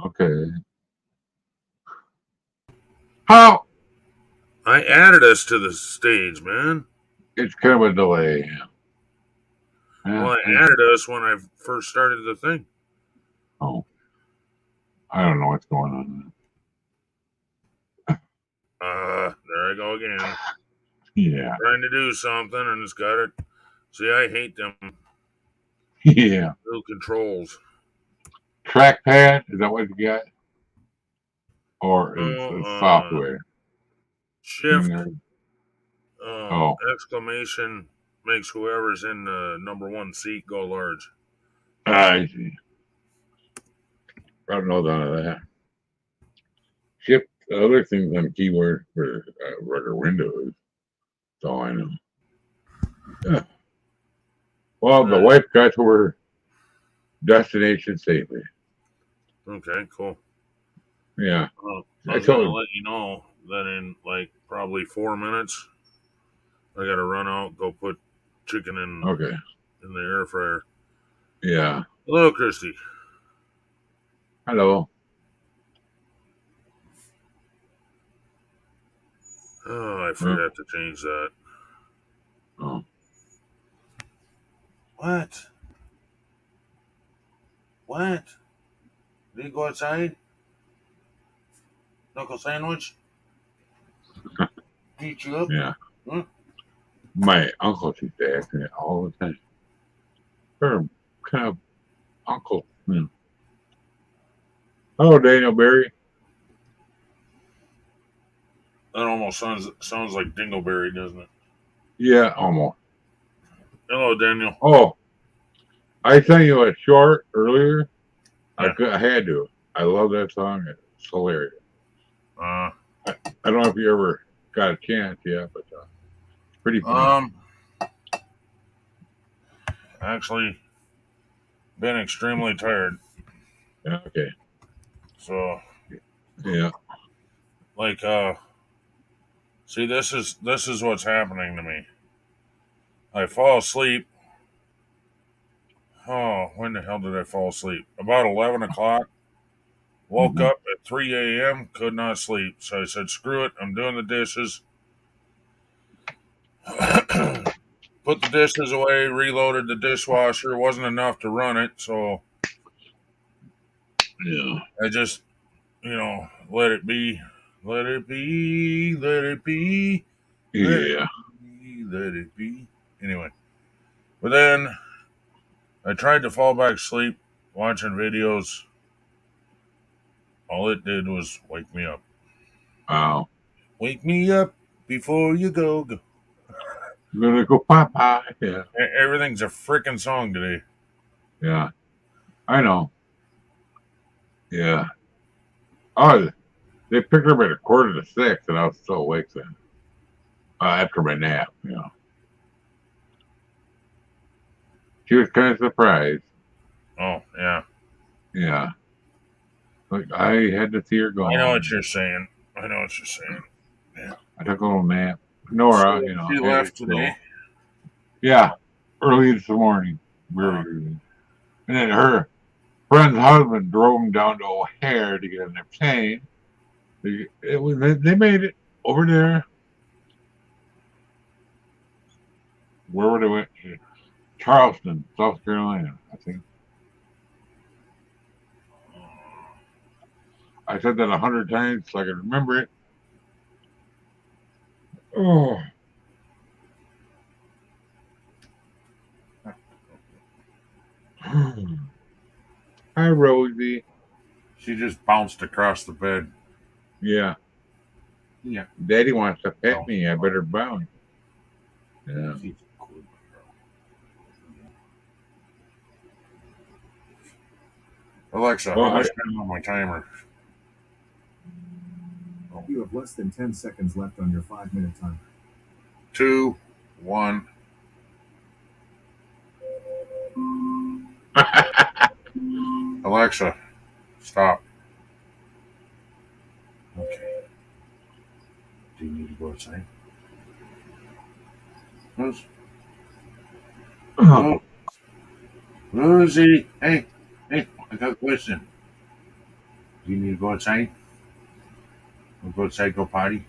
Okay. How? I added us to the stage, man. It's kind of a delay. Well, Yeah. I added us when I first started the thing. Oh, I don't know what's going on. There I go again. Yeah. Trying to do something and it's got it. See, I hate them Yeah. little controls. Trackpad, is that what you got? Or is No, it software? shift Oh, exclamation makes whoever's in the number one seat go large. I see. I don't know none of that. Shift other things on keyboard for rudder windows. That's all I know. Yeah. Well, the wife got to her destination safely. Okay, cool. Yeah. I was gonna let you know that in like probably 4 minutes, I gotta run out, go put chicken in the air fryer. Yeah. Hello, Christy. Hello. Oh, I forgot to change that. Oh. What? What? Did you go outside? Knuckle sandwich? Beat you up? Yeah. Huh? My uncle used to ask me all the time. Her kind of uncle. Hello, Daniel Barry. That almost sounds like Dingleberry, doesn't it? Yeah, almost. Hello, Daniel. Oh, I sent you a short earlier. Yeah. I had to. I love that song. It's hilarious. Uh, I don't know if you ever got a chance yet, but it's pretty funny. Actually, been extremely tired. Yeah, okay. So, Yeah. like, see, this is what's happening to me. I fall asleep. Oh, when the hell did I fall asleep? About 11 o'clock. Woke up at 3 a.m. Could not sleep. So I said, "Screw it! I'm doing the dishes." Put the dishes away. Reloaded the dishwasher. Wasn't enough to run it, so Yeah. I just, let it be. Let it be. Let it be. Let it Yeah. be. Let it be. Anyway, but then I tried to fall back asleep watching videos. All it did was wake me up. Wow. Wake me up before you go. Go. I'm gonna go Popeye. Yeah. Everything's a freaking song today. Yeah. I know. Yeah. Oh, they picked her up at 5:45, and I was still awake then. After my nap, She was kind of surprised. Oh, yeah. Yeah. Like, I had to see her go. I know what you're saying. Yeah. I took a little nap. Nora, She left today. Yeah. Early this morning. Very early. And then her friend's husband drove them down to O'Hare to get on their plane. They made it over there. Where were they went? Charleston, South Carolina, I think. I said that 100 times so I can remember it. Oh. Hi, Rosie. She just bounced across the bed. Yeah. Yeah. Daddy wants to pet me. I better bounce. Yeah. Alexa, how much time on my timer? You have less than 10 seconds left on your 5-minute timer. 2, 1. Alexa, stop. Okay. Do you need to go outside? Rosie, hey, I got a question. You need to go outside? We'll go outside, go potty?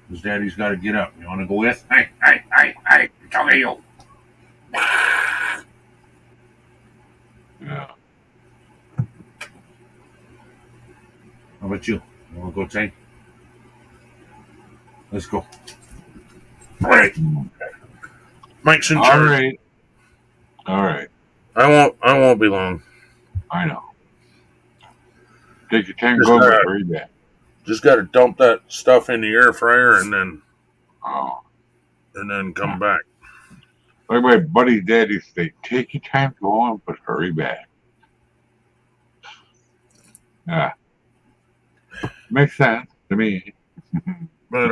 Because Daddy's got to get up. You want to go with? Hey, I'm talking to you. Yeah. How about you? You want to go outside? Let's go. All right. Mike's in All charge. right. All right. I won't be long. I know. Take your time going, but hurry back. Just got to dump that stuff in the air fryer and then come back. Like my buddy dad used to say, take your time going, but hurry back. Yeah. Makes sense to me. But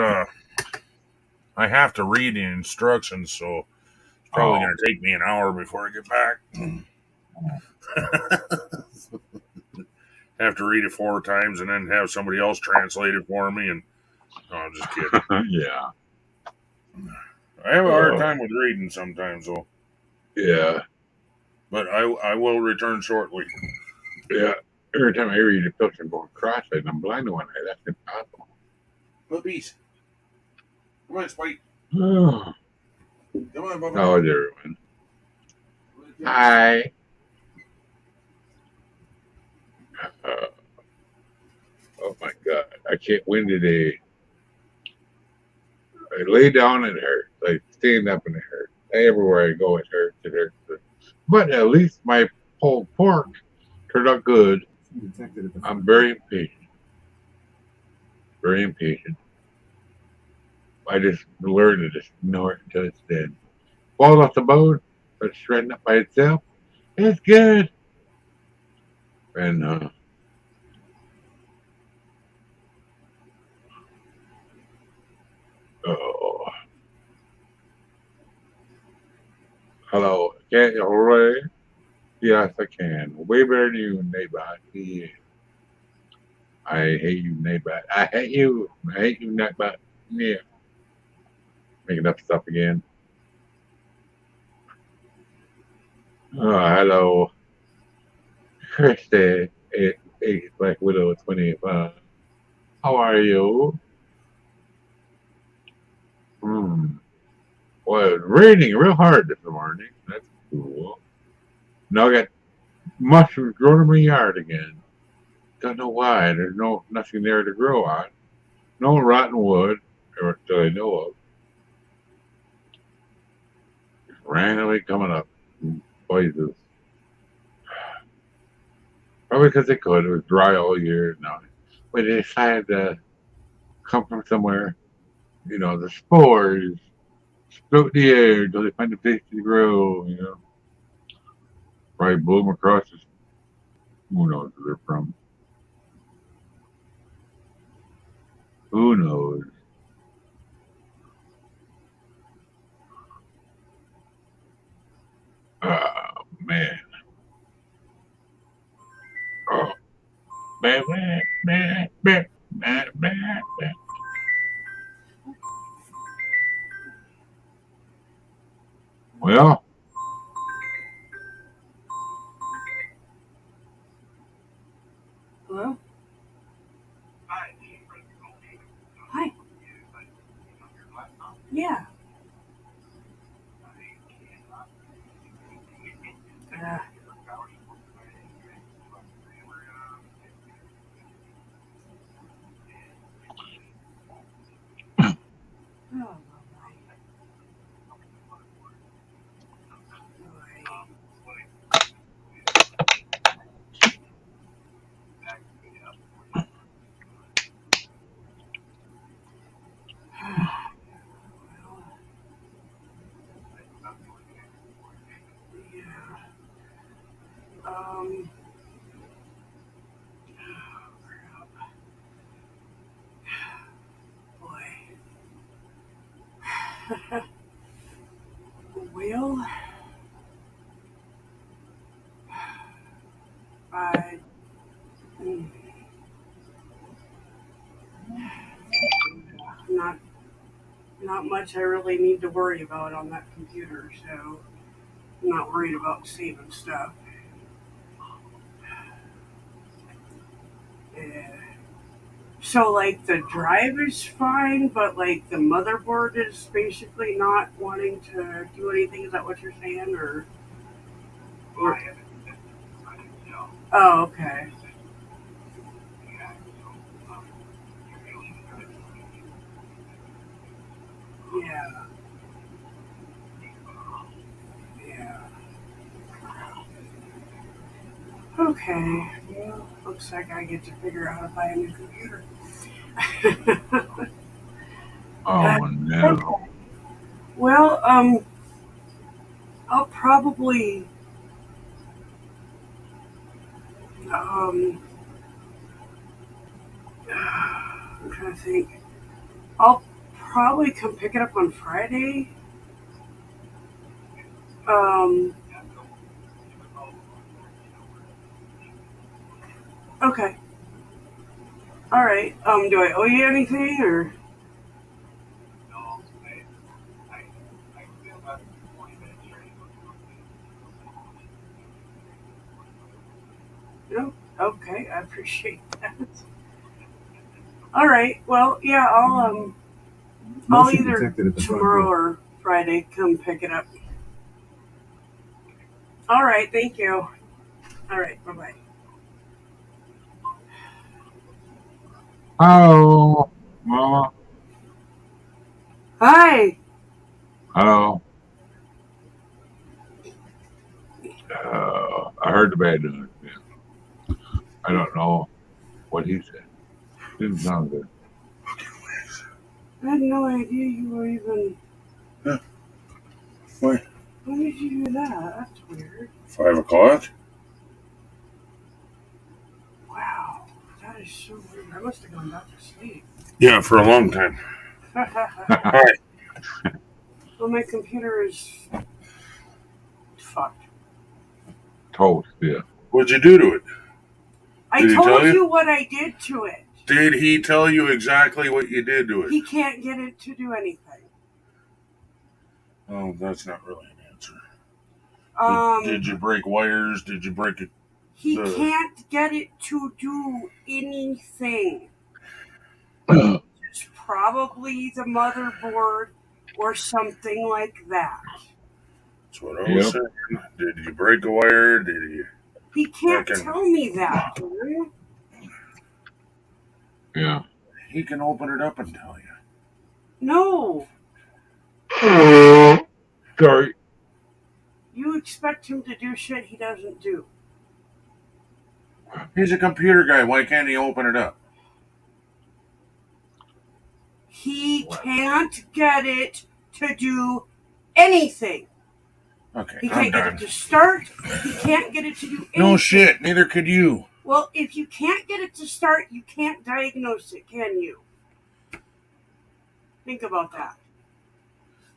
I have to read the instructions, so it's probably going to take me an hour before I get back. Have to read it 4 times and then have somebody else translate it for me. And no, I'm just kidding. Yeah. I have a hard time with reading sometimes, though. Yeah. But I will return shortly. Yeah. Every time I read a picture going cross-eyed, I'm blind to one eye. That's impossible. Puppies. Come on, Spike. Oh. Come on, Bubba. How is everyone? Hi. Oh my God. I can't win today. I lay down and it hurts. I stand up and it hurts. Everywhere I go, it hurts. It hurts. But at least my pulled pork turned out good. I'm very impatient. Very impatient. I just learned to just ignore it until it's dead. Falls off the bone, but shredding up by itself. It's good. And hello, can't you already? Yes, I can. Way better than you, Neighbot. Yeah. I hate you, Neighbot. I hate you. I hate you, Neighbot. Yeah. Making up stuff again. Oh, hello. Christy, 8 Black Widow 25. How are you? Well, it's raining real hard this morning. That's cool. Now I got mushrooms growing in my yard again. Don't know why. There's nothing there to grow on. No rotten wood, or that I know of. Just randomly coming up in places. Probably because they could. It was dry all year. Now, but they decided to come from somewhere. You know, the spores float in the air until they find a place to grow. You know, probably blew them across. Who knows where they're from? Who knows? Oh man. Oh. Man. Well, hello? Hi. Yeah. Well, not much I really need to worry about on that computer, so I'm not worried about saving stuff. Yeah. So, like, the drive is fine, but, like, the motherboard is basically not wanting to do anything. Is that what you're saying? Or oh, okay. Yeah, yeah. Okay. Well, looks like I get to figure out how to buy a new computer. Oh Okay. no. Well, I'll probably, um, I'm trying to think. I'll probably come pick it up on Friday. Um, okay. All right. Do I owe you anything or? No? Okay, I appreciate that. All right. Well, yeah, I'll Motion either detected at the front tomorrow door. or Friday come pick it up. All right. Thank you. All right. Bye bye. Hello, Mama. Hi. Hello. I heard the bad news. Yeah. I don't know what he said. Didn't sound good. I had no idea you were even. Huh. Why? When did you do that? That's weird. 5 o'clock? Wow. That is so weird. I must have gone back to sleep. Yeah, for a long time. Hi. Well, my computer is fucked. Toast, yeah. What'd you do to it? I Did he told tell you? you what I did to it. Did he tell you exactly what you did to it? He can't get it to do anything. Oh, that's not really an answer. Did you break wires? Did you break it? He can't get it to do anything. It's probably the motherboard or something like that. That's what I was saying. Did you break a wire? Did you? He can't tell me that. Yeah. He can open it up and tell you. No. Sorry. You expect him to do shit he doesn't do. He's a computer guy. Why can't he open it up? He can't get it to do anything. Okay, He I'm can't get done. it to start. He can't get it to do anything. No shit. Neither could you. Well, if you can't get it to start, you can't diagnose it, can you? Think about that.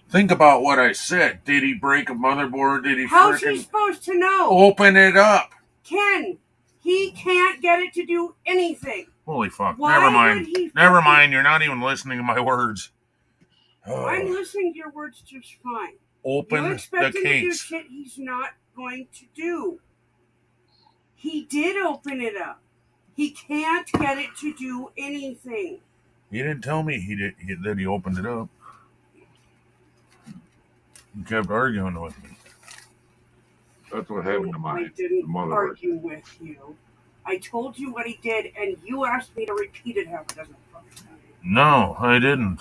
Think about what I said. Did he break a motherboard? Did he How's he supposed to know? open it up? Ken, he can't get it to do anything. Holy fuck. Why Never would mind. he Never fucking- mind. You're not even listening to my words. I'm listening to your words just fine. Open You the expect him to do case. shit he's not going to do. He did open it up. He can't get it to do anything. He didn't tell me that he opened it up. He kept arguing with me. That's what happened to I mine. didn't The motherboard. argue with you. I told you what he did, and you asked me to repeat it half a dozen times. No, I didn't.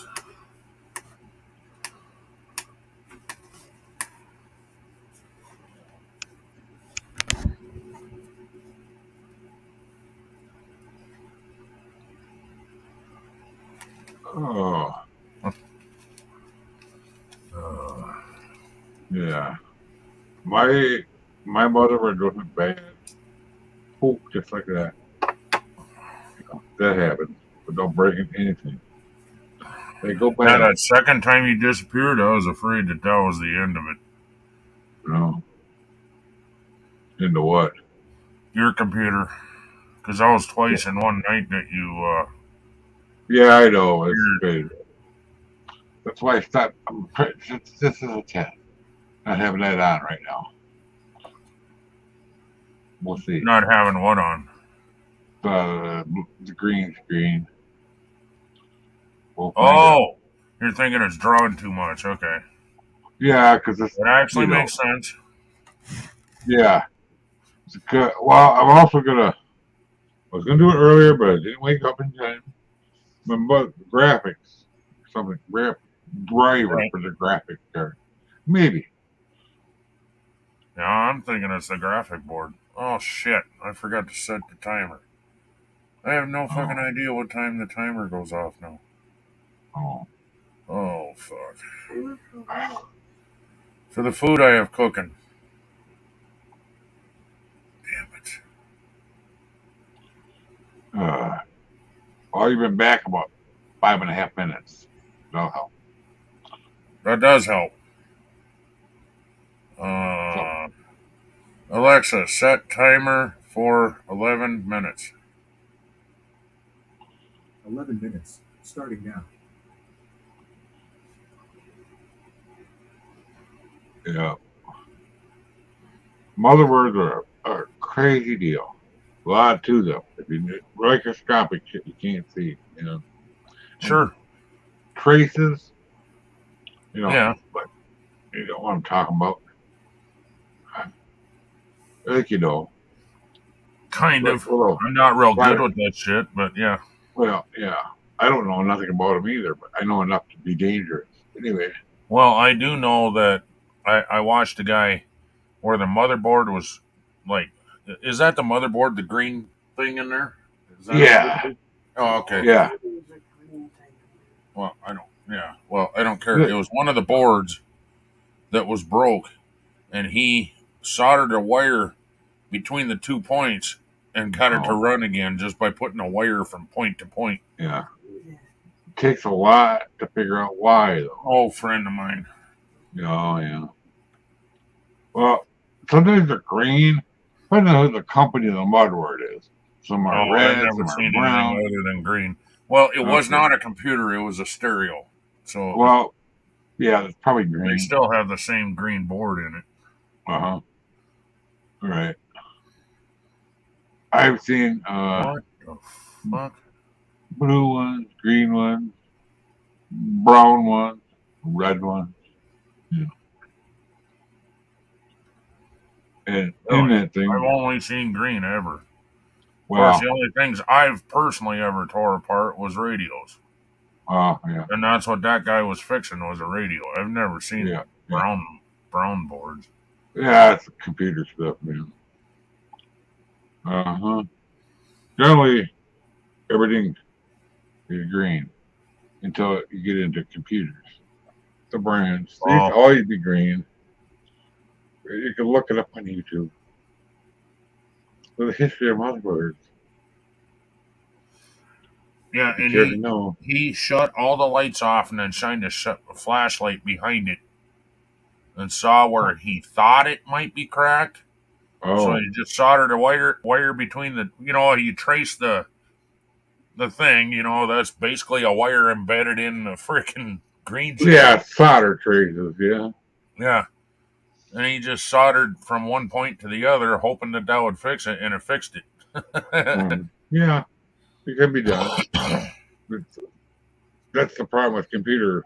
Oh, yeah. My motherboard wasn't bad. Poop, just like that. That happens. But don't break anything. They go Yeah, bad. that second time you disappeared, I was afraid that was the end of it. No. Into what? Your computer. Because that was twice in one night that you, Yeah, I know. It's crazy. That's why I stopped. This is a test. Not having that on right now. We'll see. not having what on. The green screen. We'll find out. Oh, you're thinking it's drawing too much. Okay. Yeah, because it's It actually you know, makes sense. yeah. It's good. Well, I'm also gonna. I was gonna do it earlier, but I didn't wake up in time. My graphics, something driver Right. for the graphic card, maybe. Yeah, I'm thinking it's the graphic board. Oh shit! I forgot to set the timer. I have no fucking idea what time the timer goes off now. Oh, Oh fuck! For the food I have cooking. Damn it! well, you've been back about 5.5 minutes. That'll help. That does help. So, Alexa, set timer for 11 minutes. 11 minutes, starting now. yeah. Motherboards are a crazy deal. A lot to them. If you microscopic shit, you can't see. Sure. Traces. Yeah. But you know what I'm talking about. I think you know. Kind Like, of. well, I'm not real right. good with that shit, but yeah. Well, yeah. I don't know nothing about them either, but I know enough to be dangerous. Anyway. Well, I do know that I watched a guy where the motherboard was like, is that the motherboard, the green thing in there? Is that Yeah. Oh, okay. Yeah. Well, I don't. Yeah. Well, I don't care. It was one of the boards that was broke, and he soldered a wire between the 2 points and got it to run again just by putting a wire from point to point. Yeah. It takes a lot to figure out why, though. Oh, friend of mine. Oh, yeah. Well, sometimes they're green. I don't know who the company of the mudboard is. Some are red, I've never some seen are brown. anything other than green. Well, it was Okay. not a computer; it was a stereo. So, Well, yeah, it's probably they green. still have the same green board in it. All right. I've seen What the fuck? blue ones, green ones, brown ones, red ones. Yeah. And in that thing, I've only seen green ever. Of well, course, the only things I've personally ever tore apart was radios, yeah, and that's what that guy was fixing was a radio. I've never seen yeah, brown boards. yeah, it's computer stuff, man. Generally, everything is green until you get into computers. The brands, they used to always be green. You can look it up on YouTube. The history of motherboards. Yeah, and he shut all the lights off and then shined a flashlight behind it and saw where he thought it might be cracked. Oh. So he just soldered a wire between the, you trace the thing, that's basically a wire embedded in the freaking green strip. Yeah, solder traces, yeah. Yeah. And he just soldered from one point to the other, hoping that would fix it, and it fixed it. Yeah, it can be done. That's the problem with computer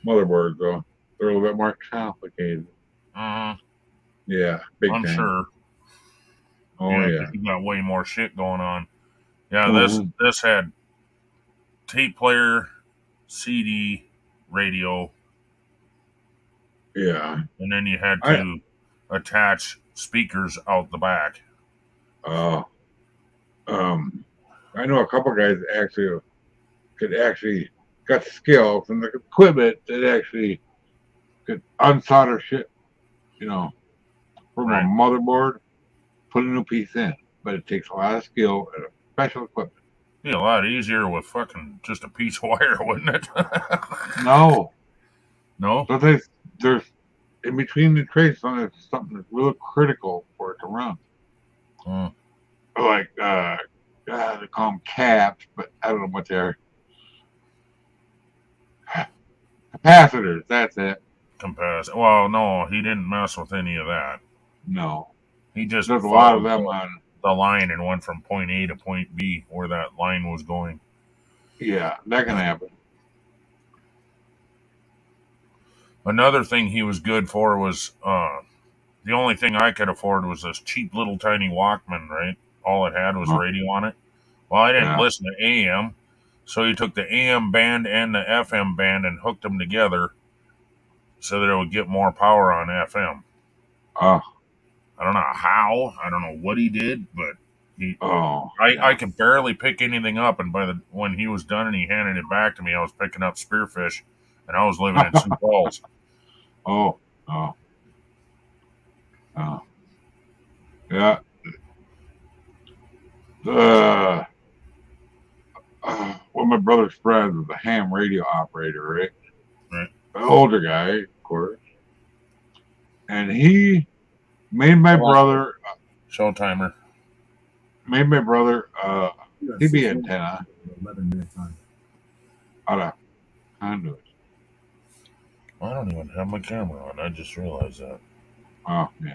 motherboards, though. They're a little bit more complicated. Yeah, big I'm time. sure. Oh, yeah. You got way more shit going on. Yeah, this had tape player, CD, radio. Yeah. And then you had to attach speakers out the back. Oh. I know a couple guys that actually got skills and the equipment that actually could unsolder shit, from a motherboard, put a new piece in. But it takes a lot of skill and special equipment. It'd be a lot easier with fucking just a piece of wire, wouldn't it? No. No? So there's in between the traces, there's something that's really critical for it to run. Like, they call them caps, but I don't know what they are. Capacitors, that's it. Well, no, he didn't mess with any of that. No. He just there's a lot of them on the line and went from point A to point B where that line was going. Yeah, that can happen. Another thing he was good for was the only thing I could afford was this cheap little tiny Walkman, right? All it had was Huh. radio on it. Well, I didn't Yeah. listen to AM, so he took the AM band and the FM band and hooked them together so that it would get more power on FM. Oh, I don't know how, I don't know what he did, but I could barely pick anything up, and when he was done and he handed it back to me, I was picking up spearfish, and I was living in Sioux Falls. oh. Yeah. One of my brother's friends was a ham radio operator, right? Right. An older guy, of course. And he made my brother Showtimer. You have TV 6 antenna 11-minute time. out of conduit. I don't even have my camera on. I just realized that. Oh, yeah.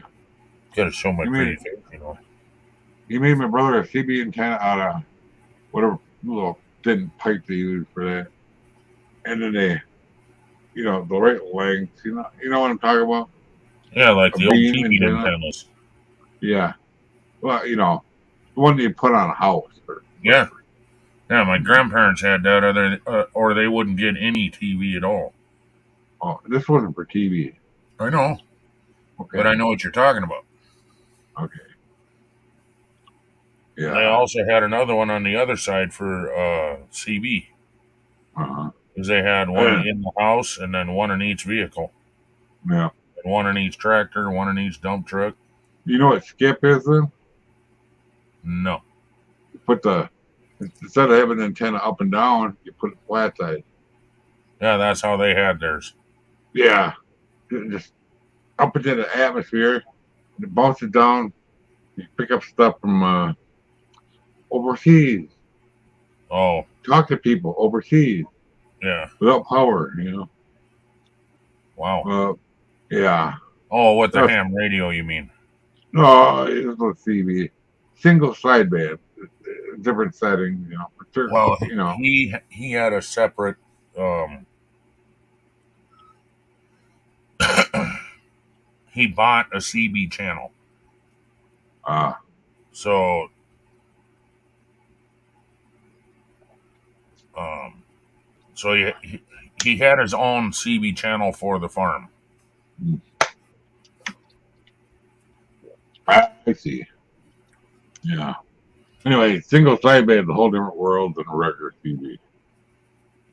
Gotta show my You pretty mean- face, you know. He made my brother a CB antenna out of whatever little thin pipe they use for that. And then they, the right length. You know what I'm talking about? Yeah, like A the old beam TV antenna? antennas. Yeah. Well, the one that you put on a house. Yeah. Yeah, my grandparents had that, or they wouldn't get any TV at all. Oh, this wasn't for TV. I know, Okay. but I know what you're talking about. Okay. Yeah. They also had another one on the other side for CB, Uh-huh. because they had one in the house and then one in each vehicle, Yeah. and one in each tractor, one in each dump truck. You know what skip is then? No. You put instead of having an antenna up and down, you put it flat side. Yeah, that's how they had theirs. Yeah. Just up into the atmosphere, and it bounces down. You pick up stuff from overseas. Oh, Talk to people overseas yeah. without power, Wow. Yeah. Oh, with the That's- ham radio, you mean? No, it was a CB. Single sideband. Different settings, for certain, Well, he had a separate. He bought a CB channel, so so he had his own CB channel for the farm. I see. Yeah. Anyway, single sideband is a whole different world than a regular CB.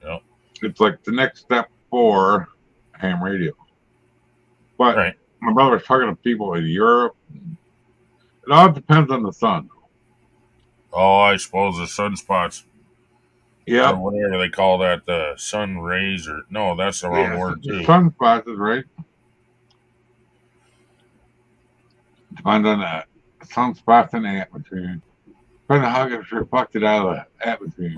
Yep. It's like the next step for ham radio. But Right. my brother was talking to people in Europe. It all depends on the sun. Oh, I suppose the sunspots, Yeah. or whatever they call that, the sun rays, or no, that's the wrong word The too. sunspots is right. Depends on the sunspots in the atmosphere. Depends on how it gets reflected out of the atmosphere.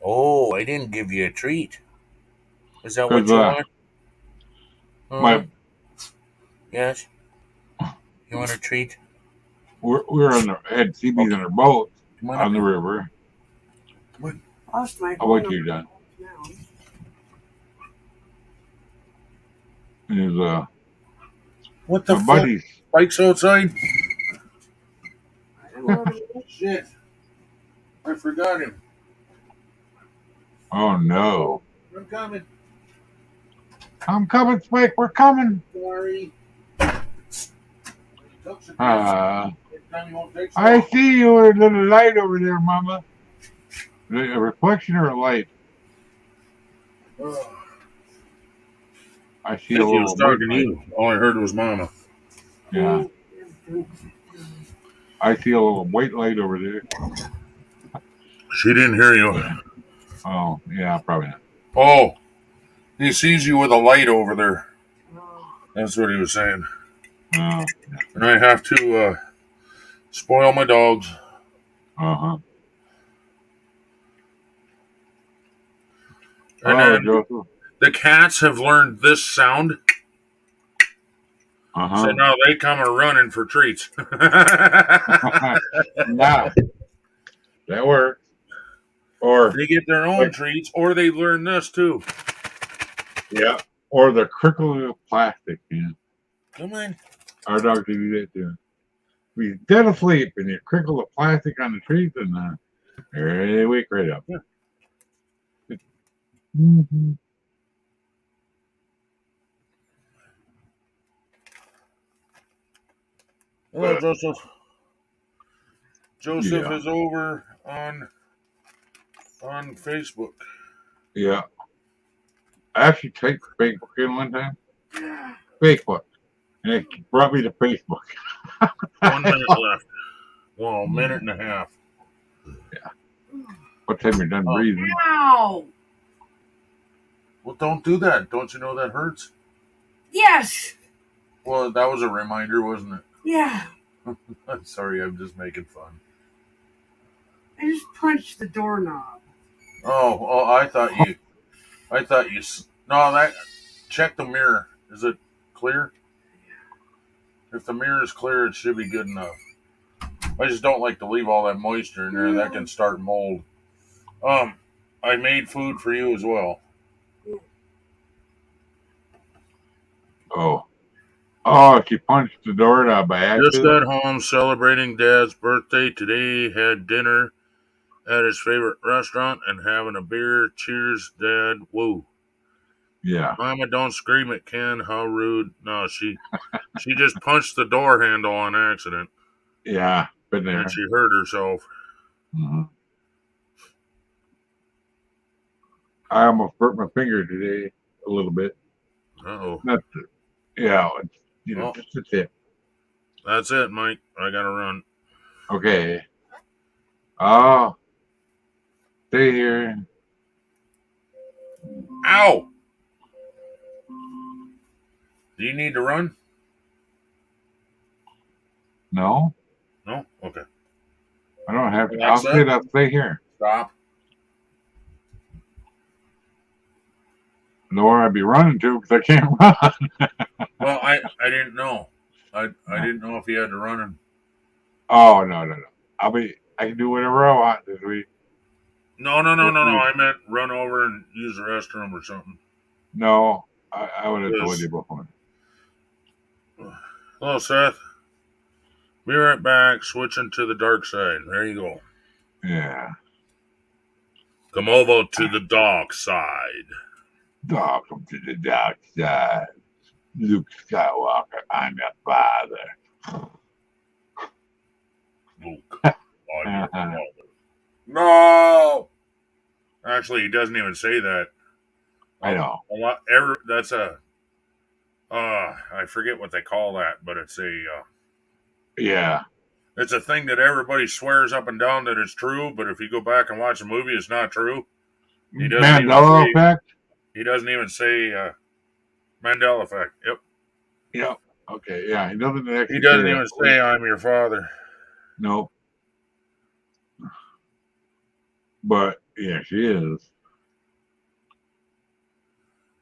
Oh, I didn't give you a treat. Is that what you want? My Yes. You want a treat? we were had CBs in our boat Come on on the up. river. Lost my How about phone you, John? now. And his What the my fuck? buddies. Spike's outside? I don't know what it is. Shit. I forgot him. Oh no! I'm coming. I'm coming, Spike. We're coming. Sorry. I see you with a little light over there, Mama. A reflection or a light? I see He a little was talking to light. you. All I heard was Mama. Yeah, I see a little white light over there. She didn't hear you. Oh, yeah, probably not. Oh, he sees you with a light over there. Oh, That's what he was saying. Uh And I have to spoil my dogs. huh. And Oh, then Joseph. the cats have learned this sound. So Uh now they come a running for treats. huh. Nah, that works. Or They get their own like, treats, or they learn this too. yeah, or the crinkle of plastic. Yeah, Come on. our dogs do that too. He's dead asleep, and you crinkle the plastic on the trees, and there they wake right up. Yeah. Mm-hmm. Hello, Joseph. Joseph Yeah, is over on Facebook. yeah. I actually typed Facebook in one time. Facebook, and it brought me to Facebook. 1 minute left. Well, a minute and a half. What time you're done Oh. breathing? Ow! Well, don't do that. Don't you know that hurts? Yes. Well, that was a reminder, wasn't it? Yeah. I'm sorry, I'm just making fun. I just punched the doorknob. Oh, I thought you. No, that. Check the mirror. Is it clear? If the mirror is clear, it should be good enough. I just don't like to leave all that moisture in there. That can start mold. I made food for you as well. Oh, she punched the doorknob by Just accident. got home celebrating Dad's birthday today. Had dinner at his favorite restaurant and having a beer. Cheers, Dad. Woo. Yeah, Mama, don't scream at Ken. How rude. No, she just punched the door handle on accident yeah, been there. and she hurt herself. Mm-hmm. I almost burnt my finger today a little bit. Uh-oh. Not, yeah, it's, Oh. just a tip. That's it, Mike. I gotta run. Okay. Oh, stay here. Ow! Do you need to run? No, No? Okay. I don't have to. Alexa? I'll stay here. Stop. Nor I'd be running to because I can't run. Well, I didn't know. I didn't know if you had to run and Oh no. I can do whatever I want this week. No. I meant run over and use the restroom or something. No, I would have told you before. Hello, Seth. Be right back. Switching to the dark side. There you go. Yeah. Come over to the dark side. Welcome to the dark side. Luke Skywalker, I'm your father. Luke, I'm your father. No. Actually, he doesn't even say that. I know. A lot. That's a. I forget what they call that, but it's a. Yeah. It's a thing that everybody swears up and down that it's true, but if you go back and watch the movie, it's not true. He doesn't Mandela effect? He doesn't even say Mandela effect. Yep. Yep. Okay. Yeah. He doesn't actually. He doesn't even say I'm your father. No. But yeah, she is.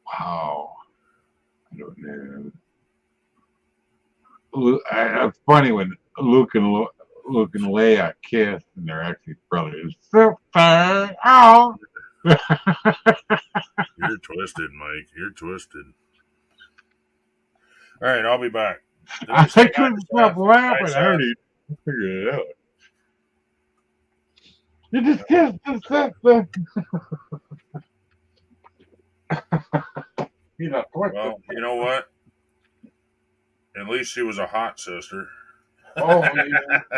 Wow. I don't know. It's funny when Luke and Leia kiss and they're actually brothers. Super. Oh. You're twisted, Mike. You're twisted. All right, I'll be back. I couldn't stop laughing. I already figured it out. You just kissed the sister. Well, you know what? At least she was a hot sister. Oh, yeah.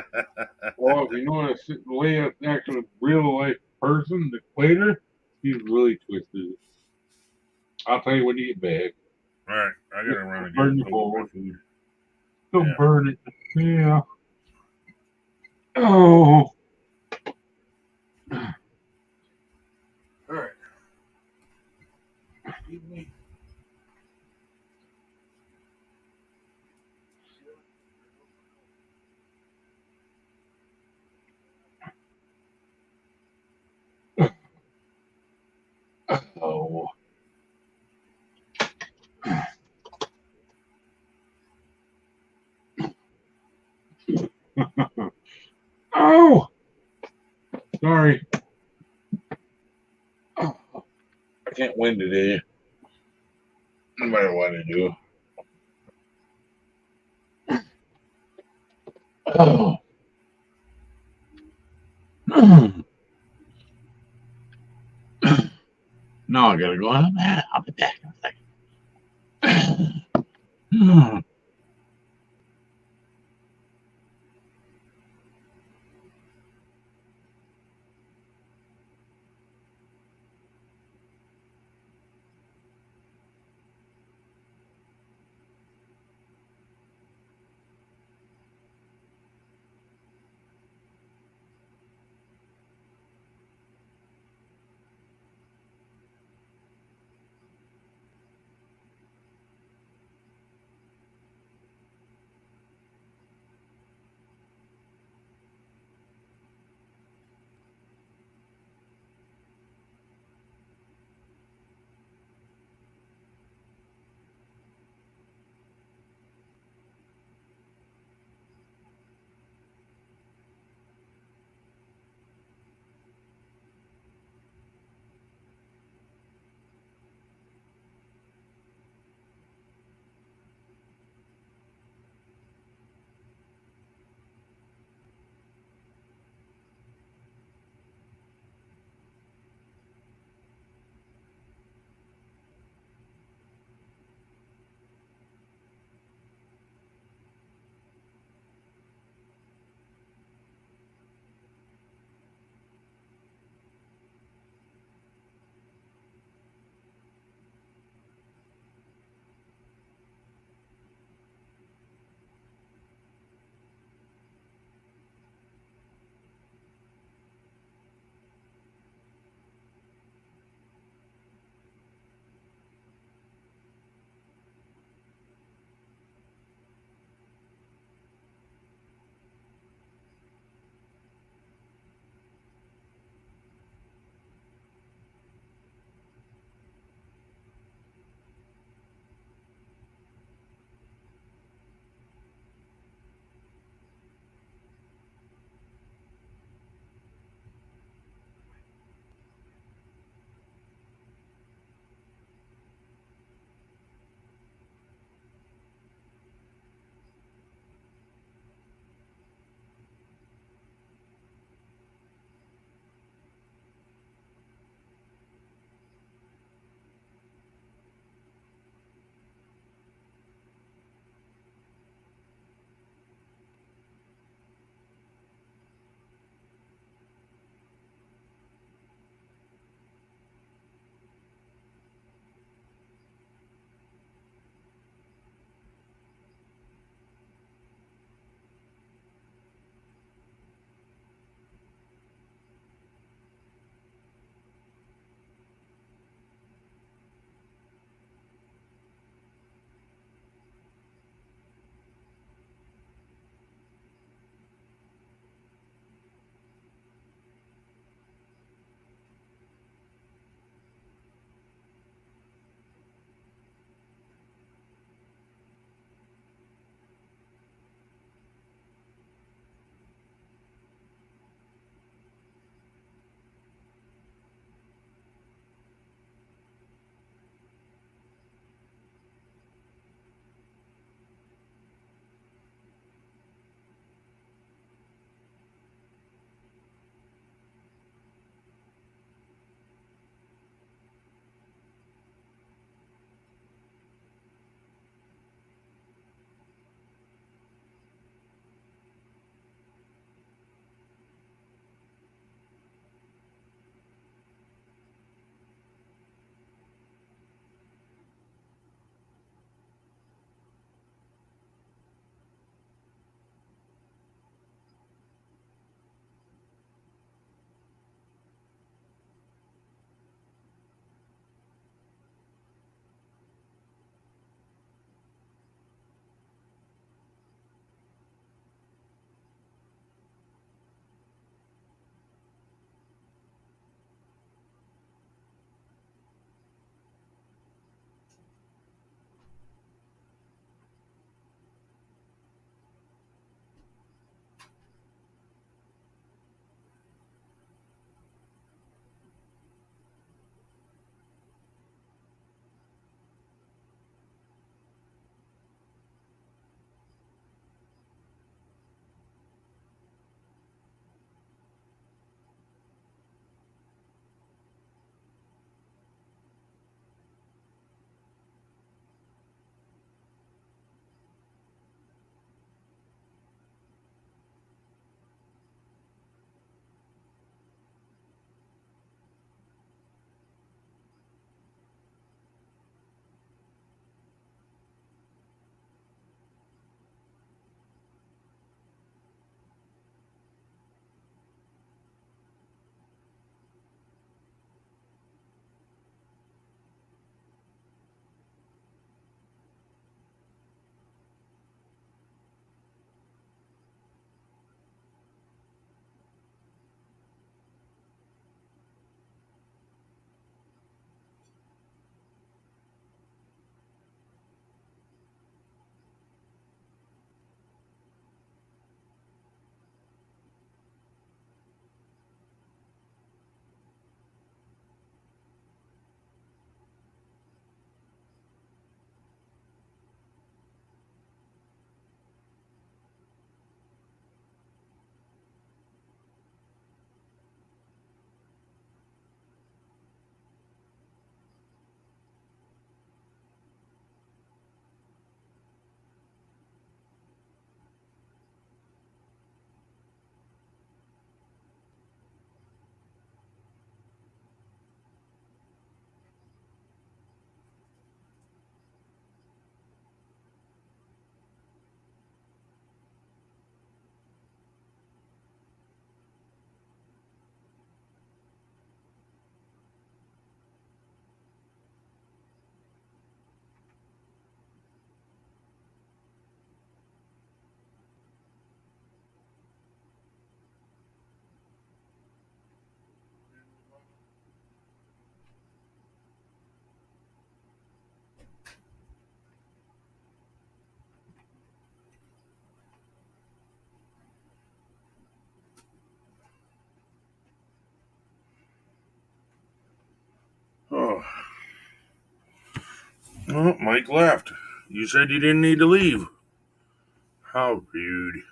Well, if you know Leia's actually a real life person that played her, she's really twisted. I'll tell you when you get back. All right, I gotta run again. Burn your forward. Food. Don't Yeah. burn it. Yeah. Oh. All right. Excuse me. Oh. Oh, sorry. Oh, I can't win today. No matter what I do. Oh. Now I gotta go. I'll be back in a second. Oh, Mike left. You said you didn't need to leave. How rude.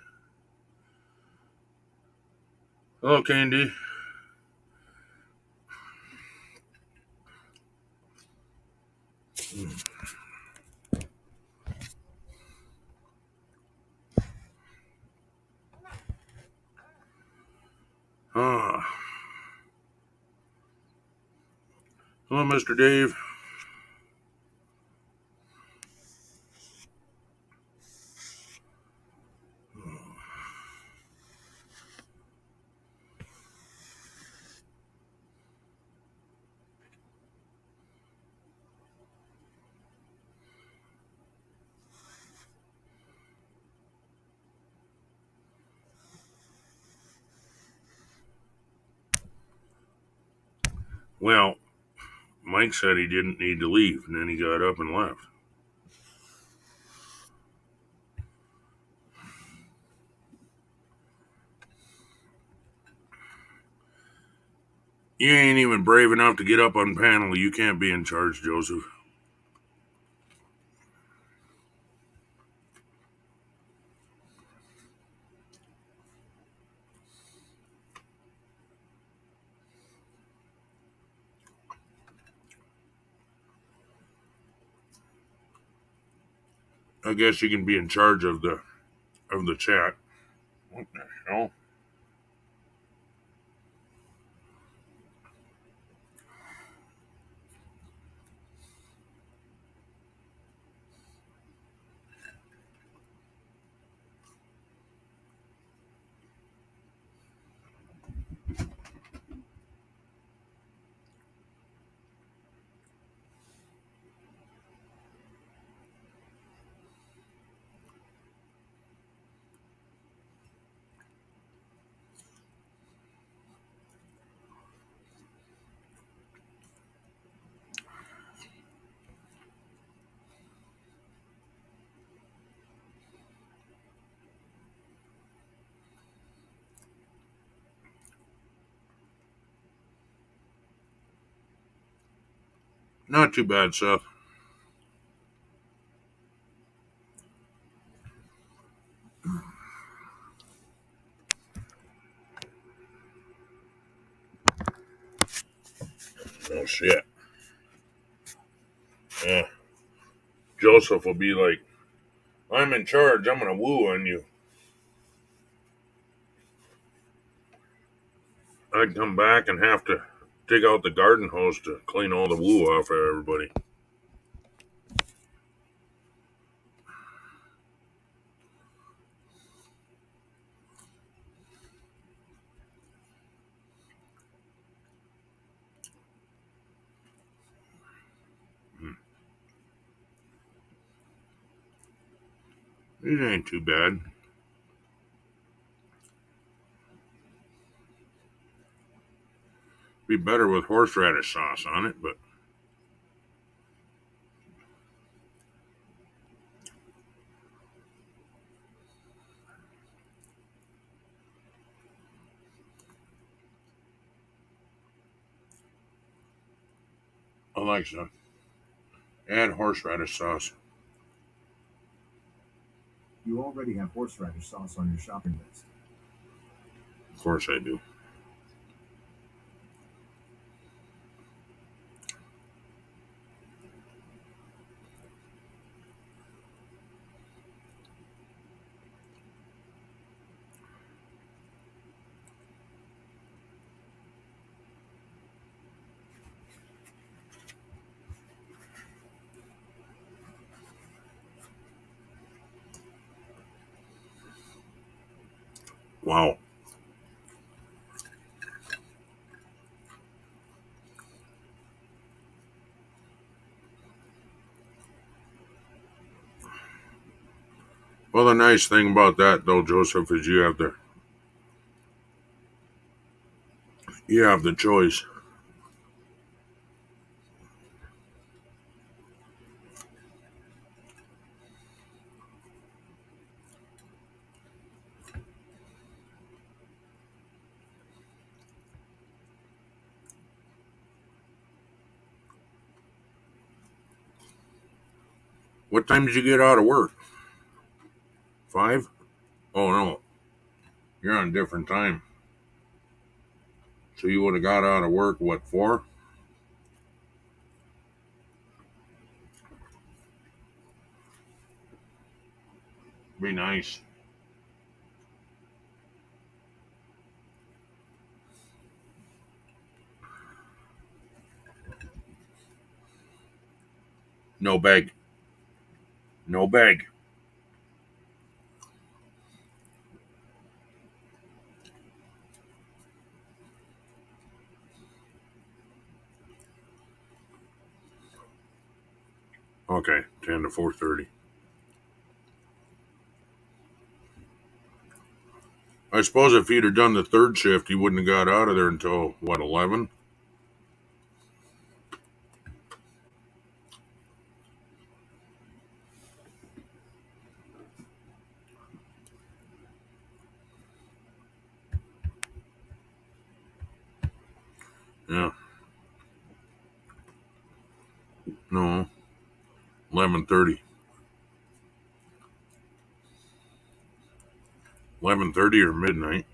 Hello, Candy. Ah. Hello, Mr. Dave. Well, Mike said he didn't need to leave, and then he got up and left. You ain't even brave enough to get up on panel. You can't be in charge, Joseph. I guess you can be in charge of the chat. What the hell? Not too bad, Seth. Oh, shit. Yeah. Joseph will be like, I'm in charge. I'm going to woo on you. I'd come back and have to dig out the garden hose to clean all the woo off of everybody. It ain't too bad. Be better with horseradish sauce on it, but Alexa, add horseradish sauce. You already have horseradish sauce on your shopping list. Of course I do. Wow. Well, the nice thing about that, though, Joseph, is you have the choice. What time did you get out of work? 5? Oh no, you're on a different time. So you would have got out of work, what, 4? Be nice. No beg. No beg. Okay, 10 to 4:30. I suppose if he'd have done the third shift, he wouldn't have got out of there until, what, 11? Yeah. No. 11:30. 11:30 or midnight.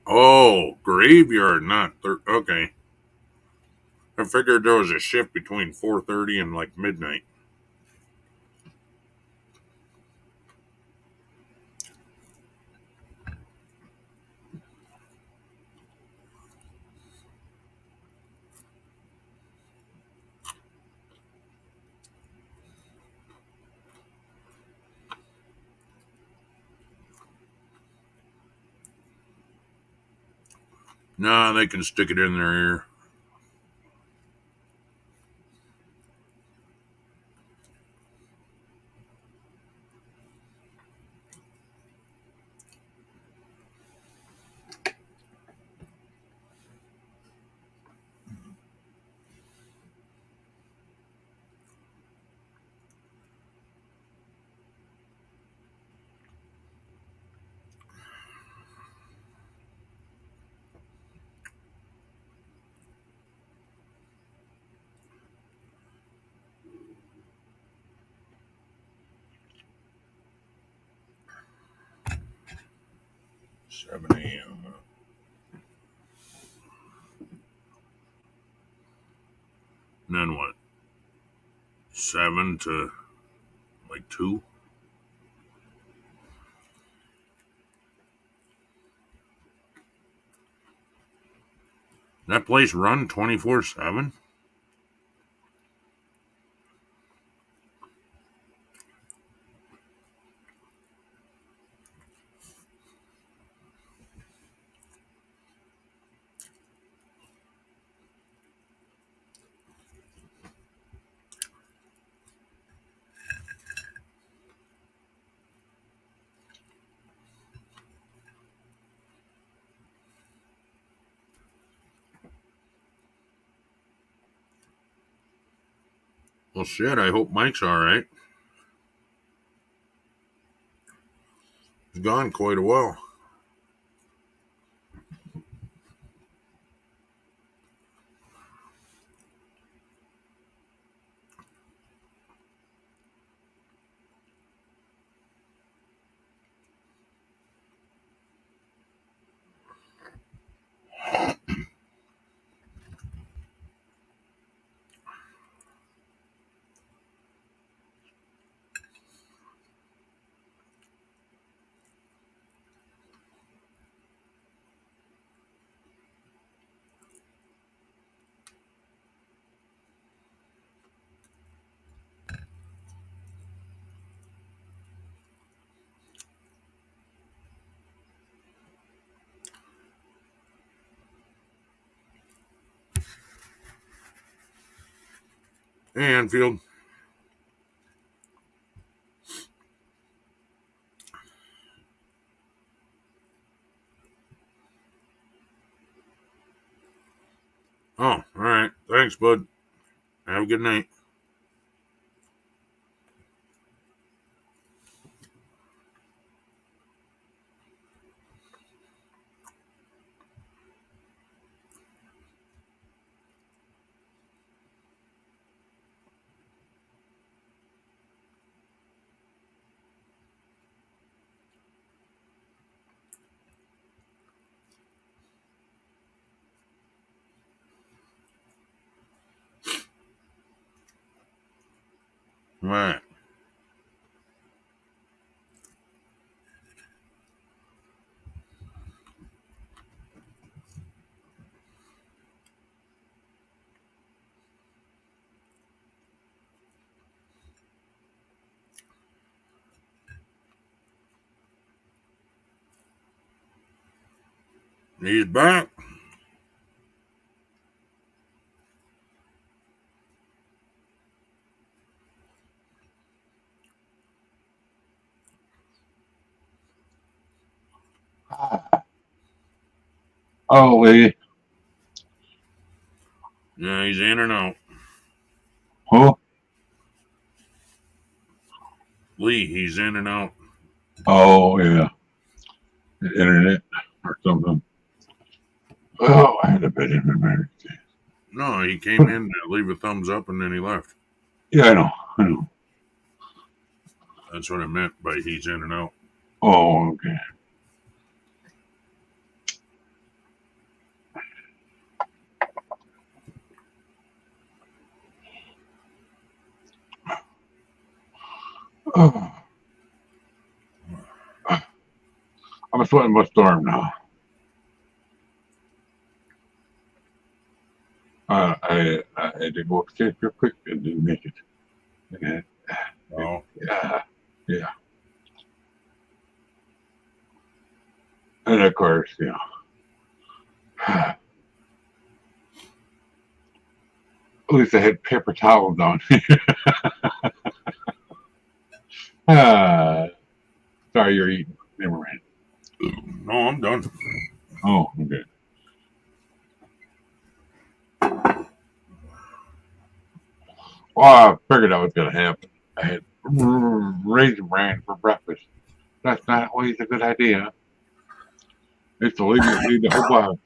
Oh, graveyard, not okay. I figured there was a shift between 4:30 and like midnight. Nah, they can stick it in their ear. Seven a.m. And then what? 7 to like 2? That place run 24/7? Well, shit, I hope Mike's alright. He's gone quite a while. Hey, Anfield. Oh, alright. Thanks, bud. Have a good night. Right. He's back. Oh, Lee. Yeah, he's in and out. Who? Lee, he's in and out. Oh, yeah. The internet or something. Oh, I had a bit of emergency. No, he came in to leave a thumbs up and then he left. Yeah, I know. I know. That's what I meant by he's in and out. Oh, okay. Oh. I'm sweating my storm now. I had to go upstairs real quick and didn't make it. And, Oh, yeah. And of course, you know. At least I had paper towels on. Sorry, you're eating. Never mind. no, I'm done. Oh, okay. Well, I figured that was going to happen. I had raisin bran for breakfast. That's not always a good idea. It's to leave the whole box.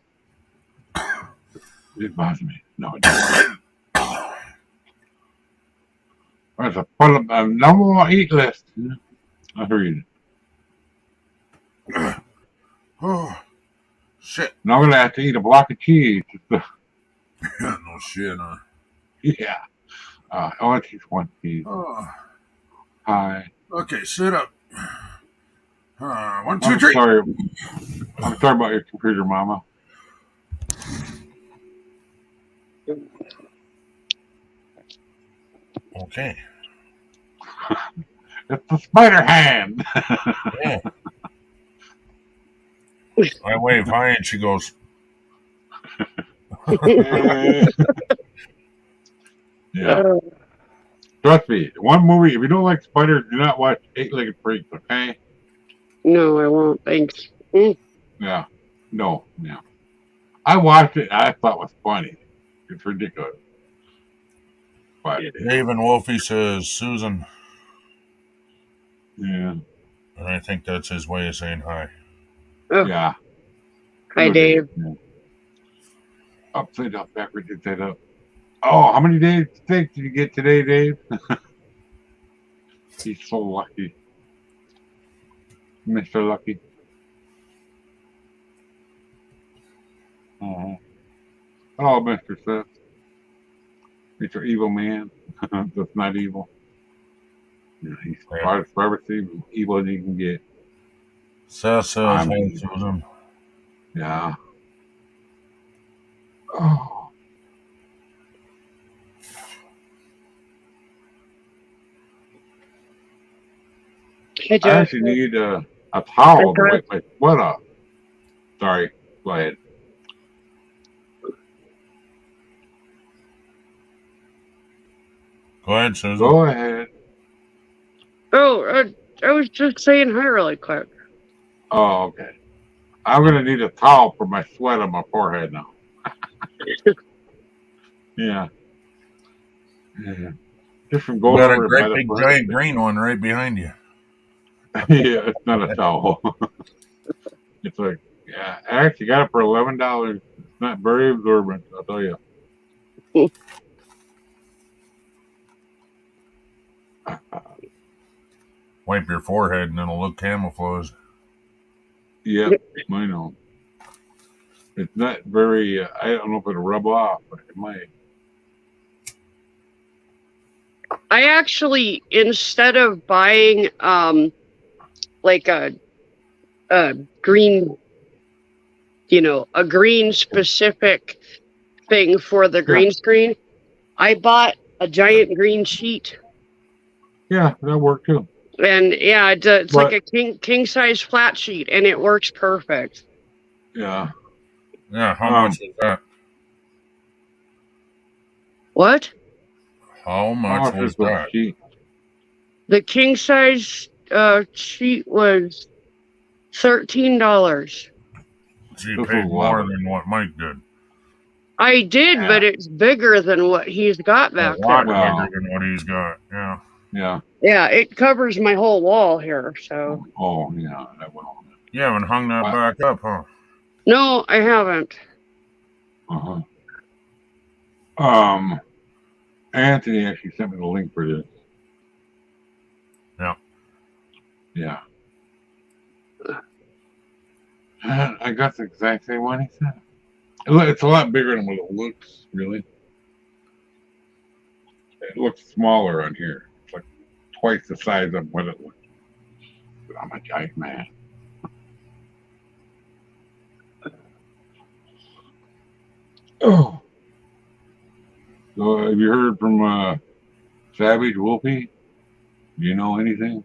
It bothers me. No, it doesn't. There's a put a no more eat list. I read it. Oh, shit. Now I'm gonna have to eat a block of cheese. No shit. Yeah. I want to eat one cheese. Oh. Hi. Okay, sit up. 1, 2, 3. I'm sorry about your computer, Mama. Okay. It's the spider hand. Yeah. I wave hi and she goes. Yeah. Trust me, one movie, if you don't like spiders, do not watch Eight-Legged Freaks, okay? No, I won't. Thanks. Yeah. No, yeah. I watched it, I thought it was funny. It's ridiculous. But, Dave and Wolfie says Susan. yeah. And I think that's his way of saying hi. Oh, Yeah. hi, Dave. Yeah. Upside up, backwards, inside up. Oh, how many days steak did you get today, Dave? He's so lucky. Mr. Lucky. Hello, Mr. Seth. Mr. Evil Man. That's not evil. Yeah, he's as far as evil as you can get. Seth says hi, Susan. Yeah. Oh. Hey, I actually need a towel to wipe my sweat off. Sorry, go ahead. Go ahead, Susan. Go ahead. Oh, I was just saying hi really quick. Oh, okay. I'm going to need a towel for my sweat on my forehead now. Yeah. Just from going got a over great big giant green one right behind you. Yeah, it's not a towel. It's like, yeah, I actually got it for $11. It's not very absorbent, I'll tell you. Wipe your forehead and it'll look camouflaged. Yep, I know. It's not very, I don't know if it'll rub off, but it might. I actually, instead of buying like a green, a green specific thing for the green screen, I bought a giant green sheet. Yeah, that worked too. And yeah, it's like a king size flat sheet, and it works perfect. Yeah. Yeah, how much is that? What? How much was that? Sheet? The king size sheet was $13. So you paid more than what Mike did. I did, but it's bigger than what he's got back there. A lot bigger than what he's got. Yeah. Yeah. Yeah, it covers my whole wall here. So. Oh yeah, that will. You haven't hung that back up, huh? No, I haven't. Anthony actually sent me the link for this. Yeah. Yeah. I got the exact same one he said. It's a lot bigger than what it looks, really. It looks smaller on here. It's like twice the size of what it looks. But I'm a giant man. Oh. So have you heard from Savage Wolfie? Do you know anything?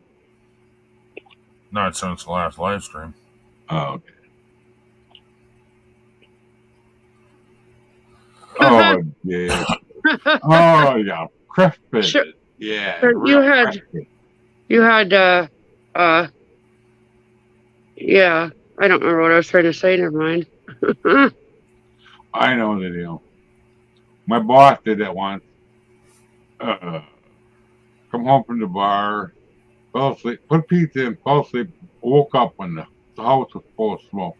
Not since the last live stream. Oh, okay. Oh, yeah. Oh, yeah. Crestfed. Sure. Yeah. So you had, yeah. I don't remember what I was trying to say. Never mind. I know the deal. My boss did that once. Come home from the bar, fell asleep, put pizza in, fell asleep, woke up when the house was full of smoke.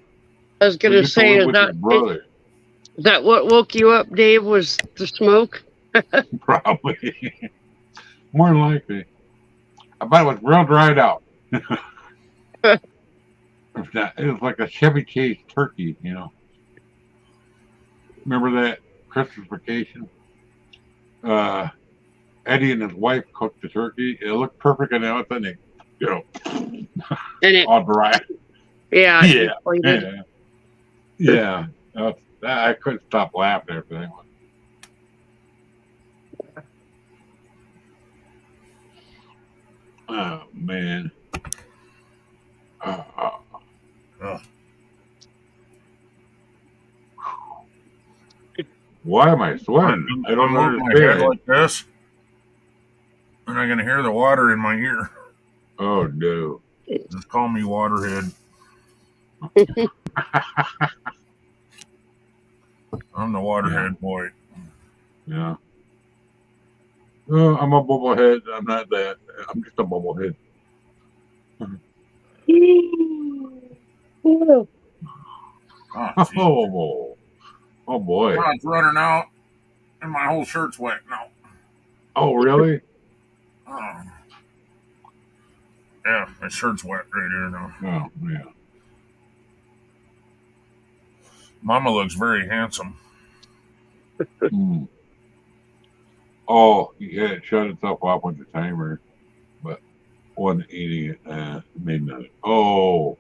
I was going to say, is that what woke you up, Dave, was the smoke? Probably. More than likely. I bet it was real dried out. It was like a Chevy Chase turkey, Remember that Christmas vacation? Eddie and his wife cooked the turkey. It looked perfect on the outside. And it all dry. Yeah. Yeah. I couldn't stop laughing after that one. Oh man. Why am I sweating? I don't know. My head like this, and I'm gonna hear the water in my ear. Oh no! Just call me Waterhead. I'm the Waterhead boy. Yeah. I'm a bubblehead. I'm not that. I'm just a bubblehead. Oh boy! It's running out, and my whole shirt's wet now. Oh really? Yeah, my shirt's wet right here now. Oh yeah. Mama looks very handsome. Oh, yeah, it shut itself off with the timer, but wasn't eating it. Made nothing. Oh,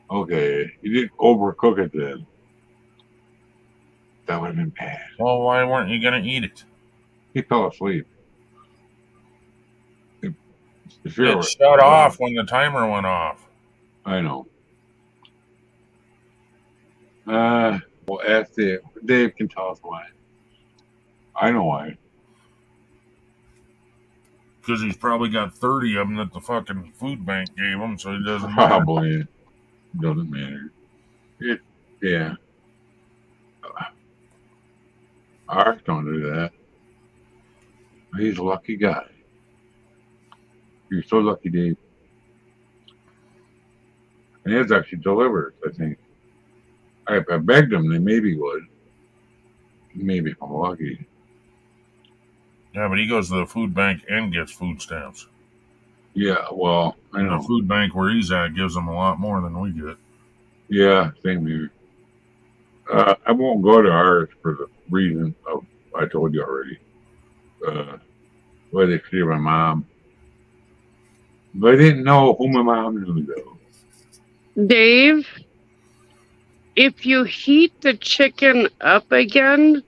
okay. You didn't overcook it then. That would have been bad. Well, why weren't you going to eat it? He fell asleep. It shut off when the timer went off. I know. Well, ask Dave. Dave can tell us why. I know why. Because he's probably got 30 of them that the fucking food bank gave him, so it doesn't probably matter. Doesn't matter. Yeah. Ours don't do that. He's a lucky guy. You're so lucky, Dave. And his actually delivers, I think. I begged them, they maybe would. Maybe if I'm lucky. Yeah, but he goes to the food bank and gets food stamps. Yeah, well, I know. The food bank where he's at gives him a lot more than we get. Yeah, same here. I won't go to ours for the reason of I told you already. where they see my mom. But I didn't know who my mom knew, though. Dave, if you heat the chicken up again,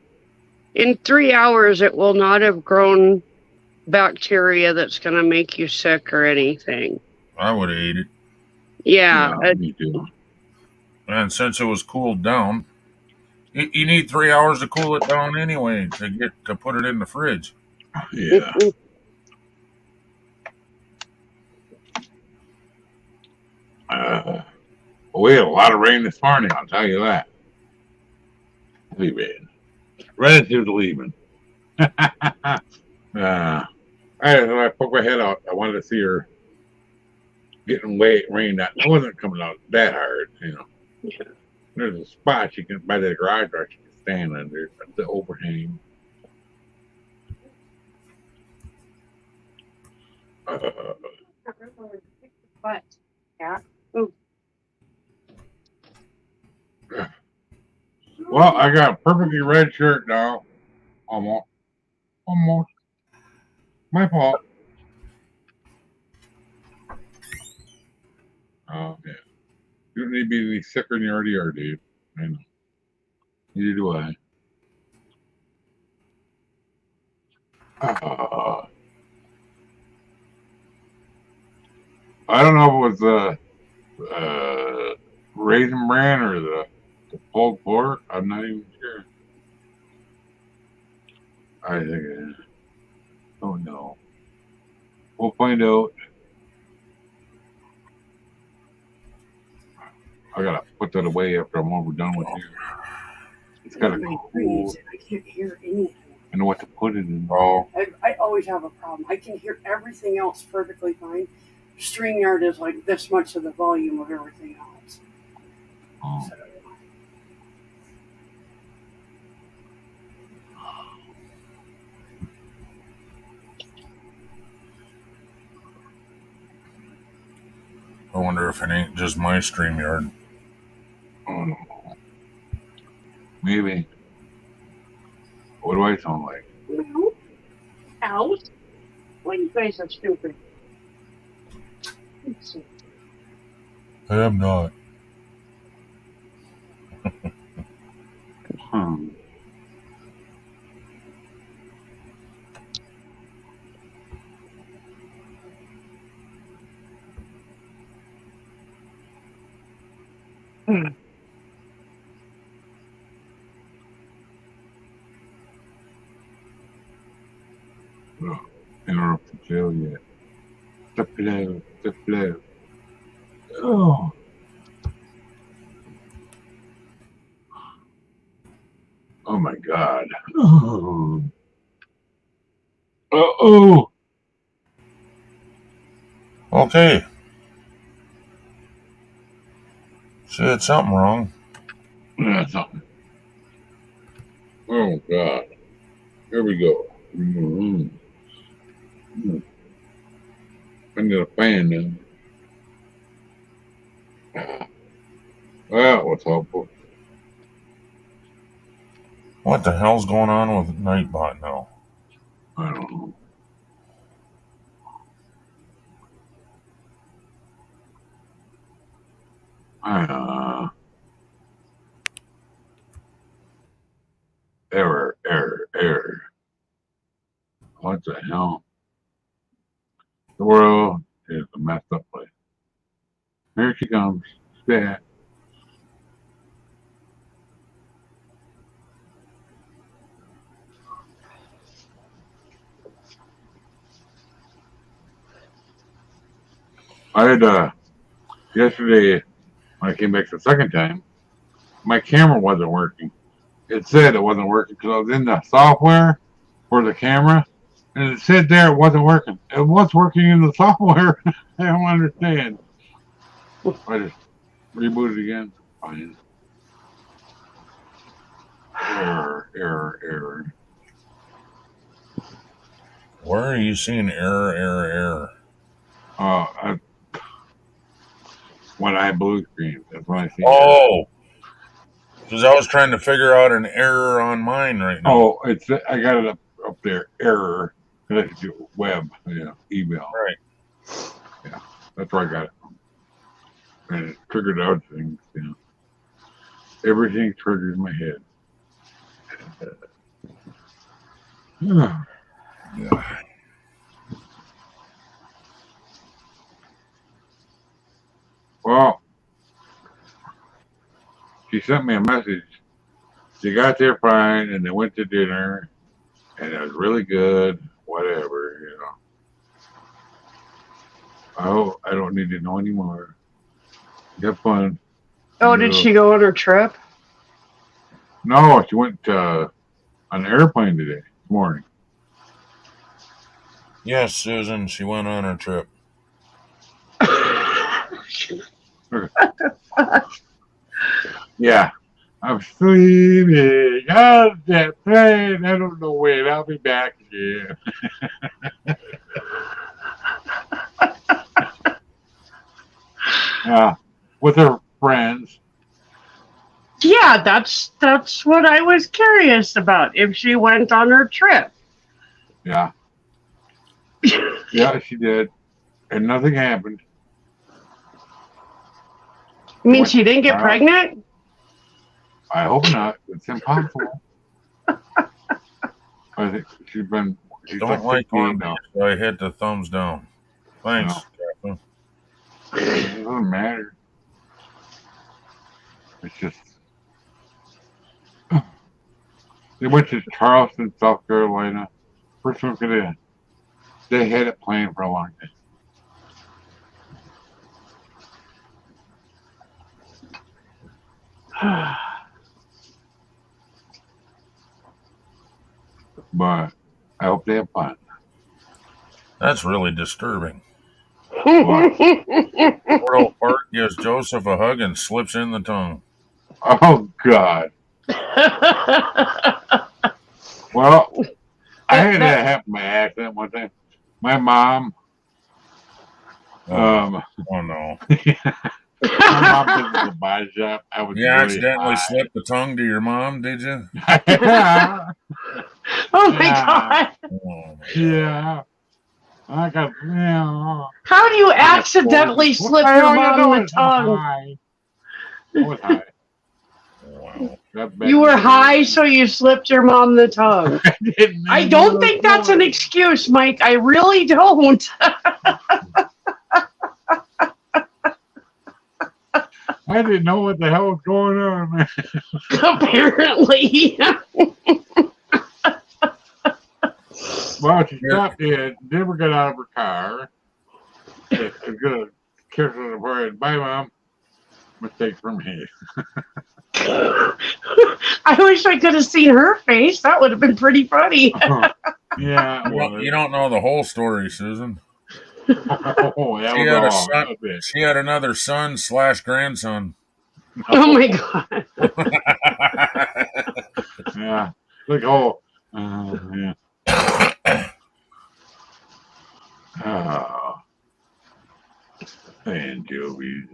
in 3 hours it will not have grown bacteria that's going to make you sick or anything. I would have ate it. Yeah. Me too. And since it was cooled down, you need 3 hours to cool it down anyway to put it in the fridge. Yeah. We had a lot of rain this morning, I'll tell you that. Heavy rain. Right as he was leaving. I poked my head out. I wanted to see her getting rain. That wasn't coming out that hard, you know. Yeah. There's a spot you can, by the garage door, you can stand under the overhang. But, yeah. Well, I got a perfectly red shirt now. Almost. My fault. Oh, yeah. You don't need to be any sicker than you already are, dude. I know. Neither do I. I don't know if it was the Raisin Bran or the pulled pork. I'm not even sure. I think it is. Oh no. We'll find out. I gotta put that away after I'm over done with you. It's gotta cool. I can't hear anything. I know what to put it in. Oh, I always have a problem. I can hear everything else perfectly fine. StreamYard is like this much of the volume of everything else. Oh. So, I wonder if it ain't just my StreamYard. Oh. Maybe. What do I sound like? No. Owls? Well, you guys are stupid. I am not. Interrupt the flow yet. The flow. Oh. Oh my God. Oh. Uh-oh. Okay. She had something wrong. Yeah, something. Oh God. Here we go. I need a fan now. That was helpful. What the hell's going on with Nightbot now? I don't know. Error. What the hell? The world is a messed up place. Here she comes. Stat. I had yesterday when I came back the second time, my camera wasn't working. It said it wasn't working because I was in the software for the camera, and it said there it wasn't working. It was working in the software. I don't understand. I just rebooted again. Fine. Error. Where are you seeing error? When I blue screen, that's when I see. Oh, because I was trying to figure out an error on mine right now. Oh, I got it up there. Error. Web, email. Right. That's where I got it from. And it triggered out things, Everything triggers my head. Yeah. Well, she sent me a message. She got there fine, and they went to dinner, and it was really good. Whatever, I don't need to know anymore. Have fun. Oh, did she go on her trip? No, she went on an airplane today morning. Yes, Susan, she went on her trip. Yeah. I'm sleeping on that plane. I don't know when. I'll be back again. Yeah, with her friends. Yeah, that's what I was curious about. If she went on her trip. Yeah. Yeah, she did. And nothing happened. You mean she didn't get pregnant? I hope not. It's impossible. I think she's Don't like like me now. So I hit the thumbs down. Thanks, Catherine. It doesn't matter. It's just they went to Charleston, South Carolina. First look at it. They had it planned for a long time. But I hope they have fun. That's really disturbing. What? Coral Park gives Joseph a hug and slips in the tongue. Oh God. Well, I had that happen by accident one time. My mom. Oh no. My mom was in the body shop. I was You really accidentally high. slipped the tongue to your mom, did you? Oh my God. Oh, Yeah. I got, How do you accidentally slip your mom the tongue? I was high. wow. You were high, so you slipped your mom the tongue. I don't think that's an excuse, Mike. I really don't. I didn't know what the hell was going on, man. Apparently. Well, she stopped in, never got out of her car. She's going to kiss her before and bye, Mom. Mistake from me. I wish I could have seen her face. That would have been pretty funny. Yeah. You don't know the whole story, Susan. Oh, that She had another son/grandson. Oh my God. Yeah. Like, yeah. Anchovies.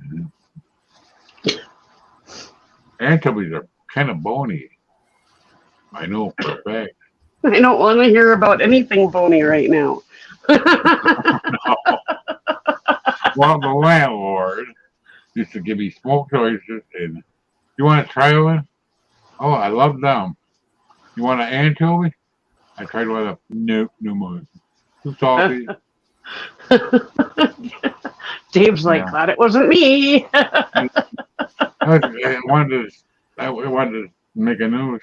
Anchovies are kind of bony. I know for a fact. I don't want to hear about anything bony right now. No. Well, the landlord used to give me smoked oysters, and you want to try one? Oh, I love them. You want an anchovy? I tried one of them. Nope, no more. Too salty. Dave's like, Yeah. glad it wasn't me. I wanted to make a noose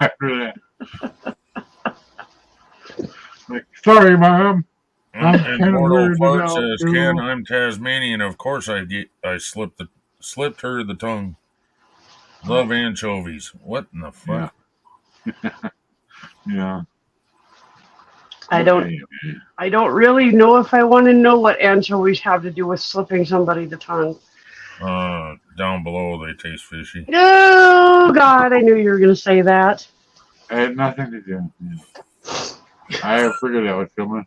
after that. Like, sorry, Mom. I'm And kind of Mortal weirded Fart out, says, too. Ken, I'm Tasmanian. Of course I slipped her the tongue. Love anchovies. What in the fuck? Yeah. I don't really know if I want to know what anchovies have to do with slipping somebody the tongue. Down below they taste fishy. Oh God, I knew you were going to say that. I had nothing to do. I figured that was coming.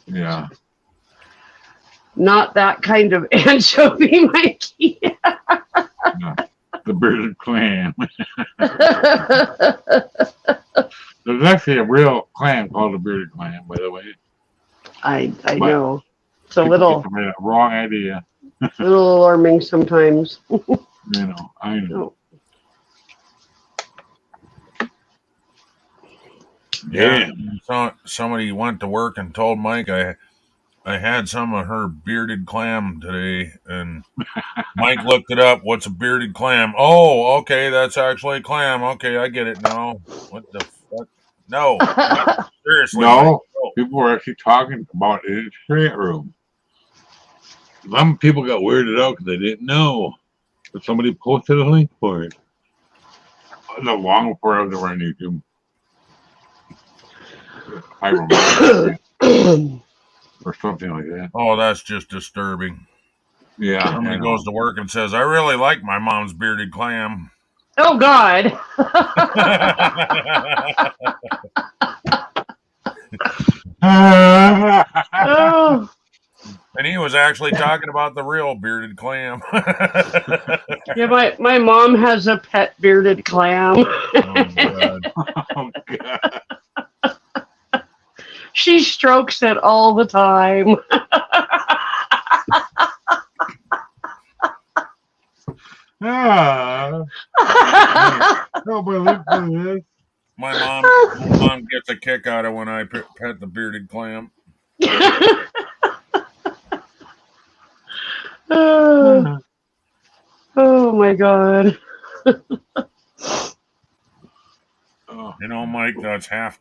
Yeah. Not that kind of anchovy, Mikey. No. The bearded clam. There's actually a real clam called a bearded clam, by the way. I But know. It's a people little get the wrong idea. alarming sometimes. I know. Oh. Yeah. So somebody went to work and told Mike I had some of her bearded clam today, and Mike looked it up. What's a bearded clam? Oh, okay, that's actually a clam. Okay, I get it now. What the fuck? No, seriously. Mike, No, people were actually talking about it in the chat room. Some people got weirded out because they didn't know. But somebody posted a link for it. Not long before I was ever on YouTube. I remember or something like that. Oh, that's just disturbing. Yeah. Somebody goes to work and says, "I really like my mom's bearded clam." Oh God. Oh. And he was actually talking about the real bearded clam. Yeah, my mom has a pet bearded clam. Oh, God. Oh, God. She strokes it all the time. Nobody lives for this. My mom gets a kick out of when I pet the bearded clam. Oh my God. You know, Mike, that's half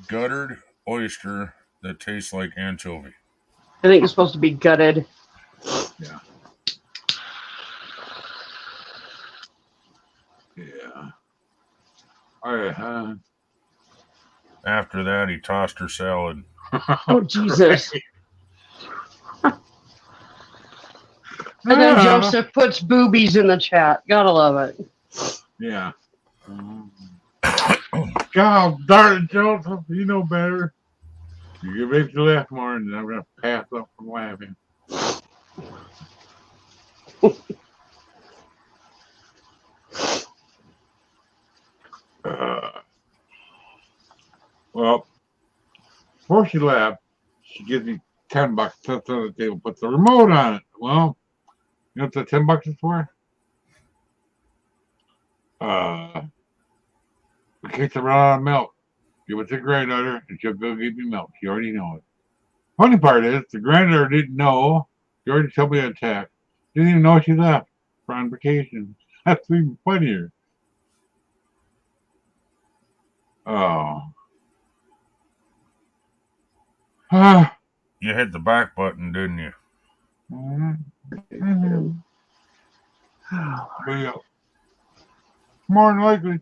guttered oyster that tastes like anchovy. I think it's supposed to be gutted. Yeah. Yeah. All right. After that, he tossed her salad. Oh, Jesus. And then Joseph puts boobies in the chat. Gotta love it. Yeah. God darn it, Joseph. You know better. You get me to laugh more, and I'm going to pass up from laughing. Well, before she left, she gives me $10, sits on the table, puts the remote on it. Well, you know what the $10 is for? In case I run out of milk, give it to the granddaughter, and she'll go give me milk. She already knows it. Funny part is, the granddaughter didn't know. She already told me to attack. Didn't even know she left for on vacation. That's even funnier. Oh. You hit the back button, didn't you? Well, more than likely.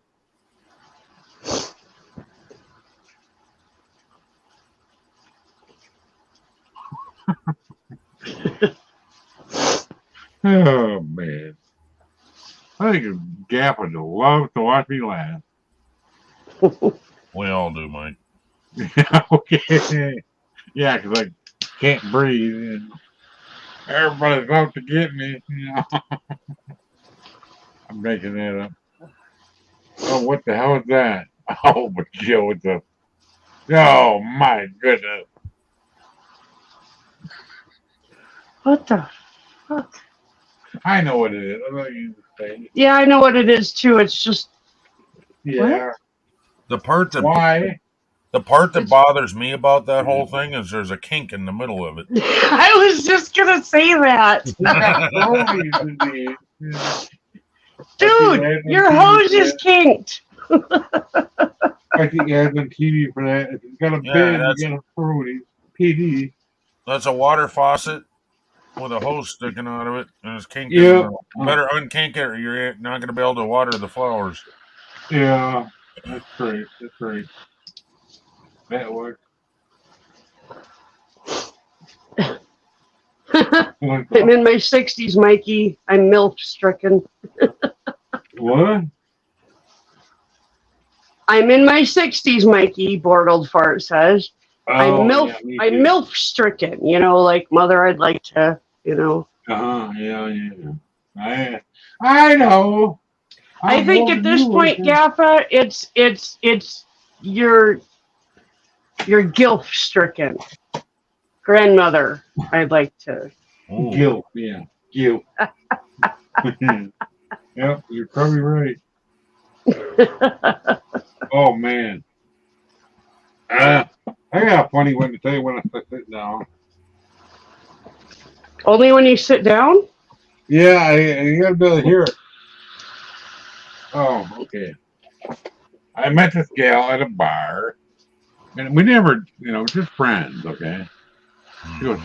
Oh, man. I think Gap would love to watch me laugh. We all do, Mike. Yeah, okay. Yeah, because I can't breathe. And everybody's out to get me. You know? I'm making that up. Oh, what the hell is that? Oh, but Joe, it's a... Oh, my goodness. What the fuck? I know what it is. I'm not using the thing. Yeah, I know what it is too. It's just Yeah. The part that Why? The part that bothers me about that whole thing is there's a kink in the middle of it. I was just gonna say that. Dude, your hose is kinked. I think he has on TV for that. If he's got a bed, he's got a throat. PD. That's a water faucet with a hose sticking out of it, and it's kinked. Yeah. You better unkink it, or you're not going to be able to water the flowers. Yeah, that's great. That's great. That works. I'm in my 60s, Mikey. I'm MILF stricken. What? I'm in my 60s, Mikey, Bored Old Fart says. I'm MILF stricken. You know, like, mother, I'd like to, you know. Yeah. I know. I think at this point, Gaffa, it's your guilt stricken grandmother. I'd like to. Ooh. Guilt, yeah, guilt. Yep, you're probably right. Oh man, I got a funny one to tell you when I sit down. Only when you sit down? Yeah, you gotta be able to hear it. Oh, okay. I met this gal at a bar, and we never, just friends, okay? She goes,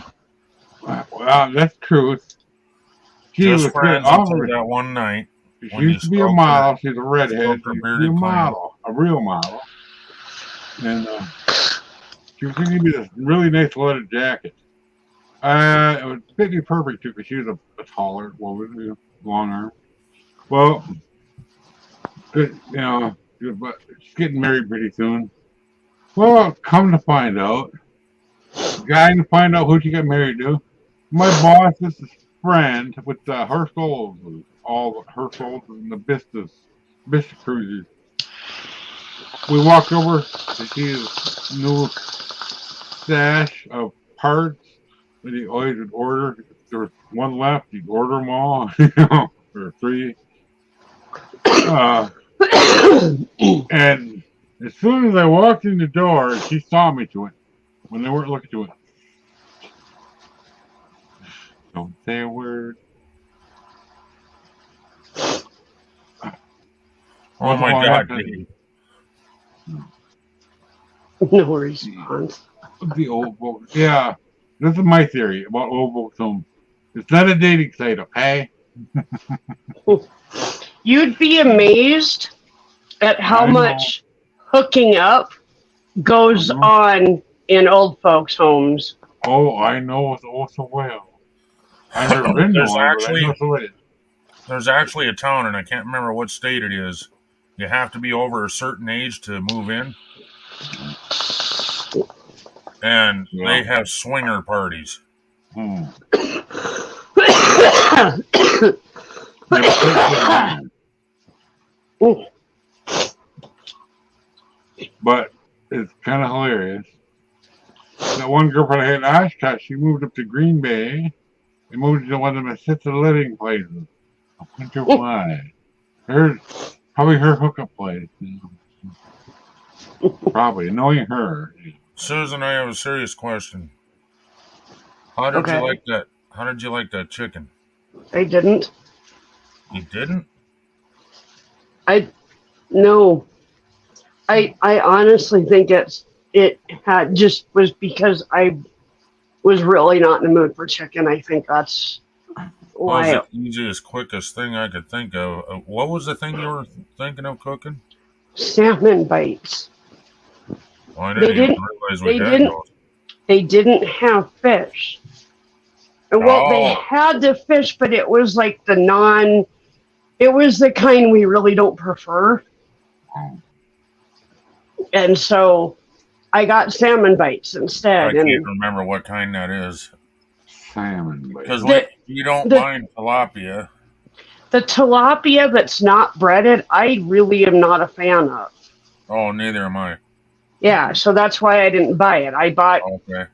well, that's truth. She Just was friends good. until that one night. She when you used to be a stroked model. She's a redhead. stroked her She used to be bearded a clam. model, a real model. And she was going to give me this really nice leather jacket. It was pretty perfect too, because she was a taller woman, long arm. Well, good, but she's getting married pretty soon. Well, come to find out, guy to find out who she got married to. My boss's friend with the Herschels, all the Herschels and the Vista cruisers. We walked over to see his new stash of parts that he always would order. If there was one left, he'd order them all, or three. And as soon as I walked in the door, she saw me to it. When they weren't looking to it. Don't say a word. Oh my God, Dave. No response. The old folks. Yeah. This is my theory about old folks home. It's not a dating site, okay? You'd be amazed at how I know. much hooking up goes on in old folks' homes. Oh, I know it all so well. I've never been to There's one, but I actually- know so it. There's actually a town, and I can't remember what state it is. You have to be over a certain age to move in. And Yeah. they have swinger parties. Hmm. Never played it. But it's kind of hilarious. That one girlfriend I had in Oshkosh, she moved up to Green Bay and moved to one of the assisted living places. I wonder why. Probably her hookup place. Probably, knowing her. Susan, I have a serious question. How did Okay. you like that? How did you like that chicken? I didn't. You didn't? No. I honestly think it had just was because I was really not in the mood for chicken. I think that's What why. was the easiest, quickest thing I could think of? What was the thing you were thinking of cooking? Salmon bites. Oh, I They didn't even didn't- realize they we had didn't- those. They didn't have fish. Well, they Oh. had the fish, but it was like it was the kind we really don't prefer. And so I got salmon bites I instead. can't And remember what kind that is. Salmon. Because The- you don't the- mind tilapia. the tilapia that's not breaded, I really am not a fan of. Oh, neither am I. Yeah, so that's why I didn't buy it. I bought Okay.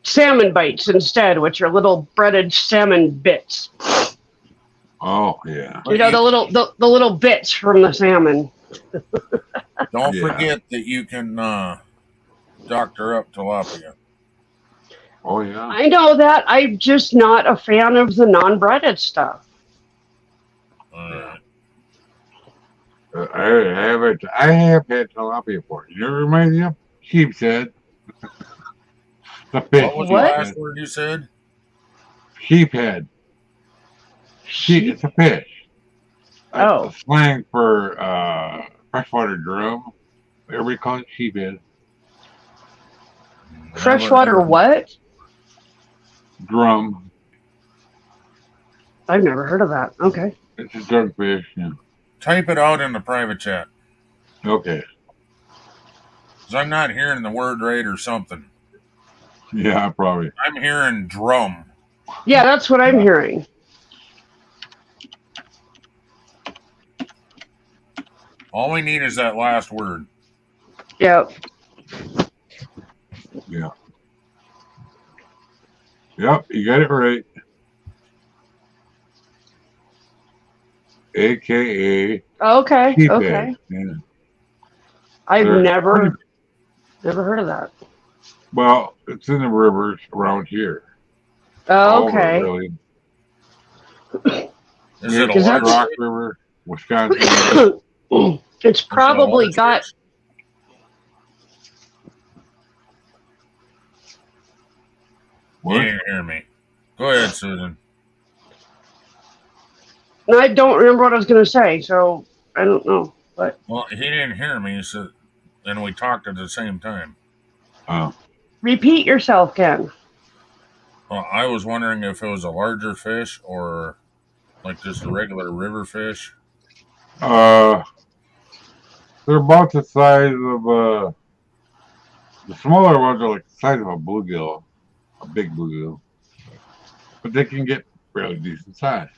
salmon bites instead, which are little breaded salmon bits. Oh, yeah. You know, the little bits from the salmon. Don't Yeah. forget that you can doctor up tilapia. Oh, yeah. I know that. I'm just not a fan of the non-breaded stuff. Uh, I have had tilapia before. You know what it reminds me of? Sheep's head. The fish. what was What? the last word you said? Sheep head. It's a fish. Oh. That's slang for freshwater drum. Everybody calls it sheep head. Freshwater what? Drum. I've never heard of that. Okay. It's a drug fish. Yeah. Type it out in the private chat. Okay. Because I'm not hearing the word right or something. Yeah, probably. I'm hearing drum. Yeah, that's what I'm hearing. All we need is that last word. Yep. Yeah. Yep, you got it right. AKA Okay. sheephead. Okay. Yeah. I've They're never heard of that. Well, it's in the rivers around here. Oh, All over, okay. really. Is it a Because large that's- Rock fish? River, Wisconsin. It's Is it a probably large got. fish? You What? didn't hear me. Go ahead, Susan. And I don't remember what I was going to say, so I don't know. But Well, he didn't hear me, so and we talked at the same time. repeat yourself, Ken. Well, I was wondering if it was a larger fish or like just a regular river fish. They're about the size of the smaller ones are like the size of a bluegill, a big bluegill, but they can get fairly decent size.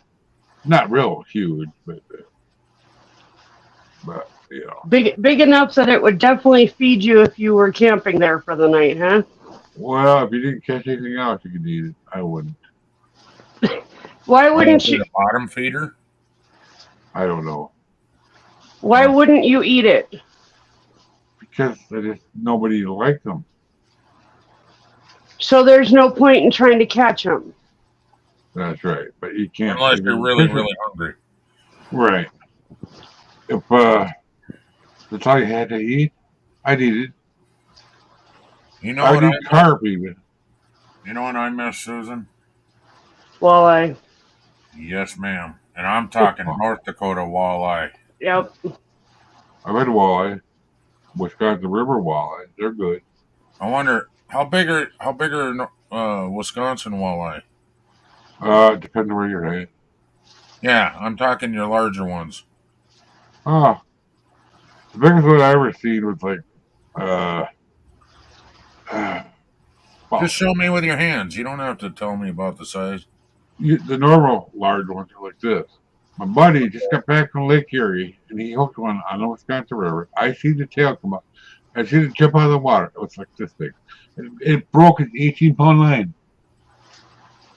Not real huge, but you know. Big enough that it would definitely feed you if you were camping there for the night, huh? Well, if you didn't catch anything else, you could eat it. I wouldn't. Why wouldn't Is it you? a bottom feeder? I don't know Why wouldn't you eat it? because nobody liked them. So there's no point in trying to catch them. That's right, but you can't. Unless you're really, fish it. really hungry. Right. If that's all you had to eat, I'd eat it. You know I'd what I eat carp even. You know what I miss, Susan? Walleye. Yes, ma'am. And I'm talking North Dakota walleye. Yep. I've had walleye, Wisconsin River walleye. They're good. I wonder how big are Wisconsin walleye? Depending on where you're at. Yeah, I'm talking your larger ones. Oh, the biggest one I ever seen was like, Just show me with your hands. You don't have to tell me about the size. the normal large ones are like this. My buddy just got back from Lake Erie, and he hooked one on the Wisconsin River. I see the tail come up. I see it jump out of the water. It was like this big. It broke his 18-pound line.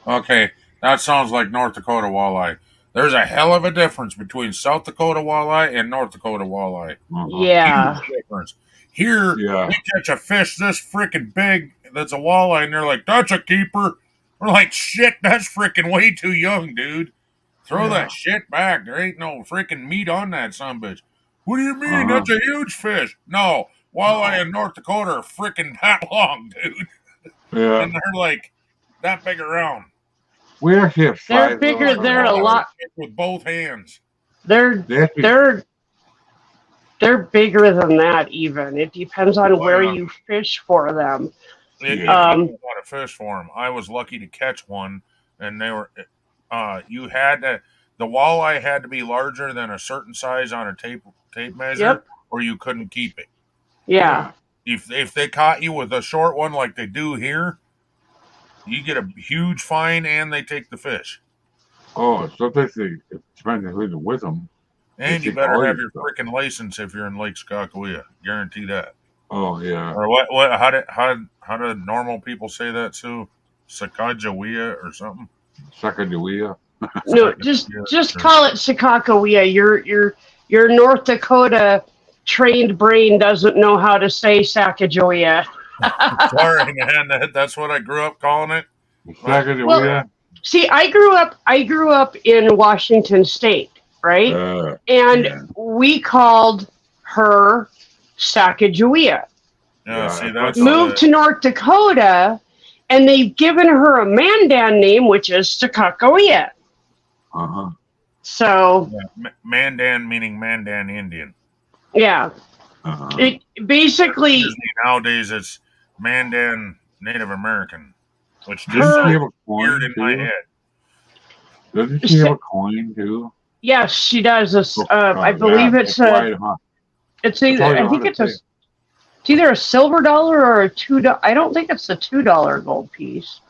Okay, that sounds like North Dakota walleye. There's a hell of a difference between South Dakota walleye and North Dakota walleye. Yeah. Huge difference. Here, Yeah. we catch a fish this freaking big that's a walleye, and they're like, that's a keeper. We're like, shit, that's freaking way too young, dude. Throw that shit back. There ain't no freaking meat on that sumbitch. What do you mean? That's a huge fish. No, walleye in North Dakota are freaking that long, dude. Yeah. And they're like that big around. We actually have They're size bigger. limits on They're a walleye. lot. With both hands. They're They have to- they're bigger than that. Even it depends on where you fish for them. It Yeah. depends on how to fish for them. I was lucky to catch one, and they were. You had to. The walleye had to be larger than a certain size on a tape measure, Yep. or you couldn't keep it. Yeah. If they caught you with a short one like they do here, you get a huge fine and they take the fish. Oh, sometimes it depends on who's with them. And They you take better all have your your stuff. freaking license if you're in Lake Skakawea. Guarantee that. Oh, yeah. Or what? How do normal people say that, Sue? Sacagawea or something? Sacagawea. No, just call it Sakakawea. Your North Dakota trained brain doesn't know how to say Sacagawea. Sorry, man. That's what I grew up calling it. Sacagawea. Well, see, I grew up in Washington State, right? And yeah. we called her Sacagawea. Yeah, see, I that's Moved to North Dakota, and they've given her a Mandan name, which is Sakakawea. Uh-huh. So, Mandan meaning Mandan Indian. yeah, Uh-huh. it basically. Nowadays, it's Mandan Native American, which just Doesn't she sounds have a coin, weird in my too? head. Doesn't she have a coin, too? Yes, she does. I Oh, believe yeah, it's that's a. why, huh? It's either. That's all you I think wanna it's a. say. It's either a silver dollar or a $2. I don't think it's a $2 gold piece.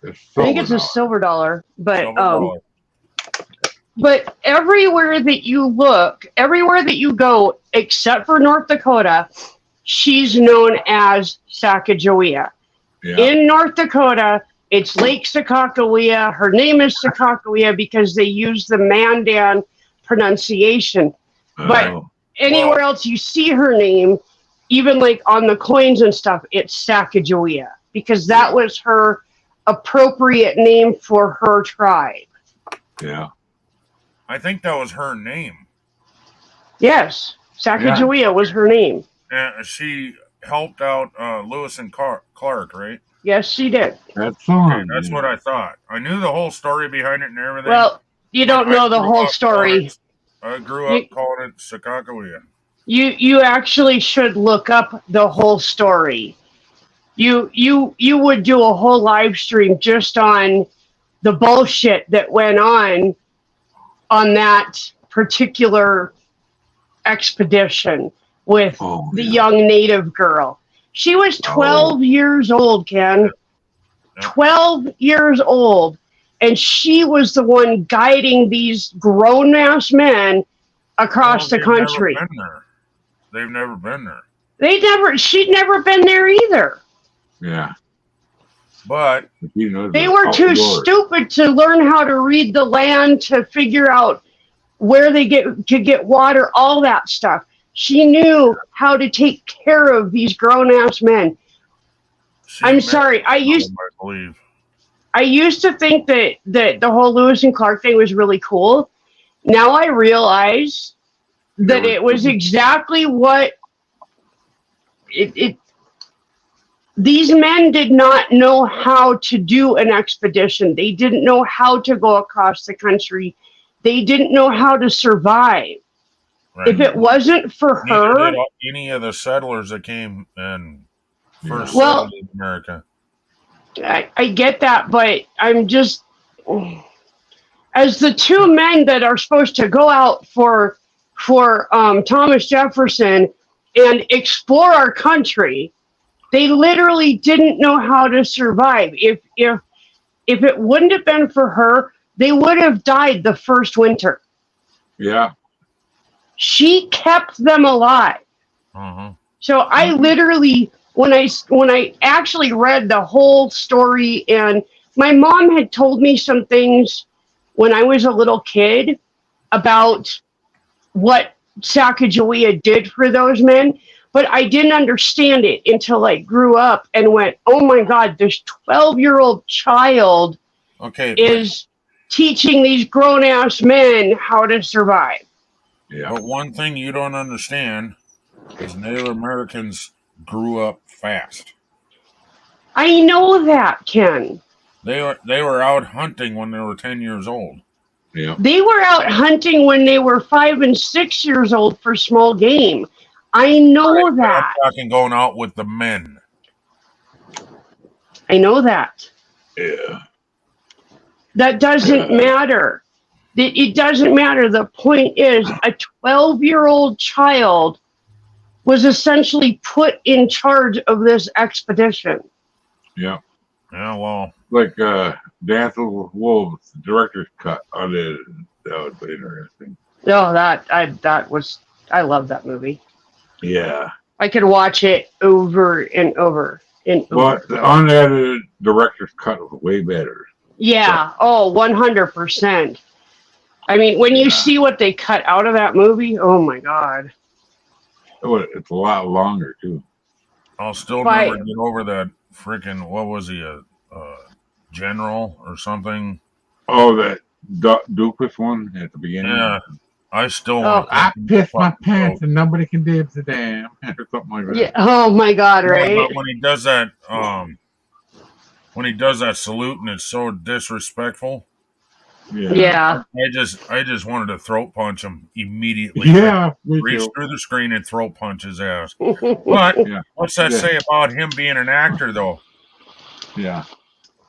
It's I think it's a silver silver dollar, but Silver dollar. but everywhere that you look, everywhere that you go, except for North Dakota, she's known as Sacagawea. Yeah. In North Dakota, it's Lake Sakakawea. Her name is Sakakawea because they use the Mandan pronunciation. But Oh, anywhere else you see her name, even like on the coins and stuff, it's Sacagawea because that was her appropriate name for her tribe. yeah. I think that was her name. Yes, Sacagawea was her name. And she helped out Lewis and Clark, right? Yes, she did. That song. Okay, that's what I thought. I knew the whole story behind it and everything. Well, you don't I know the grew whole up story. I grew up calling it Sakakawea. You actually should look up the whole story. You would do a whole live stream just on the bullshit that went on that particular expedition with the young native girl. She was 12 years old, Ken. Yeah. 12 years old. And she was the one guiding these grown-ass men across the country. They've never been there. She'd never been there either. Yeah. But They were too stupid to learn how to read the land, to figure out where they could get water, all that stuff. She knew how to take care of these grown-ass men. I'm sorry. I used to think that the whole Lewis and Clark thing was really cool. Now I realize that it was exactly what these men did not know how to do an expedition. They didn't know how to go across the country. They didn't know how to survive. Right. If it wasn't for her, any of the settlers that came and first settled in America. I get that, but I'm just, as the two men that are supposed to go out for Thomas Jefferson and explore our country, they literally didn't know how to survive. If it wouldn't have been for her, they would have died the first winter. Yeah. She kept them alive. Uh-huh. So I literally, when I actually read the whole story, and my mom had told me some things when I was a little kid about what Sacagawea did for those men, but I didn't understand it until I grew up and went, oh my God, this 12-year-old child is teaching these grown-ass men how to survive. Yeah. But one thing you don't understand is Native Americans grew up fast. I know that, Ken. They were out hunting when they were 10 years old. Yeah. They were out hunting when they were 5 and 6 years old for small game. I know that. I'm talking going out with the men. I know that. Yeah. That doesn't matter. It doesn't matter. The point is, a 12-year-old child was essentially put in charge of this expedition. Yeah. Yeah, well. Like Dances with Wolves, the director's cut. I did. That was interesting. Oh, I love that movie. Yeah. I could watch it over and over and over. But the unedited director's cut was way better. Yeah. Oh, 100%. I mean, when you see what they cut out of that movie, oh my God. It's a lot longer, too. I'll still never get over that freaking, what was he, a general or something? Oh, that Doofus one at the beginning? Yeah. I still I pissed my pants and nobody can dibs a damn, or something like that. Yeah. Oh my God, right? But when he does that, salute and it's so disrespectful. Yeah. I just wanted to throat punch him immediately. Yeah. Reach through the screen and throat punch his ass. But what's that say about him being an actor, though? Yeah.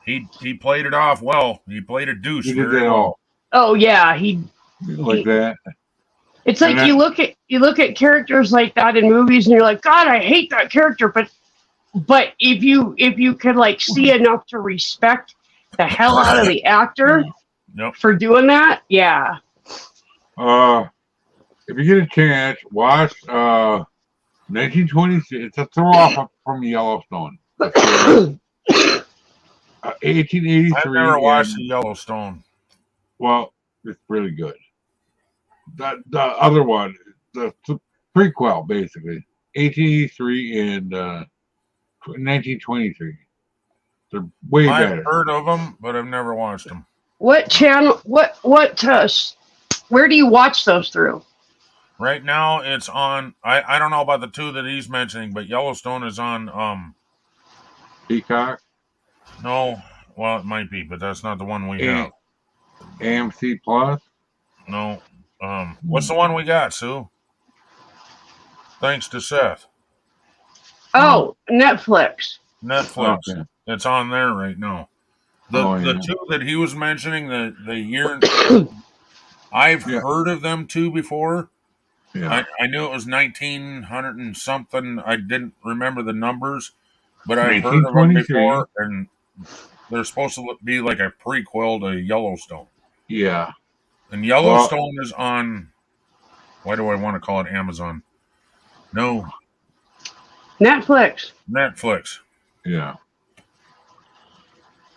He played it off well. He played a douche. He did that all. Oh yeah, that. It's like you look at characters like that in movies and you're like, God, I hate that character, but if you could like see enough to respect the hell out of the actor for doing that, yeah. If you get a chance, watch 1926. It's a throw off from Yellowstone. 1883. I've never watched the Yellowstone. Well, it's really good. The other one, the prequel, basically, 1883 and 1923. They're way I've better. heard of them, but I've never watched them. What channel? Where do you watch those through? Right now, it's on. I don't know about the two that he's mentioning, but Yellowstone is on. Peacock, No, well, it might be, but that's not the one we have. AMC Plus. No. What's the one we got, Sue? Thanks to Seth. Oh, Netflix. Netflix. Okay. It's on there right now. The Yeah. two that he was mentioning, the year, I've heard of them two before. Yeah. I knew it was 1900 and something. I didn't remember the numbers, but I've heard of them before, and they're supposed to be like a prequel to Yellowstone. Yeah. And Yellowstone is on. Why do I want to call it Amazon? No, Netflix. Yeah.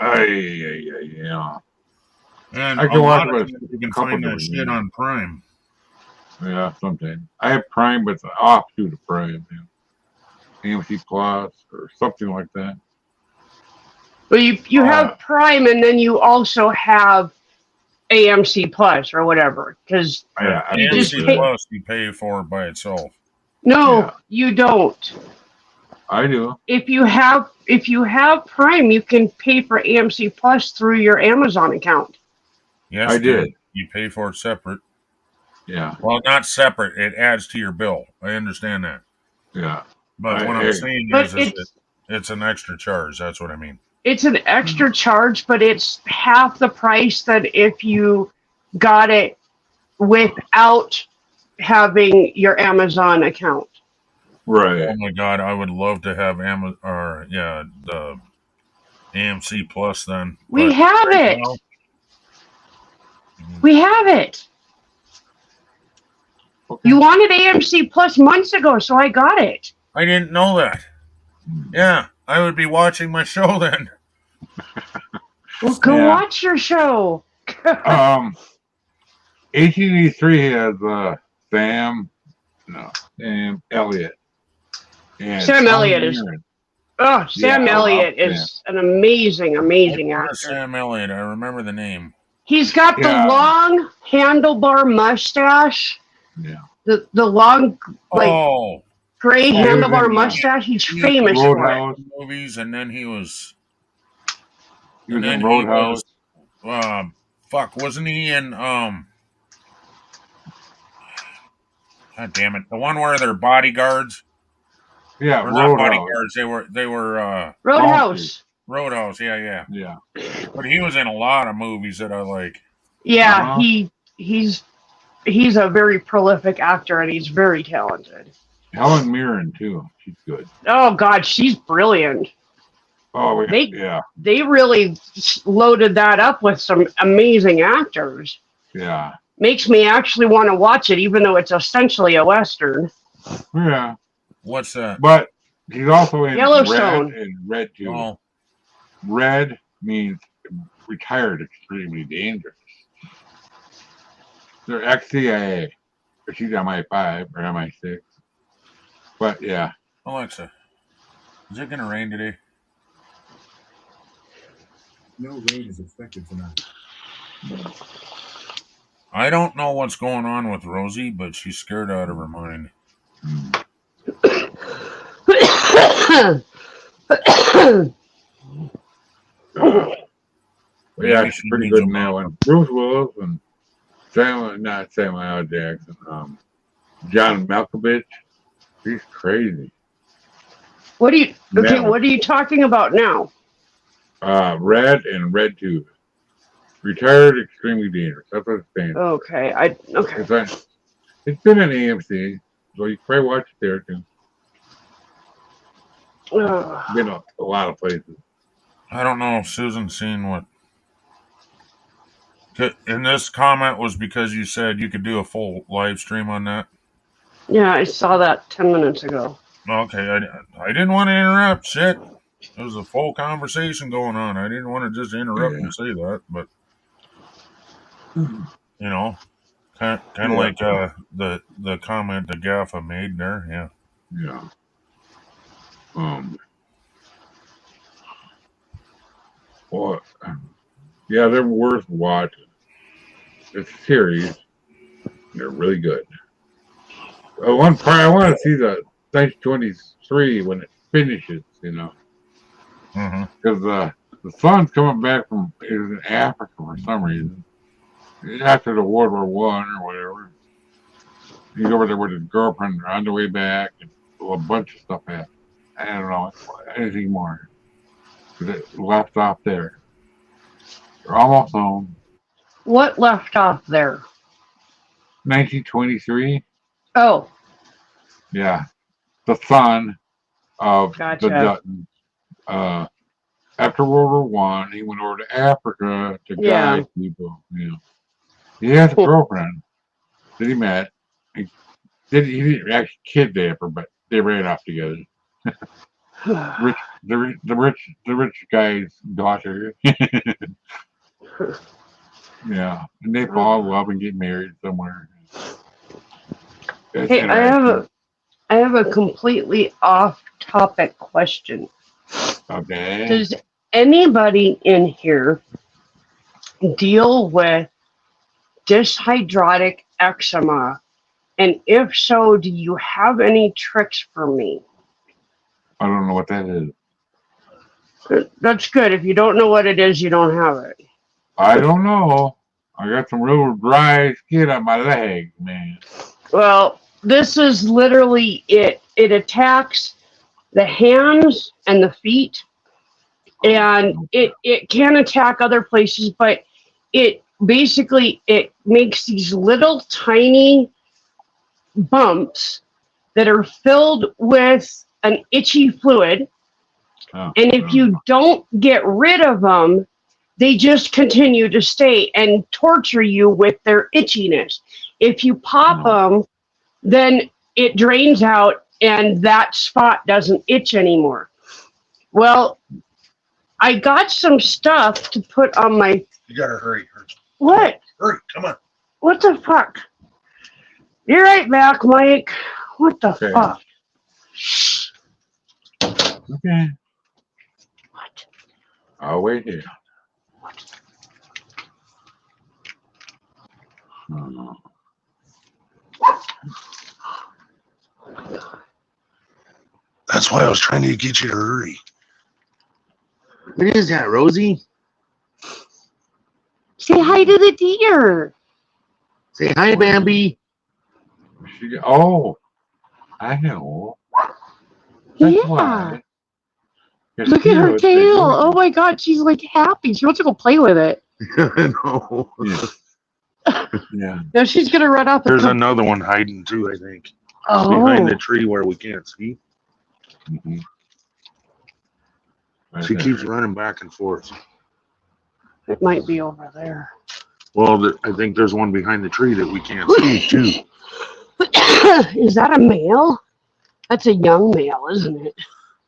Yeah. And I can a watch lot of it times you can couple find that different shit on Prime. Yeah, sometimes. I have Prime, but it's an offshoot of Prime. AMC Plus or something like that. Well, you have Prime, and then you also have AMC Plus or whatever. Because you just AMC pay. Plus you pay for by itself. No, you don't. I do. If you have Prime, you can pay for AMC Plus through your Amazon account. Yes, I did. You pay for it separate. Yeah. Well, not separate. It adds to your bill. I understand that. Yeah. But what I'm saying is it's an extra charge. That's what I mean. It's an extra charge, but it's half the price that if you got it without having your Amazon account. Right. Oh my God, I would love to have the AMC Plus then. We have it. We have it. Okay. You wanted AMC Plus months ago, so I got it. I didn't know that. Yeah, I would be watching my show then. Well, go watch your show. 1883 has Sam Elliott. And Sam Elliott is. Mirren. Oh, Sam Elliott Sam. is an amazing actor. Sam Elliott, I remember the name. He's got the long handlebar mustache. Yeah. The long gray handlebar mustache. He's famous for it. Movies, and then he was. He was in Roadhouse. Wasn't he in God damn it, the one where they're bodyguards? Yeah, or not bodyguards. They were Roadhouse. Roadhouse, yeah. Yeah. But he was in a lot of movies that I like. Yeah, he's a very prolific actor, and he's very talented. Helen Mirren too. She's good. Oh God, she's brilliant. Oh They really loaded that up with some amazing actors. Yeah. Makes me actually want to watch it, even though it's essentially a Western. Yeah. What's that? But he's also in Yellowstone. Red and Red too. Oh. Red means retired extremely dangerous. They're ex-CIA. She's MI5 or MI6. But yeah. Alexa, is it gonna rain today? No rain is expected tonight. I don't know what's going on with Rosie, but she's scared out of her mind. Yeah, she's pretty good in that one. Bruce Willis and Samuel L. Jackson. John Malkovich. He's crazy. What are you talking about now? Red and Red 2. Retired extremely dangerous. That's what it's saying. Okay, It's been an AMC, so you can probably watch it there too. Been a lot of places. I don't know if Susan's seen what. And this comment was because you said you could do a full live stream on that. Yeah, I saw that 10 minutes ago. Okay, I didn't want to interrupt. Shit, there was a full conversation going on. I didn't want to just interrupt Yeah. and say that, but you know, kind of Yeah. like the comment that Gaffa made there. Yeah. Yeah. Well, yeah, they're worth watching. It's a series. They're really good. One part I want to see the 1923 when it finishes, you know, Mm-hmm. because the son's coming back from he was in Africa for some reason after the World War One or whatever. He's over there with his girlfriend. They're on the way back, and a bunch of stuff happened. I don't know anything more because it left off there. They're almost home. What left off there? 1923. Oh, Yeah, the son of Gotcha. the Duttons. After World War One, he went over to Africa to Yeah. guide people. You know, he has a girlfriend that he met. He didn't actually kidnap her, but they ran off together. The rich guy's daughter. Yeah, and they fall in love and get married somewhere. It's Hey, I interesting. have a completely off-topic question. Okay. Does anybody in here deal with dyshydrotic eczema? And if so, do you have any tricks for me? I don't know what that is. That's good. If you don't know what it is, you don't have it. I don't know. I got some real dry skin on my leg, man. Well, this is literally it. It attacks the hands and the feet, and it can attack other places, but it basically it makes these little tiny bumps that are filled with an itchy fluid, Oh, and if you don't get rid of them, they just continue to stay and torture you with their itchiness. If you pop them, then it drains out and that spot doesn't itch anymore. Well, I got some stuff to put on my... You gotta hurry. What? Hurry, come on. What the fuck? You're right back, Mike. What the Okay. fuck? okay. What? I'll wait here. Oh. That's why I was trying to get you to hurry. What is that, Rosie? Say hi to the deer. Say hi, Bambi. I know. That's Yeah. why. Look at her tail. Oh my god, she's like happy. She wants to go play with it. I know. Yeah. Now she's gonna run up. There's another one hiding too, I think. Oh. Behind the tree where we can't see. Mm-hmm. She keeps running back and forth. It might be over there. Well, I think there's one behind the tree that we can't see too. Is that a male? That's a young male, isn't it?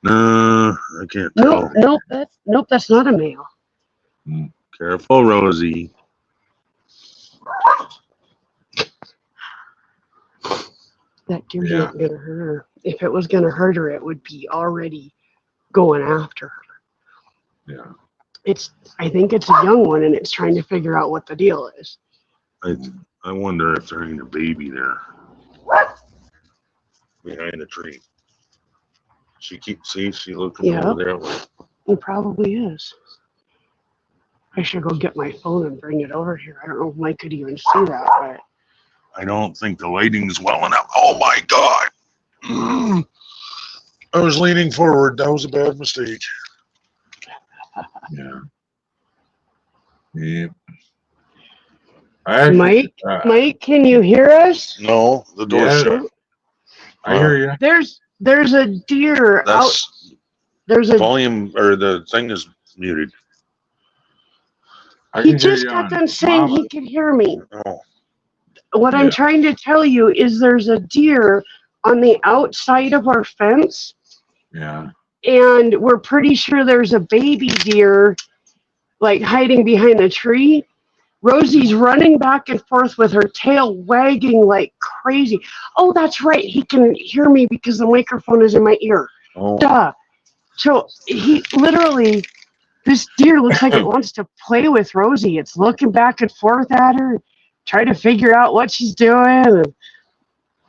I can't tell. Nope, that's not a male. Careful, Rosie. That deer's Yeah. not gonna hurt her. If it was gonna hurt her, it would be already going after her. Yeah. I think it's a young one and it's trying to figure out what the deal is. I wonder if there ain't a baby there. Behind the tree. She looking Yeah. over there. Like, It probably is. I should go get my phone and bring it over here. I don't know if Mike could even see that, but I don't think the lighting's well enough. Oh my God. I was leaning forward. That was a bad mistake. Yeah. Yep. Actually, Mike, can you hear us? No, the door's Yeah. shut. I hear you. There's a deer out. That's There's a. volume, or the thing is muted. I He can hear just you got on done saying Mama. he could hear me. Oh, What I'm Yeah. trying to tell you is there's a deer on the outside of our fence, Yeah. and we're pretty sure there's a baby deer like hiding behind the tree. Rosie's running back and forth with her tail wagging like crazy. Oh, that's right. He can hear me because the microphone is in my ear. Oh. Duh. So he literally, this deer looks like it wants to play with Rosie. It's looking back and forth at her, trying to figure out what she's doing.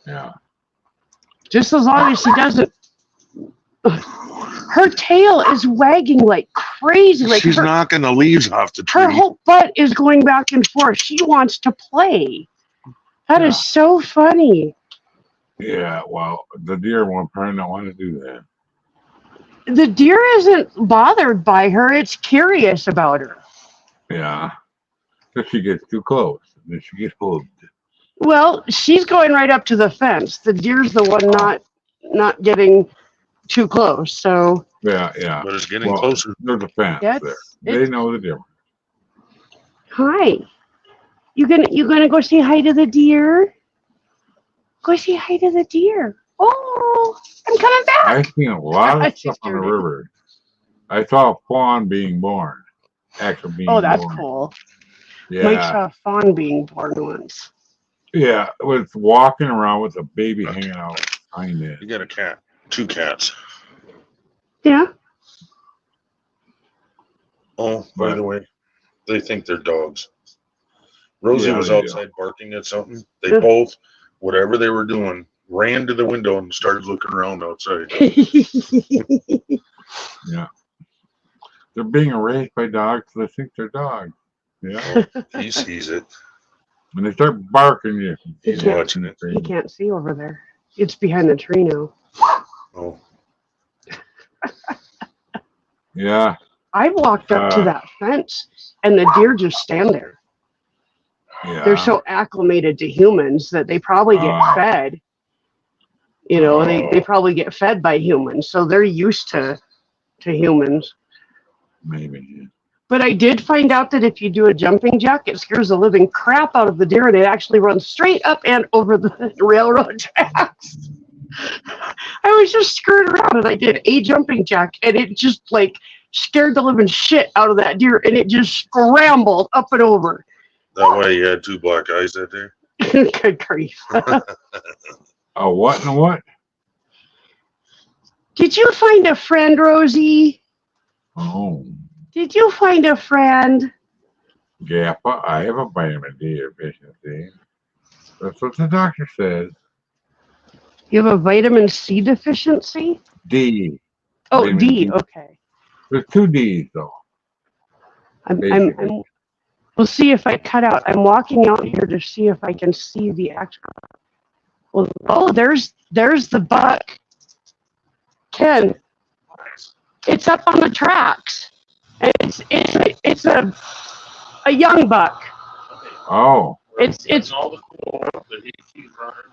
Yeah. Just as long as she doesn't. Her tail is wagging like crazy. Like She's knocking the leaves off the her tree. whole butt is going back and forth. She wants to play. That Yeah. is so funny. Yeah. Well, the deer won't probably not want to do that. The deer isn't bothered by her. It's curious about her. Yeah. If she gets too close, then she gets hooked. Well, she's going right up to the fence. The deer's the one not getting too close. So Yeah. Yeah. But it's getting Well, closer. there's a fence yeah, there. it's- They know the difference. hi. You gonna go say hi to the deer? Go say hi to the deer. Oh, I'm coming back. I've seen a lot I of stuff on the scared it. river. I saw a fawn being born. Actually being Oh, that's born. cool. Yeah. Mike saw a fawn being born once. Yeah. It was walking around with a baby hanging out behind it. You got a cat. 2 cats. Yeah. Oh, by the way, they think they're dogs. Rosie Yeah, was they do. outside barking at something. They Yeah. both, whatever they were doing, ran to the window and started looking around outside. Yeah. They're being raised by dogs, so they think they're dogs. Yeah. He sees it. When they start barking, you. He's can't- watching it. You can't see over there. It's behind the tree now. Oh, Yeah. I've walked up to that fence and the deer just stand there. Yeah. They're so acclimated to humans that they probably get Oh. fed. You know, they probably get fed by humans, so they're used to humans. Maybe. But I did find out that if you do a jumping jack, it scares the living crap out of the deer, and it actually runs straight up and over the railroad tracks. I was just screwing around, and I did a jumping jack, and it just like scared the living shit out of that deer, and it just scrambled up and over. that way you had 2 black eyes that day. Good grief. Oh, what and what? Did you find a friend, Rosie? Oh. Did you find a friend? Gappa, I have a vitamin D deficiency. That's what the doctor says. You have a vitamin C deficiency? D. Oh, Vitamin D. D. Okay. There's 2 D's though. I'm we'll see if I cut out. I'm walking out here to see if I can see the actual. Well, oh, there's the buck. Ken, it's up on the tracks. And it's a young buck. Oh. It's all the cool that he's running.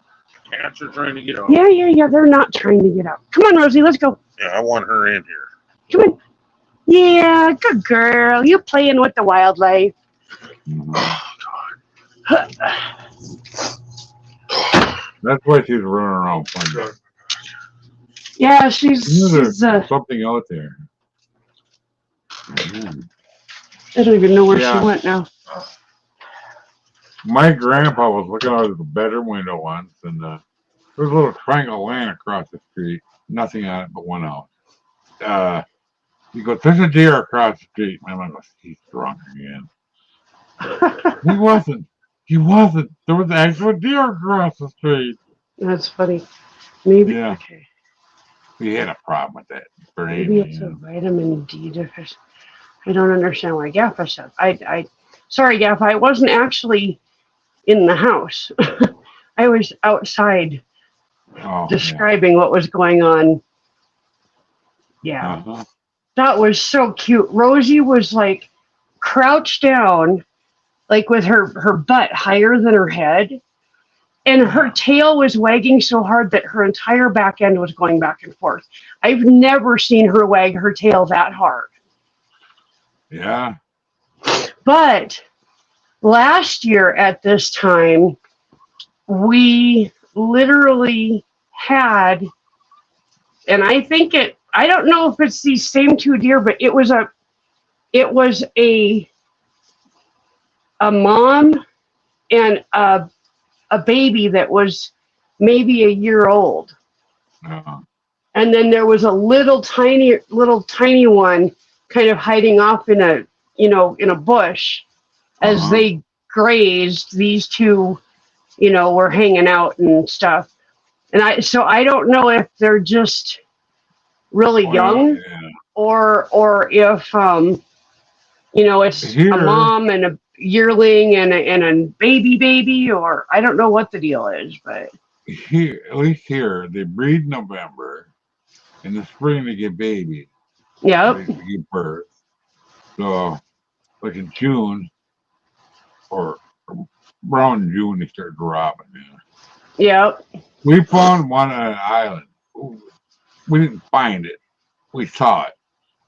Cats are trying to get out. yeah. They're not trying to get out. Come on, Rosie, let's go. Yeah, I want her in here. Come on. Yeah, good girl. You playing with the wildlife. Mhm. That's why she's running around playing. Yeah, she's There's I something out there. Mhm. don't even know where Yeah. she went now. My grandpa was looking out of the bedroom window once, and there was a little triangle land across the street. Nothing on it but one house. He goes, "There's a deer across the street." My mom goes, "He's drunk again." He wasn't. He wasn't. There was actually a deer across the street. That's funny. Maybe Yeah. okay. He had a problem with that. Maybe it's a vitamin D deficiency. I don't understand why Gaffa said. I sorry, Gaffa. I wasn't actually in the house. I was outside Oh, describing what was going on. Yeah. Uh-huh. That was so cute. Rosie was like crouched down, like with her butt higher than her head. And her tail was wagging so hard that her entire back end was going back and forth. I've never seen her wag her tail that hard. Yeah. But last year at this time, we literally had, and I think I don't know if it's these same two deer, but it was a mom and a baby that was maybe a year old. And then there was a little tiny one kind of hiding off in a bush as they grazed. These two, were hanging out and stuff. And I don't know if they're just really young or if it's Here, a mom and a yearling and a baby, or I don't know what the deal is, but here, at least here, they breed in November. In the spring, they get babies. Yep. They give birth. So, like in June or around June, they start dropping. Yep. We found one on an island. We didn't find it. We saw it.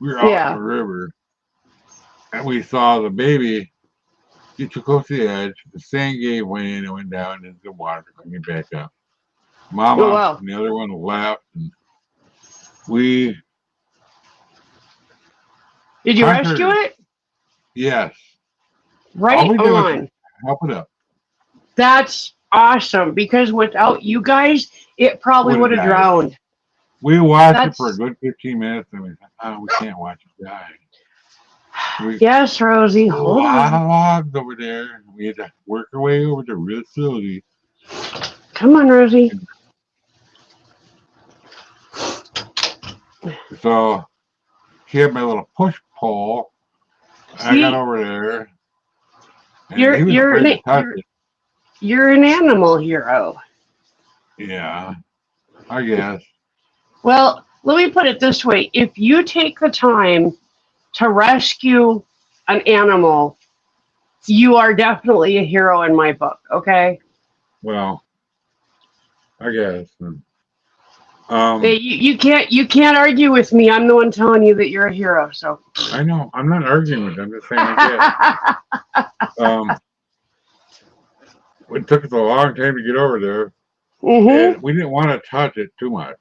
We were out in the river, and we saw the baby get too close to the edge. The sand gave way and it went down into the water, coming back up. Mama and the other one left, and we. Did you rescue it? Yes. Right on. Help it up. That's awesome, because without you guys, it probably would have drowned. We watched it for a good 15 minutes, and we thought, we can't watch it die. Yes, Rosie. Hold on. A lot of logs over there. We had to work our way over to real slowly. Come on, Rosie. So he had my little push pole. I got over there. You're an animal hero. Yeah, I guess. Well, let me put it this way. If you take the time to rescue an animal, you are definitely a hero in my book, okay? Well, I guess. You can't argue with me. I'm the one telling you that you're a hero. So I know. I'm not arguing with them. I'm just saying I guess. It took us a long time to get over there. And we didn't want to touch it too much,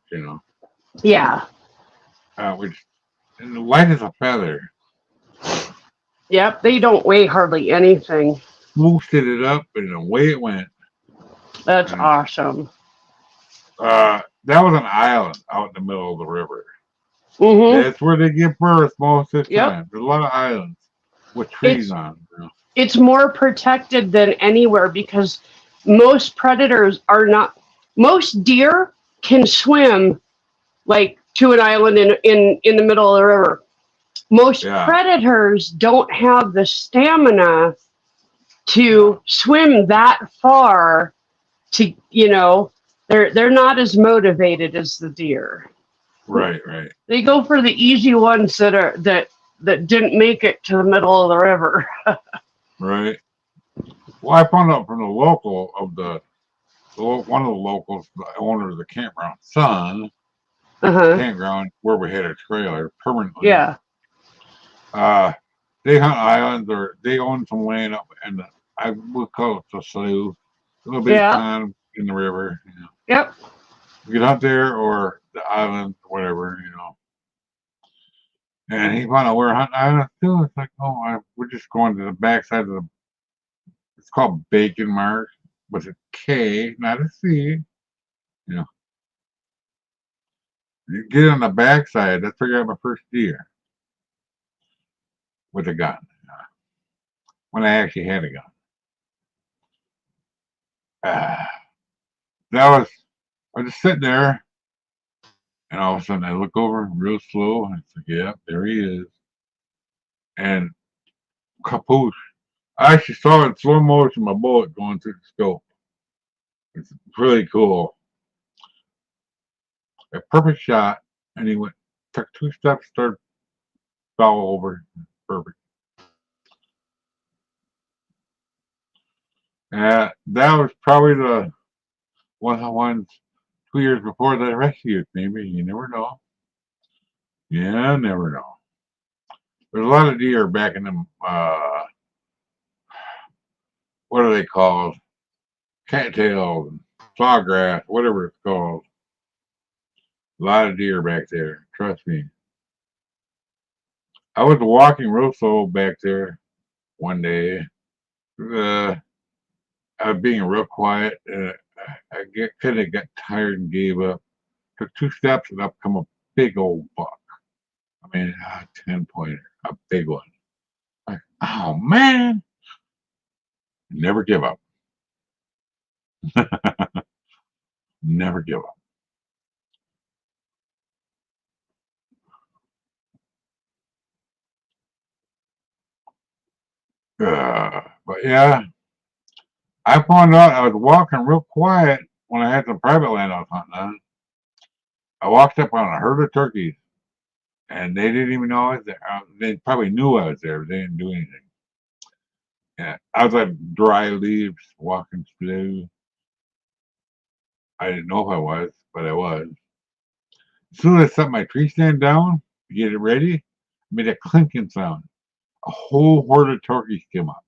Yeah. And light as a feather. Yep, they don't weigh hardly anything. Boosted it up, and away it went. That's awesome. That was an island out in the middle of the river. That's where they give birth most of the time. There's a lot of islands with trees on them. It's more protected than anywhere because most predators are not. Most deer can swim like to an island in the middle of the river. Most predators don't have the stamina to swim that far to, they're not as motivated as the deer. Right. They go for the easy ones that didn't make it to the middle of the river. Right. Well, I found out from the local of one of the locals, the owner of the campground, son, campground where we had a trailer permanently. Yeah. They hunt islands, or they own some land up, and I would call it the slough, a little bit of pond in the river. Yep. You get out there or the island, whatever, And he found out we're hunting islands too. It's like, we're just going to the backside of it's called Bacon Marsh, with a K, not a C. You get on the backside, that's where I got my first deer. With a gun. When I actually had a gun. I was just sitting there, and all of a sudden I look over real slow, and it's like, yep, there he is. And kapoosh. I actually saw in slow motion my bullet going through the scope. It's really cool. A perfect shot, and he took 2 steps, started, fell over. Perfect. That was probably the one 2 years before that rescued. Maybe you never know. Yeah, never know. There's a lot of deer back in them. What are they called? Cattails, sawgrass, whatever it's called. A lot of deer back there. Trust me. I was walking real slow back there one day. I was being real quiet. I kind of got tired and gave up. Took 2 steps and up come a big old buck. I mean, 10-pointer, a big one. Like, oh man! Never give up. Never give up. But yeah, I found out I was walking real quiet when I had some private land I was hunting on. I walked up on a herd of turkeys, and they didn't even know I was there. They probably knew I was there, but they didn't do anything. Yeah, I was like dry leaves walking through. I didn't know if I was, but I was. As soon as I set my tree stand down to get it ready, I made a clinking sound. A whole horde of turkeys came up.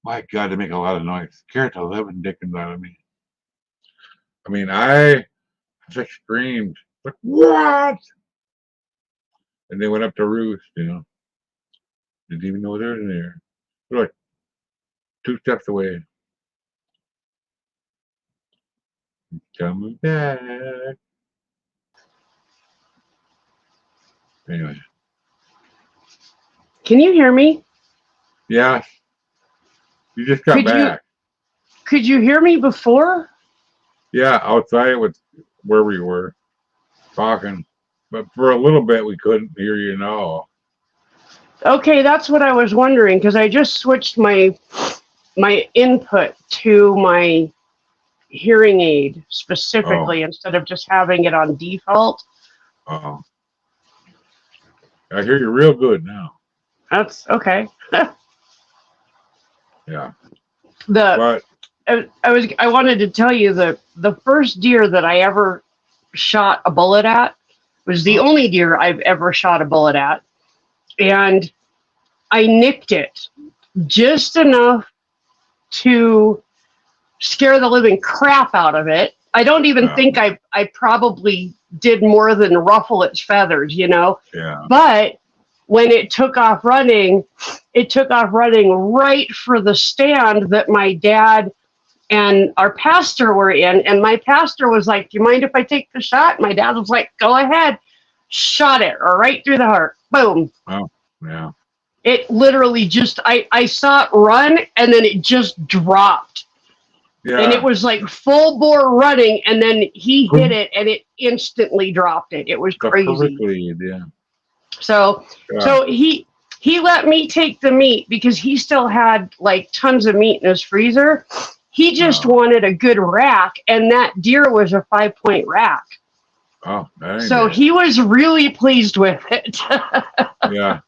My God, they make a lot of noise. Scared the living dickens out of me. I mean, I just screamed, like, what? And they went up to roost, you know. Didn't even know they were there. They're like 2 steps away. Coming back. Anyway. Can you hear me? Yeah. You just got back. Could you hear me before? Yeah, outside with where we were talking. But for a little bit we couldn't hear you now. Okay, that's what I was wondering, because I just switched my input to my hearing aid specifically instead of just having it on default. Oh. I hear you real good now. That's okay. Yeah. I wanted to tell you the first deer that I ever shot a bullet at was the only deer I've ever shot a bullet at, and I nicked it just enough to scare the living crap out of it. I don't even think I probably did more than ruffle its feathers, you know? Yeah. But when it took off running right for the stand that my dad and our pastor were in. And my pastor was like, do you mind if I take the shot? My dad was like, go ahead. Shot it right through the heart. Boom. Oh, yeah. It literally just, I saw it run and then it just dropped. Yeah. And it was like full bore running, and then he hit it and it instantly dropped it. It was crazy. Yeah. So he let me take the meat because he still had like tons of meat in his freezer. He just wanted a good rack, and that deer was a 5-point rack. Oh, so he was really pleased with it. Yeah.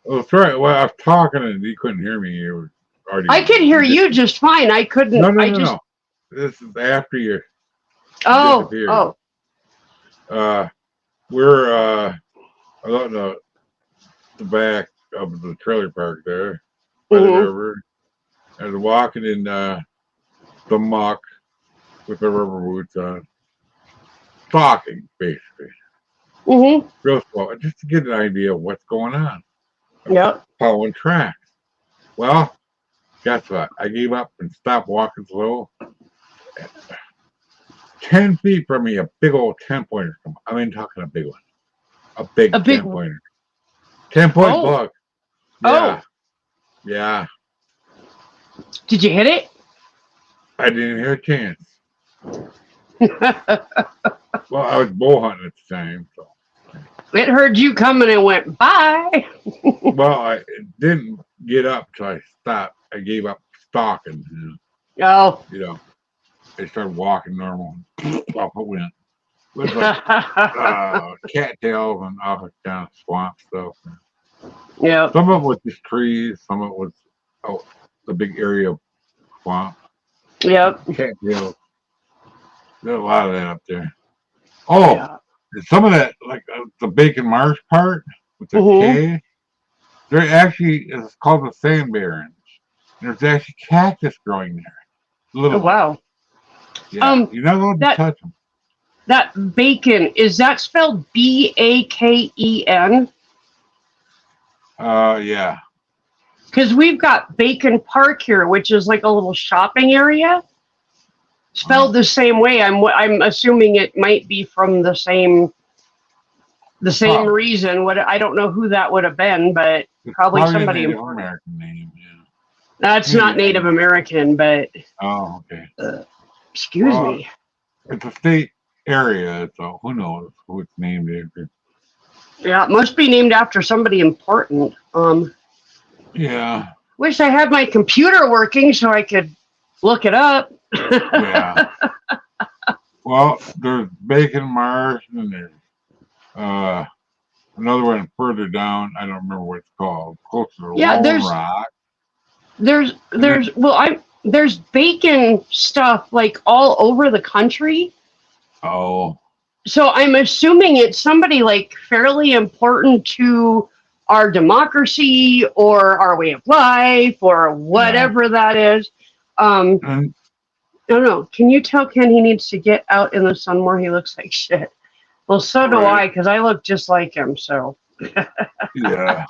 Well, sorry. Well, I was talking and you couldn't hear me. You were already. I could hear you just fine. I couldn't. No. This is after you. Oh. We're out in the back of the trailer park there by the river, and walking in the muck with the rubber boots on, talking basically. Real slow, just to get an idea of what's going on. Yep. Following tracks. Well, guess what? I gave up and stopped walking slow. 10 feet from me, a big old 10-pointer. I mean, talking a big one. A big 10-pointer. 10-point buck. Yeah. Yeah. Did you hit it? I didn't hear a chance. Well, I was bow hunting at the time, so. It heard you coming and went, bye. Well, I didn't get up till I stopped. I gave up stalking. Oh. You know, I started walking normal. Off it went. It was like cattails and off it down swamp stuff. Yeah. Some of it was just trees. Some of it was the big area of swamp. Yep. Cattails. There's a lot of that up there. Oh, yeah. Some of that, like the Bacon Marsh part with the K, there actually is called the Sand Barrens. There's actually cactus growing there. Oh, wow. Yeah, you're not allowed to touch them. that Bacon, is that spelled Baken? Yeah. Because we've got Bacon Park here, which is like a little shopping area, spelled the same way. I'm assuming it might be from the same reason. What, I don't know who that would have been, but It's probably a somebody Native important. American name. Yeah. That's not Native American, but Oh, okay. excuse Well, me. it's a state area, so who knows who it's named after. Yeah, it must be named after somebody important. Yeah. Wish I had my computer working so I could look it up. Yeah. Well, there's Bacon Marsh, and there's another one further down. I don't remember what it's called. Closer to Yeah, Lone Rock. There's bacon stuff like all over the country. Oh. So I'm assuming it's somebody like fairly important to our democracy or our way of life or whatever that is. And I don't know. Can you tell Ken he needs to get out in the sun more? He looks like shit. Well, so do Right. I, because I look just like him. So yeah.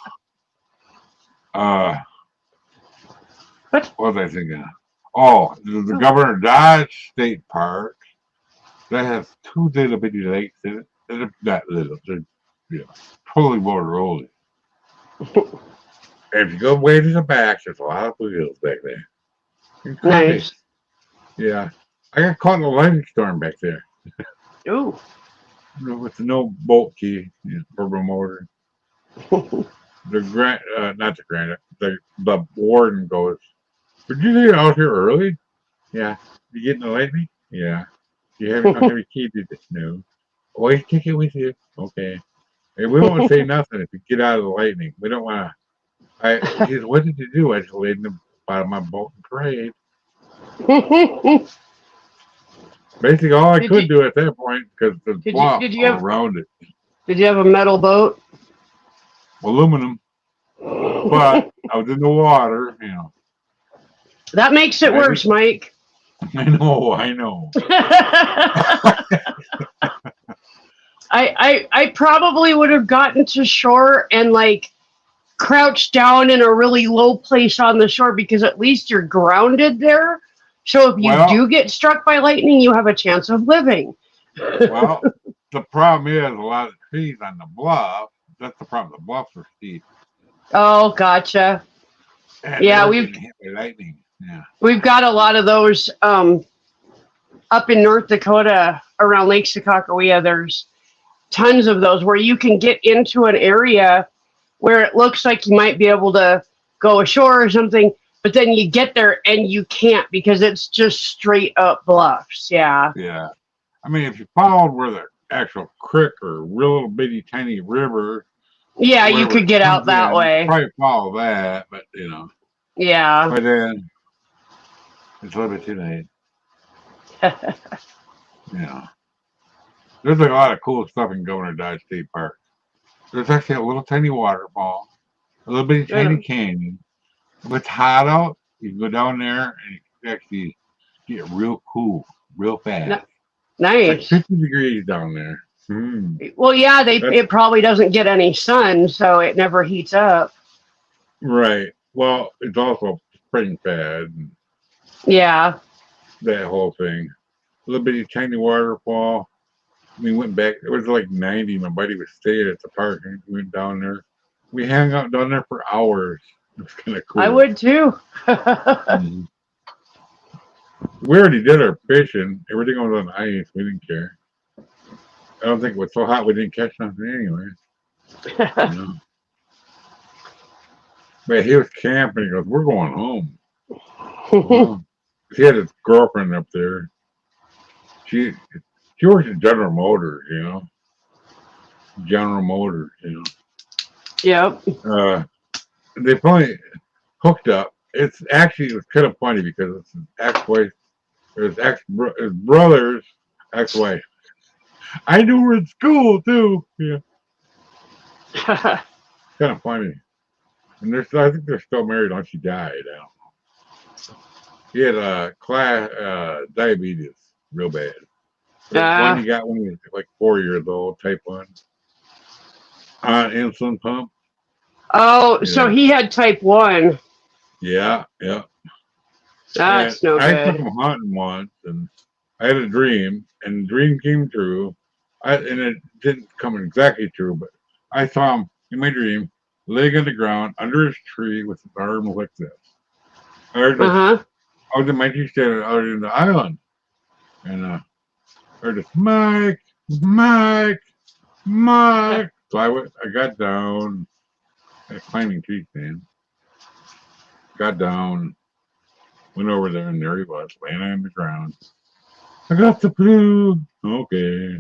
What? What was I thinking? Oh, the Governor Dodge State Park. That has two little bitty lakes in it. They're not little. They're totally water rolling. If you go way to the back, there's a lot of wheels back there. nice. Yeah. I got caught in a lightning storm back there Ooh. with no bolt key, turbo motor. Not the granite. The warden goes, "Did you get out here early? Yeah. You getting the lightning? Yeah. You have a key to this? No. Always take it with you. Okay. Hey, we won't say nothing if you get out of the lightning. We don't want to." He said, "What did you do?" I just laid in the bottom of my boat and prayed. Basically, all I could do at that point, because the bluff around it. Did you have a metal boat? Aluminum. But I was in the water, That makes it worse, Mike. I know. I probably would have gotten to shore and like crouched down in a really low place on the shore because at least you're grounded there. So if you do get struck by lightning, you have a chance of living. Well, the problem is a lot of trees on the bluff. That's the problem. The bluffs are steep. Oh, gotcha. And yeah, we've hit by lightning. Yeah. We've got a lot of those up in North Dakota around Lake Sakakawea. There's tons of those where you can get into an area where it looks like you might be able to go ashore or something, but then you get there and you can't because it's just straight up bluffs. Yeah. Yeah. I mean, if you followed where the actual creek or real little bitty tiny river. Yeah, you could get out that way. Probably follow that, but Yeah. But then it's a little bit too late. There's a lot of cool stuff in Governor Dodge State Park. There's actually a little tiny waterfall, a little bitty tiny canyon. If it's hot out, you can go down there and you can actually get real cool, real fast. Nice. It's like 50 degrees down there. Well, yeah, it probably doesn't get any sun, so it never heats up. Right. Well, it's also spring fed. Yeah. That whole thing. A little bitty tiny waterfall. We went back. It was like 90. My buddy was staying at the park, and we went down there. We hung out down there for hours. It was kind of cool. I would too. We already did our fishing. Everything was on ice. We didn't care. I don't think it was so hot we didn't catch nothing anyway. But he was camping. He goes, "We're going home." He had his girlfriend up there. She works at General Motors, General Motors, Yep. They finally hooked up. It was kind of funny because it's his ex-wife, his brother's ex-wife. I knew her in school too. Yeah. Kind of funny. And I think they're still married once she died. I don't know. He had diabetes real bad. One you got when you're like 4 years old, type 1. Insulin pump. Oh, so he had type 1. Yeah. That's And no I took good. him hunting once, and I had a dream, and the dream came true. And it didn't come exactly true, but I saw him in my dream, laying on the ground under his tree with his arms like this. I heard this, out in my tree standing out in the island, and I heard this, Mike. So I got down, at a climbing tree stand, got down, went over there, and there he was, laying on the ground. I got the flu. Okay.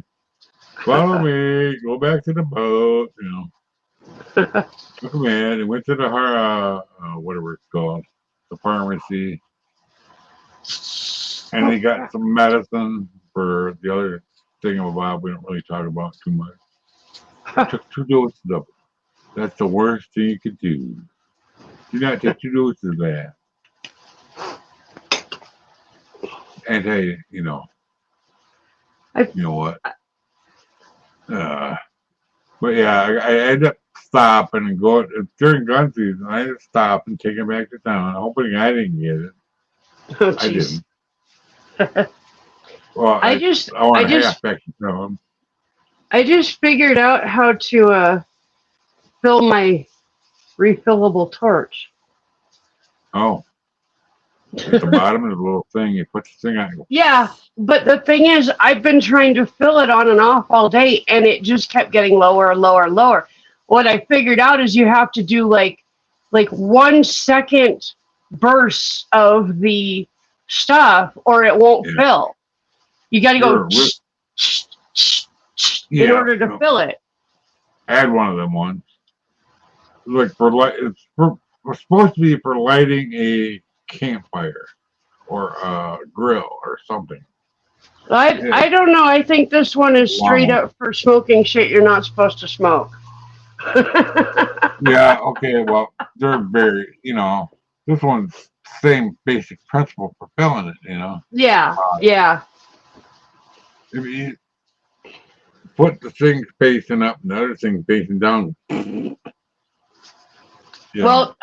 Follow me. Go back to the boat. Took him in and went to the whatever it's called, the pharmacy, and they got some medicine for the other thingamabob we don't really talk about too much. I took 2 doses of it. That's the worst thing you could do. Do not take 2 doses of that. And hey, you know what? But yeah, I ended up stopping and going during gun season. I had to stop and take him back to town, hoping I didn't get it. Oh, I didn't. Well, I want a half back to him. I just figured out how to fill my refillable torch. Oh. At the bottom of the little thing, you put the thing on. Yeah, but the thing is, I've been trying to fill it on and off all day, and it just kept getting lower and lower and lower. What I figured out is you have to do like 1 second bursts of the stuff, or it won't fill. You got to go in order to fill it. I had one of them once. Like it's supposed to be for lighting a campfire or a grill or something. I don't know. I think this one is straight up for smoking shit you're not supposed to smoke. Yeah, okay, well, they're very, this one's same basic principle for filling it, Yeah. I mean, put the thing facing up and the other thing facing down. Well,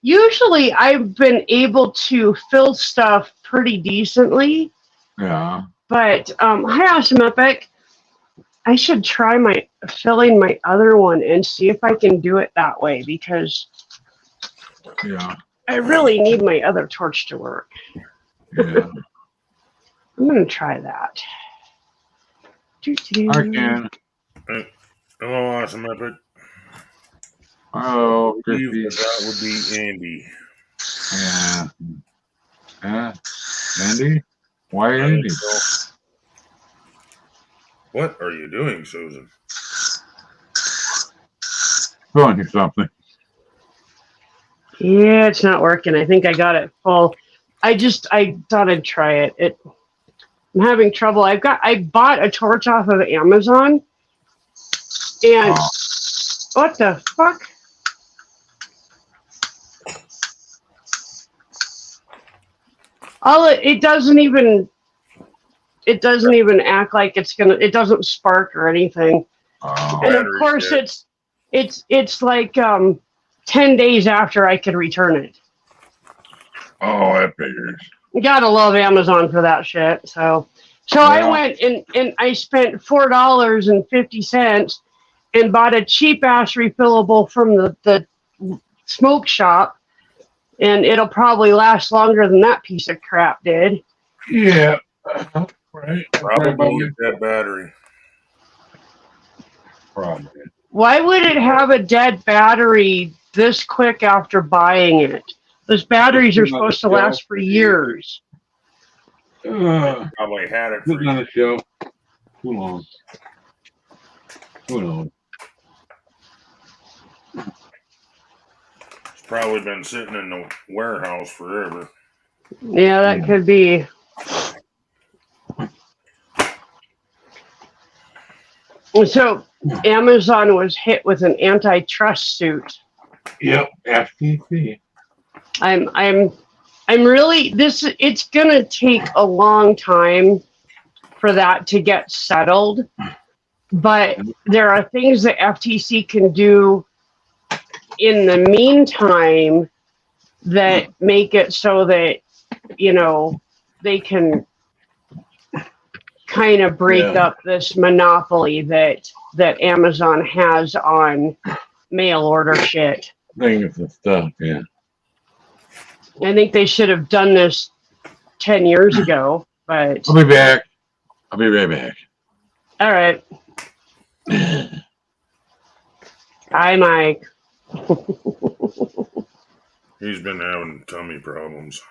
usually I've been able to fill stuff pretty decently. Yeah. But hi, Awesome Epic. I should try filling my other one and see if I can do it that way, because I really need my other torch to work. Yeah. I'm gonna try that. I can. Hello, Awesome Epic. Oh, that would be Andy. Yeah. Andy? Why Andy? What are you doing, Susan? Doing something. Yeah, it's not working. I think I got it full. I thought I'd try it. I'm having trouble. I bought a torch off of Amazon, and what the fuck? It doesn't even act like it doesn't spark or anything. And of course it's like 10 days after I could return it. Oh, that figures. You gotta love Amazon for that shit. So I went and I spent $4.50 and bought a cheap ass refillable from the smoke shop, and it'll probably last longer than that piece of crap did. Yeah. Right. Probably that battery. Probably. Why would it have a dead battery this quick after buying it? Those batteries are supposed to last for years. Probably had it for Sitting on the shelf too long. Who knows? It's probably been sitting in the warehouse forever. Yeah, that could be. So Amazon was hit with an antitrust suit. Yep, FTC. I'm really it's gonna take a long time for that to get settled. But there are things that FTC can do in the meantime that make it so that, you know, they can kind of break up this monopoly that Amazon has on mail order shit. Things and stuff, yeah. I think they should have done this 10 years ago, but I'll be back. I'll be right back. all right. Hi, Mike. He's been having tummy problems.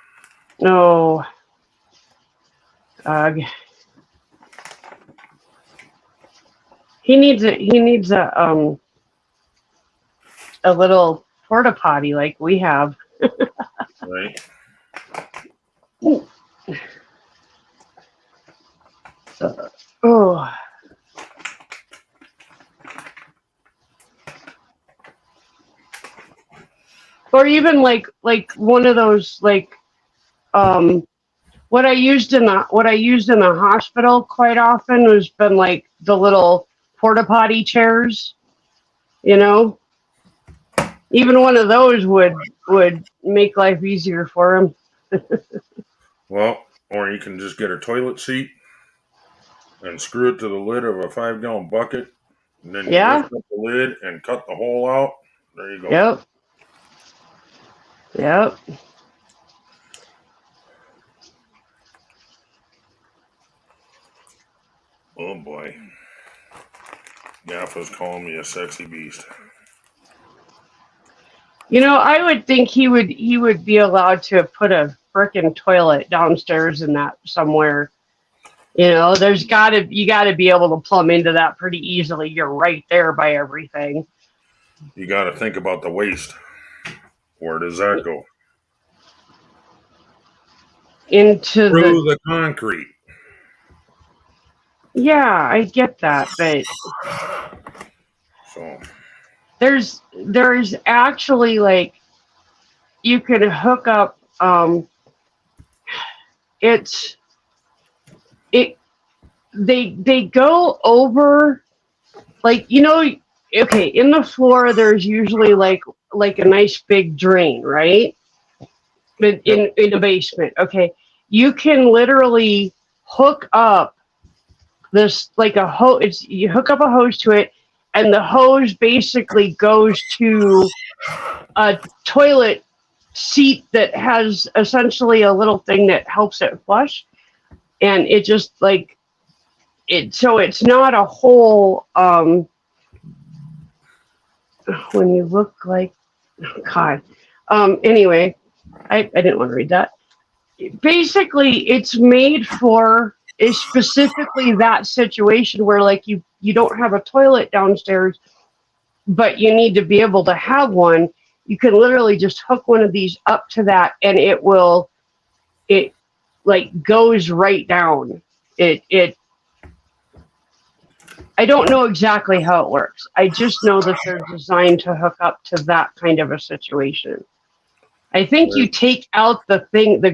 No. Ugh. He needs a little porta potty like we have. Right? Oh. Or even like one of those what I used in the hospital quite often has been like the little porta potty chairs, you know. Even one of those would make life easier for him. Well, or you can just get a toilet seat and screw it to the lid of a 5-gallon bucket, and then you lift up the lid and cut the hole out. There you go. Yep. Oh boy. Gaffa's calling me a sexy beast. You know, I would think he would be allowed to put a frickin' toilet downstairs in that somewhere. You know, you gotta be able to plumb into that pretty easily. You're right there by everything. You got to think about the waste. Where does that go? Into through the concrete. Yeah, I get that, but So there's actually like you could hook up they go over, like, you know, okay, in the floor there's usually like a nice big drain, right? But in a basement, okay, you can literally hook up this like a hose. You hook up a hose to it, and the hose basically goes to a toilet seat that has essentially a little thing that helps it flush, and it just like it. So it's not a whole. When you look like, oh God. Anyway, I didn't want to read that. Basically, it's made for is specifically that situation where like you don't have a toilet downstairs, but you need to be able to have one. You can literally just hook one of these up to that, and it like goes right down. It I don't know exactly how it works. I just know that they're designed to hook up to that kind of a situation. I think you take out the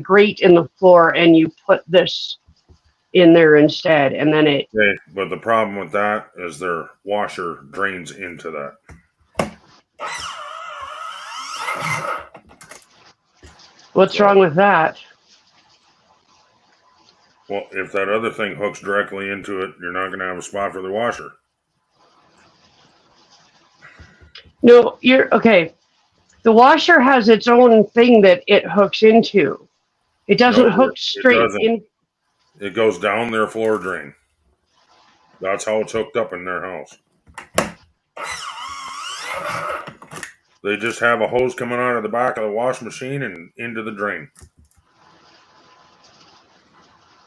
grate in the floor, and you put this in there instead, and then it. Okay, but the problem with that is their washer drains into that. What's wrong with that? Well, if that other thing hooks directly into it, you're not going to have a spot for the washer. No, you're okay. The washer has its own thing that it hooks into. It doesn't hook straight in. It goes down their floor drain. That's how it's hooked up in their house. They just have a hose coming out of the back of the wash machine and into the drain.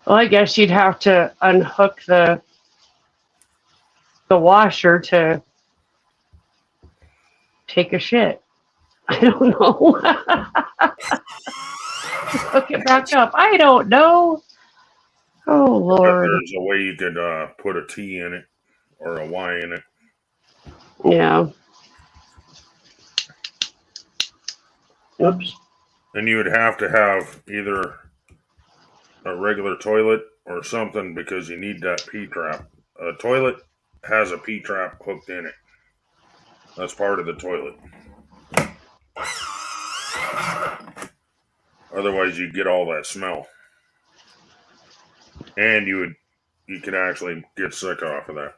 Well, I guess you'd have to unhook the washer to take a shit. I don't know. Hook it back up. I don't know. Oh, Lord. There's a way you could put a T in it or a Y in it. Yeah. Oops. And you would have to have either a regular toilet or something because you need that P-trap. A toilet has a P-trap hooked in it. That's part of the toilet. Otherwise, you get all that smell, and you could actually get sick off of that.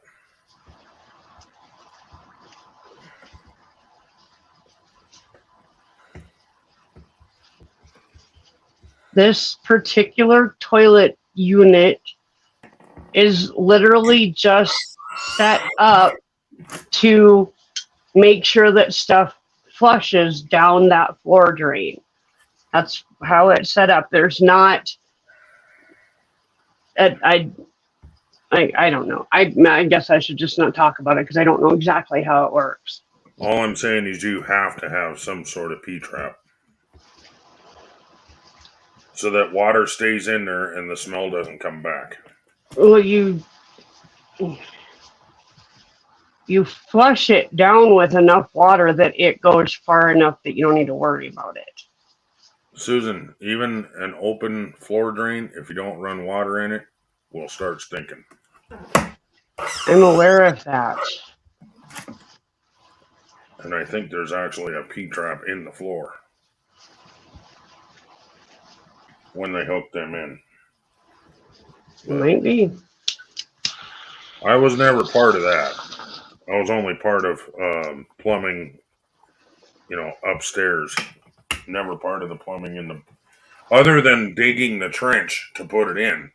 This particular toilet unit is literally just set up to make sure that stuff flushes down that floor drain. That's how it's set up. There's not. I don't know. I guess I should just not talk about it because I don't know exactly how it works. All I'm saying is you have to have some sort of P-trap so that water stays in there and the smell doesn't come back. Well, you flush it down with enough water that it goes far enough that you don't need to worry about it. Susan, even an open floor drain, if you don't run water in it, will start stinking. I'm aware of that. And I think there's actually a P-trap in the floor when they hook them in. Might be. I was never part of that. I was only part of plumbing, upstairs. Never part of the plumbing other than digging the trench to put it in.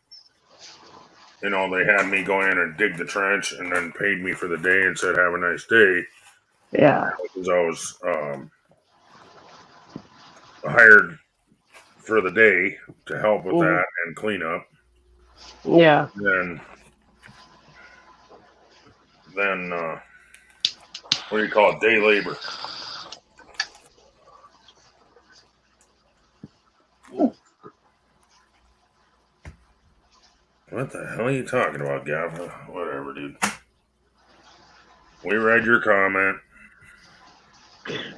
They had me go in and dig the trench and then paid me for the day and said, have a nice day. Yeah. Because I was hired for the day to help with that and clean up. Yeah. Then what do you call it? Day labor. What the hell are you talking about, Gav? Whatever, dude. We read your comment.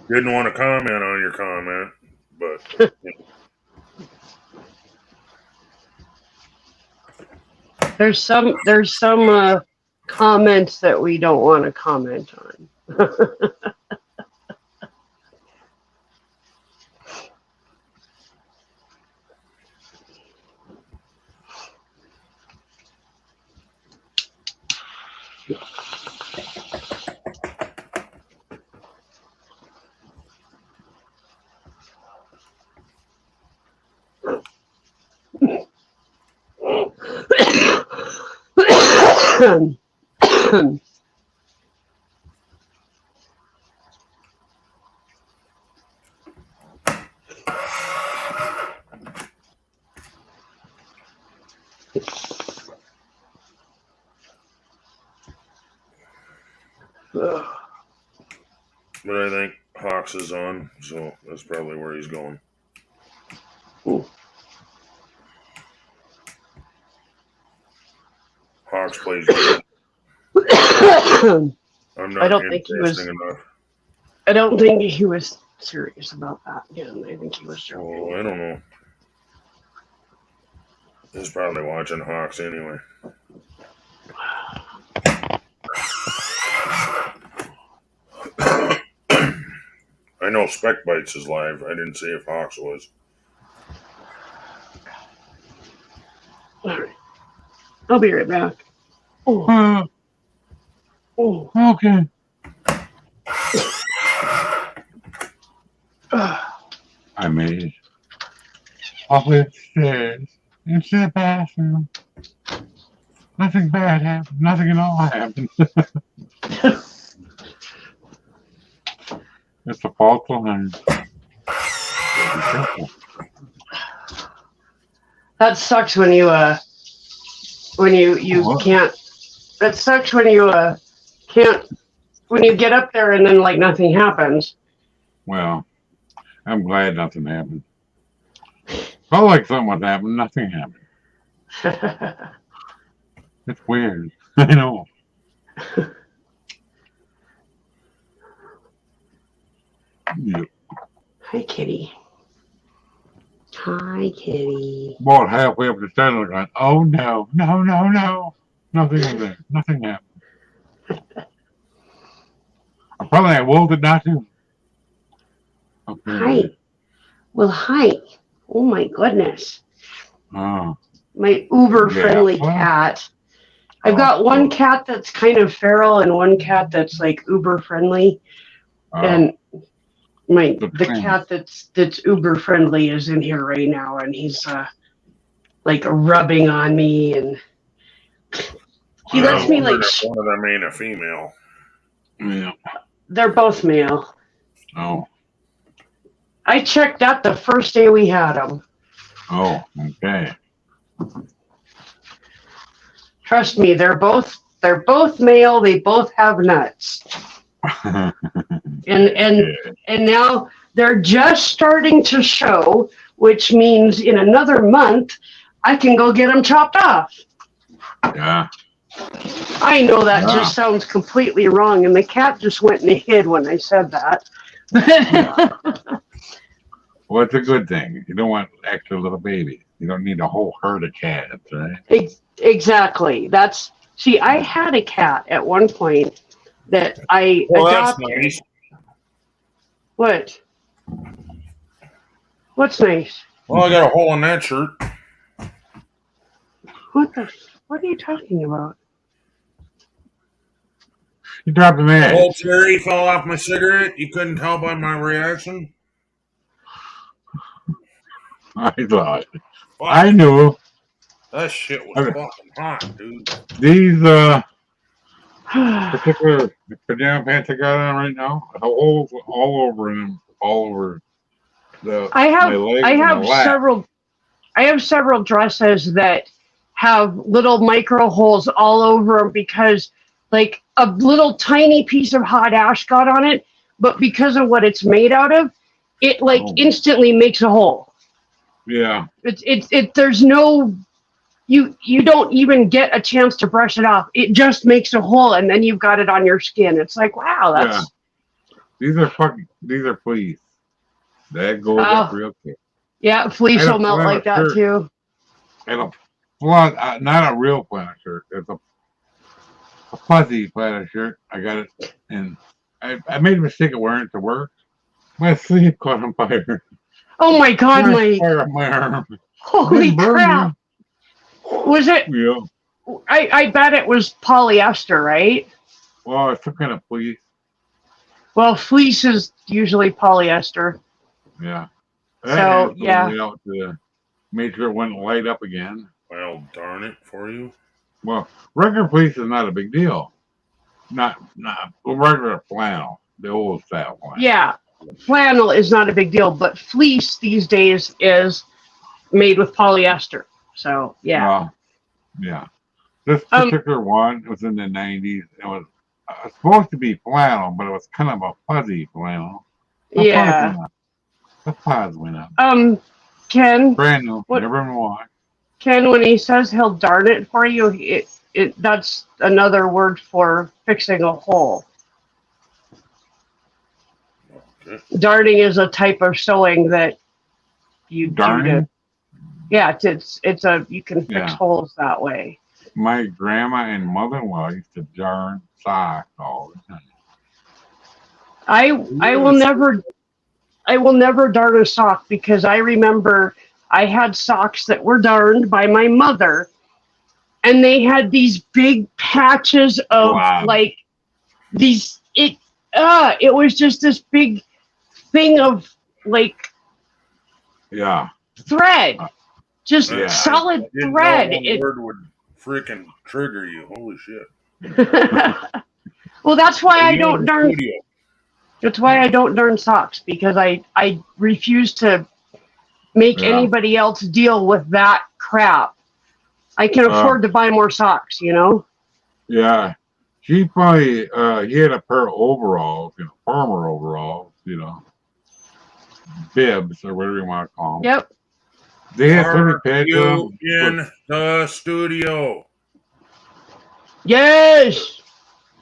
Didn't want to comment on your comment, but There's some comments that we don't want to comment on. but I think Hawks is on, so that's probably where he's going. Ooh. Hawks plays good. I'm not I don't think he was. enough. I don't think he was serious about that. Yeah, I think he was joking. Oh, I don't know. He's probably watching Hawks anyway. I know Spec Bites is live. I didn't see if Hawks was. All right. I'll be right back. Oh. Okay. I made it off the stairs into the bathroom. Nothing bad happened. Nothing at all happened. It's a false alarm. That sucks when you What? can't. That sucks when you can't. When you get up there and then like nothing happens. Well, I'm glad nothing happened. Felt like something would happen. Nothing happened. It's weird. I know. Yep. Hi, kitty. Hi, kitty. About halfway up the stairs, I'm going, oh no, no, no, no. Nothing was there. Nothing happened. Apparently I willed it not to. Hi. Well, hi. Oh my goodness. Oh. My uber friendly Yeah. cat. I've got one cool. cat that's kind of feral and one cat that's like uber friendly. And the cat that's uber friendly is in here right now, and he's like rubbing on me, and he lets me like. One of them ain't a female. Yeah. They're both male. Oh. I checked that the first day we had them. Oh. Okay. Trust me, they're both male. They both have nuts, and now they're just starting to show, which means in another month I can go get them chopped off. Yeah. I know that just sounds completely wrong, and the cat just went and hid when I said that. Well, it's a good thing. You don't want extra little babies. You don't need a whole herd of cats, right? Exactly. I had a cat at one point that I adopted. That's nice. What? What's nice? Well, I got a hole in that shirt. What are you talking about? You dropped an egg. The whole cherry fell off my cigarette. You couldn't tell by my reaction. I thought. Fuck. I knew. That shit was fucking hot, dude. These particular pajama pants I got on right now, holes all over them, all over my legs. I have several dresses that have little micro holes all over them because like a little tiny piece of hot ash got on it, but because of what it's made out of, it instantly makes a hole. Yeah. There's no, you don't even get a chance to brush it off. It just makes a hole, and then you've got it on your skin. It's like, wow, that's. Yeah. These are fleece. That goes up real quick. Yeah, fleece will melt like that too. And not a real flannel shirt. It's a fuzzy flannel shirt. I got it, and I made a mistake of wearing it to work. My sleeve caught on fire. Oh my God, my arm. Holy crap. Was it? Yeah. I bet it was polyester, right? Well, it's some kind of fleece. Well, fleece is usually polyester. Yeah. So, yeah. Out to make sure it wouldn't light up again. Well, darn it for you. Well, regular fleece is not a big deal. Not regular flannel, the old style flannel. Yeah. Flannel is not a big deal, but fleece these days is made with polyester. So, yeah. Yeah. This particular one was in the 90s. It was supposed to be flannel, but it was kind of a fuzzy flannel. The price went up. Ken. Brand new. Never been washed. Ken, when he says he'll darn it for you, that's another word for fixing a hole. Okay. Darning is a type of sewing that you do. Yeah, you can fix holes that way. My grandma and mother-in-law used to darn socks all the time. I will never darn a sock because I remember I had socks that were darned by my mother, and they had these big patches of like these. It was just this big thing of like thread, just solid thread. Word would freaking trigger you. Holy shit. Well, that's why I don't darn. That's why I don't darn socks, because I refuse to make anybody else deal with that crap. I can afford to buy more socks, you know? Yeah. She probably, he had a pair of overalls, farmer overalls, bibs or whatever you want to call them. Yep. They had Are you in the studio? Yes.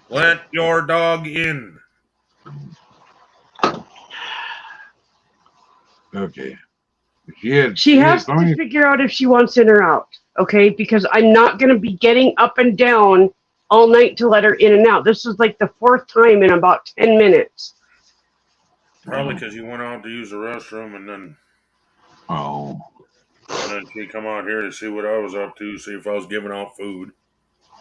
Let your dog in. Okay. She has to figure out if she wants in or out, okay? Because I'm not going to be getting up and down all night to let her in and out. This is like the 4th time in about 10 minutes. Probably because you went out to use the restroom and then she come out here to see what I was up to, see if I was giving out food.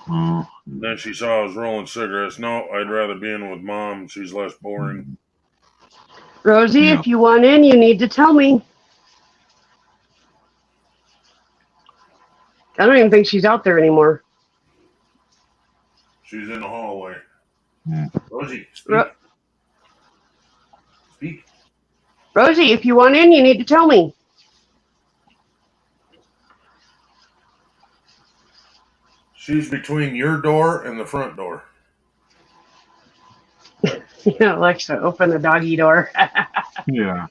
And then she saw I was rolling cigarettes. No, I'd rather be in with Mom. She's less boring. Rosie, if you want in, you need to tell me. I don't even think she's out there anymore. She's in the hallway. Rosie, speak. Speak. Rosie, if you want in, you need to tell me. She's between your door and the front door. Alexa, open the doggy door. Yeah.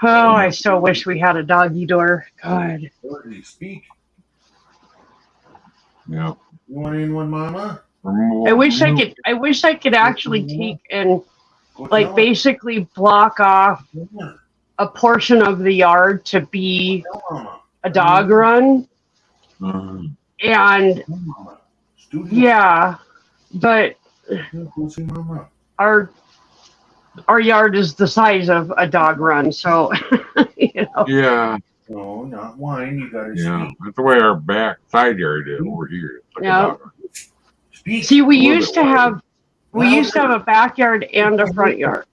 Oh, I so wish we had a doggy door. God. Rosie, speak. Yeah. You want in with Mama? I wish I could actually take and basically block off a portion of the yard to be a dog run. And yeah, but our yard is the size of a dog run, so Yeah. No, not wine. You gotta speak. That's the way our back side yard is over here. See, we used to have a backyard and a front yard,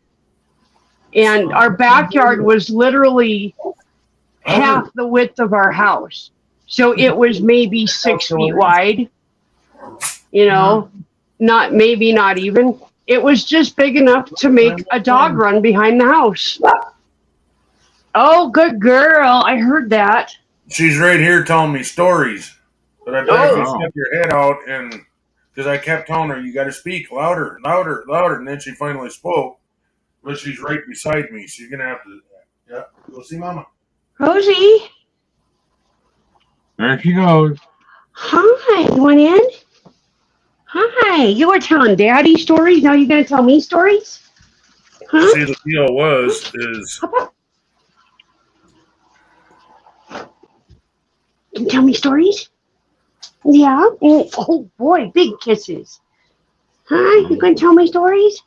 and our backyard was literally half the width of our house, so it was maybe 6 feet wide. Not even. It was just big enough to make a dog run behind the house. Oh, good girl. I heard that. She's right here telling me stories. But I thought you stuck your head out, and because I kept telling her, you got to speak louder, louder, louder. And then she finally spoke. But she's right beside me. She's going to have to, go see Mama. Rosie. There she goes. Hi. You want in? Hi. You were telling Daddy stories. Now you're going to tell me stories? Huh? See, the deal is... Can you tell me stories? Yeah. Oh boy, big kisses. Hi, you gonna tell me stories?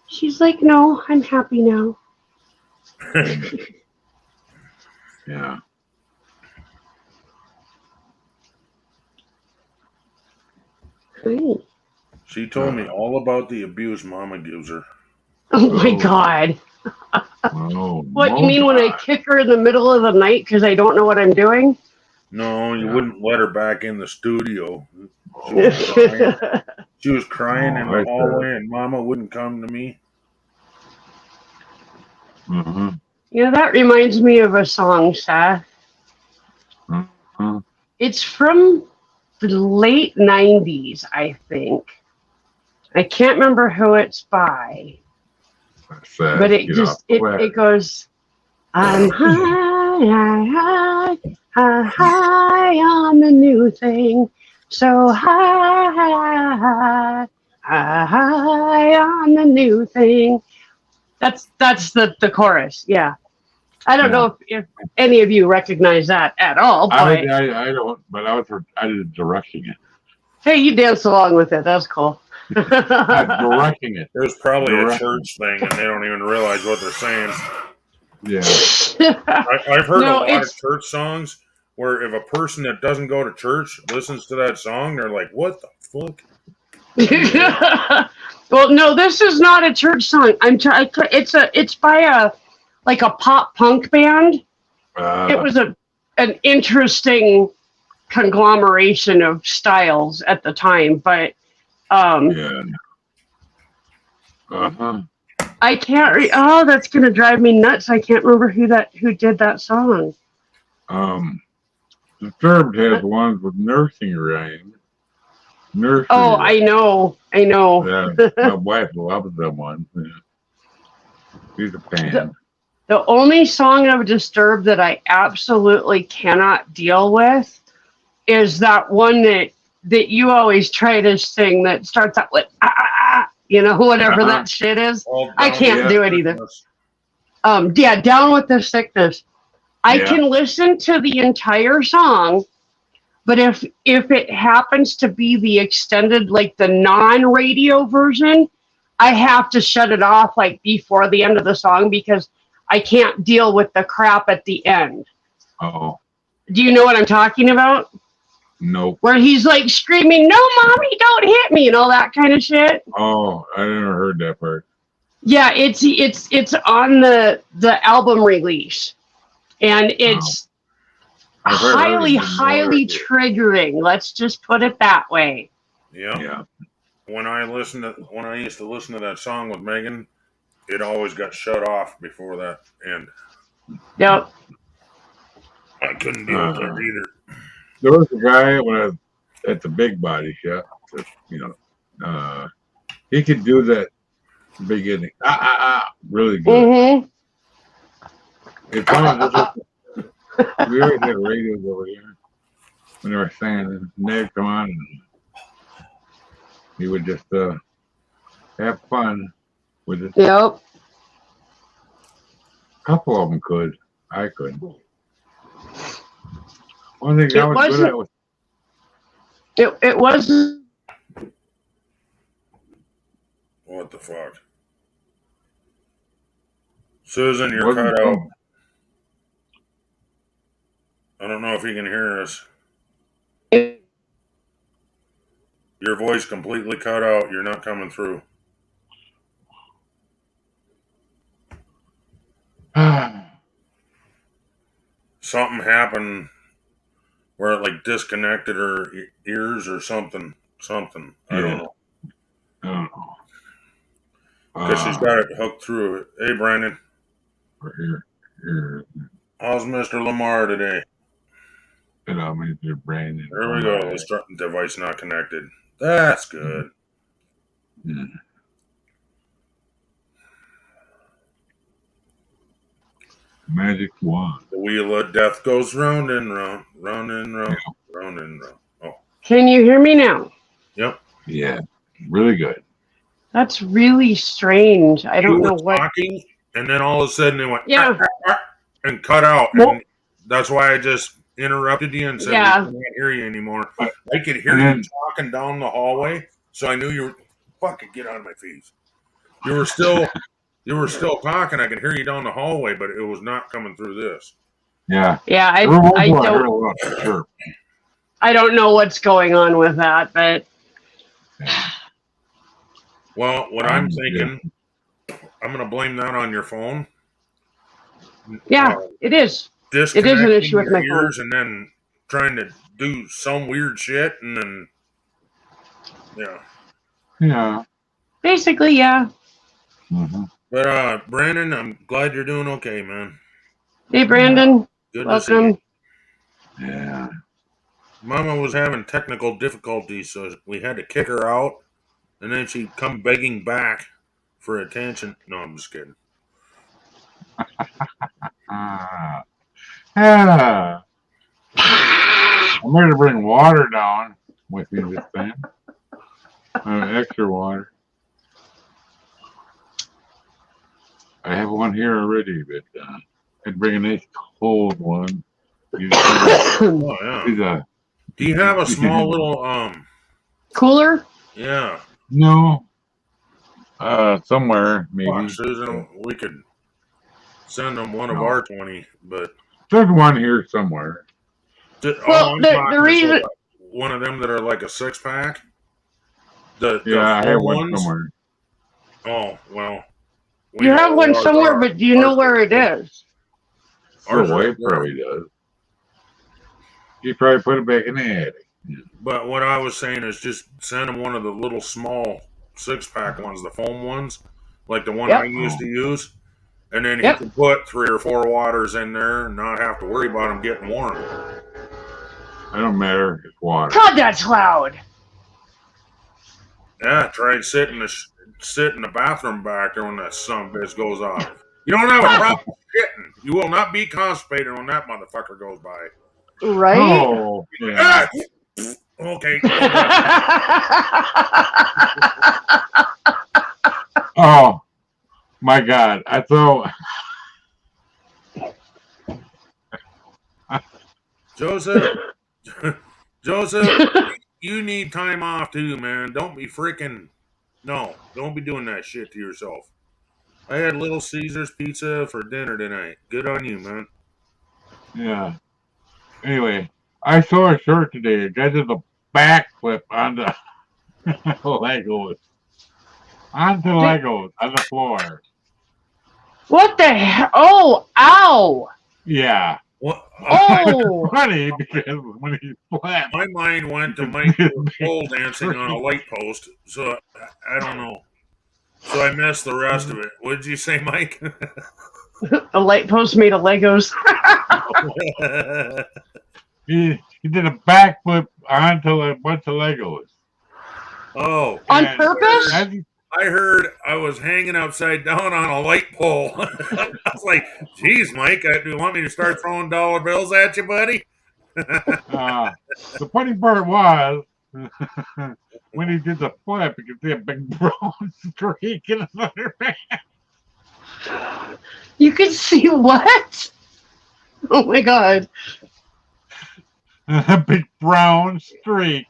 She's like, no, I'm happy now. Yeah. Hi. She told me all about the abuse Mama gives her. Oh my God. What, you mean when I kick her in the middle of the night because I don't know what I'm doing? No, you wouldn't let her back in the studio. She was crying in the hallway, and Mama wouldn't come to me. That reminds me of a song, Seth. It's from the late 90s, I think. I can't remember who it's by. But it just it goes, I'm high on the new thing, so high on the new thing. That's the chorus. Yeah, I don't know if any of you recognize that at all. But I don't, but I did directing it. Hey, you danced along with it. That's cool. I'm directing it. There's probably a church thing, and they don't even realize what they're saying. Yeah. I've heard a lot of church songs where if a person that doesn't go to church listens to that song, they're like, what the fuck? Well, no, this is not a church song. It's by a pop punk band. It was an interesting conglomeration of styles at the time, but I can't that's gonna drive me nuts. I can't remember who did that song. Disturbed has ones with nursing rhymes. Oh, I know. Yeah, my wife loves them ones. Yeah. She's a fan. The only song of Disturbed that I absolutely cannot deal with is that one that you always try to sing that starts out with whatever that shit is. I can't do it either. Down with the Sickness. I Yeah. can listen to the entire song, but if it happens to be the extended, like the non-radio version, I have to shut it off like before the end of the song because I can't deal with the crap at the end. Oh, Do you know what I'm talking about? nope. Where he's like screaming, "No, mommy, don't hit me," and all that kind of shit. Oh, I never heard that part. Yeah, it's on the album release, and it's I've heard highly it, but no idea. triggering. Let's just put it that way. Yeah. Yeah. When I used to listen to that song with Megan, it always got shut off before that end. Yep. I couldn't deal with that either. There was a guy when I was at the big body shop. That, he could do that beginning. Really good. Mm-hmm. It's on, we always had radios over here when they were saying, and they'd come on, and he would just have fun with it. Yep. A couple of them could. I couldn't. One thing I It was good at was It wasn't. What the fuck? Susan, you're wasn't cut out. fun. I don't know if you can hear us. Your voice completely cut out. You're not coming through. Something happened where it like disconnected her ears or something. Something. I don't know. I don't know. Because she's got it hooked through it. Hey, Brandon. Here, How's Mr. Lamar today? Mr. Brandon. There we go. The starting device not connected. That's good. Yeah. Magic wand. The wheel of death goes round and round, round and round, round and round. Oh, Can you hear me now? yep. Yeah, really good. That's really strange. I don't You know were what. talking, and then all of a sudden it went Yeah. and cut out. Well- And that's why I just interrupted you and said Yeah. we can't hear you anymore. I could hear And then- you talking down the hallway, so I knew you were fucking get out of my face. You were still talking. I could hear you down the hallway, but it was not coming through this. Yeah. Yeah, There was I one, I heard don't. a lot, for sure. I don't know what's going on with that, but Well, what I'm Yeah. thinking, I'm going to blame that on your phone. yeah, it is. Disconnecting an issue with your my phone. ears and then trying to do some weird shit and then, yeah. Yeah. Basically, yeah. Mm-hmm. But Brandon, I'm glad you're doing okay, man. Hey, Brandon, Good to see you. welcome. Yeah. Mama was having technical difficulties, so we had to kick her out, and then she'd come begging back for attention. No, I'm just kidding. Yeah. I'm ready to bring water down with me this time. Extra water. I have one here already, but I'd bring a nice cold one. Oh yeah. He's a Do you have a small little Cooler? Yeah. no. Somewhere maybe. Fuck, Susan, we could send them one of No. our 20, but There's one here somewhere. Well, all I'm the talking is reason- like one of them that are like a 6-pack. The Yeah, I full have one ones? somewhere. Oh well. we You know have what one ours somewhere, are. but do you know Ours where are- it is? Ours The are wife there. probably does. You probably put it back in the attic. But what I was saying is just send them one of the little small 6-pack ones, the foam ones, like the one Yep. I used to use. And then Yep. you can put 3 or 4 waters in there and not have to worry about them getting warm. I don't matter. It's water. God, that's loud. Yeah, try and sit in the bathroom back there when that son of a bitch goes off. You don't have a problem shitting. You will not be constipated when that motherfucker goes by. Right? Oh, yeah. Ah! Okay. Oh, my God. I throw Joseph, Joseph, you need time off too, man. Don't be freaking. No, don't be doing that shit to yourself. I had Little Caesars pizza for dinner tonight. Good on you, man. Yeah. Anyway, I saw a shirt today. A guy did a backflip onto Legos. Onto Legos on the floor. What the hell? Oh, ow! Yeah. What? Oh! Funny because when he flipped. My mind went to Michael pole dancing on a light post, so I don't know. So I missed the rest of it. What did you say, Mike? A light post made of Legos. He did a backflip onto a bunch of Legos. Oh. On And purpose? I heard I was hanging upside down on a light pole. I was like, geez, Mike, do you want me to start throwing dollar bills at you, buddy? The funny part was when he did the flip, you could see a big brown streak in his underpants. You could see what? Oh my god. A big brown streak.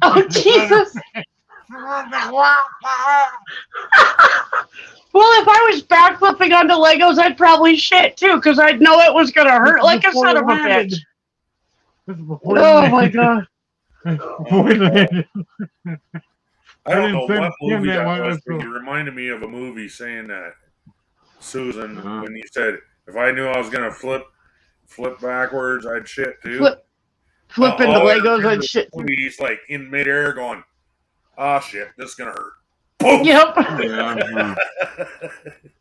Oh Jesus. Well, if I was backflipping onto Legos, I'd probably shit too, because I'd know it was gonna hurt like a son of a bitch. Oh my god. I don't know what movie that was, but you reminded me of a movie saying that. Susan, when you said, if I knew I was going to flip backwards, I'd shit too. Flip into Legos, I'd shit too. He's like in midair going, oh shit, this is going to hurt. Boom! Yep. Yeah.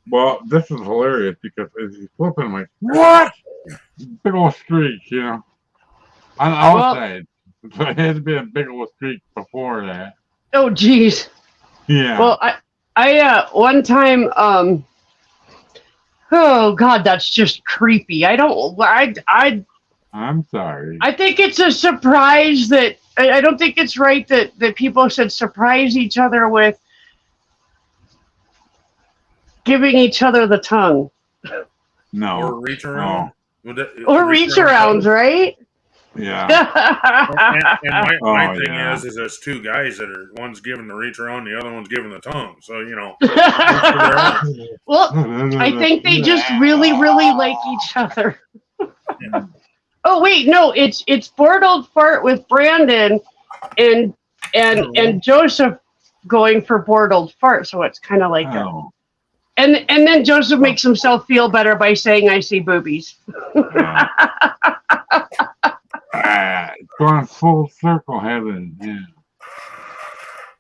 Well, this is hilarious because as he's flipping, I'm like, what? Big old streak, you know, on the outside. So it had to be a big old streak before that. Oh, geez. Yeah. Well, I one time, oh God, that's just creepy. I'm sorry. I think it's a surprise that I don't think it's right that people should surprise each other with giving each other the tongue. No. Or reach around. Or reach arounds, right? Yeah. and my thing is there's two guys that are, one's giving the reach around, the other one's giving the tongue. So, you know. Well, I think they just really, really like each other. Oh wait, no, it's Bored Old Fart with Brandon and Joseph going for Bored Old Fart, so it's kind of like and then Joseph makes himself feel better by saying, "I see boobies." It's going full circle, heaven. Yeah.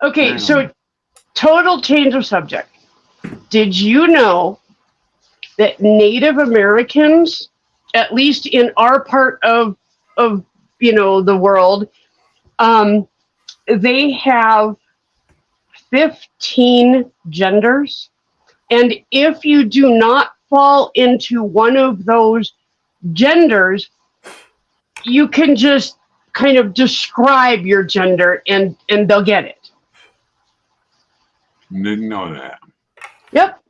Okay, so total change of subject. Did you know that Native Americans, at least in our part of the world, they have 15 genders, and if you do not fall into one of those genders, you can just kind of describe your gender and they'll get it. Didn't know that. Yep.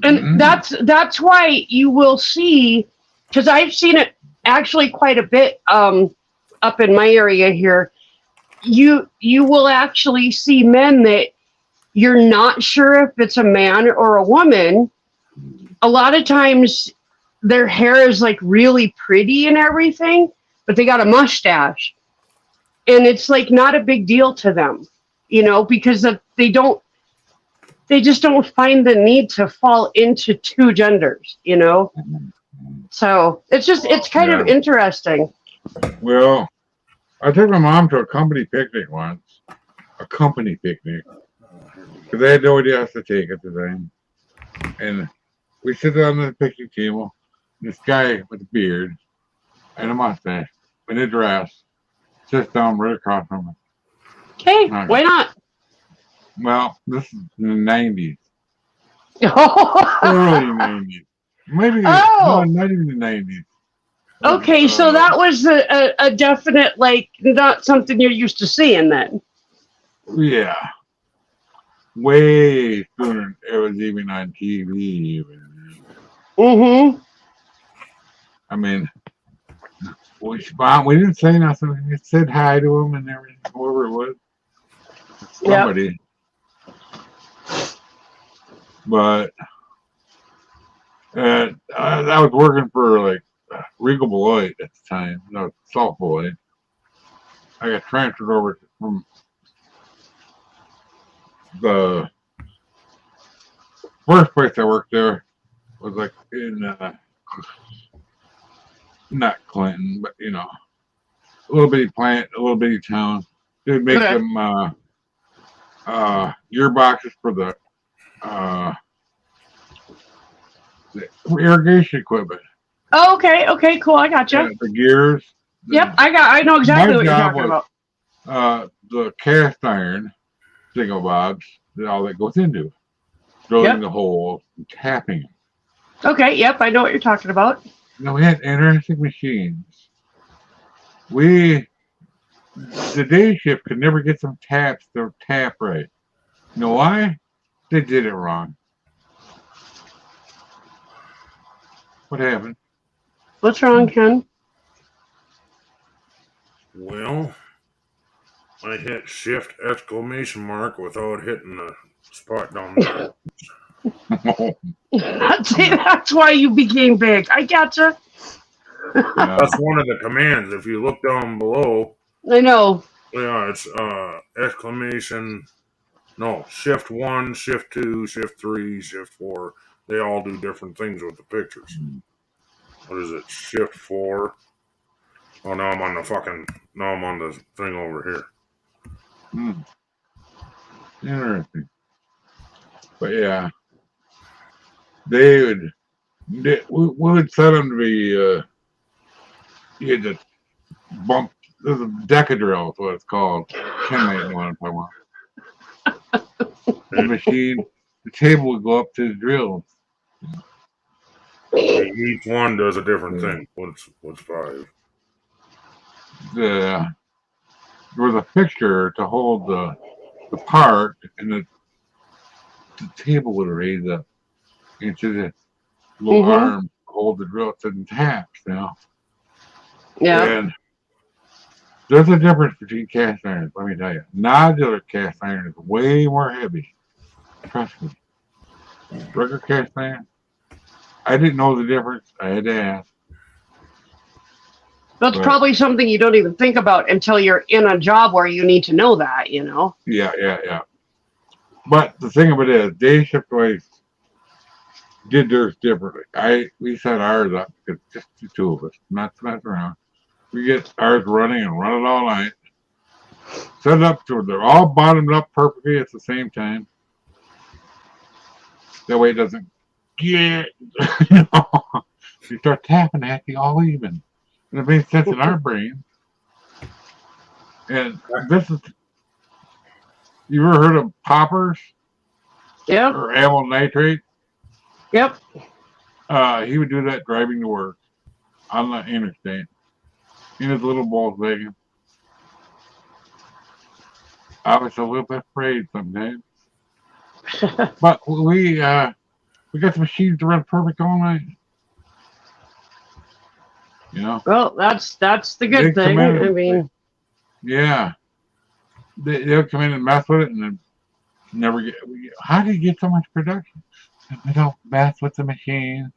And that's why you will see, because I've seen it actually quite a bit up in my area here. You will actually see men that you're not sure if it's a man or a woman. A lot of times their hair is like really pretty and everything, but they got a mustache. And it's like not a big deal to them, because they just don't find the need to fall into two genders, So it's kind of interesting. Well, I took my mom to a company picnic once. A company picnic. Because I had no idea how to take at the time. And we sit on the picnic table. This guy with a beard and a mustache in a dress sits down right across from me. Okay, why not? Well, this is in the 90s. Early 90s. Maybe not even the 90s. Okay, so that was a definite, not something you're used to seeing then. Yeah. Way sooner it was even on TV. Mm-hmm. I mean, we didn't say nothing. We just said hi to him and everything, whoever it was. Somebody. But I was working for like Regal Beloit at the time. No, Salt Beloit. I got transferred over from the first place I worked there was like in not Clinton, but you know, a little bitty plant, a little bitty town. They'd make Okay. them gearboxes for the irrigation equipment. Oh, okay, cool. I gotcha. The gears. Yep, I know exactly My what you're job talking was, about. The cast iron thingamabobs, all that goes into it. Drilling Yep. the holes and tapping them. Okay, yep, I know what you're talking about. You know, we had interesting machines. The day shift could never get some taps to tap right. You know why? They did it wrong. What happened? What's wrong, Ken? Well, I hit shift exclamation mark without hitting the spot down there. See, that's why you became big. I gotcha. That's one of the commands. If you look down below, I know. yeah, it's exclamation. No, shift 1, shift 2, shift 3, shift 4. They all do different things with the pictures. What is it? Shift 4. Oh, now I'm on the thing over here. Interesting. But yeah, we would set them to be, you had to bump, there's a Decadrill is what it's called. Ken might know what I'm talking about. The machine, the table would go up to the drill. Each one does a different thing. What's 5? There was a fixture to hold the part, and the table would raise up into the little arm to hold the drill. It said taps now. Yeah. And there's a difference between cast irons, let me tell you. Nodular cast iron is way more heavy. Trust me. Regular cast iron, I didn't know the difference. I had to ask. That's But- probably something you don't even think about until you're in a job where you need to know that, you know? Yeah. But the thing of it is, day shift ways did theirs differently. We set ours up because just the two of us, not to mess around. We get ours running and run it all night. Set it up to they're all bottomed up perfectly at the same time. That way it doesn't get, you know, you start tapping at the all even. And it makes sense in our brain. And this is, you ever heard of poppers Yep. or amyl nitrate? Yep. He would do that driving to work on the interstate in his little Volkswagen. I was a little bit afraid sometimes. But we got the machines to run perfect all night. You know? Well, that's the good They thing. come in I and- mean, Yeah. They'll come in and mess with it and then never get. How do you get so much production? We don't mess with the machine.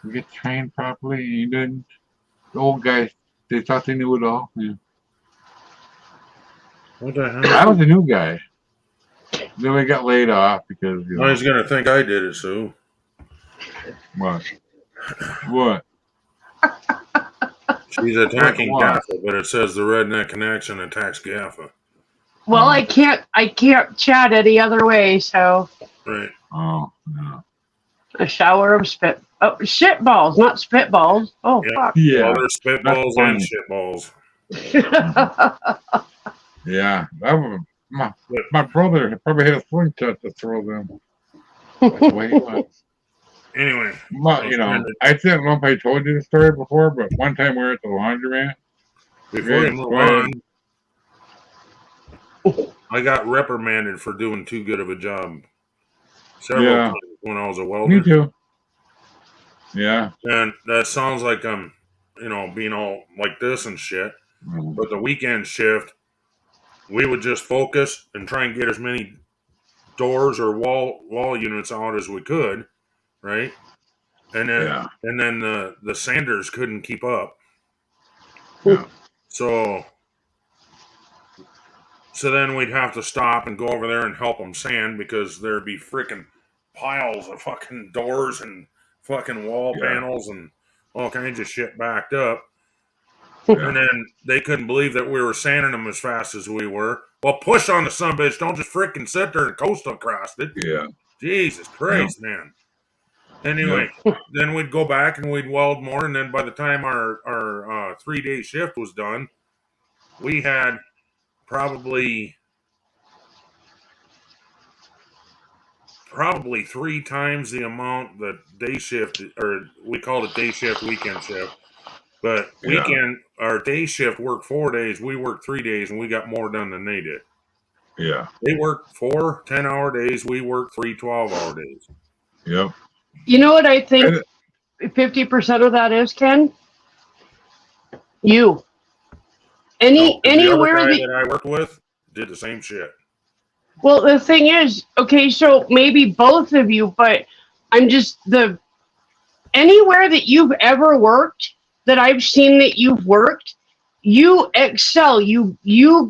We get trained properly. You didn't. The old guys, they thought they knew it all. Yeah. What the hell? I was a new guy. Then we got laid off because, you I know. was gonna think I did it, Sue. What? What? She's attacking What? Gaffa, but it says the Redneck Connection attacks Gaffa. well, I can't chat any other way, so Right. Oh, no. a shower of shit balls, not spitballs. Oh, Yeah. Yeah. Well, there's spitballs and funny. shitballs. fuck. Yeah. That was, my brother probably had a slingshot to throw them. That's the way he was. Anyway, But, you know, I don't know if I told you the story before, but one time we were at the laundromat. before Yeah, you move go ahead. on, I got reprimanded for doing too good of a job several Yeah. times when I was a Me welder. too. Yeah. And that sounds like I'm being all like this and shit. Mm. But the weekend shift, we would just focus and try and get as many doors or wall units out as we could, right? And then Yeah. the sanders couldn't keep up. Yeah. So then we'd have to stop and go over there and help them sand because there'd be freaking piles of fucking doors and fucking wall Yeah. panels and all kinds of shit backed up. Yeah. And then they couldn't believe that we were sanding them as fast as we were. Well, push on the sumbitch. Don't just freaking sit there and coast across it. Yeah. Jesus Christ, man. Anyway, then we'd go back and we'd weld more. And then by the time our 3-day shift was done, we had probably 3 times the amount that day shift, or we called it day shift, weekend shift. But our day shift worked 4 days. We worked 3 days, and we got more done than they did. Yeah. They worked 4 10-hour days. We worked 3 12-hour days. Yep. You know what I think 50% of that is, Ken? You. The Anywhere other guy that that I worked with did the same shit. Well, the thing is, okay, so maybe both of you, but I'm just anywhere that you've ever worked, that I've seen that you've worked, you excel. You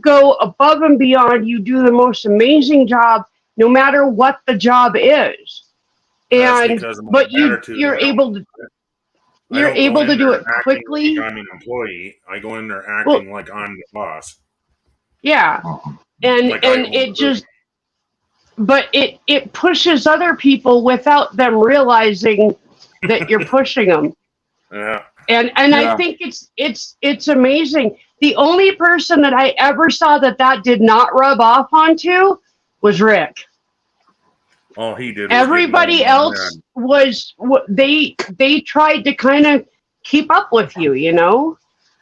go above and beyond. You do the most amazing job, no matter what the job is. That's And because of my but attitude. you're able to I don't able go to in do there it acting quickly. like I'm an employee. I go in there acting like I'm the boss. Yeah, and Like I own it the just, but it pushes other people without them realizing that you're pushing them. Yeah. And Yeah. I think it's amazing. The only person that I ever saw that did not rub off onto was Rick. All he did was Everybody get more else was they tried to kind of keep up with you, you know.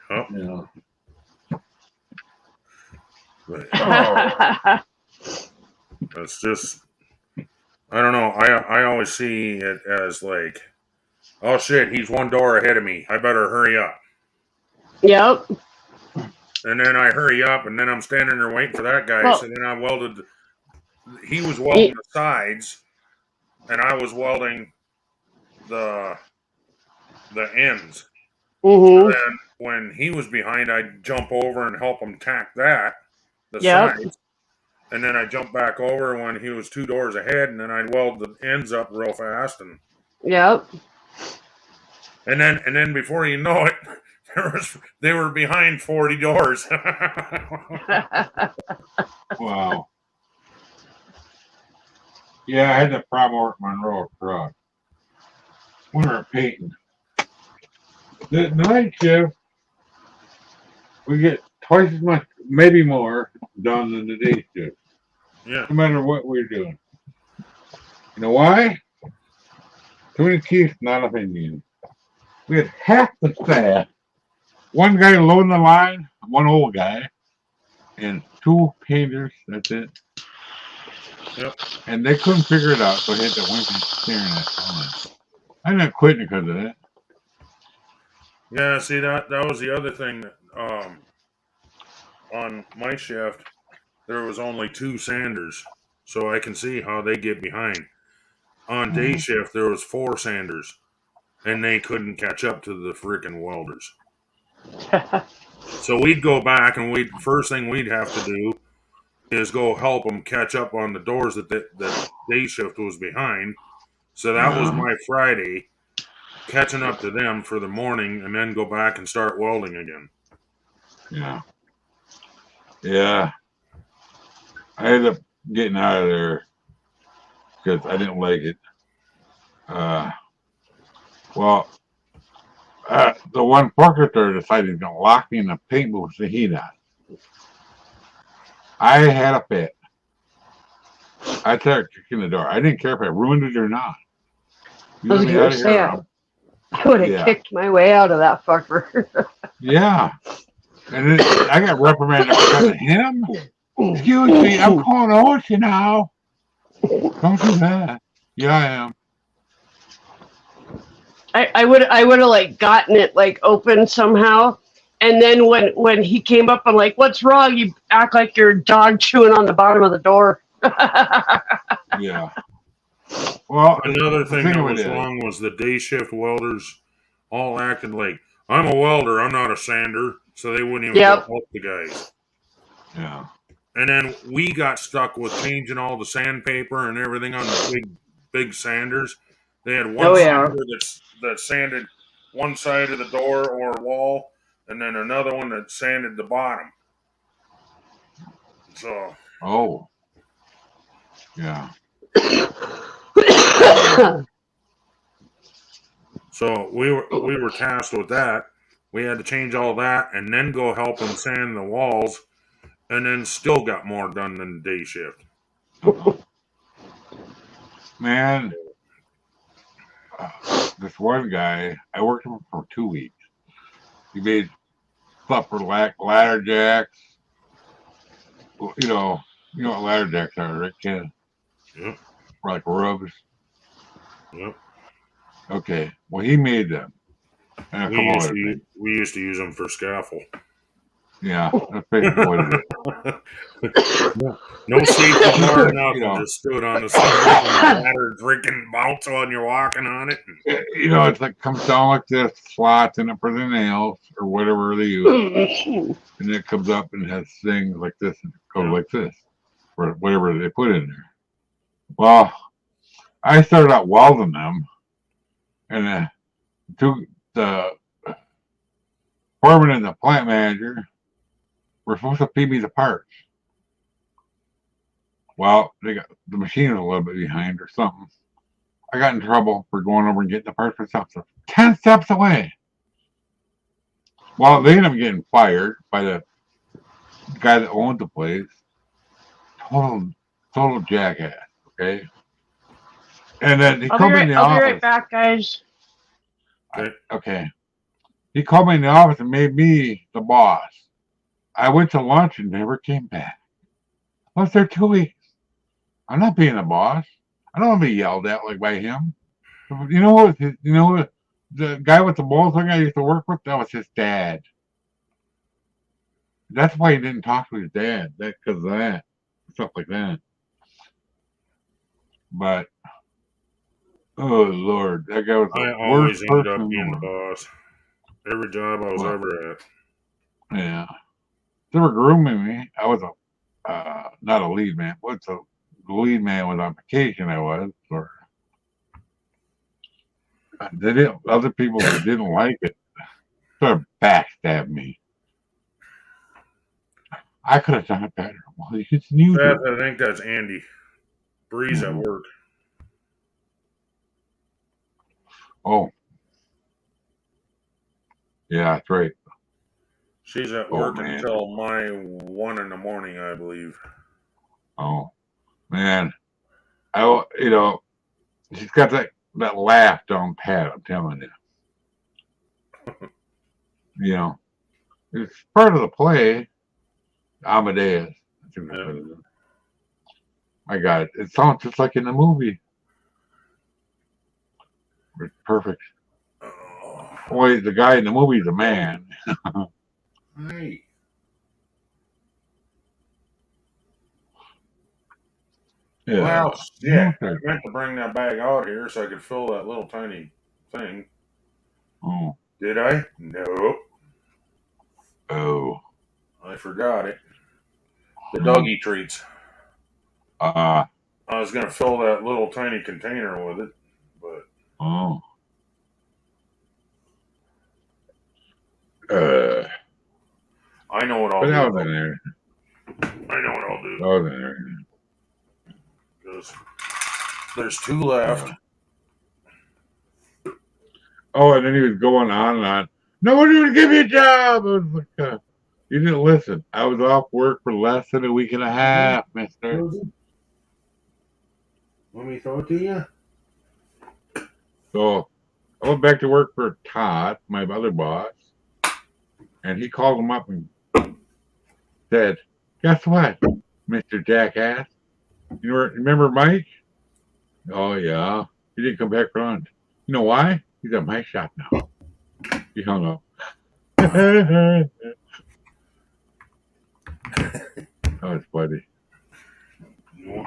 mad. Yeah. But Oh. it's just, I don't know. I always see it as like, oh shit, he's 1 door ahead of me. I better hurry up. Yep. And then I hurry up, and then I'm standing there waiting for that guy. Well- So then I welded. He was welding the sides, and I was welding the ends. Mm-hmm. Then when he was behind, I'd jump over and help him tack the Yep. sides. And then I'd jump back over when he was 2 doors ahead, and then I'd weld the ends up real fast. Yep. And then before you know it, they were behind 40 doors. Wow. Yeah, I had that problem with Monroe truck. We were painting. The night shift, we get twice as much, maybe more, done than the day shift. Yeah. No matter what we're doing. You know why? Too many Chiefs, not enough Indians. We had half the staff. One guy loading the line, one old guy, and 2 painters. That's it. Yep. And they couldn't figure it out, so they had to wink and staring at it. I'm not quitting because of that. Yeah, see that was the other thing that on my shift there was only 2 sanders, so I can see how they get behind. On day shift there was 4 sanders, and they couldn't catch up to the freaking welders. So we'd go back, and first thing we'd have to do is go help them catch up on the doors that day shift was behind. So that was my Friday, catching up to them for the morning, and then go back and start welding again. Yeah. Yeah. I ended up getting out of there because I didn't like it. The one porker there decided he's going to lock me in the paint booth with the heat on. I had a fit. I started kicking the door. I didn't care if I ruined it or not. I was me gonna out of say, here. I would have Yeah. kicked my way out of that fucker. Yeah. And then I got reprimanded because of him. Excuse me, I'm calling out you now. Don't do that. Yeah, I am. I would have like gotten it like open somehow. And then when he came up, I'm like, "What's wrong? You act like your dog chewing on the bottom of the door." Yeah. Well, Another the thing thing that of it was is, wrong was the day shift welders all acted like, I'm a welder, I'm not a sander. So they wouldn't even Yep. go help the guys. yeah. And then we got stuck with changing all the sandpaper and everything on the big sanders. They had one Oh yeah. sander that sanded one side of the door or wall, and then another one that sanded the bottom. So Oh. Yeah. So we were tasked with that. We had to change all that and then go help them sand the walls, and then still got more done than the day shift. Man, this one guy, I worked with him for 2 weeks. He made stuff for ladder jacks. You know what ladder jacks are, right, Ken? Yep. For like rubs. Yep. Okay. Well, he made them. And a couple other things. We used to use them for scaffold. Yeah, that's basically what it is. No safety bar, You nothing. know. Just stood on the side of the ladder, drinking bounce when you're walking on it. You know, it's like comes down like this, slots in it for the nails or whatever they use, and it comes up and has things like this and it goes like this, or whatever they put in there. Well, I started out welding them, and the foreman and the plant manager were supposed to feed me the parts. Well, the machine was a little bit behind or something. I got in trouble for going over and getting the parts for something 10 steps away. Well, they ended up getting fired by the guy that owned the place. Total jackass, okay? And then he called me in the I'll be office. right back, guys. Okay. He called me in the office and made me the boss. I went to lunch and never came back. I was there 2 weeks. I'm not being the boss. I don't want to be yelled at like by him. You know what? The guy with the ball thing I used to work with, that was his dad. That's why he didn't talk to his dad. That because of that. Stuff like that. But oh Lord, that guy was the I always worst ended person up in the being the world. boss. Every job I was ever at. Yeah. They were grooming me. I was not a lead man. What's the lead man was on vacation? I was, or they didn't. Other people that didn't like it sort of backstabbed me. I could have done it better. Well, it's new. Beth, I think that's Andy. Breeze at work. Oh, yeah, that's right. She's at work until my 1 in the morning, I believe. Oh, man. She's got that laugh down pat, I'm telling you. It's part of the play. Amadeus. I got it. It sounds just like in the movie. It's perfect. Boy, the guy in the movie is a man. Hey. Yeah. Well, yeah. I meant to bring that bag out here so I could fill that little tiny thing. Oh. Did I? No. Oh. I forgot it. The doggy treats. I was going to fill that little tiny container with it, but. Oh. I know what I'll do. That was in there. I know what I'll do. That was in there. Because there's 2 left. Oh, and then he was going on and on. No one would give you a job. I was like, you didn't listen. I was off work for less than a week and a half, mister. Let me throw it to you. So I went back to work for Todd, my other boss, and he called him up and said, guess what, Mr. Jackass? You remember Mike? Oh, yeah. He didn't come back for lunch. You know why? He's at my shop now. He hung up. That was funny.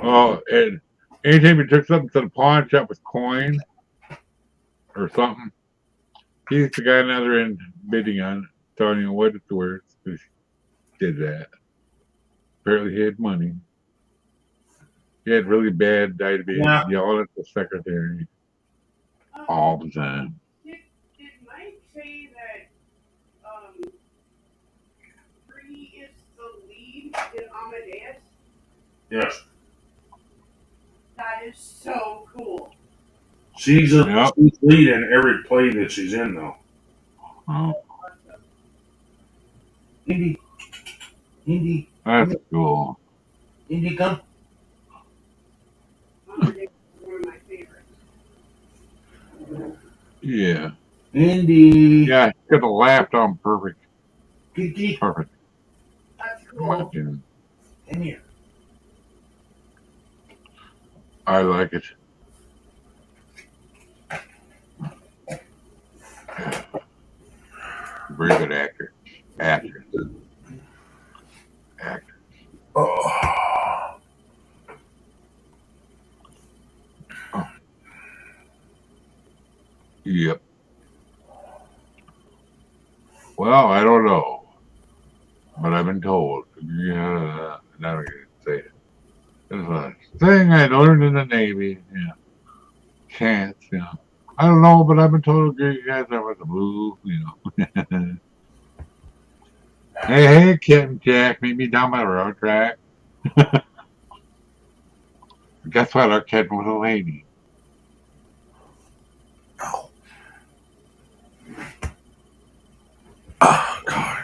Oh, and anytime he took something to the pawn shop with coin or something, he's the guy on the other end bidding on it, telling you what it's worth. He did that. Apparently, he had money. He had really bad diabetes, yelling at the secretary all the time. Did Mike say that Bree is the lead in Amadeus? Yes. That is so cool. She's lead in every play that she's in, though. Oh, Indy, that's cool. Indy, come. Amadeus is one of my favorites. Yeah. Indy. Yeah, he could have laughed on perfect. Kiki. Perfect. That's In my cool. opinion. In here. I like it. Very good actor. Actor. Oh. Yep. Well, I don't know, but I've been told. Yeah, now I can say it. There's a thing I learned in the Navy. Yeah. Chance, you know. I don't know, but I've been told you guys are with the blue, you know. Hey, Captain Jack, meet me down by the road track. Guess what? Our kid was a lady. Oh. Oh, God.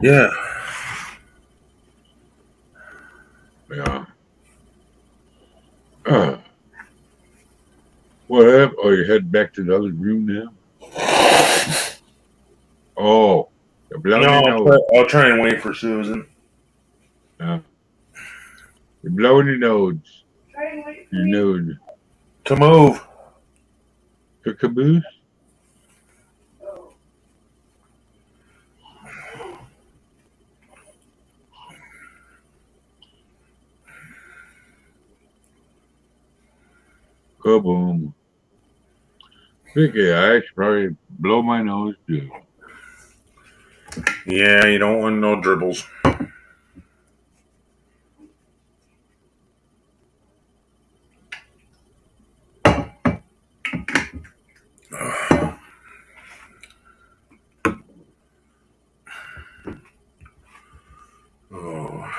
Yeah. Yeah. What happened? Oh, you head back to the other room now? Oh, you're blowing your nose. I'll try and wait for Susan. You're blowing your nose. Try and wait for Your me. nose. To move. The caboose? Oh. Kaboom. Vicky, I should probably blow my nose too. Yeah, you don't want no dribbles. Oh.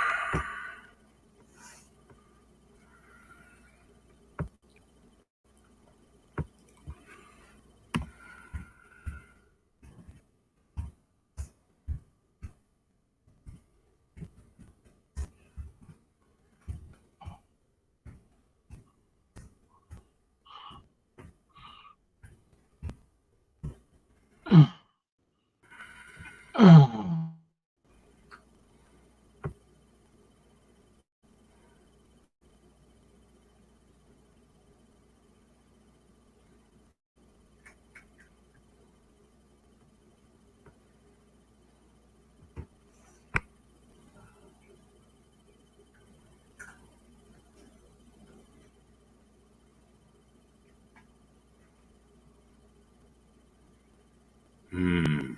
Hmm.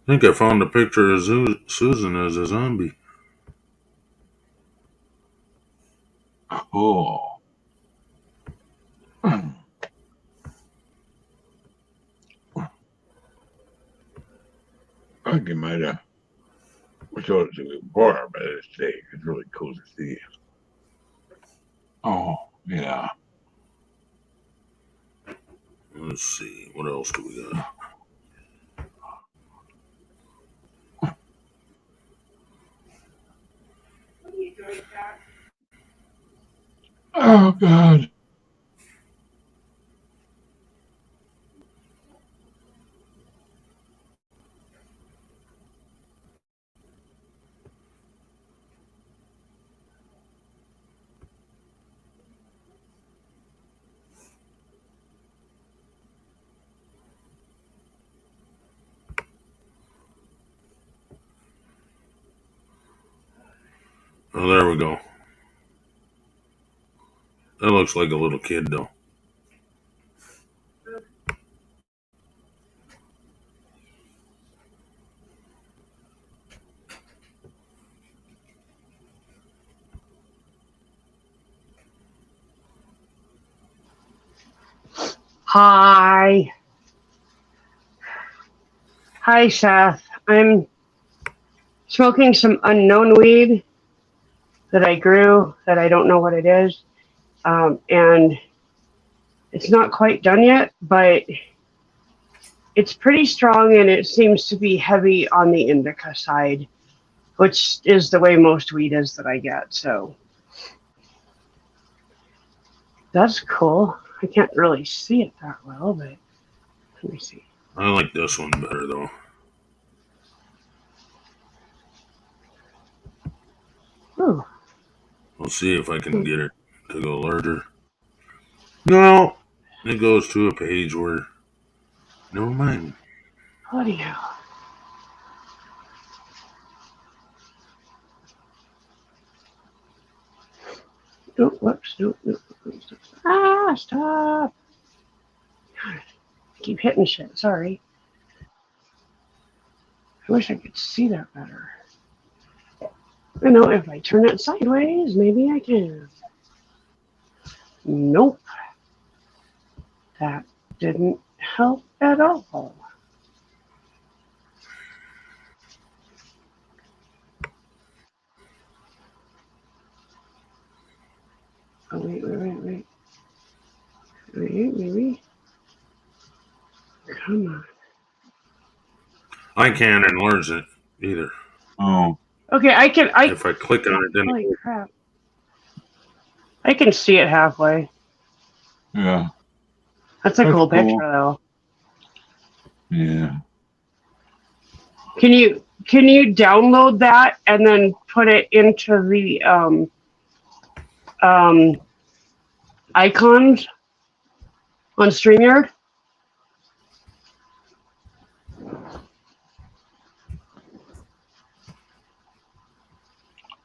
I think I found a picture of Susan as a zombie. Cool. I think you might have showed it to me before, but it's really cool to see. Oh, yeah. Let's see. What else do we got? What are you doing, Jack? Oh, God. Oh, there we go. That looks like a little kid, though. Hi. Hi, Seth. I'm smoking some unknown weed that I grew that I don't know what it is. And it's not quite done yet, but it's pretty strong and it seems to be heavy on the indica side, which is the way most weed is that I get. So that's cool. I can't really see it that well, but let me see. I like this one better, though. Ooh. I'll see if I can get it to go larger. No, it goes to a page where. Never mind. Bloody hell. Oh, whoops. No. Ah, stop. God, I keep hitting shit. Sorry. I wish I could see that better. I know if I turn it sideways, maybe I can. Nope. That didn't help at all. Oh, wait. Wait, maybe. Come on. I can't enlarge it either. Oh, Okay, If I click on it, then holy crap. I can see it halfway. yeah, That's a That's cool cool. picture, though. yeah. Can you download that and then put it into the icons on StreamYard?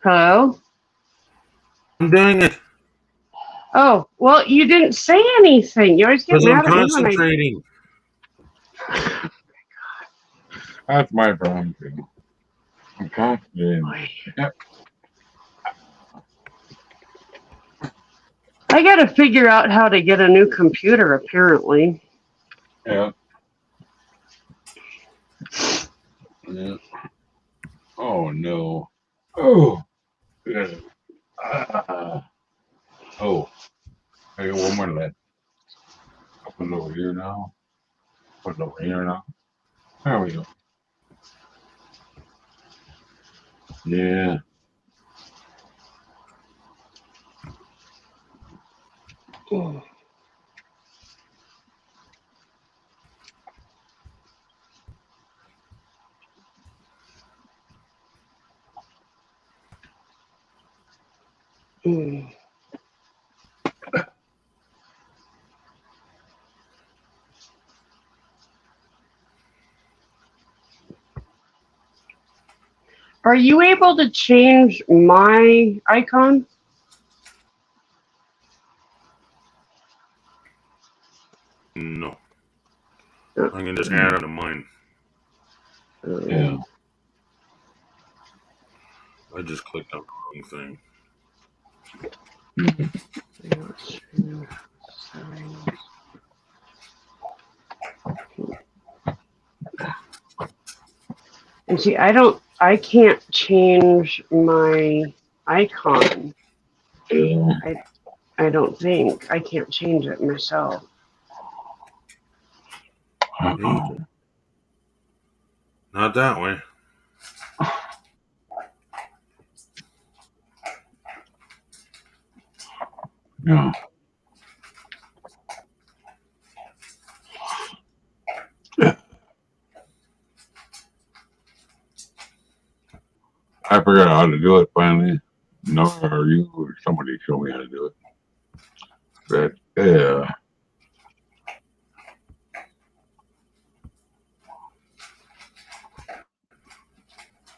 Hello? dang it. Oh, well, you didn't say anything. You always get Because I'm mad at me when I... concentrating. That's my problem too. I'm confident. I got to figure out how to get a new computer, apparently. Yeah. Yeah. Oh no. Oh. Yeah. Oh. I got one more left. I'll put it over here now. Put it over here now. There we go. Yeah. Oh. Mm. Are you able to change my icon? No. I can just add it to mine. Yeah. I just clicked on the wrong thing. And see, I can't change my icon. Yeah. I don't think. I can't change it myself. Not that way. Yeah. I forgot how to do it finally. No, or you or somebody showed me how to do it. But yeah.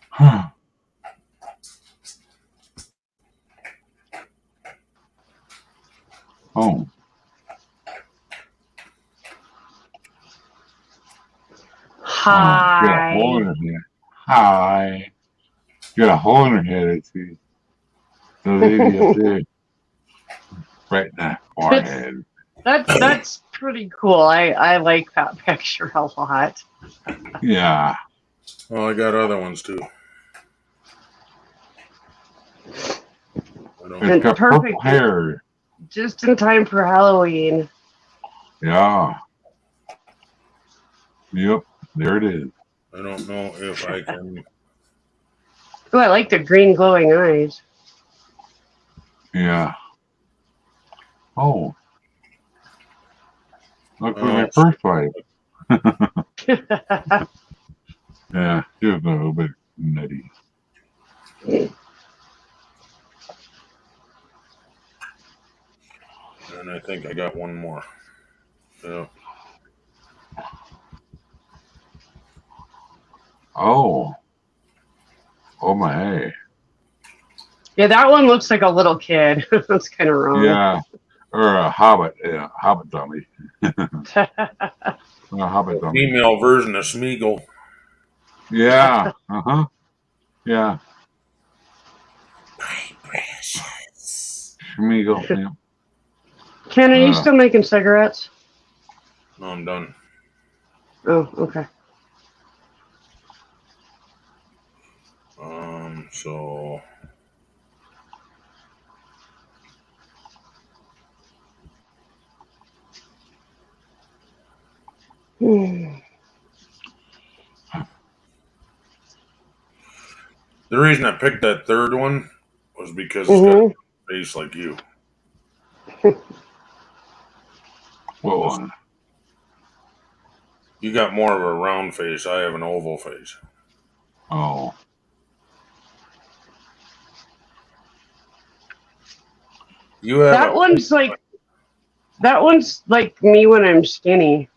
Huh. Oh, got a hole in Hi. her head. Hi. Got a hole in her head, I see. The lady up there, right in the forehead. That's pretty cool. I like that picture a lot. Yeah. Well, I got other ones too. I don't. It's got purple Perfect. hair. Just in time for Halloween. Yeah. Yep. There it is. I don't know if I can. Oh, I like the green glowing eyes. Yeah. Oh. Look for my first wife. Yeah. She was a little bit nutty. And I think I got one more. Yeah. Oh. Oh my. Yeah, that one looks like a little kid. That's kind of wrong. Yeah. Or a hobbit. Yeah. Hobbit dummy. A hobbit The dummy. female version of Smeagol. Yeah. Uh-huh. Yeah. Schmeagol. Yeah. Ken, are you still making cigarettes? No, I'm done. Oh, okay. So Hmm. the reason I picked that third one was because it's got a face like you. What one? You got more of a round face. I have an oval face. Oh. You have That one's like me when I'm skinny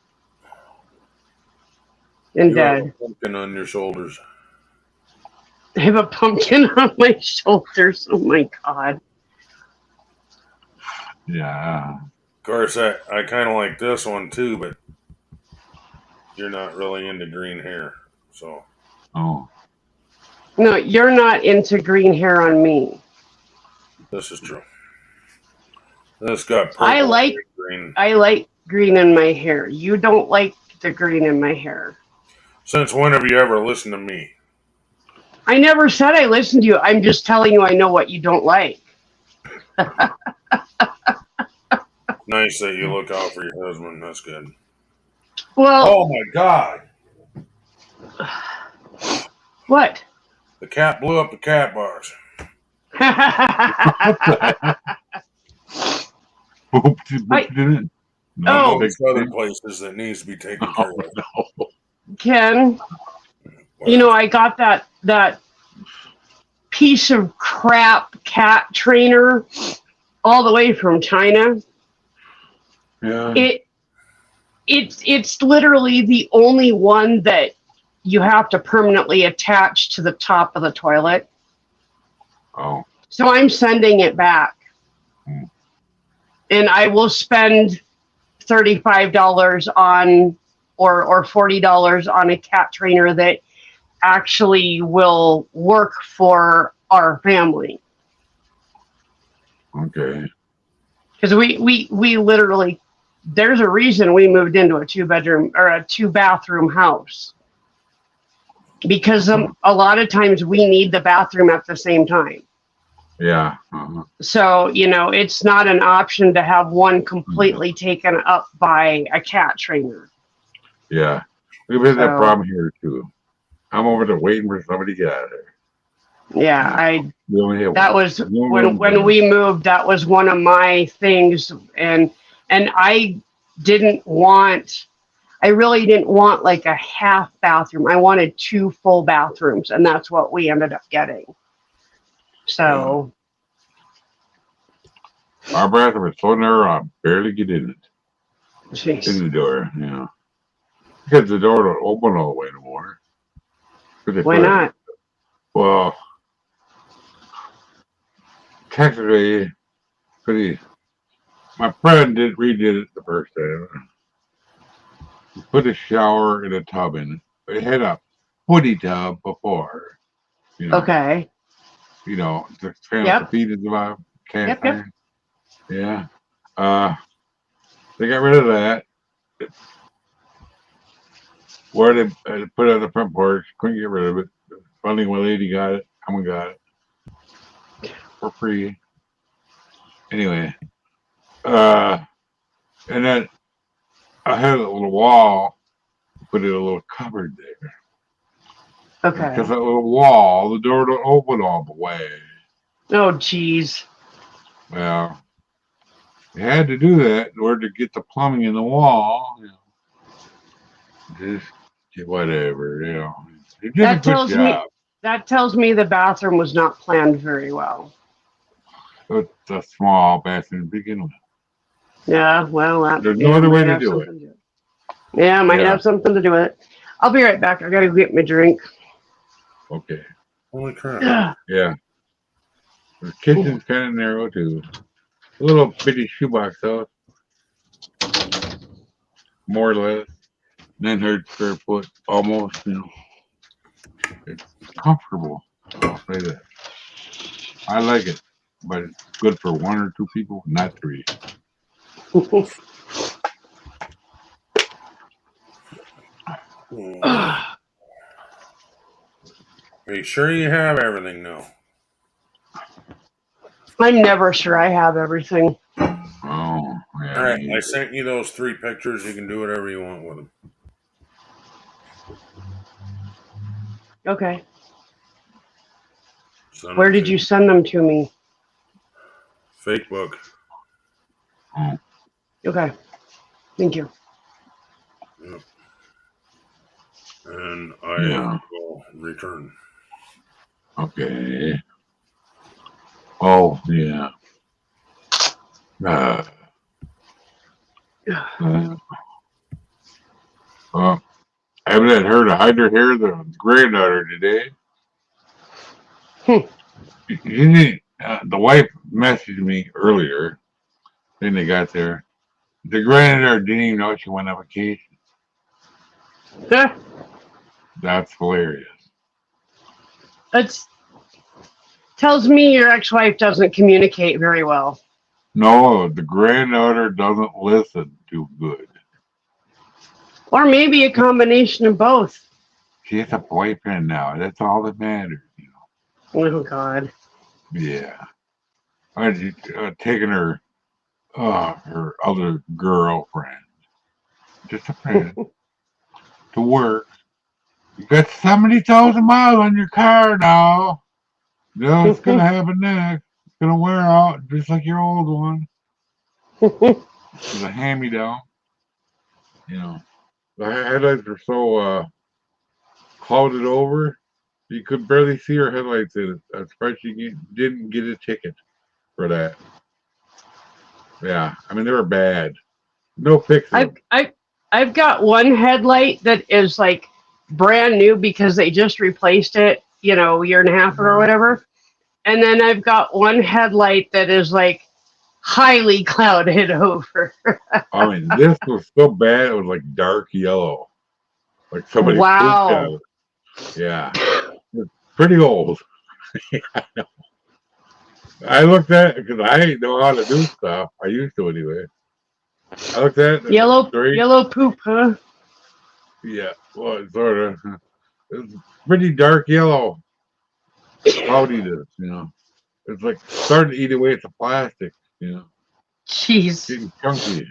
and you have a dead. pumpkin on your shoulders. I have a pumpkin on my shoulders. Oh my god. Yeah. Of course, I kind of like this one too, but you're not really into green hair, so Oh. No, you're not into green hair on me. this is true. This got purple. I like green in my hair. You don't like the green in my hair. Since when have you ever listened to me? I never said I listened to you. I'm just telling you I know what you don't like. Nice that you look out for your husband. That's good. Well, Oh my God! what? The cat blew up the cat bars. Oh. There's other places that needs to be taken care of. No. Ken, you know, I got that piece of crap cat trainer all the way from China. Yeah. It's literally the only one that you have to permanently attach to the top of the toilet. Oh. So I'm sending it back. Hmm. And I will spend $35 on or $40 on a cat trainer that actually will work for our family. Okay. Because we literally, there's a reason we moved into a 2-bedroom or a 2-bathroom house. Because a lot of times we need the bathroom at the same time. Yeah. Uh-huh. So, you know, it's not an option to have one completely taken up by a cat trainer. Yeah. We've had that So- problem here too. I'm over there waiting for somebody to get out of there. Yeah, We only have that one. was when we moved, that was one of my things. And I really didn't want like a half bathroom. I wanted 2 full bathrooms, and that's what we ended up getting. So Our bathroom is so narrow, I barely get in it. jeez. In the door, yeah. Because the door don't open all the way anymore. Why not? Well, technically, pretty My friend redid it the first time. He put a shower and a tub in it. It had a footy tub before. You know, Okay. The kind Yep. of feet is about cast Yep. iron. Yeah. They got rid of that. Where they put it on the front porch, couldn't get rid of it. Finally, one lady got it. Someone got it for free. Anyway, and then I had a little wall, put in a little cupboard there. Okay. Because that little wall, the door don't open all the way. Oh, geez. Well, you had to do that in order to get the plumbing in the wall. Just whatever, He did That a good tells me- job. That tells me the bathroom was not planned very well. It's a small bathroom to begin with. Yeah, well, that There's no other might way to have do something to Yeah, might Yeah. have something to do with it. I'll be right back. I gotta go get my drink. Okay. Holy crap. Yeah. The kitchen's kind of narrow too. A little bitty shoebox house. More or less. 900 square foot almost, It's comfortable. I'll say that. I like it. But it's good for one or two people, not three. Are you sure you have everything now? I'm never sure I have everything. Oh, yeah. All right, I sent you those 3 pictures. You can do whatever you want with them. Okay. Send Where them did to you send them to me? Fake book. Okay. Thank you. And I Yeah. will return. Okay. Oh, yeah. I haven't heard of Hydra here, the granddaughter today. The wife messaged me earlier. Then they got there. The granddaughter didn't even know she went on vacation. That's hilarious. That's tells me your ex-wife doesn't communicate very well. No, the granddaughter doesn't listen too good. Or maybe a combination of both. She has a boyfriend now. That's all that matters, Oh, God. Yeah. I taking her other girlfriend, just a friend, to work. You got 70,000 miles on your car now. You know what's going to happen next? It's going to wear out just like your old one. It's a hand-me-down. The headlights were so clouded over, you could barely see her headlights in it. I'm surprised she didn't get a ticket for that. Yeah, I mean, they were bad. No fixing. I've got one headlight that is like brand new because they just replaced it, a year and a half ago or whatever. And then I've got one headlight that is like highly clouded over. I mean, this was so bad, it was like dark yellow. Like somebody Wow. pooped on it. Yeah. It's pretty old. I know. I looked at it because I didn't know how to do stuff. I used to anyway. I looked at it. Yellow Straight. poop, huh? Yeah, well, sort of. It's pretty dark yellow. Cloudiness, It's like starting to eat away at the plastic, Jeez. Getting chunky,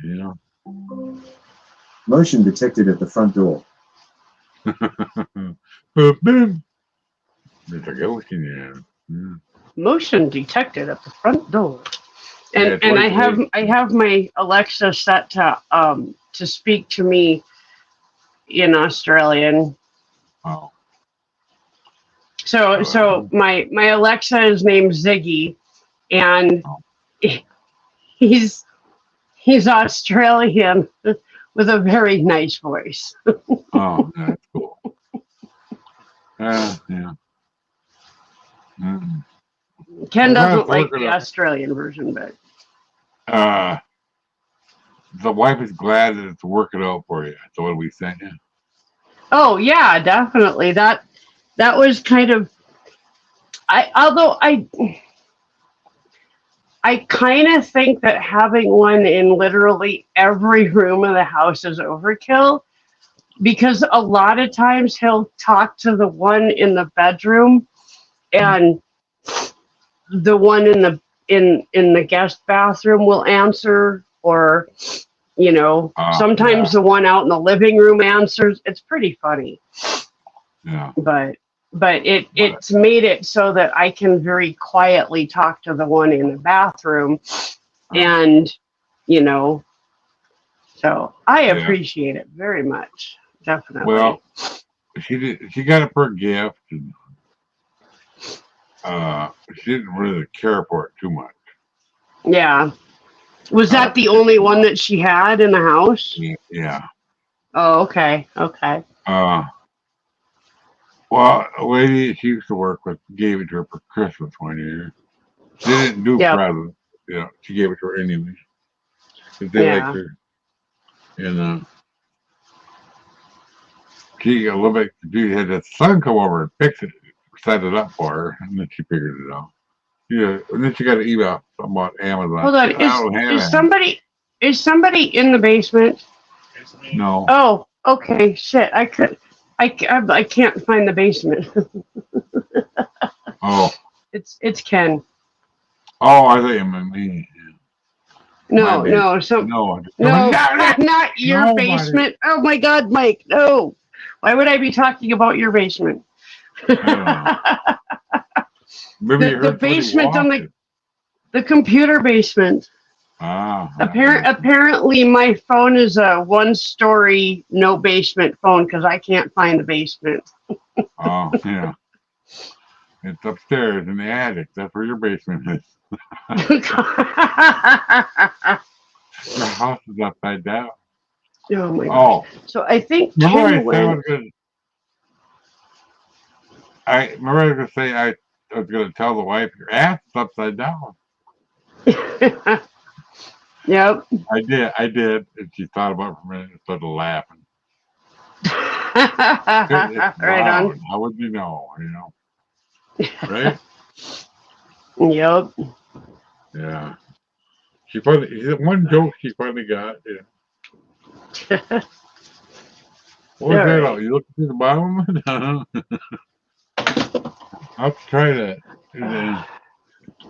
Motion detected at the front door. Boom. There's a ghost in there. Yeah. Motion detected at the front door. And Yeah, and I twice a have my Alexa set to speak to me in Australian. Oh. So my Alexa is named Ziggy, and he's Australian with a very nice voice. Oh, that's cool. Yeah. Mm. Ken I'm doesn't like working the on- Australian version, but the wife is glad that it's working out for you. So what we sent you. Oh yeah, definitely. That was kind of I kind of think that having one in literally every room of the house is overkill, because a lot of times he'll talk to the one in the bedroom and the one in the guest bathroom will answer, or sometimes the one out in the living room answers. It's pretty funny. Yeah. But it's made it so that I can very quietly talk to the one in the bathroom, and so I appreciate it very much. Definitely. Well, she got it for a gift, and she didn't really care for it too much. Yeah. Was that the only one that she had in the house? Yeah. Oh, okay. Okay. Well, a lady she used to work with gave it to her for Christmas one year. She didn't do presents. She gave it to her anyway. Because they liked her. And she a little bit confused. Had the son come over and fix it, set it up for her, and then she figured it out. Yeah, and then she got an email about Amazon. Hold on. Is somebody in the basement? No. Oh, okay. Shit. I can't find the basement. Oh. It's Ken. Oh, I thought you meant me. No, no, not your basement. Oh my God, Mike, no. Why would I be talking about your basement? Maybe the basement on the computer basement. Apparently my phone is a 1-story no basement phone because I can't find the basement. Oh yeah, it's upstairs in the attic. That's where your basement is. Your house is upside down. Oh my God. So I think Ken went. I remember I was gonna say I was gonna tell the wife your ass is upside down. Yep. I did, and she thought about it for a minute and started laughing. Right on. How would you know? Right? Yep. Yeah. She finally one joke she finally got. Yeah. What was that? You looking through the bottom of it? I'll have to try that.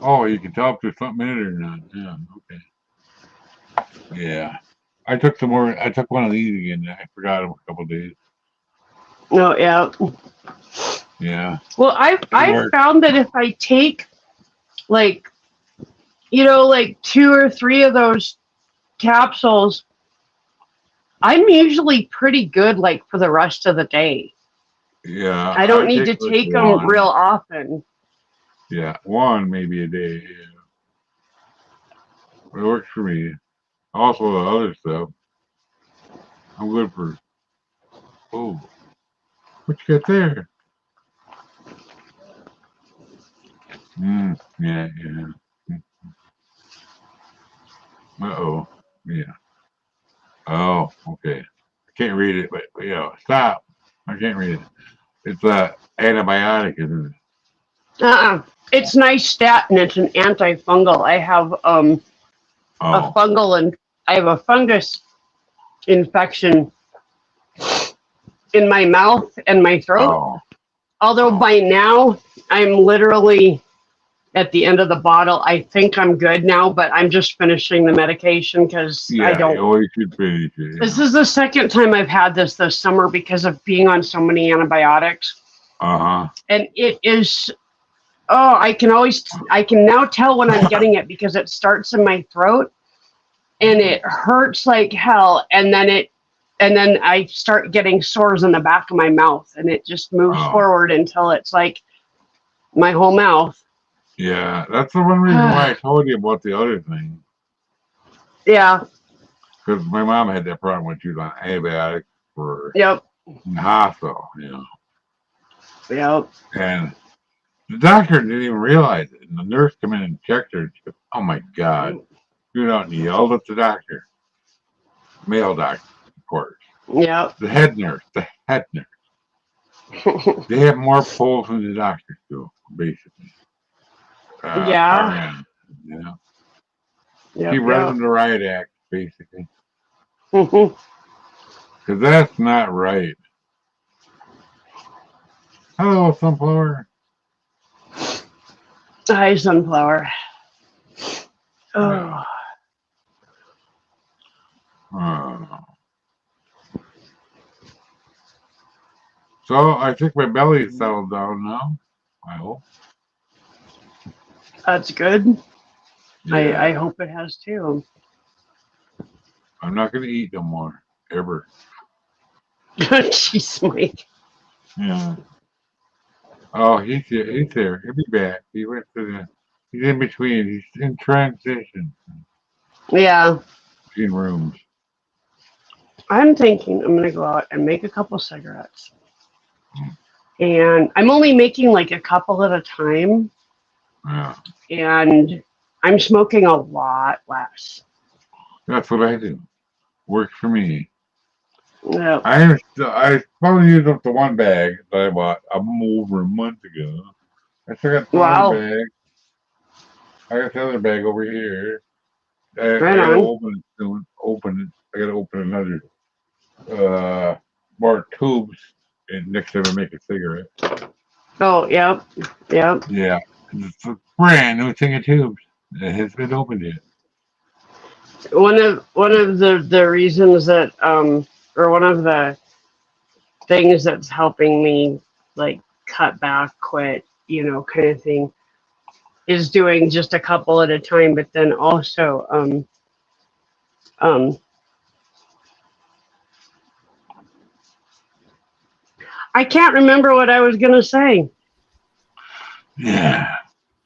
Oh, you can tell if there's something in it or not. Yeah, okay. Yeah. I took one of these again. I forgot them a couple of days. Oh, yeah. Yeah. Well, I found that if I take like 2 or 3 of those capsules, I'm usually pretty good for the rest of the day. Yeah. I don't need to take them real often. Yeah, one maybe a day. Yeah. It works for me. Also, the other stuff, I'm good for. Oh, what you got there? Yeah. Uh-oh. Yeah. Oh, okay. I can't read it, but stop. I can't read it. It's antibiotic, isn't it? It's nystatin. It's an antifungal. I have a fungal and I have a fungus infection in my mouth and my throat. Although by now I'm literally at the end of the bottle. I think I'm good now, but I'm just finishing the medication because I don't. You should finish it. This is the second time I've had this summer because of being on so many antibiotics. And it is. Oh, I can now tell when I'm getting it because it starts in my throat and it hurts like hell. And then I start getting sores in the back of my mouth and it just moves forward until it's like my whole mouth. Yeah, that's the one reason why I told you about the other thing. Yeah. Because my mom had that problem when she was on antibiotics for in the hospital, Yep. And the doctor didn't even realize it. And the nurse came in and checked her. And she goes, "Oh my God!" You know, and yelled at the doctor. Male doctor, of course. Yep. The head nurse. They have more pulls than the doctors do, basically. Yeah. RN, you know. Yep. She read them the right act, basically. Yep. Because that's not right. Hello, Sunflower. Hi, Sunflower. Oh. Yeah. So I think my belly's settled down now. I hope. That's good. Yeah. I hope it has too. I'm not going to eat no more, ever. Jeez, Mike. Yeah. Oh, he's here. He's here. He'll be back. He went to the. He's in between. He's in transition Yeah. between rooms. I'm thinking I'm going to go out and make a couple cigarettes. And I'm only making like a couple at a time. Yeah. And I'm smoking a lot less. That's what I do. Works for me. Yeah. I probably used up the one bag that I bought over a month ago. I still got the other bag. I got the other bag over here. I gotta open it soon. I gotta open another more tubes and next time I make a cigarette. Oh, yep. Yep. Yeah. It's a brand new thing of tubes. It has been opened yet. One of the reasons that or one of the things that's helping me like cut back, quit, kind of thing, is doing just a couple at a time, but then also I can't remember what I was gonna say. Yeah.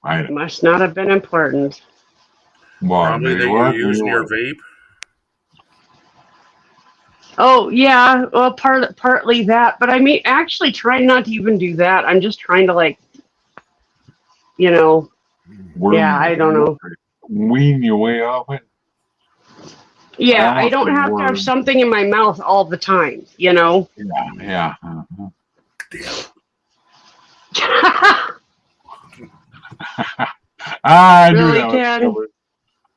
It must not have been important. Well, probably that you're using your vape. Oh yeah, well partly that, but I mean actually trying not to even do that. I'm just trying to I don't know. Wean your way off it. Yeah, I don't have to have something in my mouth all the time, Yeah. I knew really, that was coming.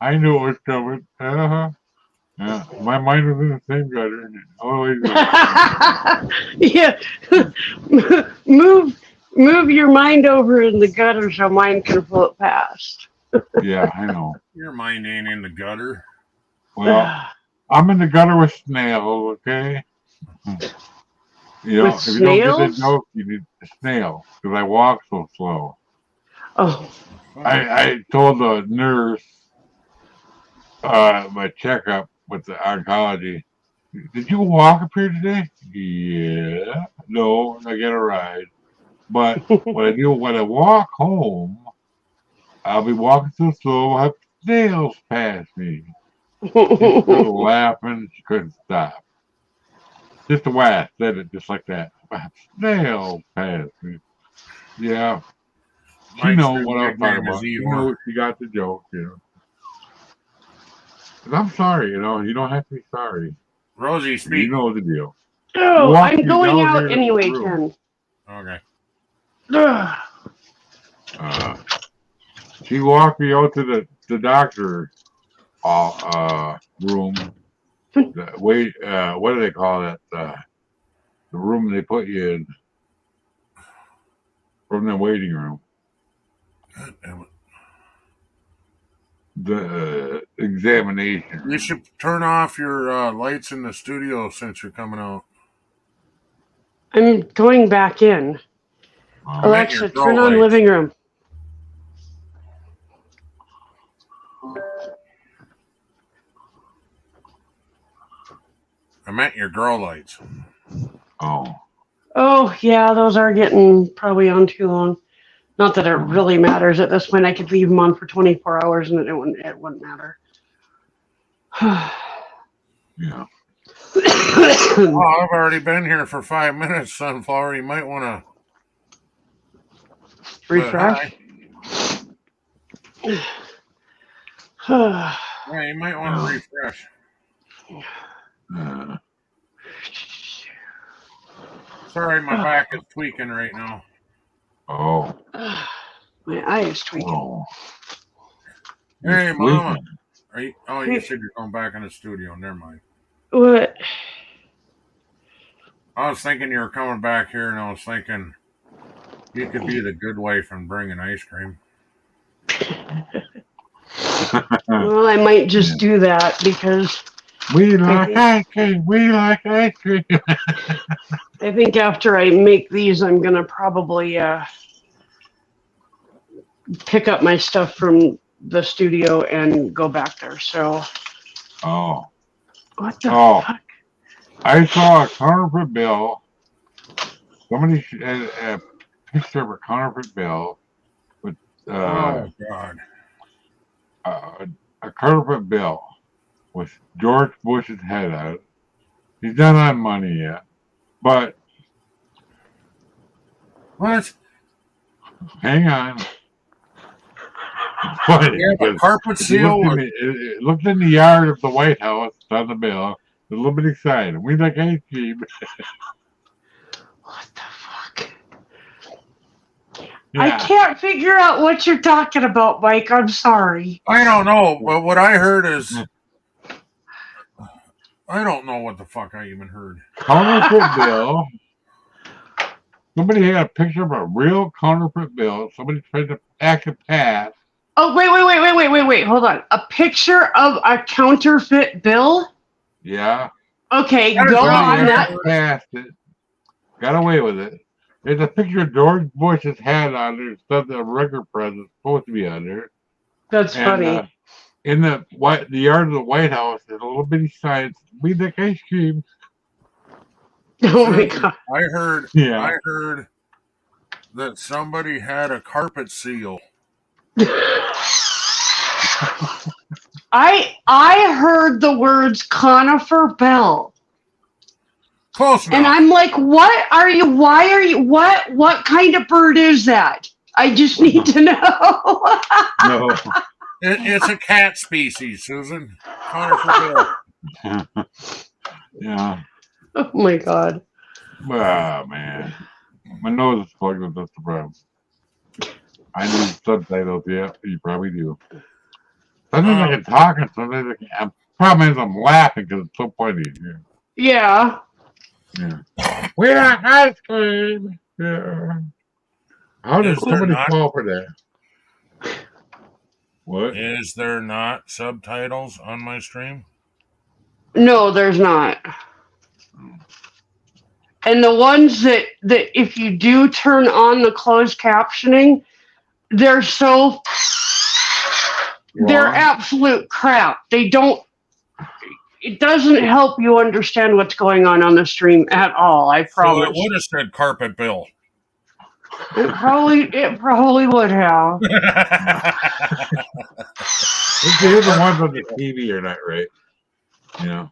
I knew it was coming. Yeah, my mind was in the same gutter. Always. Yeah, move your mind over in the gutter so mine can float past. Yeah, I know. Your mind ain't in the gutter. Well, I'm in the gutter with snails. Okay. With if you don't get that joke, you need a snail because I walk so slow. Oh. I told the nurse my checkup with the oncology. Did you walk up here today? Yeah. No, I get a ride. But what I do when I walk home, I'll be walking so slow, I'll have snails pass me. She started laughing. She couldn't stop. Just the way I said it, just like that. Snails pass me. Yeah. She knows what I'm talking about. She knows she got the joke, And I'm sorry, you don't have to be sorry. Rosie, speak. You know the deal. Oh, I'm going out anyway, Ken. Okay. She walked me out to the doctor room. What do they call that? The room they put you in. From the waiting room. God damn it. The examination. You should turn off your lights in the studio since you're coming out. I'm going back in. Alexa, turn on living room. I meant your grow lights. Oh, yeah, those are getting probably on too long. Not that it really matters at this point. I could leave them on for 24 hours and it wouldn't matter. Yeah. I've already been here for 5 minutes, Sunflower. You might want to refresh. Yeah, you might want to refresh. Uh, Sorry, my back is tweaking right now. oh. My eye is tweaking. Oh. Hey, It's Mama. tweaking. Are you, oh, you said you're going back in the studio. Never mind. What? I was thinking you were coming back here, and I was thinking you could be the good wife and bring an ice cream. Well, I might just do that because We like ice cream. We like ice cream. I think after I make these, I'm gonna probably pick up my stuff from the studio and go back there. So Oh. what the Oh. fuck? I saw a counterfeit bill. Somebody had a picture of a counterfeit bill with Oh, God. a counterfeit bill with George Bush's head on it. He's not on money yet, but What? hang on. It's funny You have a because carpet if you seal? looked in it looked in the yard of the White House it's on the bill. It's a little bit exciting. We like ice cream. What the fuck? Yeah. I can't figure out what you're talking about, Mike. I'm sorry. I don't know, but what I heard is I don't know what the fuck I even heard. Counterfeit bill. Somebody had a picture of a real counterfeit bill. Somebody tried to act a pass. Oh, wait. Hold on. A picture of a counterfeit bill? Yeah. Okay, That is go really on. That Passed it. Got away with it. There's a picture of George Bush's hat on there instead of the regular president supposed to be on there. That's funny. In the yard of the White House, there's a little bitty sign. We like ice cream. Oh my god. I heard Yeah. that somebody had a carpet seal. I heard the words conifer bell. Close enough. And I'm like, why are you, what kind of bird is that? I just need to know. No. It's a cat species, Susan. Conifer bill. Yeah. Oh my god. Oh, man. My nose is plugged with that's the problem. I need subtitles, yeah. You probably do. Sometimes I can talk and sometimes I can't. Problem is I'm laughing because it's so funny. Yeah. Yeah. We like ice cream. Yeah. How did Is there somebody not- fall for that? What? Is there not subtitles on my stream? No, there's not. And the ones that if you do turn on the closed captioning, they're they're Wrong? absolute crap. It doesn't help you understand what's going on the stream at all. I So promise. it would have said carpet bill. It probably would have. Here's the ones on the TV are not right. You know.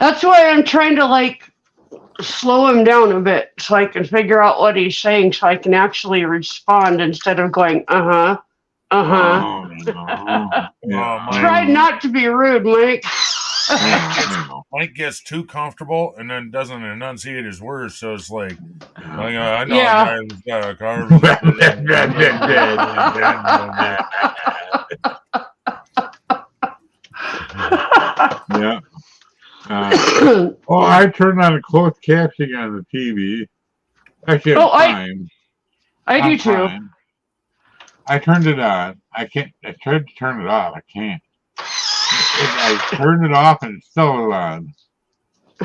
That's why I'm trying to slow him down a bit so I can figure out what he's saying so I can actually respond instead of going, uh-huh. Oh, no. Yeah. Try not to be rude, Mike. Mike gets too comfortable and then doesn't enunciate his words, so it's like, I know Yeah. a guy who's got a Yeah. I turned on a closed captioning on the TV. Actually, I'm fine. I do I'm too. fine. I turned it on. I tried to turn it off. I can't. I turned it off and it's still on.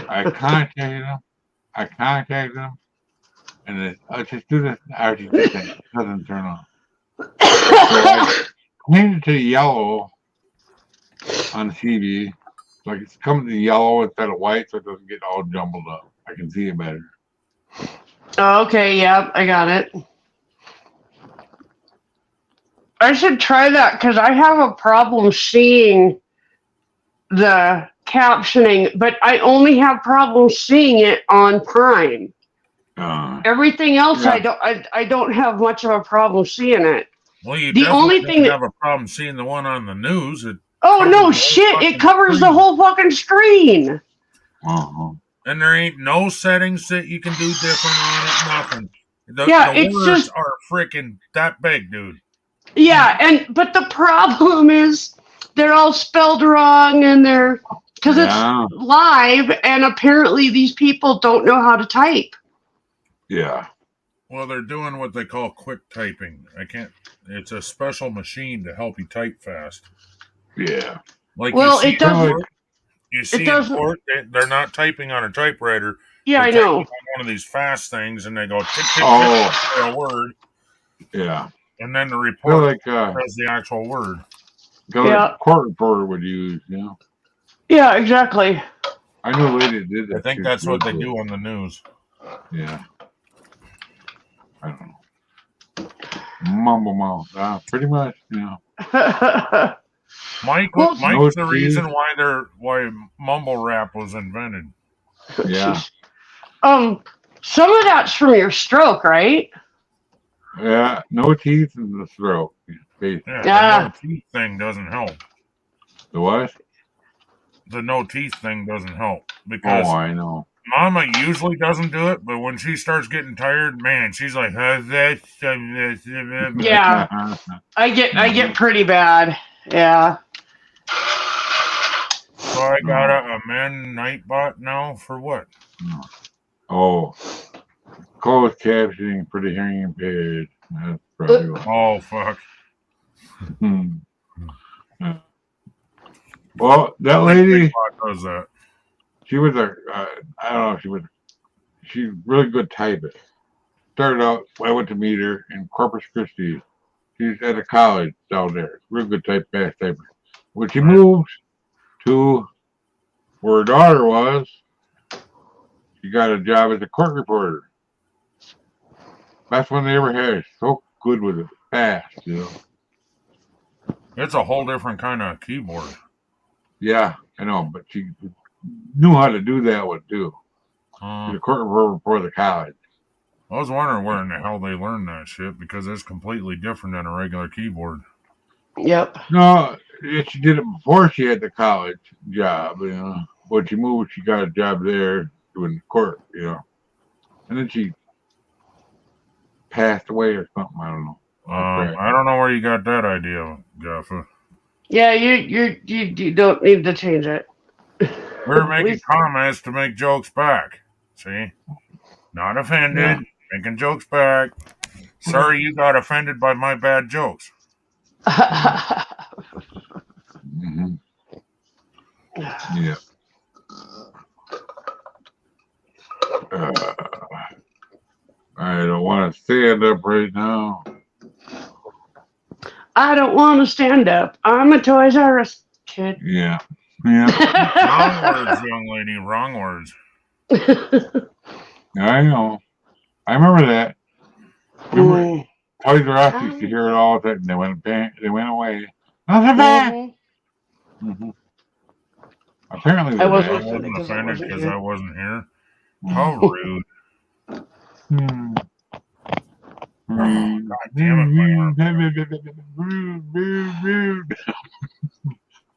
I contacted them. And I just do this. I just did that. It doesn't turn on. So I changed it to yellow on the TV. Like it's coming to yellow instead of white so it doesn't get all jumbled up. I can see it better. Okay, yeah, I got it. I should try that because I have a problem seeing the captioning, but I only have problems seeing it on Prime. Everything else, yeah. I don't have much of a problem seeing it. Well, you The only definitely thing have a problem seeing the one on the news. Oh covers no, the whole shit! fucking It covers the screen. whole fucking screen. Uh-huh. And there ain't no settings that you can do different on it. Nothing. The it's words just are freaking that big, dude. but the problem is they're all spelled wrong and they're because Yeah. it's live and apparently these people don't know how to type. Yeah. Well, they're doing what they call quick typing. It's a special machine to help you type fast. Yeah. Like Well, it doesn't. You see in doesn't- court, they're not typing on a typewriter. Yeah, I They're know. typing on one of these fast things, and they go tick, tick, Oh. tick for a word, Yeah. and then the Feel report like says the actual word. a court reporter would use, you know. Yeah, exactly. I knew a lady that did that. I think that's what they do on the news. Yeah. I don't know. Mumble mouth. Pretty much, you know. Mike's the reason why mumble rap was invented. Yeah. Some of that's from your stroke, right? Yeah. No teeth in the throat. Basically. Yeah, the no teeth thing doesn't help. The what? The no teeth thing doesn't help because I know. Mama usually doesn't do it, but when she starts getting tired, man, she's like, Yeah. I get pretty bad. Yeah. So I got a man Nightbot now for what? Oh. Closed captioning for the hearing impaired. That's probably what. Oh, fuck. Well, that lady, Nightbot does that. she was I don't know, she's a really good typist. Started out, I went to meet her in Corpus Christi. She's at a college down there. Real good fast typist. When she moved to where her daughter was, she got a job as a court reporter. Best one they ever had. So good with it. Fast, you know. It's a whole different kind of keyboard. Yeah, I know, but she knew how to do that one too. She's a court reporter before the college. I was wondering where in the hell they learned that shit because it's completely different than a regular keyboard. Yep. No, she did it before she had the college job, you know. When she moved, she got a job there doing court, you know. And then she passed away or something. I don't know. I don't know where you got that idea, Jaffa. Yeah, you don't need to change it. We're making comments to make jokes back. See? Not offended. Making jokes back. Sorry you got offended by my bad jokes. Mm-hmm. Yeah. I don't want to stand up right now. I don't want to stand up. I'm a Toys R Us kid. Yeah. Wrong words, young lady. Wrong words. I know. I remember that. Remember, Toys R Us used to hear it all the time. They went away. Nothing bad. Mm-hmm. Apparently, I wasn't offended because I wasn't here. How rude. God damn it,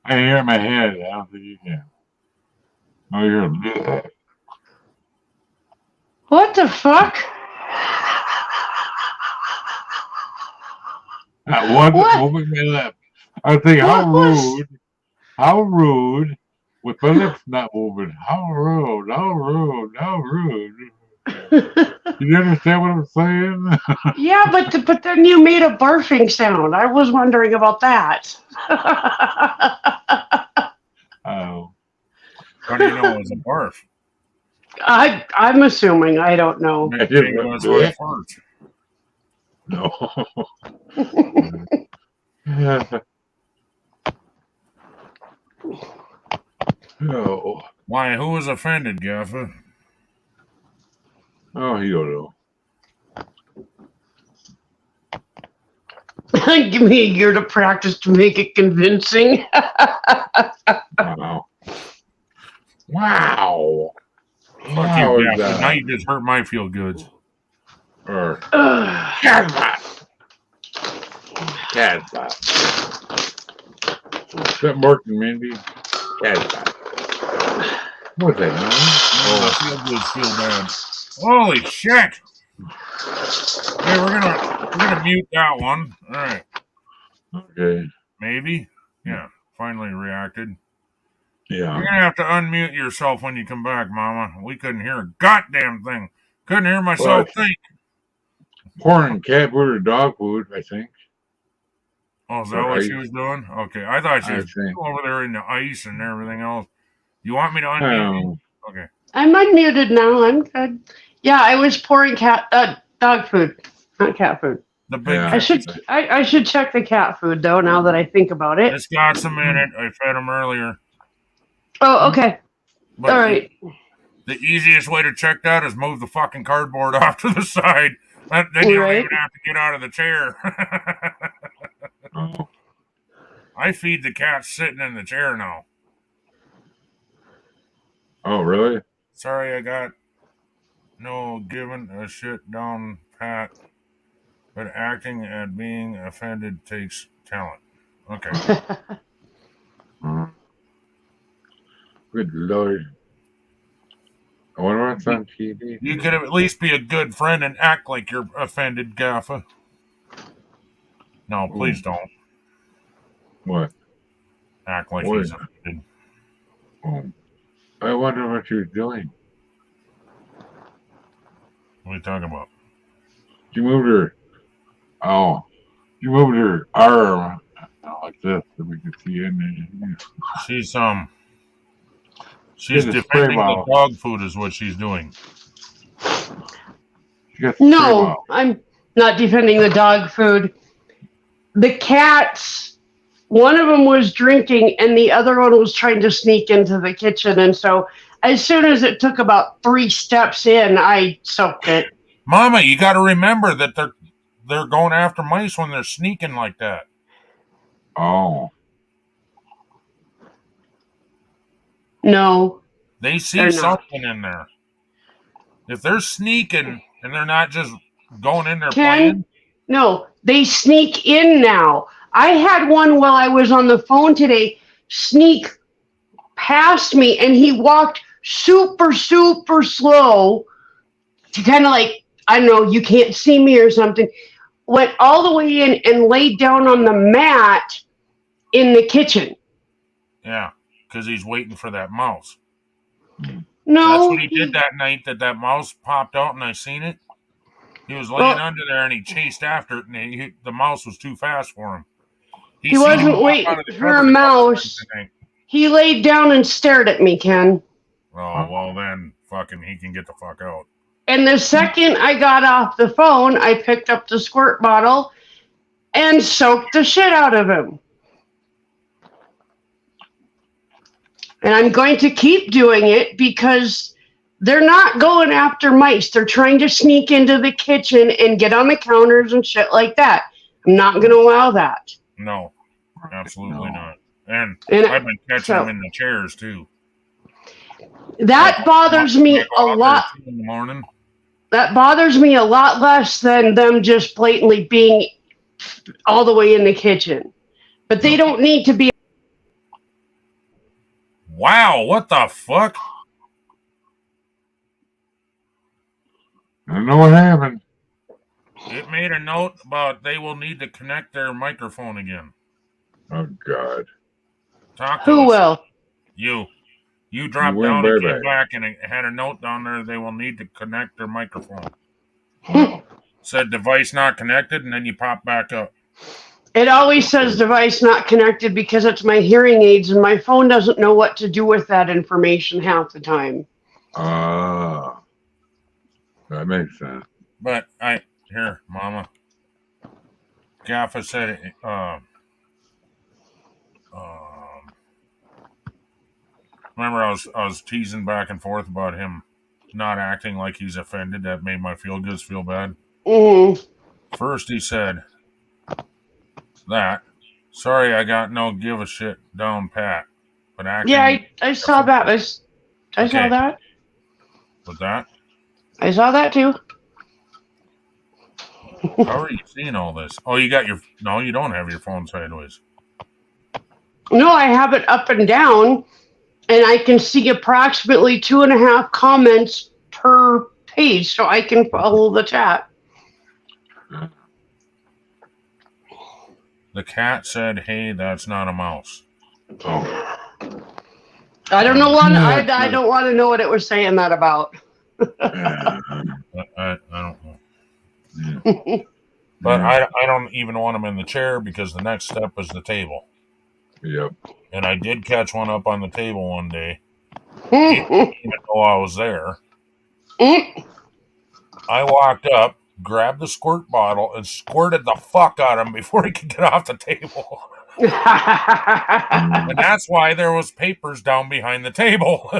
I hear it in my head. I don't think you can. Oh, you're a What the fuck? What? Moving my lips. I think how rude, with my lips not moving. How rude. You understand what I'm saying? Yeah, but then you made a barfing sound. I was wondering about that. Oh. How do you know it was a barf? I'm assuming. I don't know. I didn't That's what it farts. No. No. Why? Who was offended, Gaffa? Oh, you don't know. Give me a year to practice to make it convincing. Wow. Wow. Fuck you, Gaffa. Now you just hurt my feel goods. Or Cadbot. Is that working, Mindy? Cadbot. What's that? Oh, the feel good, feel bad. Holy shit! Hey, we're gonna mute that one. All right. Okay. Maybe. Yeah. Finally reacted. Yeah. You're gonna have to unmute yourself when you come back, Mama. We couldn't hear a goddamn thing. Couldn't hear myself think. Pouring cat food or dog food, I think. Oh, is that what she was doing? Okay, I thought she was over there in the ice and everything else. You want me to unmute you? Okay. I'm unmuted now. I'm good. Yeah, I was pouring dog food, not cat food. The big. Yeah. I should check the cat food though. Now that I think about it. It's got some in it. I fed him earlier. Oh, okay. But all right. The easiest way to check that is move the fucking cardboard off to the side. Then you don't even have to get out of the chair. I feed the cats sitting in the chair now. Oh, really? Sorry, I got no giving a shit down pat, but acting and being offended takes talent. Okay. Good Lord. I wonder what's on TV. You could at least be a good friend and act like you're offended, Gaffa. No, please don't. What? Act like he's offended. Oh. I wonder what you're doing. What are you talking about? She moved her. Oh. She moved her arm like this so we could see in there. She's defending the dog food is what she's doing. No, I'm not defending the dog food. The cats, one of them was drinking and the other one was trying to sneak into the kitchen. And so as soon as it took about 3 steps in, I soaked it. Mama, you got to remember that they're going after mice when they're sneaking like that. Oh. No. They see something in there. If they're sneaking and they're not just going in there playing. No, they sneak in now. I had one while I was on the phone today sneak past me, and he walked super, super slow to kind of like, I don't know, you can't see me or something. Went all the way in and laid down on the mat in the kitchen. Yeah, because he's waiting for that mouse. No. That's what he did that night that mouse popped out and I seen it. He was laying under there and he chased after it and the mouse was too fast for him. He wasn't waiting for a mouse. He laid down and stared at me, Ken. Oh, well then, fucking he can get the fuck out. And the second I got off the phone, I picked up the squirt bottle and soaked the shit out of him. And I'm going to keep doing it because they're not going after mice. They're trying to sneak into the kitchen and get on the counters and shit like that. I'm not going to allow that. No, absolutely not. And I've been catching them in the chairs too. That bothers me a lot. In the morning. That bothers me a lot less than them just blatantly being all the way in the kitchen. But they don't need to be. Wow, what the fuck? I don't know what happened. It made a note about they will need to connect their microphone again. Oh, God. Who will? You. You dropped down and came back and it had a note down there they will need to connect their microphone. Said device not connected and then you pop back up. It always says device not connected because it's my hearing aids and my phone doesn't know what to do with that information half the time. That makes sense. But here, Mama. Gaffa said remember I was teasing back and forth about him not acting like he's offended. That made my feel goods feel bad. First he said that. Sorry, I got no give a shit down pat. But acting. Yeah, I saw that. I saw that. With that? I saw that too. How are you seeing all this? Oh, you got no, you don't have your phone sideways. No, I have it up and down. and I can see approximately 2.5 comments per page, so I can follow the chat. The cat said, "Hey, that's not a mouse." Oh. I don't know what I Yeah. don't want to know what it was saying that about. Yeah. I don't know. Yeah. But I don't even want him in the chair because the next step is the table. Yep. And I did catch one up on the table one day. He didn't even know I was there. I walked up, grabbed the squirt bottle, and squirted the fuck out of him before he could get off the table. And that's why there was papers down behind the table.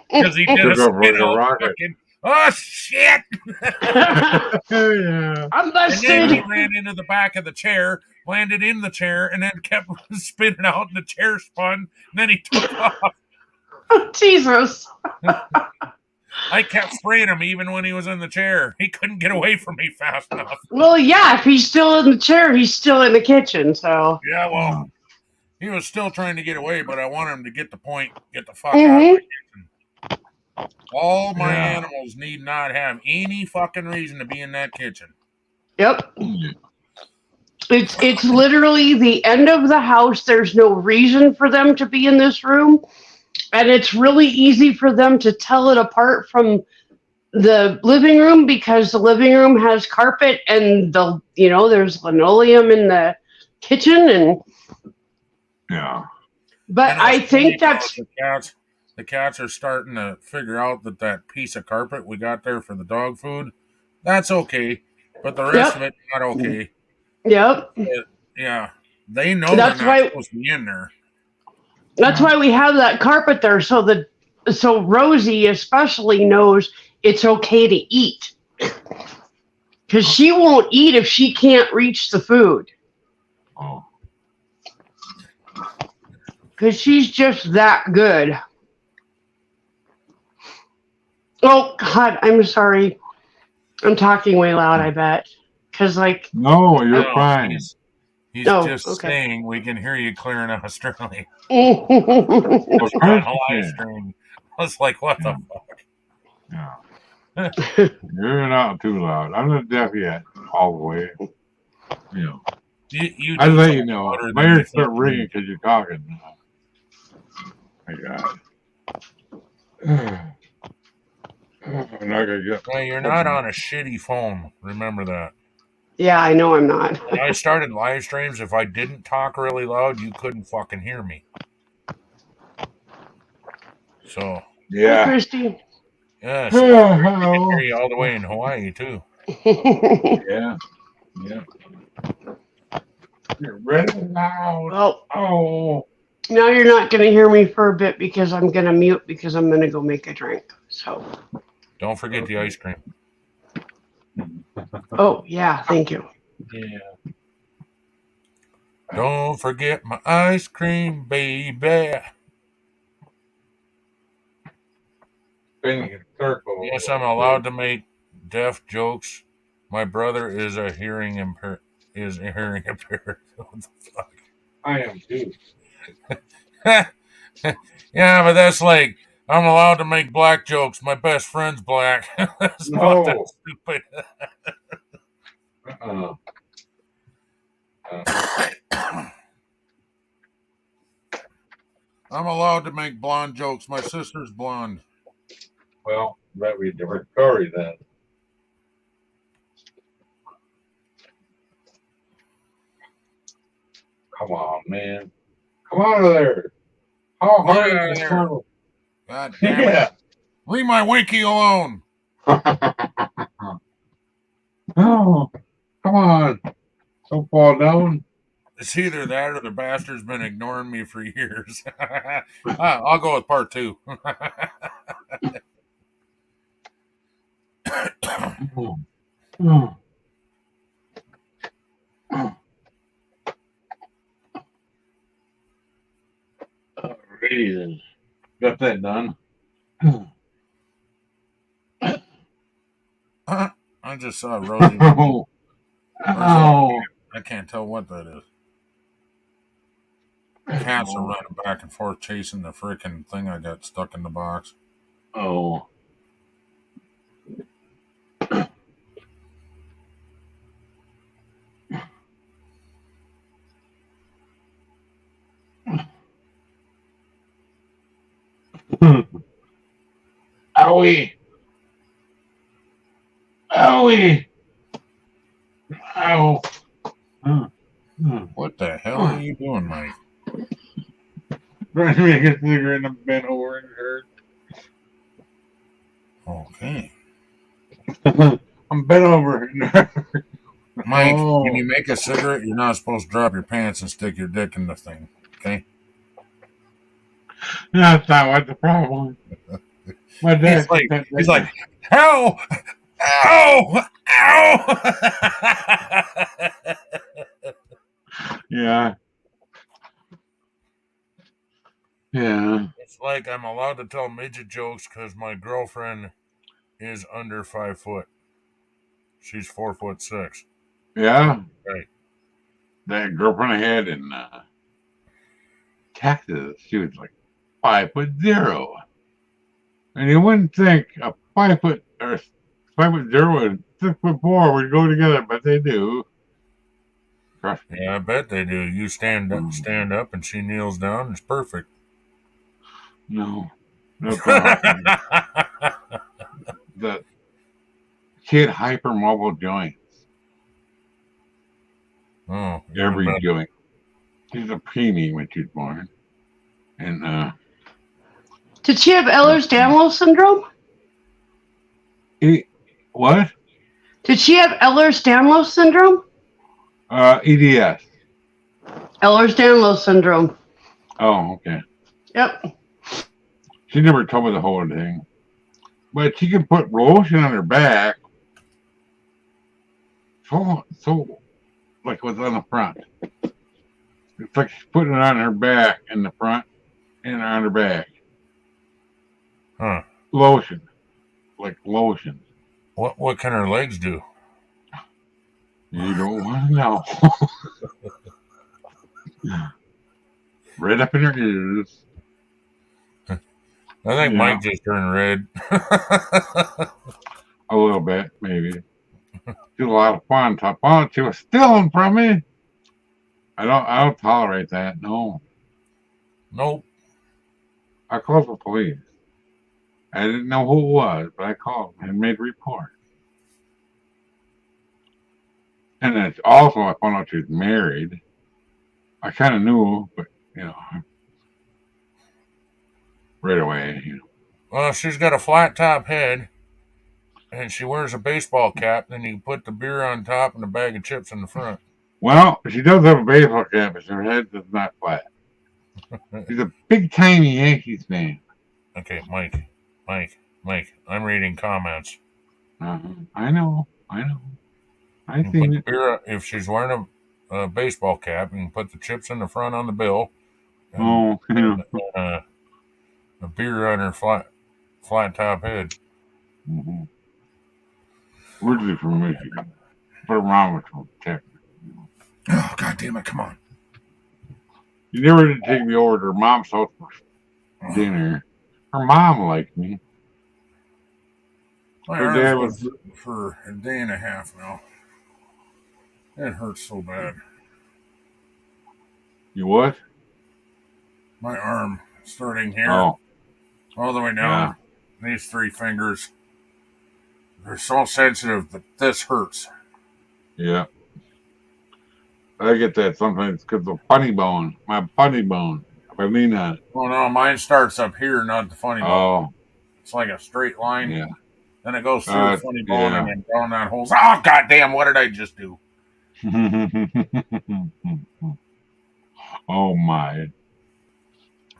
Because he did a Took off spin like a out. rocket. Fucking, oh shit! Yeah. I'm And then he busted. ran into the back of the chair, landed in the chair, and then kept spinning out, and the chair spun. And then he took off. Jesus. I kept spraying him even when he was in the chair. He couldn't get away from me fast enough. Well, yeah, if he's still in the chair, he's still in the kitchen, so. Yeah, well, he was still trying to get away, but I wanted him to get the point, get the fuck out of my kitchen. All my animals need not have any fucking reason to be in that kitchen. Yep. It's literally the end of the house. There's no reason for them to be in this room. And it's really easy for them to tell it apart from the living room because the living room has carpet and there's linoleum in the kitchen and Yeah. but And I think that's the cats are starting to figure out that piece of carpet we got there for the dog food, that's okay, but the rest of it not okay. Yep. Yeah, they know That's they're not why supposed to be in there. that's why we have that carpet there so Rosie especially knows it's okay to eat. Because she won't eat if she can't reach the food. Oh. Because she's just that good. Oh, God, I'm sorry. I'm talking way loud, I bet. Because, No, you're fine. He's Oh, just okay. saying we can hear you clear in Australia. Of It's course on you live can. stream. I was like, what the fuck? Yeah. You're not too loud. I'm not deaf yet, all the way. You know. You I do let you talk know. louder than My you ears start think. ringing because you're talking. My God. I'm not gonna get. Well, you're not on a shitty phone. Remember that. Yeah, I know I'm not. When I started live streams, if I didn't talk really loud, you couldn't fucking hear me. So, Hi, Yeah. Christy. yeah, so we can Hello. hear you all the way in Hawaii, too. Yeah. Yeah. You're really loud. Well, Oh. now you're not going to hear me for a bit because I'm going to mute because I'm going to go make a drink. So. Don't forget the ice cream. Oh, yeah, thank you. Yeah. Don't forget my ice cream, baby. Spinning in circles. Yes, I'm allowed to make deaf jokes. My brother is a hearing impaired. What the fuck? I am too. Yeah, but that's like I'm allowed to make black jokes. My best friend's black. That's not that No. stupid. I'm allowed to make blonde jokes. My sister's blonde. Well, that'd be a different story then. Come on, man. Come out of there. How Get hard out is of the there. tunnel? God damn it. Leave my winky alone. Oh, come on. Don't fall down. It's either that or the bastard's been ignoring me for years. I'll go with part 2. Alrighty then. Got that done. I just saw Rosie. Oh. I can't tell what that is. Cats are running back and forth chasing the freaking thing I got stuck in the box. Oh. Owie. Owie. Ow. What the hell are you doing, Mike? Trying to make a cigarette and I'm bent over and hurt. Okay. I'm bent over and hurt. Mike, Oh. when you make a cigarette, you're not supposed to drop your pants and stick your dick in the thing. Okay? That's not what the problem is. My dad He's like, ow! Ow! Ow! Yeah. Yeah. It's like I'm allowed to tell midget jokes because my girlfriend is under 5 foot. She's 4'6". Yeah. Right. That girlfriend I had in Texas, she was like 5'0". And you wouldn't think a 5'0" and 6'4" would go together, but they do. Trust me. Yeah, I bet they do. You stand up, and she kneels down. It's perfect. No. That's not the kid hypermobile joints. Oh, Every joint. She's a preemie when she was born. And Did she have Ehlers-Danlos syndrome? what? Did she have Ehlers-Danlos syndrome? EDS. Ehlers-Danlos syndrome. Oh, okay. Yep. She never told me the whole thing. But she can put lotion on her back. So like what's on the front. It's like she's putting it on her back in the front and on her back. Huh. Lotion. Like lotion. What can her legs do? You don't want to know. Right up in her ears. I think Yeah. Mike just turned red. A little bit, maybe. She was a lot of fun. Oh, she was stealing from me. I don't tolerate that. No. Nope. I called the police. I didn't know who it was, but I called and made a report. And then also I found out she was married. I kind of knew, but right away. Well, she's got a flat top head, and she wears a baseball cap. Then you put the beer on top and a bag of chips in the front. Well, she does have a baseball cap, but her head is not flat. She's a big timey Yankees fan. Okay, Mike. I'm reading comments. I know. I You seen put it. the beer, if she's wearing a baseball cap, you can put the chips in the front on the bill. And, a beer on her flat top head. Mm-hmm. Originally from Michigan, but her mom was from Texas. Oh, God damn it! Come on. You never did take me over to her mom's house for dinner. Her mom liked me. My Her dad arm's was. been for a day and a half now. It hurts so bad. You what? My arm, starting here, Oh, all the way down. These 3 fingers. They're so sensitive that this hurts. yeah. I get that sometimes because of funny bone. My funny bone. If I lean on it. Oh no, mine starts up here, not the funny bone. Oh, It's like a straight line. yeah. Then it goes through the funny bone yeah. and then down that hole. Oh, goddamn, what did I just do? Oh, my.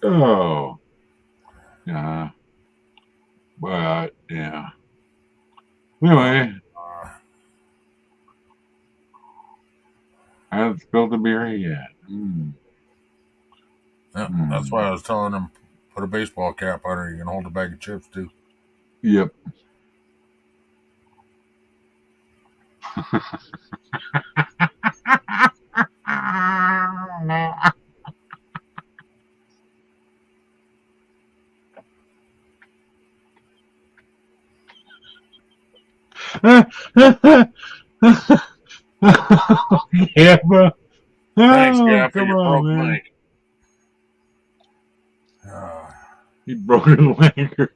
Oh. Yeah. But, yeah. Anyway, I haven't spilled the beer yet. Yeah, that's why I was telling him, put a baseball cap on her. You can hold a bag of chips, too. Yep. Gaffa. Thanks, Oh, Gaffa. come You on, broke man. Mike. He broke his wanker.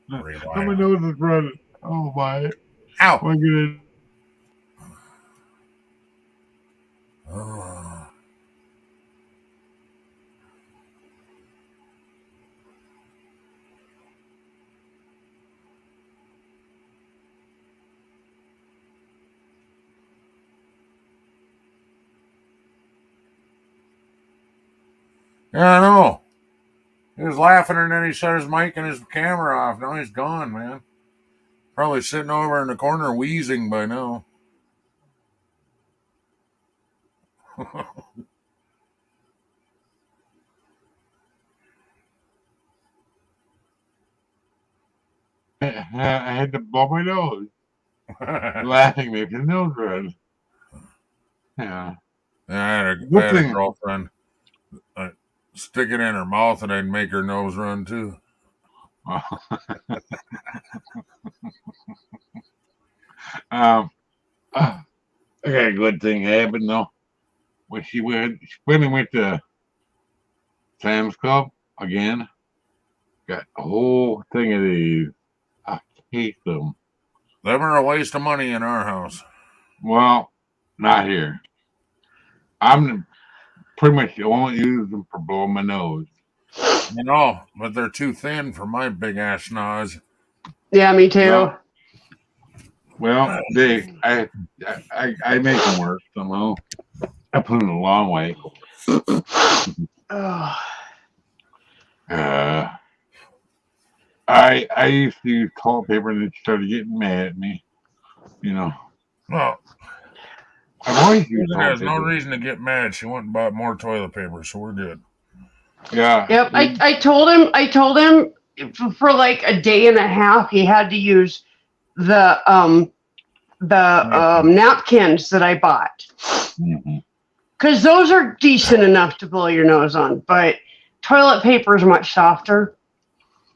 Rewind. My nose is running. Oh my! Ow! My goodness. Oh. Yeah, I know. He was laughing and then he shut his mic and his camera off. Now he's gone, man. Probably sitting over in the corner wheezing by now. I had to blow my nose. Laughing makes your nose run. Yeah. I had a Good thing. girlfriend stick it in her mouth and I'd make her nose run too. I got a good thing happened though. When she went to Sam's Club again, got a whole thing of these. I hate them. Them are a waste of money in our house. Well, not here. I'm pretty much only use them for blowing my nose. You know, but they're too thin for my big ass schnoz. Yeah, me too. No. Well, I make them work somehow. I put them a long way. Oh. I used to use toilet paper and then she started getting mad at me. You know. Well, I've always used Susan toilet has no paper. reason to get mad. She went and bought more toilet paper, so we're good. Yeah. Yep. I told him for like a day and a half he had to use the napkins that I bought. Mm-hmm. Because those are decent enough to blow your nose on, but toilet paper is much softer.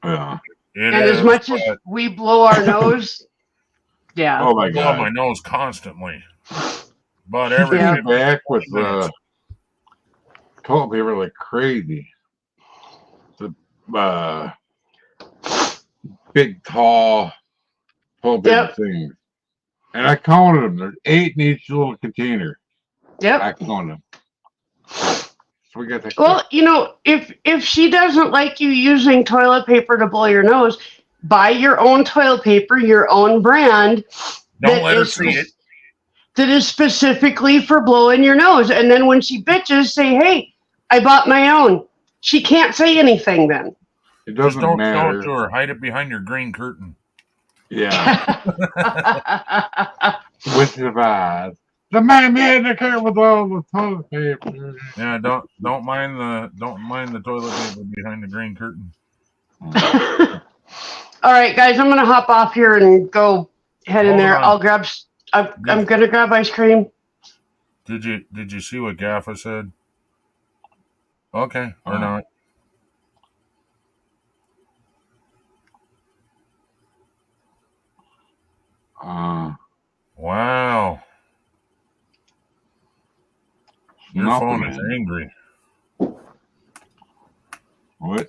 Yeah. It And is, as much but as we blow our nose, yeah. Oh my I blow god. my nose constantly. But She every Yeah. came back with toilet paper like crazy. The big, tall toilet paper Yep. things. And I counted them. There's 8 in each little container. Yep. I counted them. So we got that. Well, you know, if she doesn't like you using toilet paper to blow your nose, buy your own toilet paper, your own brand. don't let her see it. That is specifically for blowing your nose. And then when she bitches, say, hey, I bought my own. She can't say anything then. It Just doesn't don't show matter. it to her. Hide it behind your green curtain. Yeah. Wizard of Oz. The man behind the curtain with all the toilet paper. Yeah, don't mind the toilet paper behind the green curtain. All right, guys, I'm going to hop off here and go head in Hold there. on. I'm going to grab ice cream. Did you see what Gaffa said? Okay, or not? Wow. Your Nothing, phone is man. angry. What?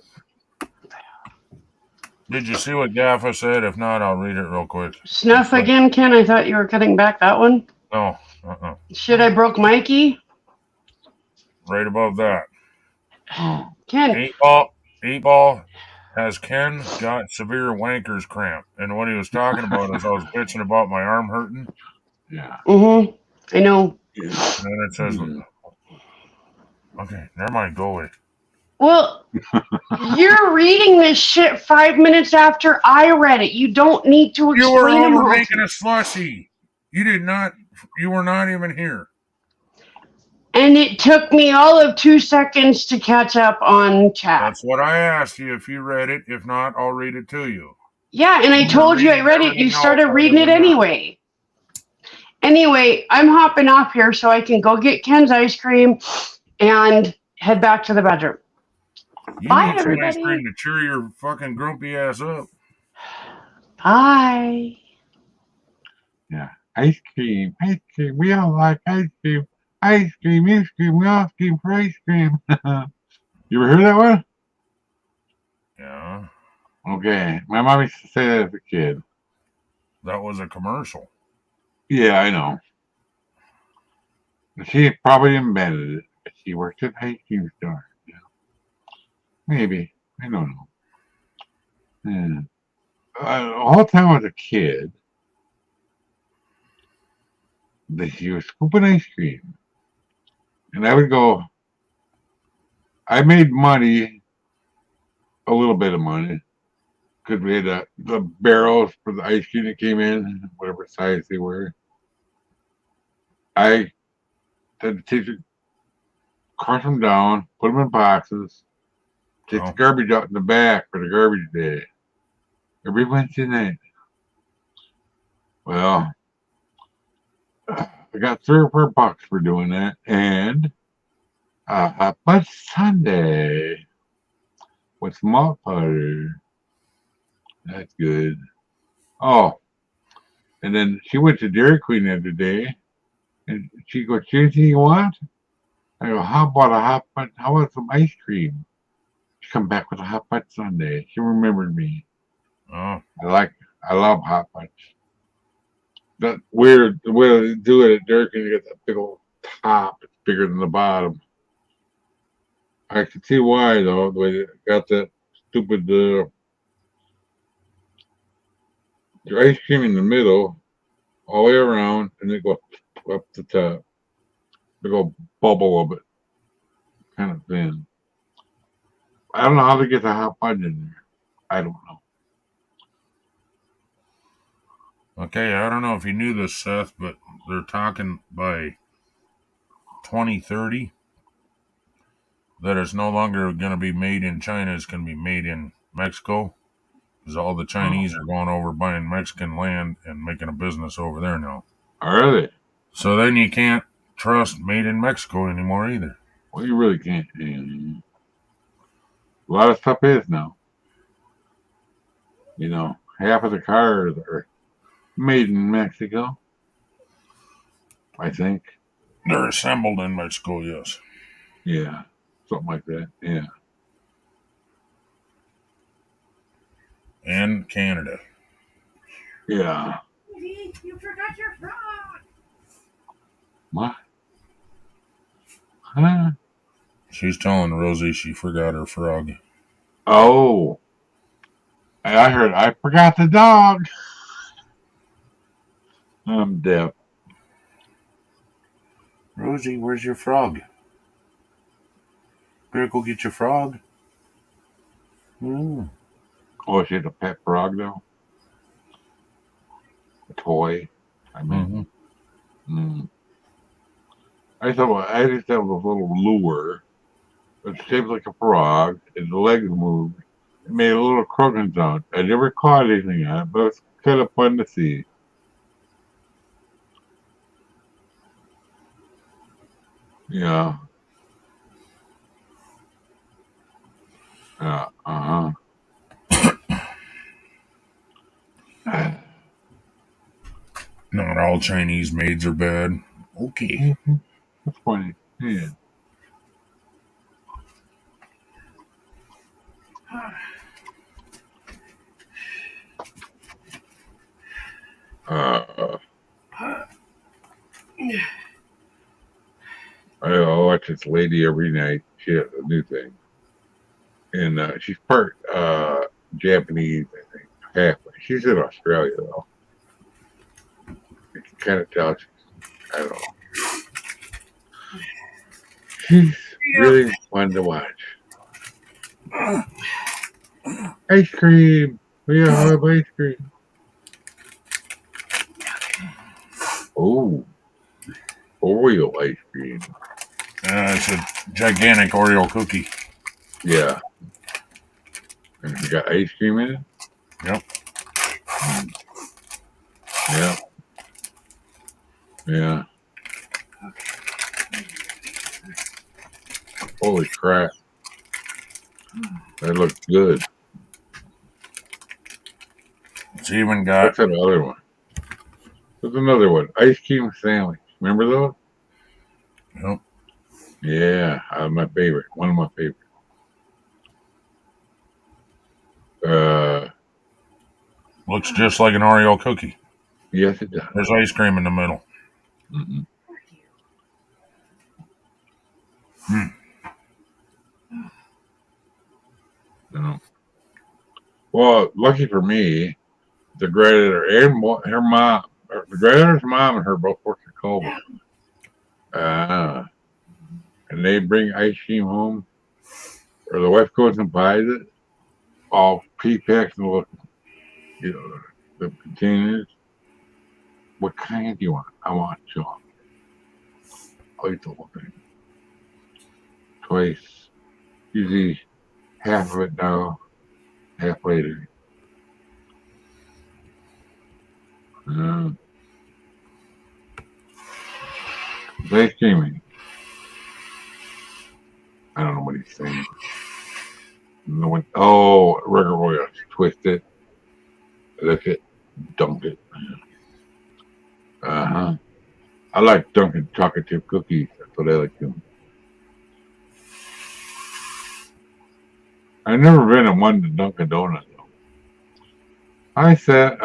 Did you see what Gaffa said? If not, I'll read it real quick. Snuff again, Ken? I thought you were cutting back that one. No, Shit, I broke Mikey? right above that. Ken. 8-ball has Ken got severe wanker's cramp. And what he was talking about is I was bitching about my arm hurting. Yeah. Mm-hmm. I know. And then it says, okay, never mind, go away. Well, you're reading this shit 5 minutes after I read it. You don't need to You were explain them over all. making a slushy. You were not even here. And it took me all of 2 seconds to catch up on chat. That's what I asked you if you read it. If not, I'll read it to you. Yeah, and I told you I read it. You started reading it anyway. Anyway, I'm hopping off here so I can go get Ken's ice cream and head back to the bedroom. You Bye, need some ice everybody. cream to cheer your fucking grumpy ass up. Bye. Yeah. Ice cream. Ice cream. We all like ice cream. Ice cream. Ice cream. We all scream for ice cream. You ever heard that one? Yeah, Okay. My mom used to say that as a kid. that was a commercial. Yeah, I know. She probably invented it. But she worked at an ice cream store. Yeah. Maybe. I don't know. Yeah. The whole time I was a kid, she was scooping ice cream. And I would go, I made money, a little bit of money, because we had the barrels for the ice cream that came in, whatever size they were. I had the teacher crush them down, put them in boxes, take the Oh. garbage out in the back for the garbage day every Wednesday night. Well, I got $3 or $4 for doing that, and but Sunday with malt powder. That's good. Oh, and then she went to Dairy Queen the other day, and she goes, "Anything you want?" I go, "How about a hot fudge? How about some ice cream?" She come back with a hot fudge sundae. She remembered me. Oh, I love hot fudge. That weird the way they do it at Dairy Queen, you get that big old top. It's bigger than the bottom. I can see why though. The way they got that stupid your ice cream in the middle, all the way around, and then go up the top. Big old bubble of it, kind of thin. I don't know how to get the hot fudge in there. I don't know. okay. I don't know if you knew this, Seth, but they're talking by 2030 that it's no longer going to be made in China. It's going to be made in Mexico because all the Chinese are going over buying Mexican land and making a business over there now. Are they? So then you can't trust made in Mexico anymore either. Well, you really can't. A lot of stuff is now. You know, half of the cars are made in Mexico. I think. They're assembled in Mexico, yes. Yeah, something like that. Yeah. And Canada. Yeah. You forgot your frog. What? Huh? She's telling Rosie she forgot her frog. Oh. I heard I forgot the dog. I'm deaf. Rosie, where's your frog? Better go get your frog. Mm. Oh, she had a pet frog though? A toy. I mean. Mm-hmm. I just thought it was a little lure. It's shaped like a frog, and the legs moved. It made a little croaking sound. I never caught anything on it, but it was kind of fun to see. Yeah. Uh-huh. Not all Chinese maids are bad. Okay. That's funny. Yeah. I watch this lady every night. She has a new thing. And she's part Japanese, I think, halfway. She's in Australia, though. You can kind of tell I don't know. She's really fun to watch. Ice cream. We have ice cream. Oh, Oreo ice cream. It's a gigantic Oreo cookie. Yeah. And you got ice cream in it? Yep. Yeah. Yeah. Holy crap. That looks good. It's even got. What's that other one? There's another one. Ice cream sandwich. Remember those? Yep. Yeah, my favorite. One of my favorites. Looks just like an Oreo cookie. Yes, it does. There's ice cream in the middle. Mm-mm. No. Well, lucky for me, the grandmother and her mom, the grandmother's mom and her both work at Culver. And they bring ice cream home, or the wife goes and buys it, all pre-packed in the containers. What kind do you want? I want chocolate. I'll eat the whole thing. Twice. Usually half of it now, half later. Ice cream. I don't know what he's saying. No one. Oh, Rugged Royals. Twist it. Lick it. Dunk it. Uh-huh. I like Dunkin' chocolate chip cookies. That's what I like doing. I've never been in one to Dunkin' Donuts though. I said,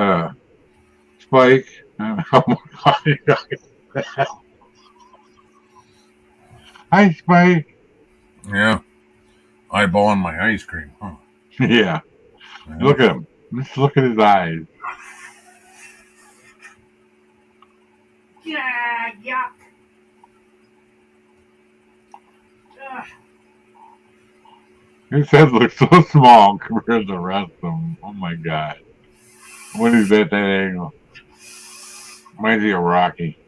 Spike. Oh my God. Hi, Spike. Yeah. Eyeballing my ice cream, huh? Yeah. Look at him. Just look at his eyes. Yeah, yuck. Ugh. His head looks so small compared to the rest of them. Oh my God. When he's at that angle. Reminds me of Rocky.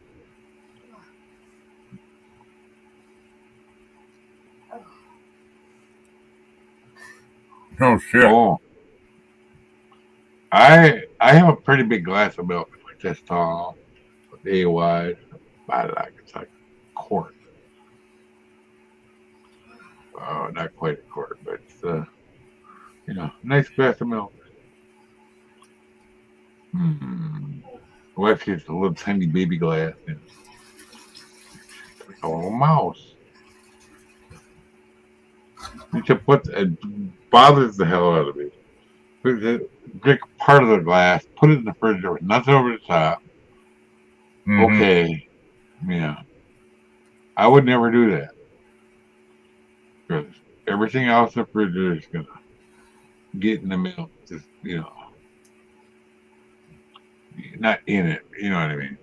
Oh shit. Oh. I have a pretty big glass of milk, like this tall, a wide. I like it's like a quart. Oh, not quite a quart, but it's nice glass of milk. Wife gets a little tiny baby glass and like a little mouse. You should it bothers the hell out of me. Drink part of the glass, put it in the fridge, nothing over the top. Mm-hmm. Okay. Yeah. I would never do that. Because everything else in the fridge is going to get in the milk. Just, not in it. You know what I mean?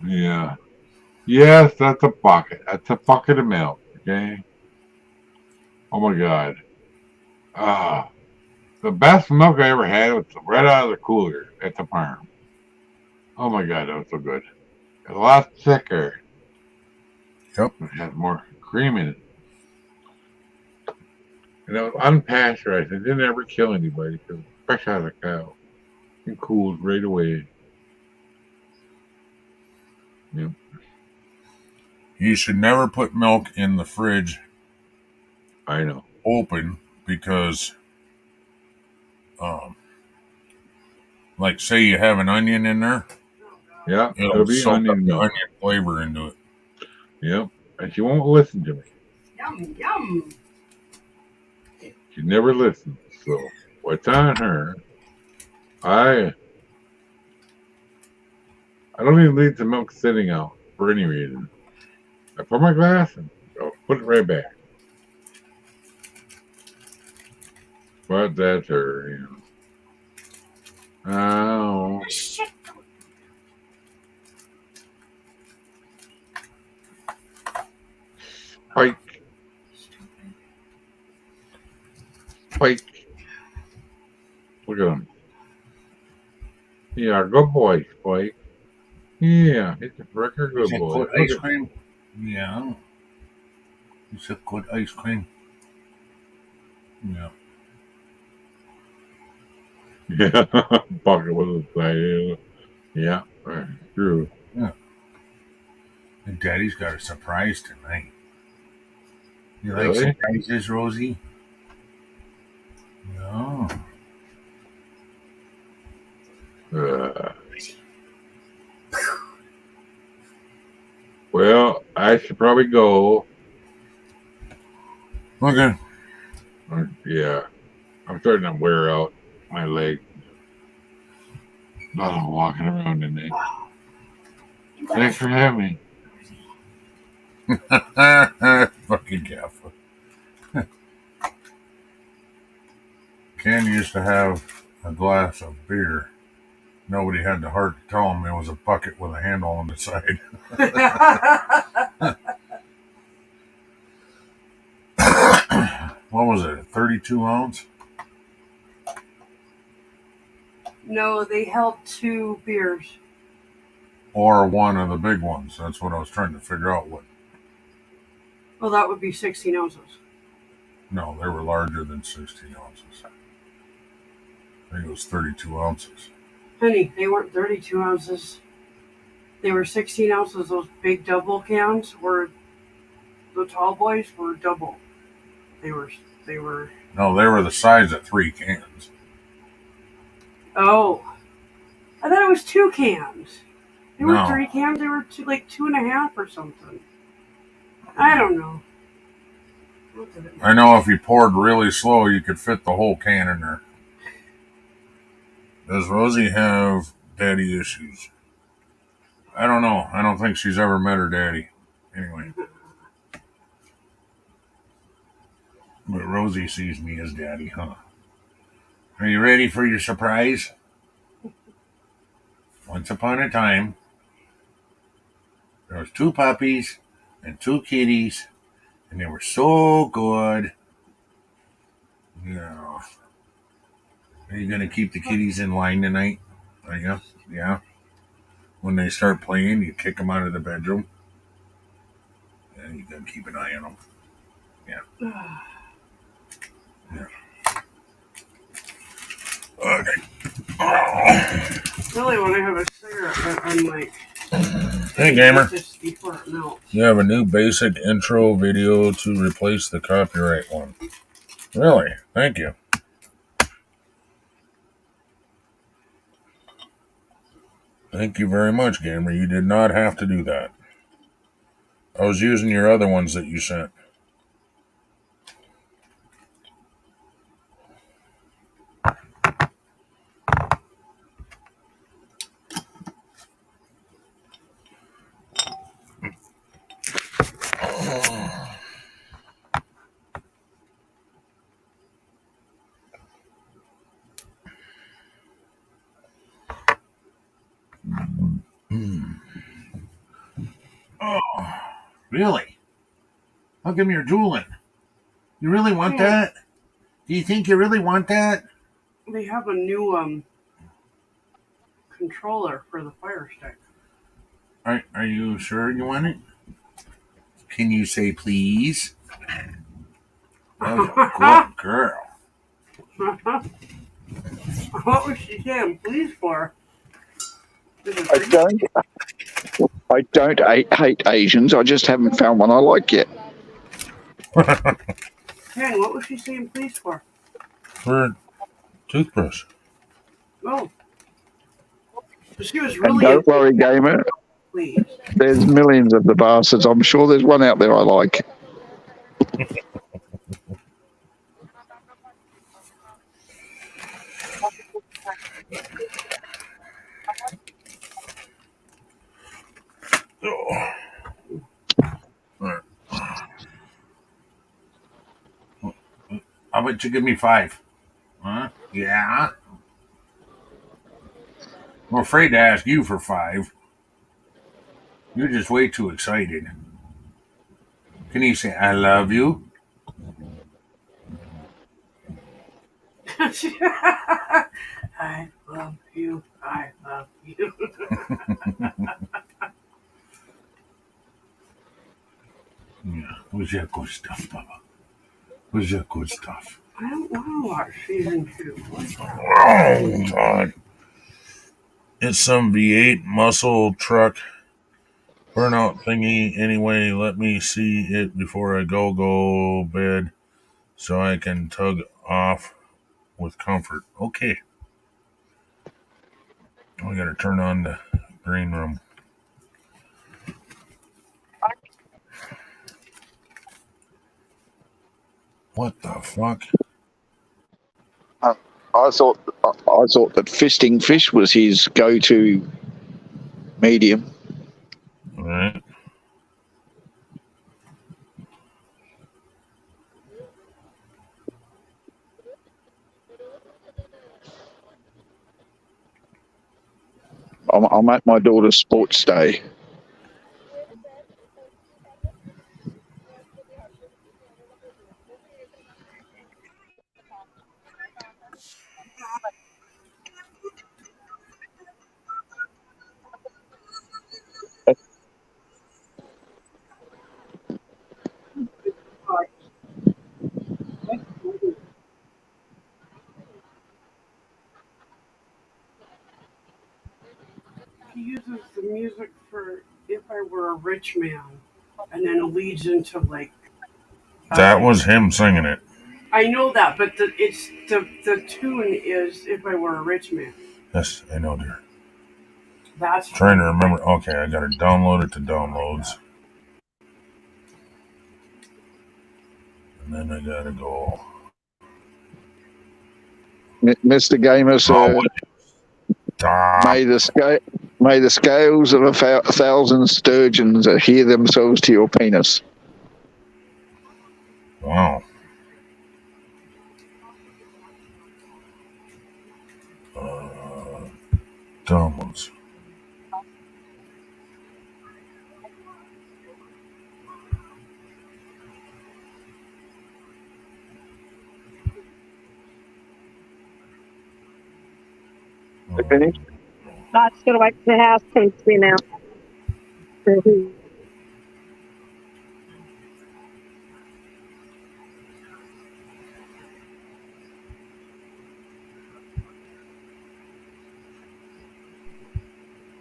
Yeah. Yes, that's a bucket. That's a bucket of milk. Okay. Oh my God. The best milk I ever had was right out of the cooler at the farm. Oh my God, that was so good. A lot thicker. Yep. It had more cream in it. And it was unpasteurized. It didn't ever kill anybody because it was fresh out of the cow. It cooled right away. Yep. You should never put milk in the fridge I know. open because, like say you have an onion in there, Yeah, it'll be soak up onion the milk. onion flavor into it. Yep. And she won't listen to me. Yum, yum. She never listens. So what's on her? I don't even leave the milk sitting out for any reason. I put my glass and I'll put it right back. But that's her, Oh. Shit. Spike. Look at him. Yeah, good boy, Spike. Yeah, he's a freaking good boy. Good ice cream? Yeah. It's a good ice cream. Yeah. Yeah, bucket with a side. Yeah, true. Yeah. And Daddy's got a surprise tonight. You like Really? surprises, Rosie? No. Well, I should probably go. Okay. Yeah, I'm starting to wear out my leg. Not walking around today. Thanks for having me. Fucking Gaffa. Ken used to have a glass of beer. Nobody had the heart to tell him it was a bucket with a handle on the side. What was it, a 32 ounce? No, they held 2 beers. Or one of the big ones? That's what I was trying to figure out. What? Well, that would be 16 ounces. No, they were larger than 16 ounces. I think it was 32 ounces. Honey, they weren't 32 ounces. They were 16 ounces. Those big double cans were, the tall boys were double. They were. No, they were the size of 3 cans. Oh, I thought it was 2 cans. They were No. 3 cans. They were like 2.5 or something. I don't know. What did it I know if you poured really slow, you could fit the whole can in there. Does Rosie have daddy issues? I don't know. I don't think she's ever met her daddy. Anyway. But Rosie sees me as daddy, huh? Are you ready for your surprise? Once upon a time, there was 2 puppies and 2 kitties, and they were so good. Yeah. Are you gonna keep the kitties in line tonight? Are you? Yeah. When they start playing, you kick them out of the bedroom. And you gotta keep an eye on them. Okay. Really, when I have a cigarette, I'm like, Hey, gamer. just before it melts. You have a new basic intro video to replace the copyright one. Really? Thank you. Thank you very much, gamer. You did not have to do that. I was using your other ones that you sent. Oh, really? How come you're drooling? You really want that? Do you think you really want that? They have a new controller for the Fire Stick. Are you sure you want it? Can you say please? That was a good girl. What was she saying please for? I don't hate Asians. I just haven't found one I like yet. Ken, what was she saying please for? For a toothbrush. Oh. She was And really don't worry, gamer. pleased. There's millions of the bastards. I'm sure there's one out there I like. How about you give me 5? Huh? Yeah. I'm afraid to ask you for 5. You're just way too excited. Can you say, I love you? I love you. I love you. Yeah. Where's your good stuff, Bubba? Where's your good stuff? I don't want to watch season 2. Oh, God. It's some V8 muscle truck burnout thingy anyway. Let me see it before I go bed so I can tug off with comfort. Okay. I gotta turn on the green room. What the fuck? I thought that fisting fish was his go-to medium. All right. I'm at my daughter's sports day. He uses the music for "If I Were a Rich Man," and then it leads into like. That was him singing it. I know that, but the tune is "If I Were a Rich Man." Yes, I know, dear. That's Trying to remember. Okay, I gotta download it to downloads. And then I gotta go. Mr. Gamer, sir, may the scales of 1,000 sturgeons adhere themselves to your penis. Wow. Downloads. Finished? That's gonna wait for the house keys to be announced.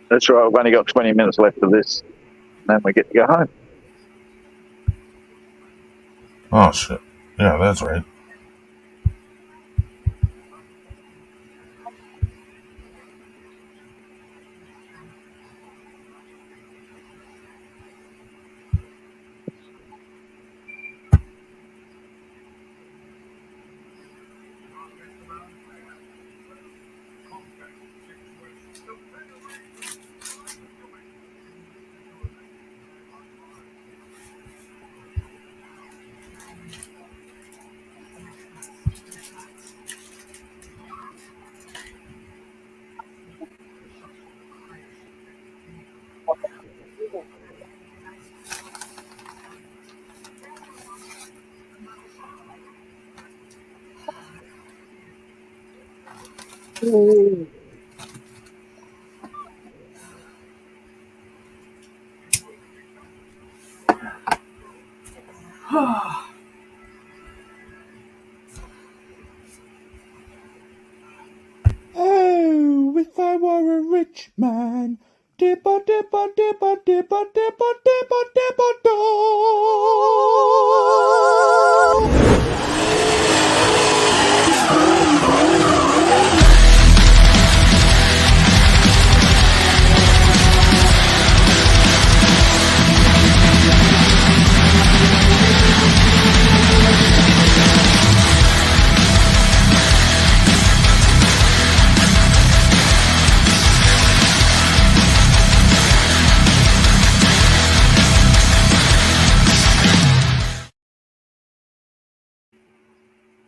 That's right. I've only got 20 minutes left of this. Then we get to go home. Oh, shit. Yeah, that's right. Oh, if I were a rich man, dipper, dipper, dipper, dipper, dipper, dipper, dipper, dog.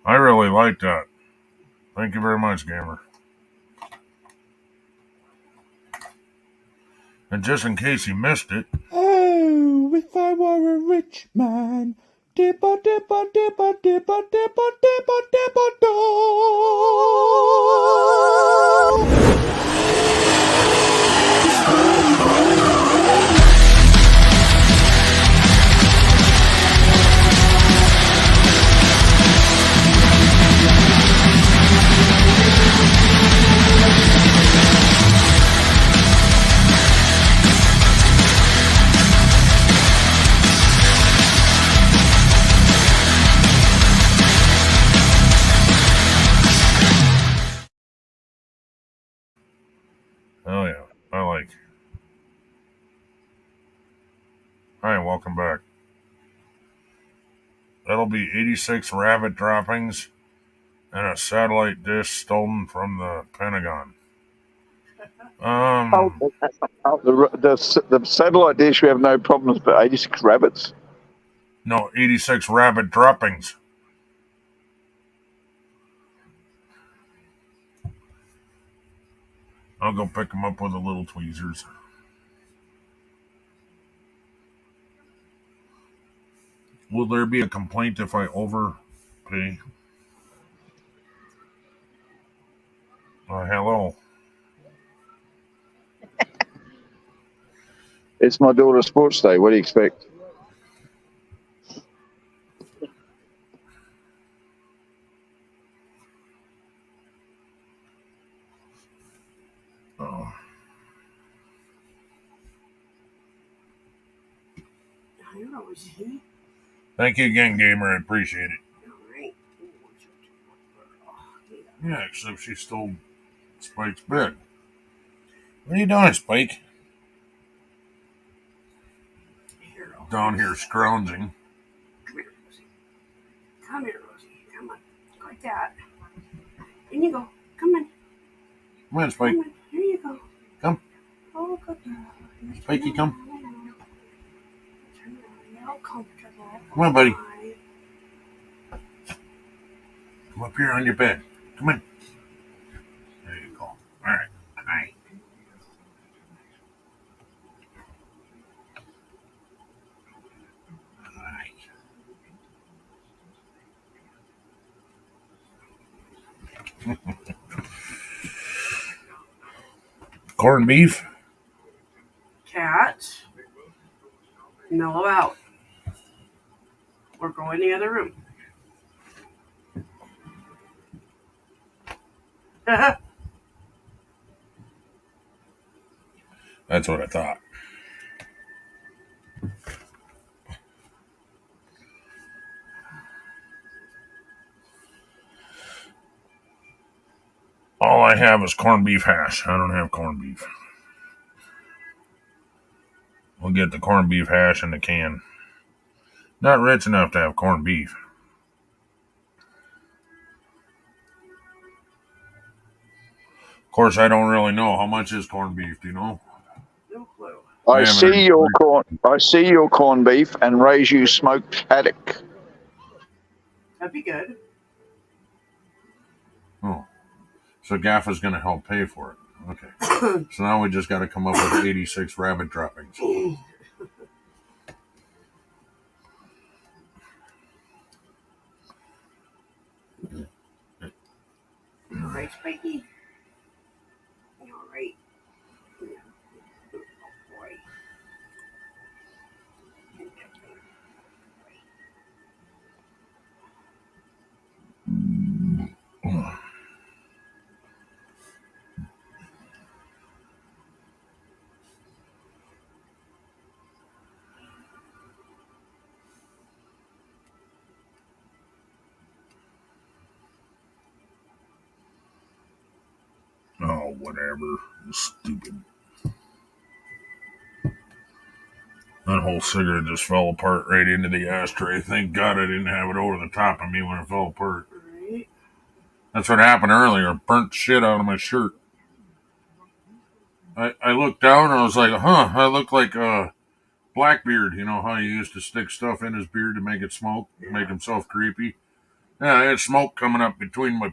I really like that. Thank you very much, Gamer. And just in case you missed it. Oh, if I were a rich man, dipper, dipper, dipper, dipper, dipper, dipper, dipper, dog. Oh yeah, I like. Hi, welcome back. That'll be 86 rabbit droppings and a satellite dish stolen from the Pentagon. Oh, that's not oh, The satellite dish, we have no problems, but 86 rabbits. No, 86 rabbit droppings. I'll go pick them up with the little tweezers. Will there be a complaint if I overpay? Hello. It's my daughter's sports day. What do you expect? Oh. I don't know, is he? Thank you again, gamer. I appreciate it. Alright. Yeah, except she stole Spike's bed. What are you doing, Spike? Down here scrounging. Come here, Rosie. Come here, Rosie. Come on. Like that. In you go. Come on. Come on, Spike. Come on. Here you go. Come. Oh, good girl. Spikey, come. You're comfortable. Come on, buddy. Come up here on your bed. Come in. There you go. All right. Hi. Corned beef. Cat. Mellow out. Or go in the other room. That's what I thought. All I have is corned beef hash. I don't have corned beef. We'll get the corned beef hash in the can. Not rich enough to have corned beef. Of course, I don't really know how much is corned beef. Do you know? No clue. I see your corned beef and raise you smoked haddock. That'd be good. Oh, so Gaffa's going to help pay for it. Okay. So now we just got to come up with 86 rabbit droppings. All right, Spikey. All right. Oh, boy. Oh, whatever. Stupid. That whole cigarette just fell apart right into the ashtray. Thank God I didn't have it over the top of me when it fell apart. Right. That's what happened earlier. Burnt shit out of my shirt. I looked down and I was like, I look like Blackbeard. You know how he used to stick stuff in his beard to make it smoke, make himself creepy? Yeah, I had smoke coming up between my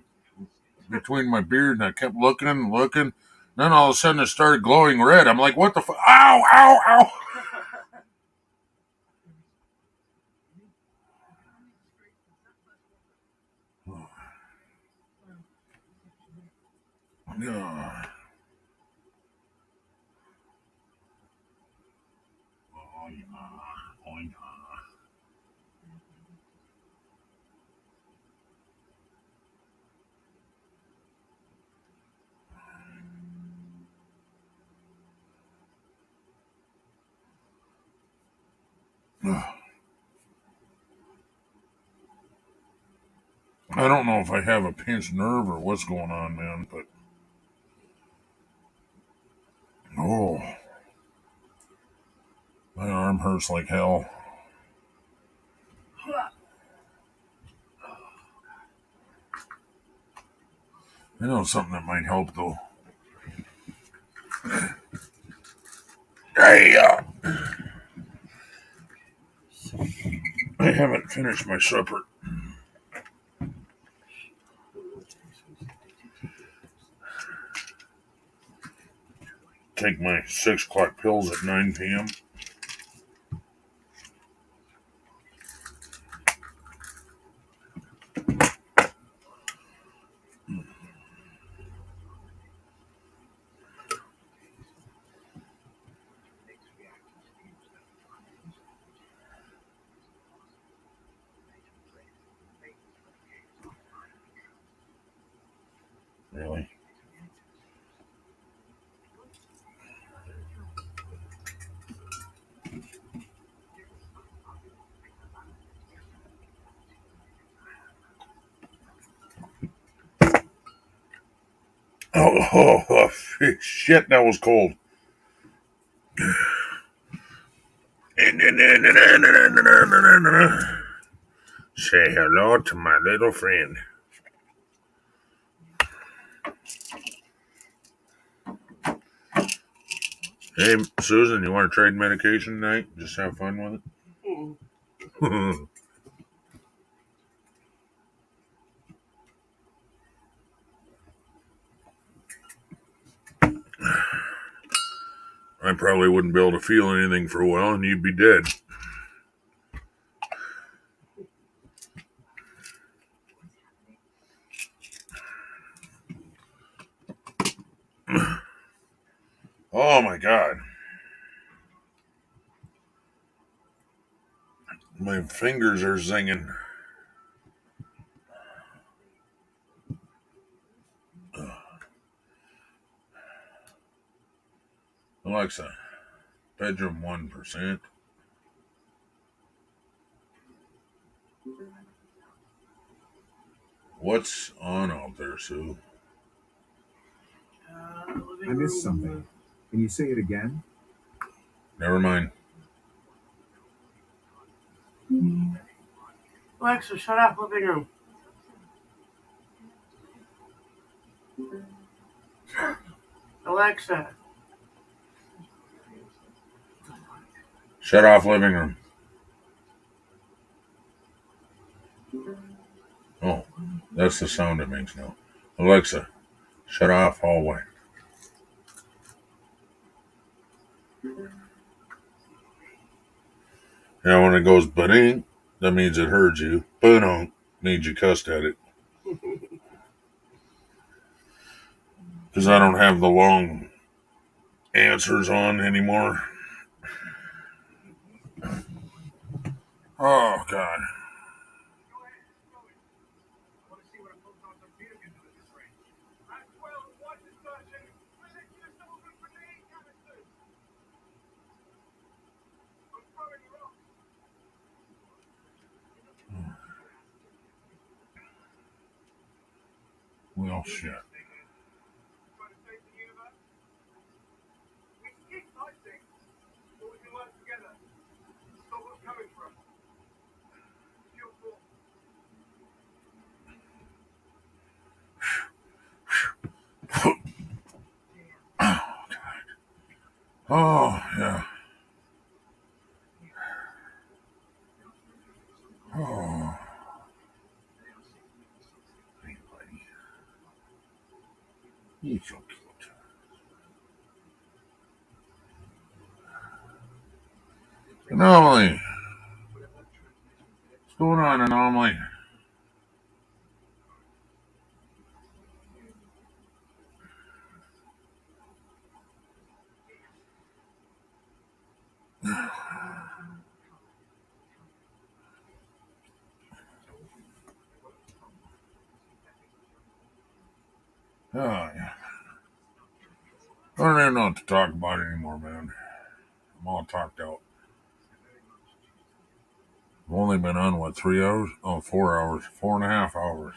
beard, and I kept looking and looking. Then all of a sudden it started glowing red. I'm like, what the fuck? Ow, ow, ow. Yeah. Oh, yeah. Oh, yeah. I don't know if I have a pinched nerve or what's going on, man, but hurts like hell. I know something that might help though. I haven't finished my supper. Take my 6 o'clock pills at 9 p.m. Really? Oh, shit, that was cold. Say hello to my little friend. Hey, Susan, you want to trade medication tonight? Just have fun with it? I probably wouldn't be able to feel anything for a while and you'd be dead. Oh my God. My fingers are zinging. Alexa, bedroom 1%. What's on out there, Sue? I missed something. Can you say it again? Never mind. Alexa, shut up, living room. Alexa. Shut off living room. Oh, that's the sound it makes now. Alexa, shut off hallway. Now when it goes ba-ding, that means it heard you. Ba-dong means you cussed at it. Because I don't have the long answers on anymore. Oh, God. Well, shit. Oh, yeah. Oh. Hey, buddy. You're so cute. Anomaly. What's going on, Anomaly? Oh, yeah. I don't even know what to talk about anymore, man. I'm all talked out. I've only been on, what, 3 hours? Oh, 4 hours. 4.5 hours.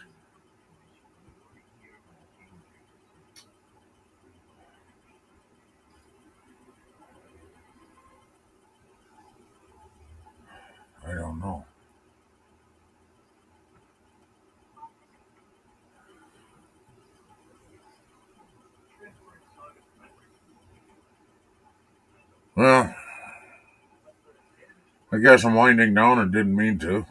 Well, I guess I'm winding down and didn't mean to.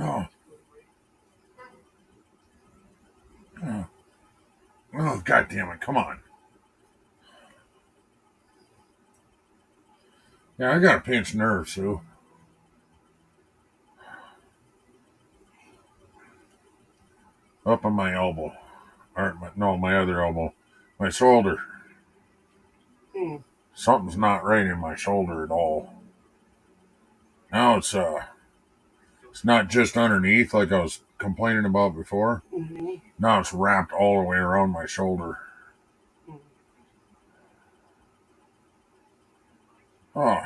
Oh, oh, God damn it. Come on. Yeah, I got a pinched nerve, Sue. Up on my elbow. Or my other elbow. My shoulder. Something's not right in my shoulder at all. Now it's not just underneath like I was complaining about before. Mm-hmm. Now it's wrapped all the way around my shoulder. Oh.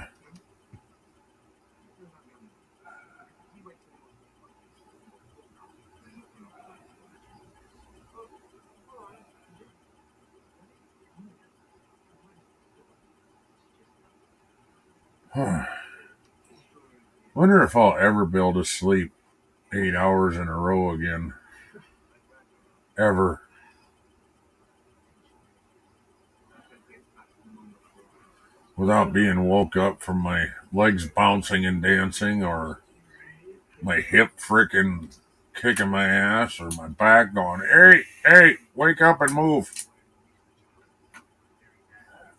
Wonder if I'll ever be able to sleep 8 hours in a row again. Ever. Without being woke up from my legs bouncing and dancing, or my hip frickin' kicking my ass, or my back going, hey, wake up and move.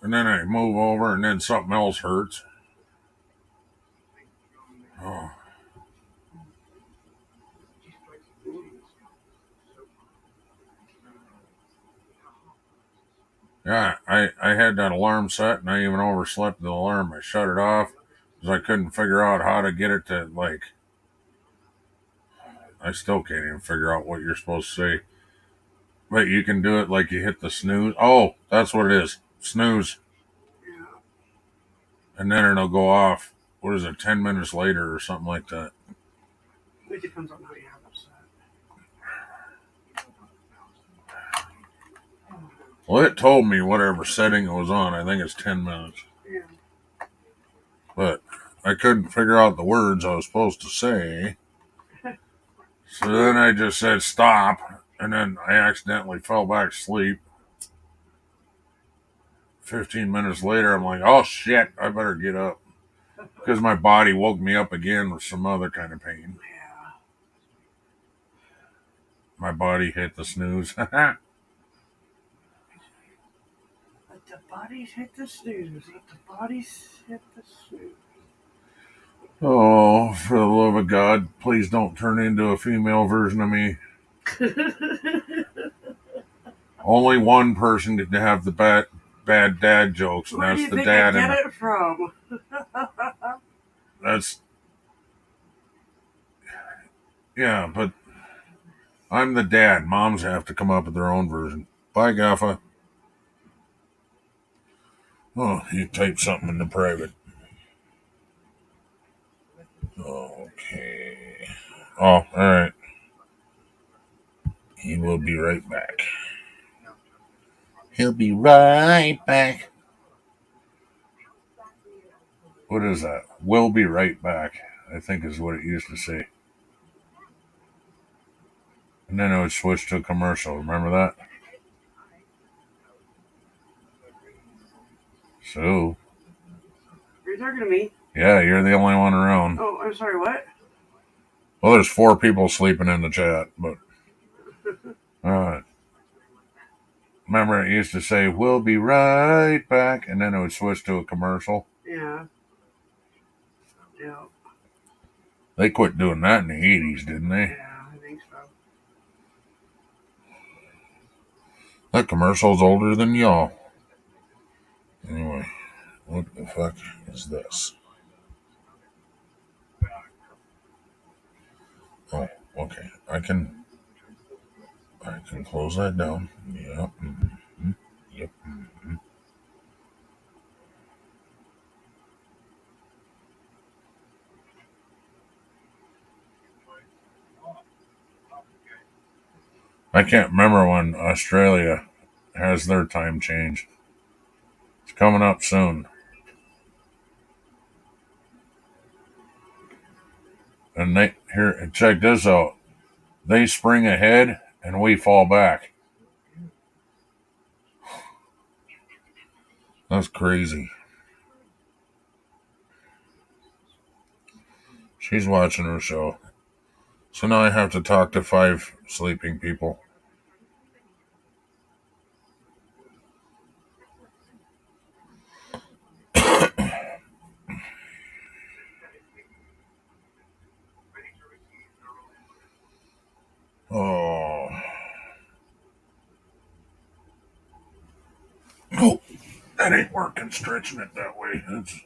And then I move over and then something else hurts. Oh. Yeah, I had that alarm set and I even overslept the alarm. I shut it off because I couldn't figure out how to get it to, like, I still can't even figure out what you're supposed to say. But you can do it like you hit the snooze. Oh, that's what it is. Snooze. And then it'll go off. What is it, 10 minutes later or something like that? It depends on how you have it set. Well, it told me whatever setting it was on. I think it's 10 minutes. Yeah. But I couldn't figure out the words I was supposed to say. So then I just said stop. And then I accidentally fell back asleep. 15 minutes later, I'm like, oh shit, I better get up. Because my body woke me up again with some other kind of pain. Yeah. My body hit the snooze. Let the bodies hit the snooze. Let the bodies hit the snooze. Oh, for the love of God, please don't turn into a female version of me. Only one person can have the bad dad jokes, and Where that's do you the think dad. I get it from? Yeah, but I'm the dad. Moms have to come up with their own version. Bye, Gaffa. Oh, you typed something in the private. Okay. Oh, all right. He will be right back. He'll be right back. What is that? We'll be right back, I think is what it used to say. And then it would switch to a commercial. Remember that? So. Are you talking to me? Yeah, you're the only one around. Oh, I'm sorry, what? Well, there's 4 people sleeping in the chat, but. Remember it used to say, we'll be right back, and then it would switch to a commercial? Yeah. Yeah. They quit doing that in the 80s, didn't they? Yeah, I think so. That commercial's older than y'all. Anyway, what the fuck is this? Oh, okay. I can close that down. Yep. Mm-hmm. Yep. Mm-hmm. I can't remember when Australia has their time changed. It's coming up soon. And check this out. They spring ahead and we fall back. That's crazy. She's watching her show. So now I have to talk to 5 sleeping people. Oh. Nope. That ain't working, stretching it that way. That's...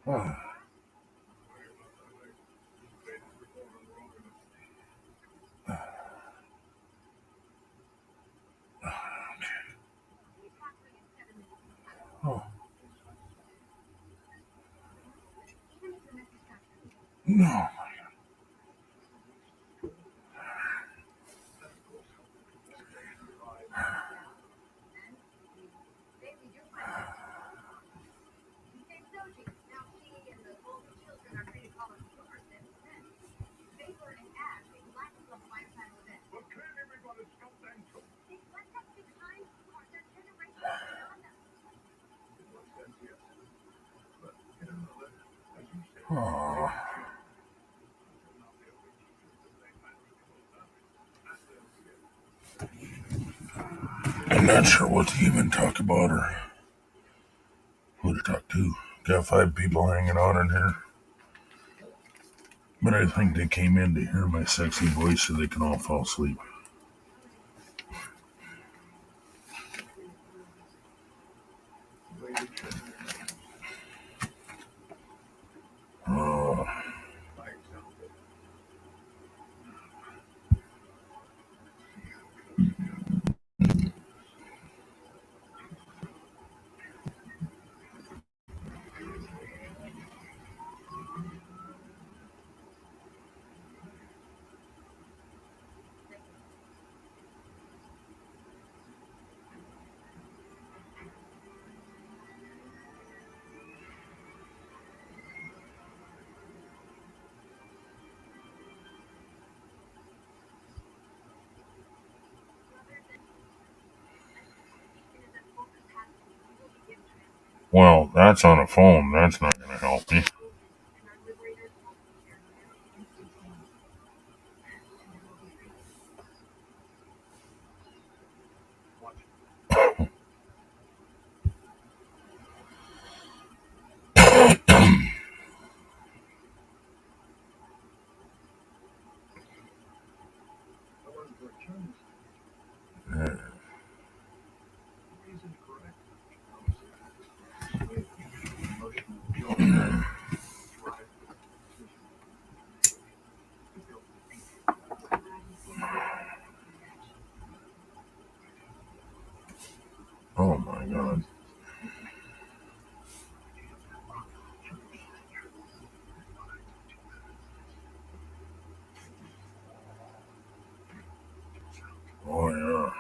Oh. No. Oh. I'm not sure what to even talk about or who to talk to. Got 5 people hanging out in here. But I think they came in to hear my sexy voice so they can all fall asleep. Oh. Well, that's on a phone. That's not going to help me. Oh my God. Oh yeah.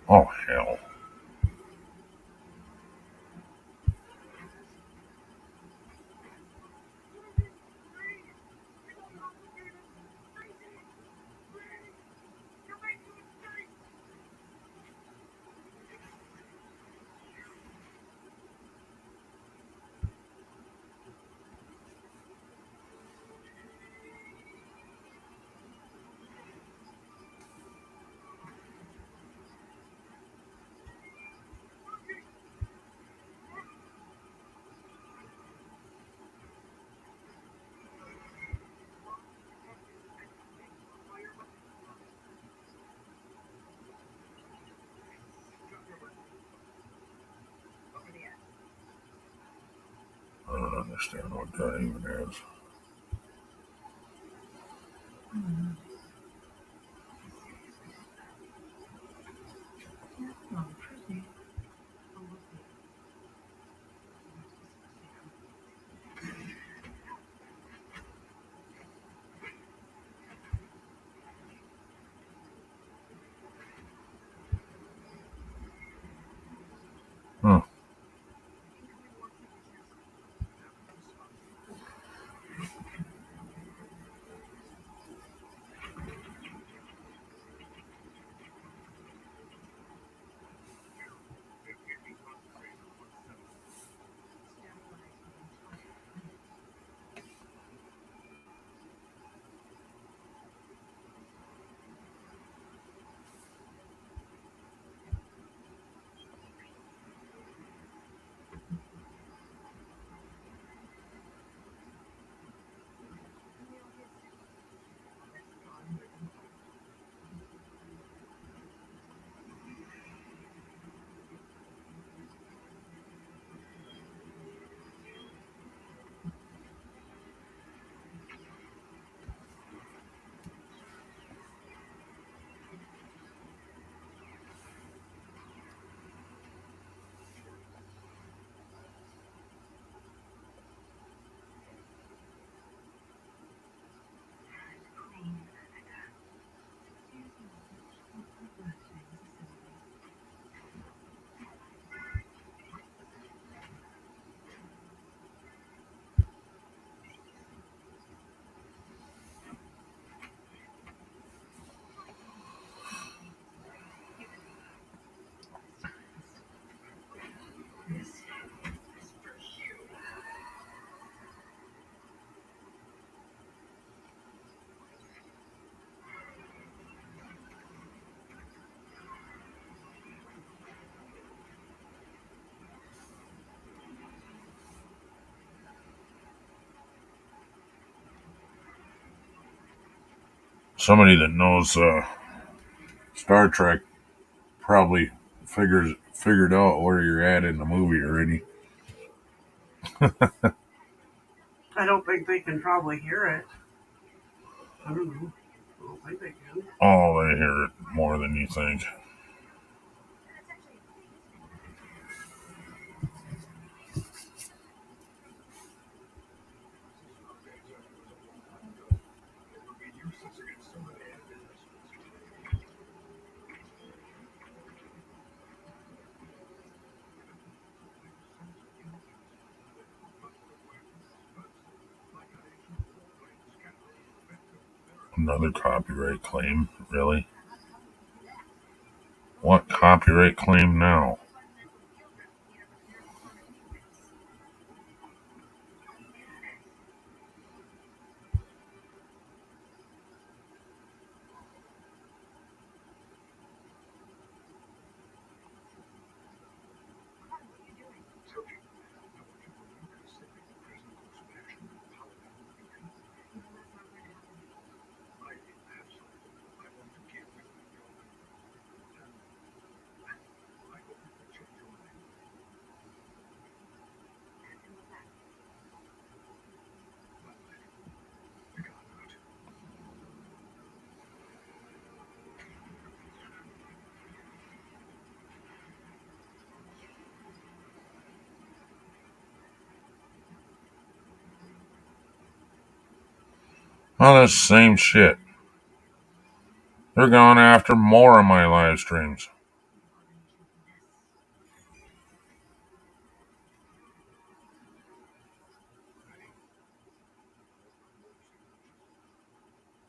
Oh, hell. I don't understand what that even is. Huh. Somebody that knows Star Trek probably figured out where you're at in the movie already. I don't think they can probably hear it. I don't know. I don't think they can. Oh, they hear it more than you think. Another copyright claim? Really? What copyright claim now? Oh, that's the same shit. They're going after more of my live streams.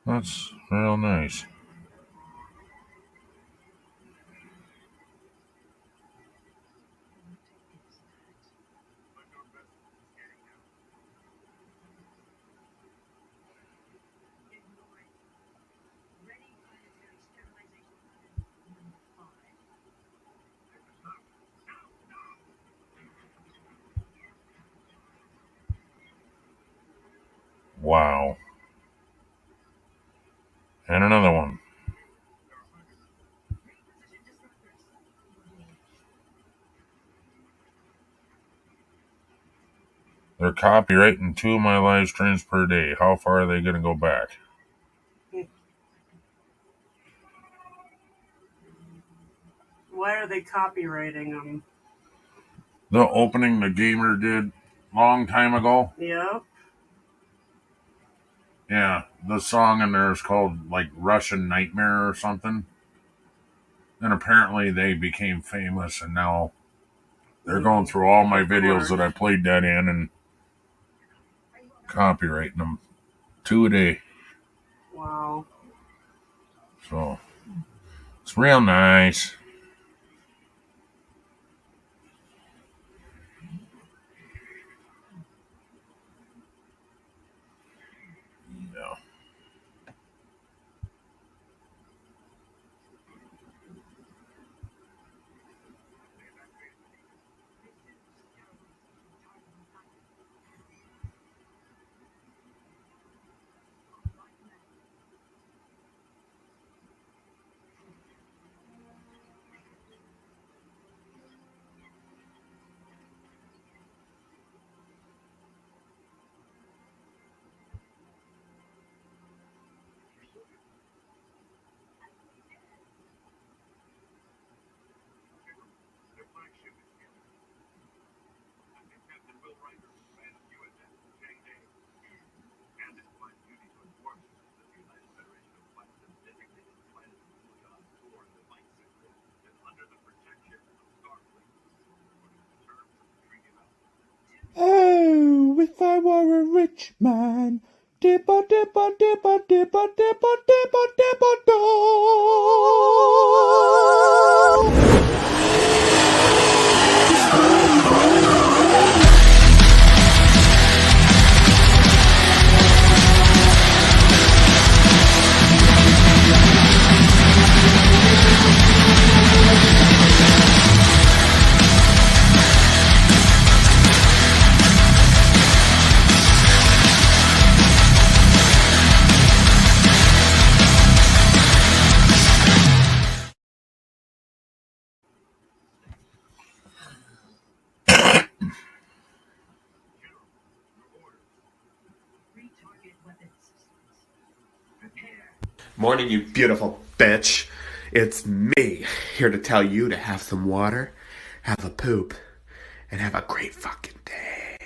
That's real nice. Wow. And another one. They're copyrighting 2 of my live streams per day. How far are they going to go back? Why are they copywriting them? The opening the gamer did long time ago. Yep. Yeah, the song in there is called like Russian Nightmare or something. And apparently they became famous, and now they're going through all my videos that I played that in and copyrighting them 2 a day. Wow. So it's real nice. Yeah. Oh, if I were a rich man. Dipper, dipper, dipper, dipper, dipper, dipper, dipper, do. Morning, you beautiful bitch. It's me, here to tell you to have some water, have a poop, and have a great fucking day.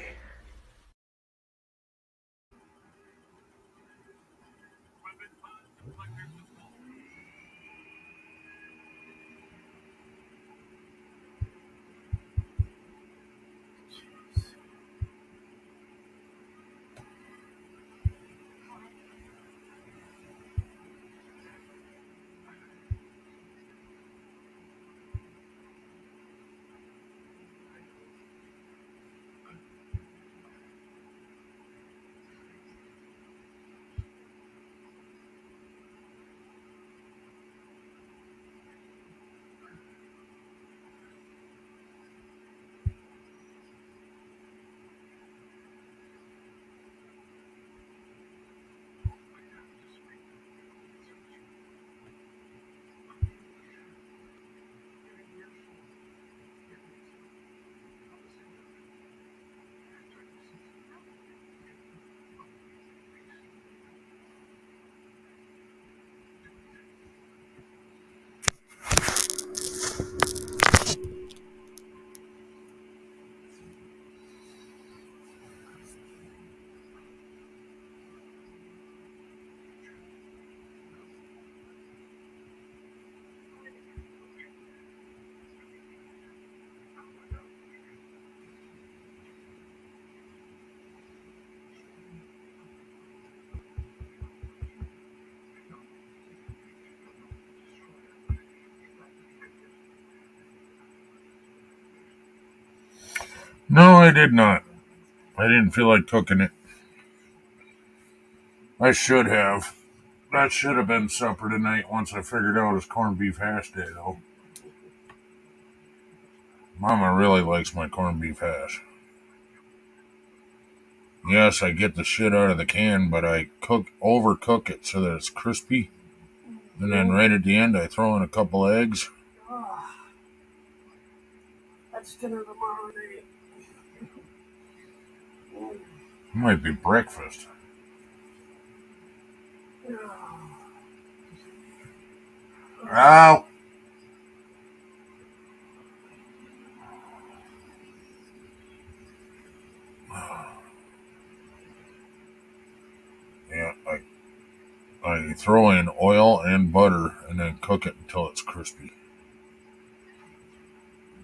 No, I did not. I didn't feel like cooking it. I should have. That should have been supper tonight once I figured out it's corned beef hash day, though. Mama really likes my corned beef hash. Yes, I get the shit out of the can, but I overcook it so that it's crispy. And then right at the end, I throw in a couple eggs. Oh, that's dinner tomorrow night. It might be breakfast. Ow! Yeah, I throw in oil and butter and then cook it until it's crispy.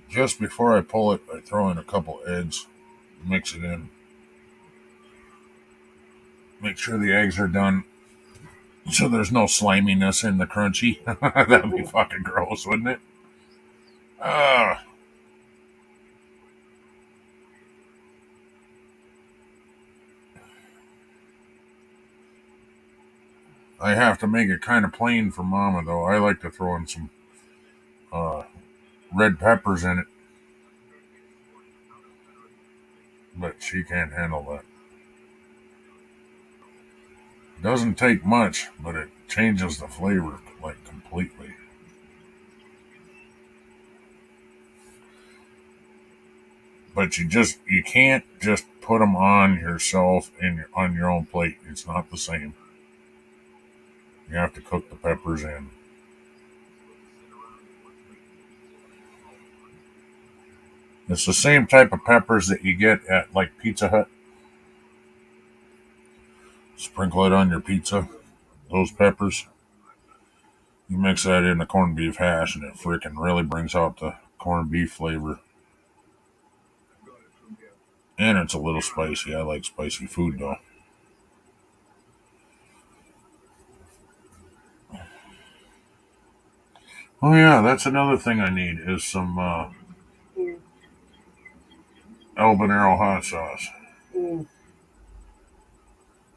Just before I pull it, I throw in a couple eggs, mix it in. Make sure the eggs are done so there's no sliminess in the crunchy. That'd be fucking gross, wouldn't it? I have to make it kind of plain for Mama, though. I like to throw in some red peppers in it. But she can't handle that. Doesn't take much, but it changes the flavor, like, completely. But you can't just put them on yourself on your own plate. It's not the same. You have to cook the peppers in. It's the same type of peppers that you get at, like, Pizza Hut. Sprinkle it on your pizza. Those peppers. You mix that in the corned beef hash, and it freaking really brings out the corned beef flavor. And it's a little spicy. I like spicy food, though. Oh, yeah, that's another thing I need is some habanero hot sauce.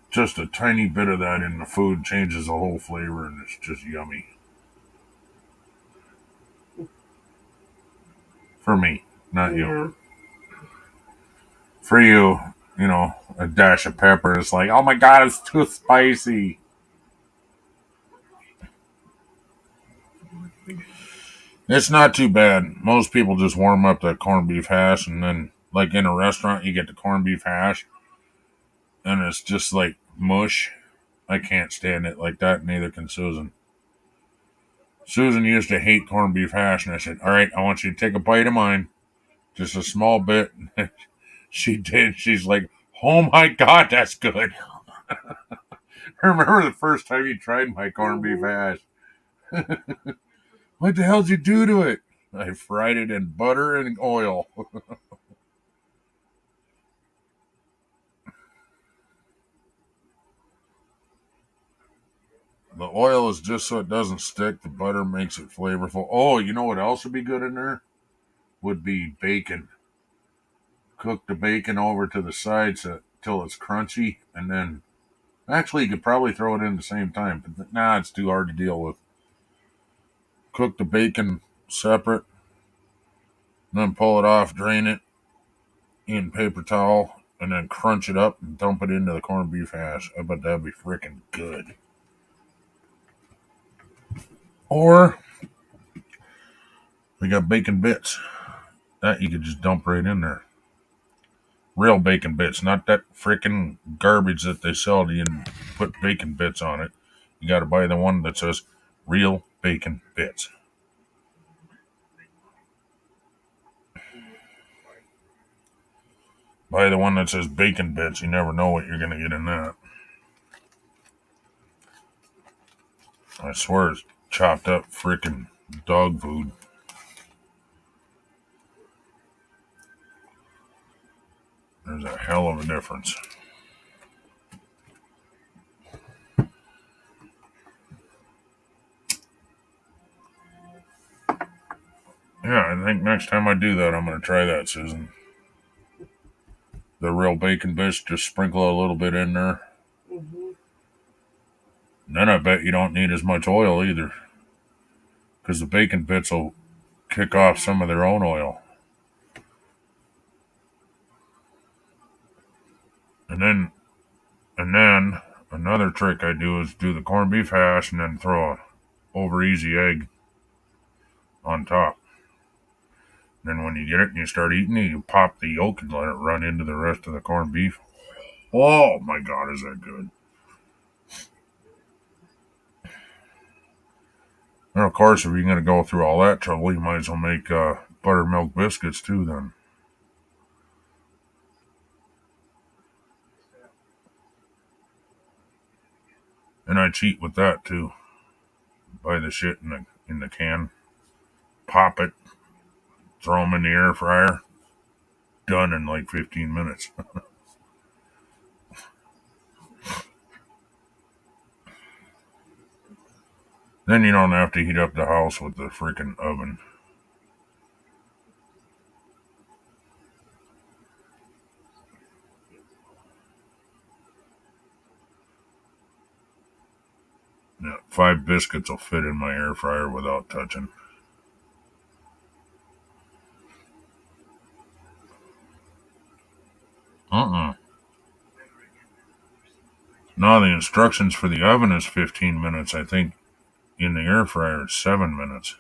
Just a tiny bit of that in the food changes the whole flavor, and it's just yummy. For me, not you. For you, a dash of pepper is like, oh my god, it's too spicy. It's not too bad. Most people just warm up that corned beef hash, and then, like in a restaurant, you get the corned beef hash, and it's just like mush. I can't stand it like that, neither can Susan. Susan used to hate corned beef hash, and I said, all right, I want you to take a bite of mine. Just a small bit. She did. She's like, oh my god, that's good. I remember the first time you tried my corned beef hash. What the hell did you do to it? I fried it in butter and oil. The oil is just so it doesn't stick. The butter makes it flavorful. Oh, you know what else would be good in there? Would be bacon. Cook the bacon over to the sides till it's crunchy, and then actually you could probably throw it in the same time, but it's too hard to deal with. Cook the bacon separate, then pull it off, drain it in paper towel, and then crunch it up and dump it into the corned beef hash. I bet that'd be freaking good. Or we got bacon bits. That you could just dump right in there. Real bacon bits, not that freaking garbage that they sell to you and put bacon bits on it. You got to buy the one that says real bacon bits. Buy the one that says bacon bits. You never know what you're going to get in that. I swear it's chopped up freaking dog food. There's a hell of a difference. Yeah, I think next time I do that, I'm going to try that, Susan. the real bacon bits, just sprinkle a little bit in there. Mm-hmm. Then I bet you don't need as much oil either, because the bacon bits will kick off some of their own oil. And then another trick I do is do the corned beef hash and then throw a over easy egg on top. Then when you get it and you start eating it, you pop the yolk and let it run into the rest of the corned beef. Oh my God, is that good? And of course, if you're going to go through all that trouble, you might as well make buttermilk biscuits too then. And I cheat with that too. Buy the shit in the can, pop it, throw them in the air fryer. Done in like 15 minutes. Then you don't have to heat up the house with the freaking oven. Yeah, 5 biscuits will fit in my air fryer without touching. No, the instructions for the oven is 15 minutes. I think in the air fryer it's 7 minutes.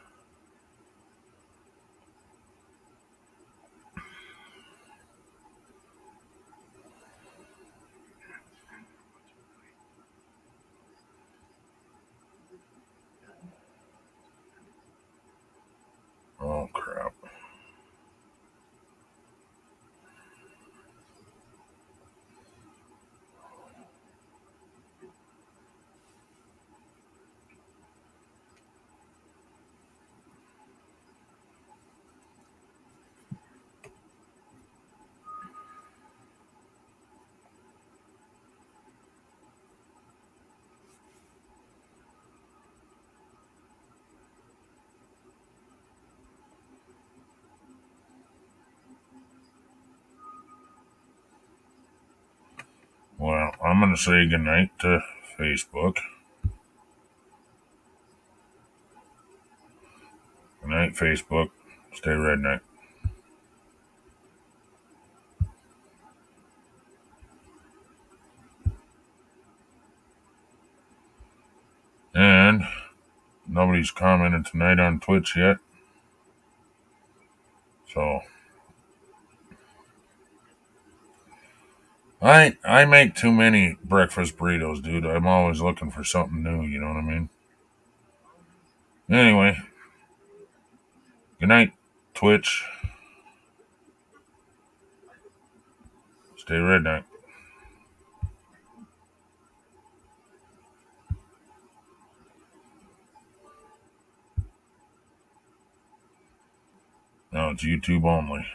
Oh, crap. Well, I'm going to say goodnight to Facebook. Good night, Facebook. Stay redneck. And nobody's commented tonight on Twitch yet. So I make too many breakfast burritos, dude. I'm always looking for something new, you know what I mean? Anyway, good night, Twitch. Stay redneck. No, it's YouTube only.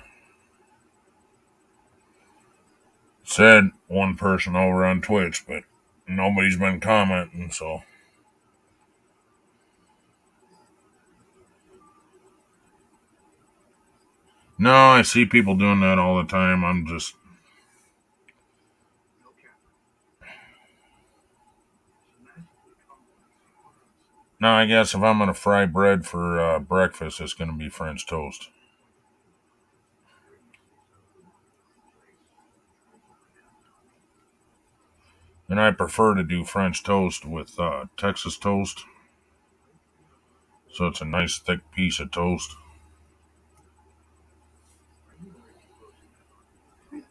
Said one person over on Twitch, but nobody's been commenting, so. No, I see people doing that all the time. I'm just. No, I guess if I'm going to fry bread for breakfast, it's going to be French toast. And I prefer to do French toast with Texas toast. So it's a nice thick piece of toast. Is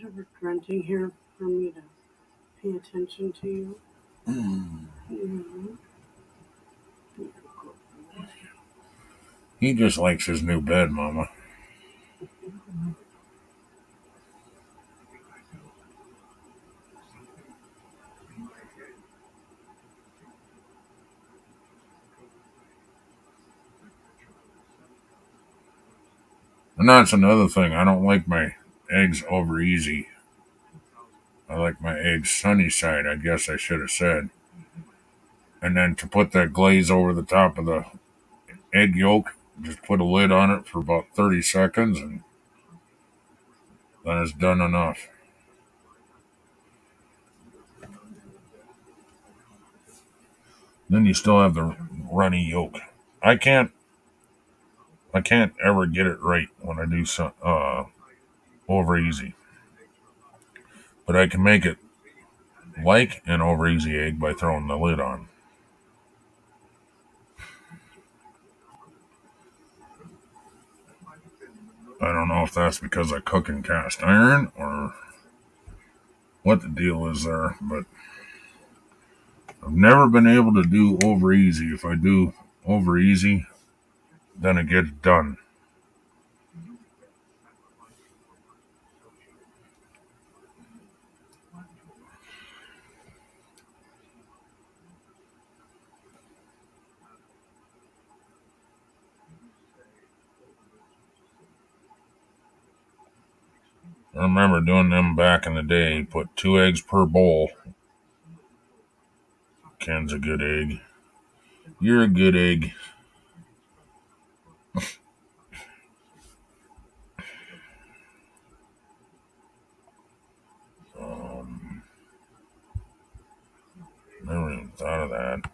ever grunting here for me to pay attention to you? Mm-hmm. He just likes his new bed, Mama. And that's another thing. I don't like my eggs over easy. I like my eggs sunny side, I guess I should have said. And then to put that glaze over the top of the egg yolk, Just put a lid on it for about 30 seconds and then it's done enough. Then you still have the runny yolk. I can't ever get it right when I do some over easy. But I can make it like an over easy egg by throwing the lid on. I don't know if that's because I cook in cast iron or what the deal is there, but I've never been able to do over easy. If I do over easy, then it gets done. I remember doing them back in the day. Put 2 eggs per bowl. Ken's a good egg. You're a good egg. Never even thought of that.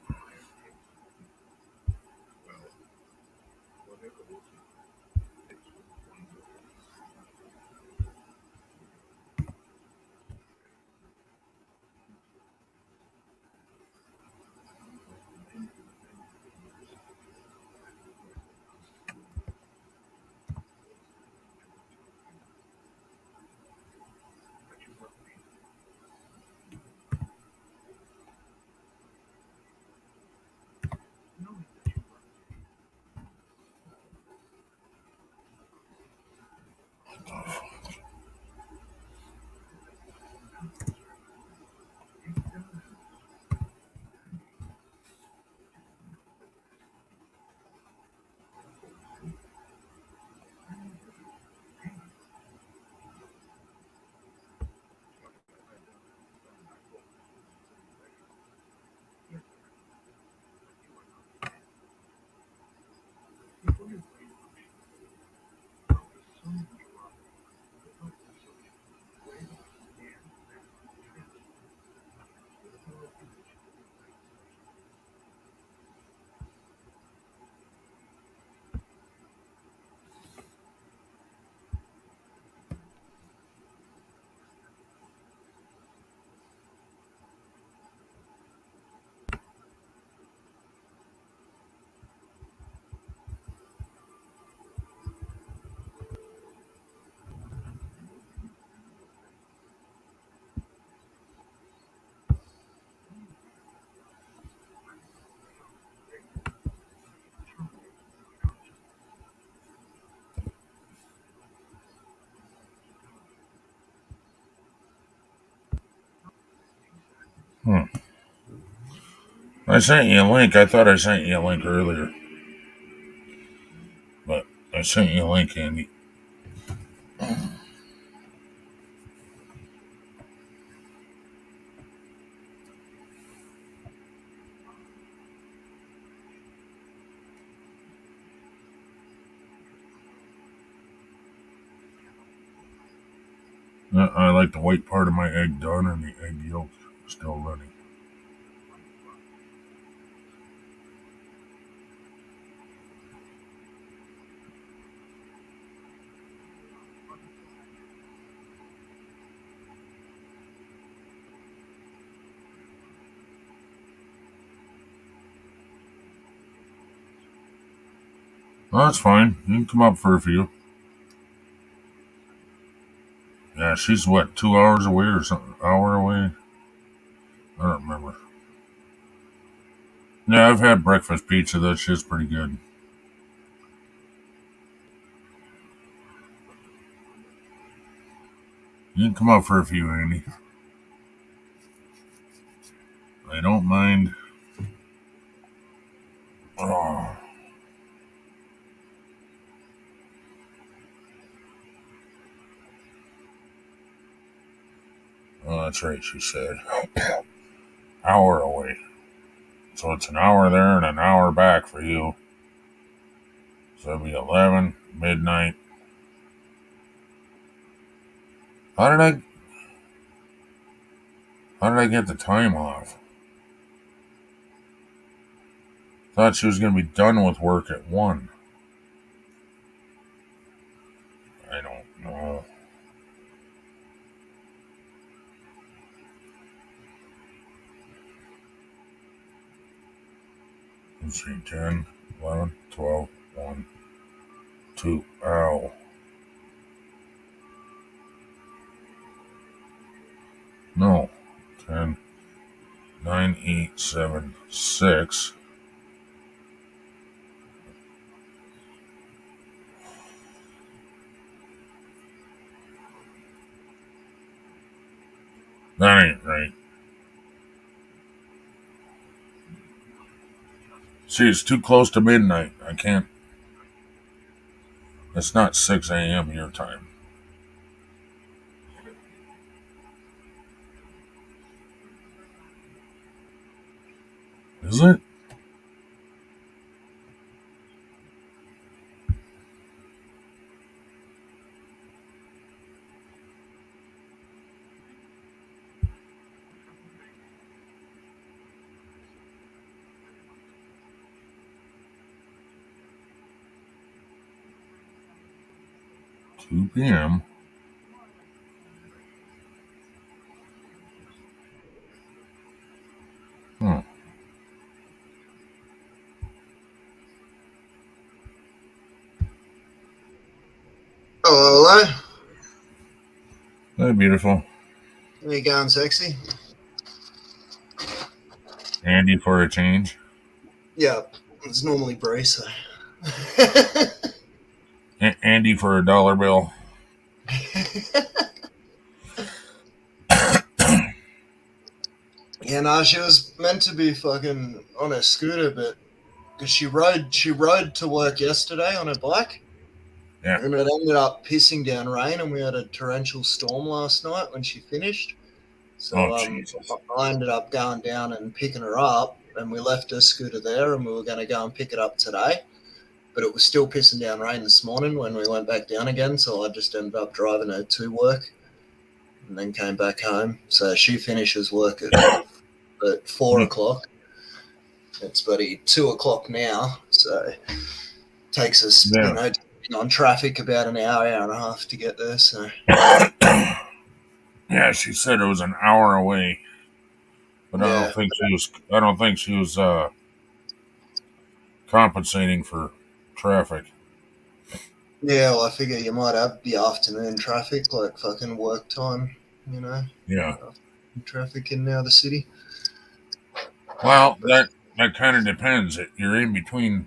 I sent you a link. I thought I sent you a link earlier. But I sent you a link, Andy. I like the white part of my egg done and the egg yolk still running. Well, that's fine. You can come up for a few. Yeah, she's what, 2 hours away or something? Hour away? I don't remember. Yeah, I've had breakfast pizza. That shit's pretty good. You can come up for a few, Andy. I don't mind. Oh. Oh, that's right, she said. Hour away. So it's an hour there and an hour back for you. So it'll be 11, midnight. How did I get the time off? Thought she was going to be done with work at 1. I don't know. Let's see, 10, 11, 12, 1, 2, ow. No, 10, 9, 8, 7, 6. That ain't right. See, it's too close to midnight. I can't. It's not 6 a.m. your time. Is it? Two p.m. Hmm. Hello. Hey, beautiful. How you going, sexy? Andy for a change. Yeah, it's normally Brace. Andy for a dollar bill. Yeah, no, she was meant to be fucking on a scooter, but because she rode to work yesterday on her bike. Yeah. And it ended up pissing down rain, and we had a torrential storm last night when she finished. So Jesus. I ended up going down and picking her up, and we left her scooter there, and we were going to go and pick it up today. But it was still pissing down rain this morning when we went back down again, so I just ended up driving her to work and then came back home. So she finishes work at 4 o'clock. It's bloody 2 o'clock now, so takes us, depending on traffic, about an hour and a half to get there. So yeah, she said it was an hour away, but I don't think she was compensating for traffic. Yeah, well, I figure you might have the afternoon traffic, like fucking work time, you know. Yeah. Traffic in now the city. Well, that kind of depends. You're in between.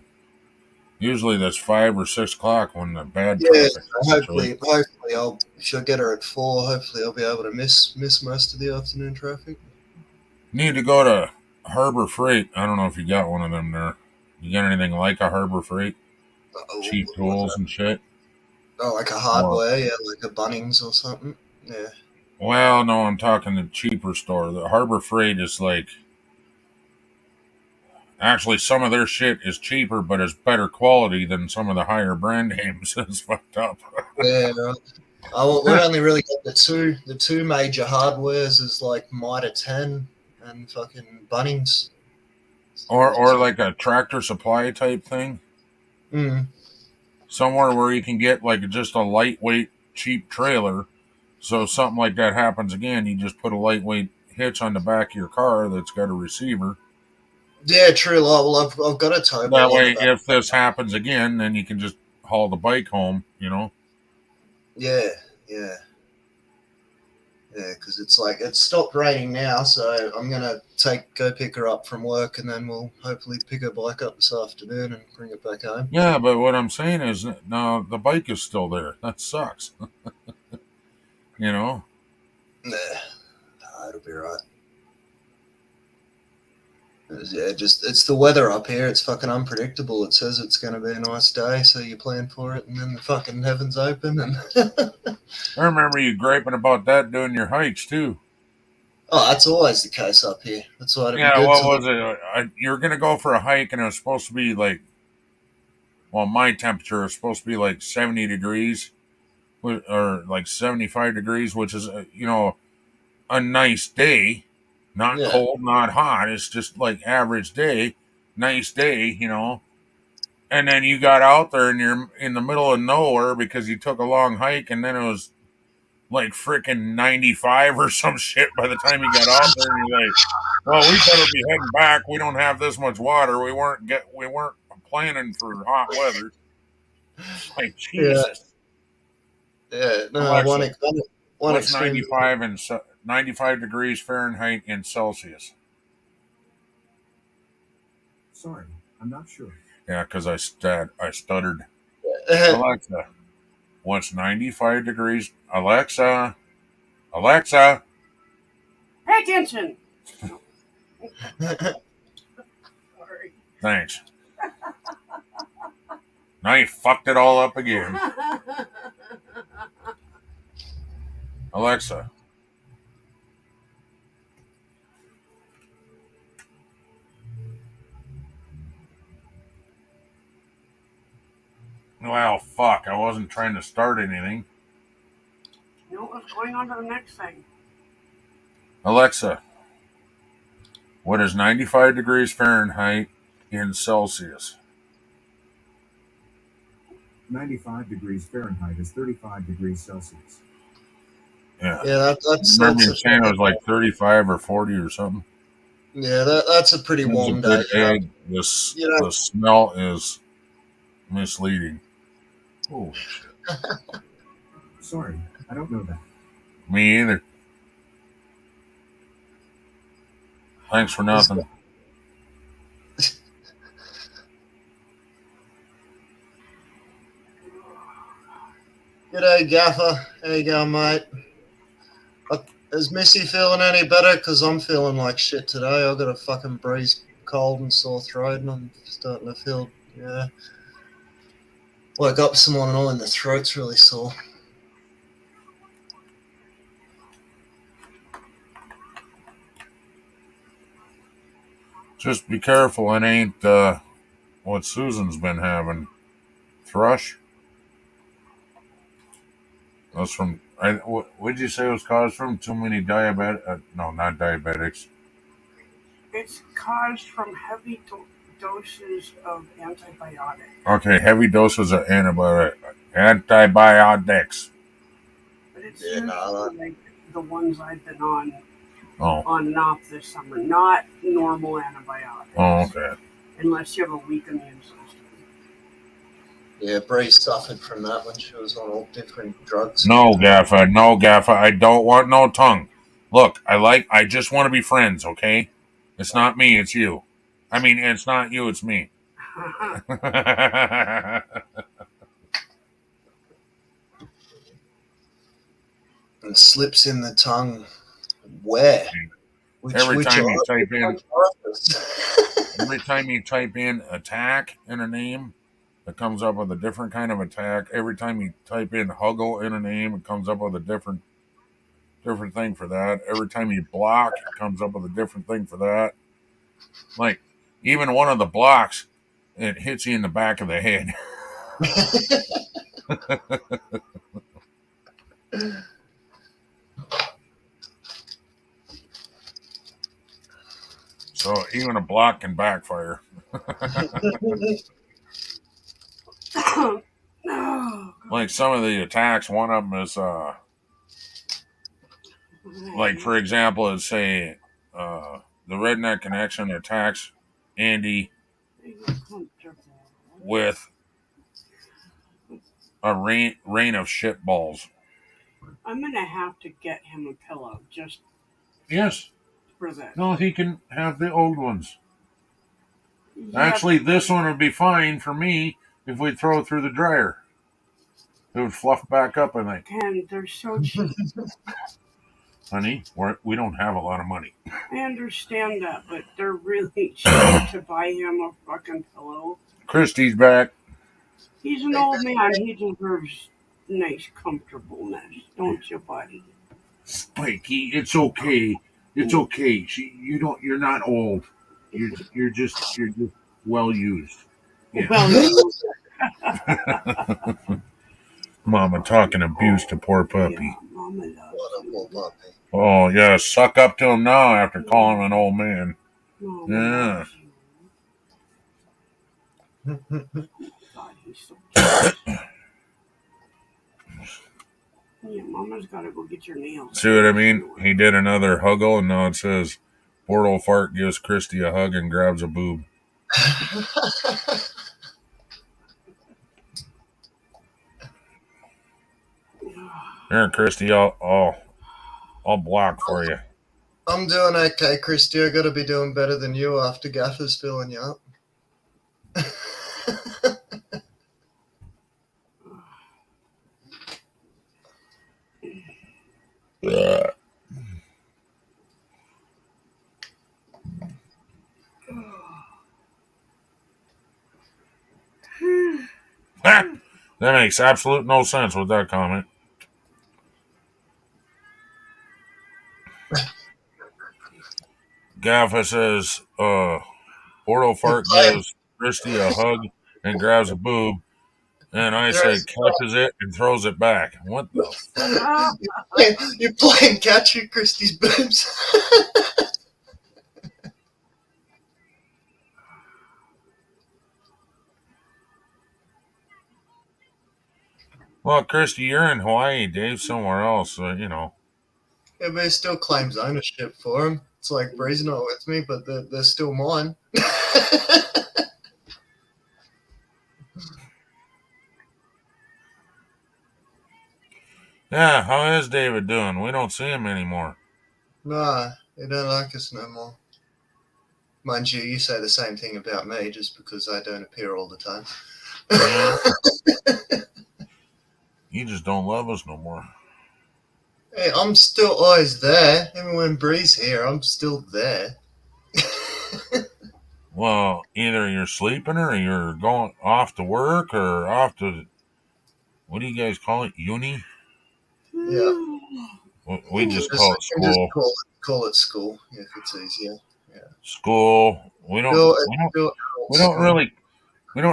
Usually that's 5 or 6 o'clock when the bad traffic. Hopefully she'll get her at 4. Hopefully I'll be able to miss most of the afternoon traffic. Need to go to Harbor Freight. I don't know if you got one of them there. You got anything like a Harbor Freight? Cheap tools and shit. Oh, like a hardware, like a Bunnings or something. Yeah. Well, no, I'm talking the cheaper store. The Harbor Freight is like, actually, some of their shit is cheaper, but is better quality than some of the higher brand names. It's fucked up. Yeah. We only really got the two major hardwares is like Mitre 10 and fucking Bunnings. Or like a Tractor Supply type thing. Mm. Somewhere where you can get like just a lightweight, cheap trailer. So if something like that happens again, you just put a lightweight hitch on the back of your car that's got a receiver. Yeah, true. Well, I've got a tow. That way, if this happens again, then you can just haul the bike home, you know? Yeah. Yeah, because it's stopped raining now, so I'm going to go pick her up from work, and then we'll hopefully pick her bike up this afternoon and bring it back home. Yeah, but what I'm saying is, no, the bike is still there. That sucks. You know? Nah, it'll be right. It's the weather up here. It's fucking unpredictable. It says it's going to be a nice day, so you plan for it, and then the fucking heavens open. And I remember you griping about that doing your hikes too. Oh, that's always the case up here. That's why. Yeah, what was it? You were going to go for a hike, and it was supposed to be like well, my temperature is supposed to be like 70 degrees or like 75 degrees, which is, a nice day. Not Yeah. cold, not hot. It's just like average day, nice day, And then you got out there and you're in the middle of nowhere because you took a long hike, and then it was like freaking 95 or some shit by the time you got out there, and you're like, well, we better be heading back. We don't have this much water. We weren't planning for hot weather. It's like, Jesus. Yeah. No, Alexa, one what's extreme. 95 degrees Fahrenheit in Celsius? Sorry, I'm not sure. Yeah, because I stuttered. Alexa, what's 95 degrees? Alexa, Pay attention. Sorry. thanks. Now you fucked it all up again. Alexa. Well, fuck. I wasn't trying to start anything. No, what's going on to the next thing? Alexa, what is 95 degrees Fahrenheit in Celsius? 95 degrees Fahrenheit is 35 degrees Celsius. Yeah. Yeah, that's. I remember you saying it was like 35 or 40 or something. Yeah, that's a pretty It's a warm day. good egg. The smell is misleading. Oh, shit. Sorry, I don't know that. Me either. Thanks for nothing. G'day, Gaffer. How you going, mate? Is Missy feeling any better? Because I'm feeling like shit today. I got a fucking breeze cold and sore throat, and I'm starting to feel, woke up this morning all, and the throat's really sore. Just be careful. It ain't what Susan's been having. Thrush. That's from. What did you say it was caused from? Too many diabetic? No, not diabetics. It's caused from heavy doses of antibiotics. Okay, heavy doses of antibiotics. But it's usually like the ones I've been on and off this summer, not normal antibiotics. Oh, okay. Unless you have a weak immune system. Yeah, Bree suffered from that when she was on all different drugs. No, Gaffa. I don't want no tongue. Look, I just want to be friends, okay? It's not me, it's you. I mean, it's not you, it's me. And slips in the tongue where? Every time you type in attack in a name, it comes up with a different kind of attack. Every time you type in huggle in a name, it comes up with a different thing for that. Every time you block, it comes up with a different thing for that. Like, even one of the blocks, it hits you in the back of the head. So even a block can backfire. Like some of the attacks, one of them is like, for example, it'd say the Redneck Connection attacks Andy with a rain of shit balls. I'm gonna have to get him a pillow just for this. No, he can have the old ones. Yeah. Actually, this one would be fine for me if we throw it through the dryer. It would fluff back up, I think. And they're so cheap. Honey, we don't have a lot of money. I understand that, but they're really cheap to buy him a fucking pillow. Christy's back. He's an old man. He deserves nice comfortableness, don't you, buddy? Spikey, it's okay. It's okay. You're not old. You're just well used. Yeah. Well used. Mama talking abuse to poor puppy. Yeah, Mama loves What a you. poor puppy. Oh, yeah, suck up to him now after calling him an old man. Mama Yeah. loves you. God, he's so cute. Yeah, Mama's got to go get your nails. See what I mean? He did another huggle, and now it says, poor old fart gives Christy a hug and grabs a boob. Here, Christy, I'll block for you. I'm doing okay, Christy. I got to be doing better than you after Gaffer's filling you up. That makes absolute no sense with that comment. Gaffa says, Bordeaux fart gives Christy a hug and grabs a boob, and I say catches it and throws it back. What the fuck? You're playing catch with Christy's boobs. Well, Christy, you're in Hawaii. Dave's somewhere else, so, you know. Everybody still claims ownership for him. It's like Bree's not with me, but they're still mine. Yeah, how is David doing? We don't see him anymore. Nah, they don't like us no more. Mind you, you say the same thing about me just because I don't appear all the time. Yeah. You just don't love us no more. Hey, I'm still always there. Even when Bree's here, I'm still there. Well, either you're sleeping or you're going off to work or off to, what do you guys call it? Uni? Yeah. We just call it school. Just call it school if it's easier. Yeah. School. We don't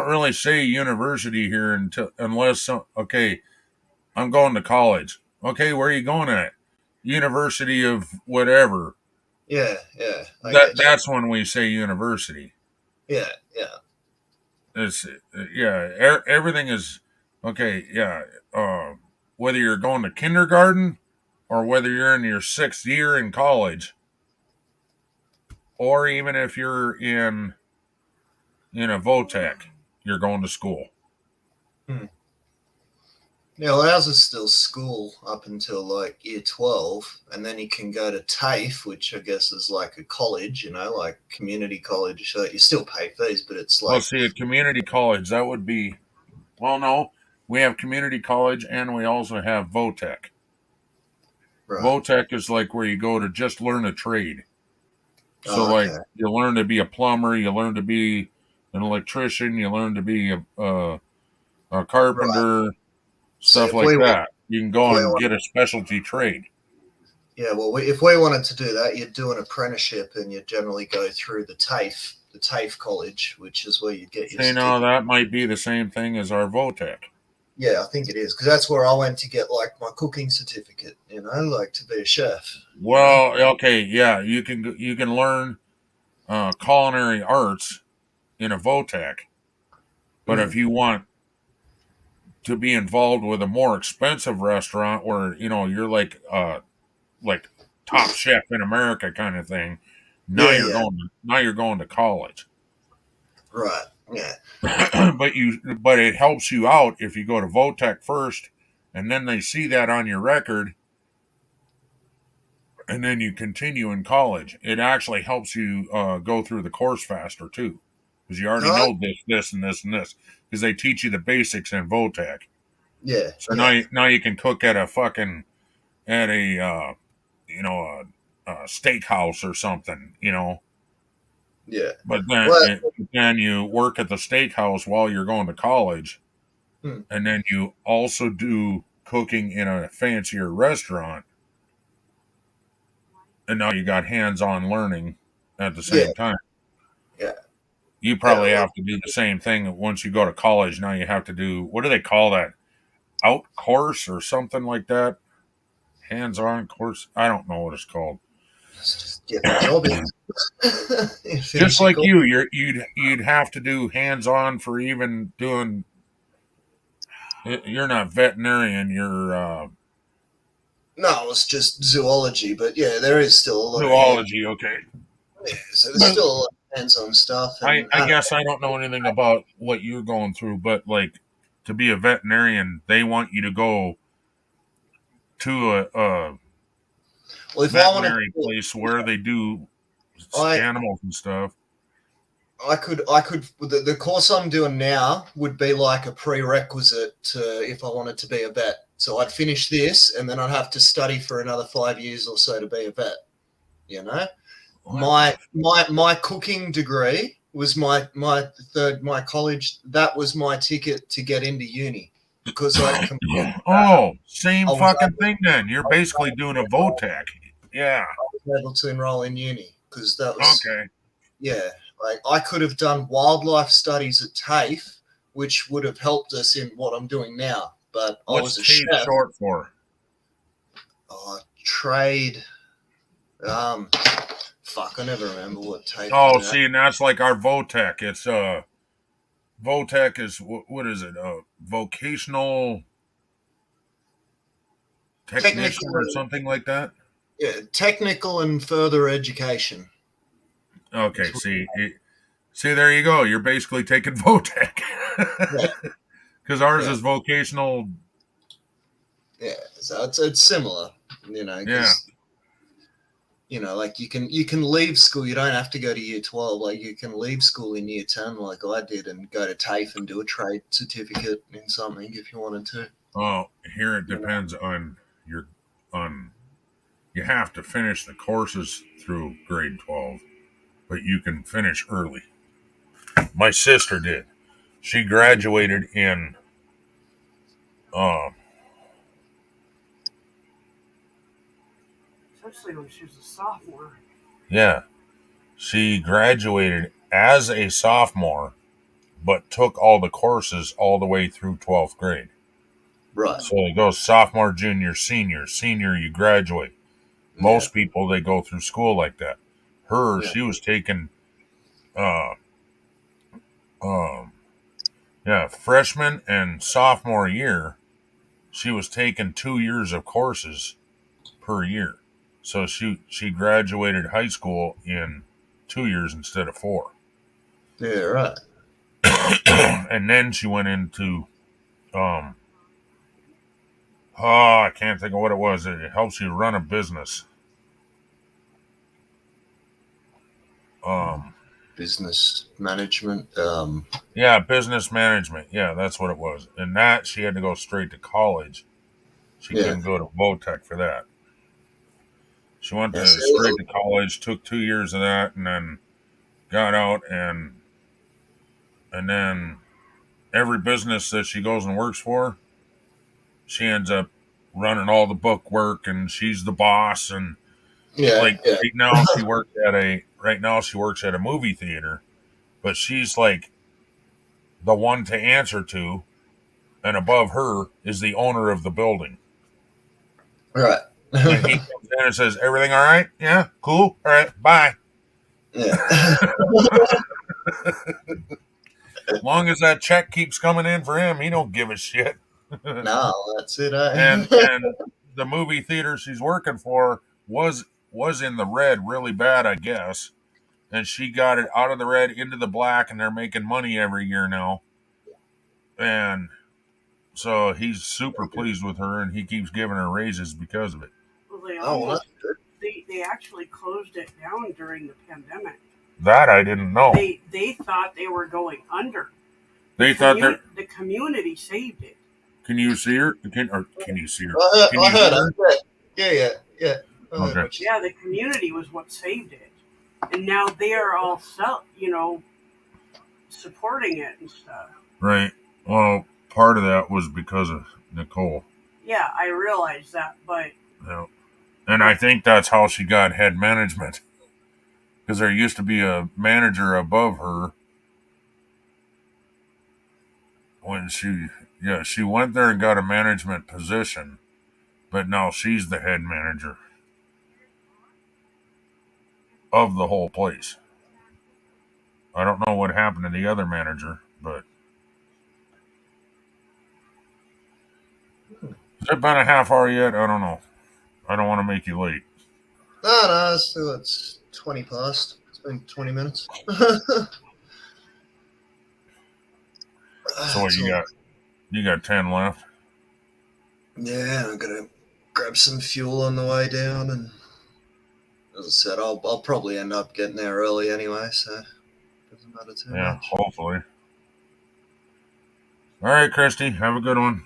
really say university here unless okay, I'm going to college. Okay, where are you going at? University of whatever. Yeah. That's when we say university. Yeah. It's everything is okay. Yeah. Whether you're going to kindergarten or whether you're in your 6th year in college, or even if you're in a VOTEC, you're going to school. Yeah, well, ours is still school up until like year 12, and then you can go to TAFE, which I guess is like a college, like community college. So you still pay fees, but it's like. Well, see, a community college, that would be. Well, no, we have community college and we also have VOTEC. Right. VOTEC is like where you go to just learn a trade. So, like, you learn to be a plumber, you learn to be an electrician, you learn to be a carpenter. Right. Stuff like that. You can go and get a specialty trade. Yeah, well, if we wanted to do that, you'd do an apprenticeship, and you'd generally go through the TAFE college, which is where you get your. That might be the same thing as our VOTEC. Yeah, I think it is, because that's where I went to get like my cooking certificate. Like to be a chef. Well, okay, yeah, you can learn culinary arts in a VOTEC, but if you want to be involved with a more expensive restaurant where you're like top chef in America kind of thing, you're going to college, right? Yeah. but it helps you out if you go to VOTEC first, and then they see that on your record, and then you continue in college. It actually helps you go through the course faster too, because you already know this and this and this. Because they teach you the basics in VOTEC. Yeah. So now you can cook at a steakhouse or something, Yeah. But then you work at the steakhouse while you're going to college, and then you also do cooking in a fancier restaurant, and now you got hands-on learning at the same time. Yeah. You probably have to do the same thing once you go to college. Now you have to do, what do they call that? Out course or something like that? Hands-on course? I don't know what it's called. Just get the job in. Just like you'd have to do hands-on for even doing. You're not veterinarian. You're No, it's just zoology, but yeah, there is still a lot zoology. Okay. Yeah, so there's still a lot of hands-on stuff. I guess I don't know anything about what you're going through, but like to be a veterinarian, they want you to go to a veterinary place where they do animals and stuff. I could. The course I'm doing now would be like a prerequisite to if I wanted to be a vet. So I'd finish this, and then I'd have to study for another 5 years or so to be a vet. You know, my cooking degree was my college. That was my ticket to get into uni because I. Same fucking thing. Then you're basically doing a VOTEC. Yeah. I was able to enroll in uni because that was okay. Yeah. Like I could have done wildlife studies at TAFE, which would have helped us in what I'm doing now. But I was a chef. Short for? Trade. Fuck, I never remember what TAFE. Oh, see, and that's like our VOTEC. It's VOTEC is what is it? Vocational technician or something like that. Yeah, technical and further education. Okay, see, there you go. You're basically taking VOTEC because ours is vocational. Yeah, so it's similar, you know. Yeah. You know, like you can leave school. You don't have to go to year 12. Like you can leave school in year 10, like I did, and go to TAFE and do a trade certificate in something if you wanted to. Oh, here it depends on your You have to finish the courses through grade 12. But you can finish early. My sister did. She graduated in especially when she was a sophomore. Yeah. She graduated as a sophomore, but took all the courses all the way through 12th grade. Right. So it goes sophomore, junior, senior. Senior, you graduate. Most people, they go through school like that. She was taking freshman and sophomore year, she was taking 2 years of courses per year. So she graduated high school in 2 years instead of 4. Yeah, right. And then she went into I can't think of what it was. It helps you run a business. Business management. Business management. Yeah, that's what it was. And that she had to go straight to college. She couldn't go to VOTEC for that. She went straight to college, took 2 years of that, and then got out, and then every business that she goes and works for, she ends up running all the book work, and she's the boss. And right now she works at a movie theater, but she's like the one to answer to, and above her is the owner of the building. Right. And he comes in and says, "Everything all right? Yeah, cool. All right, bye." Yeah. As long as that check keeps coming in for him, he don't give a shit. No, that's it. And the movie theater she's working for was in the red really bad, I guess. And she got it out of the red into the black, and they're making money every year now. And so he's super pleased with her, and he keeps giving her raises because of it. Well, they actually closed it down during the pandemic. That I didn't know. They thought they were going under. They thought the community saved it. Can you see her? Can you see her? I heard her. Yeah. Okay. Yeah, the community was what saved it, and now they are all supporting it and stuff. Right. Well, part of that was because of Nicole. Yeah, I realized that, but. Yeah. And I think that's how she got head management. Because there used to be a manager above her and she went there and got a management position, but now she's the head manager of the whole place. I don't know what happened to the other manager, but has it been a half hour yet? I don't know. I don't want to make you late. No, still it's 20 past. It's been 20 minutes. So what you got? You got 10 left? Yeah, I'm gonna grab some fuel on the way down, and as I said, I'll probably end up getting there early anyway, so it doesn't matter too much. Hopefully. All right, Christy, have a good one.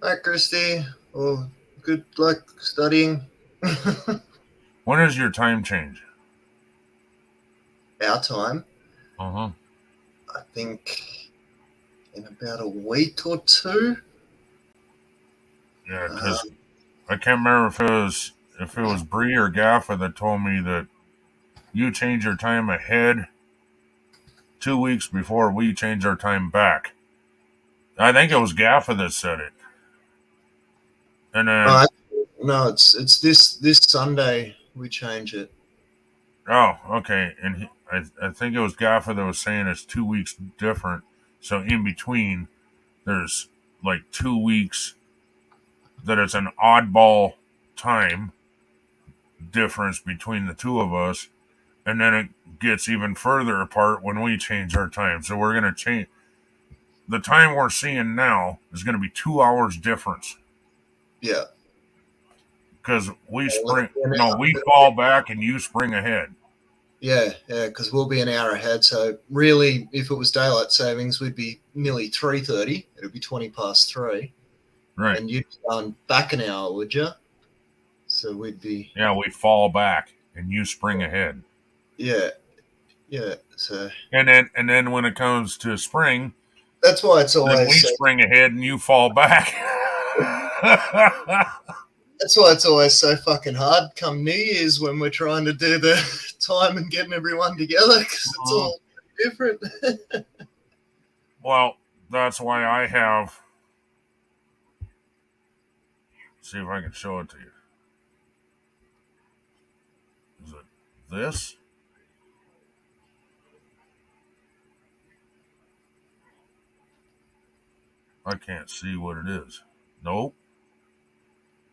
All right, Christy. Well, good luck studying. When is your time change? Our time? Uh-huh. I think in about a week or two. Yeah, because I can't remember if it was Bree or Gaffa that told me that you change your time ahead 2 weeks before we change our time back. I think it was Gaffa that said it. And then no, it's this Sunday we change it. Oh, okay. And I think it was Gaffa that was saying it's 2 weeks different. So in between, there's like 2 weeks that it's an oddball time difference between the two of us. And then it gets even further apart when we change our time. So we're going to change. The time we're seeing now is going to be 2 hours difference. Yeah. Because we fall back and you spring ahead. Yeah, because we'll be an hour ahead. So really, if it was daylight savings, we'd be nearly 3:30. It'd be 20 past 3. Right. And you'd be going back an hour, would you? So we'd be... Yeah, we fall back and you spring ahead. Yeah. So... And then when it comes to spring... That's why it's always... we spring ahead and you fall back. That's why it's always so fucking hard come New Year's when we're trying to do the time and getting everyone together, because it's all different. Well, that's why I have... See if I can show it to you. Is it this? I can't see what it is. Nope.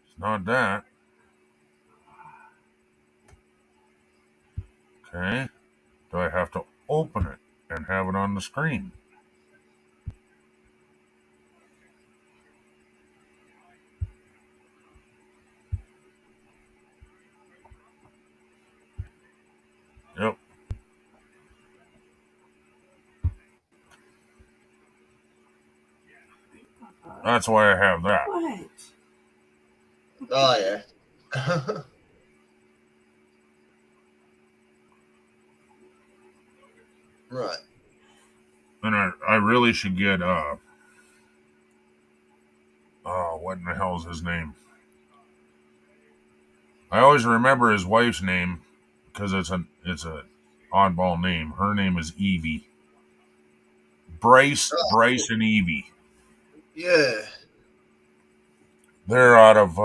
It's not that. Okay. Do I have to open it and have it on the screen? Yep. That's why I have that. What? Oh, yeah. Right. And I really should get what in the hell is his name? I always remember his wife's name because it's a oddball name. Her name is Evie. Bryce and Evie. Yeah. They're out of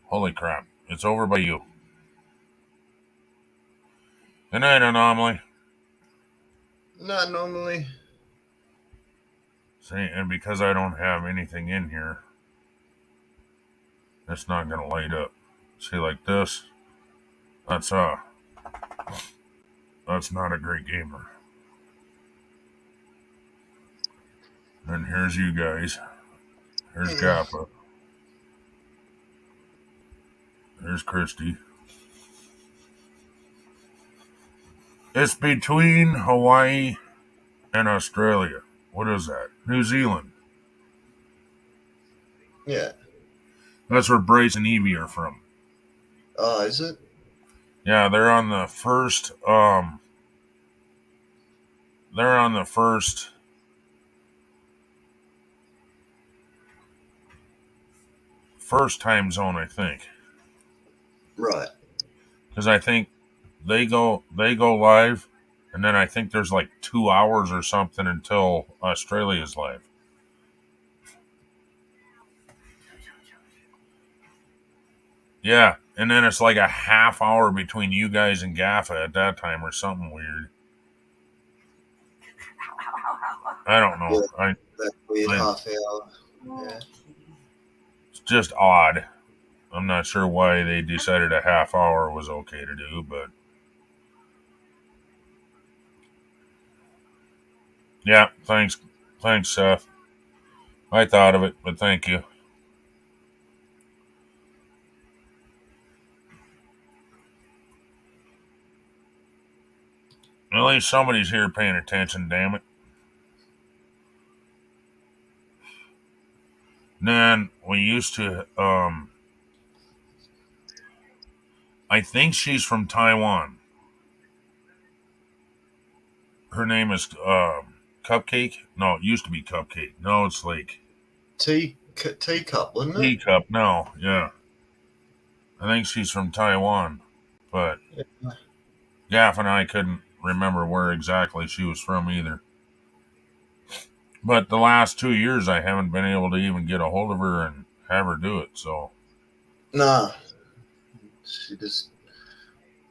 holy crap. It's over by you. Good night, Anomaly. Not normally. See, and because I don't have anything in here, it's not gonna light up. See, like this. That's not a great gamer. And here's you guys. Here's Gaffa. There's Christy. It's between Hawaii and Australia. What is that? New Zealand. Yeah. That's where Bryce and Evie are from. Oh, is it? Yeah, they're on the first time zone, I think. Right. Because I think they go live And then I think there's like 2 hours or something until Australia's live. Yeah, and then it's like a half hour between you guys and GAFA at that time or something weird. I don't know. Yeah, that weird half hour. Yeah. It's just odd. I'm not sure why they decided a half hour was okay to do, but yeah, thanks, Seth. I thought of it, but thank you. At least somebody's here paying attention, damn it. And then we used to, I think she's from Taiwan. Her name is Cupcake. No, it used to be Cupcake. No, it's like Teacup, wasn't it? Teacup. No, yeah. I think she's from Taiwan, but Gaff and I couldn't remember where exactly she was from either. But the last 2 years, I haven't been able to even get a hold of her and have her do it. So, nah, she just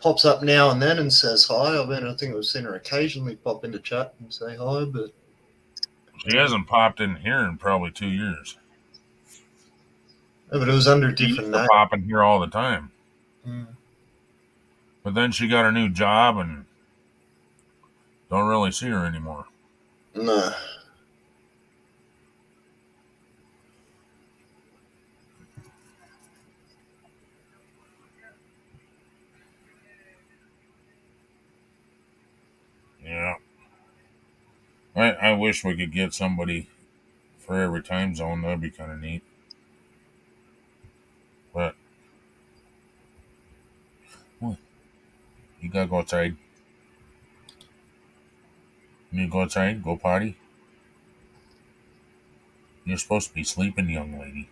pops up now and then and says hi. I mean, I think I've seen her occasionally pop into chat and say hi, but she hasn't popped in here in probably 2 years. Yeah, but it was under She used different to names. pop in here all the time. Mm. But then she got a new job and don't really see her anymore. No. Yeah. I wish we could get somebody for every time zone. That'd be kind of neat. But you gotta go outside. You need to go outside, go potty. You're supposed to be sleeping, young lady.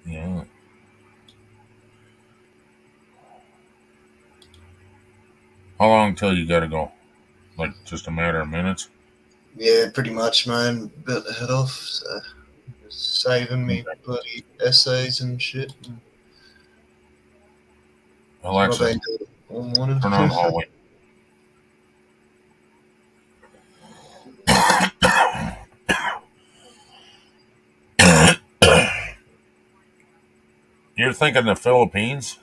Yeah. How long till you gotta go? Like just a matter of minutes? Yeah, pretty much, man. Bit the head off. So saving me bloody essays and shit. Alexa, I've been doing it all morning. turn on the hallway. You're thinking the Philippines?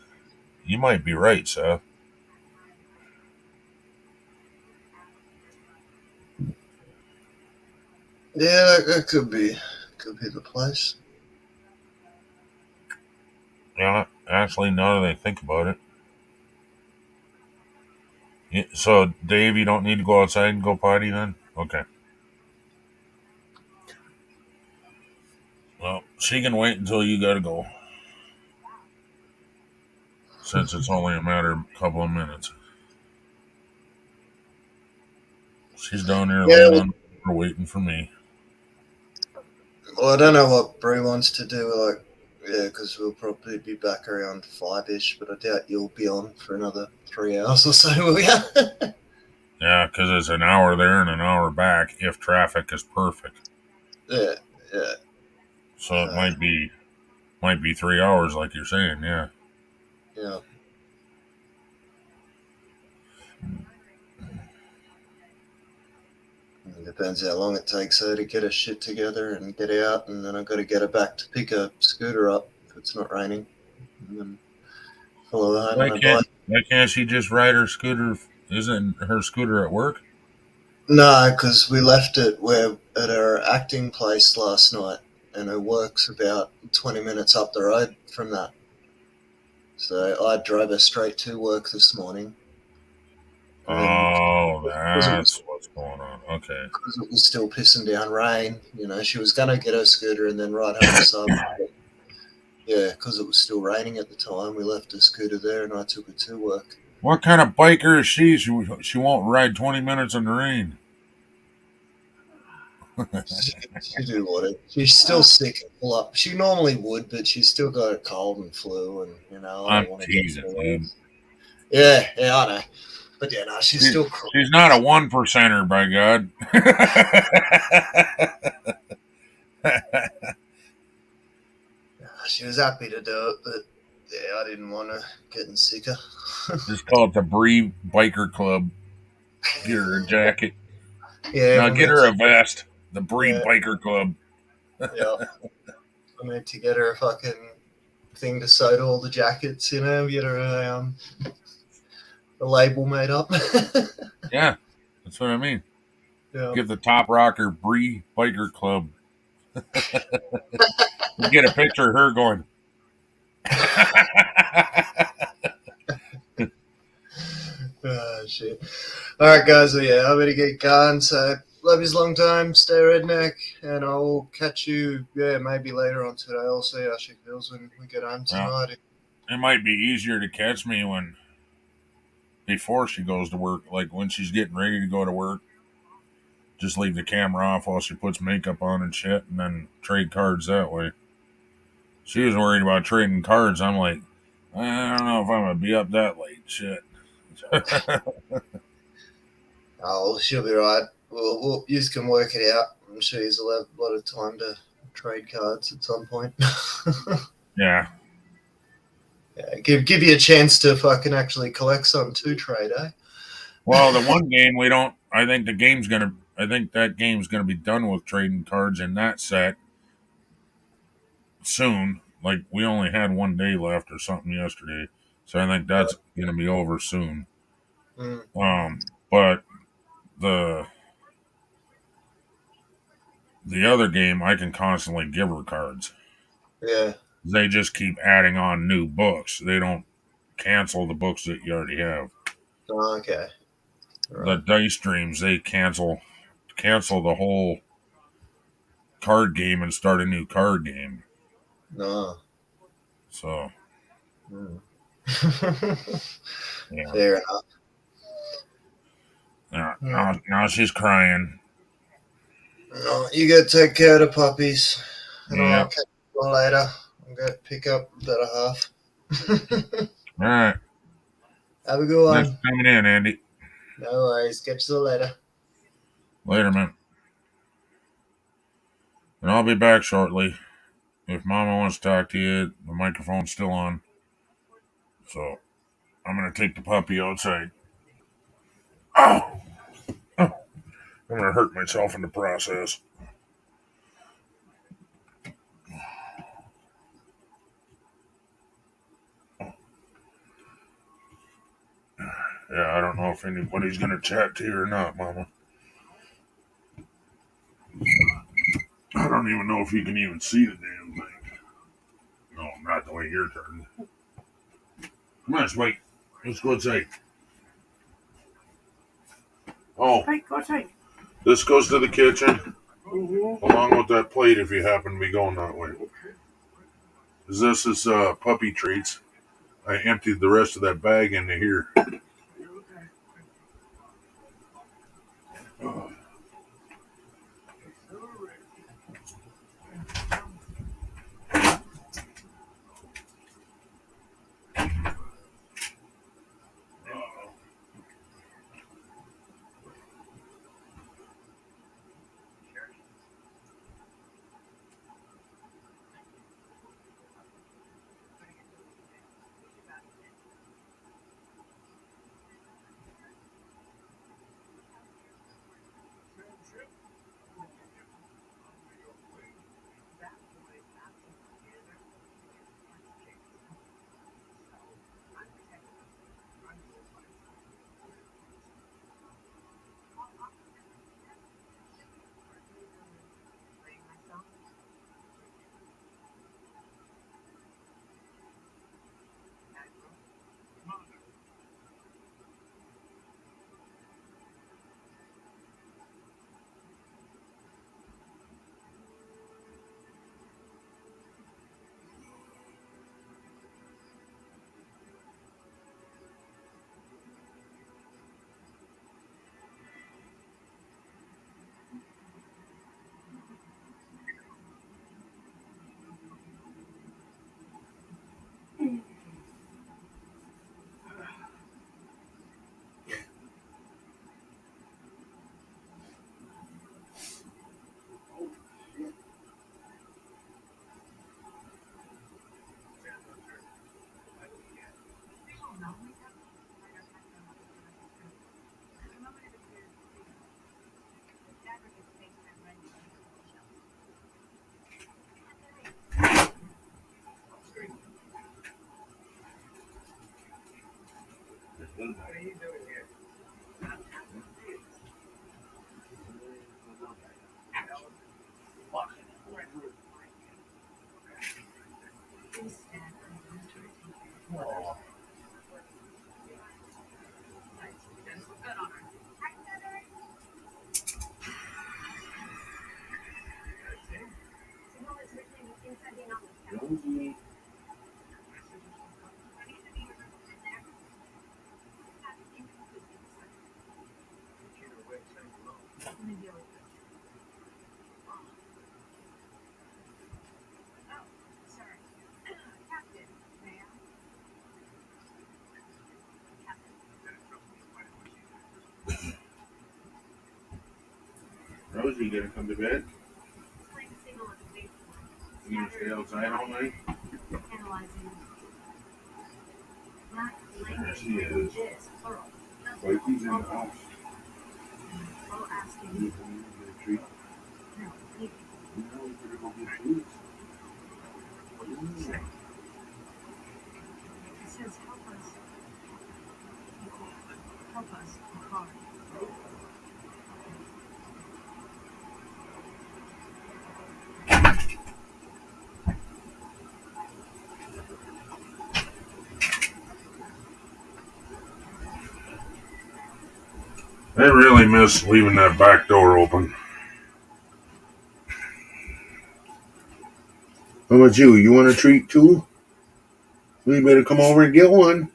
You might be right, Seth. Yeah, that could be the place. Yeah, actually, now that I think about it. Yeah, so, Dave, you don't need to go outside and go potty then? Okay. Well, she can wait until you gotta go. Since it's only a matter of a couple of minutes. She's down there laying on the floor waiting for me. Well, I don't know what Bree wants to do. Like, yeah, because we'll probably be back around 5-ish, but I doubt you'll be on for another 3 hours or so, will you? Yeah, because it's an hour there and an hour back if traffic is perfect. Yeah. So it might be 3 hours, like you're saying. Yeah. Yeah. It depends how long it takes her to get her shit together and get out, and then I've got to get her back to pick her scooter up if it's not raining, and then follow her home on a bike. Why can't she just ride her scooter? Isn't her scooter at work? No, because we left it at her acting place last night, and her work's about 20 minutes up the road from that. So I drove her straight to work this morning. Oh, that's what's going on. Okay. Because it was still pissing down rain. You know, she was going to get her scooter and then ride home myself. Yeah, because it was still raining at the time. We left her scooter there and I took her to work. What kind of biker is she? She won't ride 20 minutes in the rain. She do want it. She's still sick and full up. She normally would, but she's still got a cold and flu, and you know. I'm teasing, dude. Yeah, I know. But yeah, no, she's still crying. She's not a 1%er, by God. She was happy to do it, but yeah, I didn't want her getting sicker. Just call it the Bree Biker Club. Get her a jacket. Yeah, Now get her a vest. The Bree Yeah. Biker Club. Yeah. I meant to get her a fucking thing to sew to all the jackets, you know, get her a label made up. Yeah, that's what I mean. Yeah. Get the Top Rocker Bree Biker Club. You get a picture of her going. Oh, shit. All right, guys. Well, yeah, I better get going. So, love you long time. Stay redneck. And I'll catch you, maybe later on today. I'll see how she feels when we get home tonight. It might be easier to catch me before she goes to work, like when she's getting ready to go to work. Just leave the camera off while she puts makeup on and shit, and then trade cards that way. She was worried about trading cards. I'm like, I don't know if I'm gonna be up that late. Shit. Oh, she'll be right. We'll you can work it out. I'm sure you'll have a lot of time to trade cards at some point. Yeah. Yeah, give you a chance to fucking actually collect some to trade, eh? Well, the one game we don't. I think that game's gonna be done with trading cards in that set soon. Like we only had 1 day left or something yesterday, so I think that's gonna be over soon. But the other game, I can constantly give her cards. Yeah. They just keep adding on new books. They don't cancel the books that you already have. Oh, okay. The dice streams, they cancel the whole card game and start a new card game. No. So. Yeah. Fair enough. Now she's crying. No, you gotta take care of the puppies. And Yeah. I'll catch you later. I'm gonna pick up the other half. All right. Have a good one. Thanks for coming in, Andy. No worries. Catch you later. Later, man. And I'll be back shortly. If Mama wants to talk to you, the microphone's still on. So I'm going to take the puppy outside. Oh! I'm going to hurt myself in the process. Yeah, I don't know if anybody's going to chat to you or not, Mama. I don't even know if you can even see the damn thing. No, not the way you're turned. Come on, Spike. Let's go outside. Oh, Right, go outside. this goes to the kitchen, along with that plate if you happen to be going that way. This is puppy treats. I emptied the rest of that bag into here. Rosie, you gonna come to bed? You gonna stay outside all night? There she is. Wifey's in the house. You gonna get a treat? No, we better go get food. It says help us, car. I really miss leaving that back door open. How about you? You want a treat too? We better come over and get one.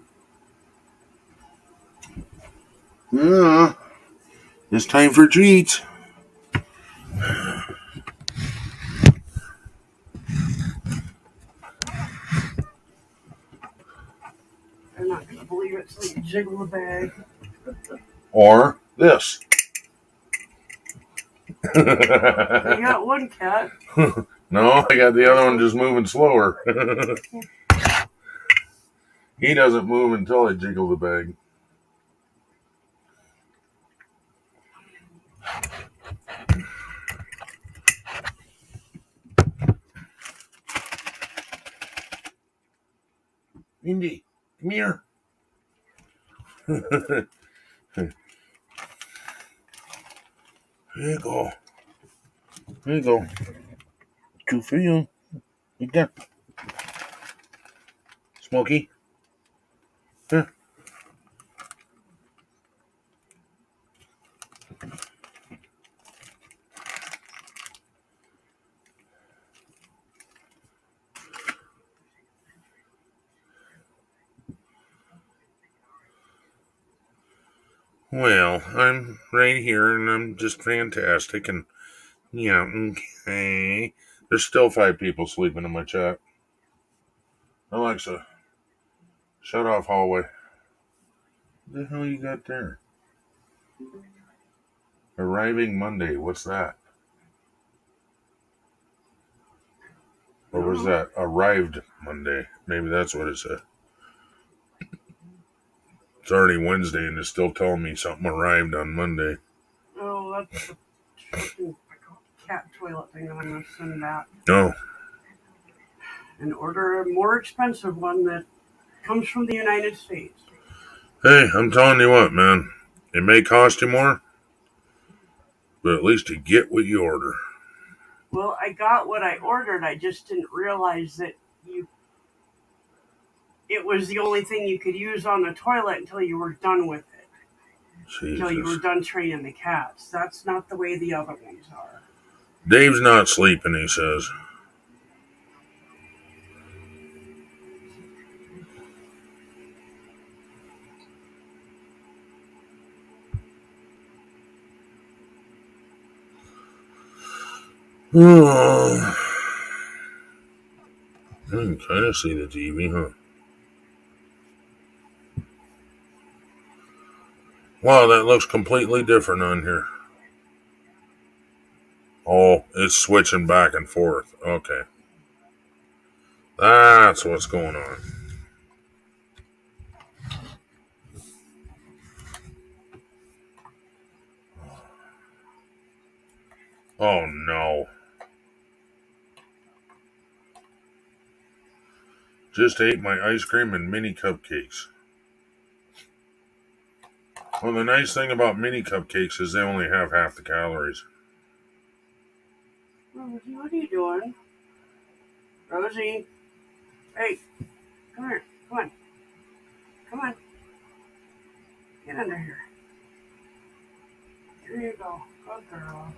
Yeah. It's time for treats. They're not going to believe it, so you jiggle the bag. Or this. You got one cat. No, I got the other one just moving slower. He doesn't move until I jiggle the bag. Indy, come here. There you go. There you go. Two for you. Right there. Smokey. Here. Well, I'm right here and I'm just fantastic and yeah, okay. There's still 5 people sleeping in my chat. Alexa, shut off hallway. What the hell you got there? Arriving Monday, what's that? Or was that arrived Monday? Maybe that's what it said. It's already Wednesday and it's still telling me something arrived on Monday. Oh, that's the cat toilet thing that I'm going to send back. No. And order a more expensive one that comes from the United States. Hey, I'm telling you what, man. It may cost you more, but at least you get what you order. Well, I got what I ordered. I just didn't realize that it was the only thing you could use on the toilet until you were done with it. Jesus. Until you were done training the cats. That's not the way the other ones are. Dave's not sleeping, he says. Oh. I can kind of see the TV, huh? Wow, that looks completely different on here. Oh, it's switching back and forth. Okay. That's what's going on. Oh, no. Just ate my ice cream and mini cupcakes. Well, the nice thing about mini cupcakes is they only have half the calories. Rosie, what are you doing? Rosie. Hey, come here. Come on. Come on. Get under here. There you go. Good girl.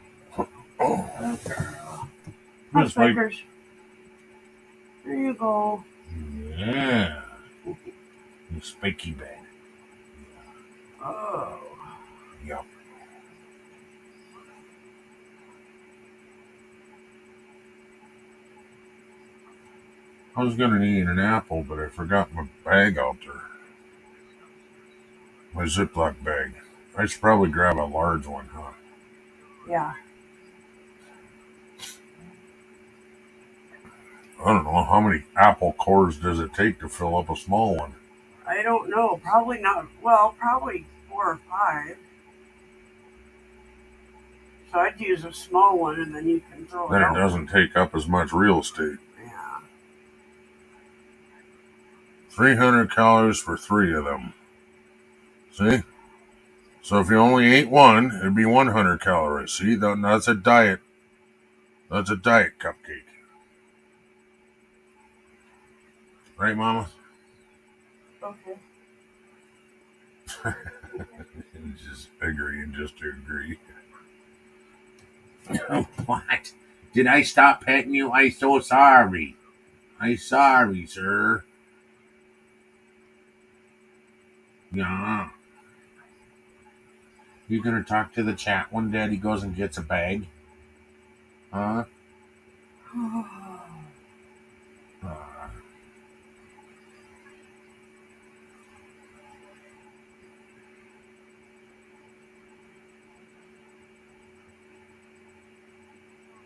Oh, Good girl. Miss Hot Snickers. There you go. Yeah. The spiky bag. Oh. Yep. I was gonna eat an apple, but I forgot my bag out there. My Ziploc bag. I should probably grab a large one, huh? Yeah. I don't know. How many apple cores does it take to fill up a small one? I don't know. Probably not. Well, probably 4 or 5. So I'd use a small one and then you can throw Then it it out. doesn't take up as much real estate. Yeah. 300 calories for 3 of them. See? So if you only ate one, it'd be 100 calories. See? That's a diet. That's a diet cupcake. Right, Mama? Okay. Just agreeing just to agree. What? Did I stop petting you? I'm so sorry. I'm sorry, sir. Yeah. You gonna talk to the chat when Daddy goes and gets a bag? Huh?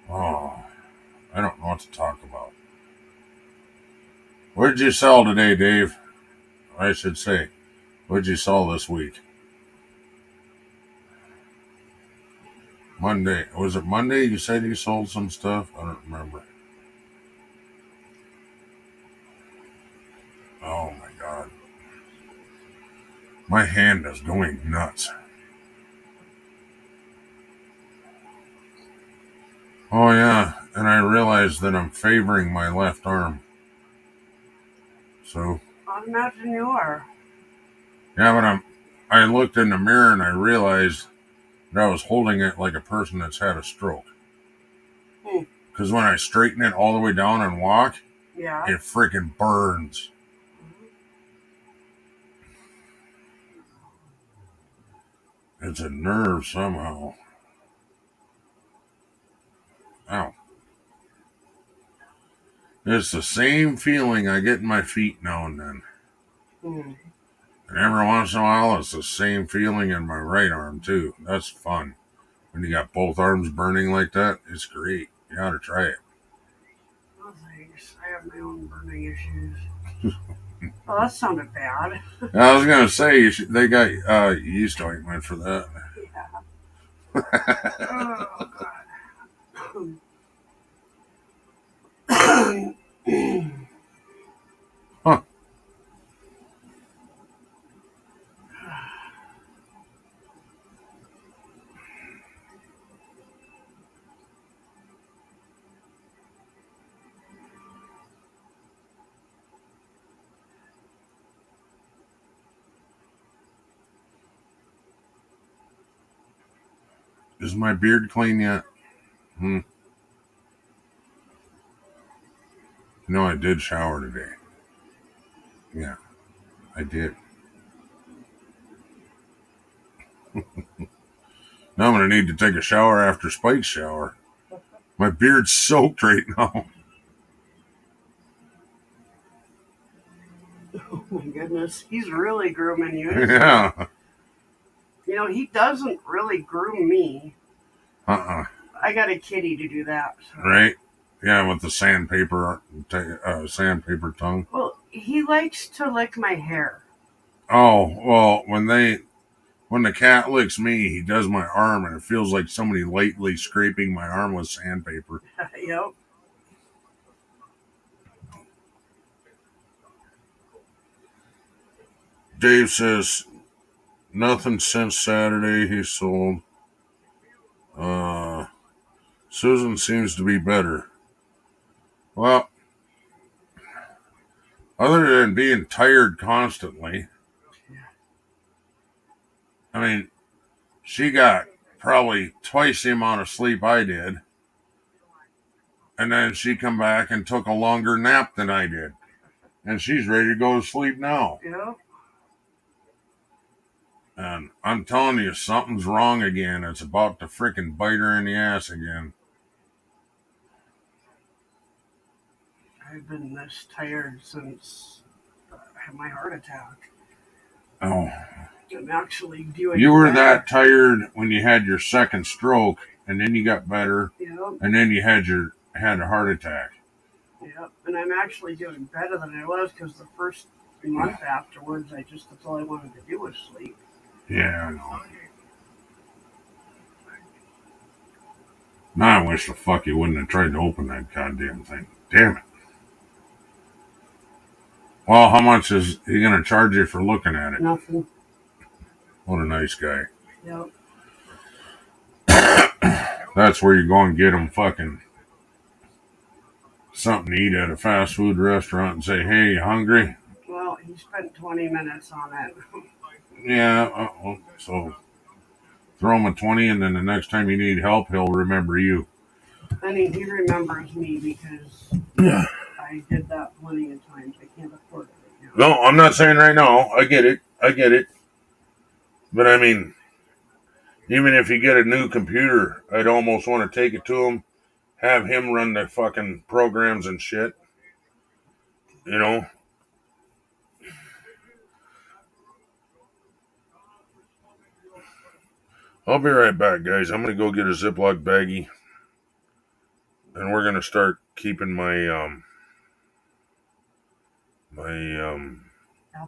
Oh, I don't know what to talk about. What did you sell today, Dave? I should say, what did you sell this week? Monday. Was it Monday you said you sold some stuff? I don't remember. Oh my God. My hand is going nuts. Oh yeah, and I realized that I'm favoring my left arm. So I imagine you are. yeah, but I looked in the mirror and I realized that I was holding it like a person that's had a stroke. Because when I straighten it all the way down and walk, Yeah. it freaking burns. It's a nerve somehow. Ow. It's the same feeling I get in my feet now and then. Hmm. And every once in a while, it's the same feeling in my right arm, too. That's fun. When you got both arms burning like that, it's great. You ought to try it. Oh, thanks. I have my own burning issues. Oh, that sounded bad. I was going to say, they got yeast ointment for that. Yeah. Oh, God. Huh. Is my beard clean yet? No, I did shower today. Yeah, I did. Now I'm going to need to take a shower after Spike's shower. My beard's soaked right now. Oh my goodness, he's really grooming you. Yeah. You know, he doesn't really groom me. I got a kitty to do that. So. Right? Yeah, with the sandpaper tongue. Well, he likes to lick my hair. Oh, well, when the cat licks me, he does my arm, and it feels like somebody lightly scraping my arm with sandpaper. Yep. Dave says, Nothing since Saturday. He sold. Susan seems to be better. Well, other than being tired constantly, I mean, she got probably twice the amount of sleep I did. And then she come back and took a longer nap than I did. And she's ready to go to sleep now. Yeah. And I'm telling you, something's wrong again. It's about to freaking bite her in the ass again. I've been this tired since I had my heart attack. Oh. I'm actually doing You were better. that tired when you had your second stroke, and then you got better, Yep. and then you had a heart attack. Yep. And I'm actually doing better than I was because the first month afterwards, that's all I wanted to do was sleep. Yeah, I know. Now I wish the fuck you wouldn't have tried to open that goddamn thing. Damn it. Well, how much is he going to charge you for looking at it? Nothing. What a nice guy. Yep. That's where you go and get him fucking something to eat at a fast food restaurant and say, hey, you hungry? Well, he spent 20 minutes on it. Yeah, so throw him a 20, and then the next time you need help, he'll remember you. I mean, he remembers me because I did that plenty of times. I can't afford it right now. No, I'm not saying right now. I get it. But I mean, even if you get a new computer, I'd almost want to take it to him, have him run the fucking programs and shit. You know? I'll be right back, guys. I'm going to go get a Ziploc baggie. And we're going to start keeping my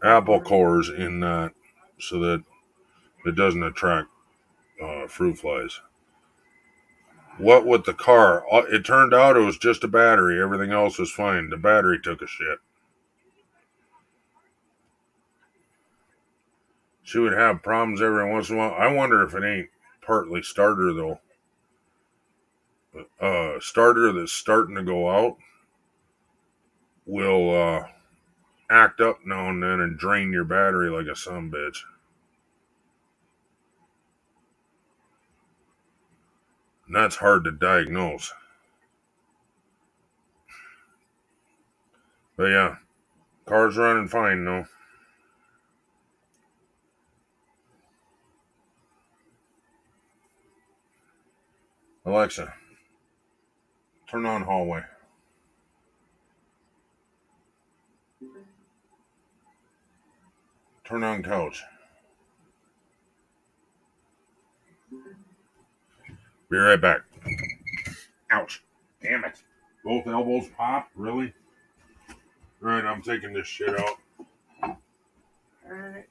apple cores in that so that it doesn't attract fruit flies. What with the car? It turned out it was just a battery. Everything else was fine. The battery took a shit. She would have problems every once in a while. I wonder if it ain't partly starter, though. Starter that's starting to go out will act up now and then and drain your battery like a sumbitch. And that's hard to diagnose. But yeah, car's running fine though. Alexa, turn on hallway. Turn on couch. Be right back. Ouch. Damn it. Both elbows pop? Really? Alright, I'm taking this shit out. Alright.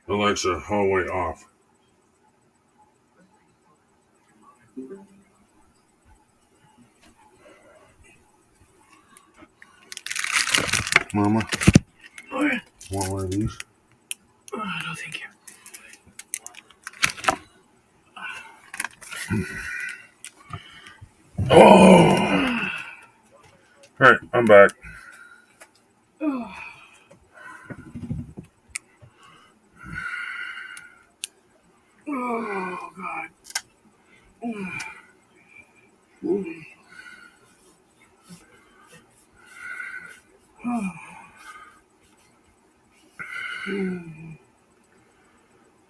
Alexa, hallway off. Mama, What? want one of these? No, thank you. Oh! All right, I'm back. Oh, God.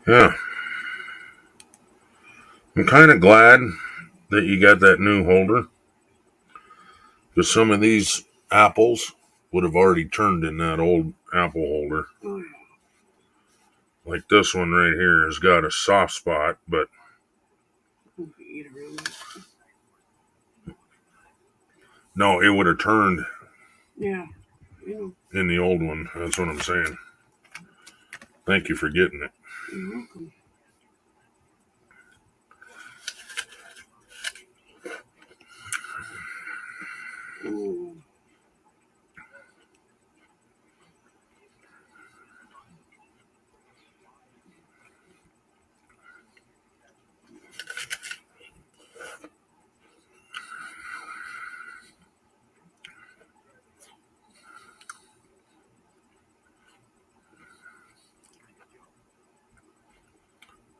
Yeah. I'm kind of glad that you got that new holder, because some of these apples would have already turned in that old apple holder. Like this one right here has got a soft spot, but no, it would have turned Yeah. You in the old one. That's what I'm saying. Thank you for getting it. You're welcome. Oh.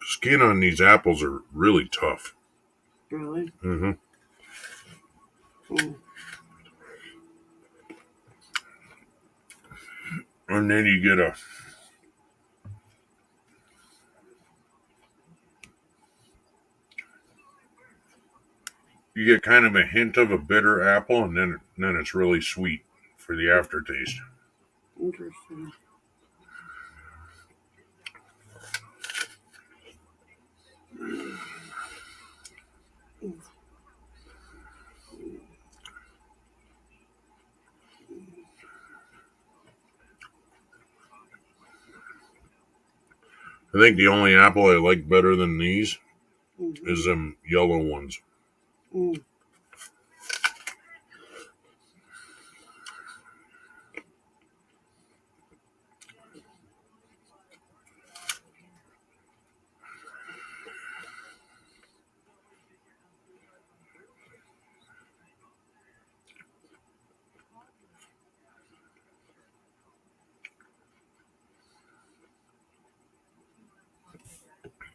Skin on these apples are really tough. Really? Mm-hmm. Oh. And then you get kind of a hint of a bitter apple, and then it's really sweet for the aftertaste. Interesting. I think the only apple I like better than these is them yellow ones. Mm.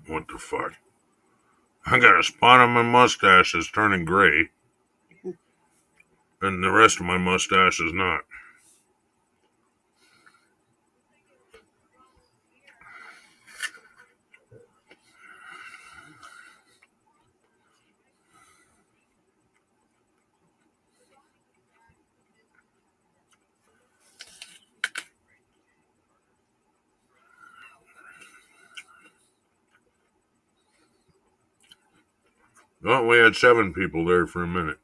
What the fuck? I got a spot on my mustache that's turning gray, and the rest of my mustache is not. Oh, we had 7 people there for a minute.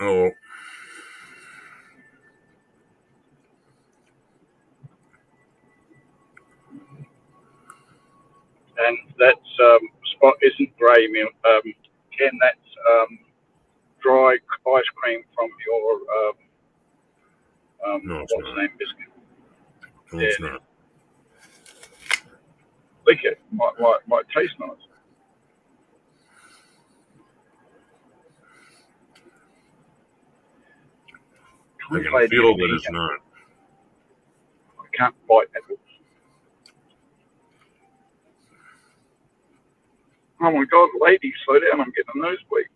Oh, And that spot isn't grey milk. Ken, that's dry ice cream from your no, it's what's the not. name biscuit. No, it's not. Lick it. Might taste nice. I can feel that it's not. I can't bite apples. Oh my God, lady, slow down! I'm getting a nosebleed.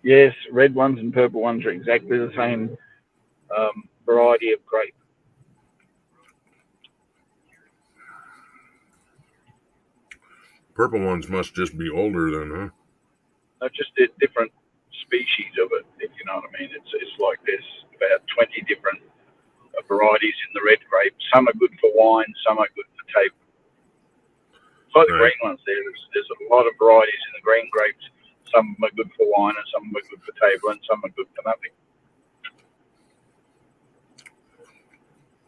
Yes, red ones and purple ones are exactly the same variety of grape. purple ones must just be older then, huh? They're just different species of it, if you know what I mean. It's like there's about 20 different varieties in the red grape. Some are good for wine, some are good for table. Like the Right. green ones, there's a lot of varieties in the green grapes. Some are good for wine, and some are good for table, and some are good for nothing.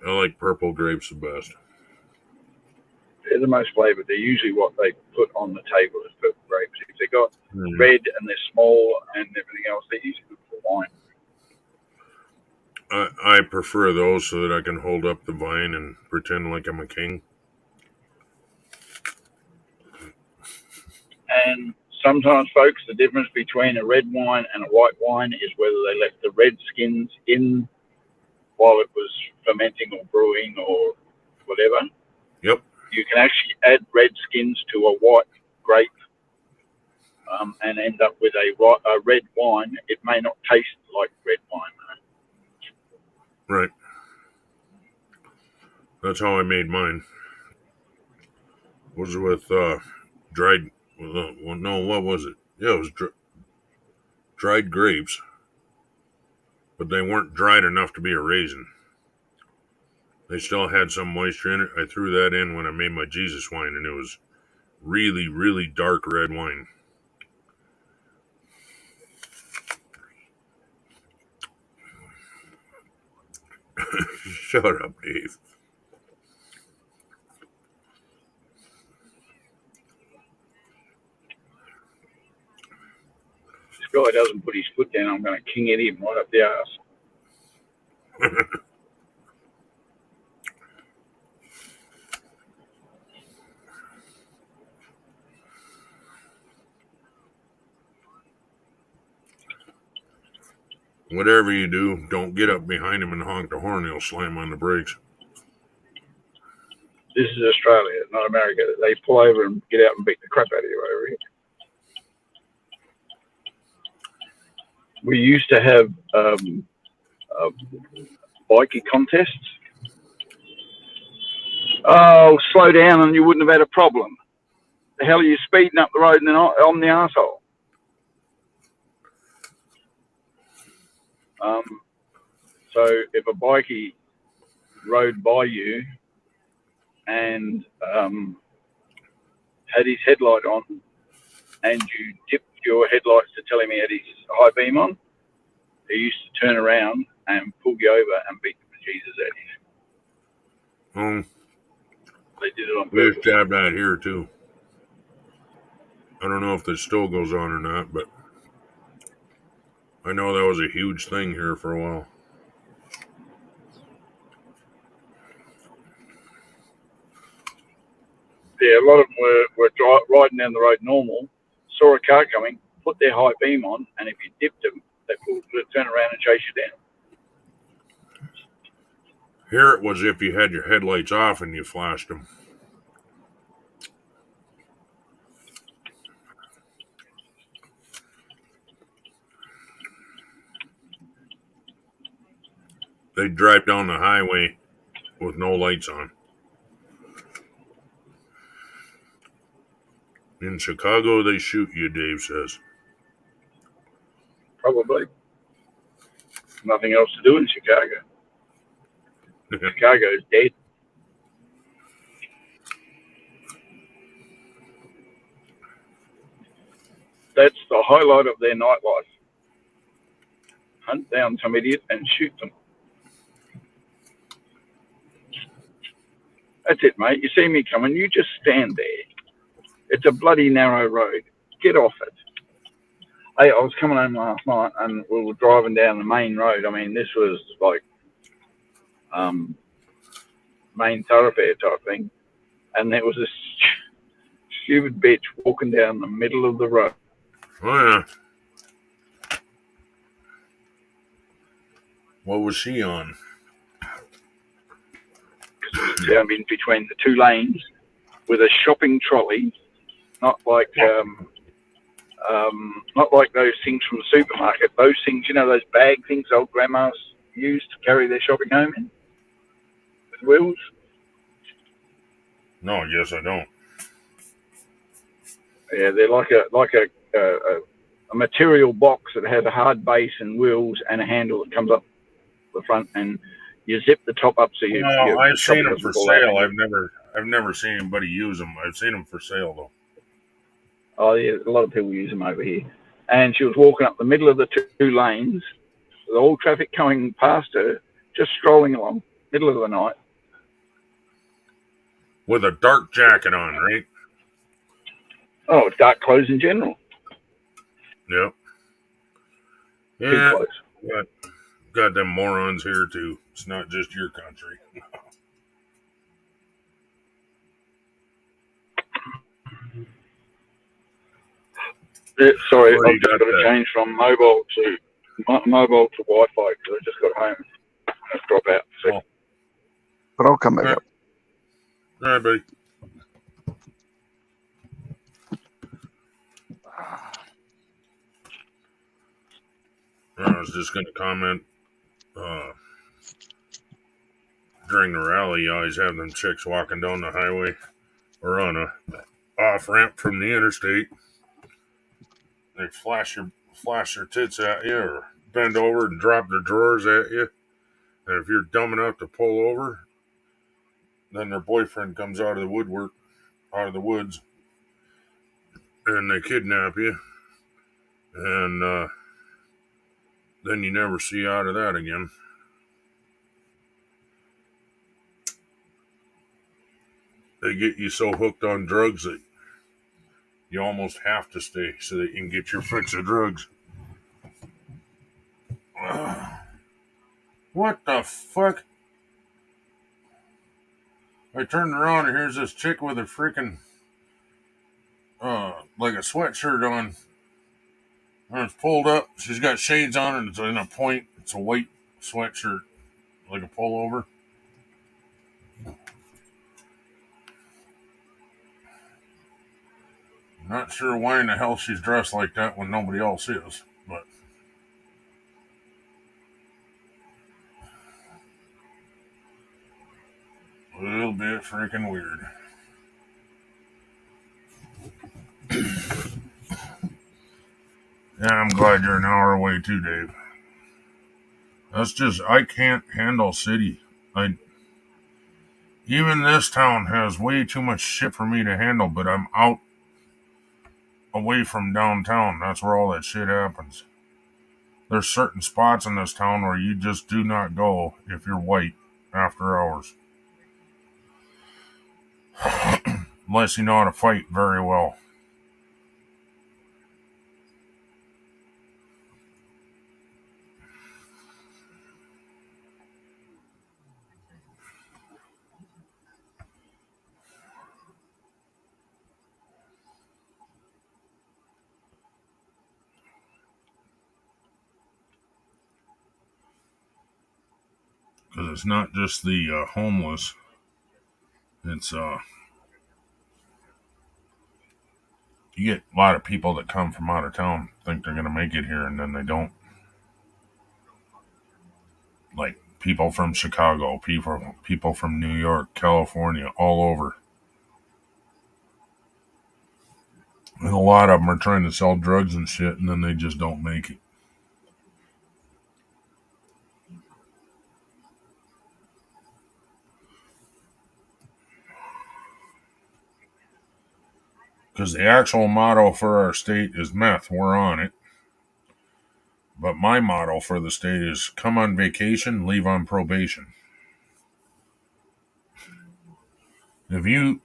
I like purple grapes the best. They're the most flavoured. They're usually what they put on the table as purple grapes. If they got red and they're small and everything else, they're usually good for wine. I prefer those so that I can hold up the vine and pretend like I'm a king. And sometimes, folks, the difference between a red wine and a white wine is whether they left the red skins in while it was fermenting or brewing or whatever. Yep. You can actually add red skins to a white grape and end up with a red wine. It may not taste like red wine, though. Right. That's how I made mine. Was with dried. Well, no, what was it? Yeah, it was dried grapes, but they weren't dried enough to be a raisin. They still had some moisture in it. I threw that in when I made my Jesus wine, and it was really, really dark red wine. Shut up, Dave. This guy doesn't put his foot down, I'm going to king it him right up the arse. Whatever you do, don't get up behind him and honk the horn. He'll slam on the brakes. This is Australia, not America. They pull over and get out and beat the crap out of you over here. We used to have bikie contests. Oh, slow down and you wouldn't have had a problem. The hell are you speeding up the road and then I'm the arsehole? So if a bikie rode by you and had his headlight on and you tipped your headlights to tell him he had his high beam on, he used to turn around and pull you over and beat the bejesus out of you. They did it on We used purpose. to have that here, too. I don't know if this still goes on or not, but I know that was a huge thing here for a while. Yeah, a lot of them were riding down the road normal, saw a car coming, put their high beam on, and if you dipped them, they would turn around and chase you down. Here it was if you had your headlights off and you flashed them. They'd drive down the highway with no lights on. In Chicago, they shoot you, Dave says. Probably. Nothing else to do in Chicago. Chicago's dead. That's the highlight of their nightlife. Hunt down some idiot and shoot them. That's it, mate. You see me coming, you just stand there. It's a bloody narrow road. Get off it. Hey, I was coming home last night and we were driving down the main road. I mean, this was like main thoroughfare type thing. And there was this stupid bitch walking down the middle of the road. Oh, yeah. What was she on? Down in between the two lanes with a shopping trolley, not like those things from the supermarket. Those things, you know, those bag things old grandmas used to carry their shopping home in with wheels. No, yes, I don't. Yeah, they're like a material box that has a hard base and wheels and a handle that comes up the front, and you zip the top up so No, the I've chopper seen them doesn't for fall out. sale. I've never seen anybody use them. I've seen them for sale though. Oh yeah, a lot of people use them over here. And she was walking up the middle of the two lanes, with all traffic coming past her, just strolling along, middle of the night. With a dark jacket on, right? Oh, dark clothes in general. Yep. Too Yeah. close. Got them morons here too. It's not just your country. Yeah, sorry, Where you I've just got got to that? change from mobile to Wi-Fi because I just got home. I'll drop out. So. But I'll come back up. All right, buddy. I was just going to comment. During the rally, you always have them chicks walking down the highway or on a off ramp from the interstate. They flash their tits at you or bend over and drop their drawers at you. And if you're dumb enough to pull over, then their boyfriend comes out of the woods, and they kidnap you. And then you never see out of that again. They get you so hooked on drugs that you almost have to stay so that you can get your fix of drugs. What the fuck? I turned around and here's this chick with a freaking like a sweatshirt on. And it's pulled up. She's got shades on and it's in a point. It's a white sweatshirt, like a pullover. Not sure why in the hell she's dressed like that when nobody else is, but a little bit freaking weird. Yeah, I'm glad you're an hour away too, Dave. That's just, I can't handle city. Even this town has way too much shit for me to handle, but I'm out away from downtown. That's where all that shit happens. There's certain spots in this town where you just do not go if you're white after hours. Unless you know how to fight very well. Because it's not just the homeless. It's, you get a lot of people that come from out of town, think they're going to make it here, and then they don't. Like people from Chicago, people from New York, California, all over. And a lot of them are trying to sell drugs and shit, and then they just don't make it. Because the actual motto for our state is meth. We're on it. But my motto for the state is come on vacation, leave on probation. If you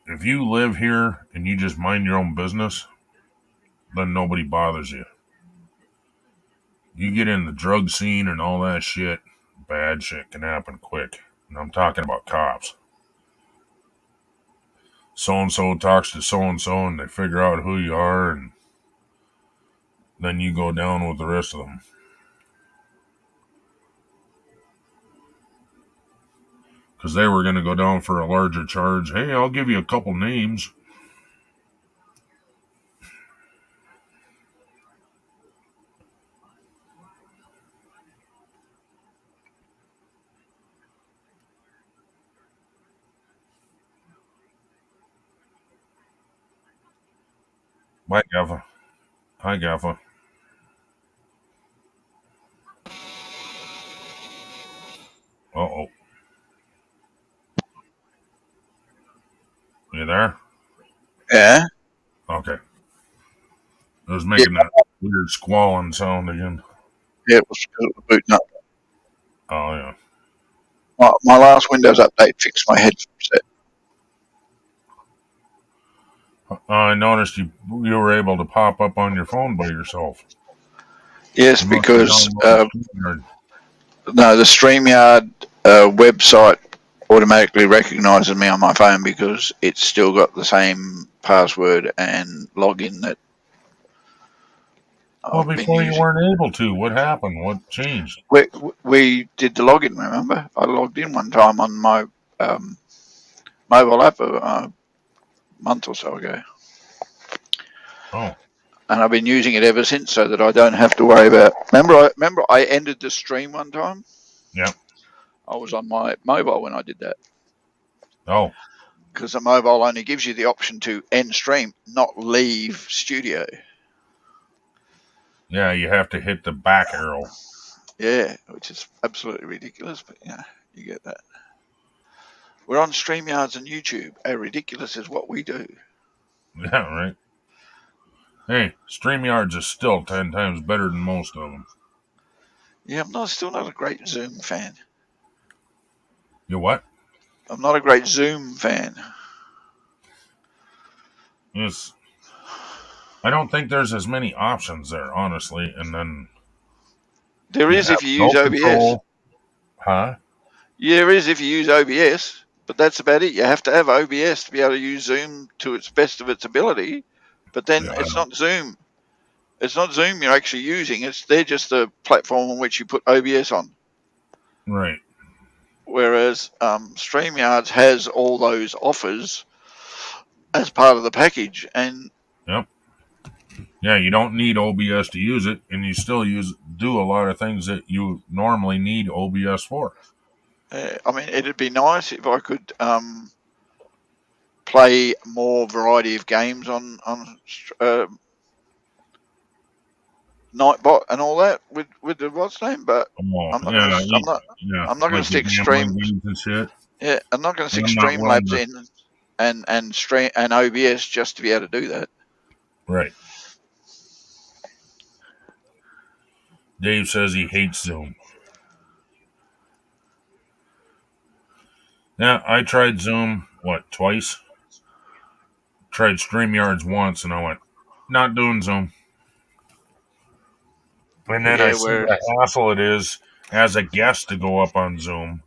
live here and you just mind your own business, then nobody bothers you. You get in the drug scene and all that shit, bad shit can happen quick. And I'm talking about cops. So-and-so talks to so-and-so and they figure out who you are, and then you go down with the rest of them. Because they were going to go down for a larger charge. Hey, I'll give you a couple names. Bye, Gaffa. Hi, Gaffa. Uh-oh. You there? Yeah. Okay. It was making that weird squalling sound again. Yeah, it was because it was booting up. Oh, yeah. My last Windows update fixed my headphone set. I noticed you were able to pop up on your phone by yourself. Yes, You must have because downloaded StreamYard. no, the StreamYard website automatically recognizes me on my phone because it's still got the same password and login that Well, I've been before you using. weren't able to. What happened? What changed? We did the login, remember? I logged in one time on my mobile app a month or so ago. Oh. And I've been using it ever since so that I don't have to worry about... Remember I ended the stream one time? Yeah. I was on my mobile when I did that. Oh. Because the mobile only gives you the option to end stream, not leave studio. Yeah, you have to hit the back arrow. Yeah, which is absolutely ridiculous, but yeah, you get that. We're on StreamYards and YouTube. How ridiculous is what we do. Yeah, right. Hey, StreamYards is still 10 times better than most of them. Yeah, still not a great Zoom fan. You what? I'm not a great Zoom fan. Yes. I don't think there's as many options there, honestly, and then... There is if you use no OBS. control. Huh? Yeah, there is if you use OBS, but that's about it. You have to have OBS to be able to use Zoom to its best of its ability. But then it's not Zoom. It's not Zoom you're actually using. They're just the platform on which you put OBS on. Right. Whereas StreamYards has all those offers as part of the package. And yep. Yeah, you don't need OBS to use it, and you still do a lot of things that you normally need OBS for. I mean, it'd be nice if I could play more variety of games on Nightbot and all that with the what's name, but I'm not going to stick Stream and shit. Yeah, I'm not going to stick Streamlabs in and OBS just to be able to do that. Right. Dave says he hates Zoom. Yeah, I tried Zoom, twice? Tried StreamYards once, and I went, not doing Zoom. And then I see the hassle it is as a guest to go up on Zoom.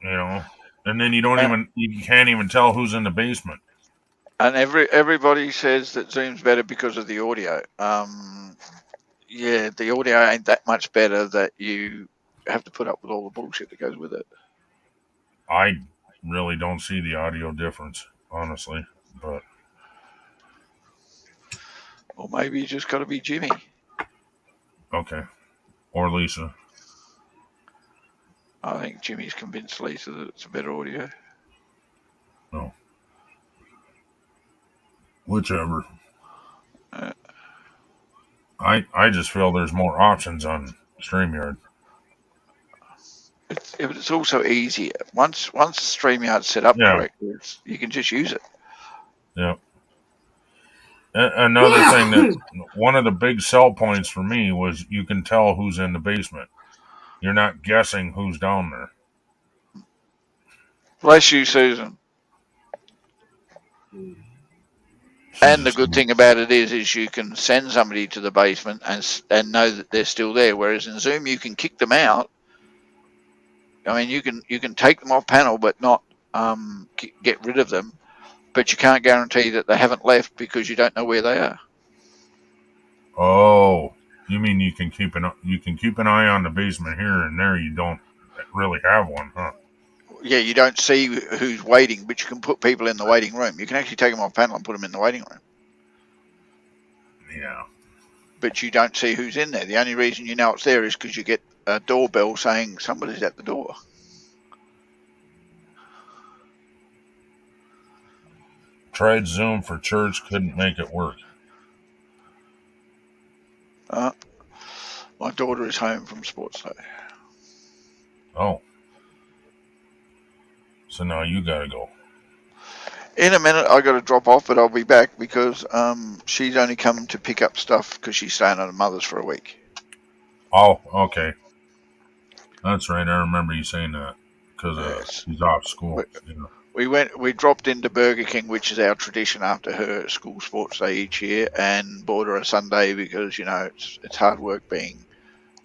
You know, and then you can't even tell who's in the basement. And everybody says that Zoom's better because of the audio. Yeah, the audio ain't that much better that you have to put up with all the bullshit that goes with it. I really don't see the audio difference, honestly, but... Or maybe you just got to be Jimmy. Okay. Or Lisa. I think Jimmy's convinced Lisa that it's a better audio. No. Whichever. I just feel there's more options on StreamYard. It's also easier. Once StreamYard's set up correctly, you can just use it. Yeah. Another thing that one of the big sell points for me was you can tell who's in the basement. You're not guessing who's down there. Bless you, Susan. And the good thing about it is you can send somebody to the basement and know that they're still there. Whereas in Zoom, you can kick them out. I mean, you can take them off panel, but not get rid of them. But you can't guarantee that they haven't left because you don't know where they are. Oh, you mean you can keep an eye on the basement here and there? You don't really have one, huh? Yeah, you don't see who's waiting, but you can put people in the waiting room. You can actually take them off panel and put them in the waiting room. Yeah. But you don't see who's in there. The only reason you know it's there is because you get a doorbell saying somebody's at the door. Tried Zoom for church, couldn't make it work. My daughter is home from sports day. Oh. So now you gotta go. In a minute, I got to drop off, but I'll be back because she's only come to pick up stuff because she's staying at her mother's for a week. Oh, okay. That's right. I remember you saying that because she's off school. We dropped into Burger King, which is our tradition after her school sports day each year, and bought her a sundae because it's hard work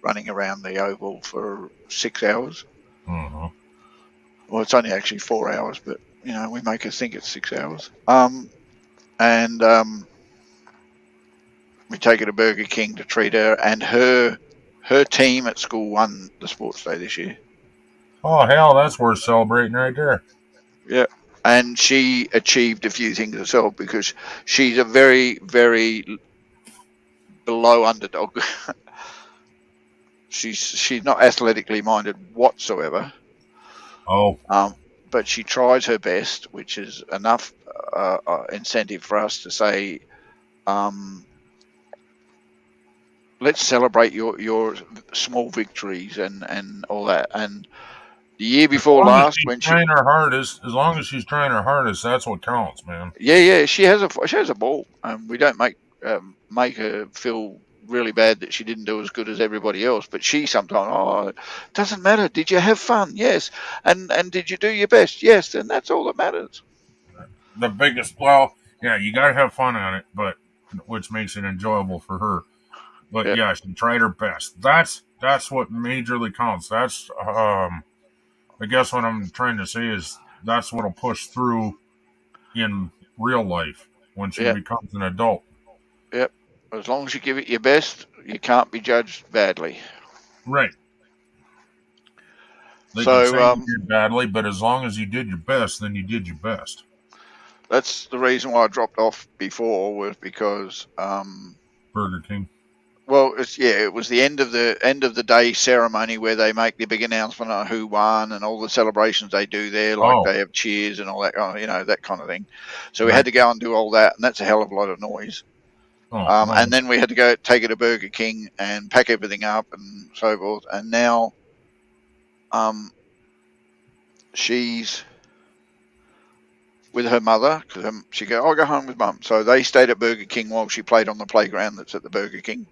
running around the oval for 6 hours. Mm-hmm. Well, it's only actually 4 hours, but we make her think it's 6 hours. We take her to Burger King to treat her, and her team at school won the sports day this year. Oh, hell, that's worth celebrating right there. Yeah, and she achieved a few things herself because she's a very, very below underdog. She's not athletically minded whatsoever. Oh. But she tries her best, which is enough incentive for us to say, let's celebrate your small victories and all that. And the year before last, when trying her hardest, as long as she's trying her hardest, that's what counts, man. Yeah, she has a ball. We don't make her feel really bad that she didn't do as good as everybody else, but she sometimes, it doesn't matter. Did you have fun? Yes. And did you do your best? Yes. And that's all that matters. The biggest, well, yeah, you got to have fun on it, but which makes it enjoyable for her. But yeah, she tried her best. That's what majorly counts. That's, I guess what I'm trying to say is that's what'll push through in real life when she becomes an adult. Yep. As long as you give it your best, you can't be judged badly. Right. They can say you did badly, but as long as you did your best, then you did your best. That's the reason why I dropped off before, was because Burger King. Well, it was the end of the day ceremony where they make the big announcement on who won and all the celebrations they do there, like they have cheers and all that, that kind of thing. So we had to go and do all that, and that's a hell of a lot of noise. And then we had to go take her to Burger King and pack everything up and so forth. And now, she's with her mother because she goes, "I'll go home with Mum." So they stayed at Burger King while she played on the playground that's at the Burger King.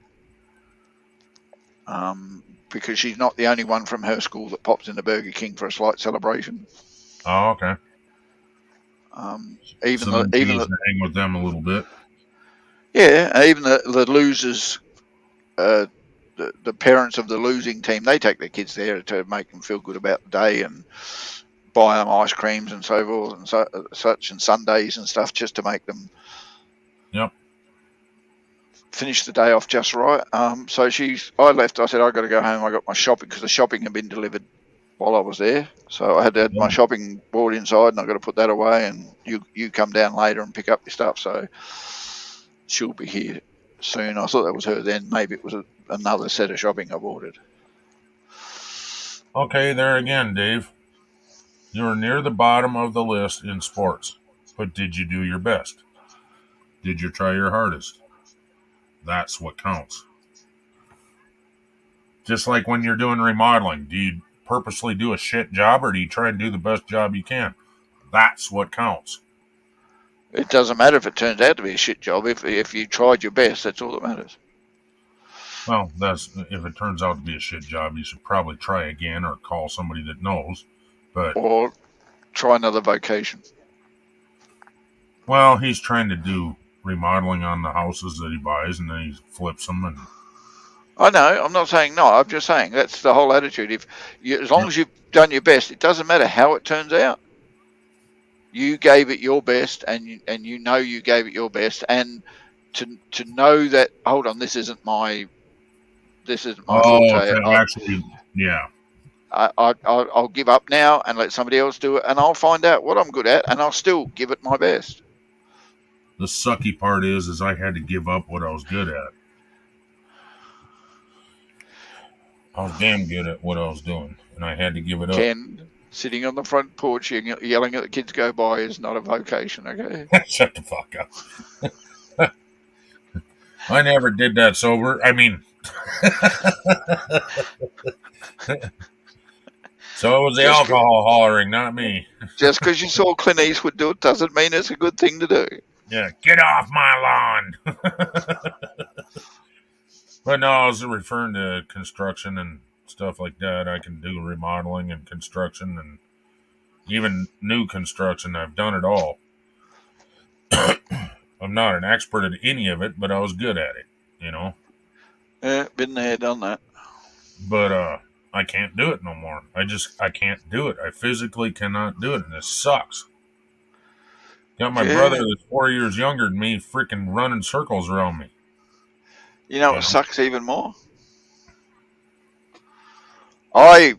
Because she's not the only one from her school that pops into Burger King for a slight celebration. Oh, okay. Even hang with them a little bit. Yeah, even the losers, the parents of the losing team, they take their kids there to make them feel good about the day and buy them ice creams and so forth and such and sundaes and stuff just to make them finish the day off just right. So I left. I said I got to go home. I got my shopping because the shopping had been delivered while I was there. So I had to have my shopping brought inside, and I got to put that away. And you come down later and pick up your stuff. So she'll be here soon. I thought that was her then. Maybe it was another set of shopping I've ordered. Okay, there again, Dave. You're near the bottom of the list in sports, but did you do your best? Did you try your hardest? That's what counts. Just like when you're doing remodeling, do you purposely do a shit job or do you try and do the best job you can? That's what counts. It doesn't matter if it turns out to be a shit job. If you tried your best, that's all that matters. Well, if it turns out to be a shit job, you should probably try again or call somebody that knows. Or try another vocation. Well, he's trying to do remodeling on the houses that he buys, and then he flips them. And I know. I'm not saying no. I'm just saying that's the whole attitude. As long as you've done your best, it doesn't matter how it turns out. You gave it your best, and you know you gave it your best, and to know that. Hold on, this isn't my forte. Actually, yeah. I'll give up now and let somebody else do it, and I'll find out what I'm good at, and I'll still give it my best. The sucky part is I had to give up what I was good at. I was damn good at what I was doing, and I had to give it up. Sitting on the front porch yelling at the kids go by is not a vocation, okay? Shut the fuck up. I never did that sober. I mean, so it was the alcohol hollering, not me. Just because you saw Clint Eastwood do it doesn't mean it's a good thing to do. Yeah, get off my lawn. But no, I was referring to construction and stuff like that. I can do remodeling and construction and even new construction. I've done it all. I'm not an expert at any of it, but I was good at it, you know. Yeah, been there, done that. But I can't do it no more. I can't do it. I physically cannot do it, and it sucks. Got my brother that's 4 years younger than me freaking running circles around me. You know what sucks even more? I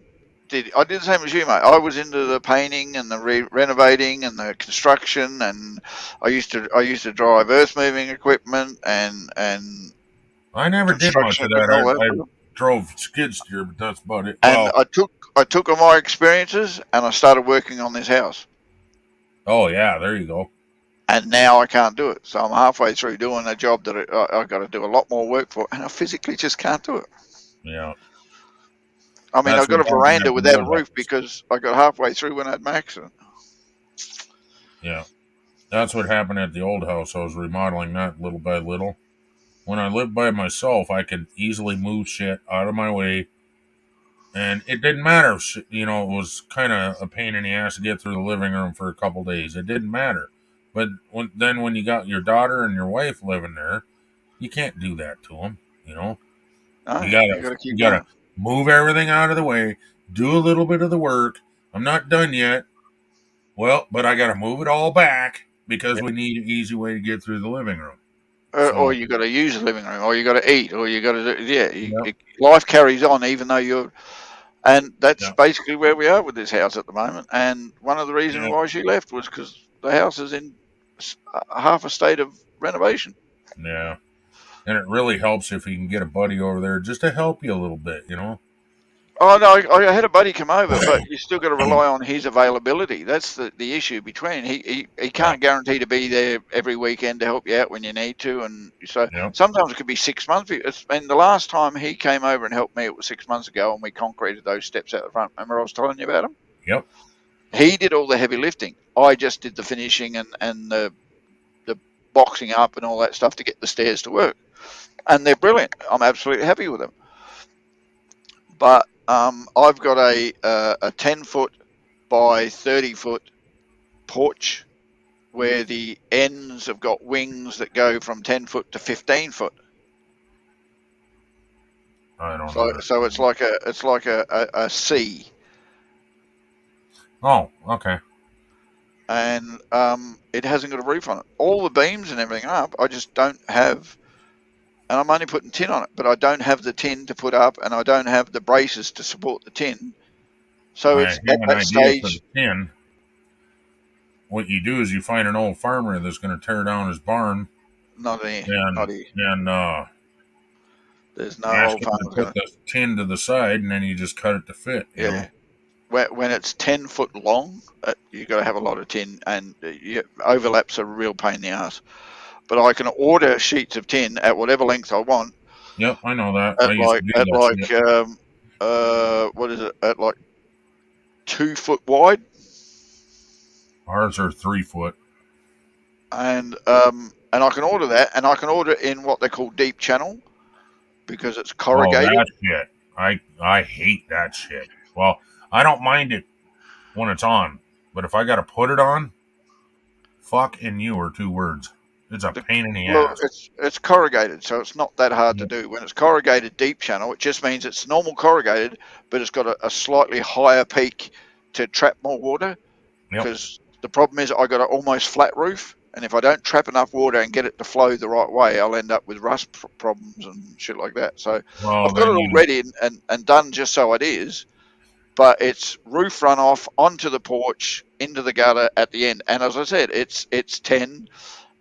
did the same as you, mate. I was into the painting and the renovating and the construction, and I used to drive earth moving equipment and I never did much of that. I drove skid steer, but that's about it. And I took all my experiences and I started working on this house. Oh yeah, there you go. And now I can't do it. So I'm halfway through doing a job that I got to do a lot more work for, and I physically just can't do it. Yeah. I mean, I got a veranda without a roof because I got halfway through when I had my accident. Yeah. That's what happened at the old house. I was remodeling that little by little. When I lived by myself, I could easily move shit out of my way. And it didn't matter. You know, it was kind of a pain in the ass to get through the living room for a couple days. It didn't matter. But when you got your daughter and your wife living there, you can't do that to them, you know. You gotta move everything out of the way, do a little bit of the work. I'm not done yet. Well, but I gotta move it all back because we need an easy way to get through the living room. Or you got to use the living room, or you got to eat, or you got to do, life carries on even though you're. And that's basically where we are with this house at the moment. And one of the reasons why she left was because the house is in half a state of renovation. Yeah. And it really helps if you can get a buddy over there just to help you a little bit, you know? Oh, no, I had a buddy come over, but you still got to rely on his availability. That's the issue between. He can't guarantee to be there every weekend to help you out when you need to. And so sometimes it could be 6 months. And the last time he came over and helped me, it was 6 months ago, and we concreted those steps out the front. Remember I was telling you about him? Yep. He did all the heavy lifting. I just did the finishing and the boxing up and all that stuff to get the stairs to work. And they're brilliant. I'm absolutely happy with them. But I've got a 10-foot by 30-foot porch where the ends have got wings that go from 10 foot to 15 foot. I don't know. So it's like a C. Oh, okay. And it hasn't got a roof on it. All the beams and everything up, I just don't have. And I'm only putting tin on it, but I don't have the tin to put up, and I don't have the braces to support the tin. So it's at that stage. For the tin. What you do is you find an old farmer that's going to tear down his barn. Not here. And there's no old farmer. Put the tin to the side, and then you just cut it to fit. You know? When it's 10 foot long, you got to have a lot of tin, and overlaps are a real pain in the ass. But I can order sheets of tin at whatever length I want. Yep, I know that. What is it? At like 2 foot wide. Ours are 3 foot. And I can order that, and I can order it in what they call deep channel because it's corrugated. Oh, that shit. I hate that shit. Well, I don't mind it when it's on, but if I got to put it on, fuck and you are 2 words. It's a pain in the ass. It's corrugated, so it's not that hard to do. When it's corrugated deep channel, it just means it's normal corrugated, but it's got a slightly higher peak to trap more water. Because the problem is I got an almost flat roof, and if I don't trap enough water and get it to flow the right way, I'll end up with rust problems and shit like that. So I've got it all ready and done just so it is, but it's roof runoff onto the porch, into the gutter at the end. And as I said, it's 10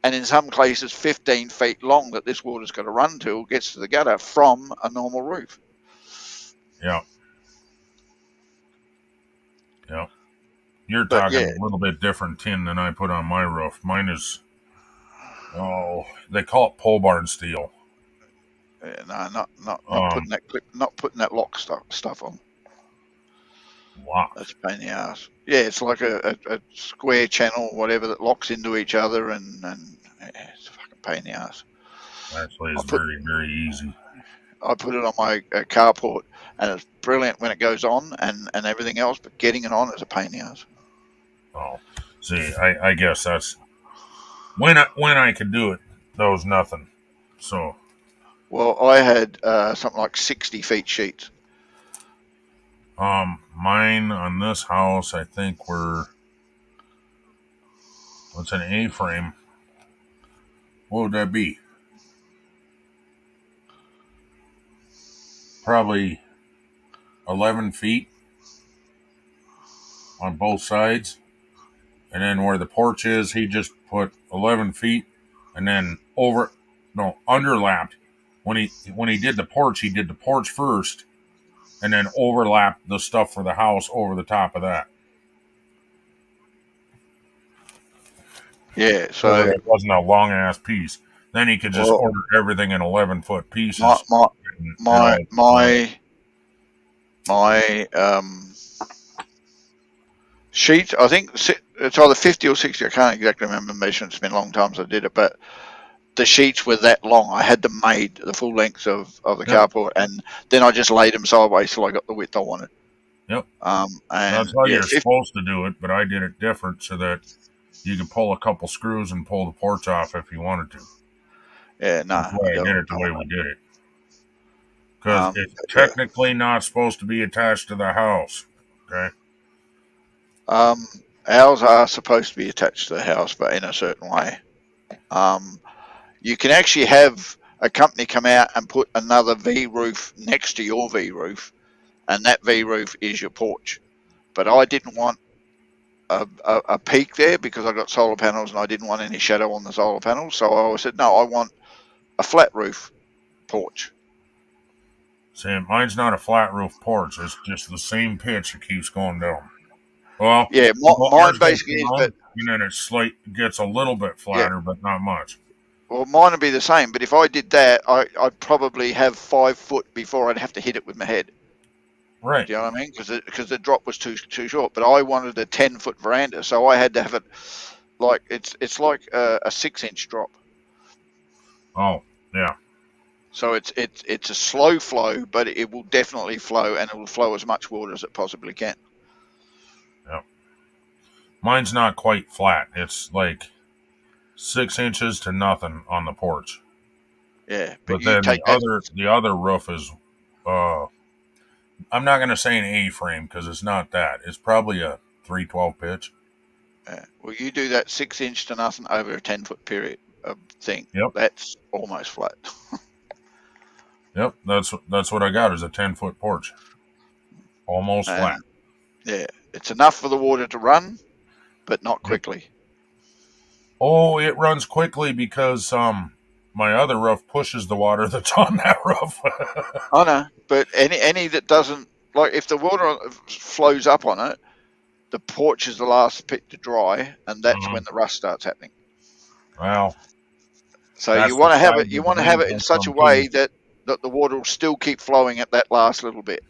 and in some cases 15 feet long that this water's going to run to, gets to the gutter from a normal roof. Yeah. Yeah. You're But talking yeah, a little bit different tin than I put on my roof. Mine is, they call it pole barn steel. yeah, no, not putting that not putting that lock stuff on. Lock. That's a pain in the ass. Yeah, it's like a square channel, whatever, that locks into each other, and yeah, it's a fucking pain in the ass. Actually, it's very, very easy. I put it on my carport, and it's brilliant when it goes on and everything else, but getting it on is a pain in the ass. Oh, see, I guess that's when I could do it. There was nothing. So, well, I had something like 60 feet sheets. mine on this house, I think what's an A-frame? What would that be? Probably 11 feet on both sides. And then where the porch is, he just put 11 feet and then underlapped. When he did the porch, he did the porch first and then overlapped the stuff for the house over the top of that. Yeah, so it wasn't a long ass piece. Then he could just order everything in 11-foot pieces. My sheet, I think it's either 50 or 60. I can't exactly remember the measurement. It's been a long time since I did it, but the sheets were that long. I had them made the full length of the carport, and then I just laid them sideways till I got the width I wanted. Yep. And that's how you're supposed to do it, but I did it different so that you could pull a couple screws and pull the porch off if you wanted to. Yeah, no. That's why I did it the way we did it. Because it's technically not supposed to be attached to the house. Okay. Ours are supposed to be attached to the house, but in a certain way. You can actually have a company come out and put another V roof next to your V roof, and that V roof is your porch. But I didn't want a peak there because I got solar panels and I didn't want any shadow on the solar panels. So I said, no, I want a flat roof porch. See, mine's not a flat roof porch. It's just the same pitch that keeps going down. Well, yeah, mine basically is, but and then it gets a little bit flatter, but not much. Well, mine would be the same, but if I did that, I'd probably have 5 foot before I'd have to hit it with my head. Right. Do you know what I mean? Because the drop was too short. But I wanted a 10-foot veranda, so I had to have it like it's like a 6-inch drop. Oh, yeah. So it's a slow flow, but it will definitely flow, and it will flow as much water as it possibly can. Yep. Mine's not quite flat. It's like 6 inches to nothing on the porch. Yeah, but then the other roof is, I'm not going to say an A-frame because it's not that. It's probably a 312 pitch. Yeah. Well, you do that 6 inch to nothing over a 10-foot period of thing. Yep. That's almost flat. Yep, that's what I got is a 10-foot porch, almost flat. Yeah, it's enough for the water to run, but not quickly. Oh, it runs quickly because my other roof pushes the water that's on that roof. I know, but any that doesn't, like if the water flows up on it, the porch is the last bit to dry, and that's when the rust starts happening. Well, so you want to have it. You want to have it in such a way that the water will still keep flowing at that last little bit,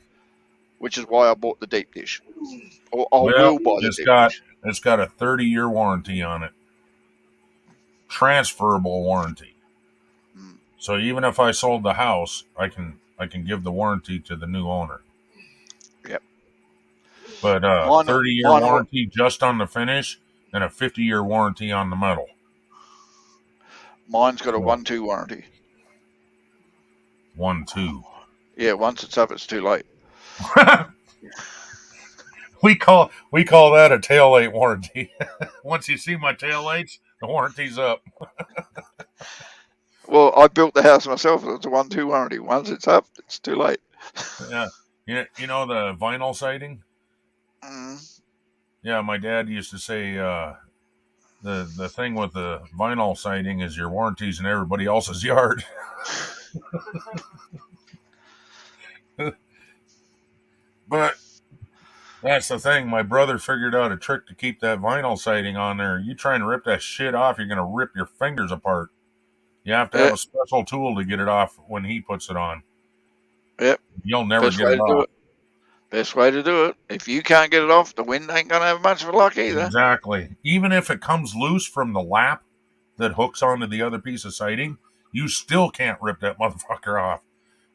which is why I bought the deep dish. Or I will buy the deep dish. It's got a 30-year warranty on it, transferable warranty. So even if I sold the house, I can give the warranty to the new owner. Yep. But 30-year warranty just on the finish, and a 50-year warranty on the metal. Mine's got a 1-2 warranty. 1-2. Yeah, once it's up, it's too late. We call that a tail light warranty. Once you see my tail lights, the warranty's up. Well, I built the house myself. It's a 1-2 warranty. Once it's up, it's too late. Yeah. You know the vinyl siding? Yeah, my dad used to say the thing with the vinyl siding is your warranty's in everybody else's yard. But That's the thing. My brother figured out a trick to keep that vinyl siding on there. You try and rip that shit off, you're going to rip your fingers apart. You have to have Yeah. a special tool to get it off when he puts it on. Yep. You'll never Best get way it to do off. it. Best way to do it. If you can't get it off, the wind ain't gonna have much of a luck either. Exactly. Even if it comes loose from the lap that hooks onto the other piece of siding, you still can't rip that motherfucker off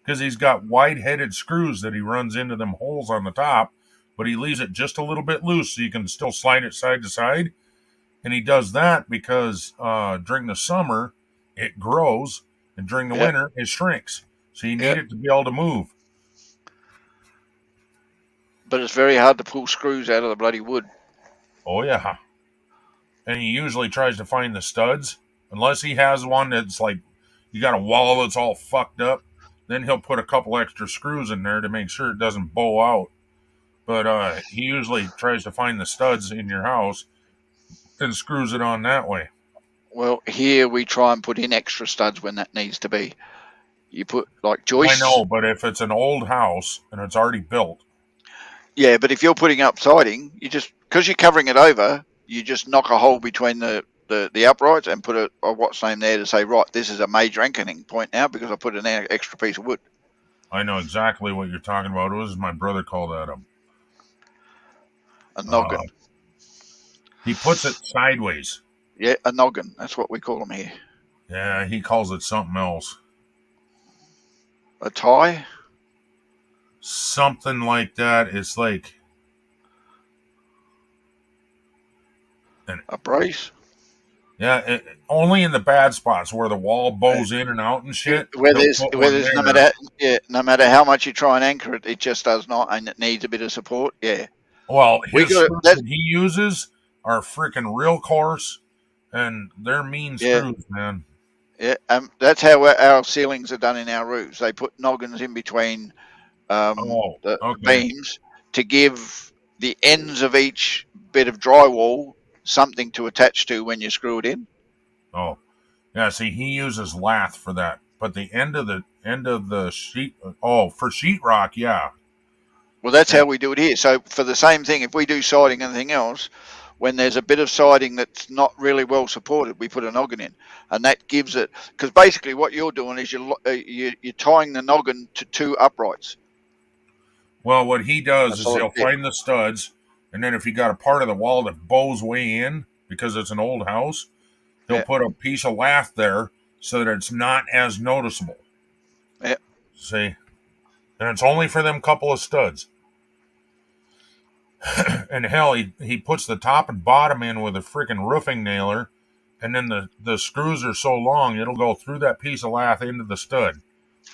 because he's got wide-headed screws that he runs into them holes on the top, but he leaves it just a little bit loose so you can still slide it side to side. And he does that because during the summer it grows, and during the winter it shrinks. So you need it to be able to move. But it's very hard to pull screws out of the bloody wood. Oh yeah. And he usually tries to find the studs, unless he has one that's like you got a wall that's all fucked up. Then he'll put a couple extra screws in there to make sure it doesn't bow out. But he usually tries to find the studs in your house and screws it on that way. Well, here we try and put in extra studs when that needs to be. You put like joists. I know, but if it's an old house and it's already built. Yeah, but if you're putting up siding, you just, because you're covering it over, you just knock a hole between the uprights and put a what's name there to say, right, this is a major anchoring point now because I put an extra piece of wood. I know exactly what you're talking about. It was my brother called that a noggin. He puts it sideways. Yeah, a noggin. That's what we call them here. Yeah, he calls it something else. A tie? Something like that. It's like a brace. Yeah, only in the bad spots where the wall bows in and out and shit. Where there's no matter how much you try and anchor it, it just does not, and it needs a bit of support. Yeah. Well, his screws that he uses are freaking real coarse, and they're mean screws, man. Yeah, that's how our ceilings are done in our roofs. They put noggins in between the beams to give the ends of each bit of drywall something to attach to when you screw it in. Oh, yeah. See, he uses lath for that, but the end of the sheet. Oh, for sheetrock, yeah. Well, that's how we do it here. So for the same thing, if we do siding and anything else, when there's a bit of siding that's not really well supported, we put a noggin in, and that gives it. Because basically, what you're doing is you're tying the noggin to two uprights. Well, what he does is he'll find the studs, and then if you got a part of the wall that bows way in because it's an old house, he'll put a piece of lath there so that it's not as noticeable. Yeah. See? And it's only for them couple of studs. And hell, he puts the top and bottom in with a freaking roofing nailer, and then the screws are so long, it'll go through that piece of lath into the stud.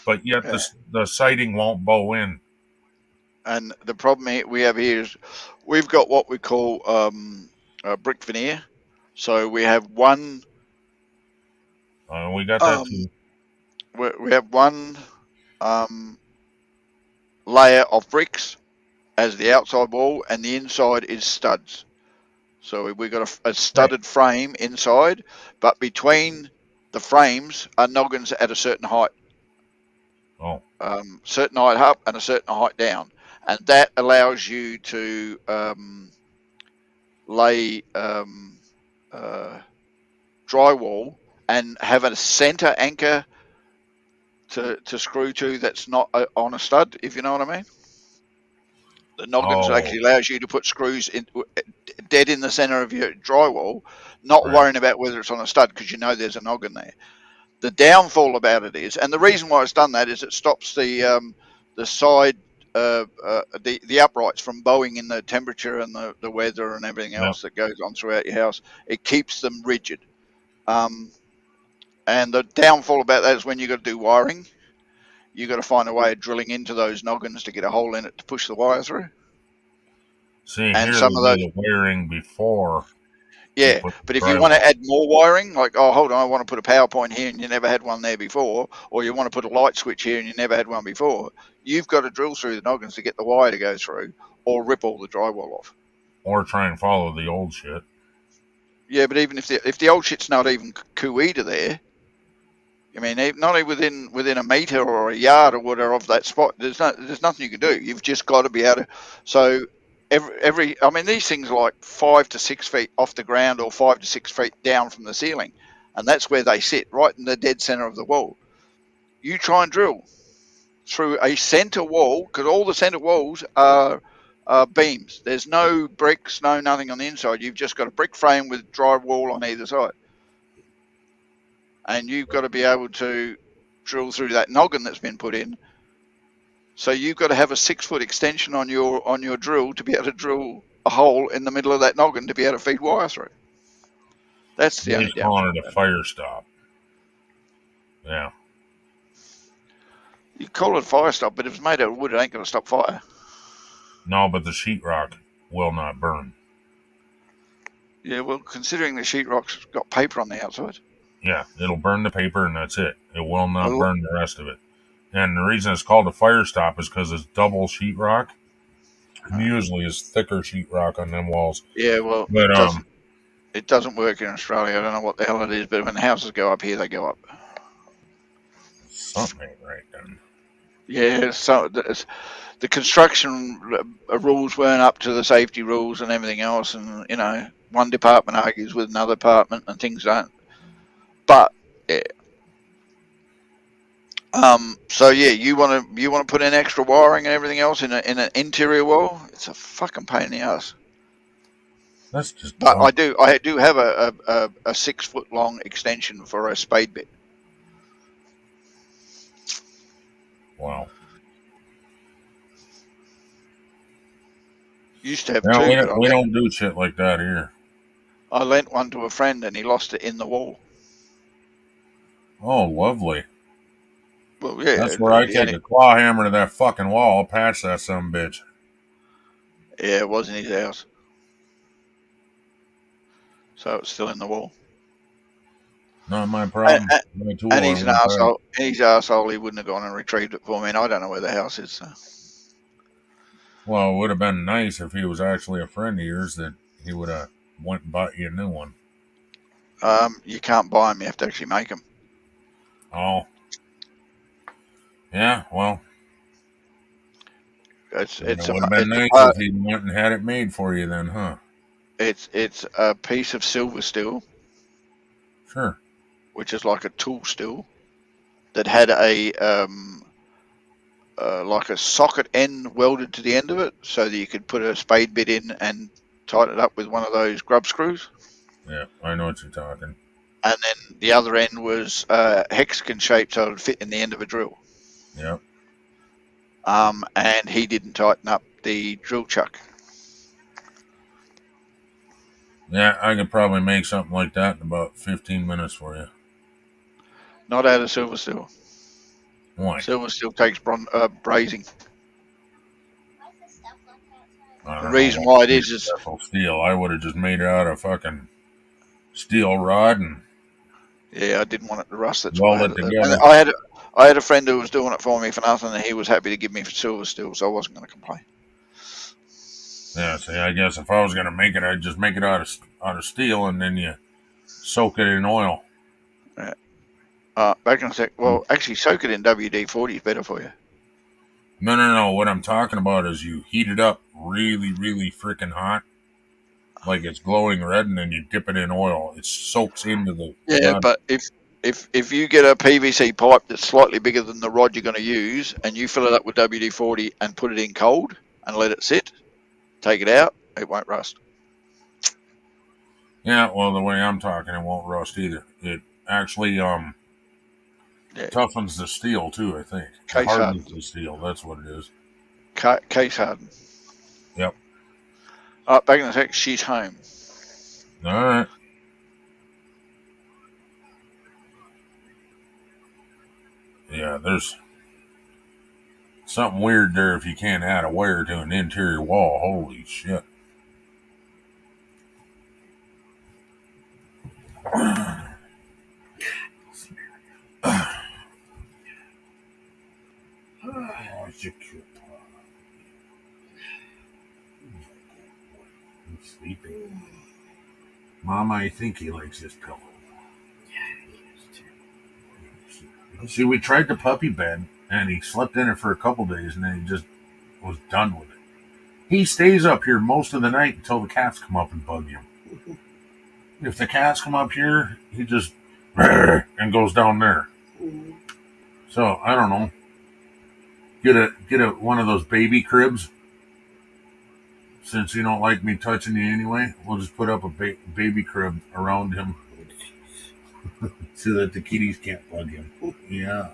But yet the siding won't bow in. And the problem we have here is we've got what we call brick veneer. So we have one. We got that too. We have one layer of bricks as the outside wall, and the inside is studs. So we've got a studded frame inside, but between the frames are noggins at a certain height. Oh. Certain height up and a certain height down. And that allows you to lay drywall and have a center anchor to screw to that's not on a stud, if you know what I mean. The noggins actually allows you to put screws in dead in the center of your drywall, not worrying about whether it's on a stud because you know there's a noggin there. The downfall about it is, and the reason why it's done that is it stops the side, the uprights from bowing in the temperature and the weather and everything else that goes on throughout your house. It keeps them rigid. And the downfall about that is when you've got to do wiring, you've got to find a way of drilling into those noggins to get a hole in it to push the wire through. See, and here some of those the wiring before. Yeah, but if you want to add more wiring, like, oh, hold on, I want to put a power point here and you never had one there before, or you want to put a light switch here and you never had one before, you've got to drill through the noggins to get the wire to go through, or rip all the drywall off. Or try and follow the old shit. Yeah, but even if the old shit's not even cooey to there, I mean, not even within a metre or a yard or whatever of that spot, there's nothing you can do. You've just got to be able to. So I mean, these things are like 5 to 6 feet off the ground or 5 to 6 feet down from the ceiling, and that's where they sit, right in the dead center of the wall. You try and drill through a center wall, because all the center walls are beams. There's no bricks, no nothing on the inside. You've just got a brick frame with drywall on either side, and you've got to be able to drill through that noggin that's been put in. So you've got to have a 6-foot extension on your drill to be able to drill a hole in the middle of that noggin to be able to feed wire through. That's the They only calling downside. it a fire stop. Yeah. You call it a fire stop, but if it's made out of wood, it ain't going to stop fire. No, but the sheetrock will not burn. Yeah, well, considering the sheetrock's got paper on the outside. Yeah, it'll burn the paper and that's it. It will not Oh. burn the rest of it. And the reason it's called a fire stop is because it's double sheetrock. Usually it's thicker sheetrock on them walls. Yeah, well, But it doesn't work in Australia. I don't know what the hell it is, but when the houses go up here, they go up. something ain't right then. Yeah, so the construction rules weren't up to the safety rules and everything else, and you know, one department argues with another department, and things don't. But yeah. So yeah, you want to put in extra wiring and everything else in an interior wall? It's a fucking pain in the ass. That's just. But I do have a 6-foot long extension for a spade bit. Wow. Used to have No, two. we don't do shit like that here. I lent one to a friend and he lost it in the wall. Oh, lovely. Well, yeah. That's where I take a claw hammer to that fucking wall, patch that some bitch. Yeah, it was in his house. So it's still in the wall. Not my problem. And he's an arsehole. He's an arsehole. He wouldn't have gone and retrieved it for me, and I don't know where the house is. So. Well, it would have been nice if he was actually a friend of yours that he would have went and bought you a new one. You can't buy them. You have to actually make them. Oh. Yeah, well. It would have been nice if he went and had it made for you then, huh? It's a piece of silver steel. Sure. Which is like a tool steel that had a like a socket end welded to the end of it, so that you could put a spade bit in and tighten it up with one of those grub screws. Yeah, I know what you're talking. And then the other end was hexagon shaped, so it would fit in the end of a drill. Yep. And he didn't tighten up the drill chuck. Yeah, I could probably make something like that in about 15 minutes for you. Not out of silver steel. Why? Silver steel takes brazing. The reason why it is steel. I would have just made it out of fucking steel rod and yeah, I didn't want it to rust. That's weld why it together. And I had a friend who was doing it for me for nothing, and he was happy to give me silver steel, so I wasn't going to complain. Yeah, see, I guess if I was going to make it, I'd just make it out of steel, and then you soak it in oil. Yeah. Back in a sec. Well, actually, soak it in WD-40 is better for you. No. What I'm talking about is you heat it up really, really freaking hot, like it's glowing red, and then you dip it in oil. It soaks into the. Yeah, rod. but if you get a PVC pipe that's slightly bigger than the rod you're going to use, and you fill it up with WD-40 and put it in cold and let it sit, take it out, it won't rust. Yeah, well, the way I'm talking, it won't rust either. It actually toughens the steel too, I think. Case Hardens harden. the steel. That's what it is. Case harden. Yep. Back in a sec. She's home. All right. Yeah, there's something weird there if you can't add a wire to an interior wall. Holy shit. He's sleeping. Mama, I think he likes his pillow. See, we tried the puppy bed, and he slept in it for a couple days, and then he just was done with it. He stays up here most of the night until the cats come up and bug him. If the cats come up here, he just and goes down there. So I don't know. Get a one of those baby cribs. Since you don't like me touching you anyway, we'll just put up a baby crib around him so that the kitties can't bug him. Yeah.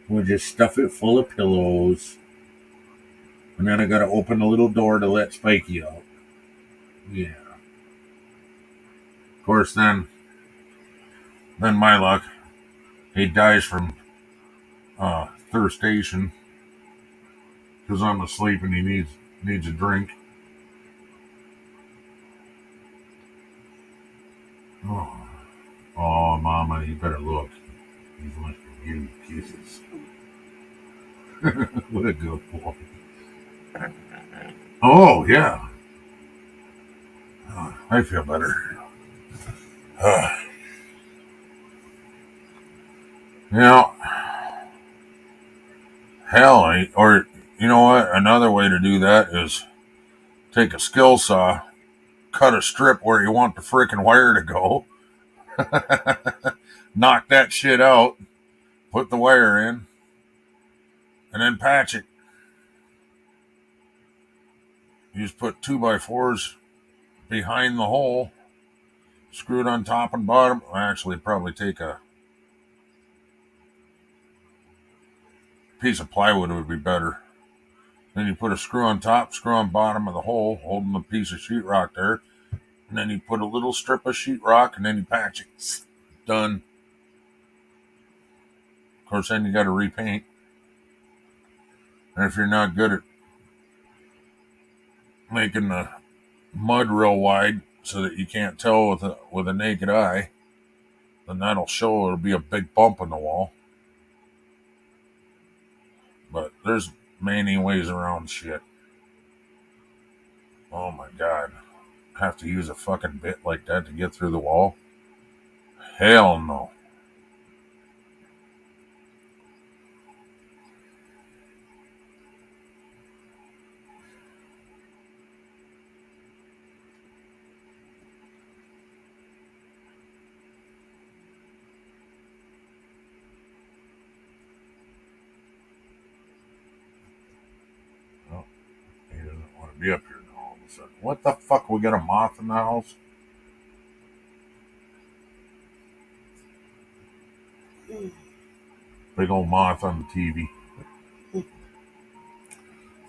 We'll just stuff it full of pillows. And then I gotta open the little door to let Spikey out. Yeah. Of course, then my luck, he dies from thirstation because I'm asleep and he needs a drink. Oh, Mama, you better look. He's looking for you. Kisses. What a good boy. Oh, yeah. I feel better. Hell, or you know what? Another way to do that is take a skill saw, cut a strip where you want the frickin' wire to go, knock that shit out, put the wire in, and then patch it. You just put 2x4s behind the hole, screw it on top and bottom. Actually, probably take a piece of plywood would be better. Then you put a screw on top, screw on bottom of the hole, holding the piece of sheetrock there. And then you put a little strip of sheetrock and then you patch it. Done. Of course, then you got to repaint. And if you're not good at making the mud real wide so that you can't tell with a naked eye, then that'll show it'll be a big bump in the wall. But there's many ways around shit. Oh my God. Have to use a fucking bit like that to get through the wall? Hell no. Oh, he doesn't want to be up here now all of a sudden. What the fuck? We got a moth in the house? Big old moth on the TV.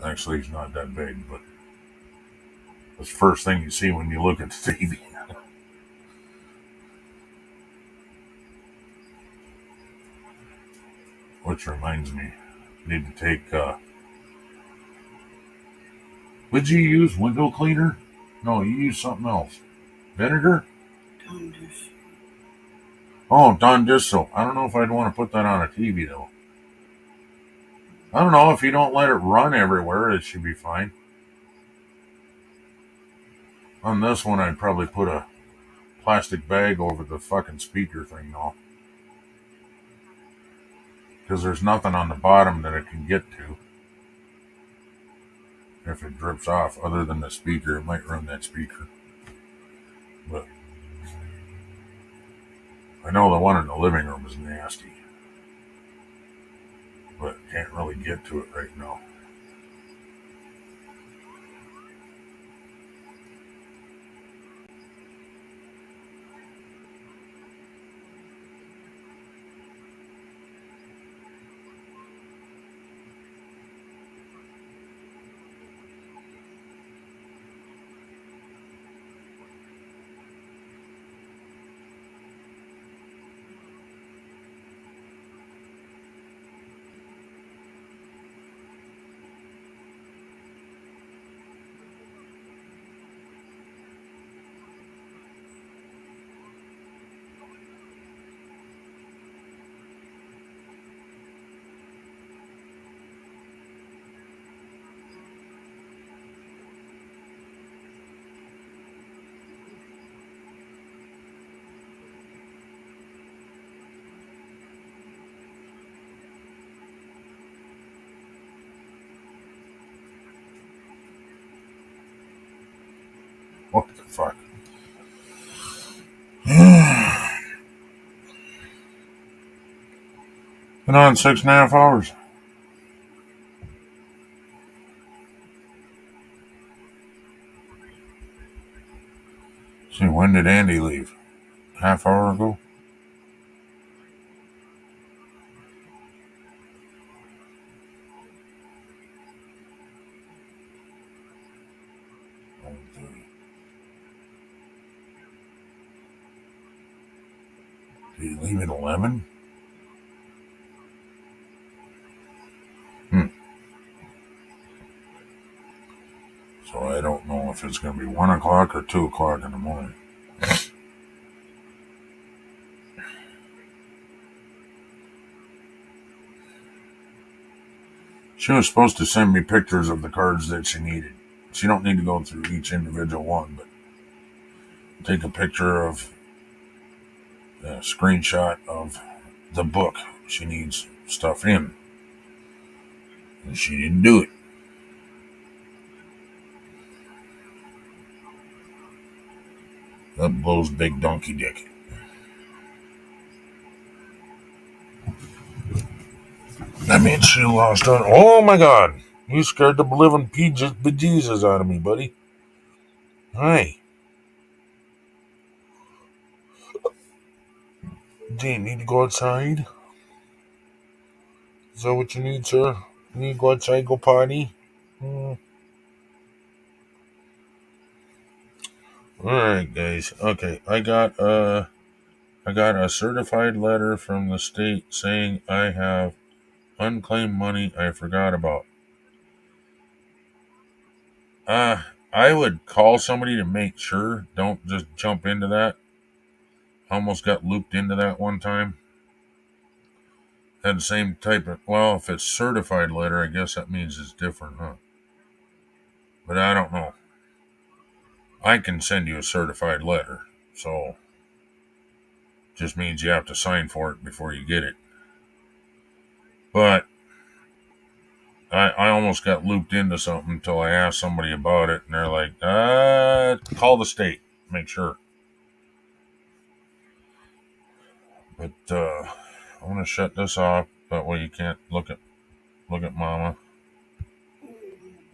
Actually, he's not that big, but that's the first thing you see when you look at the TV. Which reminds me, need to take, would you use window cleaner? No, you use something else. Vinegar? Oh, Dawn Distill. I don't know if I'd want to put that on a TV, though. I don't know. If you don't let it run everywhere, it should be fine. On this one, I'd probably put a plastic bag over the fucking speaker thing, though. Because there's nothing on the bottom that it can get to. If it drips off, other than the speaker, it might ruin that speaker. But I know the one in the living room is nasty. But can't really get to it right now. What the fuck? Been on 6.5 hours. See, when did Andy leave? Half hour ago? Did he leave at 11? So I don't know if it's going to be 1 o'clock or 2 o'clock in the morning. She was supposed to send me pictures of the cards that she needed. She don't need to go through each individual one, but take a picture of a screenshot of the book she needs stuff in. And she didn't do it. That blows big donkey dick. That means she lost on. Oh my god! You scared the living bejesus out of me, buddy. Hi. Do you need to go outside? Is that what you need, sir? You need to go outside, go potty? Alright, guys. Okay, I got a certified letter from the state saying I have unclaimed money I forgot about. I would call somebody to make sure. Don't just jump into that. Almost got looped into that one time. Had the same type of, well, if it's certified letter, I guess that means it's different, huh? But I don't know. I can send you a certified letter, so just means you have to sign for it before you get it. But I almost got looped into something until I asked somebody about it, and they're like, call the state, make sure. But I want to shut this off, that way you can't look at Mama.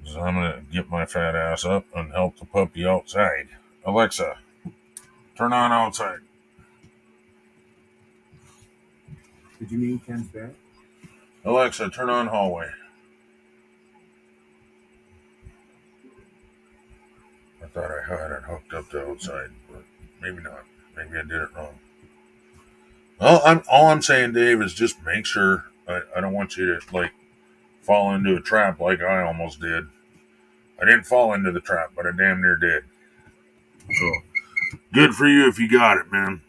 So I'm gonna get my fat ass up and help the puppy outside. Alexa, turn on outside. Did you mean Ken's bed? Alexa, turn on hallway. I thought I had it hooked up to outside, but maybe not. Maybe I did it wrong. Well, all I'm saying, Dave, is just make sure. I don't want you to fall into a trap like I almost did. I didn't fall into the trap, but I damn near did. So good for you if you got it, man.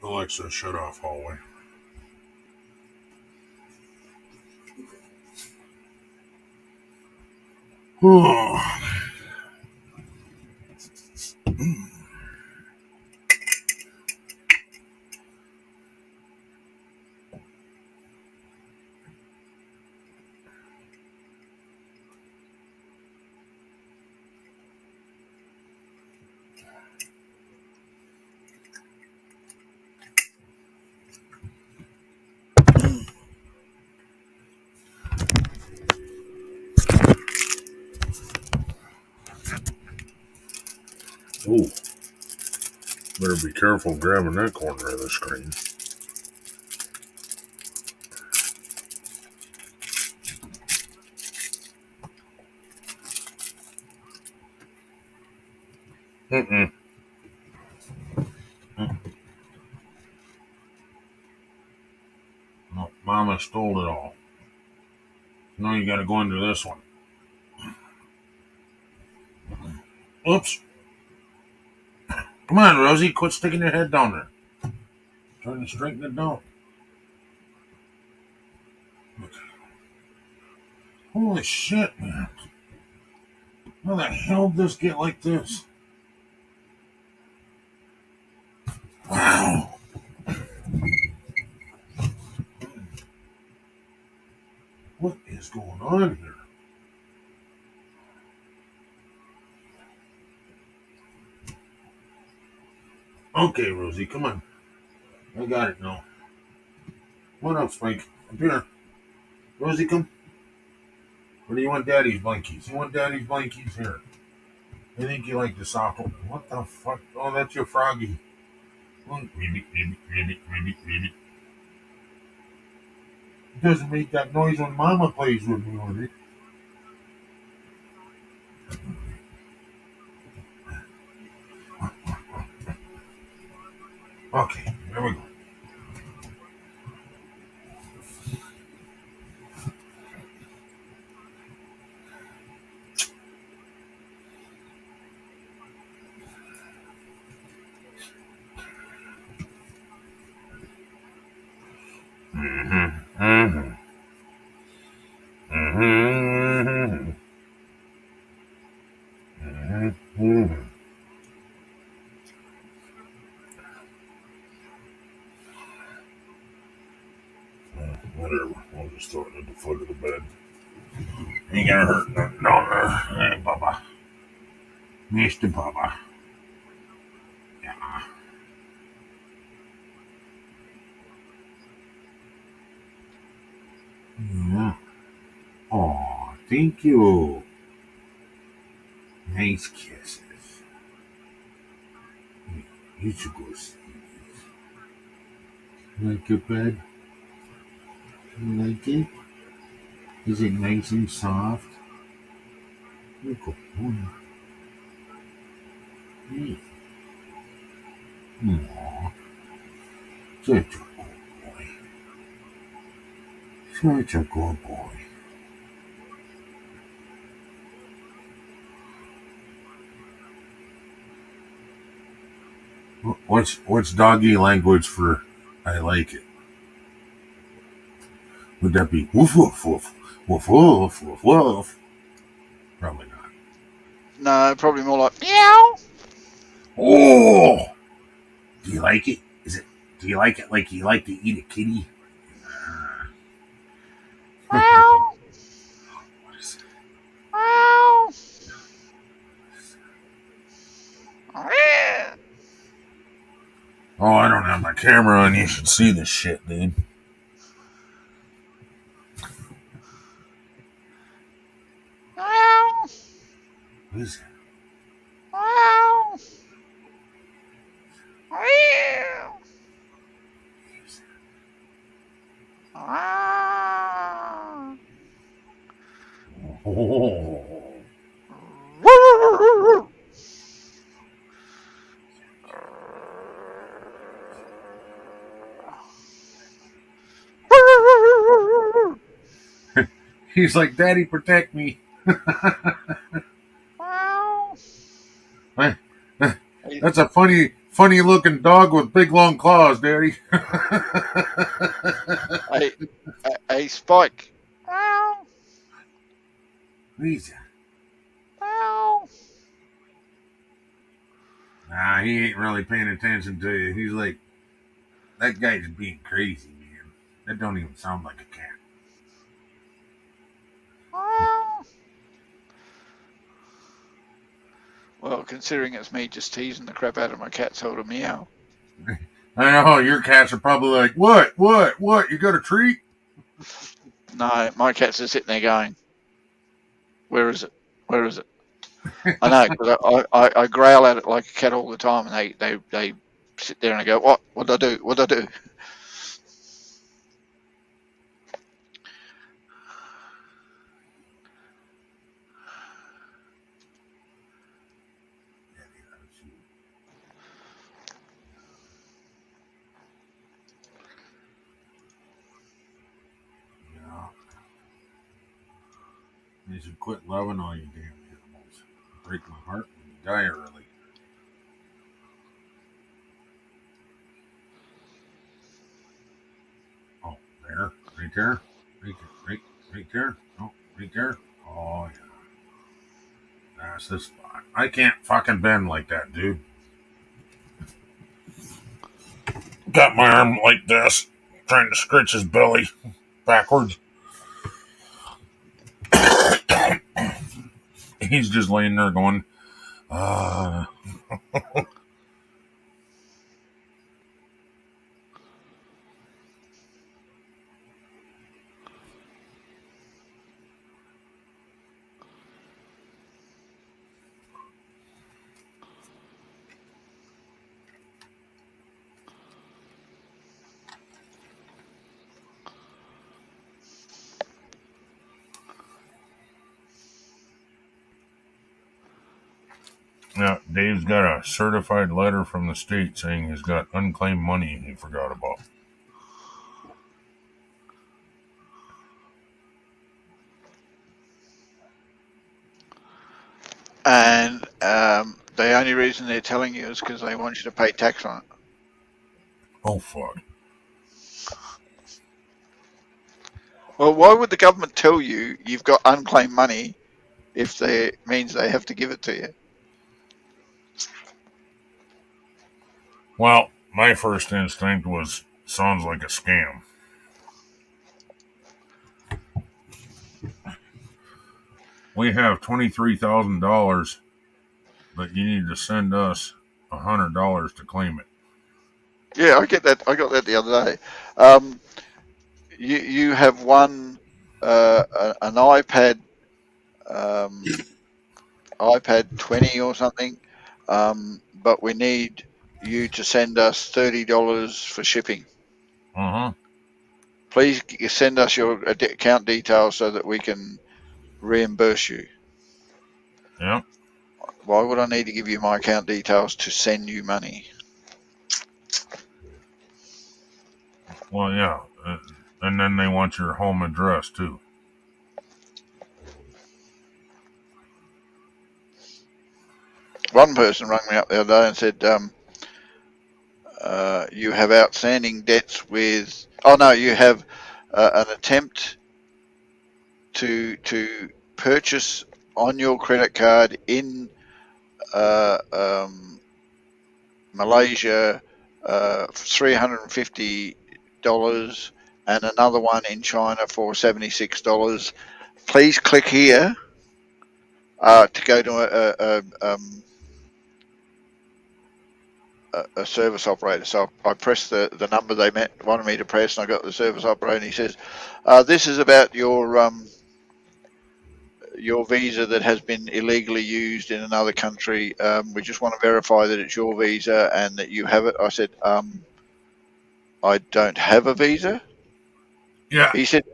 Alexa, shut off hallway. Ooh. Better be careful grabbing that corner of the screen. Mm-mm. No, Mama stole it all. Now you gotta go into this one. Oops. Come on, Rosie, quit sticking your head down there. Trying to straighten it down. Holy shit, man. How the hell did this get like this? Wow. What is going on here? Okay, Rosie, come on. I got it now. What up, Spike? Up here. Rosie, come. Or do you want Daddy's blankies? You want Daddy's blankies? Here. I think you like the sock. What the fuck? Oh, that's your froggy. Ribbit. It doesn't make that noise when Mama plays with me with it. Okay, there we go. Whatever. I'll just throw it at the foot of the bed. Ain't gonna hurt nothing down there. Hey, Bubba. Mr. Bubba. Yeah. Yeah. Oh, thank you. Nice kisses. You should go sleep. Like your bed? You like it? Is it nice and soft? You go. Hey. Aww. Such a good boy. Such a good boy. What's doggy language for I like it? Would that be woof woof woof woof woof woof woof? Probably not. No, probably more like meow. Oh, do you like it? Do you like it like you like to eat a kitty? Meow. Meow. Oh, I don't have my camera on. You should see this shit, dude. Meow. What is it? Meow. Meow. Oh. He's like, Daddy, protect me. That's a funny funny looking dog with big long claws, Daddy. Hey, Spike. He's, Meow. nah, he ain't really paying attention to you. He's like, that guy's being crazy, man. That don't even sound like a cat. Well, considering it's me just teasing the crap out of my cat told a meow. I know, your cats are probably like, what? You got a treat? No, my cats are sitting there going, where is it? Where is it? I know, because I growl at it like a cat all the time, and they sit there and they go, what? What'd I do? What'd I do? You should quit loving all you damn animals. Break my heart when you die early. Oh, there. Right there. Right there. Oh, right there. Oh, yeah. That's the spot. I can't fucking bend like that, dude. Got my arm like this, trying to scratch his belly backwards. He's just laying there going, yeah, Dave's got a certified letter from the state saying he's got unclaimed money he forgot about. And the only reason they're telling you is because they want you to pay tax on it. Oh, fuck. Well, why would the government tell you you've got unclaimed money if it means they have to give it to you? Well, my first instinct was, sounds like a scam. We have $23,000, but you need to send us $100 to claim it. Yeah, I get that. I got that the other day. You have won an iPad iPad 20 or something, but we need you to send us $30 for shipping. Please send us your account details so that we can reimburse you. Yep. Why would I need to give you my account details to send you money? Well, yeah. And then they want your home address, too. One person rang me up the other day and said, you have outstanding debts with... Oh, no, you have an attempt to purchase on your credit card in Malaysia $350 and another one in China for $76. Please click here to go to a service operator. So I pressed the number they wanted me to press, and I got the service operator, and he says, this is about your visa that has been illegally used in another country. We just want to verify that it's your visa and that you have it. I said, I don't have a visa. Yeah. He said,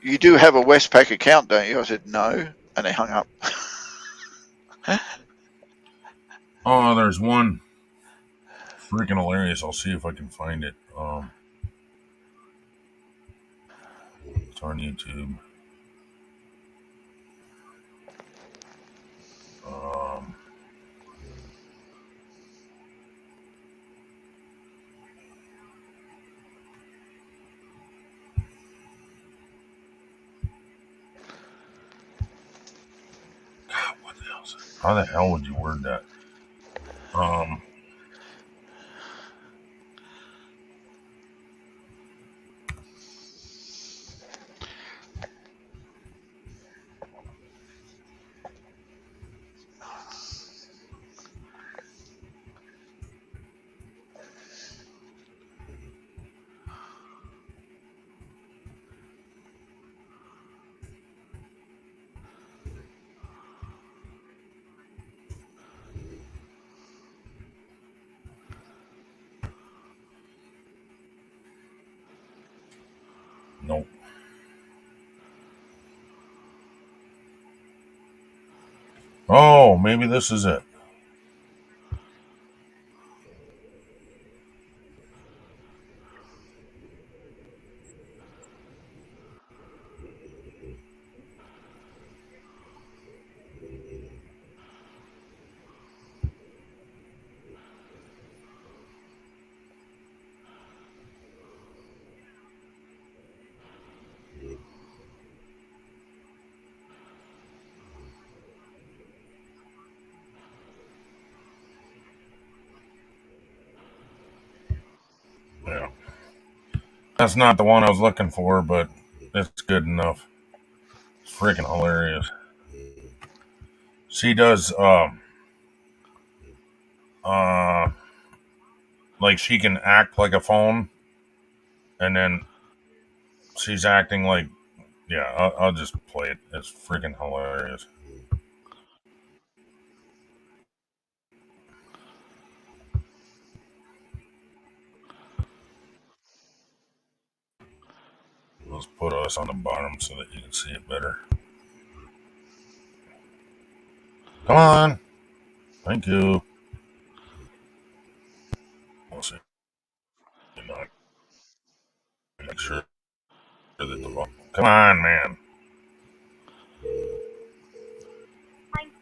you do have a Westpac account, don't you? I said, no. And he hung up. Oh, there's one freaking hilarious. I'll see if I can find it. It's on YouTube. How the hell would you word that? Nope. Oh, maybe this is it. Yeah. That's not the one I was looking for, but it's good enough. It's freaking hilarious. She does, like she can act like a phone, and then she's acting like, yeah, I'll just play it. It's freaking hilarious. Let's put us on the bottom so that you can see it better. Come on. Thank you. We'll see. Make sure that the volume. Come on, man. Thank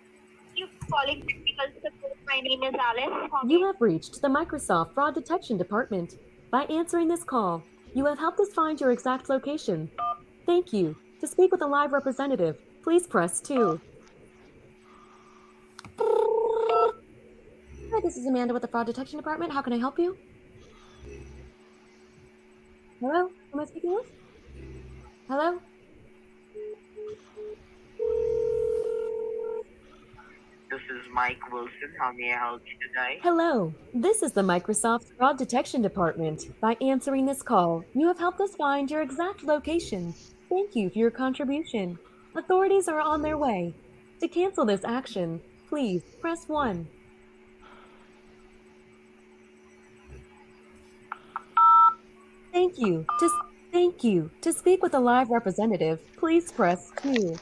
you for calling technical support. My name is Alice. You have reached the Microsoft Fraud Detection Department. By answering this call, you have helped us find your exact location. Thank you. To speak with a live representative, please press 2. Hi, this is Amanda with the Fraud Detection Department. How can I help you? Hello? Who am I speaking with? Hello? This is Mike Wilson. How may I help you today? Hello. This is the Microsoft Fraud Detection Department. By answering this call, you have helped us find your exact location. Thank you for your contribution. Authorities are on their way. To cancel this action, please press 1. Thank you. To speak with a live representative, please press 2.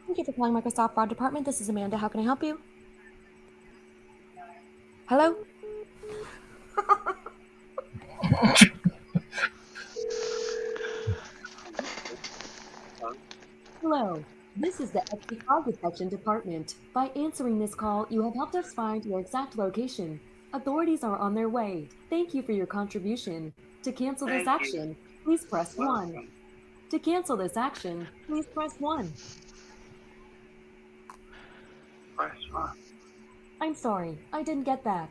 Thank you for calling Microsoft Fraud Department. This is Amanda. How can I help you? Hello? Hello. This is the XP Fraud Detection Department. By answering this call, you have helped us find your exact location. Authorities are on their way. Thank you for your contribution. To cancel this action, please press 1. To cancel this action, please press 1. I'm sorry, I didn't get that.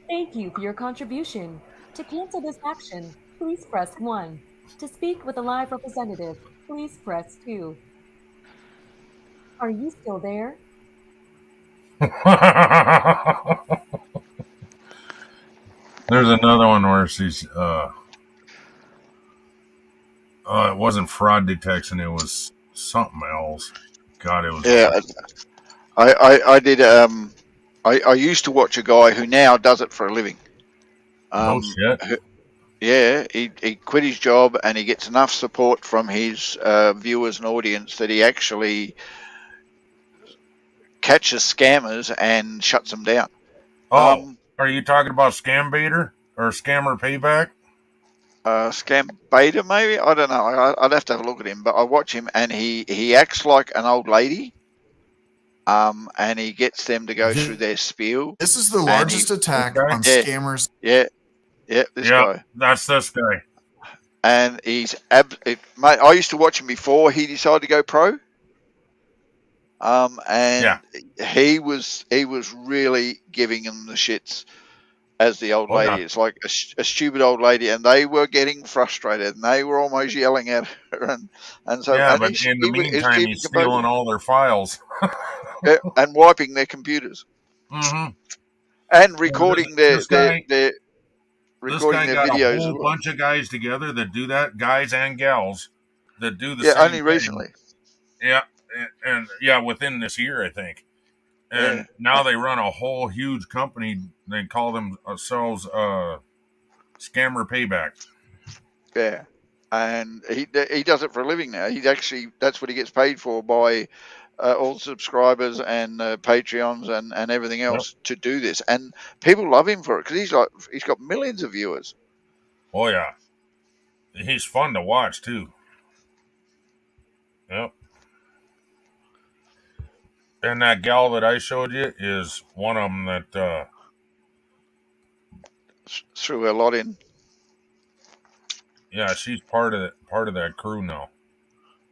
Thank you for your contribution. To cancel this action, please press 1. To speak with a live representative, please press 2. Are you still there? There's another one where she's it wasn't fraud detection, it was something else. God, it was. Yeah, I did. I used to watch a guy who now does it for a living. No shit. Yeah, he quit his job and he gets enough support from his viewers and audience that he actually catches scammers and shuts them down. Oh, are you talking about Scam Baiter or Scammer Payback? Scam Beta, maybe? I don't know. I'd have to have a look at him, but I watch him and he acts like an old lady. And he gets them to go through their spiel. This is the largest attack on scammers. Yeah, this guy. That's this guy. and mate, I used to watch him before he decided to go pro. And he was really giving them the shits as the old lady. It's like a stupid old lady, and they were getting frustrated, and they were almost yelling at her, and so Yeah, and but in the meantime, he's stealing all their files. and wiping their computers, and recording This guy recording their got a videos. whole bunch of guys together that do that, guys and gals that do the Yeah, same only thing. recently. Yeah, and within this year, I think. And now they run a whole huge company. They call themselves Scammer Payback. Yeah, and he does it for a living now. That's what he gets paid for by all subscribers and Patreons and everything else to do this. And people love him for it because he's got millions of viewers. Oh yeah, he's fun to watch too. Yep. And that gal that I showed you is one of them that threw a lot in. Yeah, she's part of that crew now.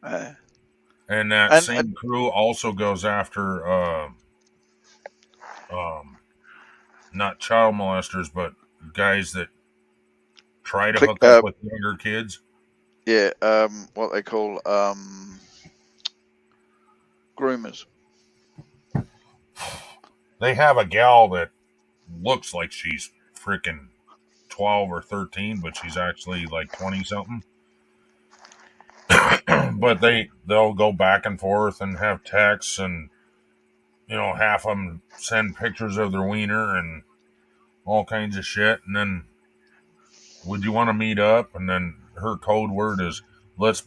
And that same crew also goes after not child molesters, but guys that try to hook up with younger kids. Yeah, what they call groomers. They have a gal that looks like she's freaking 12 or 13, but she's actually like 20 something. But they'll go back and forth and have texts, and half of them send pictures of their wiener and all kinds of shit. And then, would you want to meet up? And then her code word is let's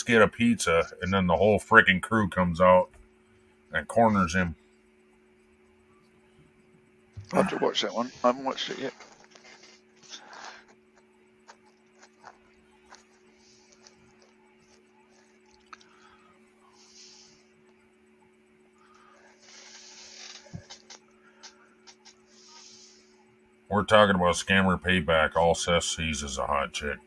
get a pizza. And then the whole freaking crew comes out and corners him. I have to watch that one. I haven't watched it yet. We're talking about Scammer Payback. All Seth sees is a hot chick.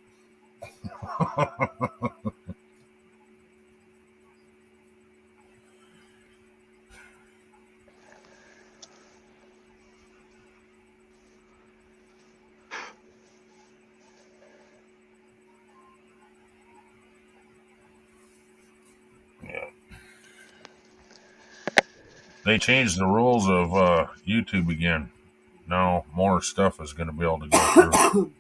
They changed the rules of YouTube again. Now more stuff is going to be able to go through.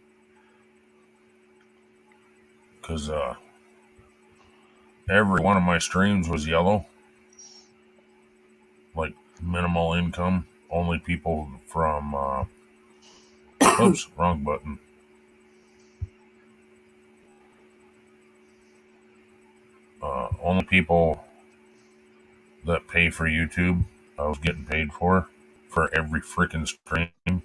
Because every one of my streams was yellow. Like minimal income. Only people from... oops, wrong button. Only people that pay for YouTube I was getting paid for every freaking stream.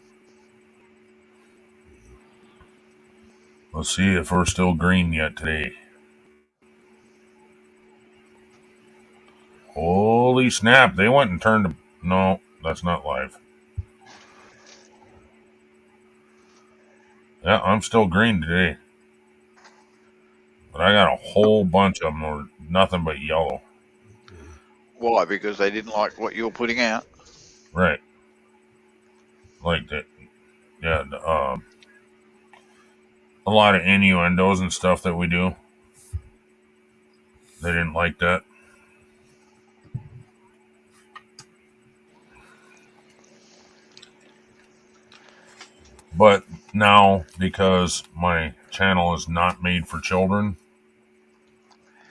Let's see if we're still green yet today. Holy snap, they went and turned... No, that's not live. Yeah, I'm still green today. But I got a whole bunch of them that were nothing but yellow. Why? Because they didn't like what you were putting out? Right. Like that. Yeah, a lot of innuendos and stuff that we do. They didn't like that. But now, because my channel is not made for children,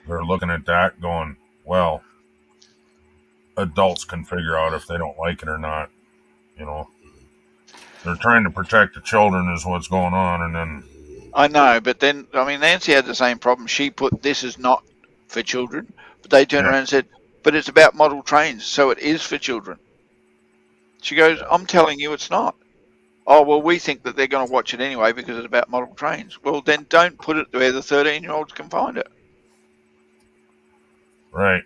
they're looking at that going, well, adults can figure out if they don't like it or not. They're trying to protect the children is what's going on, and then... I know, but then, Nancy had the same problem. She put, this is not for children, but they turned around and said, but it's about model trains, so it is for children. She goes, I'm telling you it's not. Oh, well, we think that they're going to watch it anyway because it's about model trains. Well, then don't put it where the 13-year-olds can find it. Right.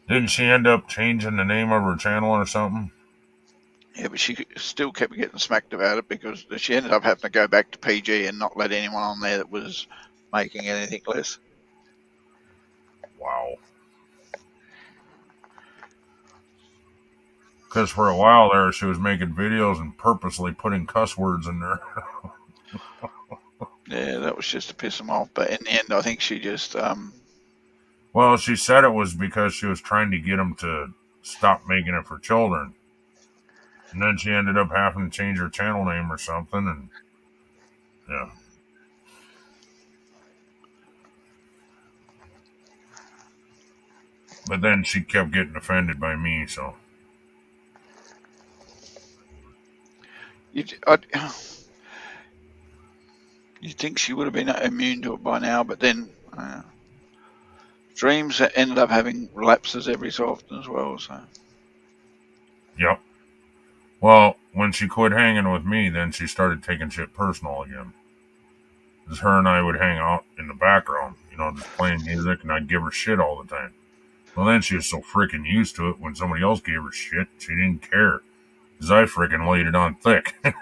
Didn't she end up changing the name of her channel or something? Yeah, but she still kept getting smacked about it because she ended up having to go back to PG and not let anyone on there that was making anything less. Wow. Because for a while there, she was making videos and purposely putting cuss words in there. Yeah, that was just to piss them off. But in the end, I think she just Well, she said it was because she was trying to get them to stop making it for children. And then she ended up having to change her channel name or something. And yeah. But then she kept getting offended by me, so. you'd think she would have been immune to it by now, but then Dreams ended up having relapses every so often as well. So. Yep. Well, when she quit hanging with me, then she started taking shit personal again. Because her and I would hang out in the background, just playing music, and I'd give her shit all the time. Well, then she was so freaking used to it, when somebody else gave her shit, she didn't care. Because I freaking laid it on thick, And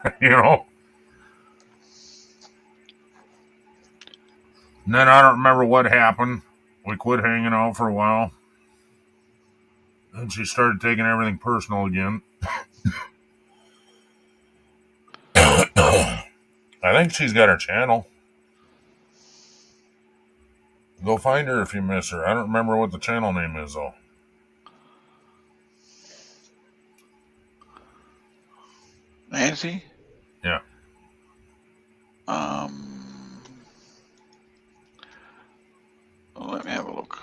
then I don't remember what happened. We quit hanging out for a while. And she started taking everything personal again. I think she's got her channel. Go find her if you miss her. I don't remember what the channel name is, though. Nancy? Yeah. Let me have a look.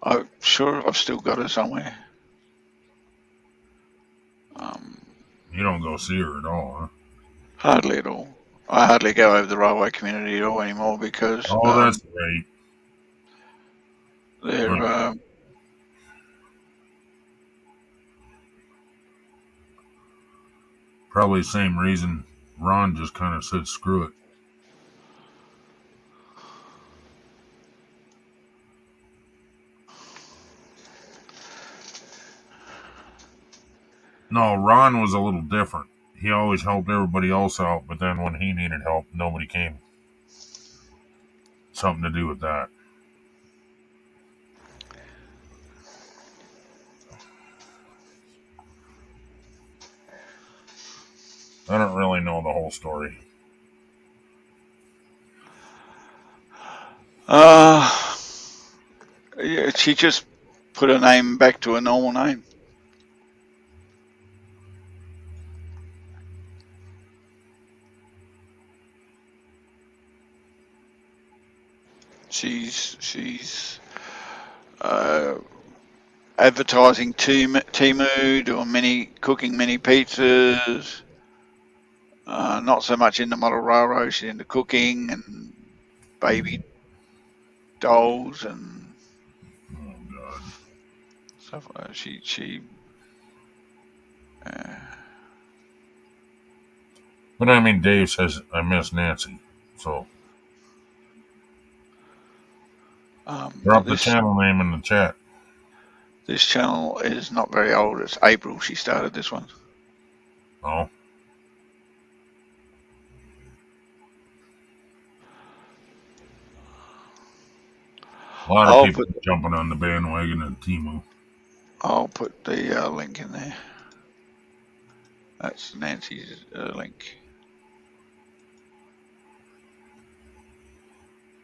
I'm sure I've still got her somewhere. You don't go see her at all, huh? Hardly at all. I hardly go over the railway community at all anymore because. Oh, that's right. They're. Probably the same reason Ron just kind of said screw it. No, Ron was a little different. He always helped everybody else out, but then when he needed help, nobody came. Something to do with that. I don't really know the whole story. Yeah, she just put her name back to a normal name. She's advertising Temu, doing cooking mini pizzas. Not so much into model railroad. She's into cooking and baby dolls and stuff like that. But I mean, Dave says I miss Nancy, so drop the channel name in the chat. This channel is not very old. It's April she started this one. Oh. A lot of people jumping on the bandwagon of Temu. I'll put the link in there. That's Nancy's link.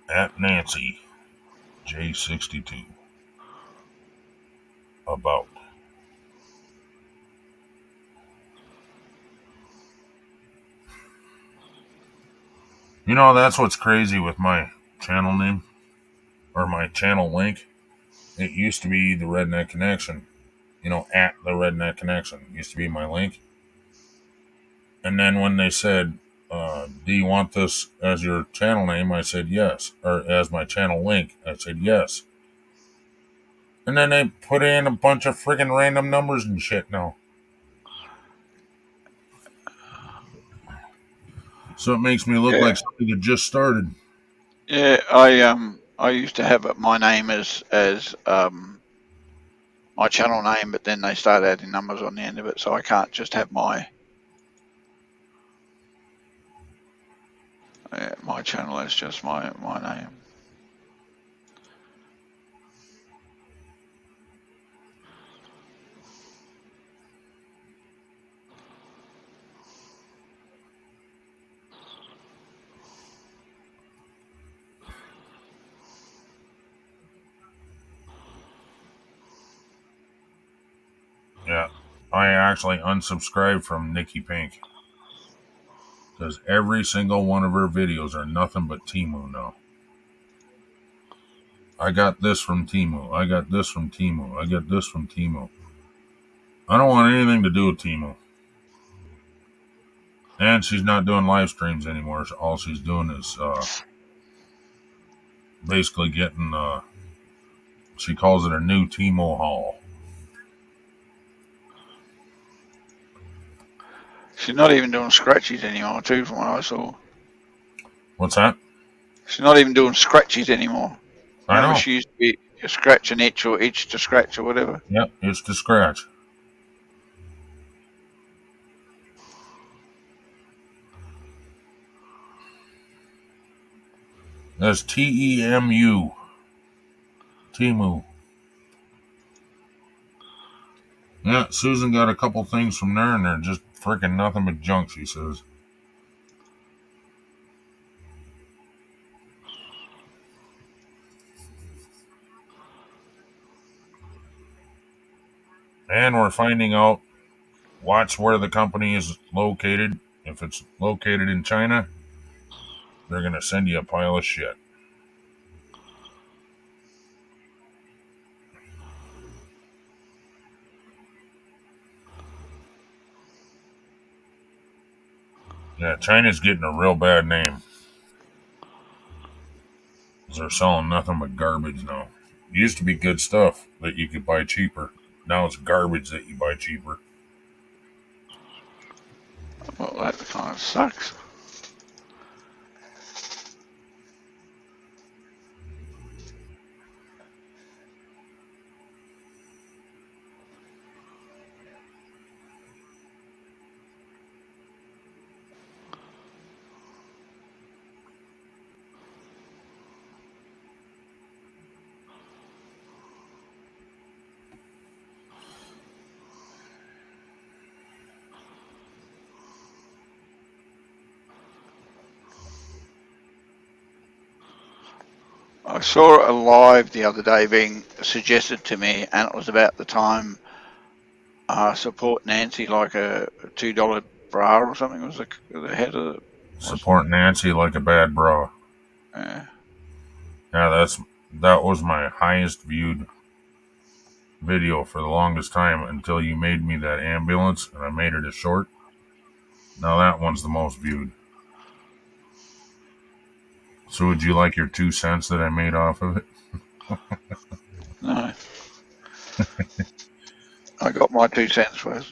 At Nancy J62. About. That's what's crazy with my channel name. Or my channel link. It used to be the Redneck Connection. At the Redneck Connection. Used to be my link. And then when they said, do you want this as your channel name? I said yes. Or as my channel link, I said yes. And then they put in a bunch of freaking random numbers and shit now. So it makes me look like something that just started. Yeah, I used to have my name as my channel name, but then they start adding numbers on the end of it, so I can't just have my channel as just my name. Yeah, I actually unsubscribed from Nikki Pink because every single one of her videos are nothing but Temu now. I got this from Temu. I got this from Temu. I got this from Temu. I don't want anything to do with Temu. And she's not doing live streams anymore. So all she's doing is basically getting, she calls it a new Temu haul. She's not even doing scratchies anymore, too, from what I saw. What's that? She's not even doing scratchies anymore. I know. She used to be a scratch and itch or itch to scratch or whatever. Yep, it's to scratch. That's Temu. Temu. Yeah, Susan got a couple things from there, and they're just freaking nothing but junk, she says. And we're finding out, watch where the company is located. If it's located in China, they're going to send you a pile of shit. Yeah, China's getting a real bad name. They're selling nothing but garbage now. It used to be good stuff that you could buy cheaper. Now it's garbage that you buy cheaper. Well, that kind of sucks. I saw a live the other day being suggested to me, and it was about the time Support Nancy like a $2 bra or something was the head of it. Support Nancy like a bad bra. Yeah. Yeah, that was my highest viewed video for the longest time until you made me that ambulance and I made it a short. Now that one's the most viewed. So would you like your 2 cents that I made off of it? No. I got my 2 cents worth.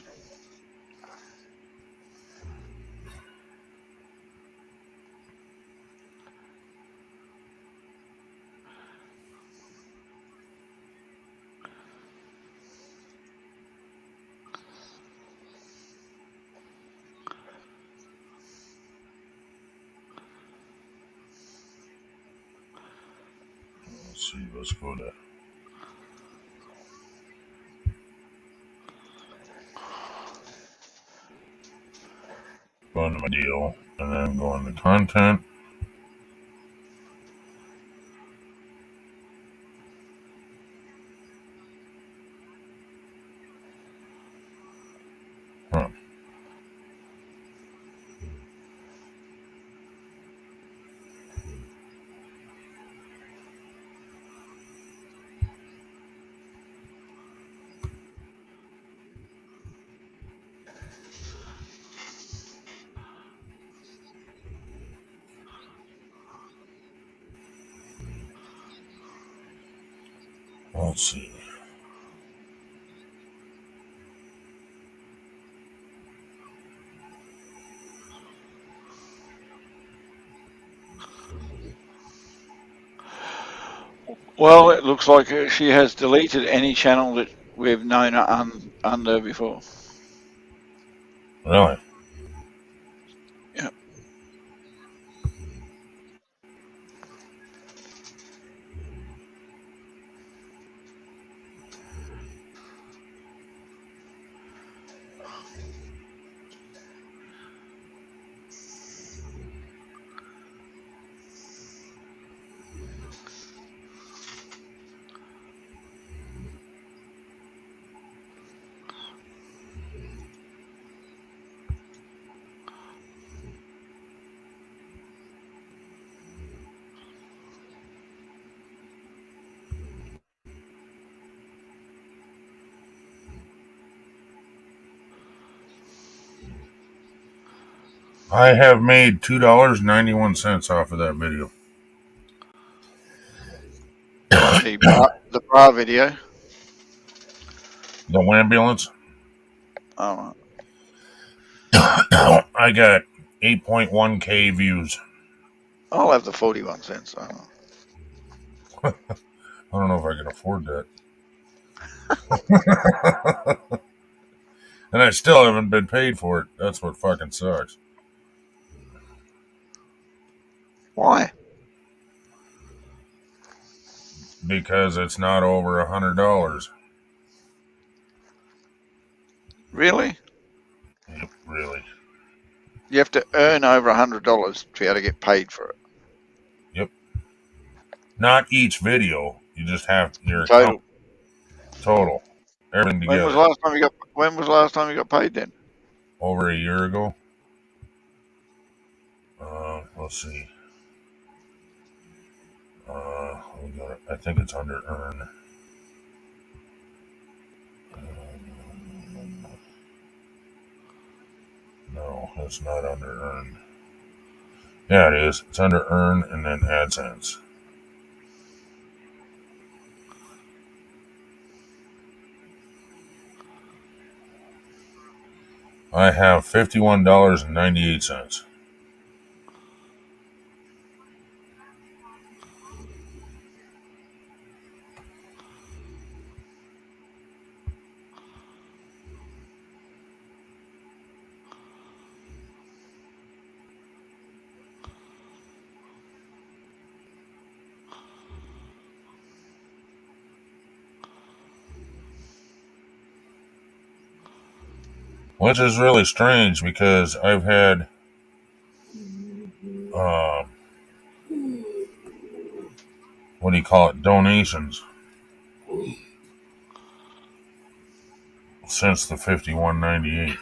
Let's see, let's go to my deal and then go into content. Huh. Let's see. Well, it looks like she has deleted any channel that We've known it under before. Really? Yeah. I have made $2.91 off of that video. The bra video. The ambulance. Oh. I got 8.1K views. I'll have the 41 cents. I don't know if I can afford that. And I still haven't been paid for it. That's what fucking sucks. Why? Because it's not over $100. Really? Yep, really. You have to earn over $100 to be able to get paid for it. Yep. Not each video. You just have your Total. Total. Everything together. When was the last time you got paid then? Over a year ago. Let's see. We got it. I think it's under earn. No, it's not under earn. Yeah, it is. It's under earn and then AdSense. I have $51.98. Which is really strange because I've had what do you call it? Donations since the 51.98.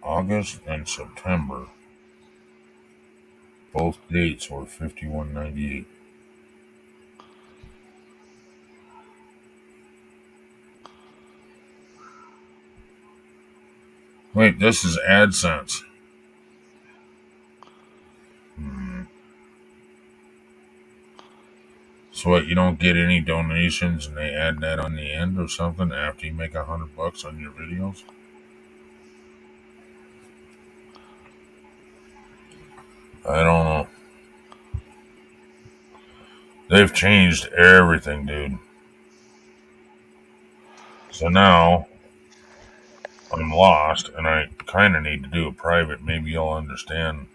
August and September. Both dates were 51.98. Wait, this is AdSense. So what, you don't get any donations and they add that on the end or something after you make $100 on your videos? I don't know. They've changed everything, dude. So now I'm lost and I kind of need to do a private. Maybe you'll understand.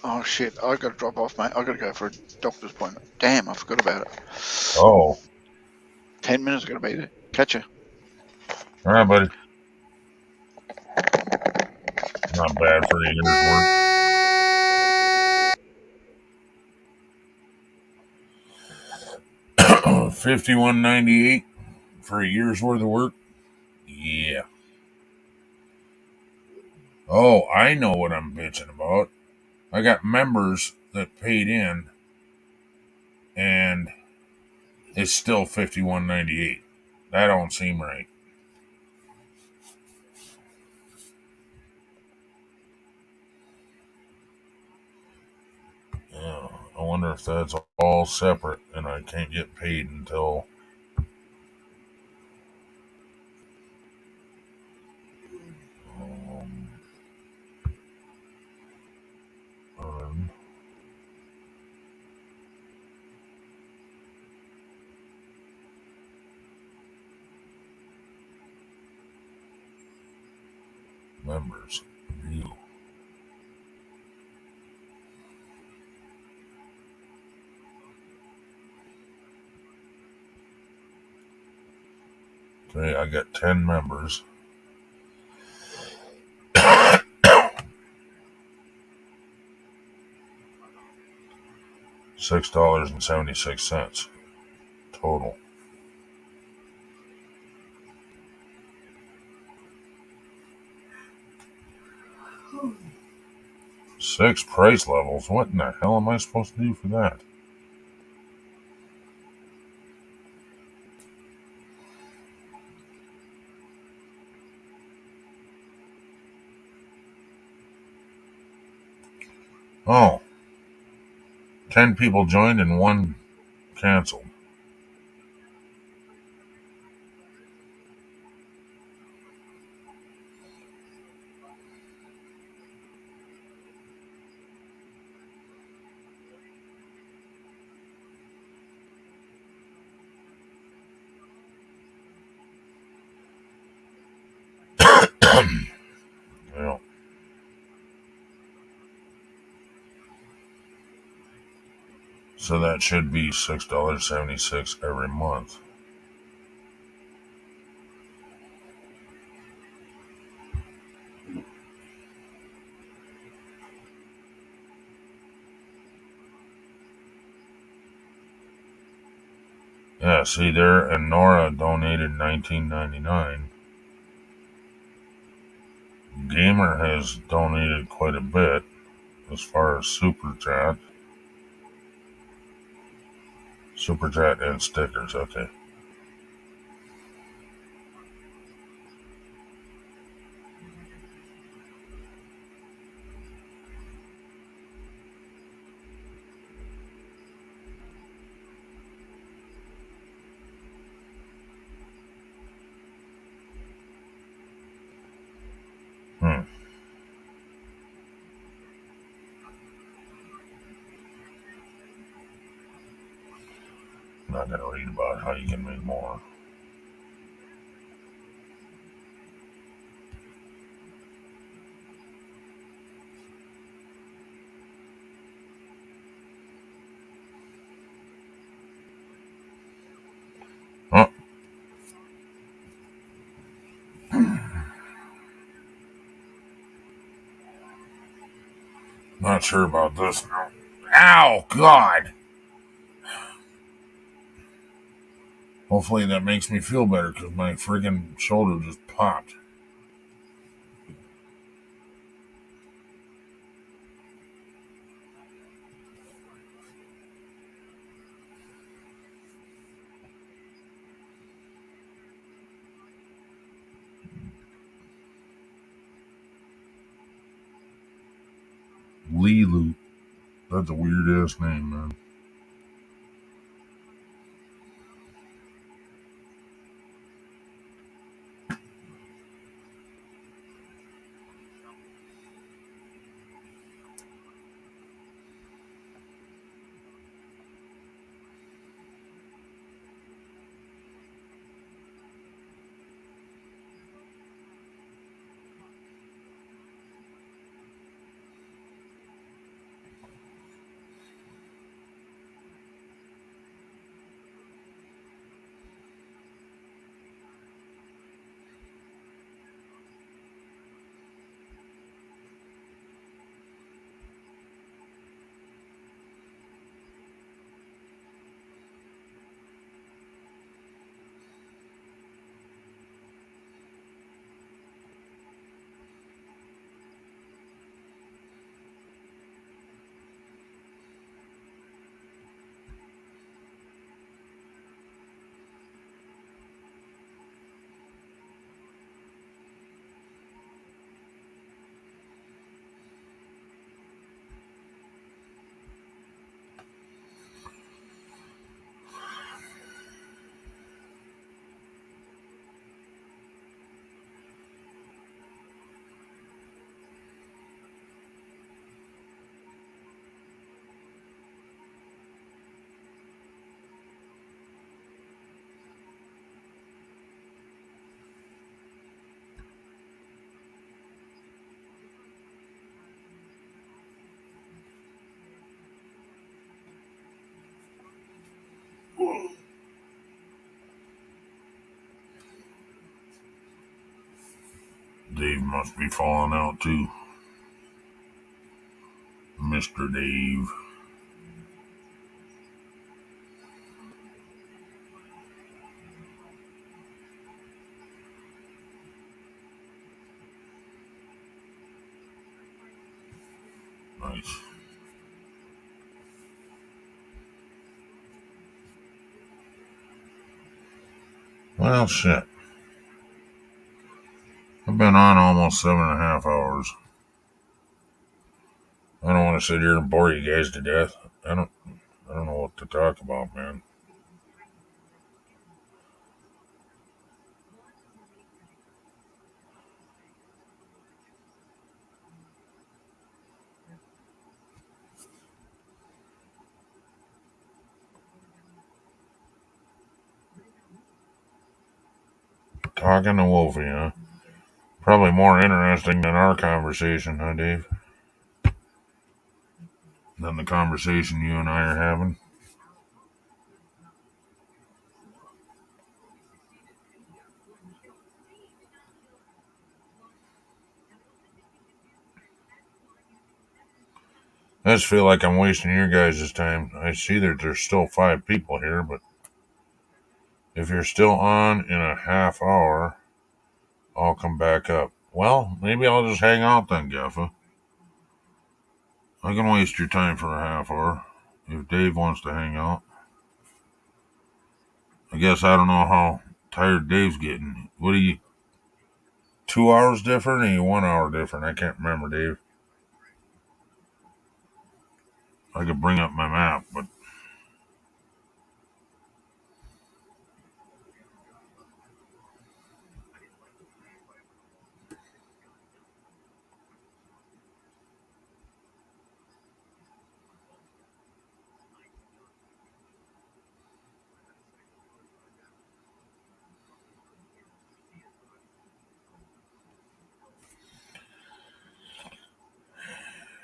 Oh shit, I gotta drop off, mate. I gotta go for a doctor's appointment. Damn, I forgot about it. Oh. 10 minutes, I gotta be there. Catch you. All right, buddy. Not bad for a year's work. $51.98 for a year's worth of work. Yeah. Oh, I know what I'm bitching about. I got members that paid in, and it's still $51.98. That don't seem right. Yeah, I wonder if that's all separate, and I can't get paid until. Um, members view. Okay, I got 10 members. $6.76 total. 6 price levels. What in the hell am I supposed to do for that? Oh, 10 people joined and 1 canceled. Well, so that should be $6.76 every month. Yeah, see there, and Nora donated $19.99. Gamer has donated quite a bit as far as super chat and stickers. Okay. I'm not gonna read about how you can make more. Huh? Not sure about this now. Ow, God! Hopefully that makes me feel better because my friggin' shoulder just popped. Lilu. That's a weird ass name, man. Dave must be falling out too. Mr. Dave. Nice. Well, shit. I've been on almost 7.5 hours. I don't want to sit here and bore you guys to death. I don't know what to talk about, man. Talking to Wolfie, huh? Probably more interesting than our conversation, huh, Dave? Than the conversation you and I are having. I just feel like I'm wasting your guys' time. I see that there's still 5 people here, but if you're still on in a half hour, I'll come back up. Well, maybe I'll just hang out then, Gaffa. I can waste your time for a half hour if Dave wants to hang out. I guess I don't know how tired Dave's getting. What are you, 2 hours different or are you 1 hour different? I can't remember, Dave. I could bring up my map, but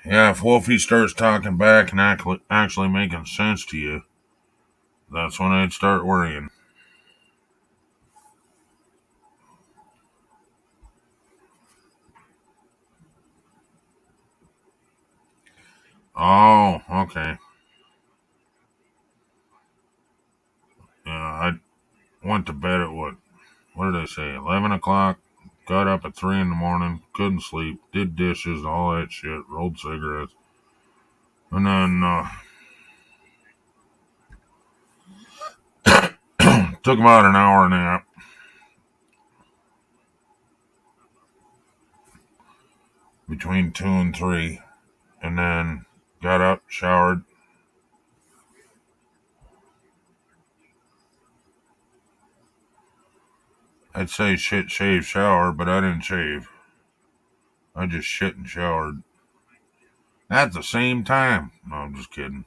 yeah, if Wolfie starts talking back and actually making sense to you, that's when I'd start worrying. Oh, okay. Yeah, I went to bed at what did I say, 11 o'clock, got up at 3 in the morning, couldn't sleep, did dishes, all that shit, rolled cigarettes, and then took about an hour nap. Between 2 and 3, and then got up, showered. I'd say shit, shave, shower, but I didn't shave. I just shit and showered. At the same time. No, I'm just kidding.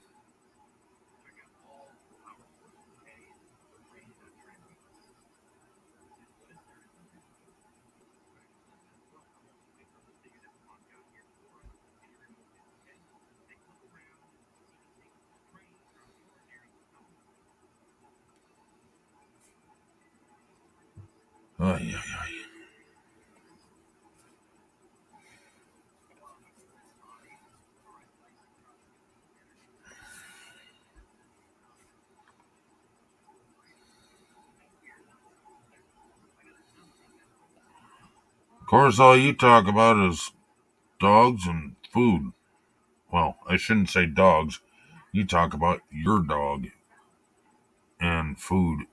Ay. Of course, all you talk about is dogs and food. Well, I shouldn't say dogs. You talk about your dog and food.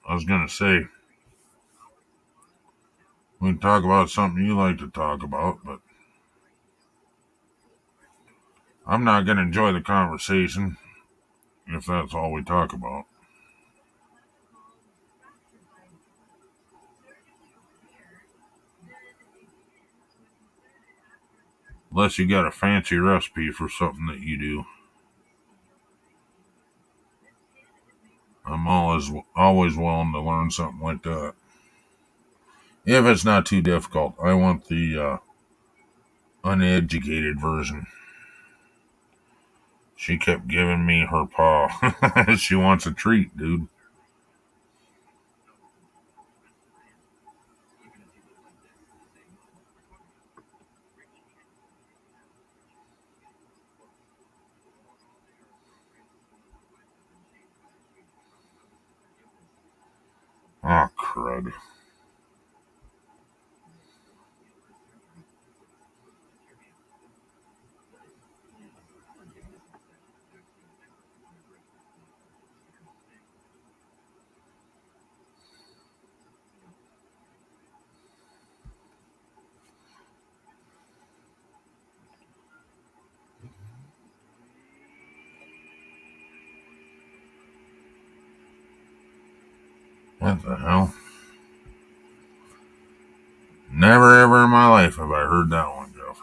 I was going to say, we can talk about something you like to talk about, but I'm not going to enjoy the conversation if that's all we talk about. Unless you got a fancy recipe for something that you do. I'm always willing to learn something like that. If it's not too difficult. I want the uneducated version. She kept giving me her paw. She wants a treat, dude. God. What the hell? Never ever in my life have I heard that one, Jeff.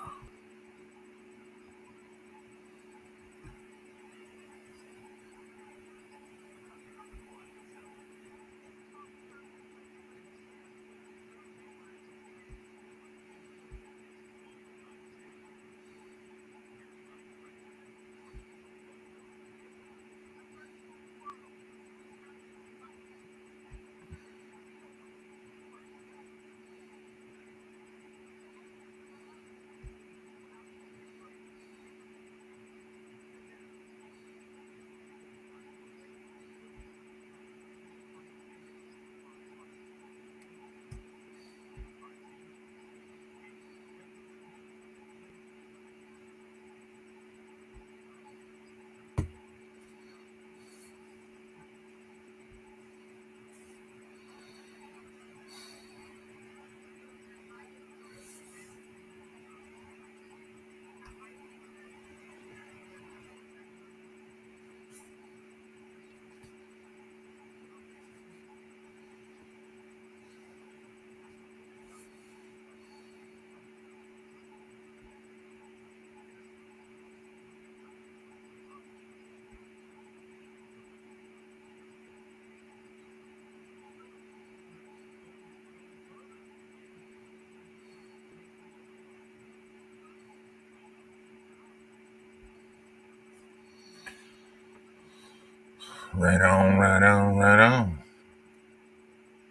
Right on, right on, right on.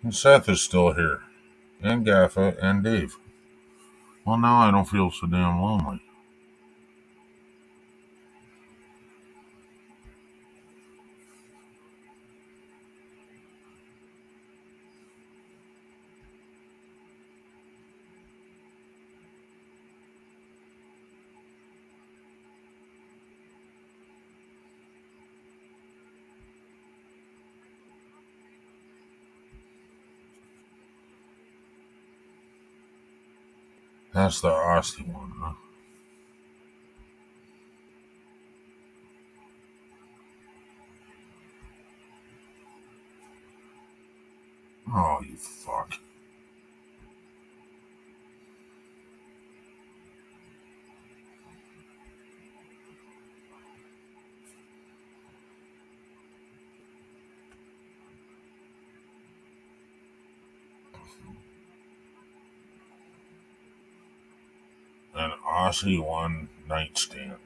And Seth is still here. And Gaffa and Dave. Well, now I don't feel so damn lonely. That's the Aussie one, huh? Oh, you fuck. An Aussie one nightstand.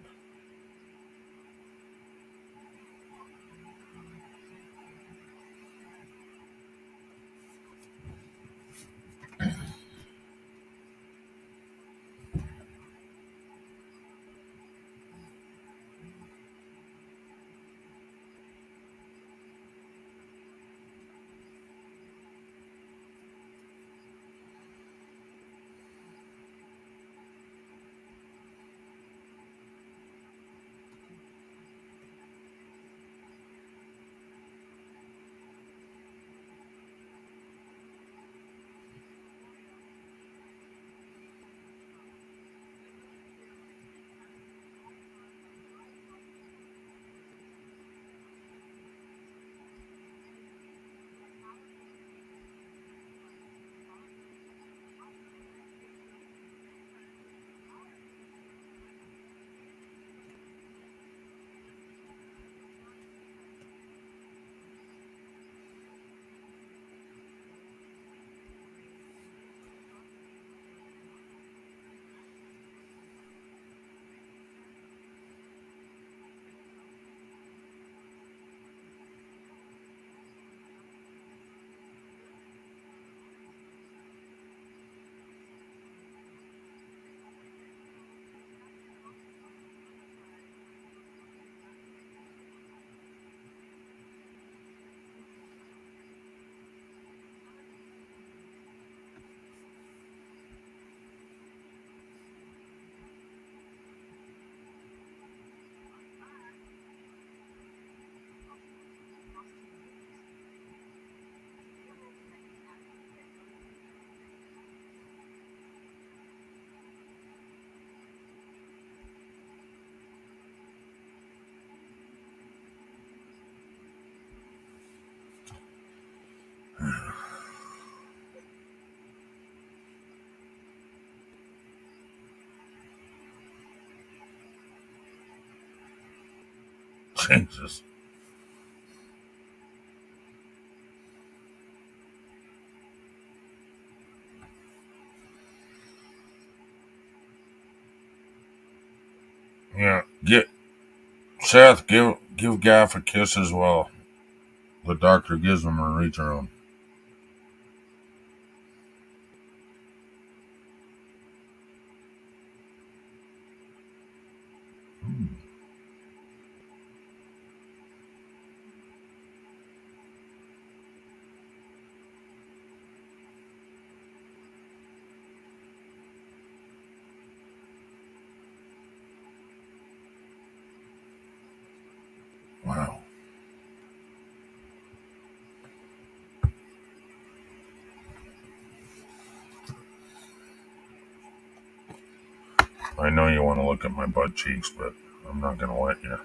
Jesus. Yeah, Seth, give Gaff a kiss as well. The doctor gives him a reach around. Wow. I know you want to look at my butt cheeks, but I'm not going to let you.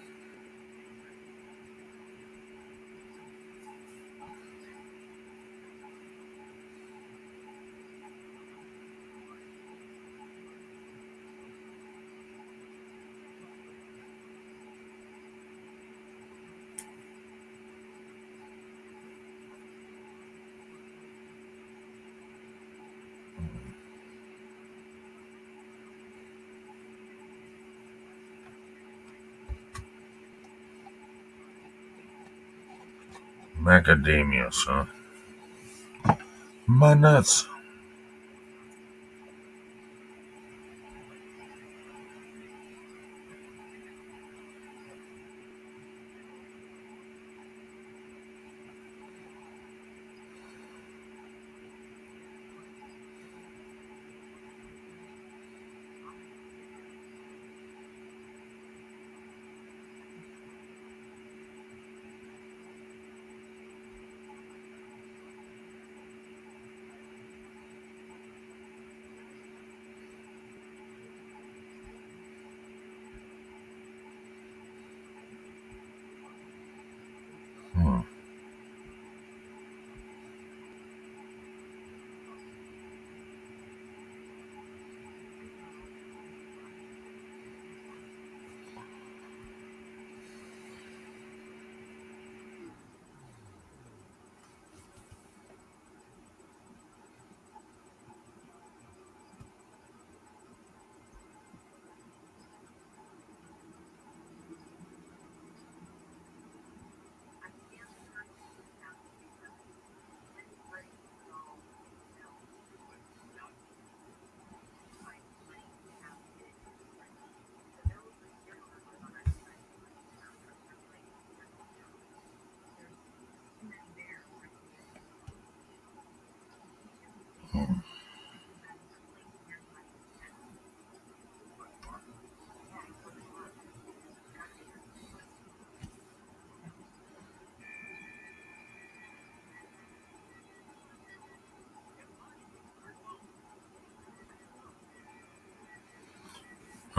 Macadamias, huh? My nuts.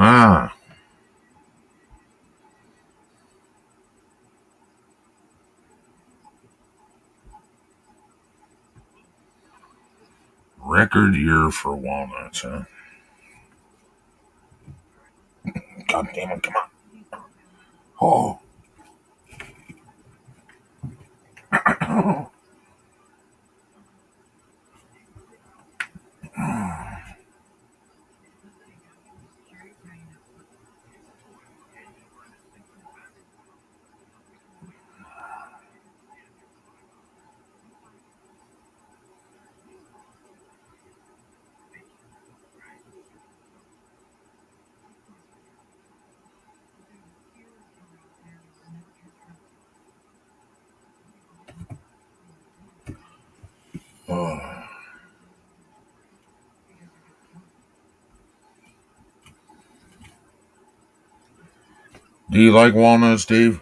Ah. Record year for walnuts, huh? God damn it, come on. Oh. Oh. Do you like walnuts, Steve?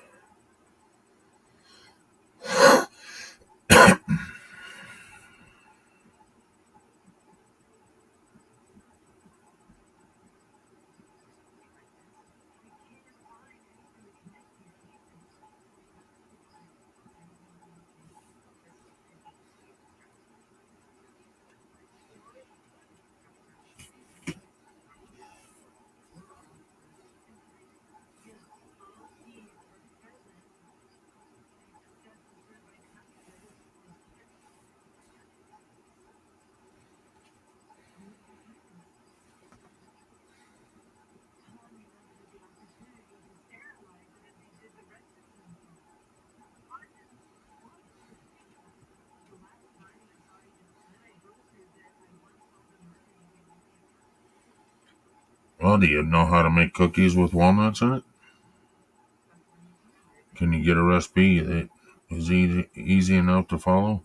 Well, do you know how to make cookies with walnuts in it? Can you get a recipe that is easy enough to follow?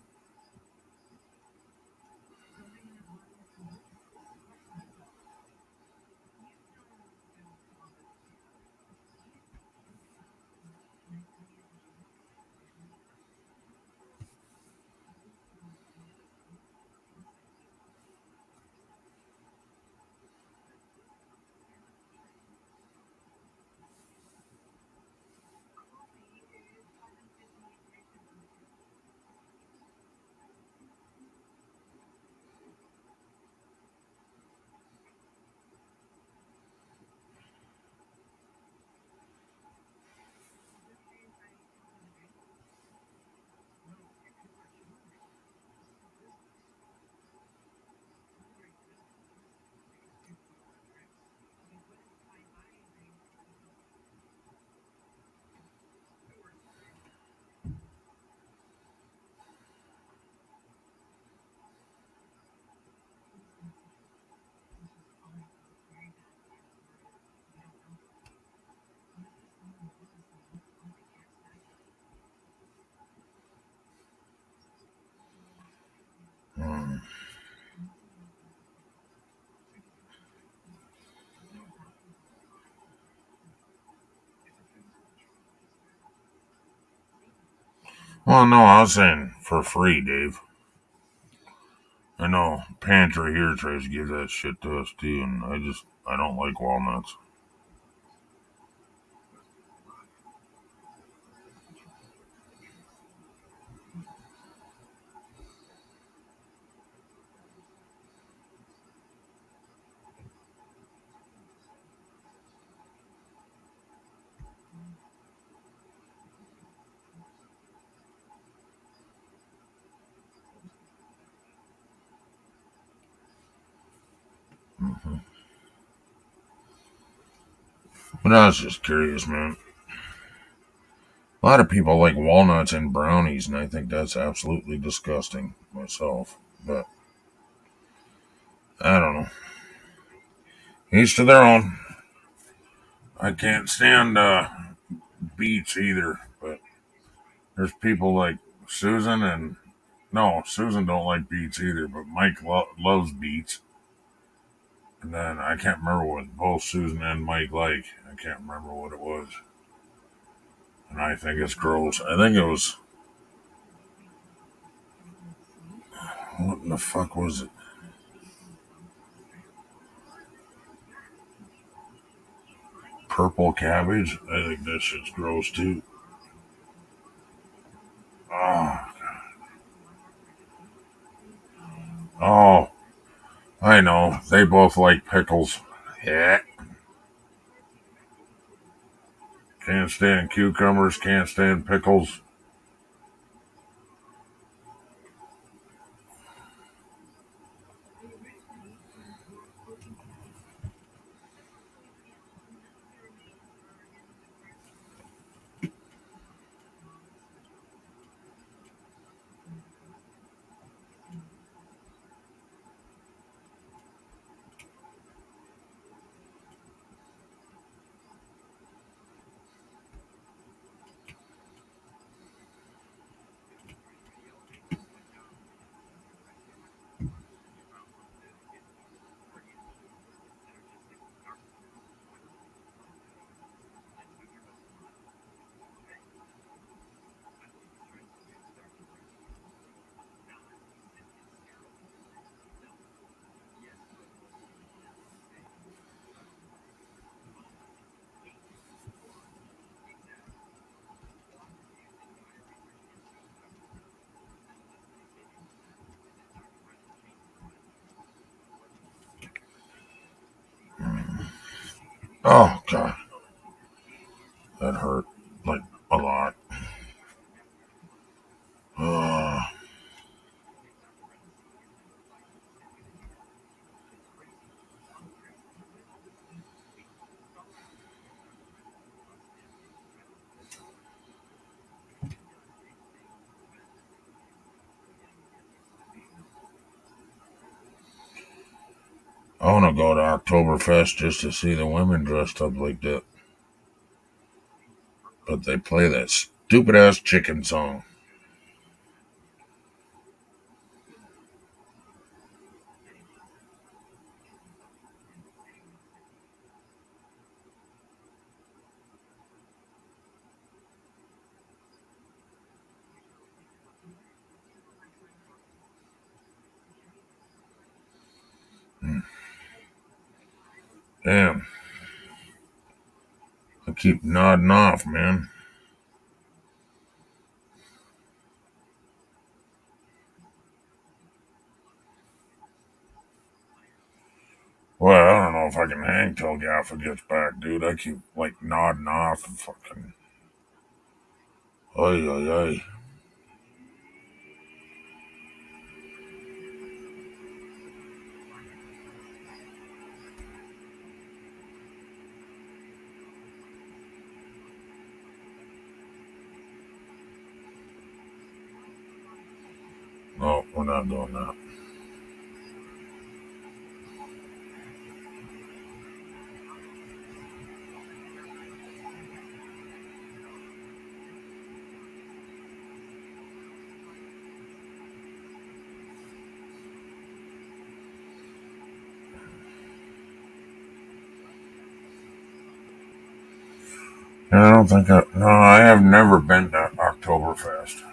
Well, no, I was saying for free, Dave. I know Pantry here tries to give that shit to us too, and I don't like walnuts. But I was just curious, man. A lot of people like walnuts in brownies, and I think that's absolutely disgusting myself. But I don't know. Each to their own. I can't stand beets either, but there's people like Susan and no, Susan don't like beets either, but Mike loves beets. And then I can't remember what both Susan and Mike like. I can't remember what it was. And I think it's gross. I think it was. What in the fuck was it? Purple cabbage? I think that shit's gross too. Oh, oh, I know. They both like pickles. Yeah. Can't stand cucumbers, can't stand pickles. Oh, God. That hurt. Like, a lot. I want to go to Oktoberfest just to see the women dressed up like that. But they play that stupid ass chicken song. Damn. I keep nodding off, man. Well, I don't know if I can hang till Gaffa gets back, dude. I keep, like, nodding off and fucking... Ay, ay, ay. No, we're not doing that. I don't think no, I have never been to Oktoberfest.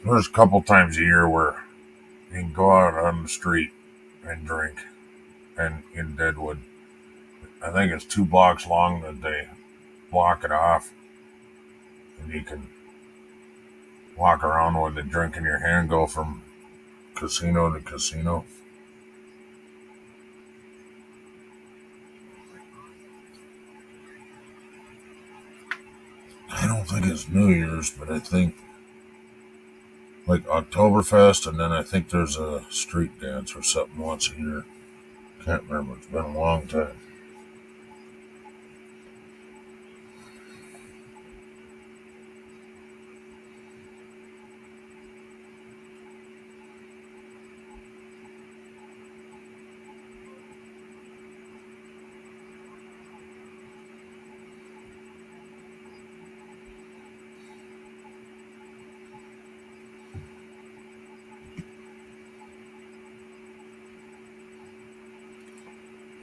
There's a couple times a year where you can go out on the street and drink, and in Deadwood, I think it's 2 blocks long that they block it off, and you can walk around with a drink in your hand, go from casino to casino. I don't think it's New Year's, but I think like Oktoberfest, and then I think there's a street dance or something once a year. Can't remember. It's been a long time.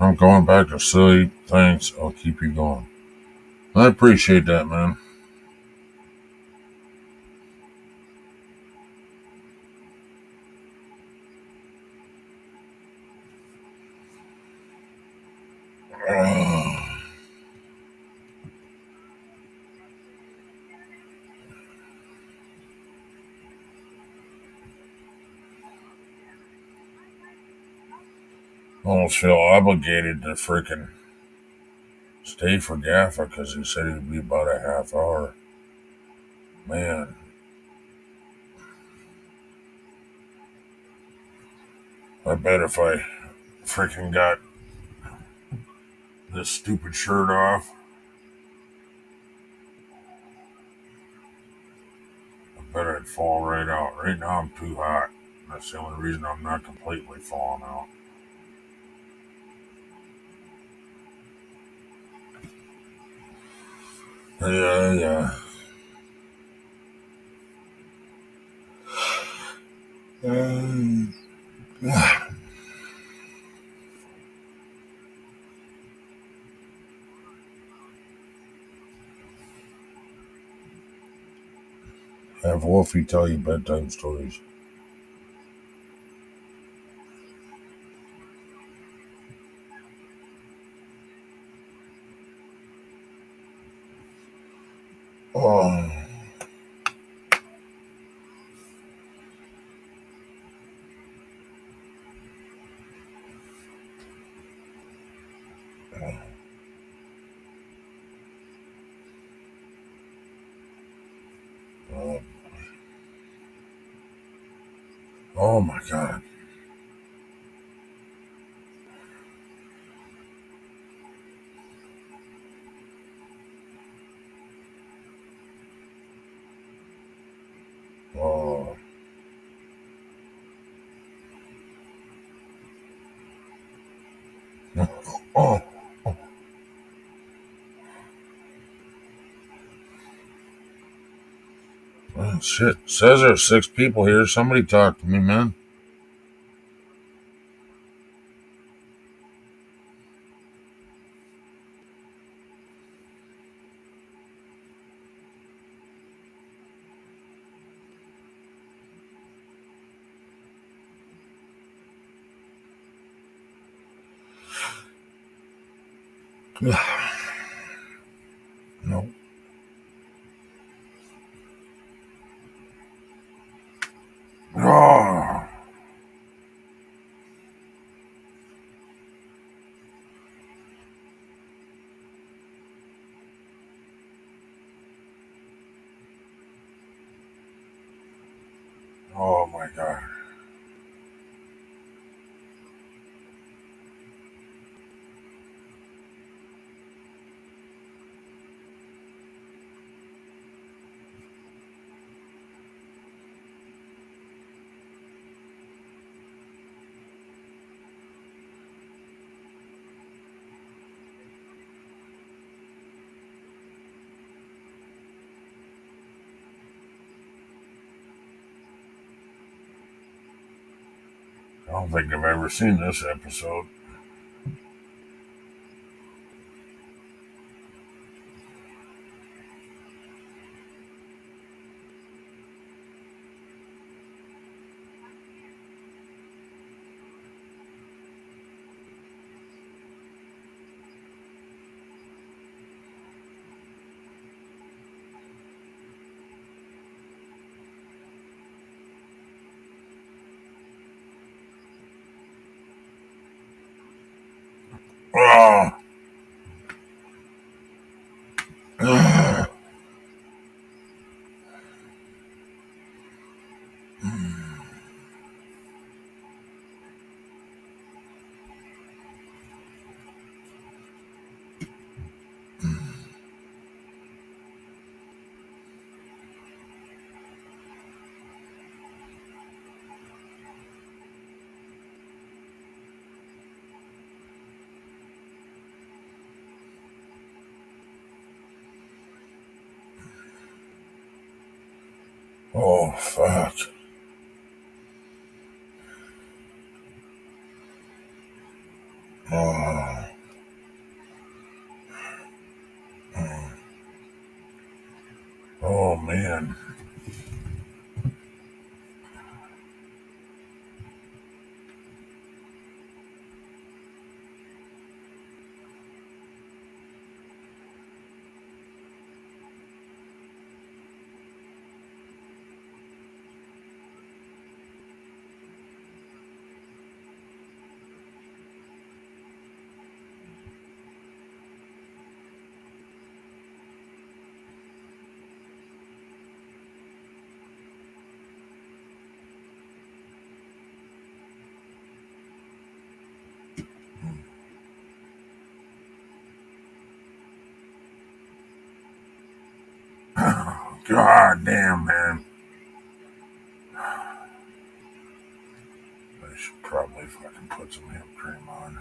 I'm going back to sleep. Thanks. I'll keep you going. I appreciate that, man. I almost feel obligated to freaking stay for Gaffa because he said he'd be about a half hour. Man. I bet if I freaking got this stupid shirt off, I bet I'd fall right out. Right now I'm too hot. That's the only reason I'm not completely falling out. Yeah. Have Wolfie tell you bedtime stories. Oh. Oh my God. Oh, oh, shit. Says there's 6 people here. Somebody talk to me, man. No. Oh. Oh my God. I don't think I've ever seen this episode. Oh. Oh, fuck. Oh. Oh, man. God damn, man. I should probably fucking put some hemp cream on.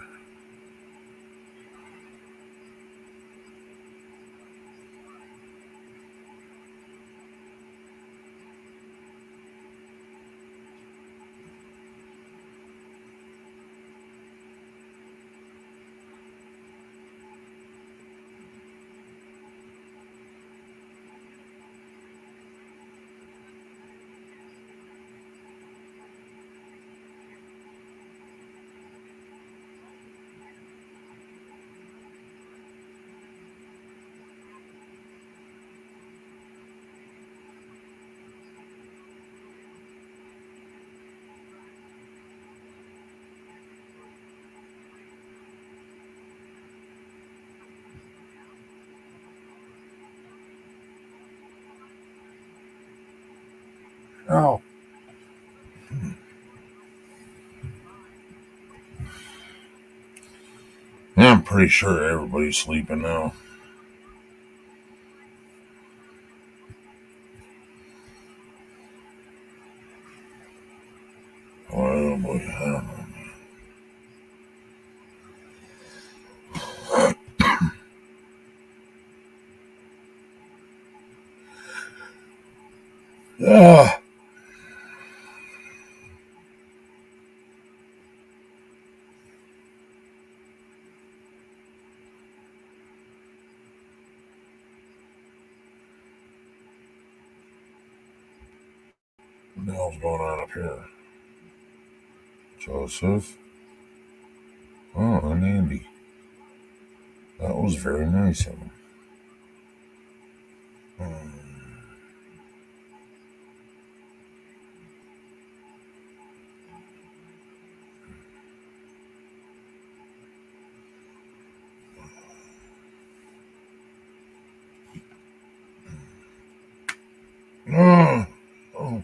Oh. I'm pretty sure everybody's sleeping now. Oh boy, I don't know. Ah. What the hell's going on up here? Joseph? Oh, and Andy. That was very nice of him. Oh, oh,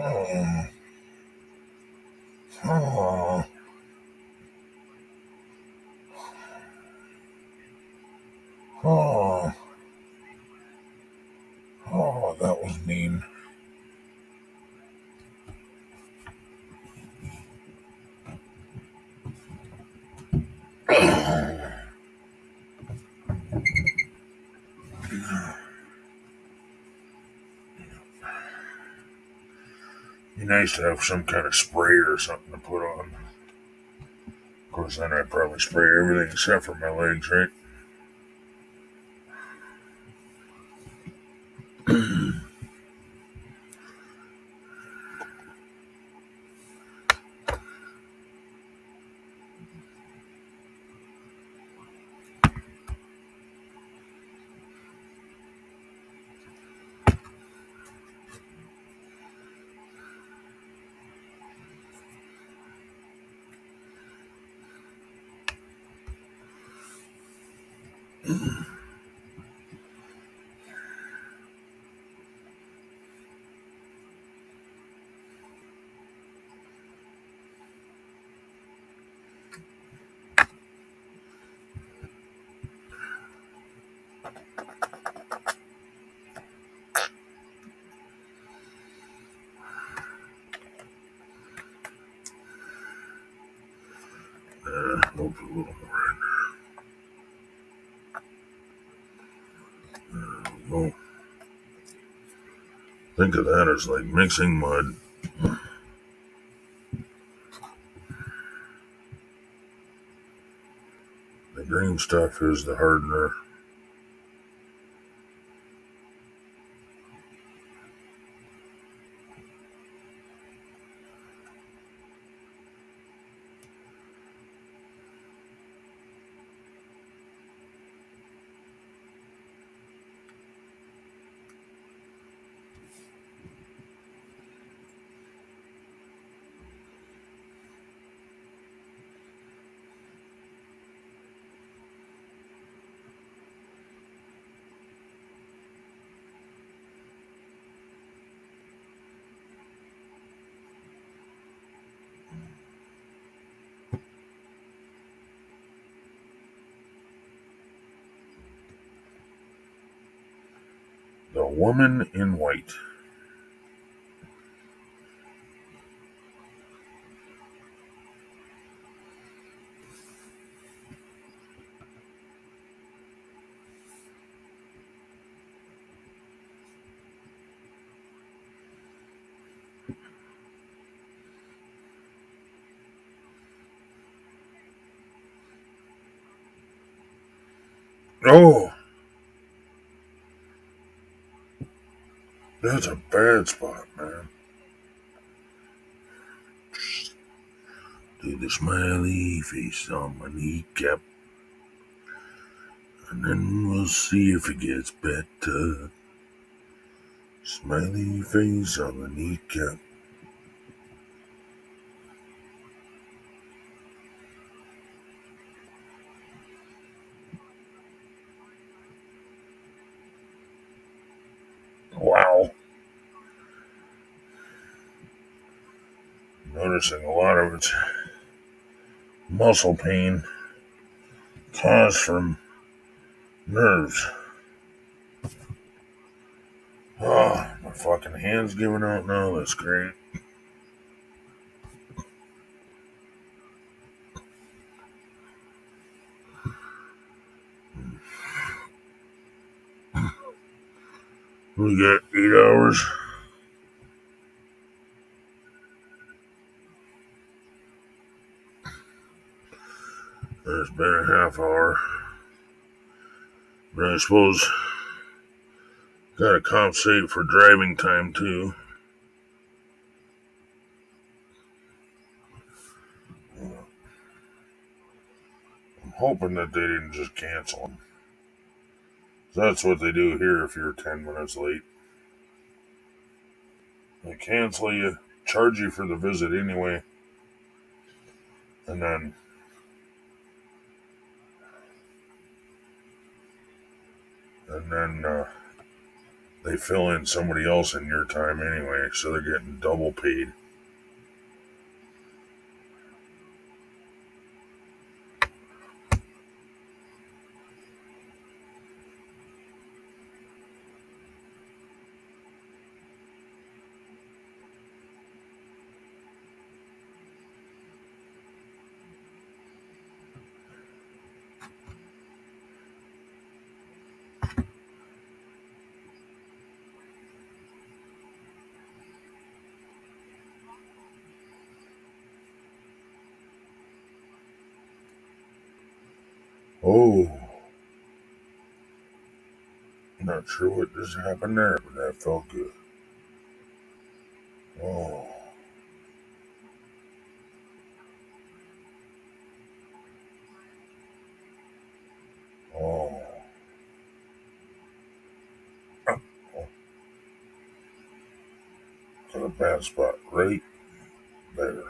oh, oh, oh, oh, that was mean. Be nice to have some kind of spray or something to put on. Of course, then I'd probably spray everything except for my legs, right? We'll put a little more in there. Well, think of that as like mixing mud. The green stuff is the hardener. The Woman in White. Oh, that's a bad spot, man. Do the smiley face on my kneecap, and then we'll see if it gets better. Smiley face on the kneecap. Wow. Noticing a lot of it's muscle pain caused from nerves. Oh, my fucking hand's giving out now. That's great. We got 8 hours. There's been a half hour. But I suppose gotta compensate for driving time too. I'm hoping that they didn't just cancel them. That's what they do here if you're 10 minutes late. They cancel you, charge you for the visit anyway, and then they fill in somebody else in your time anyway, so they're getting double paid. Oh, not sure what just happened there, but that felt good. Oh. Oh. Got a bad spot right there.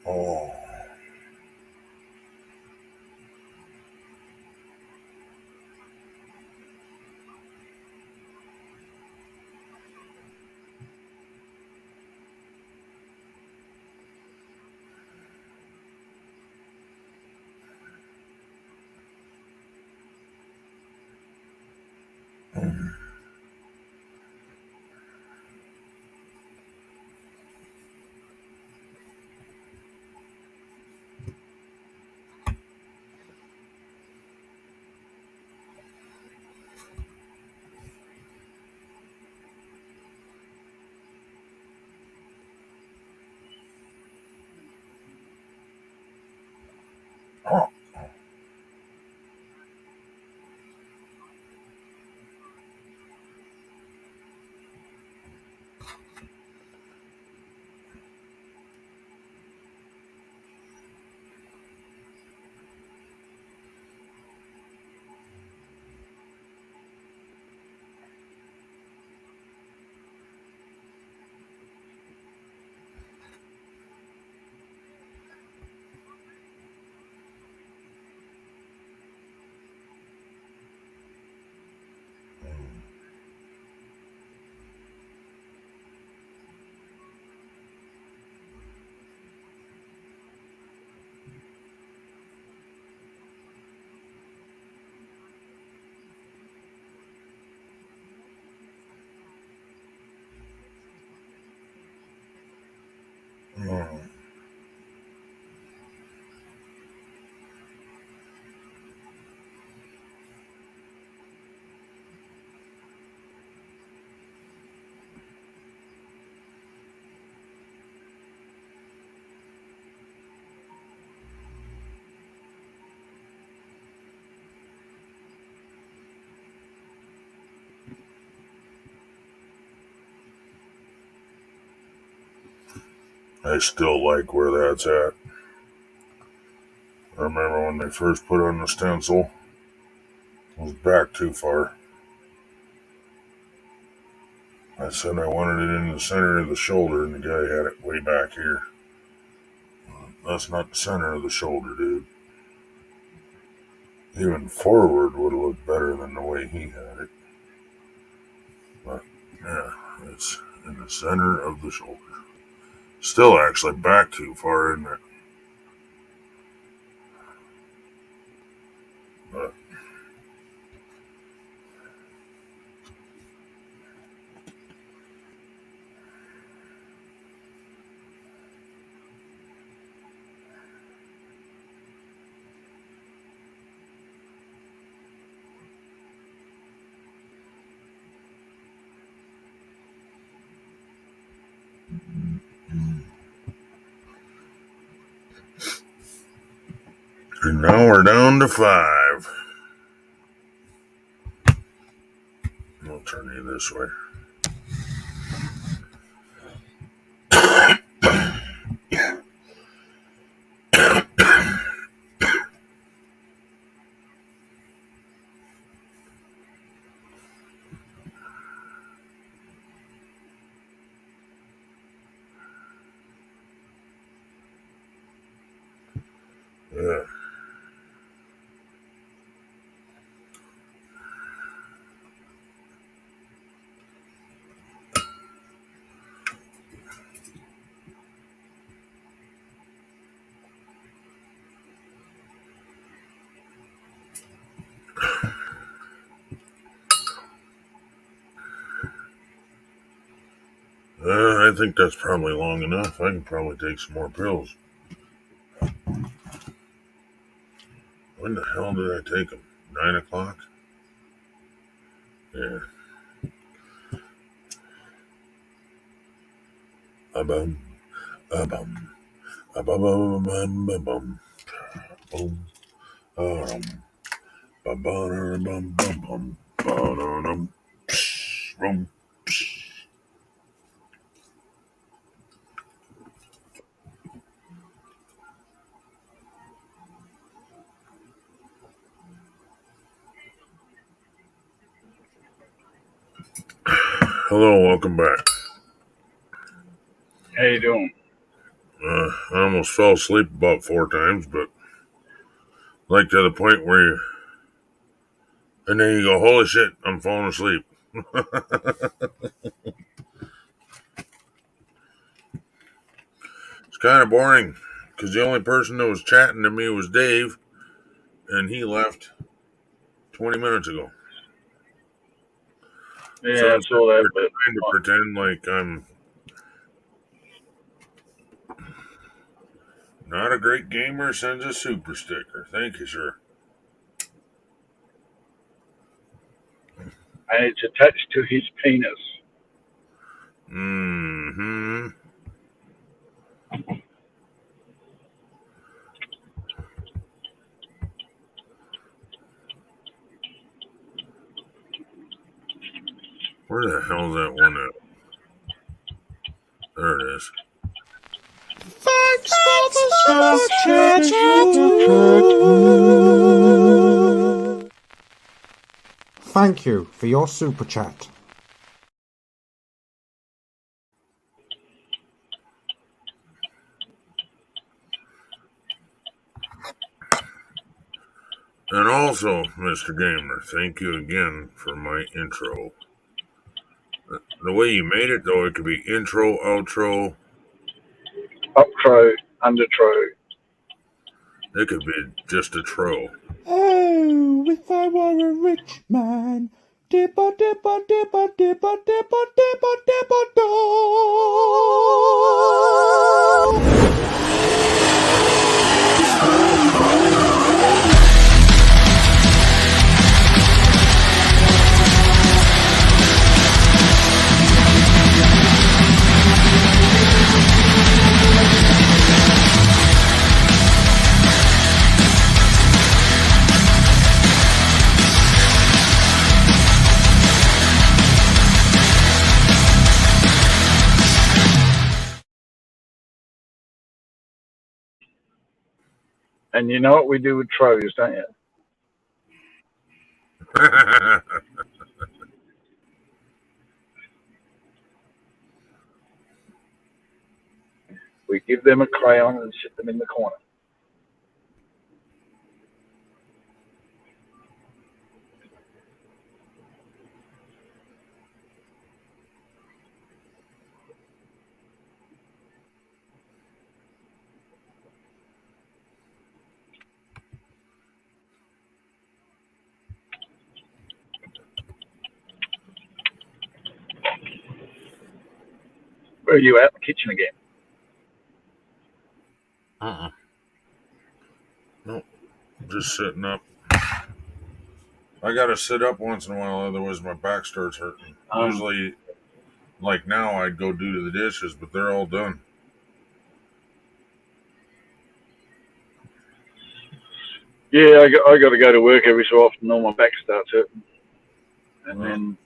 Oh. Oh. Oh. I still like where that's at. I remember when they first put on the stencil, it was back too far. I said I wanted it in the center of the shoulder, and the guy had it way back here. That's not the center of the shoulder, dude. Even forward would have looked better than the way he had it. But, yeah, it's in the center of the shoulder. Still actually back too far, isn't it? But, And now we're down to 5. I'll turn you this way. Yeah. I think that's probably long enough. I can probably take some more pills. When the hell did I take them? 9 o'clock? Yeah. Bum, bum, bum, bum, bum, bum, boom, bum, bum, bum, bum, bum, bum. Hello, welcome back. How you doing? I almost fell asleep about 4 times, but like to the point where you, and then you go, holy shit, I'm falling asleep. It's kind of boring because the only person that was chatting to me was Dave, and he left 20 minutes ago. Yeah, So I saw that. we're trying to pretend like I'm not a great gamer. Sends a super sticker. Thank you, sir. And it's attached to his penis. Mm-hmm. Where the hell's that one at? There it is. Thanks for the super chat. Thank you for your super chat. And also, Mr. Gamer, thank you again for my intro. The way you made it, though, it could be intro, outro. Uptro, undertro. It could be just a tro. Oh, if I were a rich man. Dipper, dipper, dipper, dipper, dipper, dipper, dipper, dog. And you know what we do with tros, don't you? We give them a crayon and sit them in the corner. Where are you at? The kitchen again? Nope. Just sitting up. I gotta sit up once in a while, otherwise my back starts hurting. Usually, like now, I'd go do the dishes, but they're all done. Yeah, I got to go to work every so often, or my back starts hurting, and then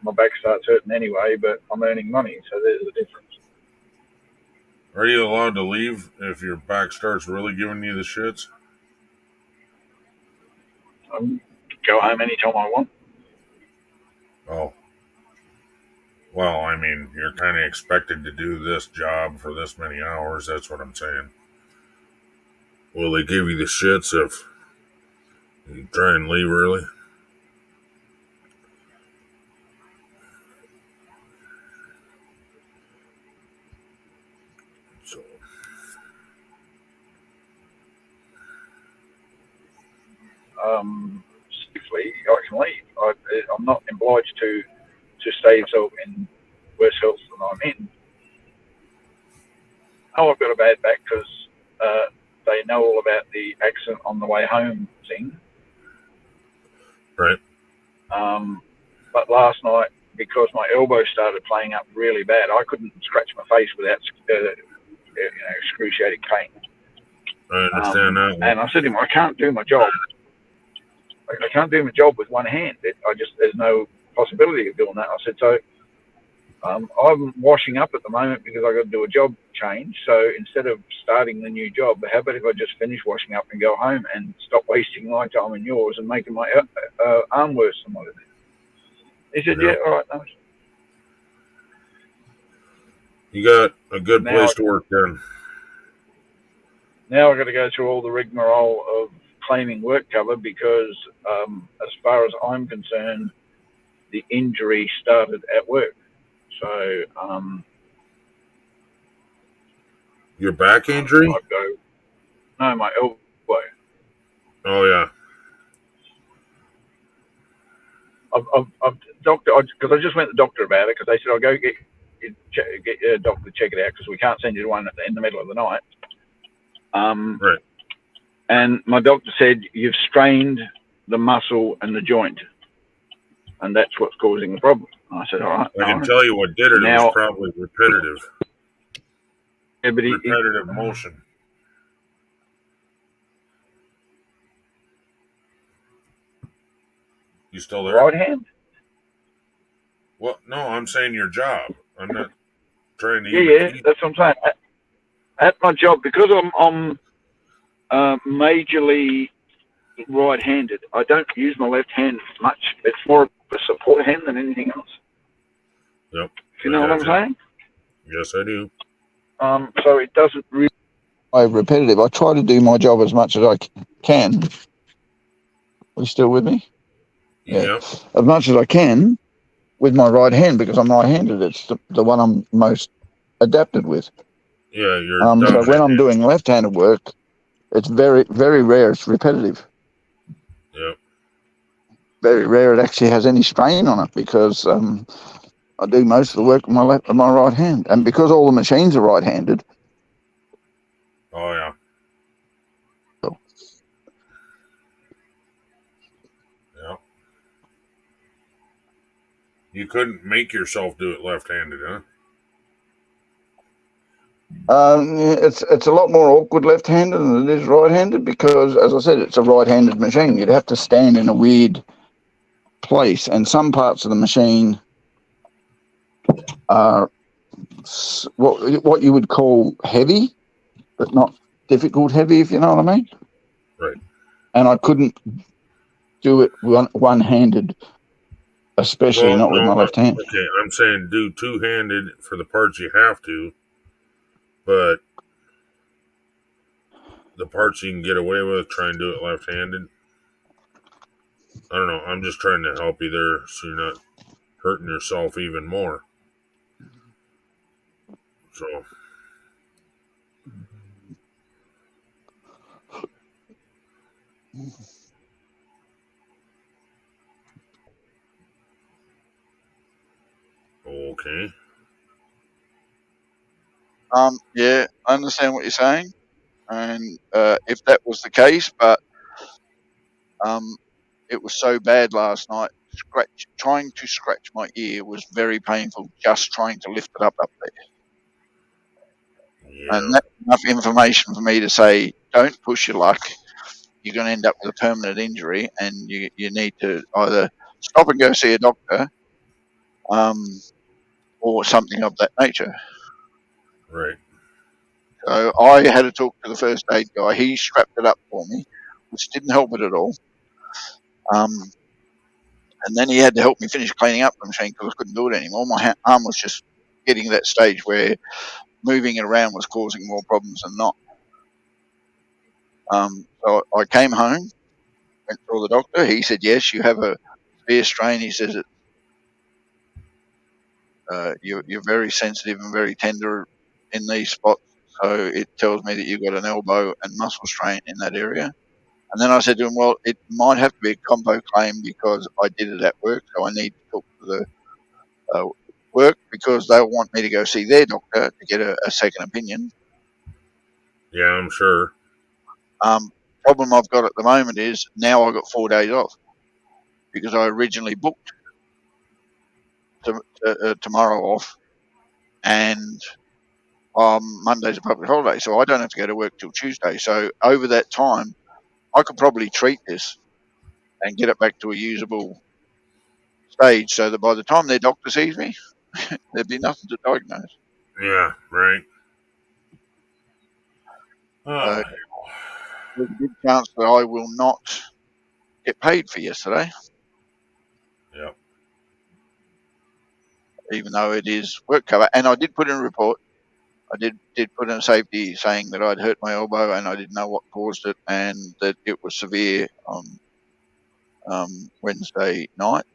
my back starts hurting anyway. But I'm earning money, so there's the difference. Are you allowed to leave if your back starts really giving you the shits? I can go home anytime I want. Oh. Well, I mean, you're kind of expected to do this job for this many hours. That's what I'm saying. Will they give you the shits if you try and leave early? So. Safely, I can leave. I'm not obliged to stay myself in worse health than I'm in. Oh, I've got a bad back because they know all about the accident on the way home thing. Right. But last night, because my elbow started playing up really bad, I couldn't scratch my face without excruciating pain. I understand that. And I said to him, I can't do my job. I can't do my job with one hand. There's no possibility of doing that. I said, so I'm washing up at the moment because I've got to do a job change. So instead of starting the new job, how about if I just finish washing up and go home and stop wasting my time and yours and making my arm worse than what it is? He said, yeah, all right. No. You got a good place to work then. Now I've got to go through all the rigmarole of claiming work cover because as far as I'm concerned, the injury started at work. So your back injury? No, my elbow. Oh yeah. I've doctor because I just went to the doctor about it because they said I'll go get your doctor to check it out because we can't send you to one in the middle of the night. Right. And my doctor said you've strained the muscle and the joint, and that's what's causing the problem. And I said, all right. I can tell you what did it. It was probably repetitive. Yeah, but repetitive motion. You still there? Right hand? Well, no, I'm saying your job. I'm not trying to. Yeah, that's what I'm saying. At my job, because I'm majorly right-handed, I don't use my left hand much. It's more of a support hand than anything else. Yep. You know what I'm saying? Yes, I do. So it doesn't really. Repetitive. I try to do my job as much as I can. Are you still with me? Yeah. As much as I can with my right hand because I'm right-handed. It's the one I'm most adapted with. Yeah, you're. So when I'm doing left-handed work, it's very, very rare. It's repetitive. Yep. Very rare it actually has any strain on it because I do most of the work with my right hand, and because all the machines are right-handed. Oh yeah. So. Yeah. You couldn't make yourself do it left-handed, huh? It's a lot more awkward left-handed than it is right-handed because, as I said, it's a right-handed machine. You'd have to stand in a weird place, and some parts of the machine are what you would call heavy, but not difficult heavy, if you know what I mean. Right. And I couldn't do it one-handed, especially not with my left hand. Okay, I'm saying do two-handed for the parts you have to. But the parts you can get away with, try and do it left-handed. I don't know. I'm just trying to help you there so you're not hurting yourself even more. So. Okay. Yeah, I understand what you're saying, and if that was the case, but it was so bad last night. Trying to scratch my ear was very painful. Just trying to lift it up there, and that's enough information for me to say, don't push your luck. you're going to end up with a permanent injury, and you need to either stop and go see a doctor, or something of that nature. Right. So I had to talk to the first aid guy. He strapped it up for me, which didn't help it at all. And then he had to help me finish cleaning up the machine because I couldn't do it anymore. My arm was just getting to that stage where moving it around was causing more problems than not. So I came home, went to the doctor. He said, yes, you have a severe strain. He says you're very sensitive and very tender in these spots. So it tells me that you've got an elbow and muscle strain in that area. And then I said to him, well, it might have to be a combo claim because I did it at work. So I need to talk to the work because they'll want me to go see their doctor to get a second opinion. Yeah, I'm sure. Problem I've got at the moment is now I've got 4 days off because I originally booked tomorrow off, and Monday's a public holiday, so I don't have to go to work till Tuesday. So over that time, I could probably treat this and get it back to a usable stage so that by the time their doctor sees me, there'd be nothing to diagnose. Yeah, right. So there's a good chance that I will not get paid for yesterday. Yep. Even though it is work cover. And I did put in a report. I did put in a safety saying that I'd hurt my elbow and I didn't know what caused it and that it was severe on Wednesday night.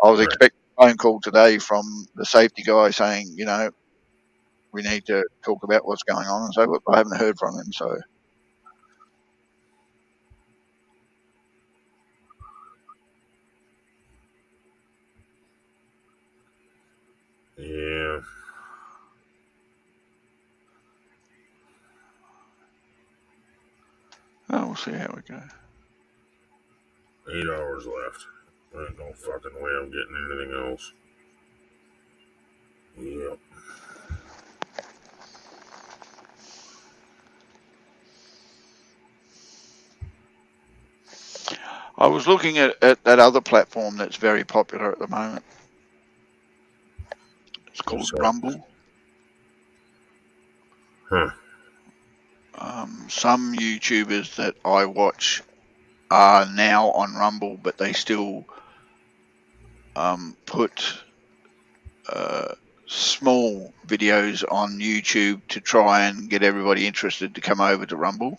I was expecting a phone call today from the safety guy saying, you know, we need to talk about what's going on and so forth. I haven't heard from him, so. Yeah. Oh, we'll see how we go. 8 hours left. There ain't no fucking way I'm getting anything else. Yep. I was looking at that other platform that's very popular at the moment. It's called Rumble. Huh. Some YouTubers that I watch are now on Rumble, but they still put small videos on YouTube to try and get everybody interested to come over to Rumble.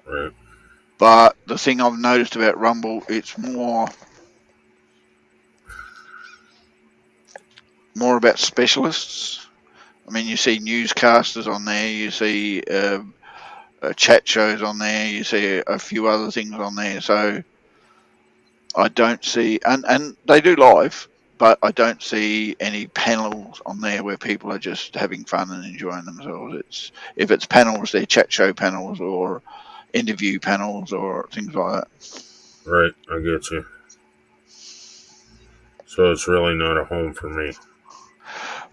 Right. But the thing I've noticed about Rumble, it's more about specialists. I mean, you see newscasters on there, you see chat shows on there, you see a few other things on there. So I don't see, and they do live, but I don't see any panels on there where people are just having fun and enjoying themselves. If it's panels, they're chat show panels or interview panels or things like that. Right, I get you. So it's really not a home for me.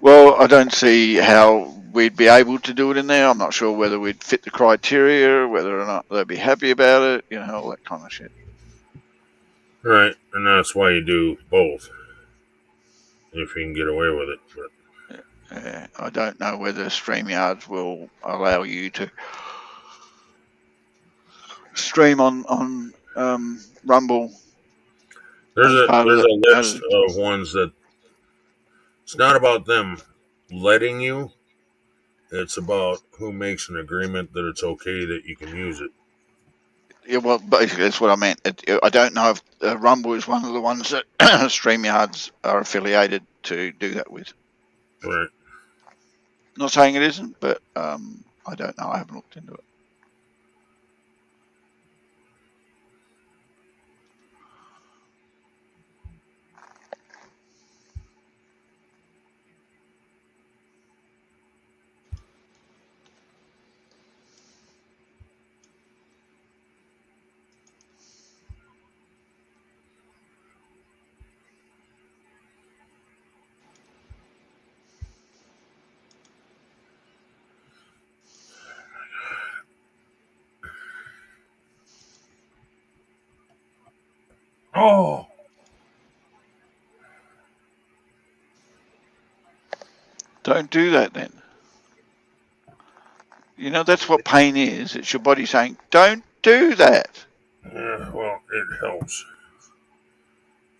Well, I don't see how we'd be able to do it in there. I'm not sure whether we'd fit the criteria, whether or not they'd be happy about it, you know, all that kind of shit. Right, and that's why you do both. If you can get away with it. But I don't know whether StreamYards will allow you to stream on Rumble. There's a list of ones that it's not about them letting you. It's about who makes an agreement that it's okay that you can use it. Yeah, well, basically that's what I meant. I don't know if Rumble is one of the ones that StreamYards are affiliated to do that with. Right. Not saying it isn't, but I don't know. I haven't looked into it. Oh, Don't do that then. You know, that's what pain is. It's your body saying, don't do that. yeah, well, it helps.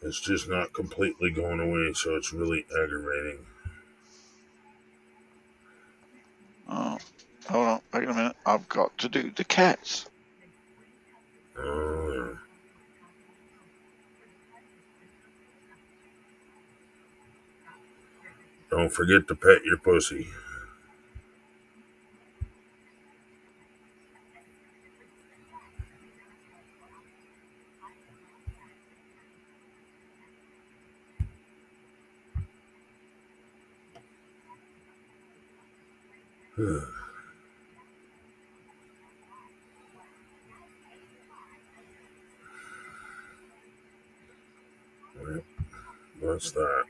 It's just not completely going away, so it's really aggravating. Oh, hold on. Wait a minute. I've got to do the cats. Oh, yeah. Don't forget to pet your pussy. Right. What's that?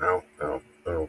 Ow, ow, ow.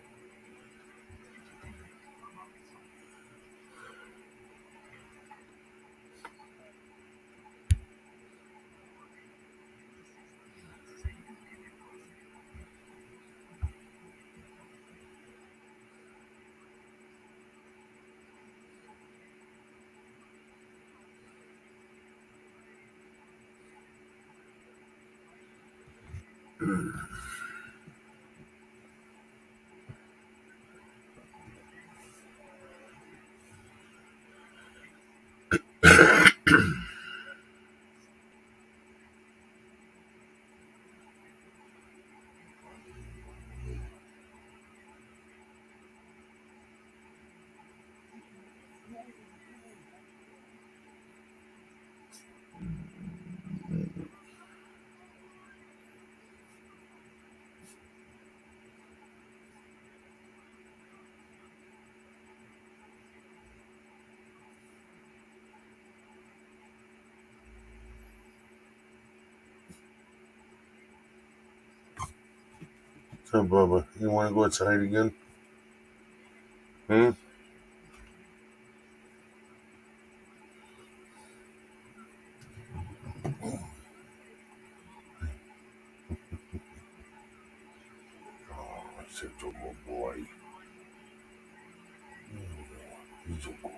So, Bubba, you want to go outside again? Hmm? Oh, such a good boy. He's a good boy.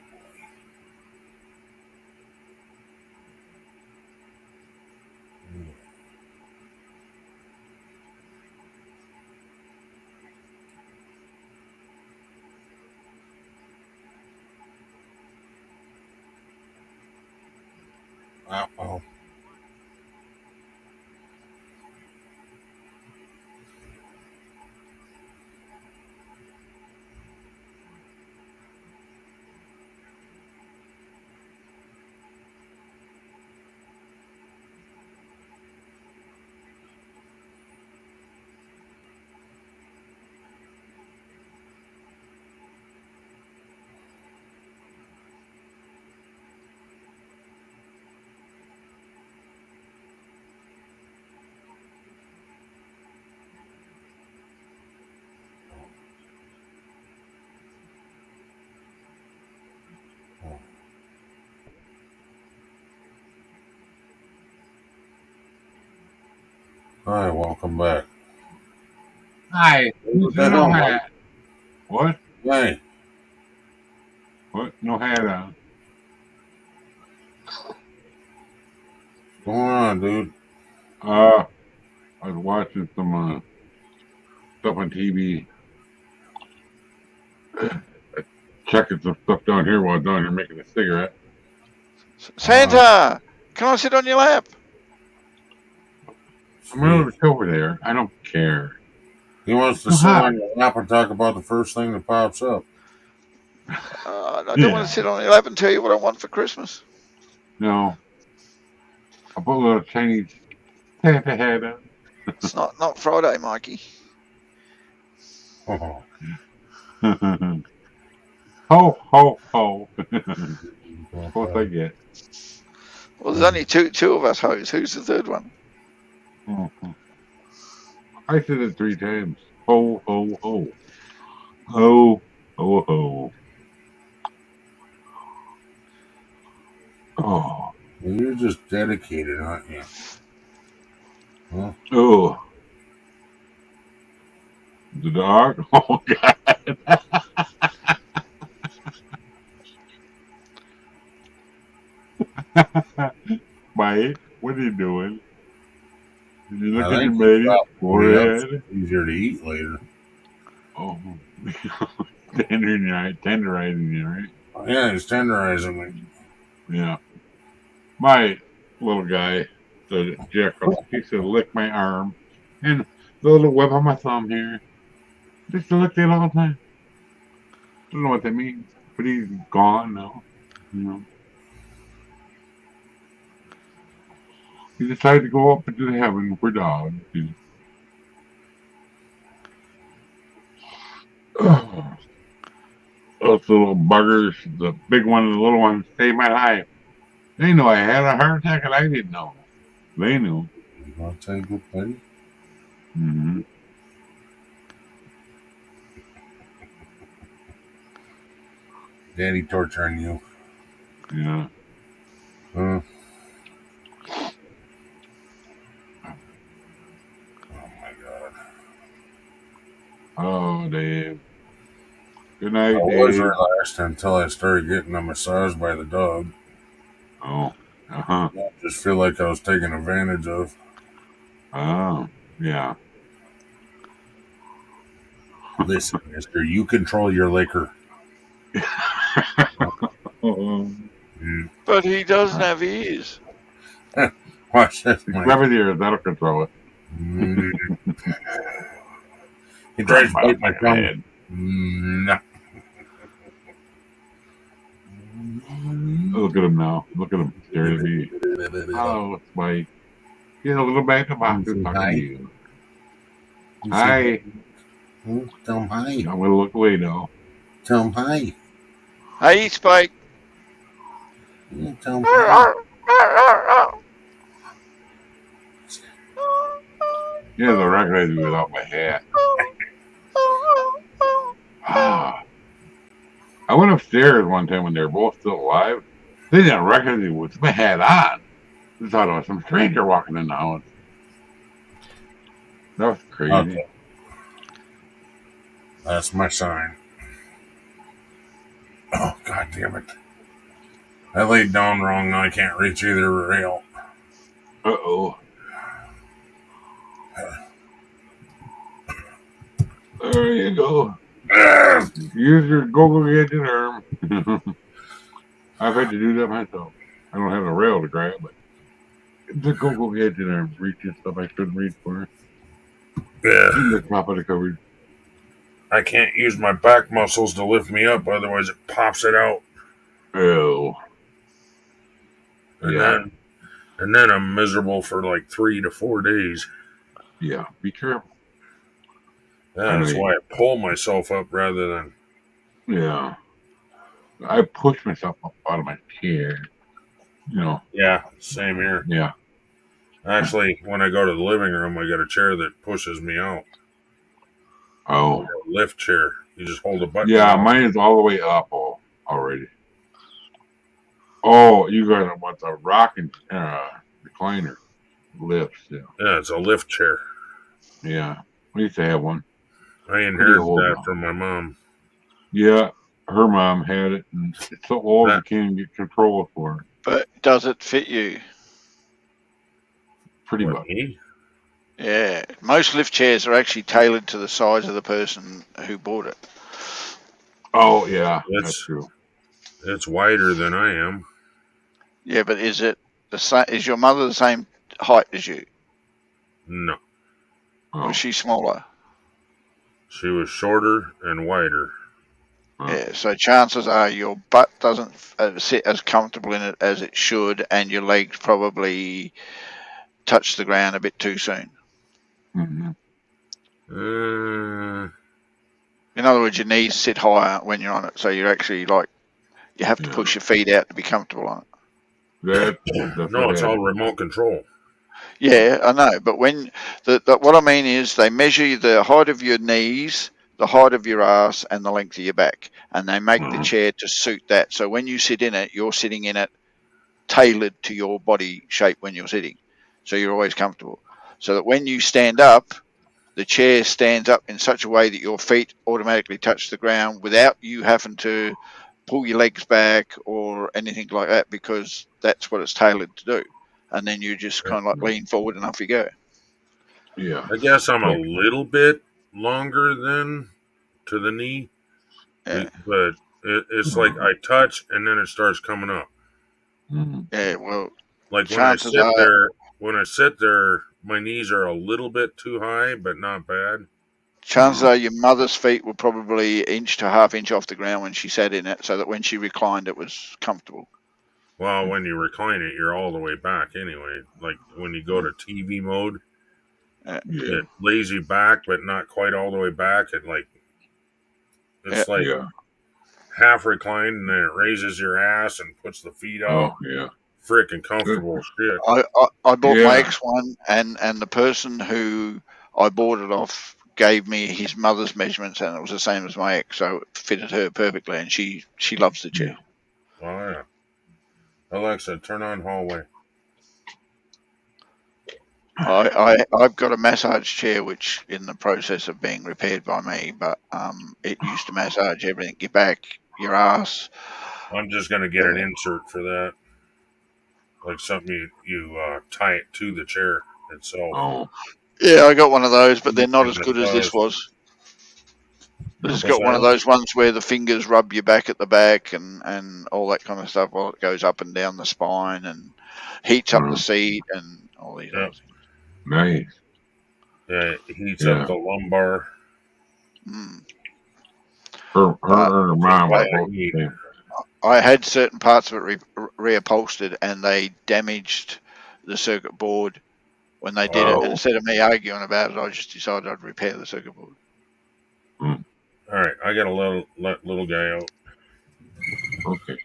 Uh-oh. Hi, welcome back. Hi. What the hell, Mike? What? Hey. What? No hat on. What's going on, dude? I was watching some stuff on TV. Checking some stuff down here while I was down here making a cigarette. Santa, can I sit on your lap? I'm over there. I don't care. He wants to sit on your lap and talk about the first thing that pops up. I don't want to sit on your lap and tell you what I want for Christmas. No. I put a little Chinese Santa hat on. It's not Friday, Mikey. Oh. Ho, ho, ho. That's what I get. Well, there's only two of us hoes. Who's the third one? Mm-hmm. I said it 3 times. Ho, ho, ho. Ho, ho, ho. Oh. You're just dedicated, aren't you? Huh? Oh. The dog? Oh, God. Mike, what are you doing? Did you look I at your think he baby's chopped me up so forehead? it's easier to eat later. Oh. Tenderizing you, right? Yeah, he's tenderizing me. Yeah. My little guy, the Jekyll, he said, lick my arm. And the little web on my thumb here. Just lick it all the time. I don't know what that means, but he's gone now. You know. He decided to go up into heaven for dogs. Those little buggers, the big one and the little one, saved my life. They know I had a heart attack and I didn't know. They knew. I'll take it, buddy. Mm-hmm. Daddy torturing you. Yeah. Oh my God. Oh, Dave. Good night, I Dave. was relaxed until I started getting a massage by the dog. Oh. Uh-huh. I just feel like I was taken advantage of. Oh. Yeah. Listen, mister, you control your liquor. But he doesn't have ears. Watch this, Mike. Grab it here, that'll control it. He tries to bite my tongue. No. Look at him now. Look at him staring at me. Oh, it's Mike. He's a little back to box talking to you. Hi. Tell him hi. I'm going to look away now. Tell him hi. Hey, Spike. Tell him hi. Yeah, they recognize me without my hat. Ah. I went upstairs one time when they were both still alive. They didn't recognize me with my hat on. They thought it was some stranger walking in the house. That was crazy. Okay. That's my sign. Oh, God damn it. I laid down wrong. Now I can't reach either rail. Uh-oh. There you go. Use your go-go gadget arm. I've had to do that myself. I don't have a rail to grab, but the go-go gadget arm reaches stuff I couldn't reach for. Yeah. In the top of the cupboard. I can't use my back muscles to lift me up, otherwise it pops it out. Oh. And then I'm miserable for like 3 to 4 days. Yeah, be careful. That's why I pull myself up rather than... Yeah. I push myself up out of my chair. You know. Yeah, same here. Yeah. Actually, when I go to the living room, I got a chair that pushes me out. Oh. A lift chair. You just hold a button. Yeah, mine is all the way up already. Oh, you got what's a rocking recliner lifts? Yeah. Yeah, it's a lift chair. Yeah, we used to have one. I inherited that from my mom. Yeah, her mom had it, and it's so old you can't get control for it. But does it fit you? Pretty much. Yeah, most lift chairs are actually tailored to the size of the person who bought it. Oh yeah, that's true. It's wider than I am. Yeah, but is it the same? Is your mother the same height as you? No. Or is she smaller? She was shorter and wider. Yeah, so chances are your butt doesn't sit as comfortable in it as it should, and your legs probably touch the ground a bit too soon. Mm-hmm. In other words, your knees sit higher when you're on it, so you're actually you have to push your feet out to be comfortable on it. No, it's all remote control. Yeah, I know, but when what I mean is they measure the height of your knees, the height of your ass, and the length of your back, and they make the chair to suit that. So when you sit in it, you're sitting in it tailored to your body shape when you're sitting, so you're always comfortable. So that when you stand up, the chair stands up in such a way that your feet automatically touch the ground without you having to pull your legs back or anything like that, because that's what it's tailored to do. And then you just kind of like lean forward and off you go. Yeah. I guess I'm a little bit longer than to the knee, but it's like I touch and then it starts coming up. Yeah, well, like when I sit there, my knees are a little bit too high, but not bad. Chances are your mother's feet were probably inch to half inch off the ground when she sat in it, so that when she reclined, it was comfortable. Well, when you recline it, you're all the way back anyway. Like when you go to TV mode, it lays you back, but not quite all the way back. It's like half reclined, and then it raises your ass and puts the feet out. Oh, yeah. Freaking comfortable shit. I bought my ex one, and the person who I bought it off gave me his mother's measurements, and it was the same as my ex, so it fitted her perfectly, and she loves the chair. Oh yeah. Alexa, turn on hallway. I've got a massage chair which in the process of being repaired by me, but it used to massage everything, your back, your ass. I'm just gonna get an insert for that, like something you tie it to the chair itself. Oh. Yeah, I got one of those, but they're not as good as this was. This has got one of those ones where the fingers rub your back at the back and all that kind of stuff while it goes up and down the spine and heats up the seat and all these other things. Nice. Yeah, it heats up the lumbar. Her and mom are both the same. I had certain parts of it reupholstered, and they damaged the circuit board when they did it. And instead of me arguing about it, I just decided I'd repair the circuit board. All right, I got to let little guy out. Okay.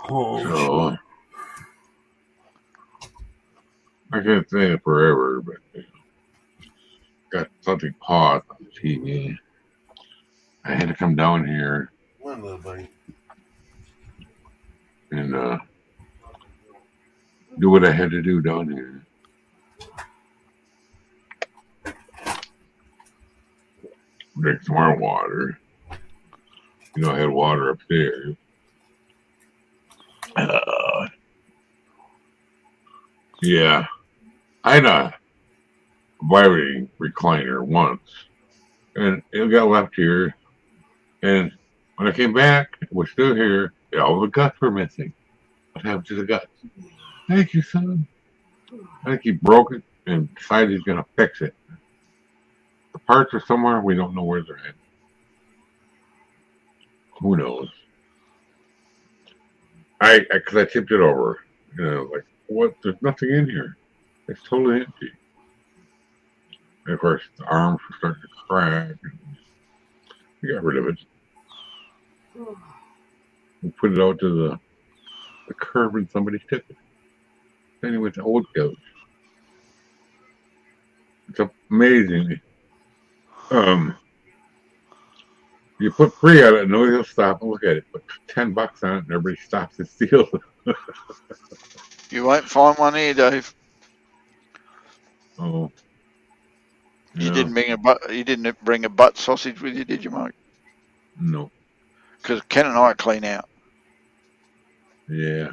Oh, I can't say it forever, but got something hot on the TV. I had to come down here Come on, little buddy. and do what I had to do down here. Drink some more water. You know, I had water upstairs. Yeah. I had a vibrating recliner once, and it got left here. And when I came back, it was still here. All the guts were missing. What happened to the guts? Thank you, son. I think he broke it and decided he's going to fix it. The parts are somewhere. We don't know where they're at. Who knows? Because I tipped it over. You know, like, what? There's nothing in here. It's totally empty. And of course, the arms were starting to crack. We got rid of it. We put it out to the curb and somebody took it. Then it went to old coach. It's amazing. You put free on it, nobody will stop and look at it. But $10 on it, and everybody stops and steals it. You won't find one here, Dave. Oh. You didn't bring a butt sausage with you, did you, Mike? No. Because Ken and I are clean out. Yeah.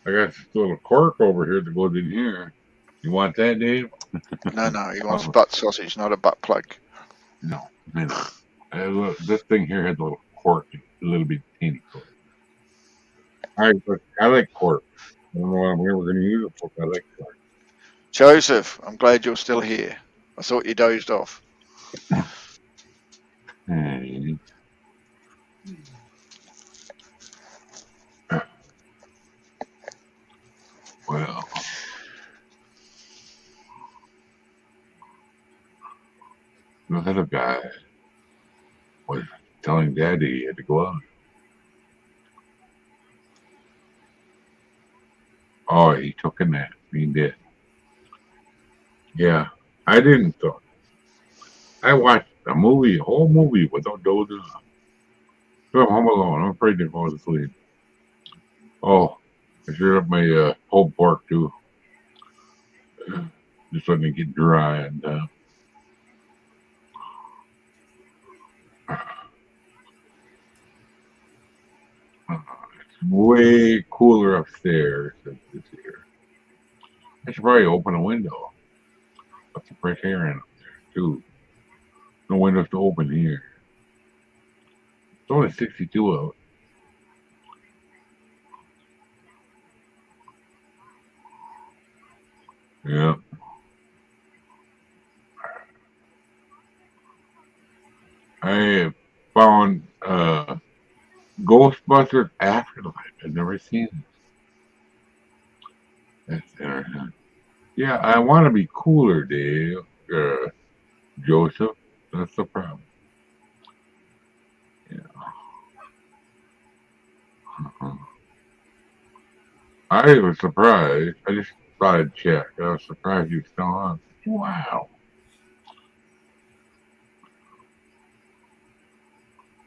I got this little cork over here that goes in here. You want that, Dave? No, he wants butt sausage, not a butt plug. No. This thing here has a little cork, a little bit teeny cork. I like cork. I don't know what I'm ever going to use it for, but I like cork. Joseph, I'm glad you're still here. I thought you dozed off. Hey. Well, the little guy was telling Daddy he had to go out. Oh, he took a nap. He did. Yeah, I didn't though. I watched a movie, a whole movie without dozing off. So I'm home alone. I'm afraid to fall asleep. Oh, I sure up my pulled pork too. Just letting it get dry and it's way cooler upstairs than this here. I should probably open a window. Let some fresh air in up there too. No windows to open here. It's only 62 out. Yeah. I found Ghostbusters Afterlife. I've never seen it. That's interesting. Yeah, I want to be cooler, Dave. Joseph. That's the problem. Yeah. I was surprised. I just thought I'd check. I was surprised you were still on. Wow.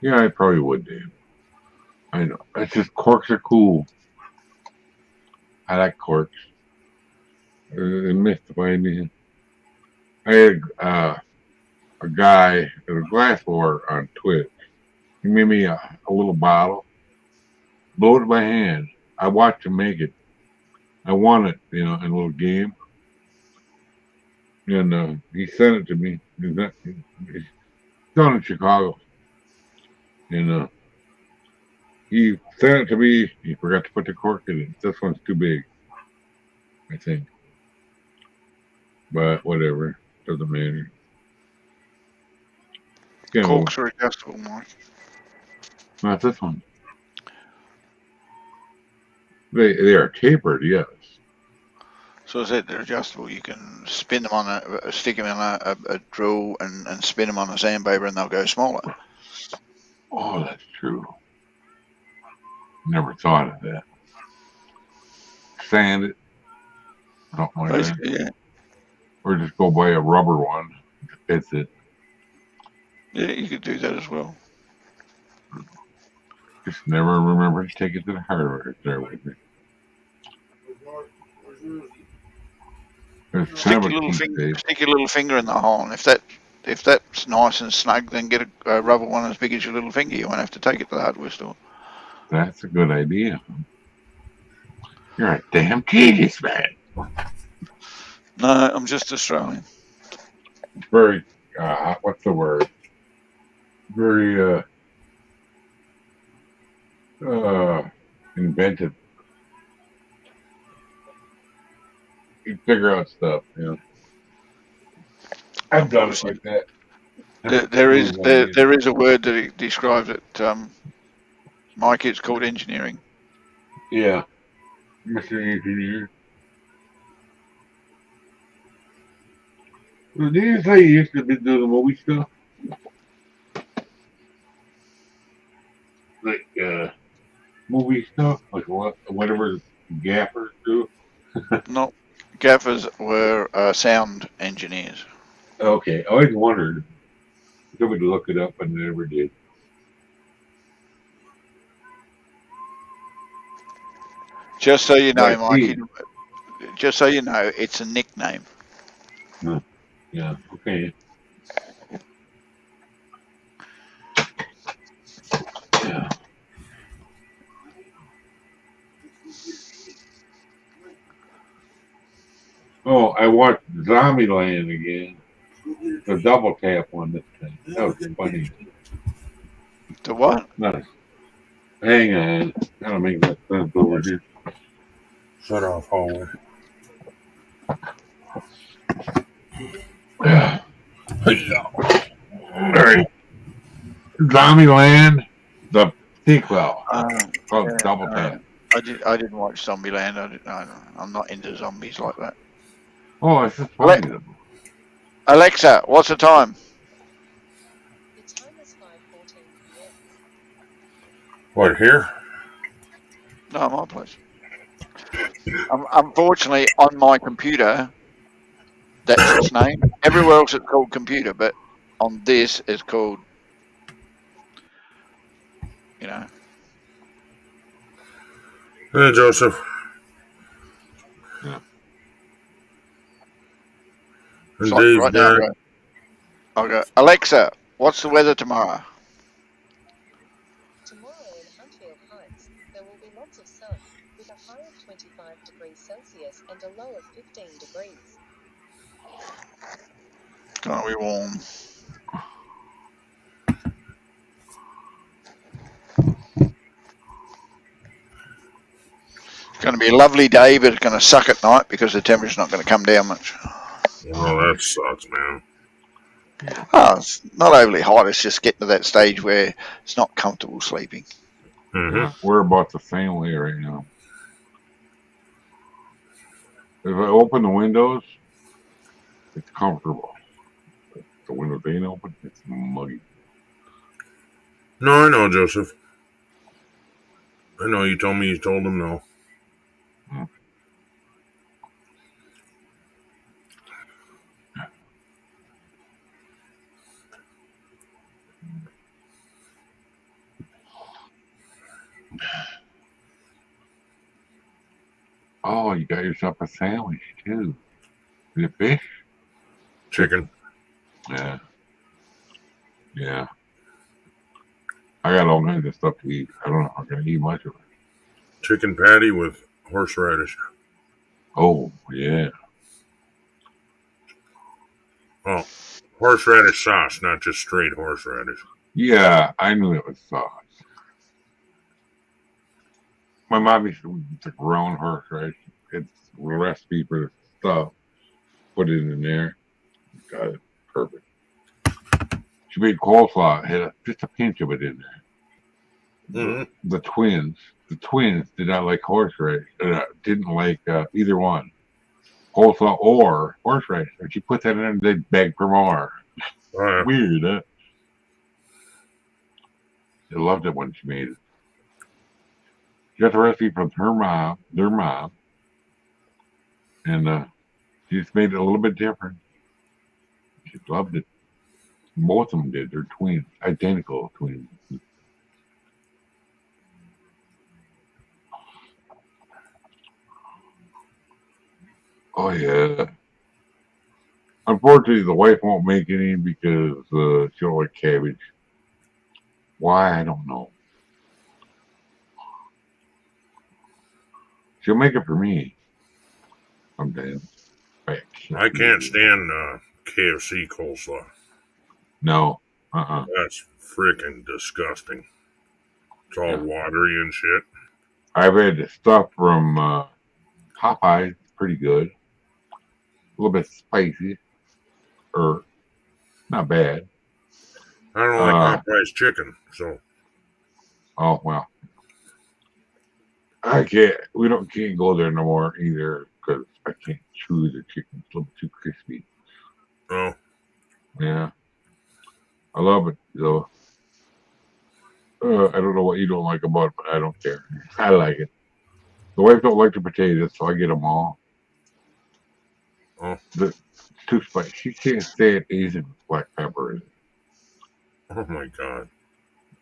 Yeah, I probably would, Dave. I know. It's just corks are cool. I like corks. They mystified me. I had a guy at a glassware on Twitch. He made me a little bottle. Blew it by hand. I watched him make it. I won it, in a little game. And he sent it to me. He's down in Chicago. And he sent it to me. He forgot to put the cork in it. This one's too big, I think. But whatever. Doesn't matter. Corks are adjustable, Mike. Not this one. They are tapered, yes. So I said they're adjustable. You can spin them on stick them in a drill and spin them on a sandpaper and they'll go smaller. Oh, that's true. Never thought of that. Sand it. Something like Basically, that. yeah. Or just go buy a rubber one that fits it. Yeah, you could do that as well. Just never remember to take it to the hardware store with me. It's Stick kind your of a little cheap finger. date. Stick your little finger in the hole, and if that's nice and snug, then get a rubber one as big as your little finger. You won't have to take it to the hardware store. That's a good idea. You're a damn genius, man. No, I'm just Australian. Very, what's the word? Very, inventive. You figure out stuff, I've done it like that. There is a word that describes it. Mike, it's called engineering. Yeah. Mr. Engineer. Well, did you say you used to be doing the movie stuff? Like, movie stuff? Like whatever gaffers do? No, gaffers were sound engineers. Okay, I always wondered. Somebody look it up, and I never did. Just so you know, Like Mike, me. just so you know, it's a nickname. Yeah, okay. Yeah. Oh, I watched Zombieland again. The double tap one this time. That was funny. The what? Nice. Hang on. That'll make that sense over here. Shut off, hallway. Alright. Zombieland, the sequel. Called Double Tap. I didn't watch Zombieland. I'm not into zombies like that. Oh, it's just funny. Alexa, what's the time? What, here? No, my place. Unfortunately, on my computer, that's its name. Everywhere else it's called computer, but on this is called, you know. Hey, Joseph. Yeah. And So Dave's right now, back. I'll go, Alexa, what's the weather tomorrow? Tomorrow in Huntfield Heights, there will be lots of sun, with a high of 25 degrees Celsius and a low of 15 degrees. It's going to be warm. It's going to be a lovely day, but it's going to suck at night because the temperature's not going to come down much. Oh, that sucks, man. Oh, it's not overly hot. It's just getting to that stage where it's not comfortable sleeping. Yeah, we're about the same way right now. If I open the windows, it's comfortable. If the windows ain't open, it's muggy. No, I know, Joseph. I know you told me you told him no. Oh, you got yourself a sandwich too. Is it fish? Chicken. Yeah. Yeah. I got all kinds of stuff to eat. I don't know if I'm gonna eat much of it. Chicken patty with horseradish. Oh, yeah. Oh, horseradish sauce, not just straight horseradish. Yeah, I knew it was sauce. My mom used to ground horseradish. It's a recipe for stuff. Put it in there. Got it. Perfect. She made coleslaw. Had just a pinch of it in there. The twins did not like horseradish. Didn't like either one, coleslaw or horseradish. And she put that in and they begged for more. Weird, huh? They loved it when she made it. She got the recipe from their mom, and she just made it a little bit different. She loved it. Both of them did. They're twins, identical twins. Oh yeah. Unfortunately, the wife won't make any because she don't like cabbage. Why, I don't know. She'll make it for me sometimes. I can't stand KFC coleslaw. No. That's freaking disgusting. It's all watery and shit. I've had the stuff from Popeye. It's pretty good. A little bit spicy. Or not bad. I don't like Popeye's chicken, so. Oh, well. I can't. We can't go there no more either because I can't chew the chicken. It's a little too crispy. Oh. Yeah. I love it though. I don't know what you don't like about it, but I don't care. I like it. The wife don't like the potatoes, so I get them all. Oh. It's too spicy. She can't stand Asian black pepper. Oh my god.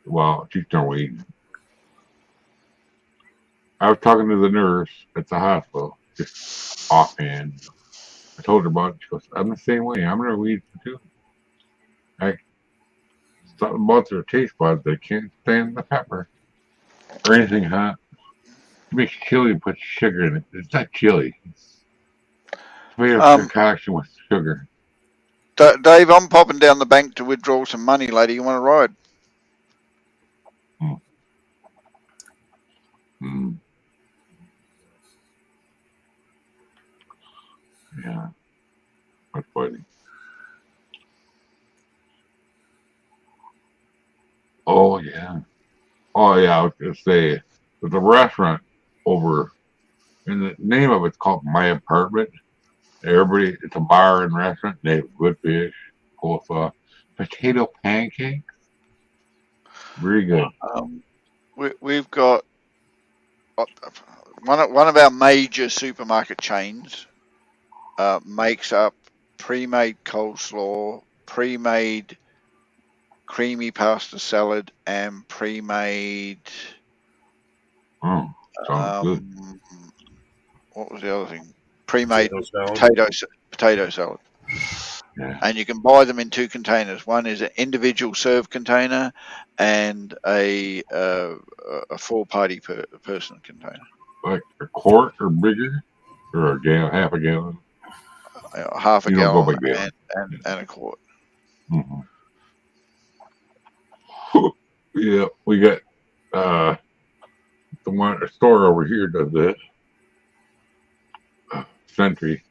Well, she's Norwegian. I was talking to the nurse at the hospital, just offhand. I told her about it. She goes, I'm the same way. I'm Norwegian too. Something about their taste buds, they can't stand the pepper or anything hot. She makes chili and puts sugar in it. It's not chili. It's tomato concoction with sugar. Dave, I'm popping down the bank to withdraw some money later. You want to ride? Yeah. That's funny. Oh, yeah. Oh, yeah. I was going to say, there's a restaurant over, and the name of it's called My Apartment. Everybody, it's a bar and restaurant. They have good fish, coleslaw, potato pancakes. Very good. We've got one of our major supermarket chains makes up pre-made coleslaw, pre-made creamy pasta salad, and pre-made. Oh, sounds good. What was the other thing? Pre-made Potato salad. potato salad. Yeah. And you can buy them in 2 containers. One is an individual serve container, and a 4-party person container. Like a quart or bigger, or a gallon, half a gallon. Half a You don't go gallon by gallon. and a quart. Mm-hmm. Yeah, we got the one store over here does that. Sentry.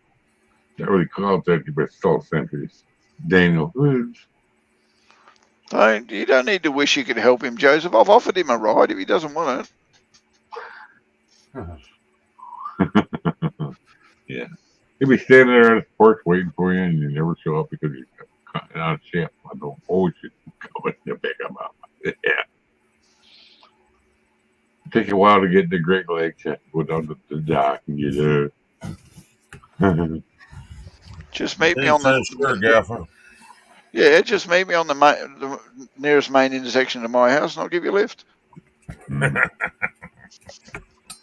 Not really called Sentry, but it's still Sentries. Daniel Foods. You don't need to wish you could help him, Joseph. I've offered him a ride if he doesn't want it. Yeah. He'll be standing there at the porch waiting for you, and you never show up because you're cutting out of shit. I don't always coming to pick him up. Yeah. Take a while to get to Great Lakes, go down to the dock and get there. Just meet me on the Gaffer. Yeah, just meet me on the nearest main intersection to my house, and I'll give you a lift.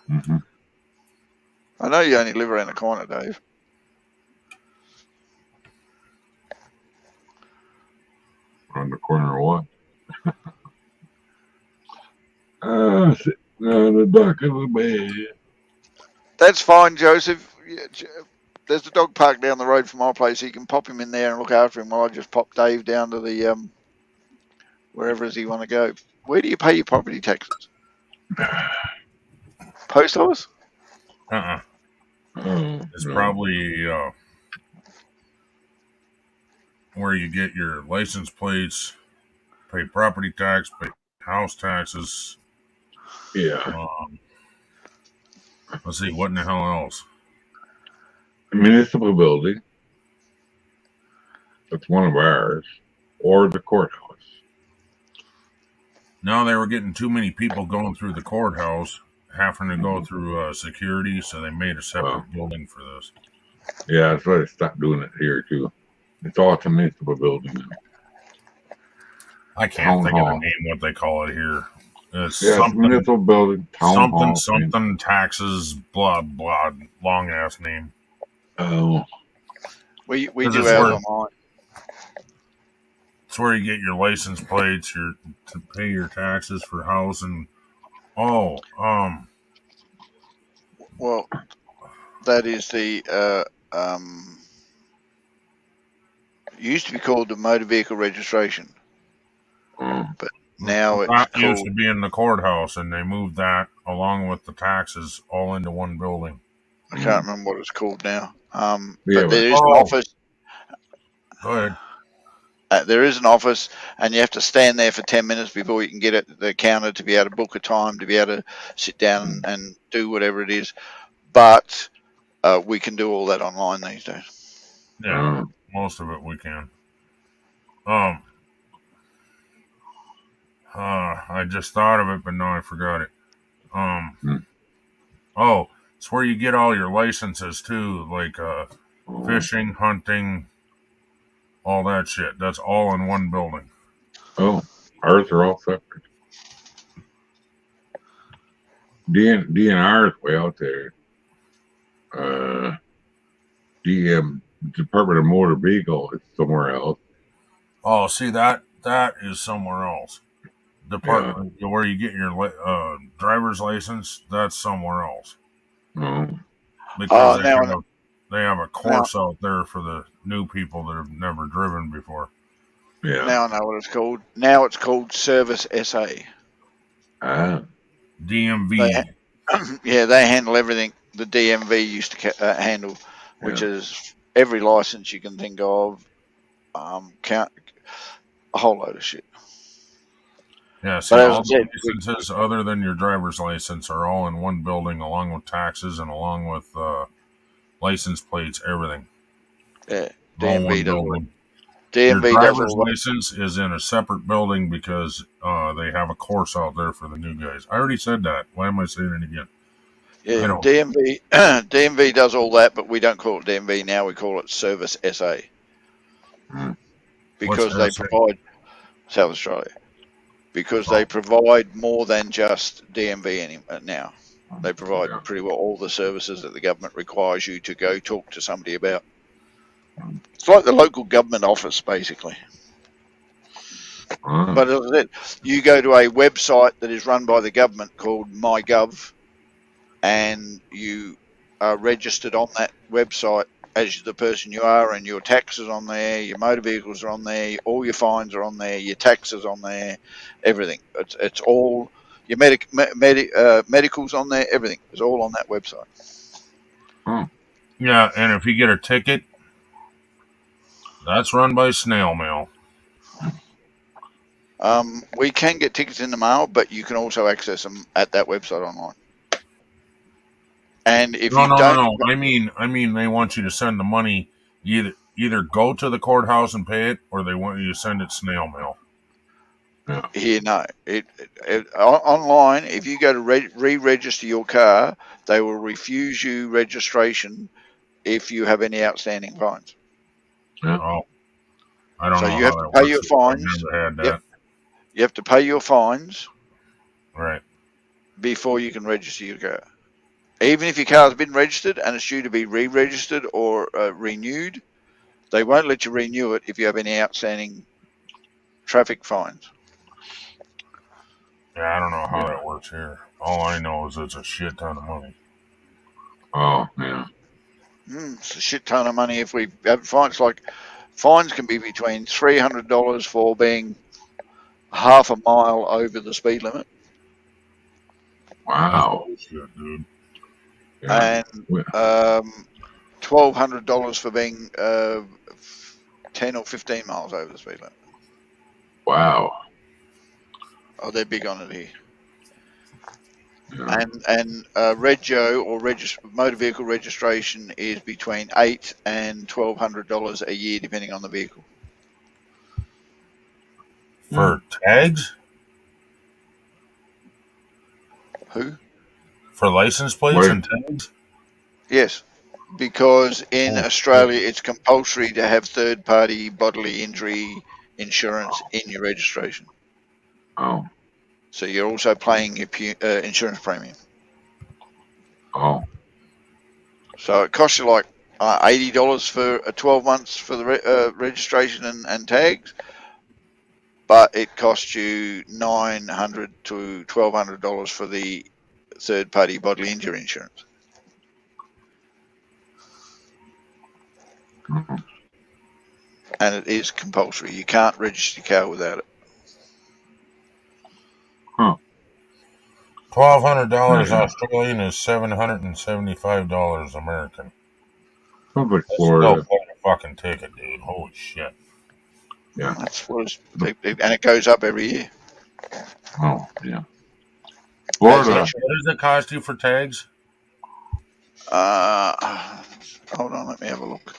Mm-hmm. I know you only live around the corner, Dave. On the corner of what? Sitting on the dock of the bay. That's fine, Joseph. Yeah, there's a dog park down the road from my place. You can pop him in there and look after him while I just pop Dave down to the wherever does he want to go. Where do you pay your property taxes? Post office? It's probably where you get your license plates, pay property tax, pay house taxes. Yeah. Let's see, what in the hell else? Municipal building. That's one of ours. Or the courthouse. No, they were getting too many people going through the courthouse, having to go through security, so they made a separate building for this. Yeah, that's why they stopped doing it here too. It's all a municipal building now. I can't think of the name what they call it here. It's something, municipal building, town hall, something taxes, blah blah, long ass name. Oh, we do ours online. It's where you get your license plates, to pay your taxes for house and well, that is the used to be called the motor vehicle registration, but now that used to be in the courthouse, and they moved that along with the taxes all into one building. I can't remember what it's called now. But there is an office. Go ahead. There is an office, and you have to stand there for 10 minutes before you can get at the counter to be able to book a time, to be able to sit down and do whatever it is. But we can do all that online these days. Yeah, most of it we can. I just thought of it, but now I forgot it. Oh, it's where you get all your licenses too, like fishing, hunting, all that shit. That's all in one building. Oh, ours are all separate. DNR is way out there. Department of Motor Vehicle is somewhere else. Oh, see that is somewhere else. Department where you get your driver's license, that's somewhere else. Because they have a course out there for the new people that have never driven before. Yeah. Now I know what it's called. Now it's called Service SA. DMV. They handle everything the DMV used to handle, which is every license you can think of, count a whole load of shit. Yeah, so all the licenses other than your driver's license are all in one building, along with taxes and along with license plates, everything. Yeah, DMV does all. Your driver's license is in a separate building because they have a course out there for the new guys. I already said that. Why am I saying it again? Yeah, DMV does all that, but we don't call it DMV now. We call it Service SA because they provide South Australia, because they provide more than just DMV now. They provide pretty well all the services that the government requires you to go talk to somebody about. It's like the local government office, basically. But as I said, you go to a website that is run by the government called MyGov, and you are registered on that website as the person you are, and your taxes on there, your motor vehicles are on there, all your fines are on there, your taxes on there, everything. It's all your medicals on there, everything is all on that website. Yeah, and if you get a ticket, that's run by snail mail. We can get tickets in the mail, but you can also access them at that website online. And if No. I mean, they want you to send the money. Either go to the courthouse and pay it, or they want you to send it snail mail. Here, no. Online, if you go to re-register your car, they will refuse you registration if you have any outstanding fines. Oh, I don't So know you how have to that pay works. your I've fines. never had that. Yep. You have to pay your fines Right. before you can register your car. Even if your car has been registered and it's due to be re-registered or renewed, they won't let you renew it if you have any outstanding traffic fines. Yeah, I don't know how that works here. All I know is it's a shit ton of money. Oh, yeah. It's a shit ton of money if we have fines. Like, fines can be between $300 for being half a mile over the speed limit. Wow. Shit, dude. Yeah. And $1,200 for being 10 or 15 miles over the speed limit. Wow. Oh, they're big on it here. Yeah. And Rego or motor vehicle registration is between $800 and $1,200 a year, depending on the vehicle. For tags? Who? For license plates and tags? Yes, because in Australia it's compulsory to have third-party bodily injury insurance in your registration. Oh. So you're also paying your insurance premium. Oh. So it costs you like $80 for 12 months for the registration and tags, but it costs you $900 to $1,200 for the third-party bodily injury insurance. And it is compulsory. You can't register your car without it. $1,200 Australian is $775 American. Sounds like That's Florida. still quite a fucking ticket, dude. Holy shit. Yeah. That's what and it goes up every year. Oh, yeah. What Florida. does it cost you for tags? Hold on, let me have a look.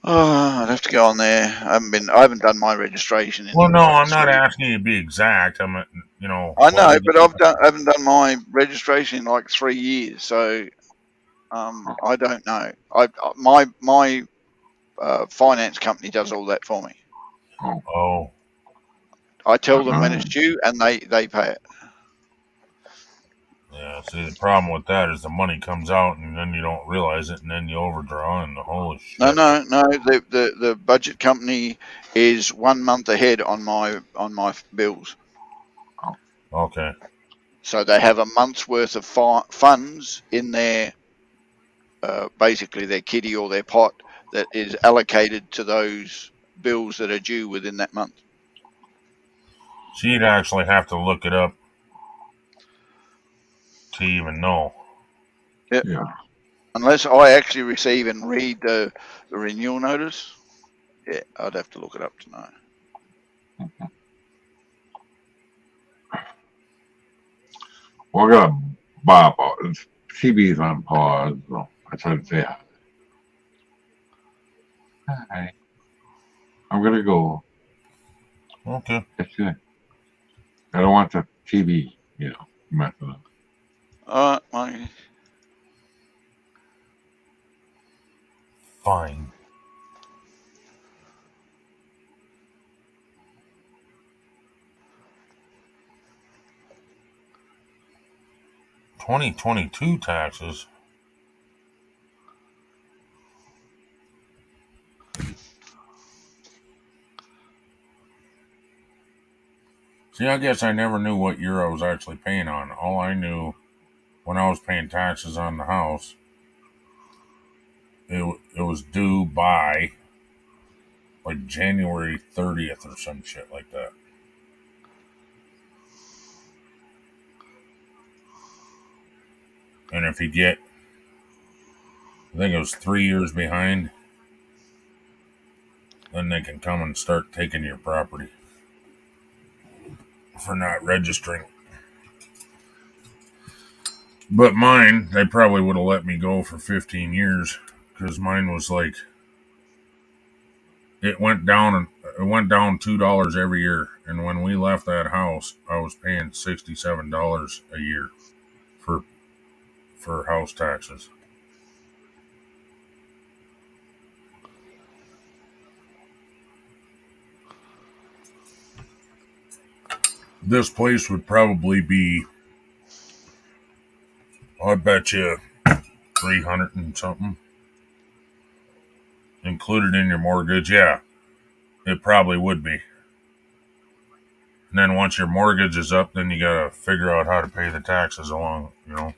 I'd have to go on there. I haven't done my registration. Well, no, I'm not asking you to be exact. I'm, you know. I know, but I haven't done my registration in like 3 years, so I don't know. My finance company does all that for me. Oh. I tell them when it's due, and they pay it. Yeah, see, the problem with that is the money comes out, and then you don't realize it, and then you overdraw, and the holy shit. No. The budget company is 1 month ahead on my bills. Okay. So they have a month's worth of funds in their basically their kitty or their pot that is allocated to those bills that are due within that month. So you'd actually have to look it up to even know. Yep. Yeah. Unless I actually receive and read the renewal notice, yeah, I'd have to look it up to know. Well, I got a Bob. CB's on pause, so I tried to say hi. Hi. I'm gonna go. Okay. That's it. I don't want the TV, messing up. Fine. 2022 taxes. See, I guess I never knew what year I was actually paying on. All I knew when I was paying taxes on the house, it was due by like January 30th or some shit like that. And if you get, I think it was 3 years behind, then they can come and start taking your property for not registering. But mine, they probably would have let me go for 15 years because mine was like, it went down $2 every year. And when we left that house, I was paying $67 a year for house taxes. This place would probably be, I bet you, 300 and something included in your mortgage. Yeah, it probably would be. And then once your mortgage is up, then you gotta figure out how to pay the taxes along, you know.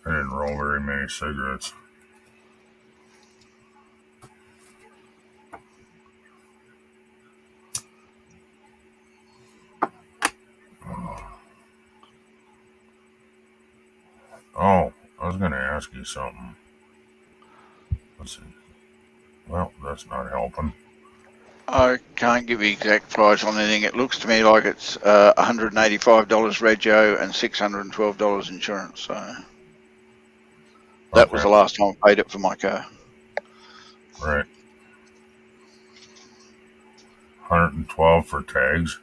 I didn't roll very many cigarettes. Oh, I was going to ask you something. Let's see. Well, that's not helping. I can't give you exact price on anything. It looks to me like it's $185 rego and $612 insurance. So that was the last time I paid it for my car. Right. 112 for tags.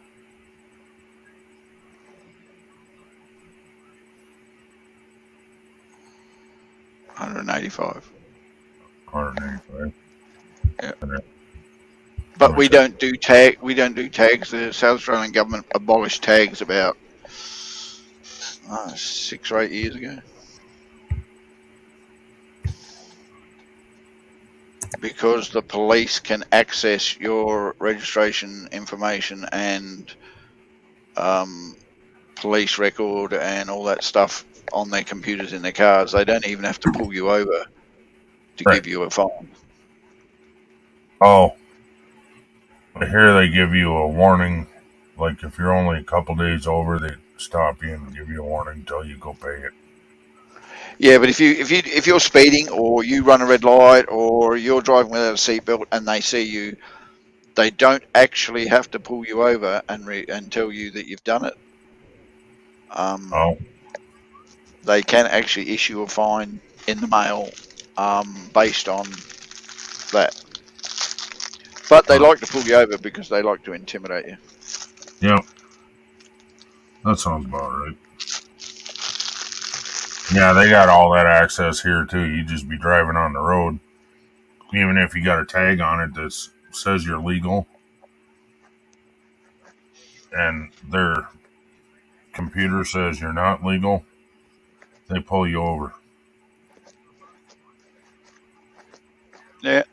$185. Yeah. But we don't do tag. We don't do tags. The South Australian government abolished tags about 6 or 8 years ago because the police can access your registration information and police record and all that stuff on their computers in their cars. They don't even have to pull you over to give you a fine. Oh, I hear they give you a warning. Like if you're only a couple days over, they stop you and give you a warning until you go pay it. Yeah, but if you're speeding or you run a red light or you're driving without a seatbelt and they see you, they don't actually have to pull you over and tell you that you've done it. They can actually issue a fine in the mail based on that. But they like to pull you over because they like to intimidate you. Yep. That sounds about right. Yeah, they got all that access here too. You just be driving on the road. Even if you got a tag on it that says you're legal and their computer says you're not legal, they pull you over. Yeah.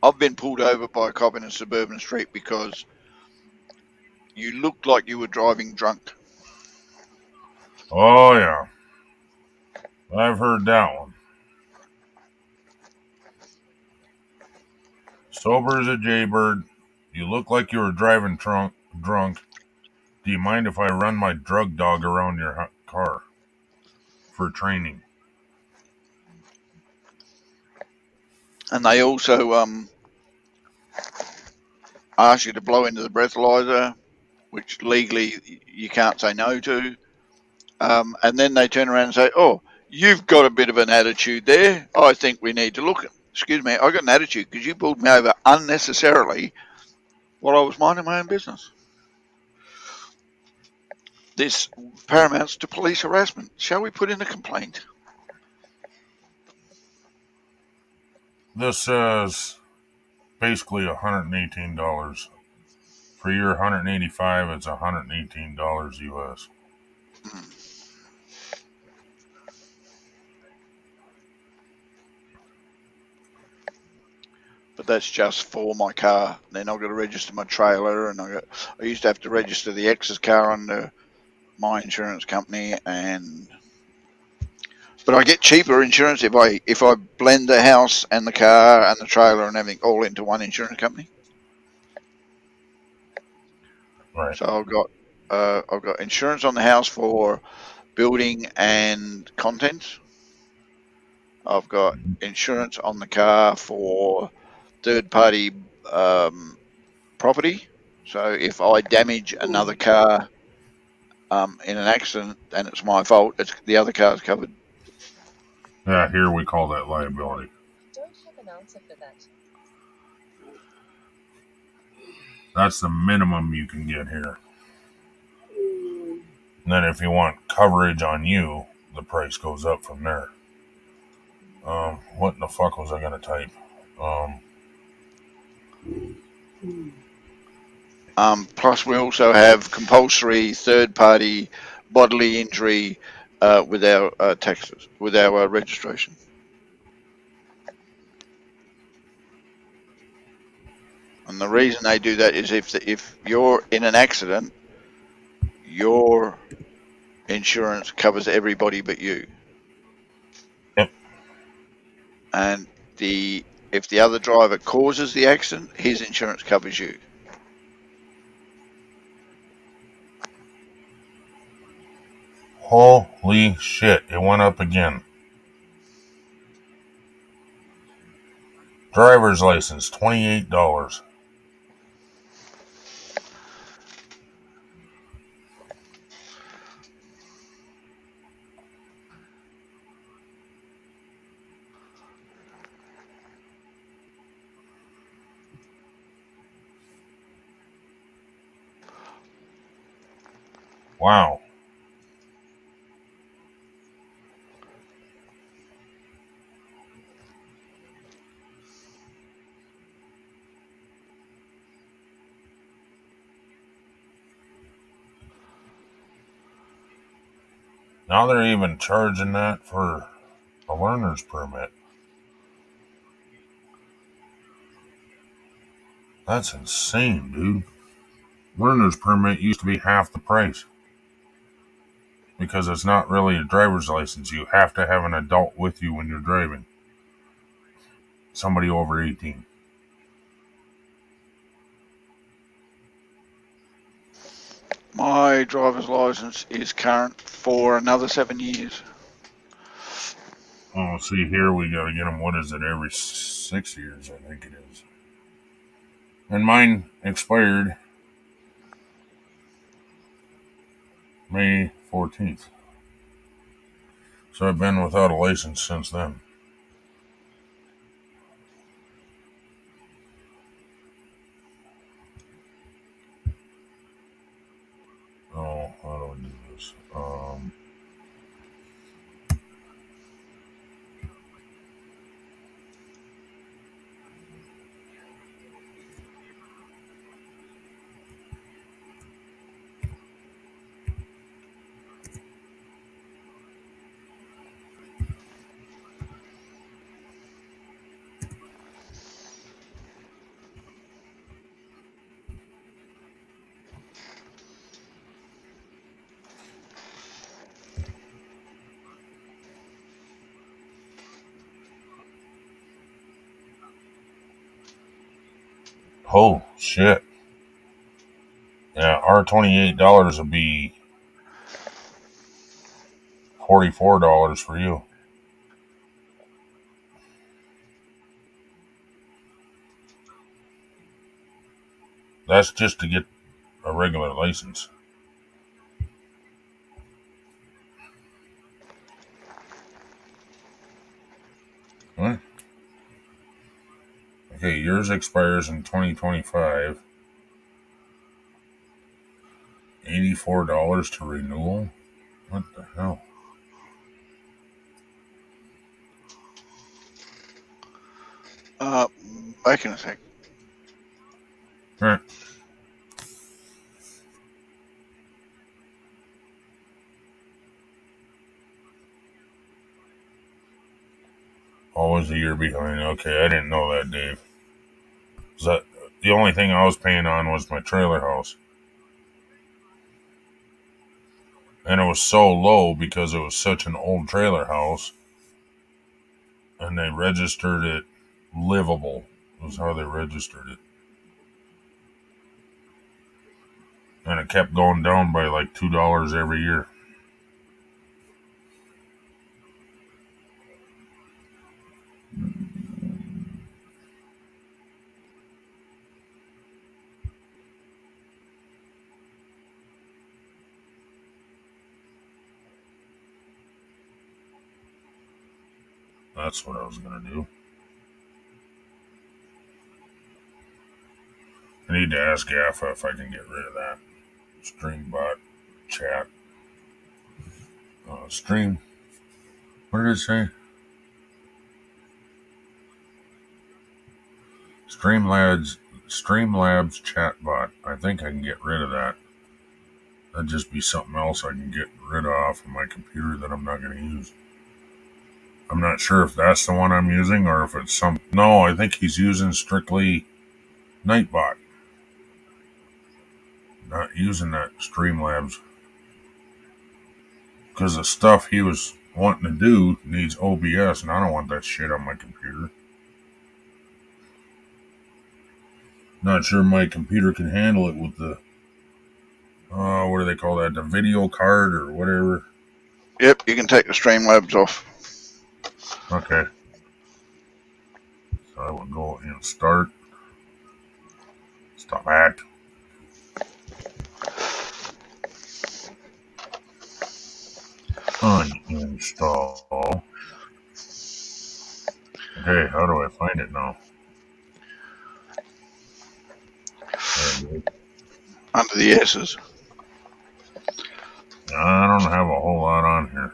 I've been pulled over by a cop in a suburban street because you looked like you were driving drunk. Oh, yeah. I've heard that one. Sober as a jaybird. You look like you were driving drunk. Do you mind if I run my drug dog around your car for training? And they also ask you to blow into the breathalyzer, which legally you can't say no to. And then they turn around and say, oh, you've got a bit of an attitude there. I think we need to look at. Excuse me, I got an attitude because you pulled me over unnecessarily while I was minding my own business. This paramounts to police harassment. Shall we put in a complaint? This says basically $118. For your $185, it's $118 US. But that's just for my car. Then I've got to register my trailer, and I used to have to register the ex's car under my insurance company, but I get cheaper insurance if I blend the house and the car and the trailer and everything all into one insurance company. Right. So I've got insurance on the house for building and contents. I've got insurance on the car for third-party property. So if I damage another car in an accident and it's my fault, the other car's covered. Yeah, here we call that liability. Don't have an answer for that. That's the minimum you can get here. And then if you want coverage on you, the price goes up from there. What in the fuck was I going to type? Plus, we also have compulsory third-party bodily injury with our taxes, with our registration. And the reason they do that is if you're in an accident, your insurance covers everybody but you. Yep. And if the other driver causes the accident, his insurance covers you. Holy shit, it went up again. Driver's license, $28. Wow. Now they're even charging that for a learner's permit. That's insane, dude. Learner's permit used to be half the price. Because it's not really a driver's license. You have to have an adult with you when you're driving. Somebody over 18. My driver's license is current for another 7 years. Oh, see here we got to get them. What is it? Every 6 years, I think it is. And mine expired May 14th. So I've been without a license since then. Oh, how do I do this? Oh, shit. Yeah, our $28 would be $44 for you. That's just to get a regular license. What? Okay, yours expires in 2025. $84 to renewal? What the hell? Back in a sec. All right. Always a year behind. Okay, I didn't know that, Dave. Is that the only thing I was paying on was my trailer house? And it was so low because it was such an old trailer house. And they registered it livable. Was how they registered it. And it kept going down by like $2 every year. That's what I was going to do. I need to ask Gaffa if I can get rid of that. Streambot chat. Stream. What did it say? Streamlabs chatbot. I think I can get rid of that. That'd just be something else I can get rid of off of my computer that I'm not going to use. I'm not sure if that's the one I'm using or if it's some... No, I think he's using strictly Nightbot. Not using that Streamlabs. Because the stuff he was wanting to do needs OBS, and I don't want that shit on my computer. Not sure my computer can handle it with the... what do they call that? The video card or whatever? Yep, you can take the Streamlabs off. Okay. So I will go and start. Stop that. Uninstall. Okay, how do I find it now? Under the S's. I don't have a whole lot on here.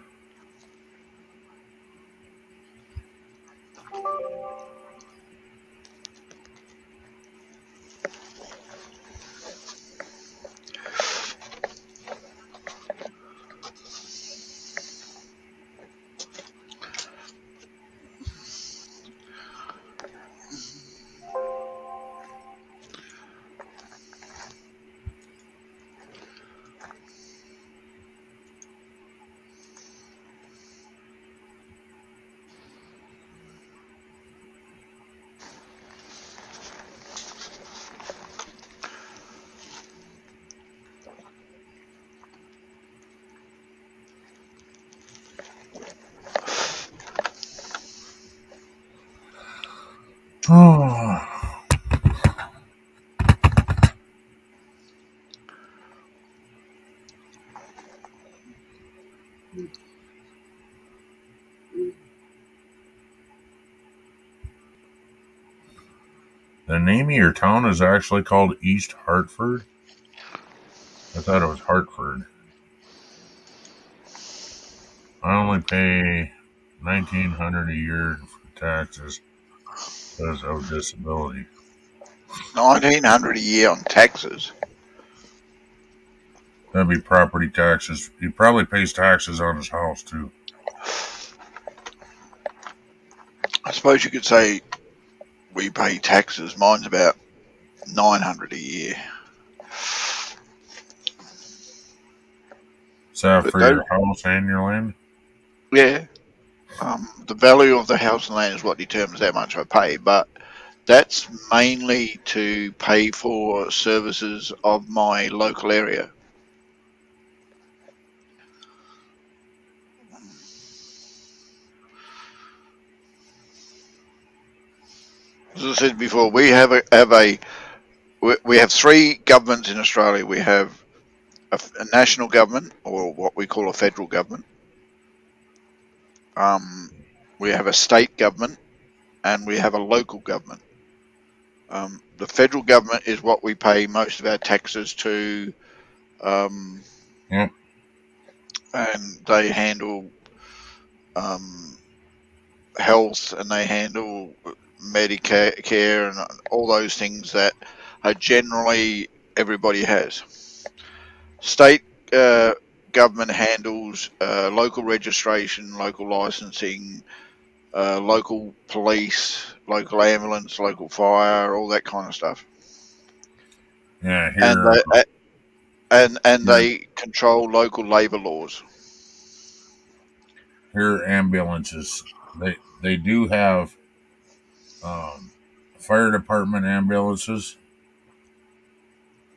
Oh. The name of your town is actually called East Hartford? I thought it was Hartford. I only pay $1,900 a year for taxes because of disability. $1,900 a year on taxes. That'd be property taxes. He probably pays taxes on his house too. I suppose you could say we pay taxes. Mine's about $900 a year. Is that for your house and your land? Yeah. The value of the house and land is what determines how much I pay, but that's mainly to pay for services of my local area. As I said before, we have three governments in Australia. We have a national government, or what we call a federal government. We have a state government, and we have a local government. The federal government is what we pay most of our taxes to, and they handle health, and they handle Medicare, and all those things that are generally everybody has. State government handles local registration, local licensing, local police, local ambulance, local fire, all that kind of stuff. Yeah, And they control local labor laws. Here, ambulances, they do have fire department ambulances,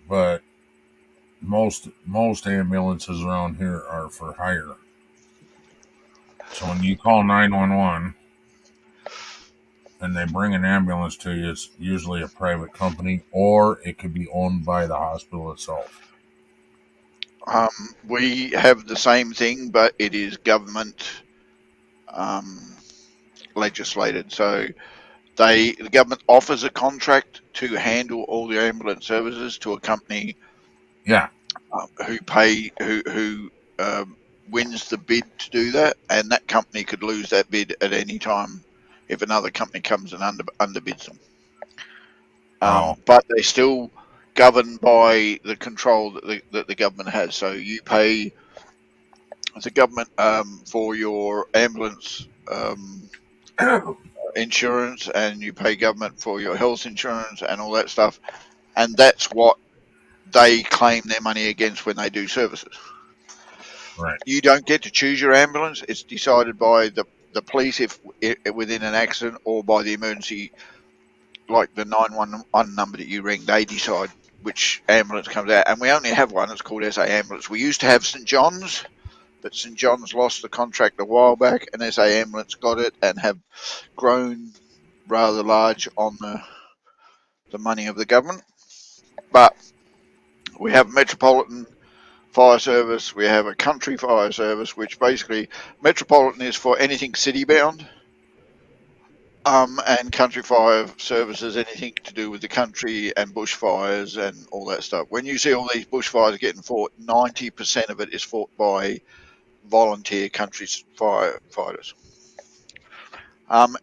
but most ambulances around here are for hire. So when you call 911 and they bring an ambulance to you, it's usually a private company, or it could be owned by the hospital itself. We have the same thing, but it is government legislated. So the government offers a contract to handle all the ambulance services to a company. Yeah. Who wins the bid to do that, and that company could lose that bid at any time if another company comes and underbids them. But they're still governed by the control that the government has. So you pay the government for your ambulance insurance, and you pay government for your health insurance and all that stuff, and that's what they claim their money against when they do services. Right. You don't get to choose your ambulance. It's decided by the police if within an accident, or by the emergency, like the 911 number that you ring. They decide which ambulance comes out, and we only have one. It's called SA Ambulance. We used to have St John's, but St John's lost the contract a while back, and SA Ambulance got it and have grown rather large on the money of the government. But we have Metropolitan Fire Service, we have a Country Fire Service, which basically, Metropolitan is for anything city-bound, and Country Fire Service is anything to do with the country and bushfires and all that stuff. When you see all these bushfires getting fought, 90% of it is fought by volunteer country firefighters.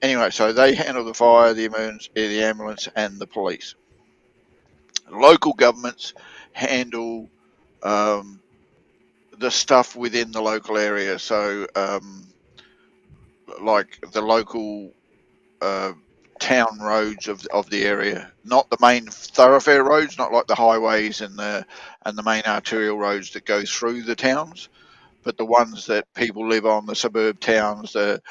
Anyway, so they handle the fire, the emergency, the ambulance, and the police. Local governments handle the stuff within the local area. So, like the local town roads of the area, not the main thoroughfare roads, not like the highways and the main arterial roads that go through the towns, but the ones that people live on, the suburb towns, the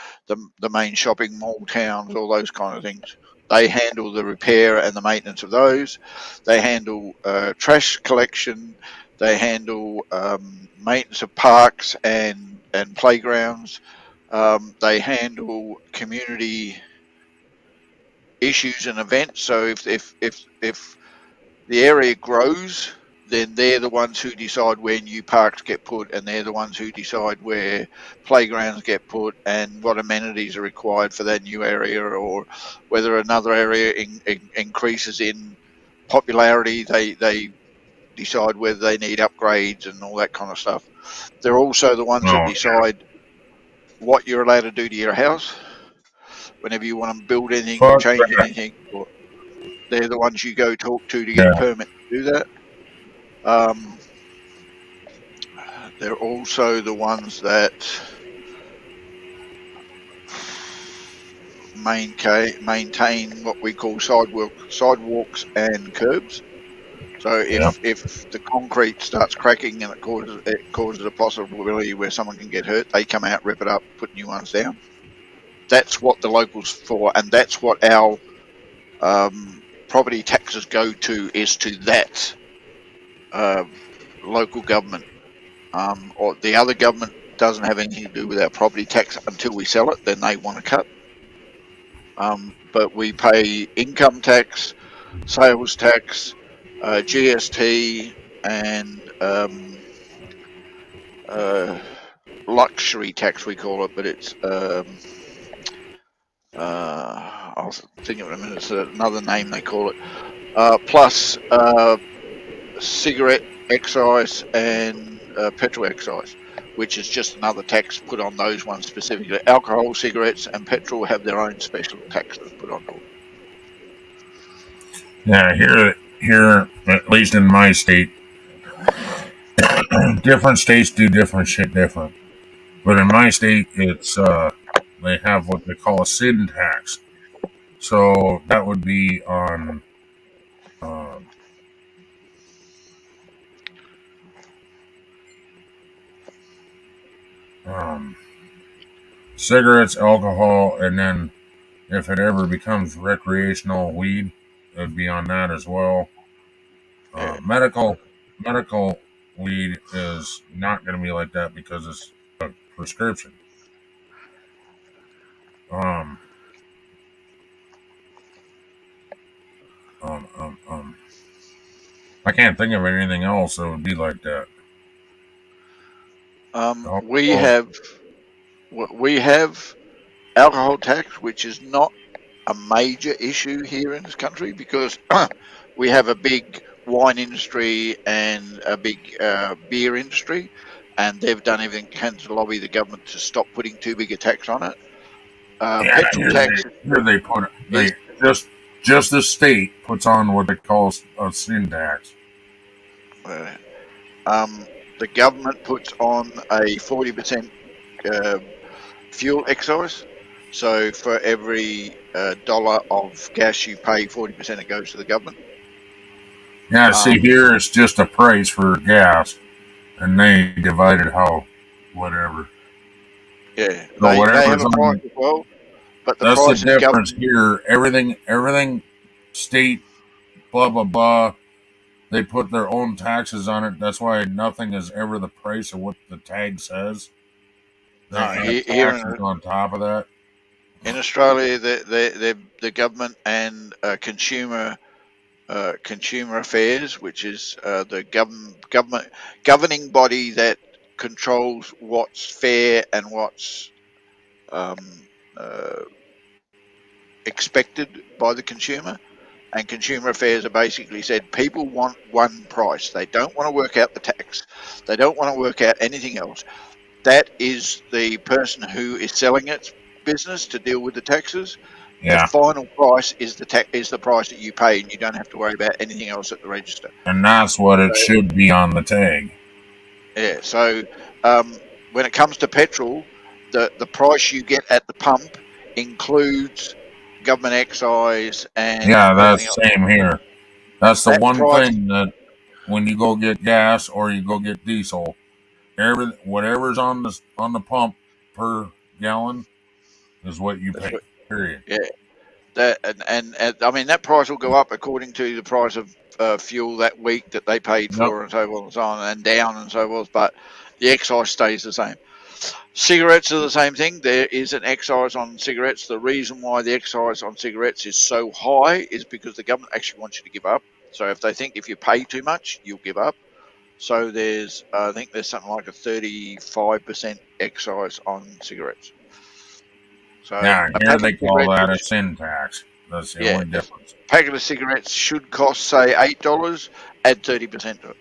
main shopping mall towns, all those kind of things. They handle the repair and the maintenance of those. They handle trash collection. They handle maintenance of parks and playgrounds. They handle community issues and events. So if the area grows, then they're the ones who decide where new parks get put, and they're the ones who decide where playgrounds get put and what amenities are required for that new area, or whether another area increases in popularity. They decide whether they need upgrades and all that kind of stuff. They're also the ones that decide what you're allowed to do to your house. Whenever you want to build anything or change anything, they're the ones you go talk to get a permit to do that. They're also the ones that maintain what we call sidewalks and curbs. So if the concrete starts cracking and it causes a possibility where someone can get hurt, they come out, rip it up, put new ones down. That's what the locals for, and that's what our property taxes go to, is to that local government. Or the other government doesn't have anything to do with our property tax until we sell it, then they want to cut. But we pay income tax, sales tax, GST, and luxury tax, we call it, but it's I'll think of it in a minute. It's another name they call it. Plus cigarette excise and petrol excise, which is just another tax put on those ones specifically. Alcohol, cigarettes, and petrol have their own special taxes put on them. Yeah, here, at least in my state, different states do different shit different. But in my state, it's they have what they call a sin tax. So that would be on um, cigarettes, alcohol, and then if it ever becomes recreational weed, it would be on that as well. Medical weed is not going to be like that because it's a prescription. Um, I can't think of anything else that would be like that. We have alcohol tax, which is not a major issue here in this country because we have a big wine industry and a big beer industry, and they've done everything they can to lobby the government to stop putting too big a tax on it. Petrol tax. Here they put it. They just the state puts on what they call a sin tax. The government puts on a 40% fuel excise. So for every dollar of gas you pay, 40% it goes to the government. Yeah, see, here it's just a price for gas, and they divide it how, whatever. Yeah, So they whatever's have a on- price as well, but the That's price the is difference here. Everything, state, blah blah blah. They put their own taxes on it. That's why nothing is ever the price of what the tag says. They add here taxes on top of that. in Australia, the government and consumer affairs, which is the government governing body that controls what's fair and what's expected by the consumer. And Consumer Affairs have basically said people want one price. They don't want to work out the tax. They don't want to work out anything else. That is the person who is selling its business to deal with the taxes. Yeah. The final price is the price that you pay, and you don't have to worry about anything else at the register. And that's what it should be on the tag. Yeah. So when it comes to petrol, the price you get at the pump includes government excise and Yeah, that's everything same else. here. That's the That one price- thing that when you go get gas or you go get diesel, whatever's on the pump per gallon is what you pay. Period. Yeah. That and I mean that price will go up according to the price of fuel that week that they paid for, and so forth and so on, and down and so forth. But the excise stays the same. Cigarettes are the same thing. There is an excise on cigarettes. The reason why the excise on cigarettes is so high is because the government actually wants you to give up. So if they think if you pay too much, you'll give up. So there's, I think there's something like a 35% excise on cigarettes. So Yeah, a here packet they of call cigarettes that a sin tax. That's the only difference. packet of cigarettes should cost say $8. Add 30% to it.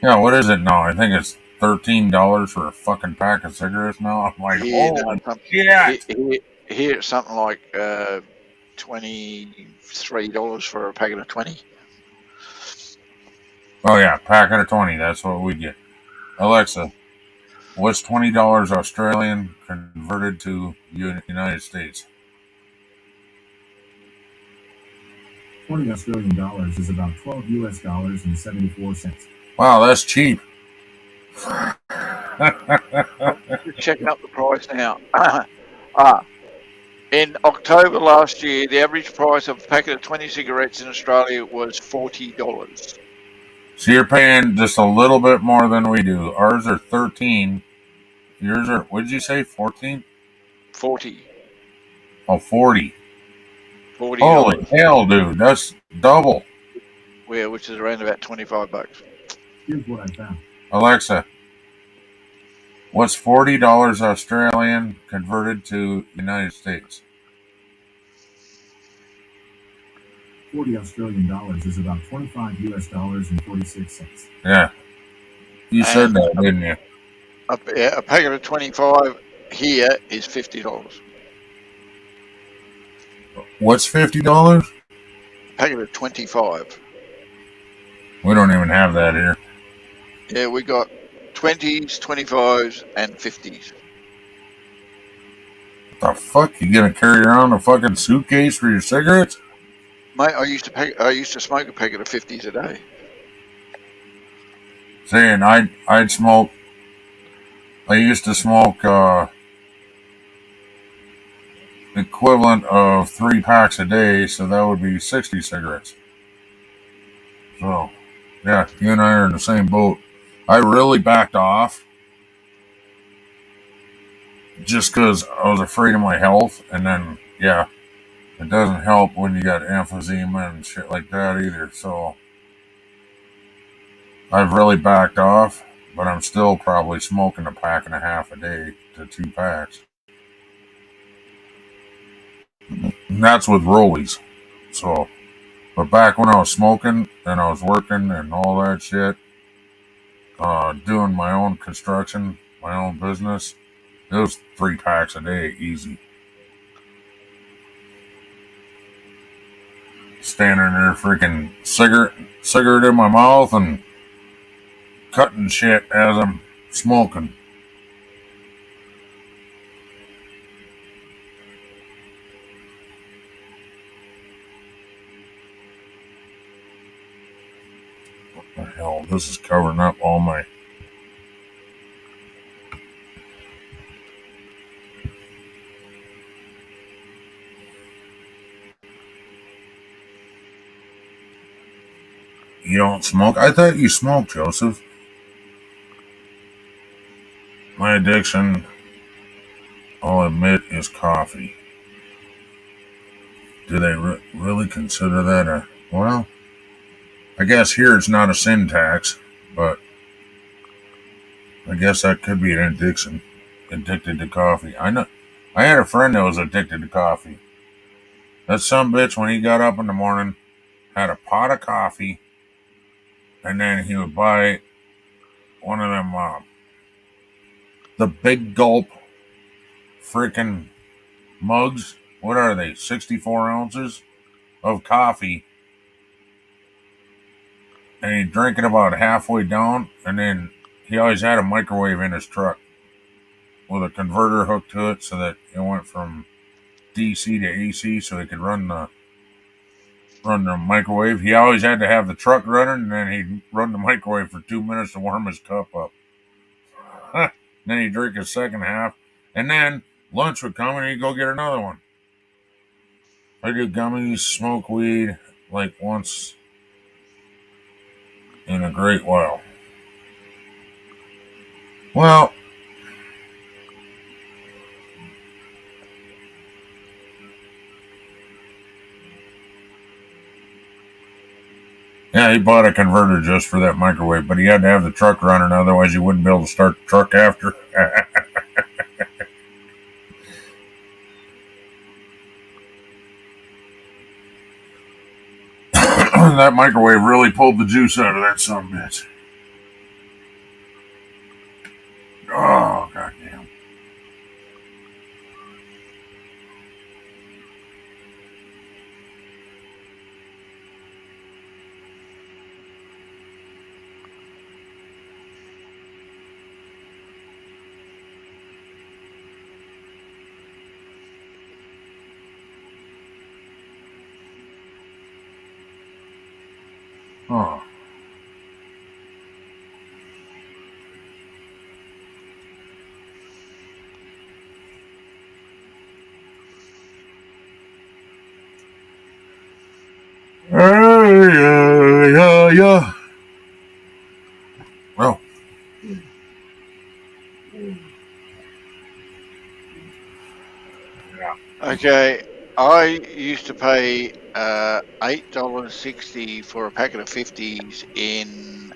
Yeah, what is it now? I think it's $13 for a fucking pack of cigarettes now. I'm like, Here, holy shit! Here it's something like $23 for a packet of 20. Oh yeah, packet of 20. That's what we get. Alexa, what's $20 Australian converted to United States? 20 Australian dollars is about 12 US dollars and 74 cents. Wow, that's cheap. Just checking up the price now. In October last year, the average price of a packet of 20 cigarettes in Australia was $40. So you're paying just a little bit more than we do. Ours are 13. Yours are, what did you say, 14? 40. Oh, 40. $40. Holy hell, dude. That's double. Yeah, which is around about $25. Here's what I found. Alexa, what's $40 Australian converted to United States? 40 Australian dollars is about 25 US dollars and 46 cents. Yeah. You said that, didn't you? A packet of 25 here is $50. What's $50? packet of 25. We don't even have that here. Yeah, we got 20s, 25s, and 50s. What the fuck? You gonna carry around a fucking suitcase for your cigarettes? Mate, I used to smoke a packet of 50s a day. Saying I'd smoke. I used to smoke equivalent of 3 packs a day, so that would be 60 cigarettes. So, yeah, you and I are in the same boat. I really backed off just because I was afraid of my health, and then, yeah, it doesn't help when you got emphysema and shit like that either, so I've really backed off, but I'm still probably smoking a pack and a half a day to 2 packs. And that's with rollies. So, but back when I was smoking and I was working and all that shit, doing my own construction, my own business, it was 3 packs a day, easy. Standing there, freaking cigarette in my mouth and cutting shit as I'm smoking. What the hell? This is covering up all my... You don't smoke? I thought you smoked, Joseph. My addiction, I'll admit, is coffee. Do they really consider that a... Well, I guess here it's not a sin tax, but I guess that could be an addiction. Addicted to coffee. I know. I had a friend that was addicted to coffee. That sumbitch, when he got up in the morning, had a pot of coffee, and then he would buy one of them, the big gulp freaking mugs. What are they? 64 ounces of coffee. And he'd drink it about halfway down, and then he always had a microwave in his truck with a converter hooked to it so that it went from DC to AC so he could run the microwave. He always had to have the truck running, and then he'd run the microwave for 2 minutes to warm his cup up. Then he'd drink his second half, and then lunch would come and he'd go get another one. I do gummies, smoke weed like once in a great while. Well, yeah, he bought a converter just for that microwave, but he had to have the truck running, otherwise he wouldn't be able to start the truck after. That microwave really pulled the juice out of that sumbitch. Oh, goddamn. Oh. Yeah. Well. Okay, I used to pay $8.60 for a packet of 50s in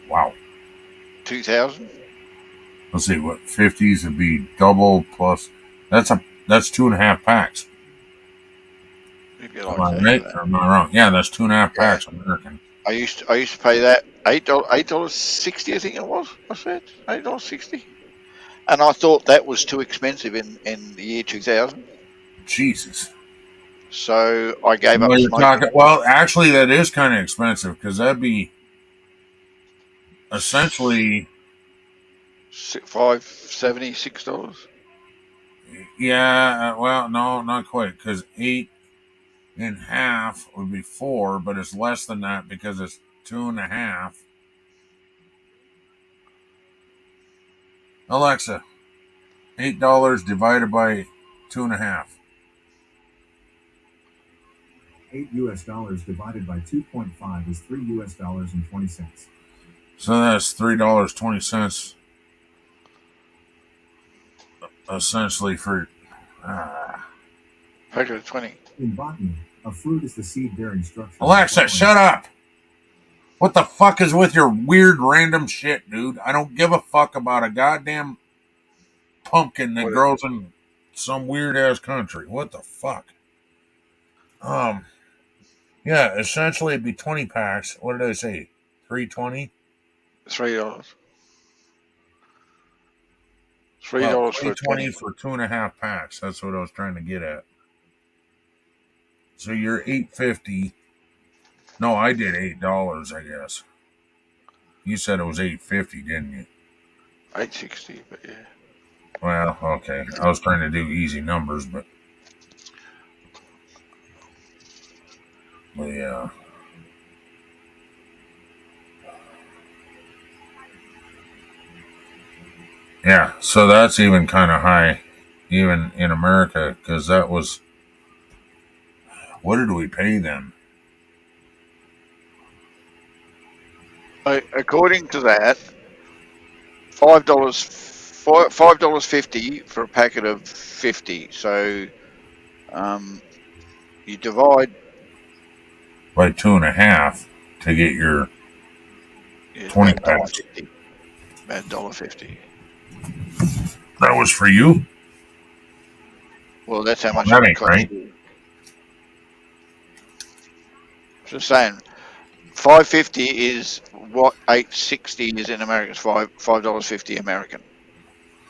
Wow. 2000. Let's see, what 50s would be double plus. That's 2.5 packs. If you Am like I to right say or am I wrong? Yeah, that's 2.5 packs American. I used to pay that $8.60, I think it was. I said $8.60, and I thought that was too expensive in the year 2000. Jesus. So I gave up Well, you're smoking. talking. Well, actually, that is kind of expensive because that'd be essentially, $5.70, $6. yeah. Well, no, not quite, because 8.5 would be 4, but it's less than that because it's 2.5. Alexa, $8 divided by 2.5. $8 divided by 2.5 is $3 and 20 cents. So that's $3.20 essentially for. Packet of 20. In botany, a fruit is the seed-bearing structure. Alexa, shut up! What the fuck is with your weird random shit, dude? I don't give a fuck about a goddamn pumpkin that grows in some weird ass country. What the fuck? Yeah, essentially it'd be 20 packs. What did I say? $3.20? $3. Well, $3 for 20 for 2.5 packs. That's what I was trying to get at. So you're $8.50. No, I did $8, I guess. You said it was $8.50, didn't you? $8.60, but yeah. Well, okay. I was trying to do easy numbers, but yeah. Yeah, so that's even kind of high, even in America, because that was. What did we pay them? According to that, $5.50 for a packet of 50. So you divide By 2.5 to get your 20 packs. about $1.50. That was for you? Well, that's how much that it ain't cost right. you. Just saying, $5.50 is what $8.60 is in America. It's $5.50 American.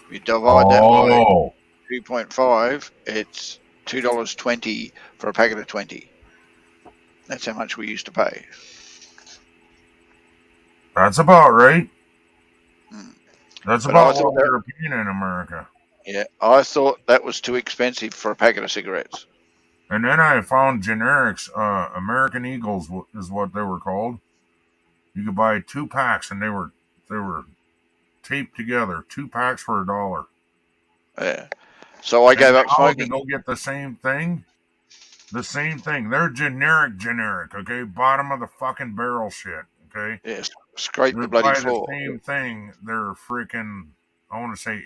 If you divide that by 2.5, it's $2.20 for a packet of 20. That's how much we used to pay. That's about right. That's But about what we're paying in America. Yeah, I thought that was too expensive for a packet of cigarettes. And then I found generics. American Eagles is what they were called. You could buy 2 packs, and they were taped together. 2 packs for $1. Yeah. So I gave up smoking. To go get the same thing. The same thing. They're generic. Okay, bottom of the fucking barrel shit. Okay. Yes. Scrape the They're bloody buy floor. the same thing. They're freaking. I want to say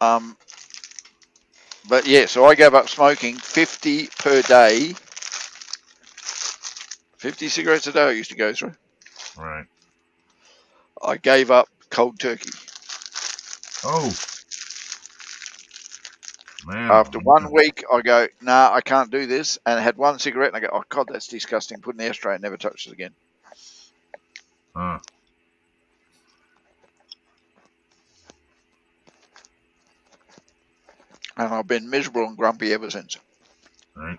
$8. But yeah, so I gave up smoking 50 per day. 50 cigarettes a day I used to go through. Right. I gave up cold turkey. Oh. Man. After 1 week, I go, nah, I can't do this. And I had 1 cigarette, and I go, oh, God, that's disgusting. Put in the ashtray and never touch it again. Huh. And I've been miserable and grumpy ever since. Right.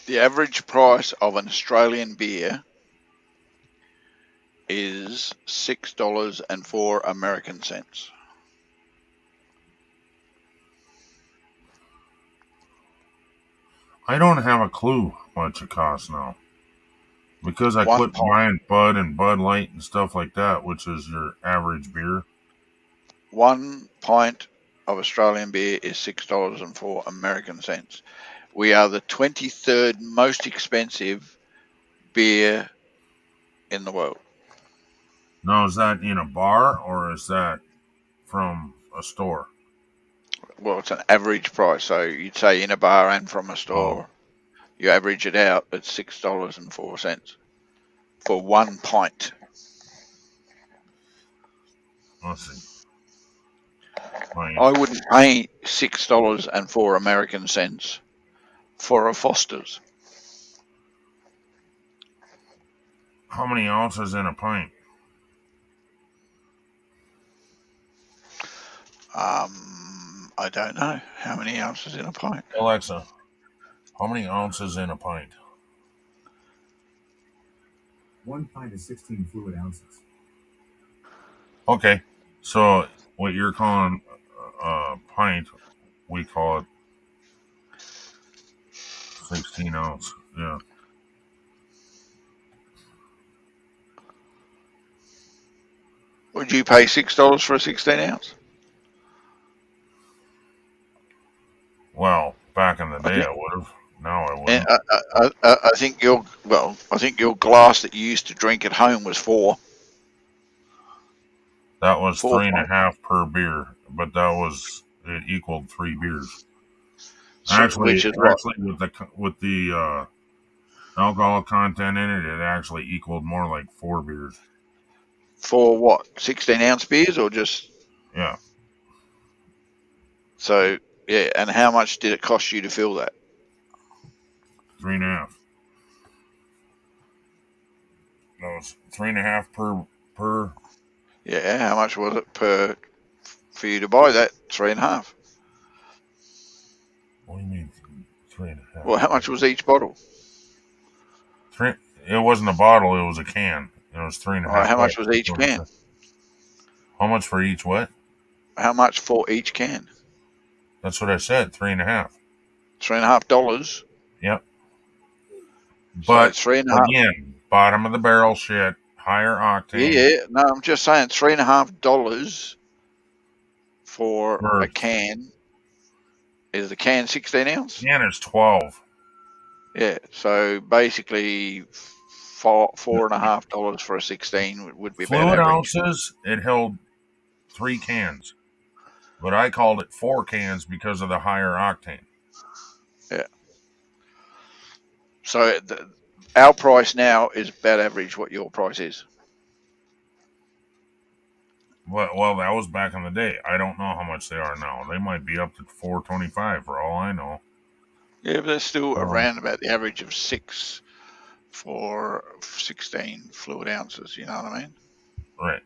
The average price of an Australian beer is $6.04. I don't have a clue what it costs now. Because I 1 quit pint. buying Bud and Bud Light and stuff like that, which is your average beer. 1 pint of Australian beer is $6.04. We are the 23rd most expensive beer in the world. Now, is that in a bar or is that from a store? Well, it's an average price, so you'd say in a bar and from a store. You average it out at $6.04 for 1 pint. Let's see. I wouldn't pay $6.04 for a Foster's. How many ounces in a pint? I don't know. How many ounces in a pint? Alexa, how many ounces in a pint? 1 pint is 16 fluid ounces. Okay, so what you're calling a pint, we call it 16 ounce. Yeah. Would you pay $6 for a 16 ounce? Well, back in the day, I would have. Now I And wouldn't. I think your glass that you used to drink at home was 4. That was 4 3.5 per beer, but it equaled 3 beers. So, Actually, which is what? with the alcohol content in it, it actually equaled more like 4 beers. For what? 16 ounce beers or just? Yeah. So, yeah, and how much did it cost you to fill that? 3.5. That was 3.5 per. Yeah, how much was it for you to buy that? 3.5. What do you mean 3.5? Well, how much was each bottle? It wasn't a bottle; it was a can. It was 3.5. All right, how much was each can? How much for each what? How much for each can? That's what I said. 3.5. $3.50. Yep. But so $3.50. Again, bottom of the barrel shit, higher octane. Yeah, no, I'm just saying $3.50 for a can. Is the can 16 ounce? Can is 12. Yeah, so basically $4.50 for a 16 would be about Fluid average. ounces, it held 3 cans. But I called it 4 cans because of the higher octane. Yeah. So our price now is about average what your price is. Well, that was back in the day. I don't know how much they are now. They might be up to $4.25 for all I know. Yeah, but they're still around about the average of 6 for 16 fluid ounces. You know what I mean? Right.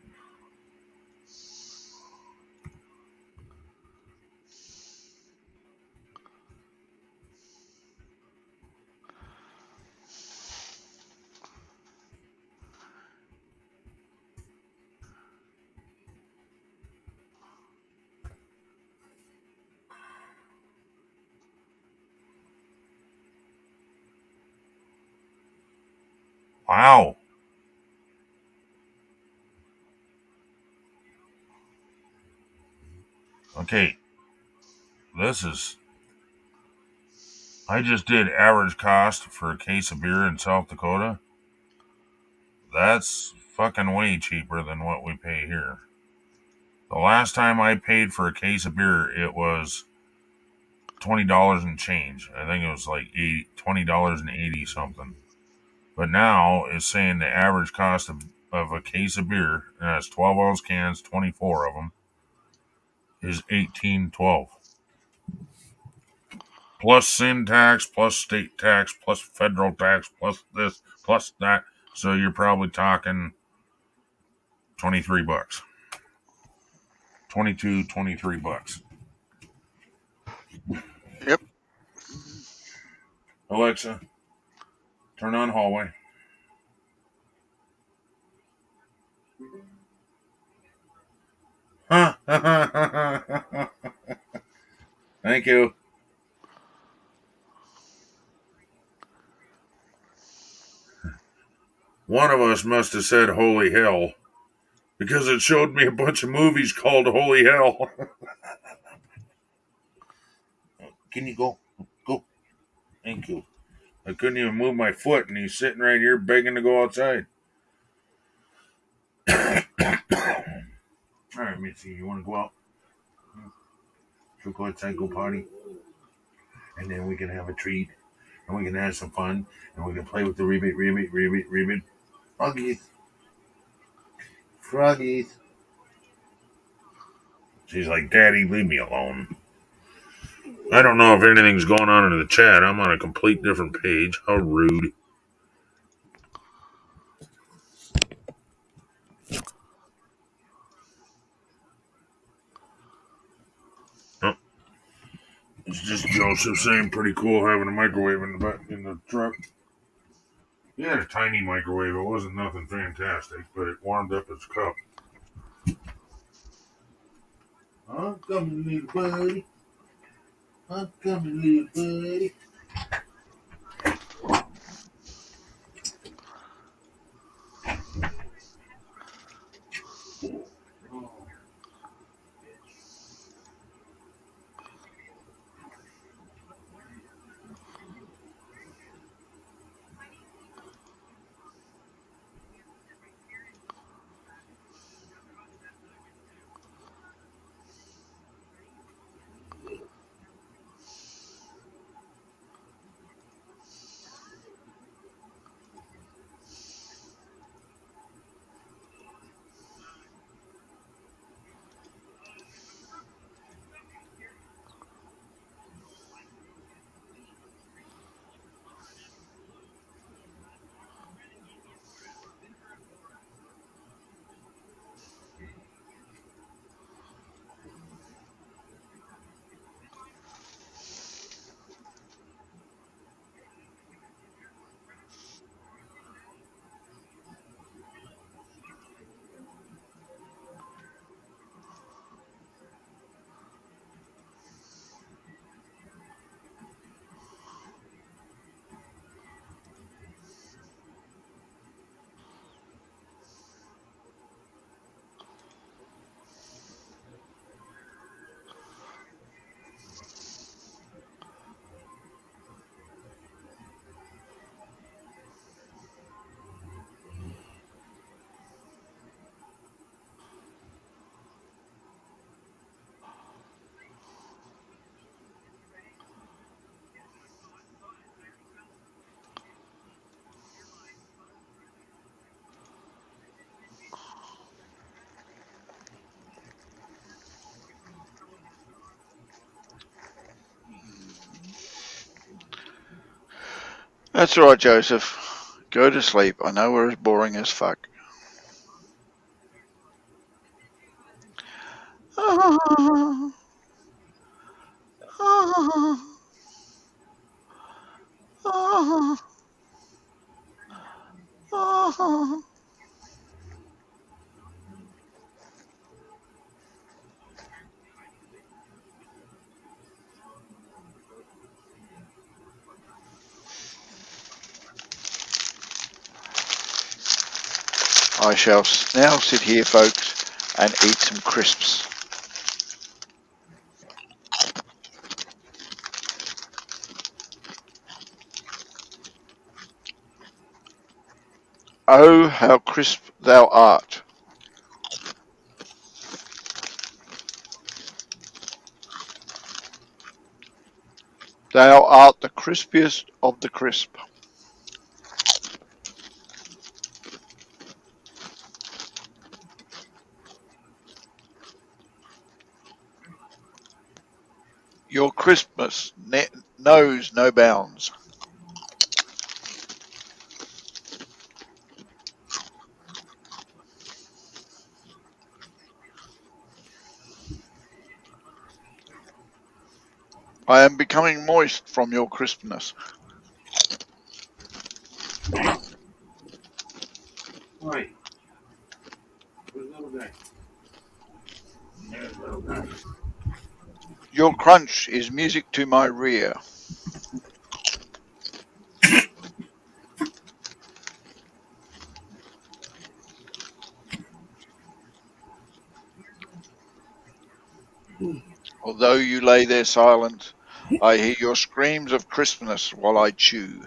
Wow. Okay. I just did average cost for a case of beer in South Dakota. That's fucking way cheaper than what we pay here. The last time I paid for a case of beer, it was $20 and change. I think it was like $20.80 something. But now it's saying the average cost of a case of beer, and that's 12 ounce cans, 24 of them, is $18.12. Plus sin tax, plus state tax, plus federal tax, plus this, plus that. So you're probably talking $23. 22, $23. Yep. Alexa, Turn on hallway. Huh? Thank you. One of us must have said holy hell because it showed me a bunch of movies called Holy Hell. Can you go? Go. Thank you. I couldn't even move my foot, and he's sitting right here begging to go outside. All right, Mitzi, you want to go out? She'll go outside, go potty, and then we can have a treat, and we can have some fun, and we can play with the ribbit. Froggies. She's like, Daddy, leave me alone. I don't know if anything's going on in the chat. I'm on a complete different page. How rude. Oh. It's just Joseph saying pretty cool having a microwave in the truck. He had a tiny microwave. It wasn't nothing fantastic, but it warmed up his cup. I'm coming, little buddy. I'm coming, little buddy. That's all right, Joseph. Go to sleep. I know we're as boring as fuck. I shall now sit here, folks, and eat some crisps. Oh, how crisp thou art. Thou art the crispiest of the crisp. Your crispness knows no bounds. I am becoming moist from your crispness. Oi. Where's the little guy? There's the little guy. Your crunch is music to my rear. Although you lay there silent, I hear your screams of crispness while I chew.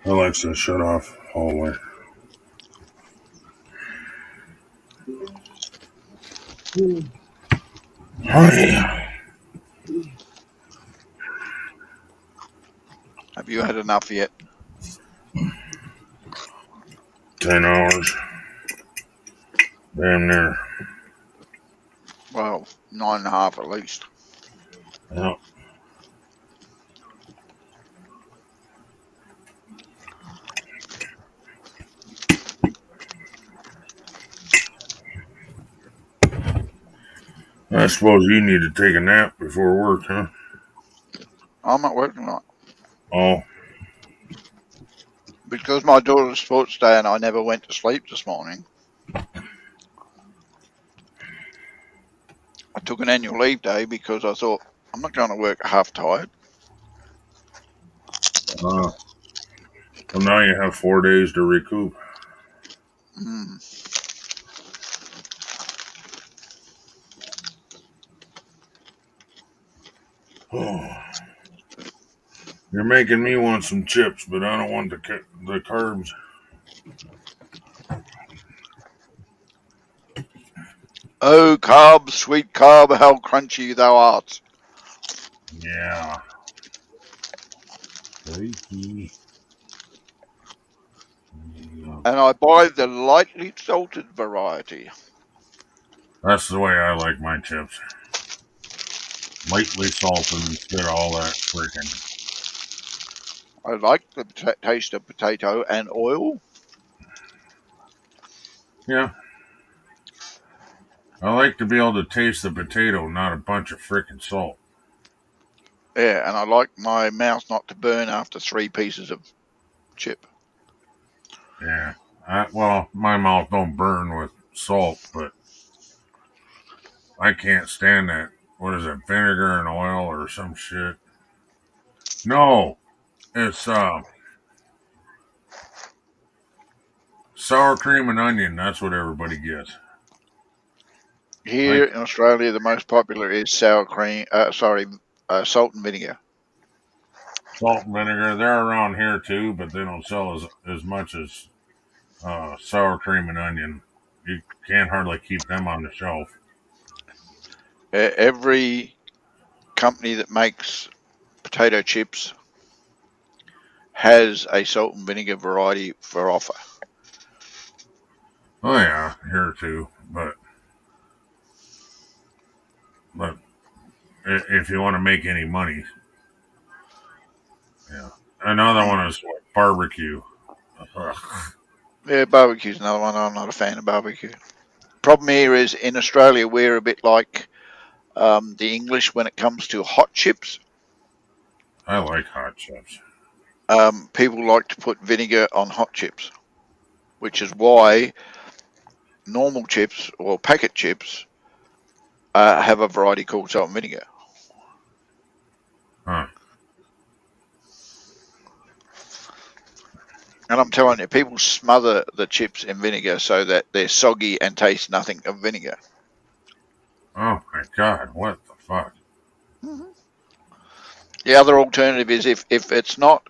Alexa, shut off hallway. Have you had enough yet? 10 hours. Damn near. Well, 9.5 at least. Yep. I suppose you need to take a nap before work, huh? I'm not working tonight. Oh. Because my daughter's sports day and I never went to sleep this morning, I took an annual leave day because I thought, I'm not going to work half tired. Well, now you have 4 days to recoup. Oh. You're making me want some chips, but I don't want the carbs. Oh, carb, sweet carb, how crunchy thou art. Yeah. Freaky. And I buy the lightly salted variety. That's the way I like my chips. Lightly salted instead of all that freaking. I like the taste of potato and oil. Yeah. I like to be able to taste the potato, not a bunch of freaking salt. Yeah, and I like my mouth not to burn after 3 pieces of chip. Yeah. Well, my mouth don't burn with salt, but I can't stand that. What is it, vinegar and oil or some shit? No, it's sour cream and onion. That's what everybody gets. Here in Australia, the most popular is salt and vinegar. Salt and vinegar. They're around here too, but they don't sell as much as sour cream and onion. You can't hardly keep them on the shelf. Every company that makes potato chips has a salt and vinegar variety for offer. Oh yeah, here too, but if you want to make any money, yeah. Another one is barbecue. Ugh. Yeah, barbecue's another one. I'm not a fan of barbecue. Problem here is in Australia we're a bit like the English when it comes to hot chips. I like hot chips. People like to put vinegar on hot chips, which is why normal chips or packet chips have a variety called salt and vinegar. Huh. And I'm telling you, people smother the chips in vinegar so that they're soggy and taste nothing of vinegar. Oh my God, what the fuck? The other alternative is if it's not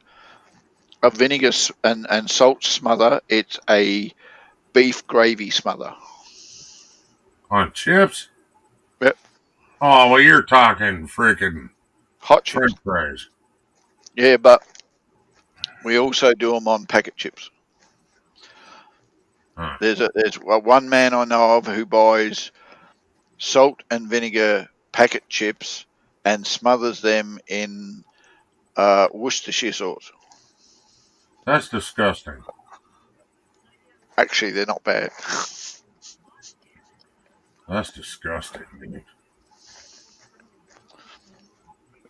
a vinegar and salt smother, it's a beef gravy smother. On chips? Yep. Oh, well, you're talking freaking hot chips. French fries. Yeah, but we also do them on packet chips. Huh. There's one man I know of who buys salt and vinegar packet chips and smothers them in Worcestershire sauce. That's disgusting. Actually, they're not bad. That's disgusting, dude.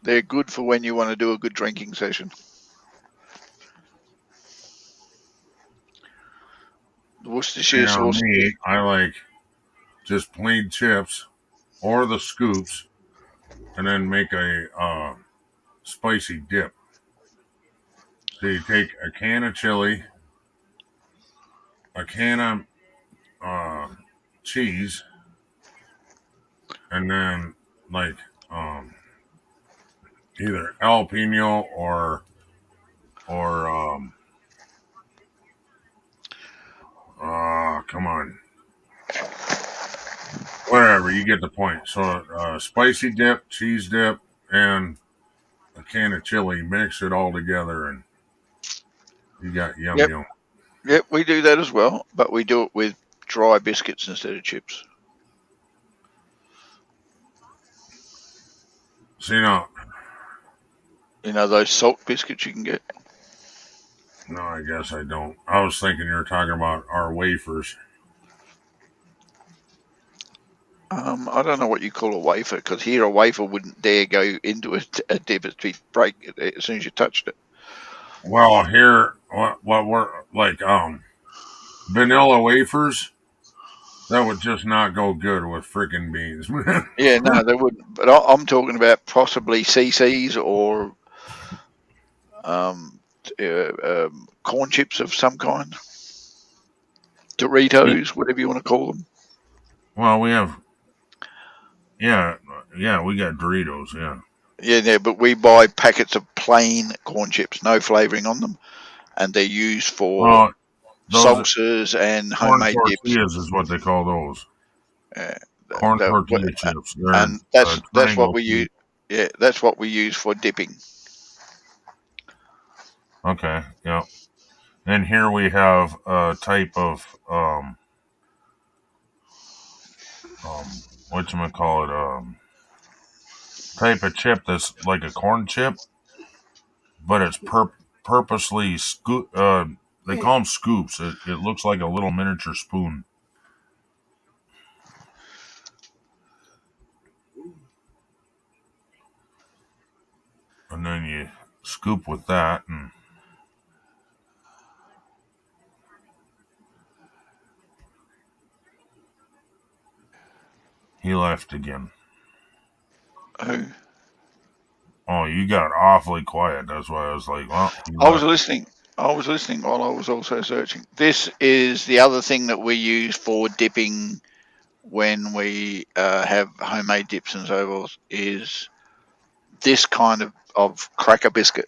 They're good for when you want to do a good drinking session. The Worcestershire Now, sauce. me, I like just plain chips or the scoops, and then make a spicy dip. So you take a can of chili, a can of cheese, and then like either jalapeno or come on, whatever, you get the point. So spicy dip, cheese dip, and a can of chili. Mix it all together, and you got yum Yep. yum. Yep, we do that as well, but we do it with dry biscuits instead of chips. So you know those salt biscuits you can get. No, I guess I don't. I was thinking you were talking about our wafers. I don't know what you call a wafer, because here a wafer wouldn't dare go into a dip. It'd break it as soon as you touched it. Well, here, what we're like, vanilla wafers, that would just not go good with freaking beans, man. Yeah, no, they wouldn't. But I'm talking about possibly CCs or corn chips of some kind. Doritos, whatever you want to call them. Well, we have, we got Doritos, yeah. Yeah, but we buy packets of plain corn chips, no flavoring on them, and they're used for salsas and homemade corn dips. tortillas is what they call those. Corn That- tortilla chips. They're, and that's what triangle we use. shape. Yeah, that's what we use for dipping. Okay, yeah. And here we have a type of whatchamacallit, type of chip that's like a corn chip, but it's purposely they call them scoops. It looks like a little miniature spoon. And then you scoop with that, and he left again. Who? Oh, you got awfully quiet. That's why I was like, well, he I was left. listening. I was listening while I was also searching. This is the other thing that we use for dipping when we have homemade dips and so forth, is this kind of cracker biscuit.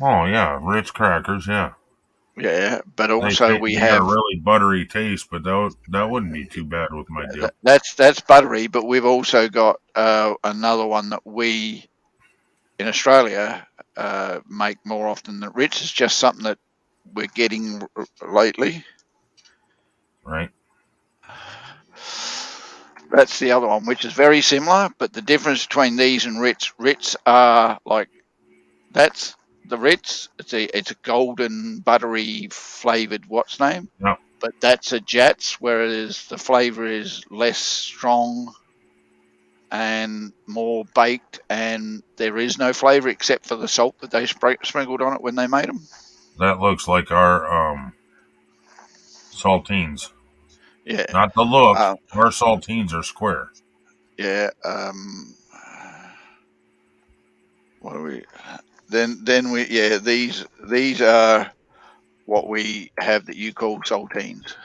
Oh yeah, Ritz crackers, yeah. Yeah, but also we they have got a really buttery taste, but that wouldn't be too bad with my dip. that's buttery, but we've also got another one that we in Australia make more often than Ritz. Is just something that we're getting lately. Right. That's the other one, which is very similar, but the difference between these and Ritz are like, that's the Ritz. It's a golden buttery flavored what's name. Yep. But that's a Jats, whereas the flavor is less strong and more baked, and there is no flavor except for the salt that they sprinkled on it when they made them. That looks like our saltines. Yeah. Not the look. Our saltines are square. Yeah. What do we? Then we these are what we have that you call saltines.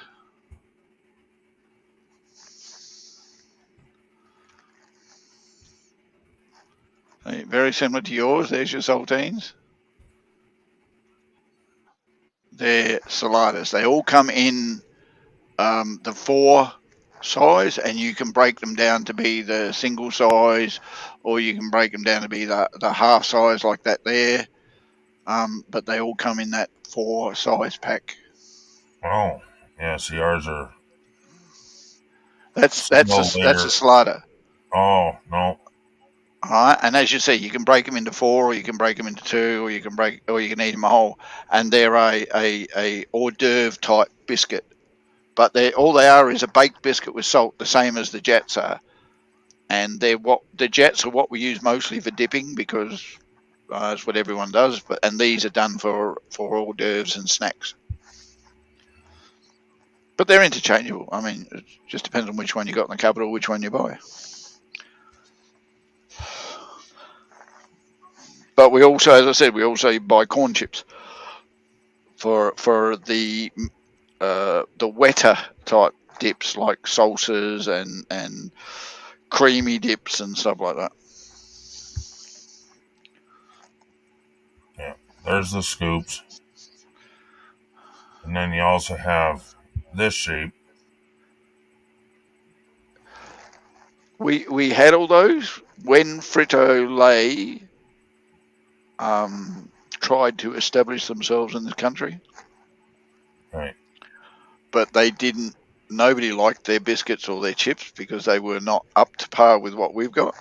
Very similar to yours. There's your saltines. They're saladas. They all come in the 4 size, and you can break them down to be the single size, or you can break them down to be the half size like that there. But they all come in that 4 size pack. Oh, yeah. See, ours are. That's a salada. Oh no. All right, and as you see, you can break them into 4, or you can break them into 2, or you can eat them a whole, and they're a hors d'oeuvre type biscuit. But all they are is a baked biscuit with salt, the same as the Jets are, and the Jets are what we use mostly for dipping because that's what everyone does. And these are done for hors d'oeuvres and snacks. But they're interchangeable. I mean, it just depends on which one you got in the capital, which one you buy. But we also, as I said, buy corn chips for the wetter type dips like salsas and creamy dips and stuff like that. Yeah, there's the scoops, and then you also have this shape. We had all those when Frito-Lay tried to establish themselves in this country. Right. But they didn't. Nobody liked their biscuits or their chips because they were not up to par with what we've got.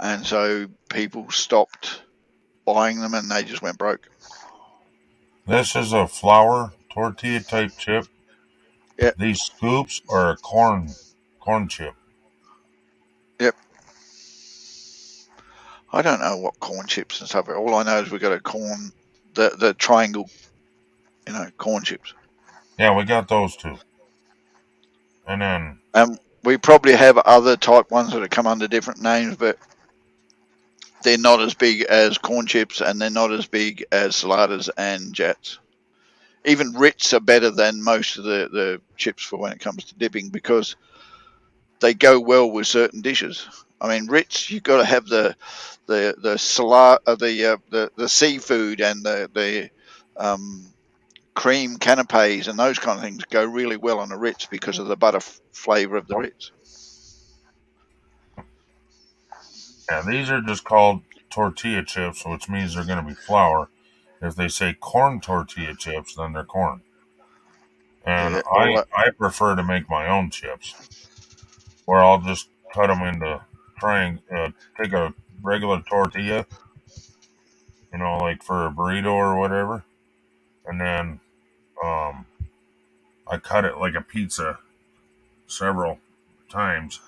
And so people stopped buying them and they just went broke. This is a flour tortilla type chip. Yep. These scoops are a corn chip. Yep. I don't know what corn chips and stuff are. All I know is we got a corn, the triangle, corn chips. Yeah, we got those too. And then we probably have other type ones that have come under different names, but they're not as big as corn chips and they're not as big as Saladas and Jats. Even Ritz are better than most of the chips for when it comes to dipping because they go well with certain dishes. I mean, Ritz, you've got to have the seafood and the cream canapes and those kind of things go really well on a Ritz because of the butter flavor of the Ritz. Yeah, these are just called tortilla chips, which means they're going to be flour. If they say corn tortilla chips, then they're corn. And yeah, I prefer to make my own chips, where I'll just cut them into take a regular tortilla, like for a burrito or whatever, and then I cut it like a pizza several times,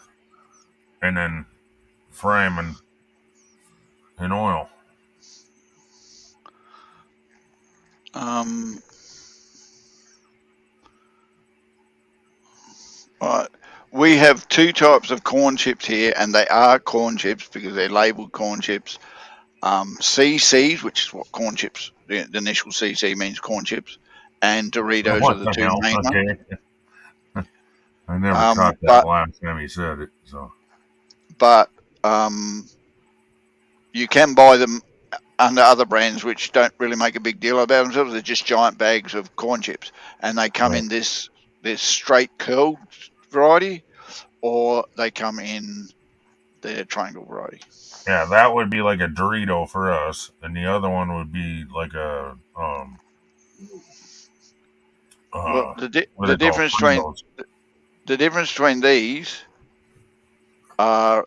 and then fry them in oil. Right. We have 2 types of corn chips here, and they are corn chips because they're labelled corn chips. CCs, which is what corn chips, the initial CC means corn chips, and Doritos are the 2 main ones. I never caught that last time he said it. So, but you can buy them under other brands which don't really make a big deal about themselves. They're just giant bags of corn chips, and they come in this straight curled variety, or they come in the triangle variety. Yeah, that would be like a Dorito for us, and the other one would be like a well, the difference between these are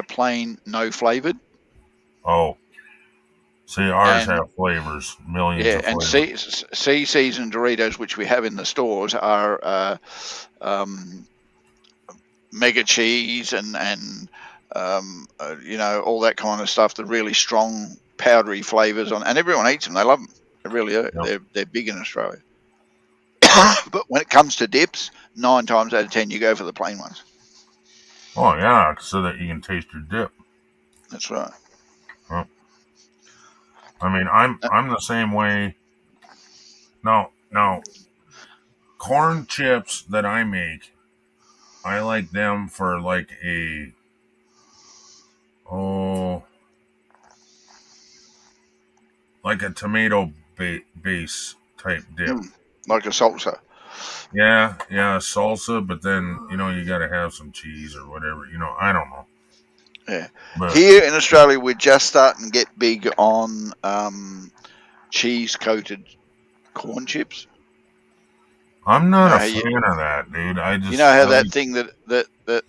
plain no flavored. Oh, see, ours have flavors, millions of flavors. Yeah, and CCs and Doritos, which we have in the stores, are mega cheese and all that kind of stuff. The really strong powdery flavors and everyone eats them. They love them. They really are. Yep. They're big in Australia. But when it comes to dips, 9 times out of 10 you go for the plain ones. Oh yeah, so that you can taste your dip. That's right. Well, I mean, I'm the same way. No, corn chips that I make, I like them for like a tomato base type dip. Like a salsa. Yeah, salsa, but then, you got to have some cheese or whatever, I don't know. Yeah. But here in Australia, we're just starting to get big on cheese-coated corn chips. I'm not a fan of that, dude. I just... that thing that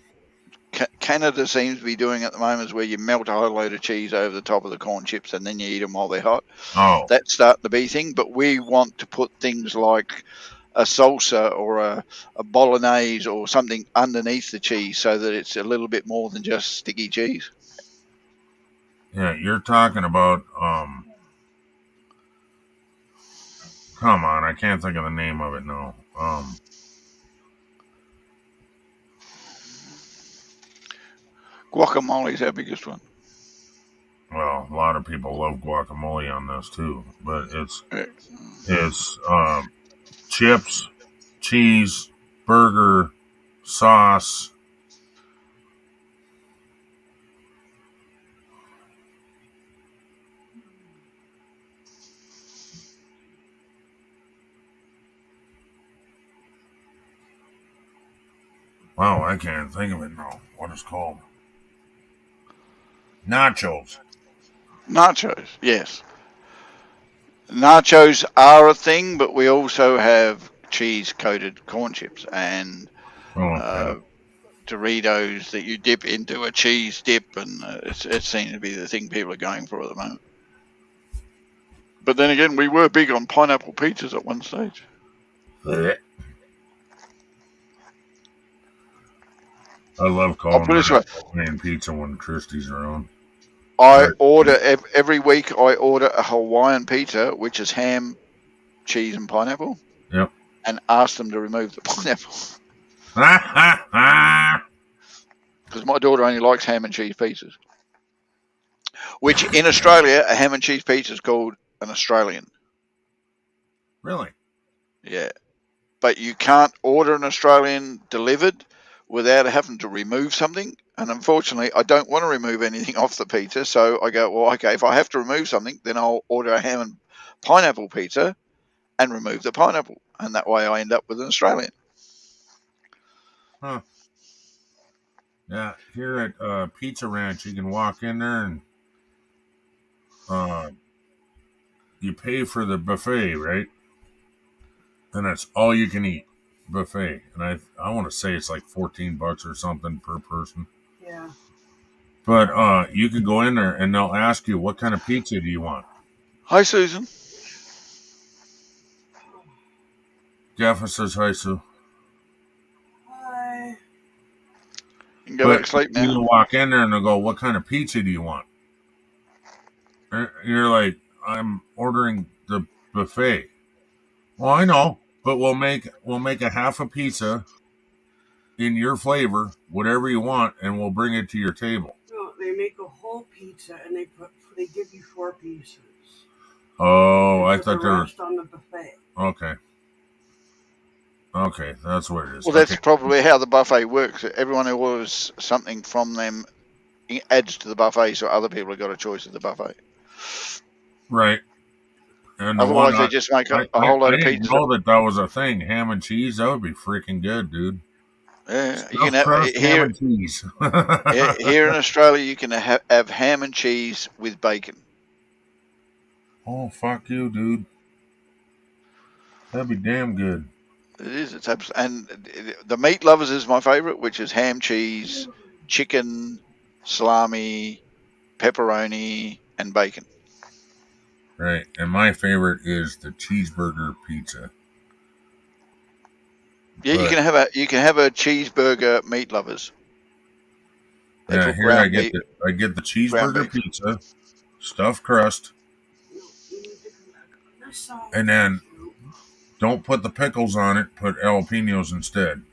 Canada seems to be doing at the moment is where you melt a whole load of cheese over the top of the corn chips and then you eat them while they're hot. Oh, That's starting to be a thing, but we want to put things like a salsa or a bolognese or something underneath the cheese so that it's a little bit more than just sticky cheese. yeah, you're talking about come on, I can't think of the name of it now. Guacamole is our biggest one. Well, a lot of people love guacamole on this too, but it's chips, cheese, burger, sauce. Wow, I can't think of it now. What it's called? Nachos. Nachos, yes. Nachos are a thing, but we also have cheese-coated corn chips and Doritos that you dip into a cheese dip, and it seems to be the thing people are going for at the moment. But then again, we were big on pineapple pizzas at one stage. I love calling it pizza when Christie's around. I order every week. I order a Hawaiian pizza, which is ham, cheese, and pineapple. Yep. And ask them to remove the pineapple. Because my daughter only likes ham and cheese pizzas. Which in Australia, a ham and cheese pizza is called an Australian. Really? Yeah. But you can't order an Australian delivered without having to remove something. And unfortunately, I don't want to remove anything off the pizza. So I go, well, okay, if I have to remove something, then I'll order a ham and pineapple pizza and remove the pineapple. And that way I end up with an Australian. Huh. Yeah, here at Pizza Ranch, you can walk in there and you pay for the buffet, right? And that's all you can eat buffet. And I want to say it's like $14 or something per person. Yeah. But you can go in there and they'll ask you, what kind of pizza do you want? Hi, Susan. Jeff says hi, Sue. Hi. You can go back to sleep now. You can walk in there and they'll go, what kind of pizza do you want? You're like, I'm ordering the buffet. Well, I know, but we'll make a half a pizza in your flavor, whatever you want, and we'll bring it to your table. No, they make a whole pizza and they give you 4 pieces. Oh, I thought there was on the buffet. Okay, that's what it is. Well, that's probably how the buffet works. Everyone who orders something from them adds to the buffet, so other people have got a choice of the buffet. Right. And otherwise, they just make a whole load of pizza. I didn't know that was a thing. Ham and cheese, that would be freaking good, dude. Yeah, you can have here, ham and cheese. Here in Australia, you can have ham and cheese with bacon. Oh, fuck you, dude. That'd be damn good. It is. It's and the meat lovers is my favorite, which is ham, cheese, chicken, salami, pepperoni, and bacon. Right, and my favorite is the cheeseburger pizza. Yeah, you can have a cheeseburger meat lovers. Yeah, here I get the cheeseburger pizza, stuffed crust, and then don't put the pickles on it. Put jalapenos instead.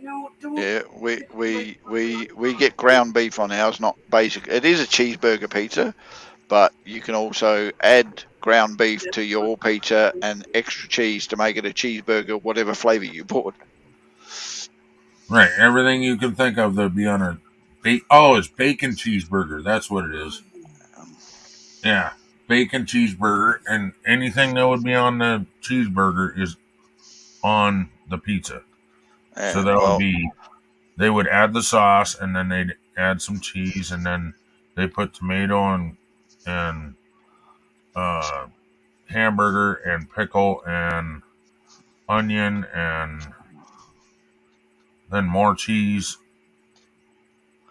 Yeah, we get ground beef on ours, not basic. It is a cheeseburger pizza, but you can also add ground beef to your pizza and extra cheese to make it a cheeseburger, whatever flavor you put. Right, everything you can think of that'd be on a it's bacon cheeseburger. That's what it is. Yeah, bacon cheeseburger, and anything that would be on the cheeseburger is on the pizza. Yeah, so that would be, they would add the sauce, and then they'd add some cheese, and then they put tomato and hamburger and pickle and onion and then more cheese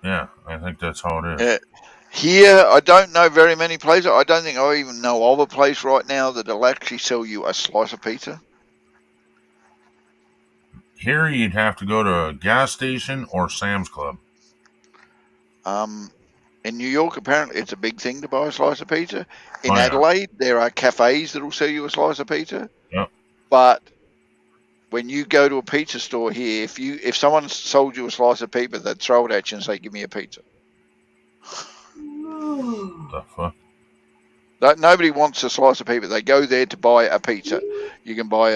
Yeah, I think that's how it is. Yeah. Here, I don't know very many places. I don't think I even know of a place right now that'll actually sell you a slice of pizza. Here, you'd have to go to a gas station or Sam's Club. In New York, apparently, it's a big thing to buy a slice of pizza. In Oh, yeah. Adelaide, there are cafes that'll sell you a slice of pizza. Yep. But when you go to a pizza store here, if someone sold you a slice of pizza, they'd throw it at you and say, "Give me a pizza." The fuck? Nobody wants a slice of pizza. They go there to buy a pizza. You can buy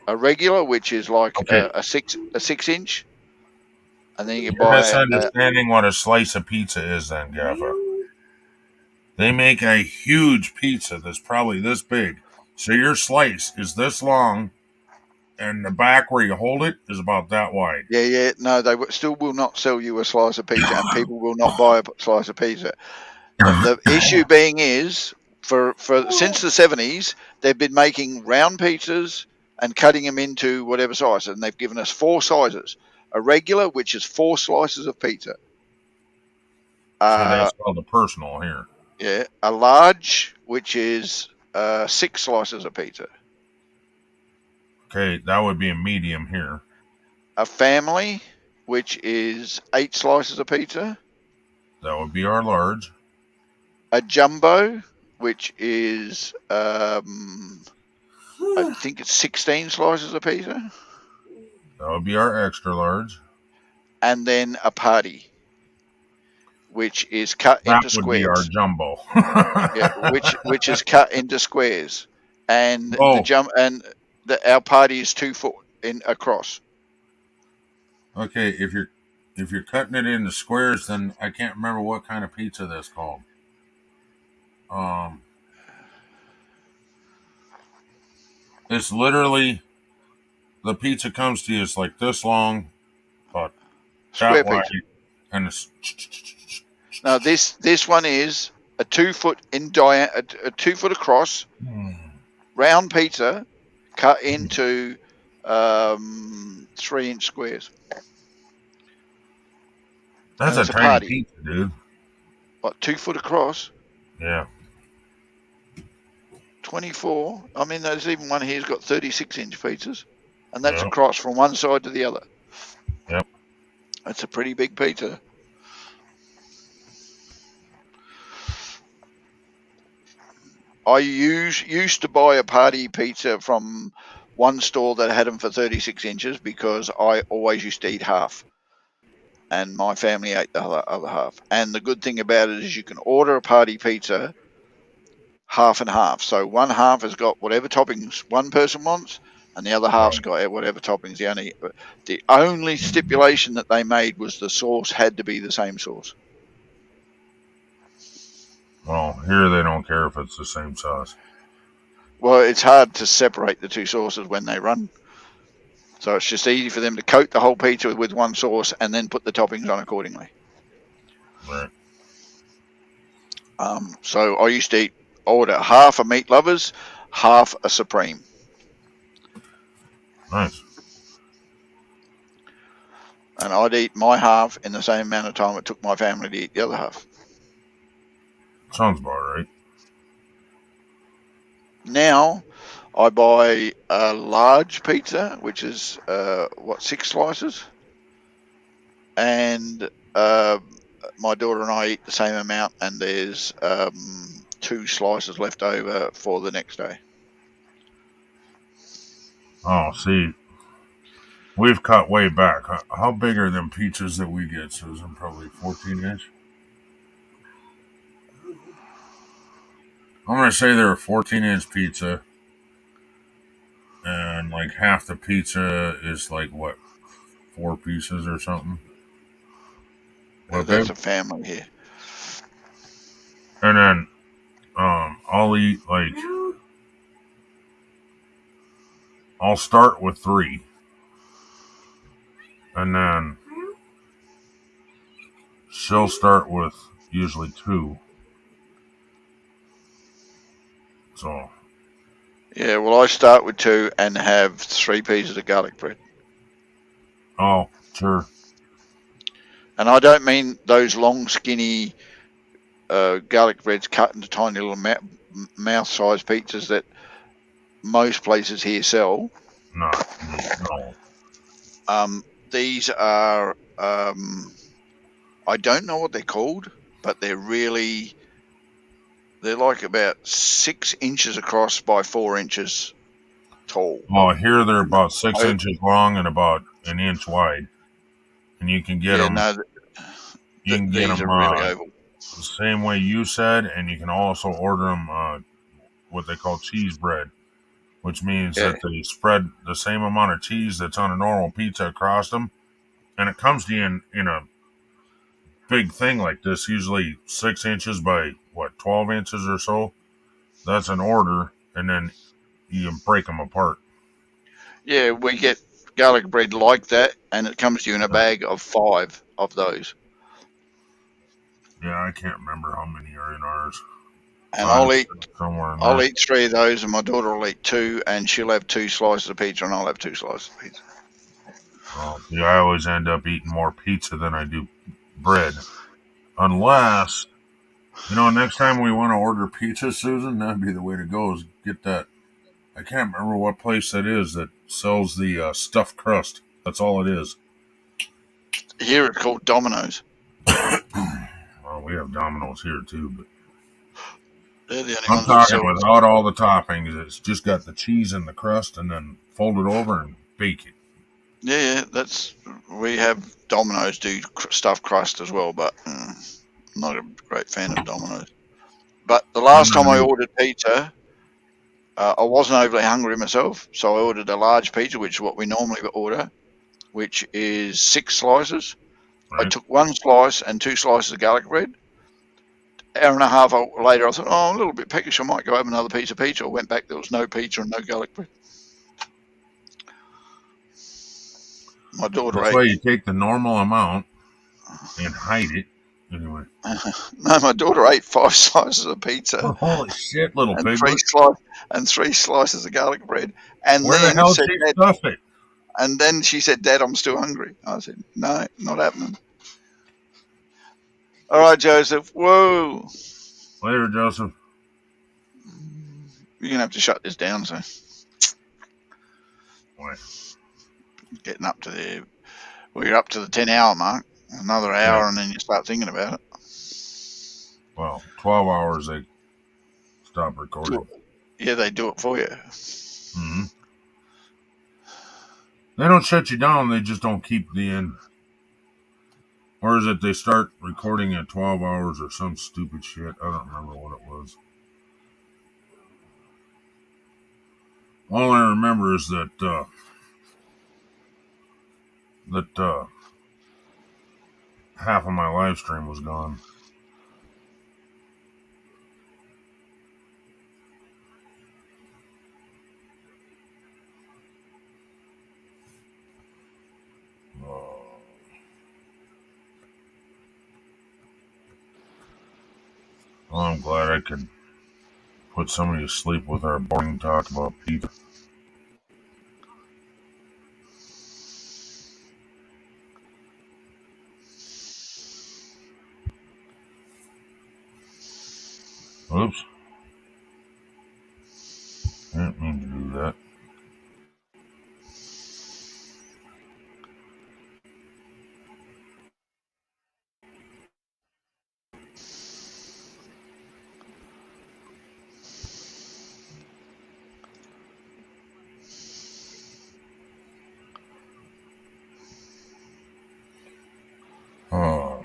a regular, which is like Okay. a 6-inch, and then you can You're buy misunderstanding what a slice of pizza is then, Gaffer. They make a huge pizza that's probably this big. So your slice is this long, and the back where you hold it is about that wide. Yeah. No, they still will not sell you a slice of pizza, and people will not buy a slice of pizza. The issue being is, for since the 70s, they've been making round pizzas and cutting them into whatever size, and they've given us 4 sizes: a regular, which is 4 slices of pizza. So that's called a personal here. Yeah, a large, which is 6 slices of pizza. Okay, that would be a medium here. A family, which is 8 slices of pizza. That would be our large. A jumbo, which is I think it's 16 slices of pizza. That would be our extra large. And then a party, which is cut into That would be our squares. jumbo. Yeah, which is cut into squares, and our party is 2 foot across. Okay, if you're cutting it into squares, then I can't remember what kind of pizza that's called. It's literally, the pizza comes to you, it's like this long, but Square that wide, pizza. and it's. Now this one is a 2 foot in diameter, a 2 foot across, round pizza, cut into 3-inch squares. That's And a it's tiny party. pizza, dude. What, 2 foot across? Yeah. 24. I mean, there's even one here's got 36-inch pizzas, and that's Yep. across from one side to the other. Yep. That's a pretty big pizza. I used to buy a party pizza from one store that had them for 36 inches because I always used to eat half, and my family ate the other half. And the good thing about it is you can order a party pizza half and half. So one half has got whatever toppings one person wants, and the other half's got whatever toppings. The only stipulation that they made was the sauce had to be the same sauce. Well, here they don't care if it's the same sauce. Well, it's hard to separate the two sauces when they run. So it's just easy for them to coat the whole pizza with one sauce and then put the toppings on accordingly. Right. So I used to order half a Meat Lovers, half a Supreme. Nice. And I'd eat my half in the same amount of time it took my family to eat the other half. Sounds about right. Now I buy a large pizza, which is 6 slices, and my daughter and I eat the same amount, and there's 2 slices left over for the next day. Oh, see, we've cut way back. How big are them pizzas that we get, Susan? Probably 14-inch? I'm going to say they're a 14-inch pizza, and like half the pizza is like, what, 4 pieces or something? That's a family here. And then I'll eat like, I'll start with 3, and then she'll start with usually 2. So. Yeah, well, I start with 2 and have 3 pieces of garlic bread. Oh, sure. And I don't mean those long, skinny garlic breads cut into tiny little mouth-sized pizzas that most places here sell. No. These are, I don't know what they're called, but they're like about 6 inches across by 4 inches tall. Well, here they're about 6 inches long and about an inch wide, and you can get them. No, you can get these them are really oval. the same way you said, and you can also order them what they call cheese bread, which means that they spread the same amount of cheese that's on a normal pizza across them, and it comes to you in a big thing like this, usually 6 inches by 12 inches or so. That's an order, and then you can break them apart. Yeah, we get garlic bread like that, and it comes to you in a bag of 5 of those. Yeah, I can't remember how many are in ours. And I'll eat 3 of those, and my daughter will eat 2, and she'll have 2 slices of pizza, and I'll have 2 slices of pizza. Well, yeah, I always end up eating more pizza than I do bread. Unless, next time we want to order pizza, Susan, that'd be the way to go, is get that. I can't remember what place that is that sells the stuffed crust. That's all it is. Here it's called Domino's. Well, we have Domino's here too, but they're the only I'm ones talking without all the toppings. It's just got the cheese and the crust, and then fold it over and bake it. Yeah, we have Domino's do stuffed crust as well, but I'm not a great fan of Domino's. But the last time I ordered pizza, I wasn't overly hungry myself, so I ordered a large pizza, which is what we normally order, which is 6 slices. Right. I took 1 slice and 2 slices of garlic bread. Hour and a half later, I thought, I'm a little bit peckish. I might go have another piece of pizza. I went back, there was no pizza and no garlic bread. My daughter That's why you take the normal amount and hide it. Anyway. No, my daughter ate 5 slices of pizza. Oh, holy shit, little pig. 3 slices of garlic bread. And where then the hell did she stuff it? And then she said, Dad, I'm still hungry. I said, no, not happening. All right, Joseph. Whoa. Later, Joseph. You're going to have to shut this down, so. What? Getting up to the... Well, you're up to the 10-hour mark. Another hour, and then you start thinking about it. Well, 12 hours, they stop recording. Yeah, they do it for you. Mm-hmm. They don't shut you down, they just don't keep the end. Or is it they start recording at 12 hours or some stupid shit? I don't remember what it was. All I remember is that half of my live stream was gone. Well, I'm glad I could put somebody to sleep with our boring talk about pizza. Oops. I didn't mean to do that. Oh.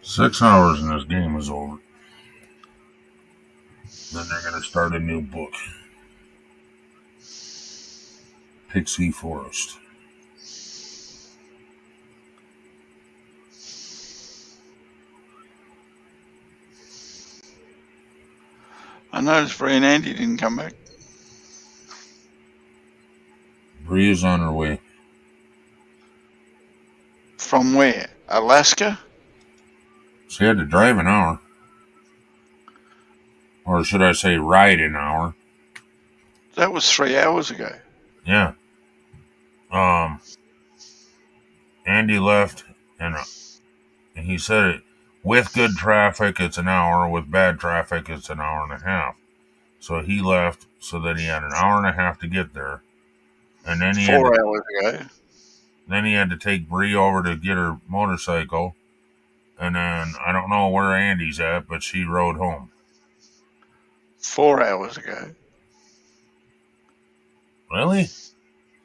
6 hours and this game is over. Then they're going to start a new book. Pixie Forest. I noticed Bree and Andy didn't come back. Bree is on her way. From where? Alaska? She had to drive an hour. Or should I say ride an hour. That was 3 hours ago. Yeah. Andy left, and he said it. With good traffic, it's an hour. With bad traffic, it's an hour and a half. So he left so that he had an hour and a half to get there. And then he 4 hours ago. Then he had to take Bree over to get her motorcycle. And then I don't know where Andy's at, but she rode home. 4 hours ago. Really?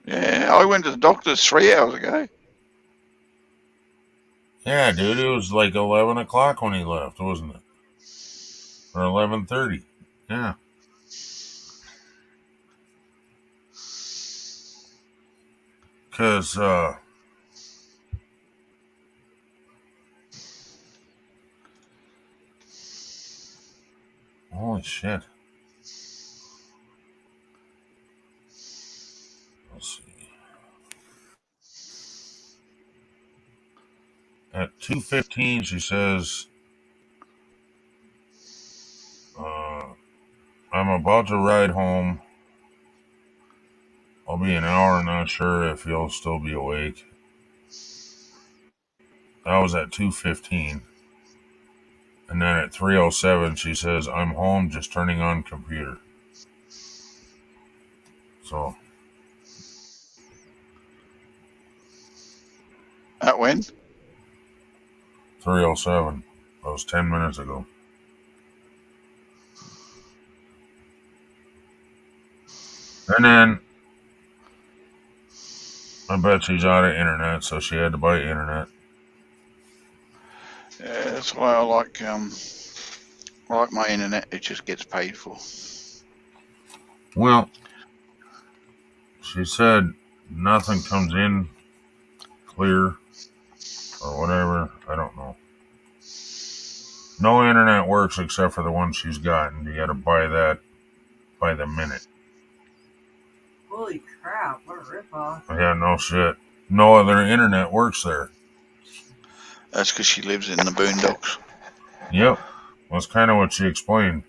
Yeah, I went to the doctor's 3 hours ago. Yeah, dude, it was like 11 o'clock when he left, wasn't it? Or 11:30. Yeah. Because, holy shit. Let's see. At 2:15, she says, I'm about to ride home. I'll be an hour, not sure if you'll still be awake. That was at 2:15. And then at 3:07, she says, I'm home, just turning on computer. So. At when? 3:07. That was 10 minutes ago. And then I bet she's out of internet, so she had to buy internet. Yeah, that's why I like my internet. It just gets paid for. Well, she said nothing comes in clear or whatever. I don't know. No internet works except for the one she's gotten. You got to buy that by the minute. Holy crap, what a ripoff. Yeah, no shit. No other internet works there. That's because she lives in the boondocks. Yep. That's kind of what she explained.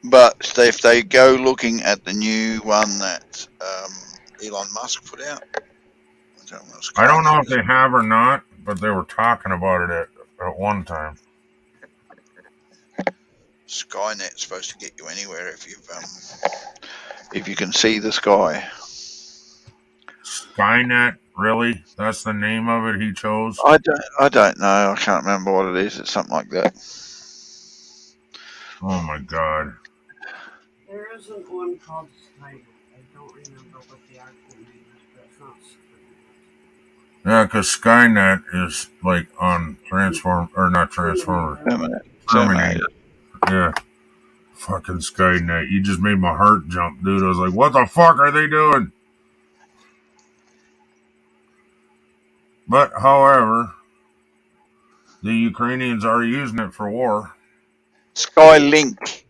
But if they go looking at the new one that Elon Musk put out, I don't know if they have or not, but they were talking about it at one time. Skynet's supposed to get you anywhere if you can see the sky. Skynet, really? That's the name of it he chose? I don't know. I can't remember what it is. It's something like that. Oh my god. There isn't one called Skynet. I don't remember what the actual name is, but it's not Skynet. Yeah, because Skynet is like on Terminator. Yeah. Fucking Skynet. You just made my heart jump, dude. I was like, what the fuck are they doing? But, however, the Ukrainians are using it for war. Skylink.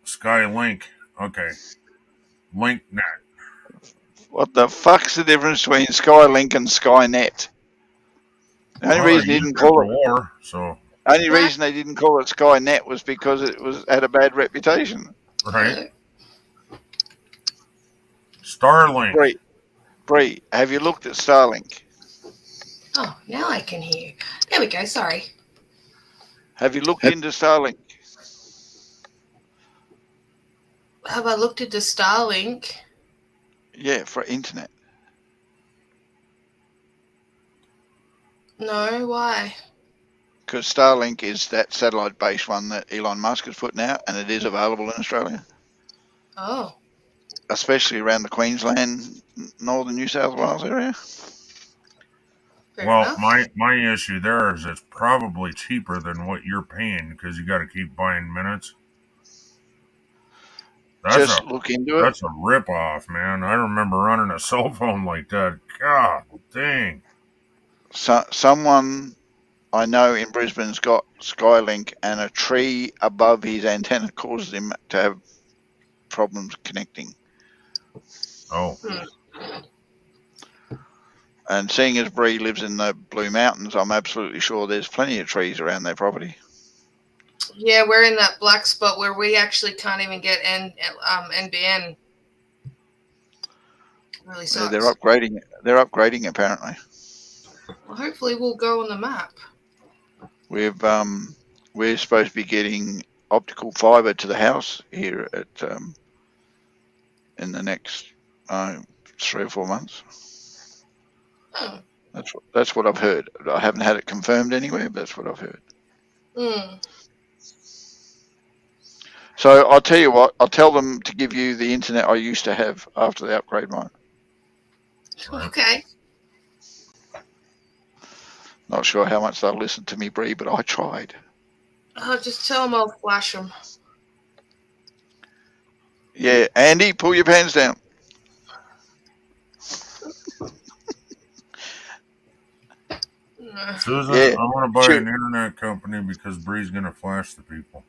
Skylink. Okay. LinkNet. What the fuck's the difference between Skylink and Skynet? The only reason they didn't call it war, so only reason they didn't call it Skynet was because it had a bad reputation. Right. Starlink. Bree, have you looked at Starlink? Oh, now I can hear you. There we go, sorry. Have you looked into Starlink? Have I looked into Starlink? Yeah, for internet. No, why? Because Starlink is that satellite-based one that Elon Musk is putting out, and it is available in Australia. Oh. Especially around the Queensland, northern New South Wales area. Fair Well, enough. my issue there is it's probably cheaper than what you're paying because you got to keep buying minutes. Just look into it. That's a rip off, man. I remember running a cell phone like that. God dang. So, someone I know in Brisbane's got Skylink, and a tree above his antenna causes him to have problems connecting. Oh. And seeing as Bree lives in the Blue Mountains, I'm absolutely sure there's plenty of trees around their property. Yeah, we're in that black spot where we actually can't even get NBN. Really sucks. They're upgrading. They're upgrading apparently. Well, hopefully we'll go on the map. We're supposed to be getting optical fibre to the house here at in the next 3 or 4 months. Oh. That's what I've heard. I haven't had it confirmed anywhere, but that's what I've heard. So I'll tell you what. I'll tell them to give you the internet I used to have after they upgrade mine. Okay. Not sure how much they'll listen to me, Bree, but I tried. Just tell them I'll flash them. Yeah, Andy, pull your pants down. Susan, Yeah. I want to buy an internet company because Bree's going to flash the people.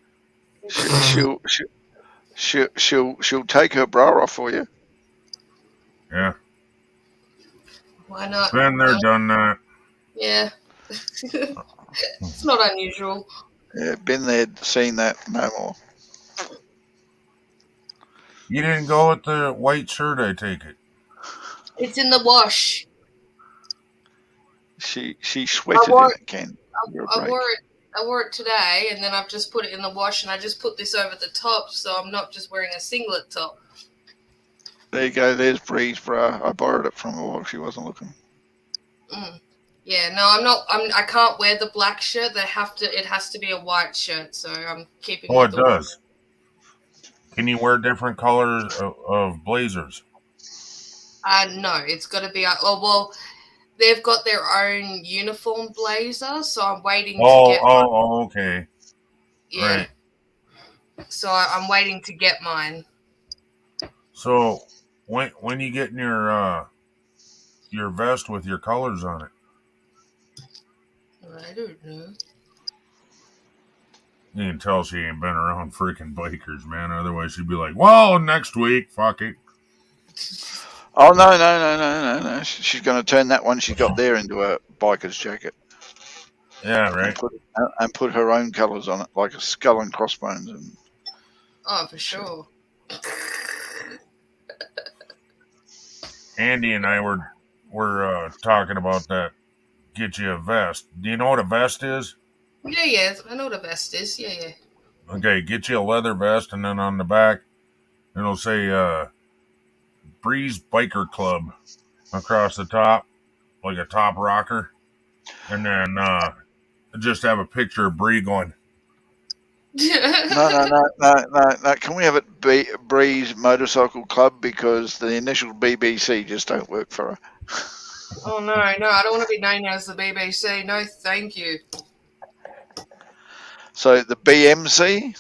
She'll take her bra off for you. Yeah. Why not? Been there, done that. Yeah. It's not unusual. Yeah, been there, seen that, no more. You didn't go with the white shirt, I take it. It's in the wash. She sweated in it, Ken. I wore it today, and then I've just put it in the wash, and I just put this over the top, so I'm not just wearing a singlet top. There you go. There's Bree's bra. I borrowed it from her while she wasn't looking. Yeah, no, I'm not. I can't wear the black shirt. It has to be a white shirt. So I'm keeping. Oh, it does. Can you wear different colors of blazers? No, it's got to be. Well, they've got their own uniform blazer, so I'm waiting to get. Oh, okay. Yeah. Right. So I'm waiting to get mine. So when you getting your vest with your colors on it? I don't know. You can tell she ain't been around freaking bikers, man. Otherwise, she'd be like, "Well, next week, fuck it." Oh no! She's going to turn that one she got there into a biker's jacket. Yeah, right. And put her own colours on it, like a skull and crossbones. And oh, for sure. Andy and I were talking about that. Get you a vest. Do you know what a vest is? Yeah. I know what a vest is. Yeah. Okay, get you a leather vest, and then on the back, it'll say Breeze Biker Club across the top, like a top rocker. And then just have a picture of Bree going. No. Can we have it Breeze Motorcycle Club? Because the initial BBC just don't work for her. Oh, no, I don't want to be known as the BBC. No, thank you. So the BMC?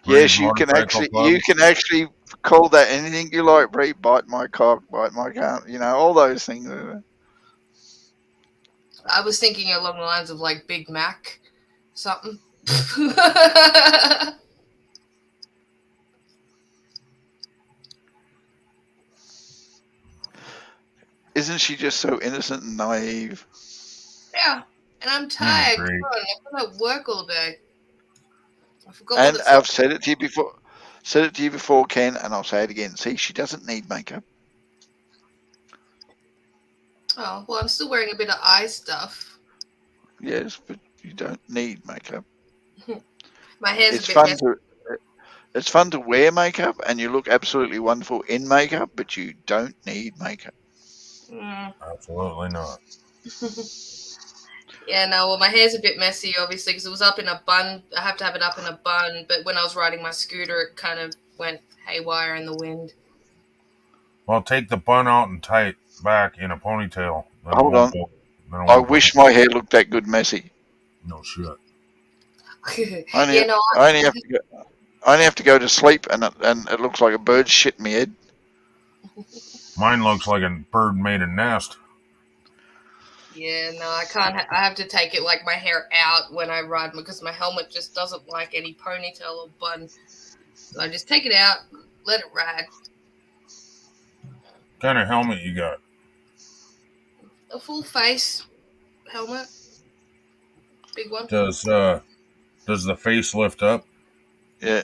Yes, you can actually call that anything you like, Bree. Bite my cock, bite my cunt, all those things. I was thinking along the lines of like Big Mac, something. Isn't she just so innocent and naive? Yeah, and I'm tired. Come on, I've been at work all day. I forgot. And I've said it to you before, Ken, and I'll say it again. See, she doesn't need makeup. Oh, well, I'm still wearing a bit of eye stuff. Yes, but you don't need makeup. My hair's a bit messy. It's fun to wear makeup, and you look absolutely wonderful in makeup, but you don't need makeup. Absolutely not. Yeah, no, well, my hair's a bit messy, obviously, because it was up in a bun. I have to have it up in a bun, but when I was riding my scooter, it kind of went haywire in the wind. Well, take the bun out and tie it back in a ponytail. Then it Hold won't on. go- then it I won't go- wish my hair looked that good messy. No shit. I only have to go to sleep and it looks like a bird shit in my head. Mine looks like a bird made a nest. Yeah, no, I can't. I have to take it like my hair out when I ride because my helmet just doesn't like any ponytail or bun. So I just take it out, let it ride. What kind of helmet you got? A full face helmet, big one. Does the face lift up? Yeah.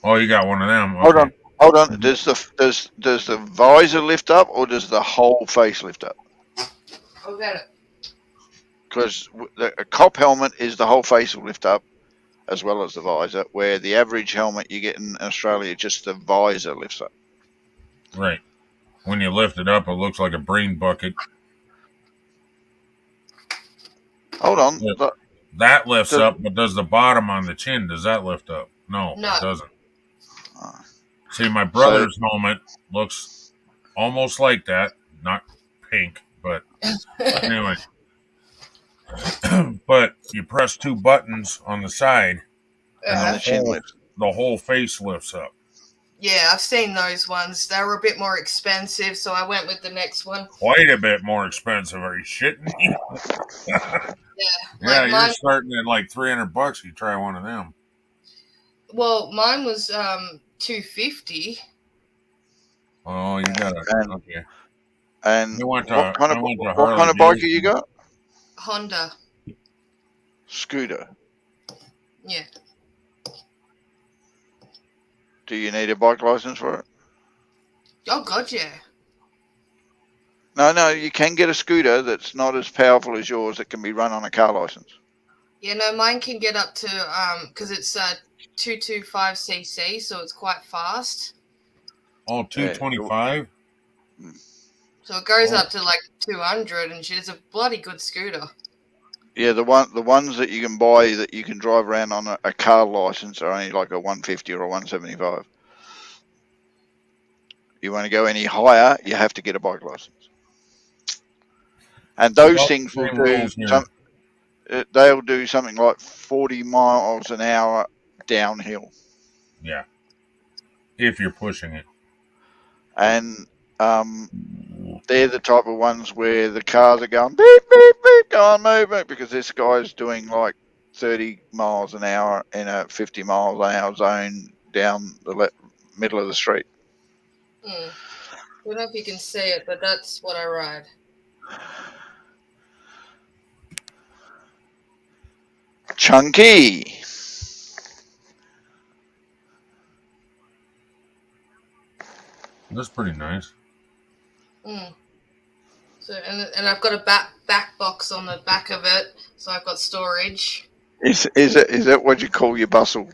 Oh, you got one of them. Hold Okay. on. Does the visor lift up or does the whole face lift up? I'll get it. Because a cop helmet is the whole face will lift up as well as the visor, where the average helmet you get in Australia, just the visor lifts up. Right. When you lift it up, it looks like a brain bucket. Hold on. That lifts up, but does the bottom on the chin, does that lift up? No, No. it doesn't. See, my brother's helmet looks almost like that. Not pink, but anyway. But you press two buttons on the side, and the whole face lifts up. Yeah, I've seen those ones. They were a bit more expensive, so I went with the next one. Quite a bit more expensive. Are you shitting me? Yeah, Yeah, like you're mine. starting at like $300. You try one of them. Well, mine was $250. Oh, you got it. Okay. And I went to what kind of Harley bike Davidson. you got? Honda. Scooter. Yeah. Do you need a bike license for it? Oh God, yeah. No, you can get a scooter that's not as powerful as yours that can be run on a car license. Yeah, no, mine can get up to because it's 225cc, so it's quite fast. Oh, 225? So it goes up to like 200, and shit. It's a bloody good scooter. Yeah, the ones that you can buy that you can drive around on a car license are only like a 150 or a 175. You want to go any higher, you have to get a bike license. And those Well, things will same do rules here. they'll do something like 40 miles an hour downhill. Yeah. If you're pushing it. And they're the type of ones where the cars are going beep, beep, beep, go on, move, because this guy's doing like 30 miles an hour in a 50 miles an hour zone down the middle of the street. I don't know if you can see it, but that's what I ride. Chunky. That's pretty nice. So and I've got a back box on the back of it, so I've got storage. Is that what you call your bustle?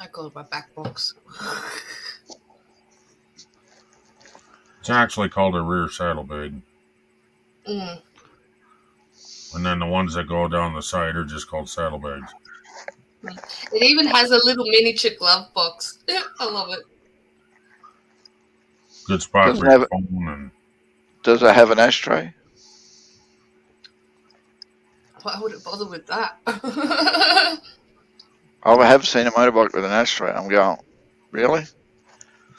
I call it my back box. It's actually called a rear saddlebag. Mm. And then the ones that go down the side are just called saddlebags. It even has a little miniature glove box. I love it. Good spot Doesn't for your have phone. And Does it have an ashtray? Why would it bother with that? I have seen a motorbike with an ashtray. I'm going, really?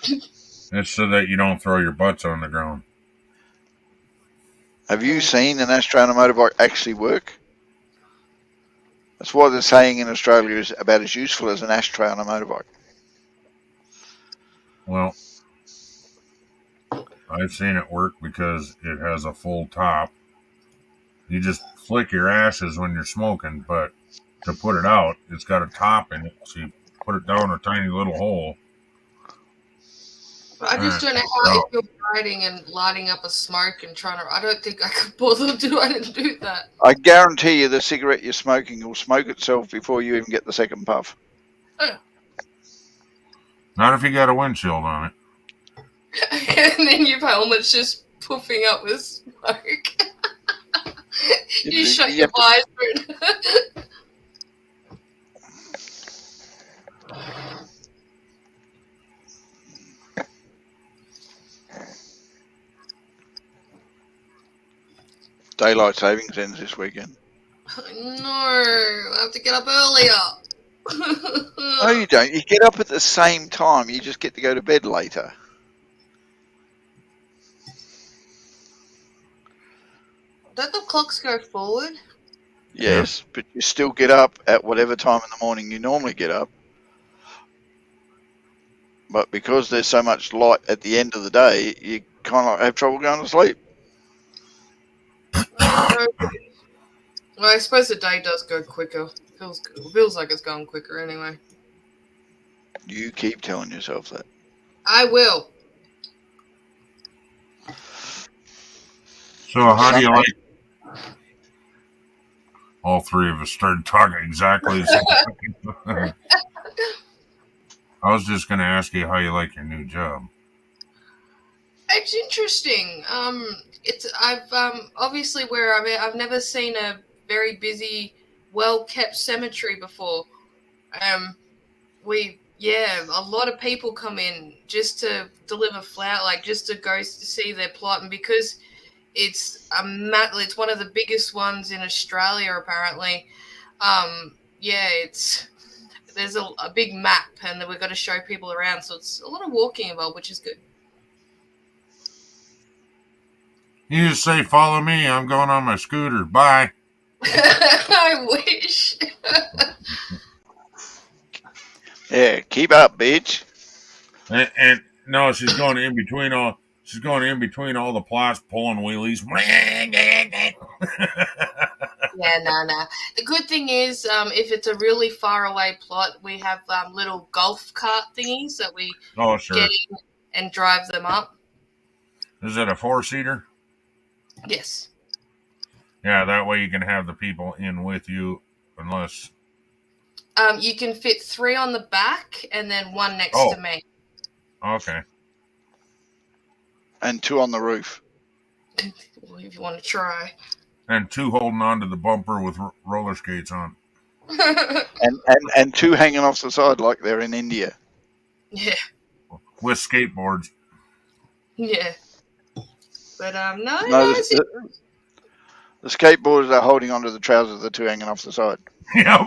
it's so that you don't throw your butts on the ground. Have you seen an ashtray on a motorbike actually work? That's why they're saying in Australia is about as useful as an ashtray on a motorbike. Well, I've seen it work because it has a full top. You just flick your ashes when you're smoking, but to put it out, it's got a top in it. So you put it down a tiny little hole. I just don't know how if you're riding and lighting up a smoke and trying to. I don't think I could bother to do that. I guarantee you the cigarette you're smoking will smoke itself before you even get the second puff. Not if you got a windshield on it. And then your helmet's just puffing up with smoke. You shut your visor. Daylight savings ends this weekend. No, I have to get up earlier. No, you don't. You get up at the same time. You just get to go to bed later. Don't the clocks go forward? Yes, but you still get up at whatever time in the morning you normally get up. But because there's so much light at the end of the day, you kind of have trouble going to sleep. Well, I suppose the day does go quicker. Feels like it's going quicker anyway. You keep telling yourself that. I will. So how do you like? All three of us started talking exactly the same. I was just going to ask you how you like your new job. It's interesting. I've obviously where I've never seen a very busy, well-kept cemetery before. A lot of people come in just to deliver flower, like just to go to see their plot, and because it's one of the biggest ones in Australia apparently. There's a big map, and we've got to show people around, so it's a lot of walking involved, which is good. You just say, "Follow me. I'm going on my scooter. Bye." I wish. Yeah, keep up, bitch. And no, she's going in between all the plots, pulling wheelies. Yeah, no. The good thing is, if it's a really far away plot, we have little golf cart thingies that we get in and drive them up. Is it a 4-seater? Yes. Yeah, that way you can have the people in with you, unless. You can fit 3 on the back and then 1 next to me. Okay. And 2 on the roof. Well, if you want to try. And 2 holding onto the bumper with roller skates on. and 2 hanging off the side like they're in India. Yeah. With skateboards. Yeah. But the skateboarders are holding onto the trousers of the 2 hanging off the side. Yeah,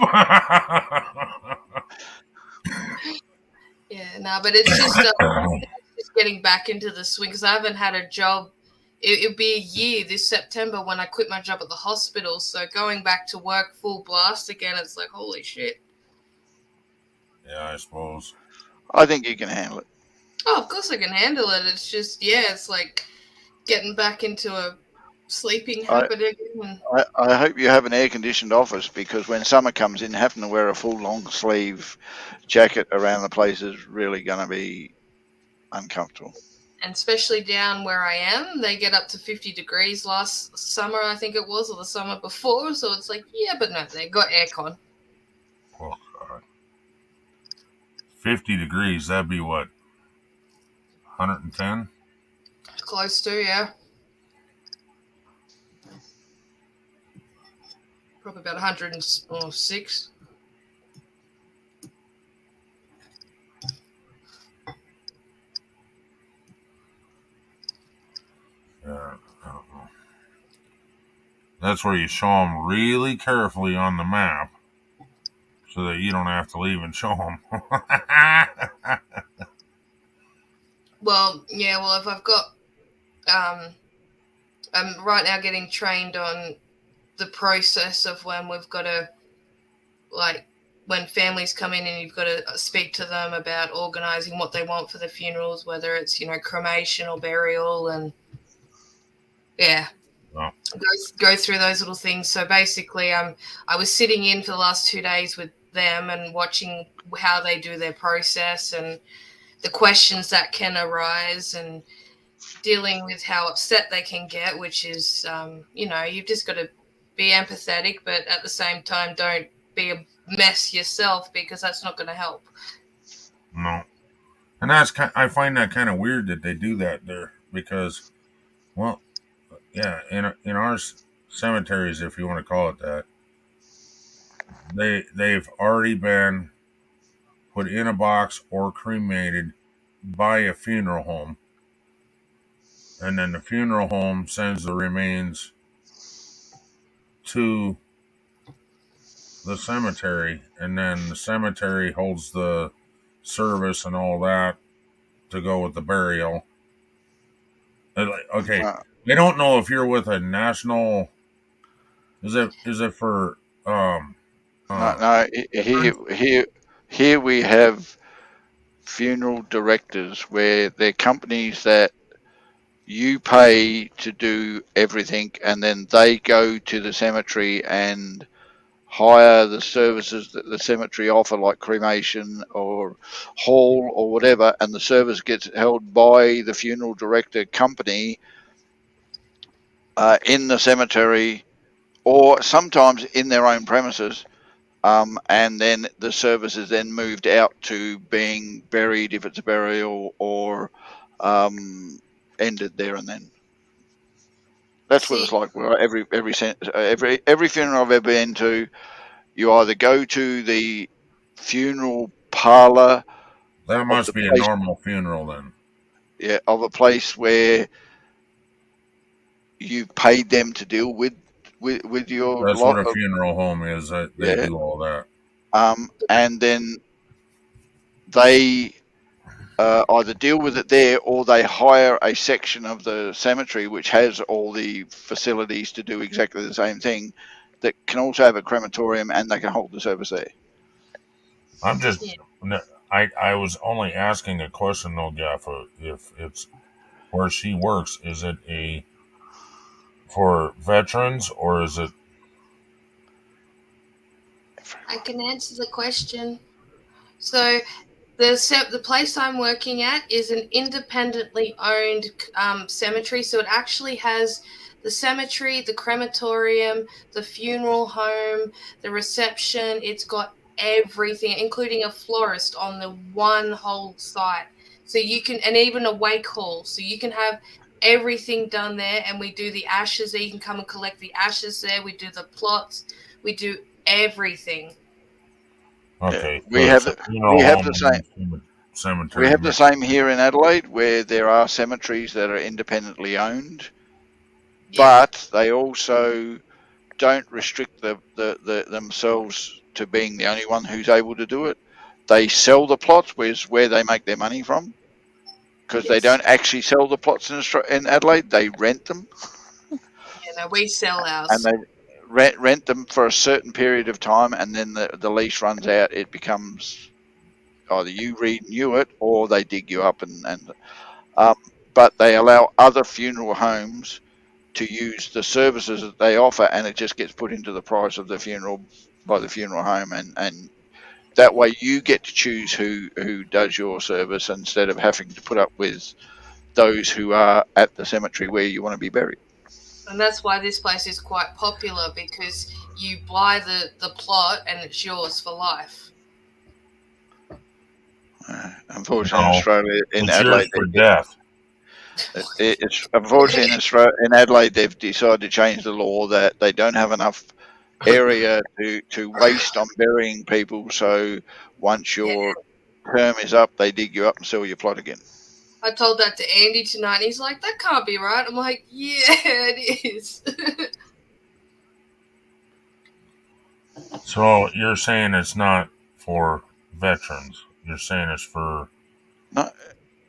but it's just getting back into the swing because I haven't had a job. It'll be a year this September when I quit my job at the hospital. So going back to work full blast again, it's like, holy shit. Yeah, I suppose. I think you can handle it. Oh, of course I can handle it. It's just, it's like getting back into a sleeping habit again. I hope you have an air-conditioned office because when summer comes in, having to wear a full long-sleeve jacket around the place is really going to be uncomfortable. And especially down where I am, they get up to 50 degrees last summer, I think it was, or the summer before. So it's like, but no, they got aircon. Oh, God. 50 degrees, that'd be what? 110? Close to, yeah. Probably about 106. I don't know. That's where you show them really carefully on the map so that you don't have to leave and show them. Well, if I've got, I'm right now getting trained on the process of when we've got to, like, when families come in and you've got to speak to them about organising what they want for the funerals, whether it's, cremation or burial, and go through those little things. So basically, I was sitting in for the last 2 days with them and watching how they do their process and the questions that can arise and dealing with how upset they can get, which is, you've just got to be empathetic, but at the same time, don't be a mess yourself because that's not going to help. No. And I find that kind of weird that they do that there because, well, yeah, in our cemeteries, if you want to call it that, they've already been put in a box or cremated by a funeral home, and then the funeral home sends the remains to the cemetery, and then the cemetery holds the service and all that to go with the burial. Okay, I don't know if you're with a national. Is it for No, here we have funeral directors, where they're companies that you pay to do everything, and then they go to the cemetery and hire the services that the cemetery offer, like cremation or hall or whatever, and the service gets held by the funeral director company in the cemetery, or sometimes in their own premises. And then the service is then moved out to being buried if it's a burial, or ended there and then. That's what it's like. Where every funeral I've ever been to, you either go to the funeral parlor. That must be a normal funeral then. Yeah, of a place where you paid them to deal with your. That's what a funeral home is. They do all that. And then they either deal with it there, or they hire a section of the cemetery which has all the facilities to do exactly the same thing, that can also have a crematorium, and they can hold the service there. I'm just, I was only asking a question though, Gaffa, if it's where she works, is it for veterans, or is it? I can answer the question. So the place I'm working at is an independently owned cemetery. So it actually has the cemetery, the crematorium, the funeral home, the reception. It's got everything, including a florist on the one whole site. So you can, and even a wake hall. So you can have everything done there, and we do the ashes there. You can come and collect the ashes there. We do the plots. We do everything. Okay. We have the same. Cemetery. We have the same here in Adelaide, where there are cemeteries that are independently owned, but they also don't restrict themselves to being the only one who's able to do it. They sell the plots, where they make their money from, because they don't actually sell the plots in Adelaide. They rent them. Yeah, no, we sell ours. And they rent them for a certain period of time, and then the lease runs out. It becomes either you renew it, or they dig you up, but they allow other funeral homes to use the services that they offer, and it just gets put into the price of the funeral by the funeral home, and that way you get to choose who does your service, instead of having to put up with those who are at the cemetery where you want to be buried. And that's why this place is quite popular, because you buy the plot and it's yours for life. Unfortunately, in Australia, in it's Adelaide, for death. It's unfortunately in Australia, in Adelaide, they've decided to change the law that they don't have enough area to waste on burying people. So once your term is up, they dig you up and sell your plot again. I told that to Andy tonight, and he's like, "That can't be right." I'm like, "Yeah, it is." So you're saying it's not for veterans? You're saying it's for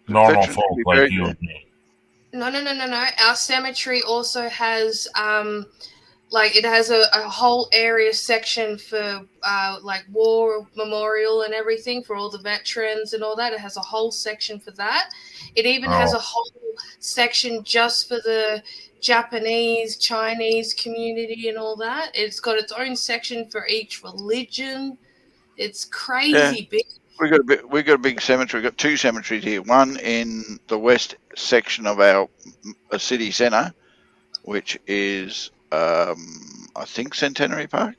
normal folk like you and me? No. Our cemetery also has, it has a whole area section for, war memorial and everything for all the veterans and all that. It has a whole section for that. It even has a whole section just for the Japanese, Chinese community and all that. It's got its own section for each religion. It's crazy big. We got a big cemetery. We've got two cemeteries here. One in the west section of our city centre, which is I think Centenary Park.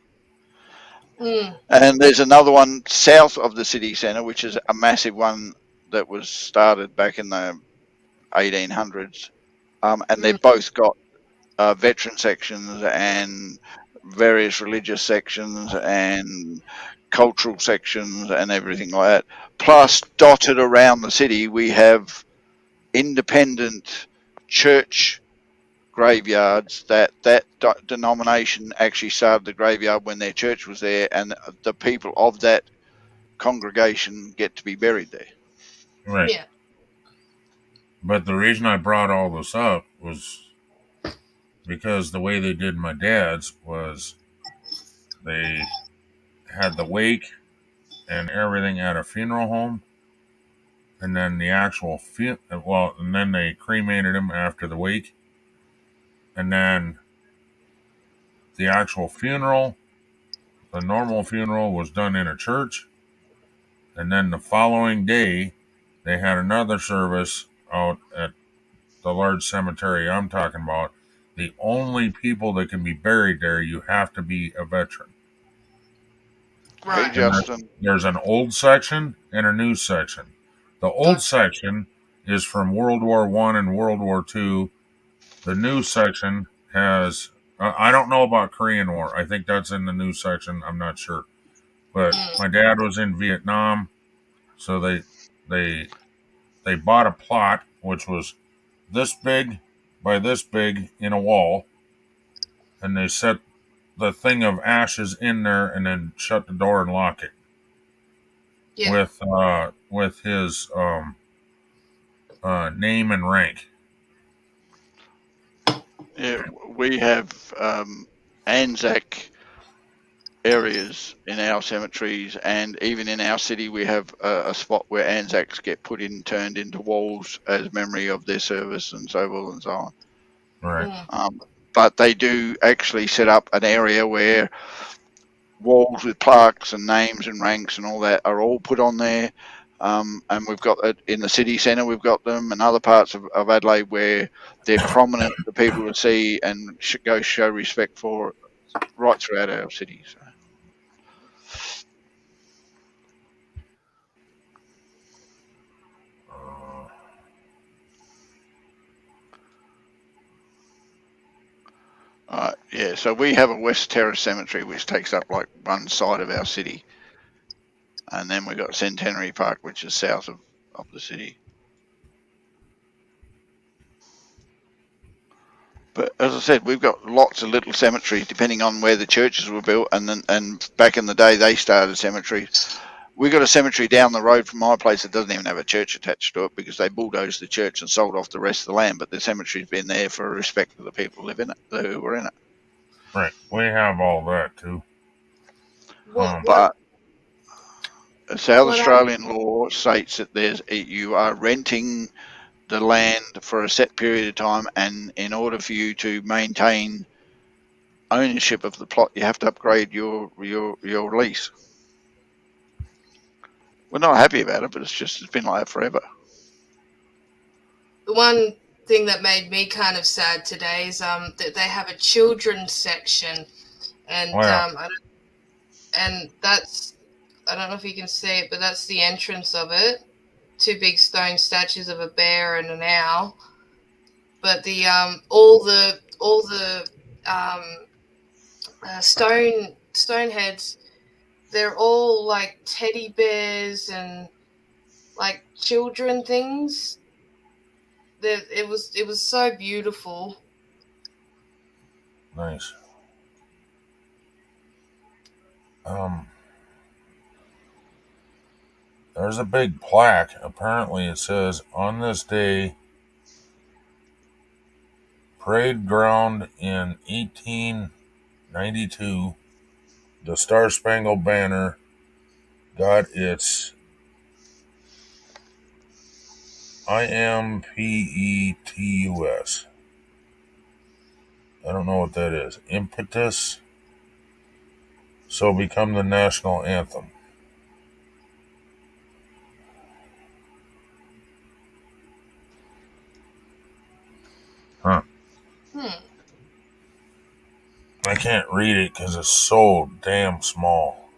And there's another one south of the city centre, which is a massive one that was started back in the 1800s. And they've both got veteran sections and various religious sections and cultural sections and everything like that. Plus, dotted around the city, we have independent church graveyards, that denomination actually started the graveyard when their church was there, and the people of that congregation get to be buried there. Right. Yeah. But the reason I brought all this up was because the way they did my dad's was they had the wake and everything at a funeral home, and then the actual and then they cremated him after the wake, and then the actual funeral, the normal funeral, was done in a church, and then the following day they had another service out at the large cemetery I'm talking about. The only people that can be buried there, you have to be a veteran. Hey, Justin. There's an old section and a new section. The old section is from World War I and World War II. The new section has, I don't know about Korean War. I think that's in the new section. I'm not sure. But my dad was in Vietnam, so they bought a plot which was this big by this big in a wall, and they set the thing of ashes in there and then shut the door and lock it. Yeah. With his name and rank. Yeah, we have Anzac areas in our cemeteries, and even in our city we have a spot where Anzacs get turned into walls as memory of their service and so forth and so on. Right. But they do actually set up an area where walls with plaques and names and ranks and all that are all put on there. And we've got it in the city centre, we've got them in other parts of Adelaide where they're prominent for people to see and go show respect for right throughout our city. So. Yeah, so we have a West Terrace Cemetery which takes up like one side of our city, and then we've got Centenary Park which is south of the city. But as I said, we've got lots of little cemeteries depending on where the churches were built, and back in the day they started cemeteries. We got a cemetery down the road from my place that doesn't even have a church attached to it because they bulldozed the church and sold off the rest of the land, but the cemetery's been there for respect for the people who live in it, who were in it. Right, we have all that too. But South Australian law states that you are renting the land for a set period of time, and in order for you to maintain ownership of the plot, you have to upgrade your lease. We're not happy about it, but it's been like that forever. The one thing that made me kind of sad today is that they have a children's section, and and that's, I don't know if you can see it, but that's the entrance of it. 2 big stone statues of a bear and an owl. But the all the stone heads, they're all like teddy bears and like children things. It was so beautiful. Nice. There's a big plaque. Apparently it says, on this day, parade ground in 1892, the Star Spangled Banner got its IMPETUS. I don't know what that is. Impetus. So become the national anthem. Huh. I can't read it because it's so damn small.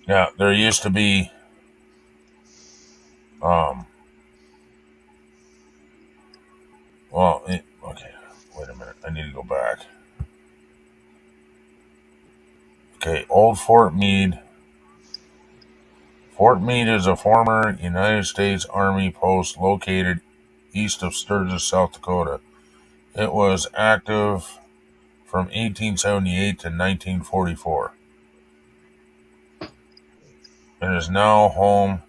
Yeah, there used to be okay, wait a minute. I need to go back. Okay, Old Fort Meade, Fort Meade is a former United States Army post located east of Sturgis, South Dakota. It was active from 1878 to 1944. It is now home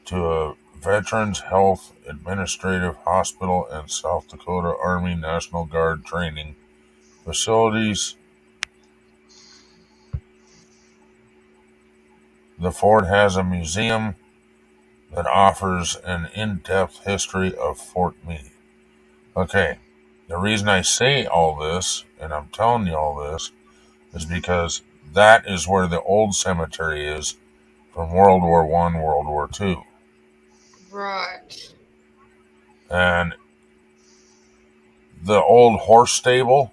to a Veterans Health Administrative Hospital and South Dakota Army National Guard training facilities. The fort has a museum that offers an in-depth history of Fort Meade. Okay, the reason I say all this, and I'm telling you all this, is because that is where the old cemetery is from World War I, World War II. Right. And the old horse stable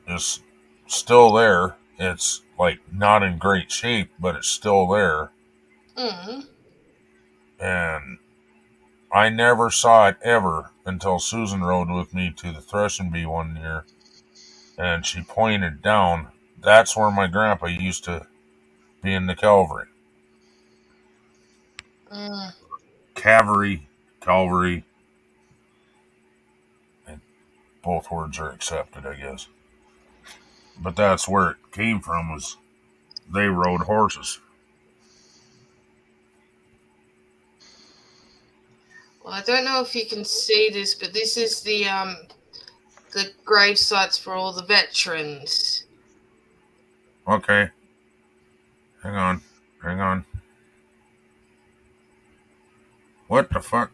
is still there. It's like not in great shape, but it's still there. Mm-hmm. And I never saw it ever until Susan rode with me to the threshing bee one year, and she pointed down. That's where my grandpa used to be in the cavalry. Calvary, and both words are accepted, I guess. But that's where it came from, was they rode horses. Well, I don't know if you can see this, but this is the grave sites for all the veterans. Okay. Hang on. What the fuck?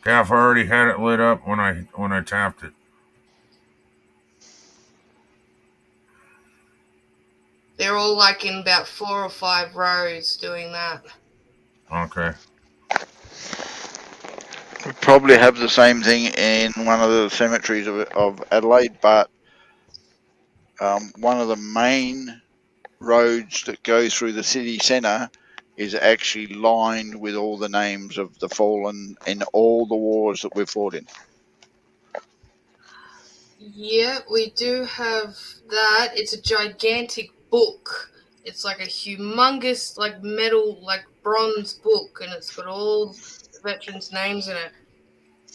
Calf already had it lit up when I tapped it. They're all like in about 4 or 5 rows doing that. Okay. We probably have the same thing in one of the cemeteries of Adelaide, but one of the main roads that go through the city centre is actually lined with all the names of the fallen in all the wars that we've fought in. Yeah, we do have that. It's a gigantic book. It's like a humongous, like metal, like bronze book, and it's got all the veterans' names in it.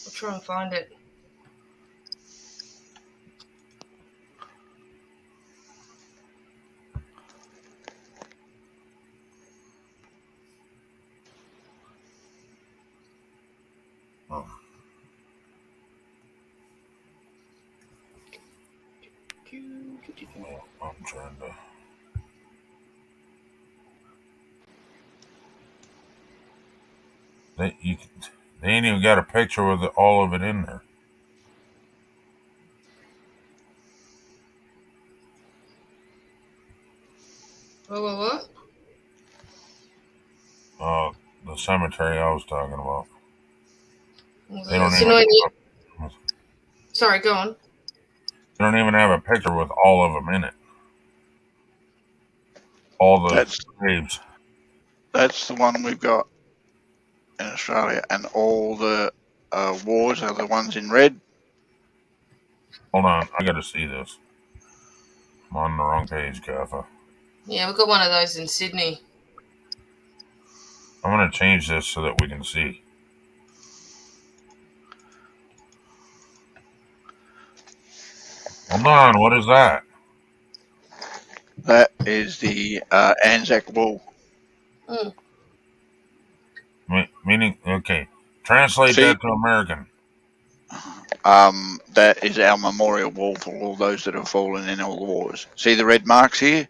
I'll try and find it. Oh. Well, I'm trying to. They ain't even got a picture with all of it in there. What? The cemetery I was talking about. They It's don't annoying. even. Sorry, go on. They don't even have a picture with all of them in it. All the graves. That's the one we've got in Australia, and all the wars are the ones in red. Hold on, I gotta see this. I'm on the wrong page, Kaffa. Yeah, we've got one of those in Sydney. I'm gonna change this so that we can see. Hold on, what is that? That is the Anzac Wall. Meaning, okay. Translate that to American. That is our memorial wall for all those that have fallen in all the wars. See the red marks here?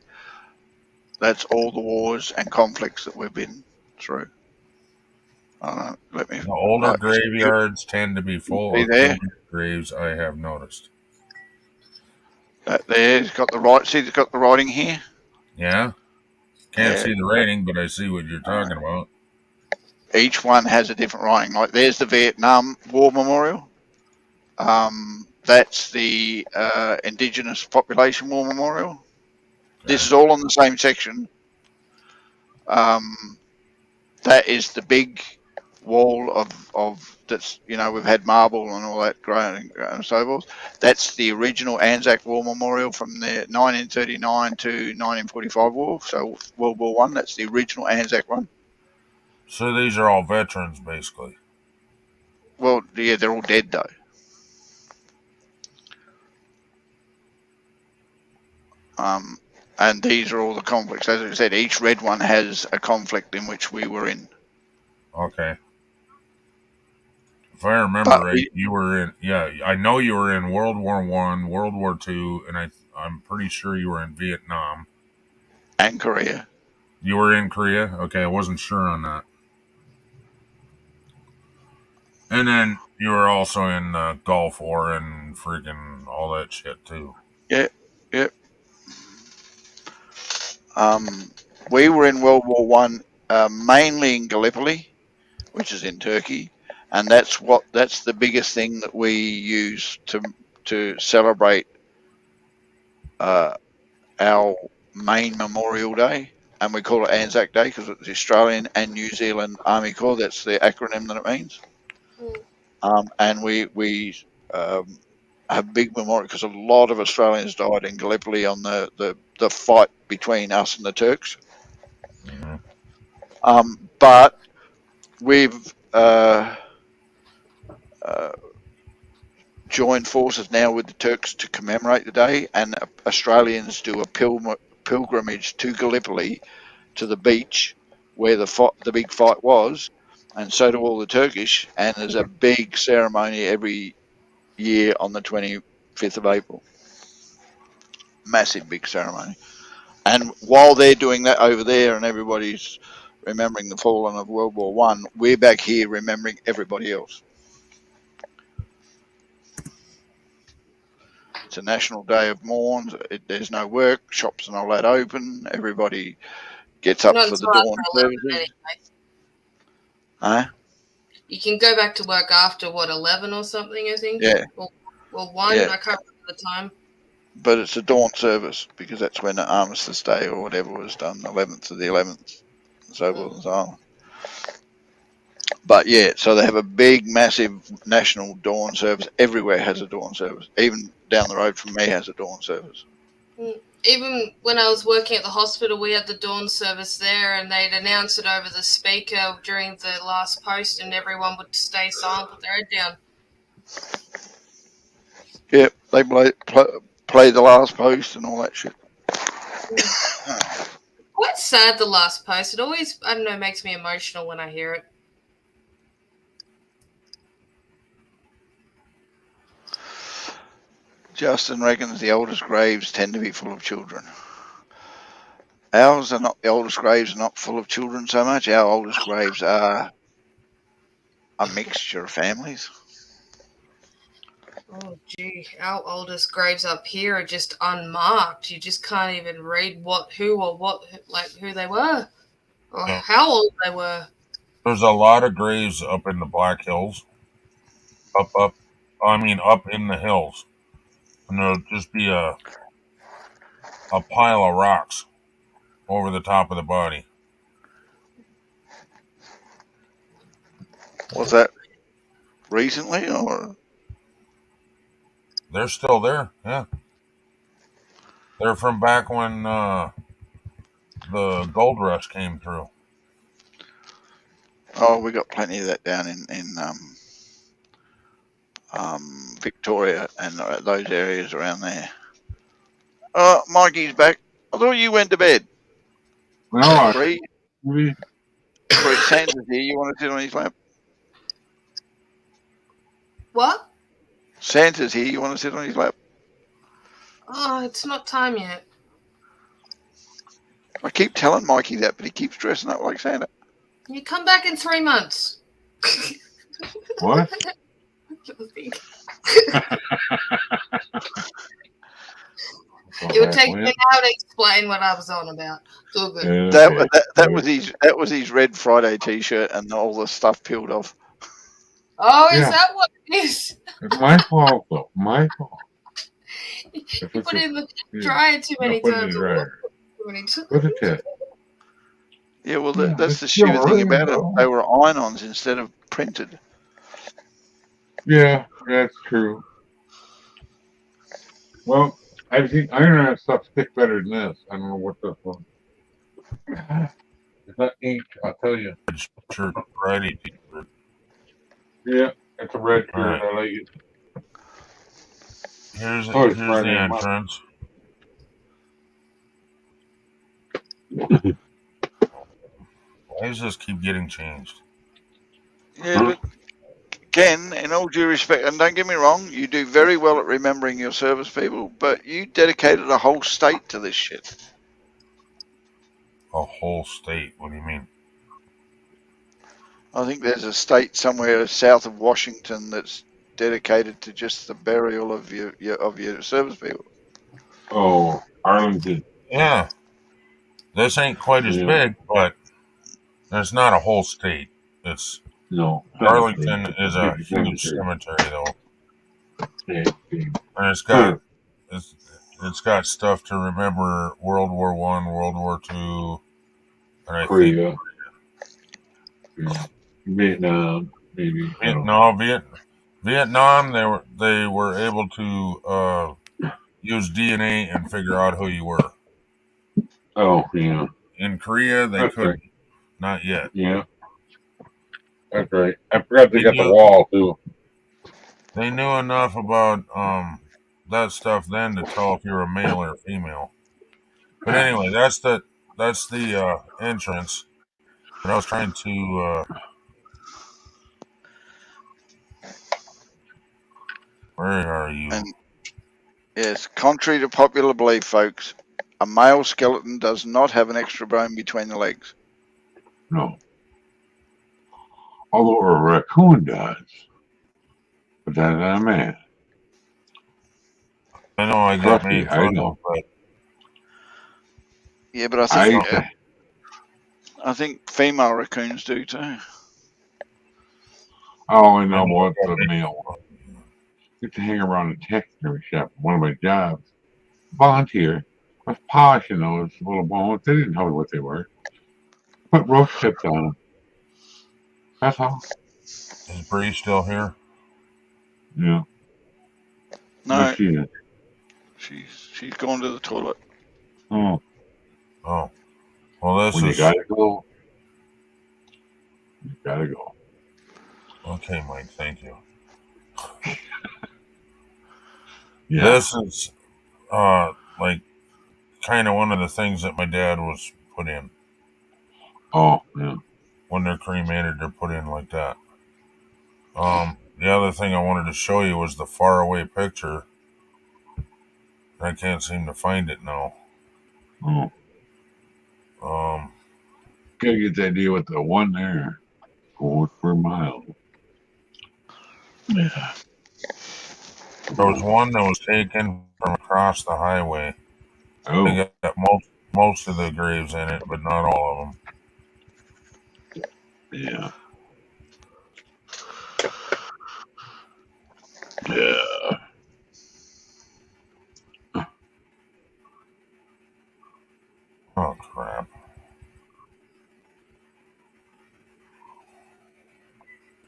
That's all the wars and conflicts that we've been through. The older graveyards tend to be full of graves, I have noticed. That there's got the right. See, it's got the writing here. Yeah. Can't see the writing, but I see what you're talking about. Each one has a different writing. Like there's the Vietnam War Memorial. That's the Indigenous Population War Memorial. Okay. This is all on the same section. That is the big wall of that's, you know, we've had marble and all that growing and so forth. That's the original Anzac War Memorial from the 1939 to 1945 war. So World War One. That's the original Anzac one. So these are all veterans, basically. Well, yeah, they're all dead though. And these are all the conflicts. As I said, each red one has a conflict in which we were in. Okay. If I remember But right, you were in. Yeah, I know you were in World War One, World War Two, and I'm pretty sure you were in Vietnam and Korea. You were in Korea? Okay, I wasn't sure on that. And then you were also in Gulf War and freaking all that shit too. Yeah, yeah. We were in World War One, mainly in Gallipoli, which is in Turkey, and that's the biggest thing that we use to celebrate our main Memorial Day, and we call it Anzac Day because it's the Australian and New Zealand Army Corps. That's the acronym that it means. And we have big memorial because a lot of Australians died in Gallipoli on the fight between us and the Turks. But we've joined forces now with the Turks to commemorate the day, and Australians do a pilgrimage to Gallipoli, to the beach where the big fight was, and so do all the Turkish, and there's a big ceremony every year on the 25th of April. Massive big ceremony. And while they're doing that over there and everybody's remembering the fallen of World War One, we're back here remembering everybody else. It's a national day of mourns. There's no work, shops and all that open. Everybody gets up for the dawn services. Anyway. Huh? You can go back to work after, 11 or something, I think? Yeah. Well 1, Yeah. I can't remember the time. But it's a dawn service because that's when the Armistice Day or whatever was done, 11th of the 11th, and so forth and so on. But yeah, so they have a big, massive national dawn service. Everywhere has a dawn service. Even down the road from me has a dawn service. Even when I was working at the hospital, we had the dawn service there, and they'd announce it over the speaker during the last post, and everyone would stay silent, put their head down. Yeah, they play the last post and all that shit. Quite sad, the last post. It always, I don't know, makes me emotional when I hear it. Justin reckons the oldest graves tend to be full of children. Ours are not, the oldest graves are not full of children so much. Our oldest graves are a mixture of families. Oh, gee. Our oldest graves up here are just unmarked. You just can't even read who they were or how old they were. There's a lot of graves up in the Black Hills. Up in the hills. And there'll just be a pile of rocks over the top of the body. Was that recently or? They're still there, yeah. They're from back when the gold rush came through. Oh, we got plenty of that down in Victoria and those areas around there. Oh, Mikey's back. I thought you went to bed. No, Bree, Santa's here. You want to sit on his lap? What? Santa's here. You want to sit on his lap? Oh, it's not time yet. I keep telling Mikey that, but he keeps dressing up like Santa. You come back in 3 months. What? It would take me an hour to explain what I was on about. So good. That was his Red Friday T-shirt and all the stuff peeled off. Oh, is Yeah. that what it is? It's my fault, though. My fault. You put it in the dryer too many Put it in times. the dryer. Put it in. Yeah, well, Yeah, that's it's the still stupid thing early, about it. though. They were iron-ons instead of printed. Yeah, that's true. Well, I've seen iron stuff stick better than this. I don't know what this one. It's not ink, I'll tell you. Shirt, Friday t-shirt. Yeah, it's a red All shirt. right. I like it. Here's Oh, it's the Friday. entrance. Why does this keep getting changed? Yeah, but Ken, in all due respect, and don't get me wrong, you do very well at remembering your service people, but you dedicated a whole state to this shit. A whole state? What do you mean? I think there's a state somewhere south of Washington that's dedicated to just the burial of your service people. Oh, Arlington. Yeah. This ain't quite as big, but there's not a whole state. It's no. Arlington is a big huge cemetery. cemetery, though. Yeah, And it's got stuff to remember World War I, World War II, and I Korea. think Vietnam, maybe. Vietnam. They were able to use DNA and figure out who you were. Oh, yeah. In Korea, they couldn't. Right. Not yet. Yeah. That's right. I forgot they got the wall, too. They knew enough about that stuff then to tell if you're a male or a female. But anyway, that's the entrance. But I was trying to where are you? And yes, contrary to popular belief, folks, a male skeleton does not have an extra bone between the legs. No. Although a raccoon does. But that's not a man. I know I Trust get me, made I fun know. of, but Yeah, but I think female raccoons do too. Oh, I know what the male one. Used to hang around a textile shop. One of my jobs. Volunteer. I was polishing those little bones. They didn't tell me what they were. Put roast chips on them. That's all. is Bree still here? Yeah. No, Yes, she is. she's gone to the toilet. Oh. Oh. Well, this When you is gotta go, you gotta go. okay, Mike. Thank you. Yeah. This is like kind of one of the things that my dad was put in. Oh, yeah. When they're cremated, they're put in like that. The other thing I wanted to show you was the faraway picture. I can't seem to find it now. Oh. Gotta get the idea with the one there. Going for a mile. Yeah. There was one that was taken from across the highway. Oh. They got most of the graves in it, but not all of them. Yeah. Yeah. Oh, crap.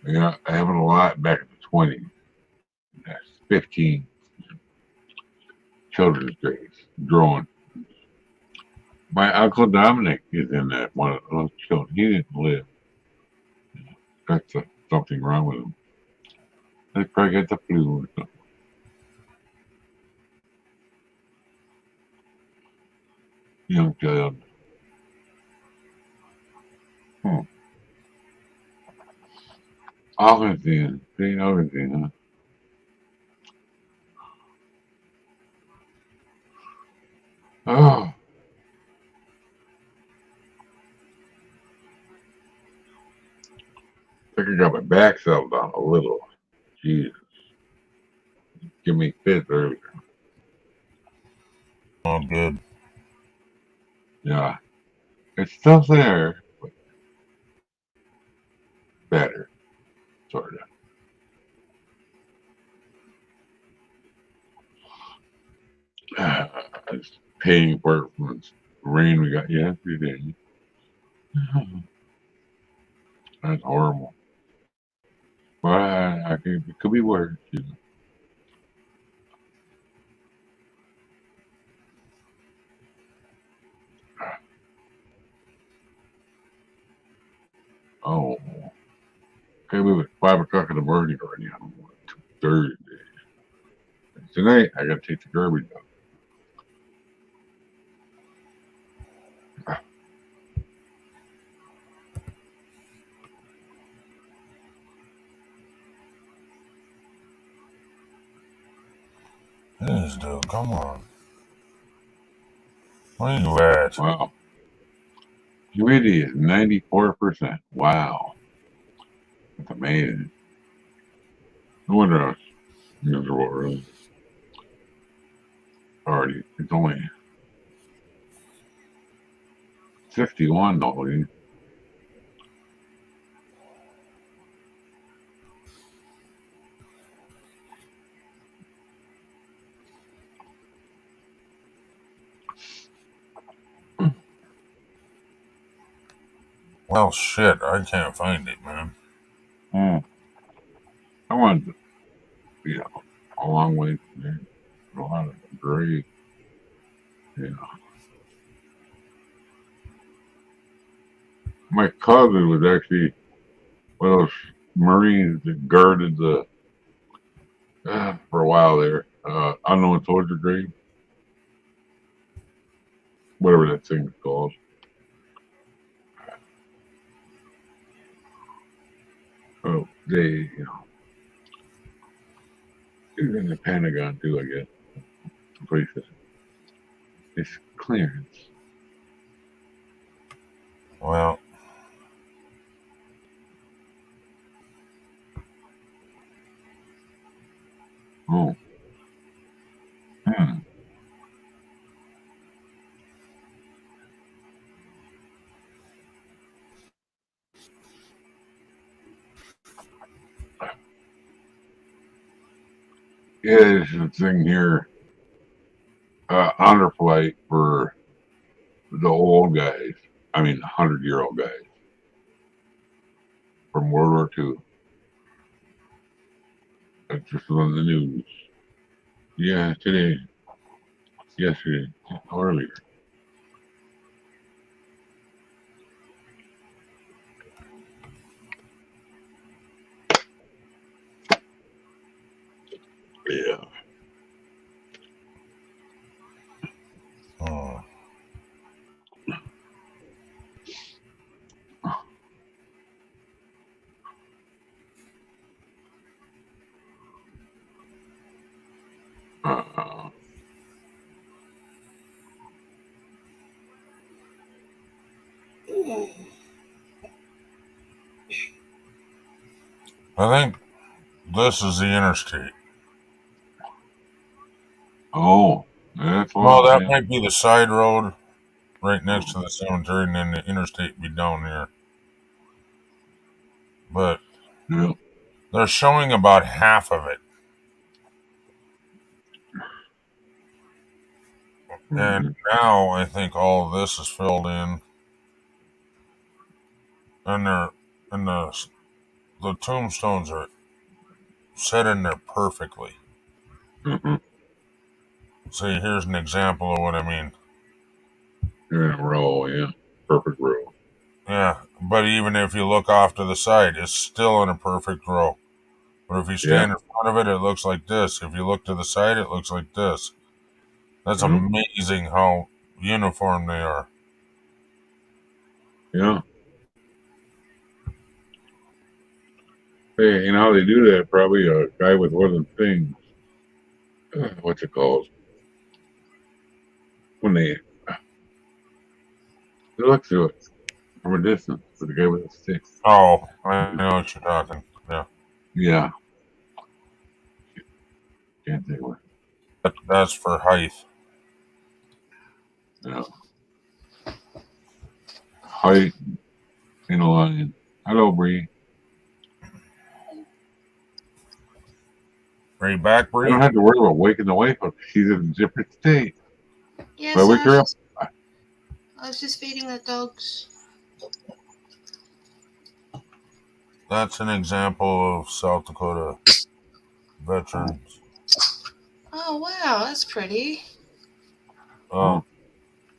Yeah, I have a lot back in the 20s. That's 15 children's graves growing. My Uncle Dominic is in that one of those children. He didn't live. That's something wrong with him. They probably got the flu or something. Young child. Augustine. St. Augustine, huh? Oh. I think I got my back settled down a little. Jesus. Give me fits earlier. Oh, good. Yeah. It's still there, but better. Sort of. I was paying for it from the rain we got yesterday. That's horrible. But it could be worse. You know. Oh, okay, we were 5 o'clock in the morning already on Thursday. Tonight, I got to take the garbage out. Please, dude, come on. Where you at? Wow. Humidity is 94%. Wow. That's amazing. No wonder I was miserable early. Already, it's only 61 though. Well, shit, I can't find it, man. I wanted to be a long way from there. A lot of gray. Yeah. My cousin was actually one of those Marines that guarded the for a while there. Unknown soldier grave. Whatever that thing's called. Oh, they, he's in the Pentagon too, I guess. Places. It's clearance. Well, oh. Yeah, there's a thing here. Honor flight for the old guys. I mean, 100-year-old guys from World War II. That's just on the news. Yeah, today. Yesterday. Earlier. Yeah. Oh. I think this is the interstate. Oh, that's well, that might be the side road right next to the cemetery, and then the interstate be down here. But they're showing about half of it. And now I think all of this is filled in, and the tombstones are set in there perfectly. See, here's an example of what I mean. You're in a row, yeah. Perfect row. Yeah, but even if you look off to the side, it's still in a perfect row. But if you stand in front of it, it looks like this. If you look to the side, it looks like this. That's amazing how uniform they are. Yeah. Hey, you know how they do that? Probably a guy with one of the things. What's it called? When they look through it from a distance with the guy with the stick. Oh, I know what you're talking. Yeah. Yeah. Can't think what. That's for height. Yeah. Height in a line. Hello, Bree. Are you back, Bree? I don't have to worry about waking the wife up. She's in a different state. Yes, But I wake her up. I was just feeding the dogs. That's an example of South Dakota veterans. Oh wow, that's pretty. On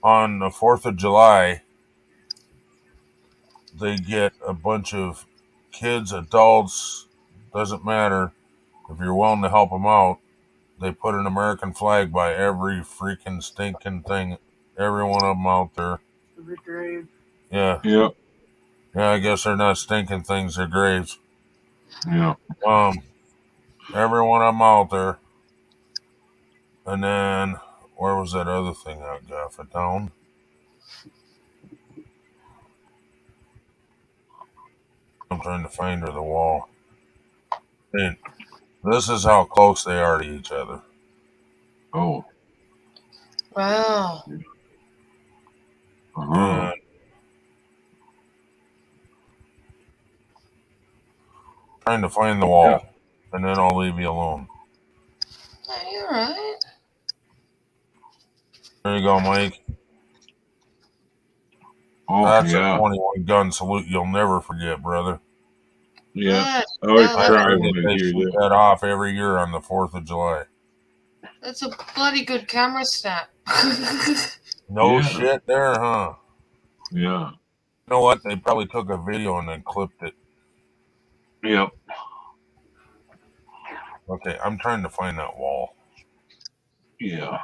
the 4th of July, they get a bunch of kids, adults, doesn't matter. If you're willing to help them out, they put an American flag by every freaking stinking thing. Every one of them out there. The grave. Yeah. Yep. Yeah, I guess they're not stinking things, they're graves. Yeah. Every one of them out there. And then, where was that other thing I got for down? I'm trying to find her the wall. And this is how close they are to each other. Oh. Wow. Uh-huh. Trying to find the wall, and then I'll leave you alone. Yeah, you're right. There you go, Mike. Oh, that's yeah. a 21 gun salute you'll never forget, brother. Yeah. I always cry when I They hear shoot that. that off every year on the 4th of July. That's a bloody good camera snap. No Yeah. shit there, huh? Yeah. You know what? They probably took a video and then clipped it. Yep. Okay, I'm trying to find that wall. Yeah.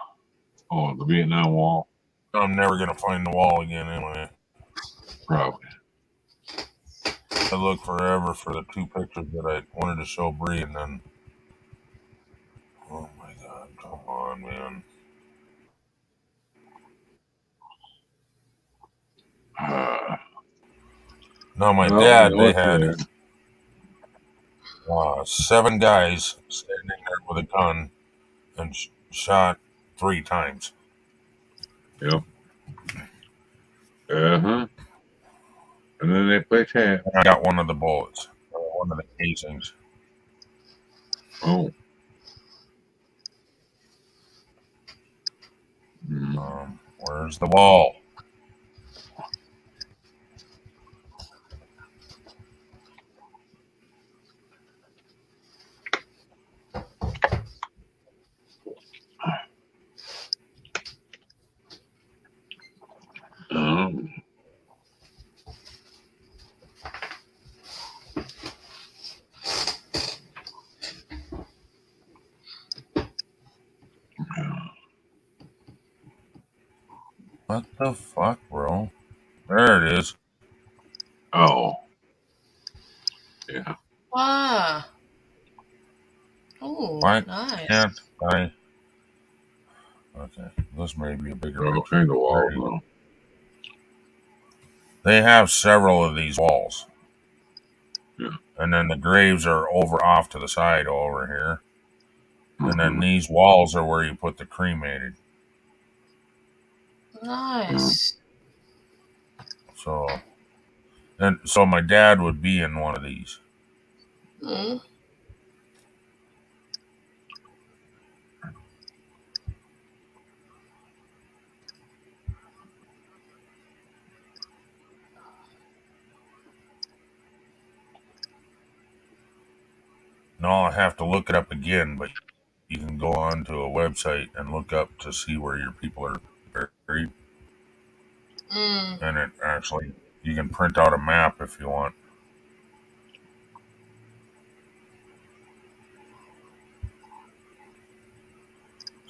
Oh, the Vietnam Wall. I'm never going to find the wall again anyway. Probably. I looked forever for the 2 pictures that I wanted to show Bree, and then... Oh my god, come on, man. No, my Well, dad, you know they what's had there. 7 guys standing there with a gun and shot 3 times. Yep. Uh-huh. And then they play tag. I got one of the bullets, one of the casings. Oh. Where's the wall? What the fuck, bro? There it is. Oh. Yeah. Wow. Oh, Why nice. can't I? Okay, this may be a bigger I'll picture. find the wall now. They have several of these walls. Yeah. And then the graves are over off to the side over here. And then these walls are where you put the cremated. Nice. So my dad would be in one of these. Mm. No, I have to look it up again, but you can go on to a website and look up to see where your people are buried. Mm. And it actually, you can print out a map if you want.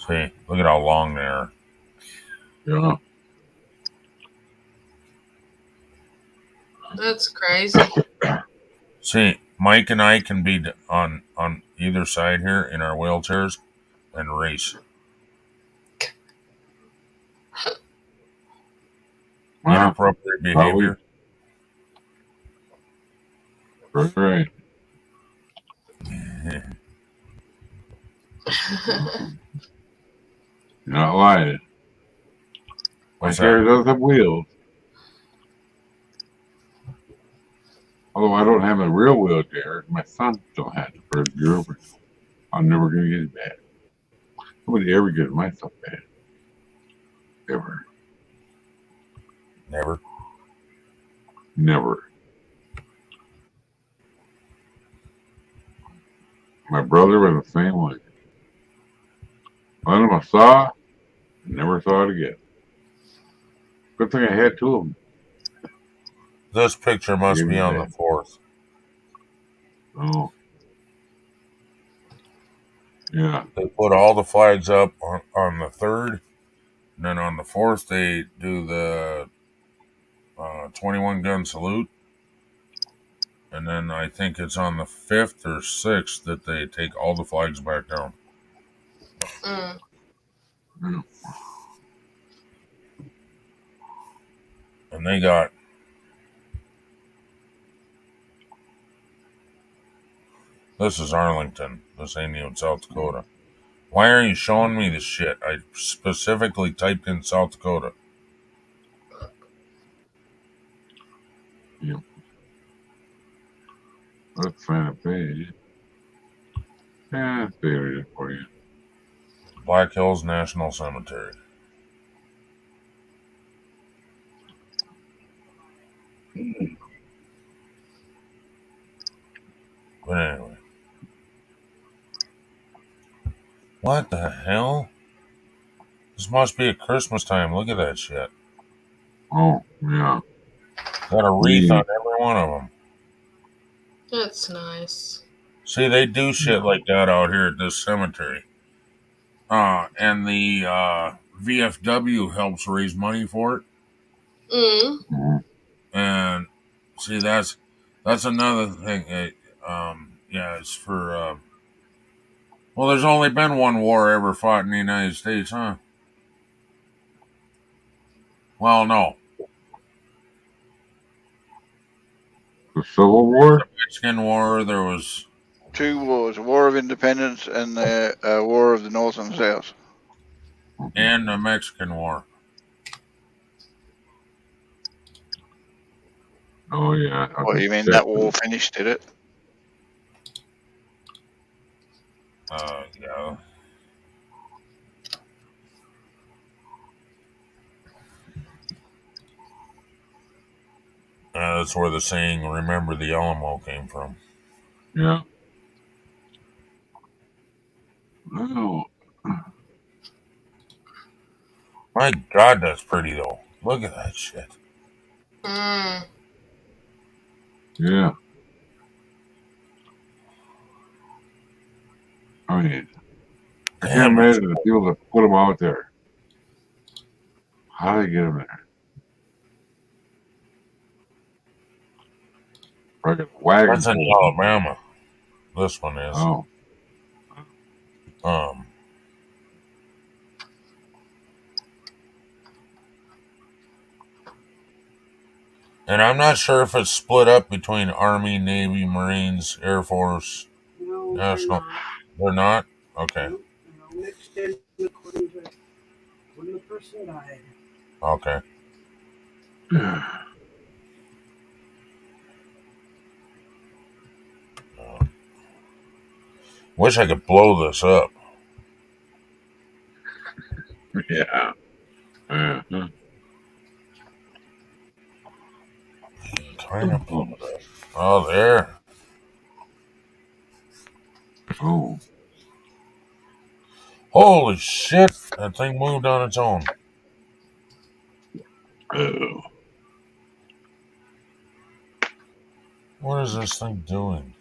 See, look at how long they are. Yeah. That's crazy. See, Mike and I can be on either side here in our wheelchairs and race. Inappropriate behavior. Right. Not lying. My What's chair that? does have wheels. Although I don't have a real wheelchair, my son still has it for his girlfriend. I'm never gonna get it back. Nobody ever gets my stuff back. Ever. Never. Never. My brother was the same way. One of them I saw, never saw it again. Good thing I had two of them. This picture must Even be on the bad. 4th. Oh. Yeah. They put all the flags up on the 3rd. And then on the 4th, they do the 21 gun salute. And then I think it's on the 5th or 6th that they take all the flags back down. Mm. And they got this is Arlington. This ain't even South Dakota. Why are you showing me this shit? I specifically typed in South Dakota. Yep. Let's find a page. Yeah, there it is for you. Black Hills National Cemetery. But anyway. What the hell? This must be at Christmas time. Look at that shit. Oh, yeah. Got a wreath on every one of them. That's nice. See, they do shit like that out here at this cemetery. And the VFW helps raise money for it. Mm. And see, that's another thing. Yeah, it's for. Well, there's only been one war ever fought in the United States, huh? Well, no. The Civil War? The Mexican War, there was 2 wars, a War of Independence and the War of the North and South. And the Mexican War. Oh, yeah. What, you mean that war finished, did it? Yeah. That's where the saying, remember the Alamo, came from. Yeah. Oh. My God, that's pretty, though. Look at that shit. Mm. Yeah. I mean, I can't imagine the people that put them out there. How do they get them there? Fucking wagon. That's in Alabama. This one is. Oh. And I'm not sure if it's split up between Army, Navy, Marines, Air Force, No, National. they're not. They're not? Okay. Nope, they're all mixed in according to when the person died. Okay. Wish I could blow this up. Yeah. Uh-huh. Trying to blow it up. Oh, there. Oh. Holy shit. That thing moved on its own. Oh. What is this thing doing?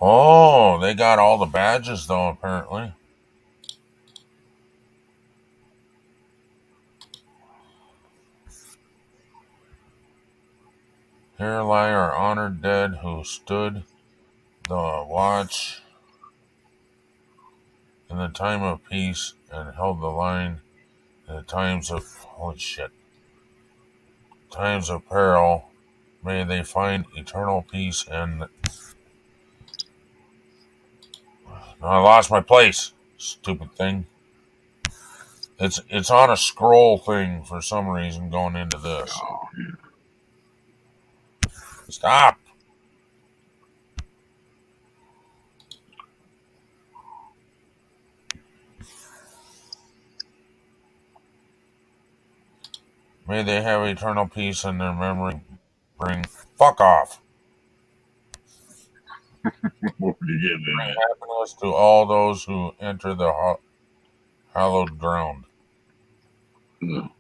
Oh, they got all the badges, though, apparently. Here lie our honored dead who stood the watch in the time of peace and held the line in the times of, holy shit, times of peril. May they find eternal peace and... I lost my place, stupid thing. It's on a scroll thing for some reason going into this. Stop. May they have eternal peace in their memory. Bring fuck off. What are you getting Bring happiness to all those who enter the hallowed ground. No.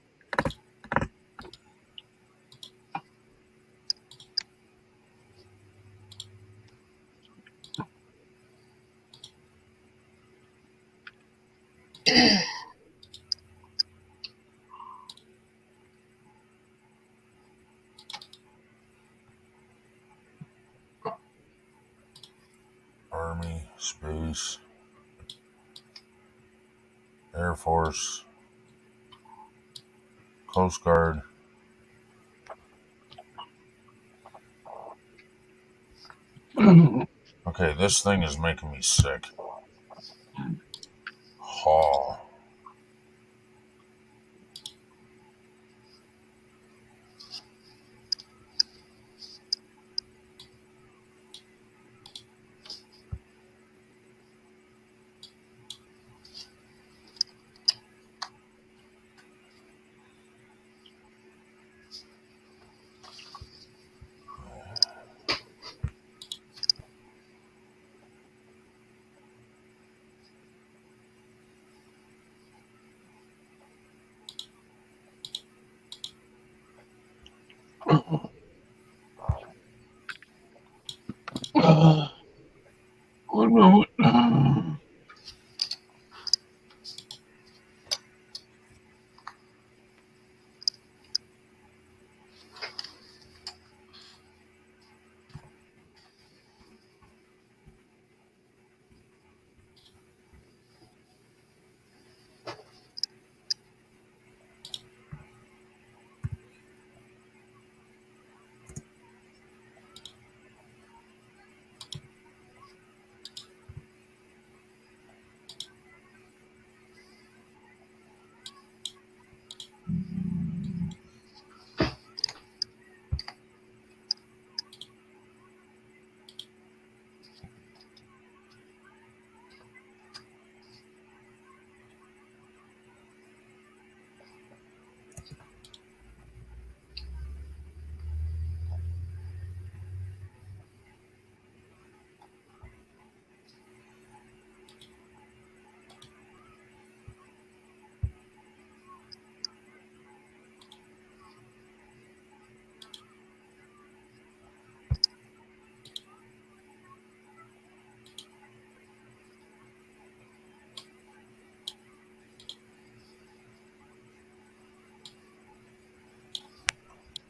Army, Space, Air Force, Coast Guard. Okay, this thing is making me sick. Oh. One moment.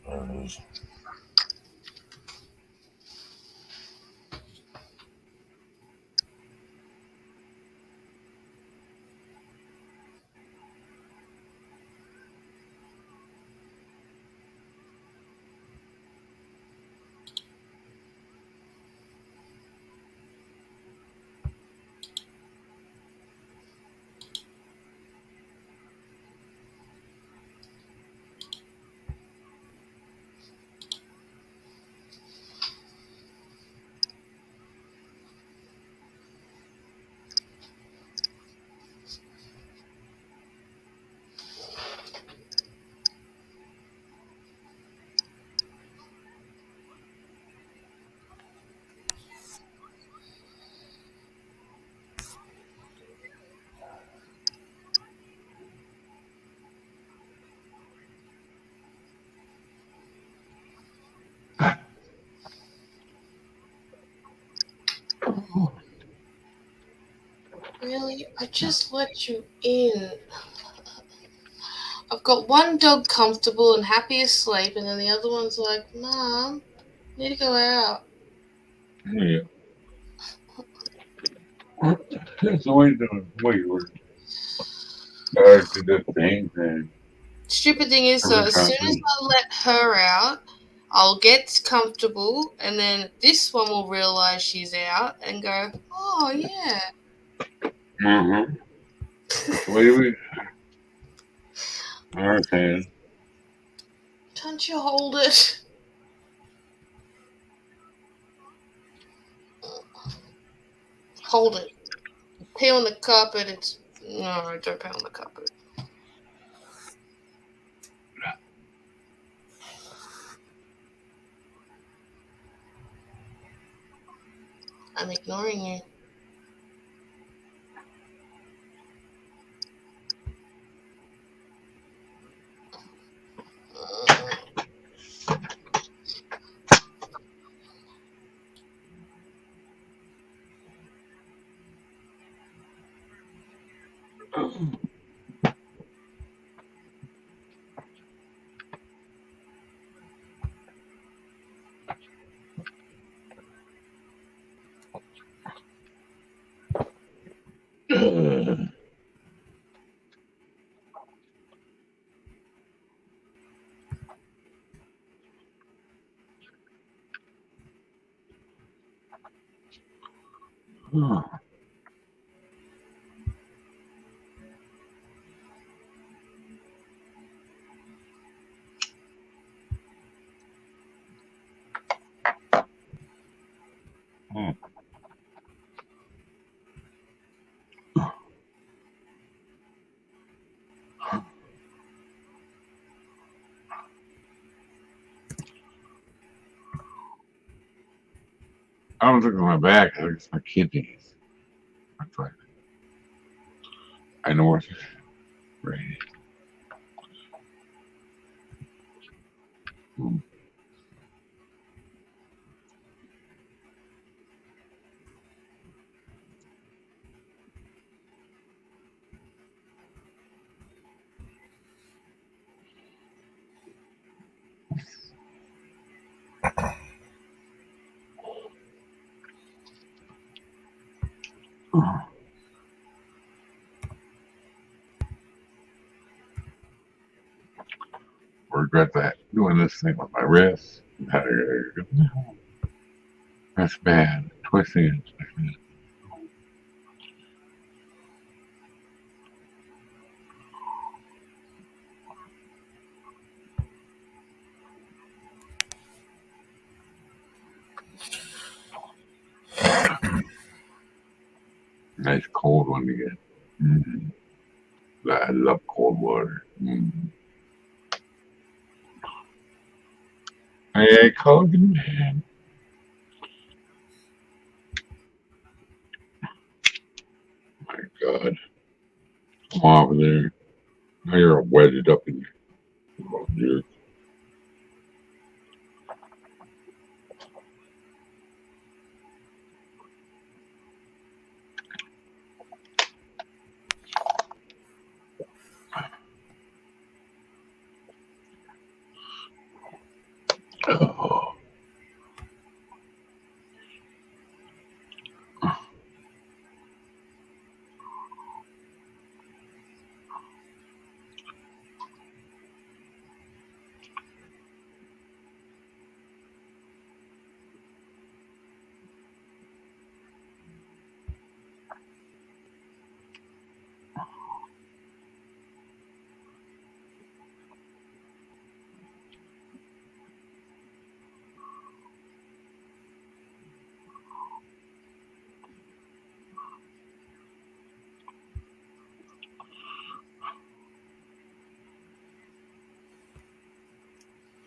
There it is. Really? I just let you in. I've got one dog comfortable and happy asleep, and then the other one's like, Mom, I need to go out. Yeah. That's the way to wait. To the thing and Stupid thing is, though, as soon as I let her out, I'll get comfortable, and then this one will realize she's out and go, oh, yeah. Wait. Okay. Don't you hold it? Hold it. Pee on the carpet. It's no, don't pee on the carpet. I'm ignoring you. I don't think it's my back. I think it's my kidneys. That's right. I know what's right. Regret that doing this thing with my wrist. That's bad. Twisting it. Nice cold one to get. I love cold water. Hey, cold man. My God. Come over there. Now you're wedged up in your. Oh.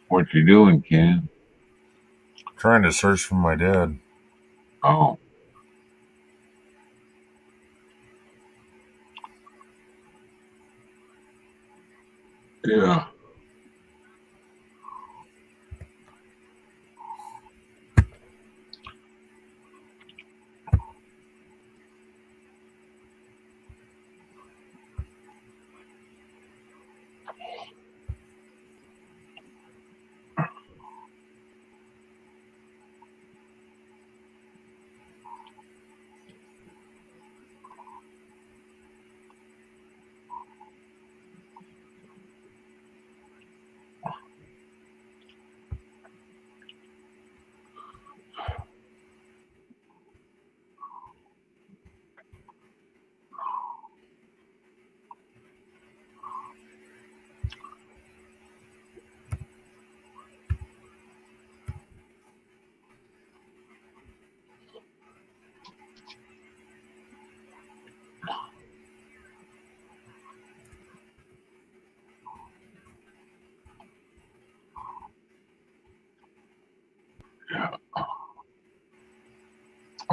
What you doing, Ken? Trying to search for my dad. Oh. Yeah.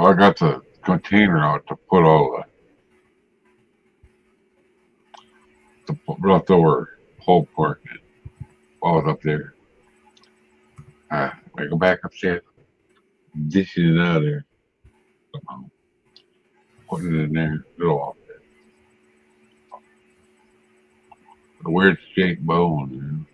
I got the container out to put all the leftover whole pork in. While I was up there. I go back upstairs, dishing it out of there. Putting it in there, little off there. A weird shaped bone, you know.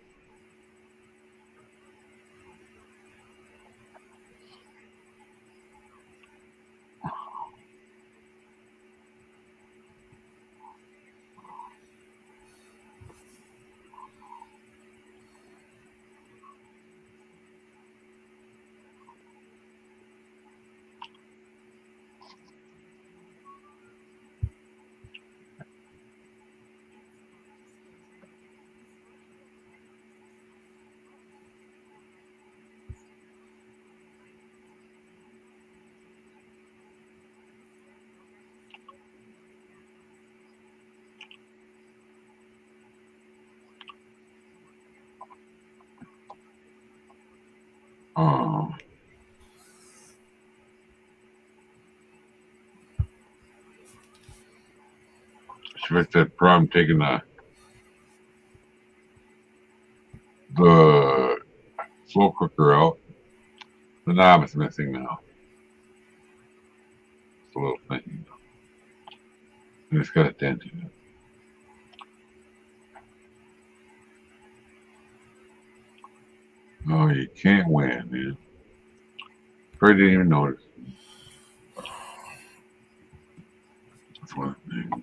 Oh. Switch that problem taking the slow cooker out. The knob is missing now. It's a little thing. And it's got a dent in it. Oh, you can't win, man. I didn't even notice. That's one thing.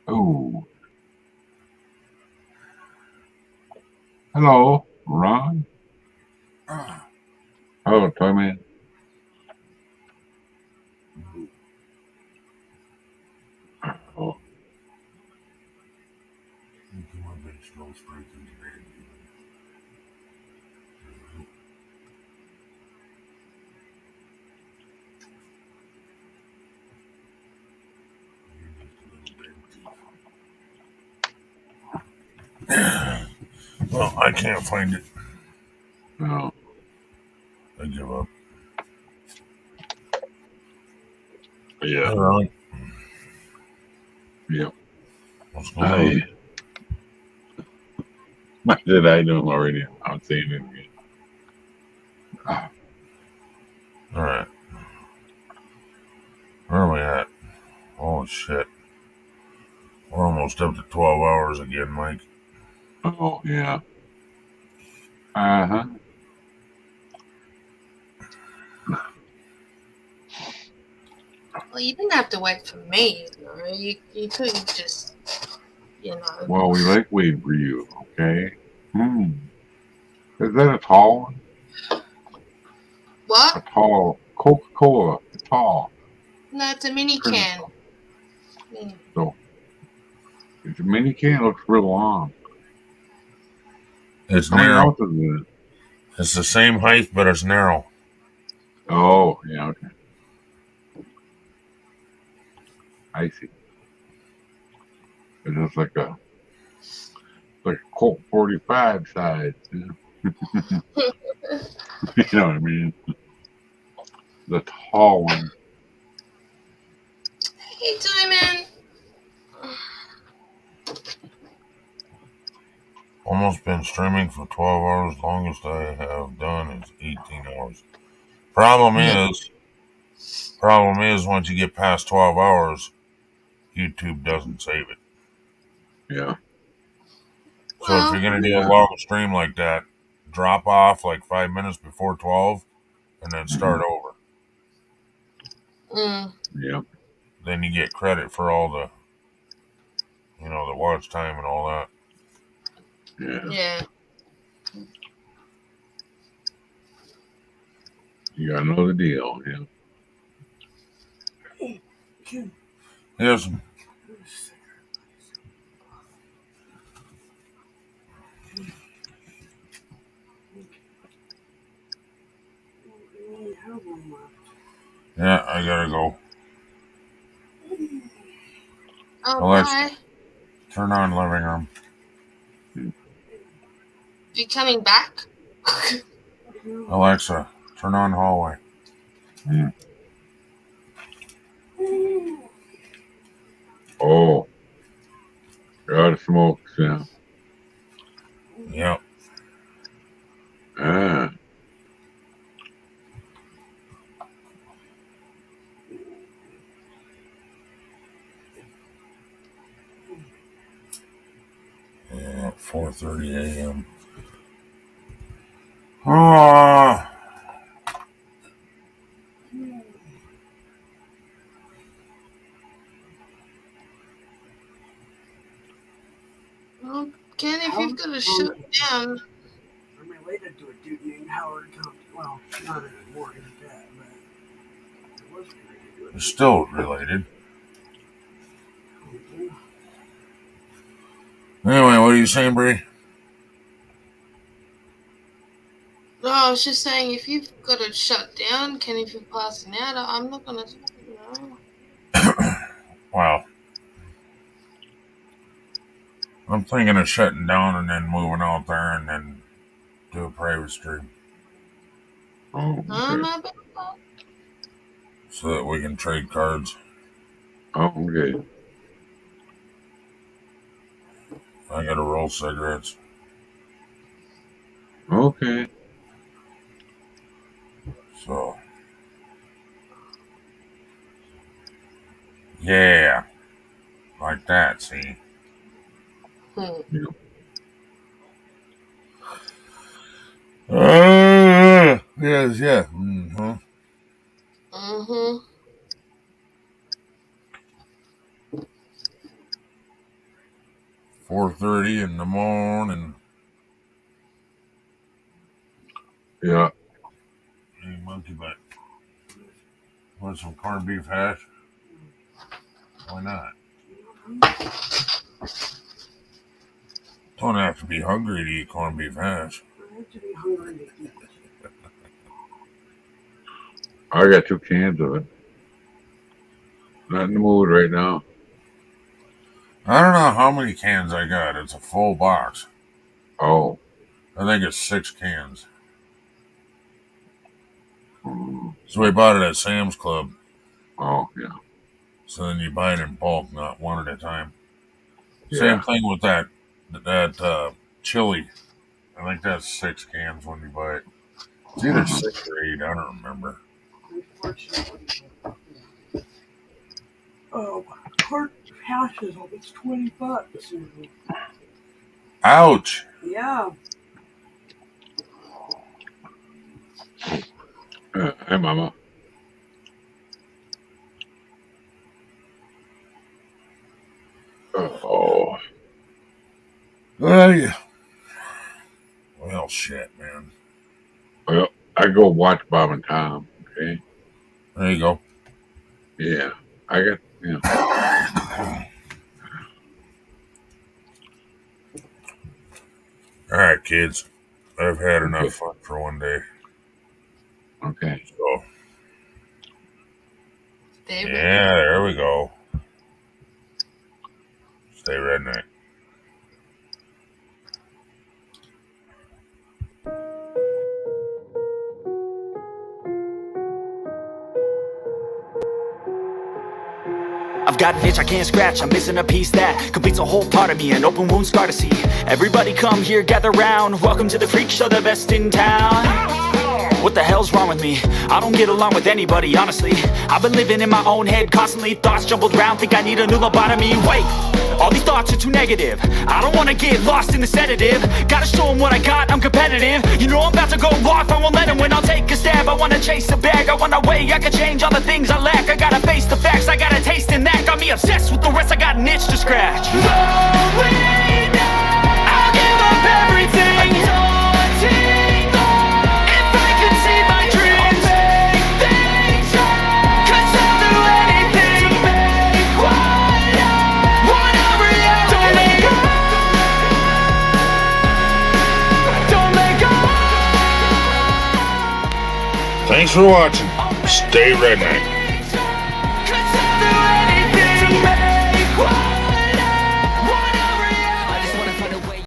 Oh. Hello, Ron. Hello, Tommy. Oh. Well, I can't find it. No. I give up. Yeah. All right. Yep. What's going on? What did I know already? I'm saying it again. All right. Where are we at? Oh, shit. We're almost up to 12 hours again, Mike. Oh, yeah. Uh-huh. Well, you didn't have to wait for me. You could have just, Well, we like waiting for you, okay? Is that a tall one? What? A tall Coca-Cola. A tall. No, it's a mini can. So, it's a mini can. It looks real long. It's How many narrow. ounces is it? It's the same height, but it's narrow. Oh, yeah, okay. I see. It looks like a Colt 45 size. You know? You know what I mean? The tall one. Hey, Diamond. Almost been streaming for 12 hours. Longest I have done is 18 hours. Problem is once you get past 12 hours, YouTube doesn't save it. Yeah. So if you're going to do a long stream like that, drop off like 5 minutes before 12 and then start over. Yep. Then you get credit for all the, the watch time and all that. Yeah. You gotta know the deal, yeah. Yes. Yeah, I gotta go. Oh, Alexa, bye. turn on living room. You coming back? Alexa, turn on hallway. Yeah. Oh. Got of smoke, yeah. Yep. Ah. Yeah, 4:30 a.m. Ah. Well, Ken, if you've got to shut down. I'm related to a dude named Howard Compton. Well, not anymore. He's dead, but I was related to It's still related. Anyway, what are you saying, Bree? No, I was just saying, if you've got to shut down, Ken, if you're passing out, I'm not going to, Wow. I'm thinking of shutting down and then moving out there and then do a private stream. Oh, okay. So that we can trade cards. Oh, okay. I gotta roll cigarettes. Okay. So. Yeah. Like that, see? Yeah. Yes, yeah. Mm-hmm. Mm-hmm. 4:30 in the morning. Yeah. Hey, monkey butt. Want some corned beef hash? Why not? Don't have to be hungry to eat corned beef hash. I have to be hungry to eat. I got 2 cans of it. Not in the mood right now. I don't know how many cans I got. It's a full box. Oh. I think it's 6 cans. So we bought it at Sam's Club. Oh, yeah. So then you buy it in bulk, not one at a time. Yeah. Same thing with that chili. I think that's 6 cans when you buy it. It's either 6 or 8. I don't remember. Unfortunately. Oh, cart hash is almost $20. Ouch! Yeah. Hi, Mama. Oh. Yeah. Well, shit, man. Well, I go watch Bob and Tom. Okay. There you go. Yeah. I got, All right, kids. I've had enough fun for one day. Okay. So. Yeah, there we go. Stay redneck. I've got an itch I can't scratch, I'm missing a piece that completes a whole part of me, an open wound scar to see. Everybody come here, gather round, welcome to the freak show, the best in town. What the hell's wrong with me? I don't get along with anybody, honestly. I've been living in my own head constantly, thoughts jumbled round, think I need a new lobotomy. Wait, all these thoughts are too negative. I don't wanna get lost in the sedative. Gotta show them what I got, I'm competitive. You know I'm about to go off, I won't let them win, I'll take a stab. I wanna chase the bag, I wanna weigh, I can change all the things I lack. I gotta face the facts, I got a taste in that. Got me obsessed with the rest, I got an itch to scratch. Going down, I'll give up everything. Daunting all, if I could see my dreams, I'll make things right. 'Cause I'll do anything to make what I want a reality. Don't let go. Don't let go. Thanks for watching. Stay redneck.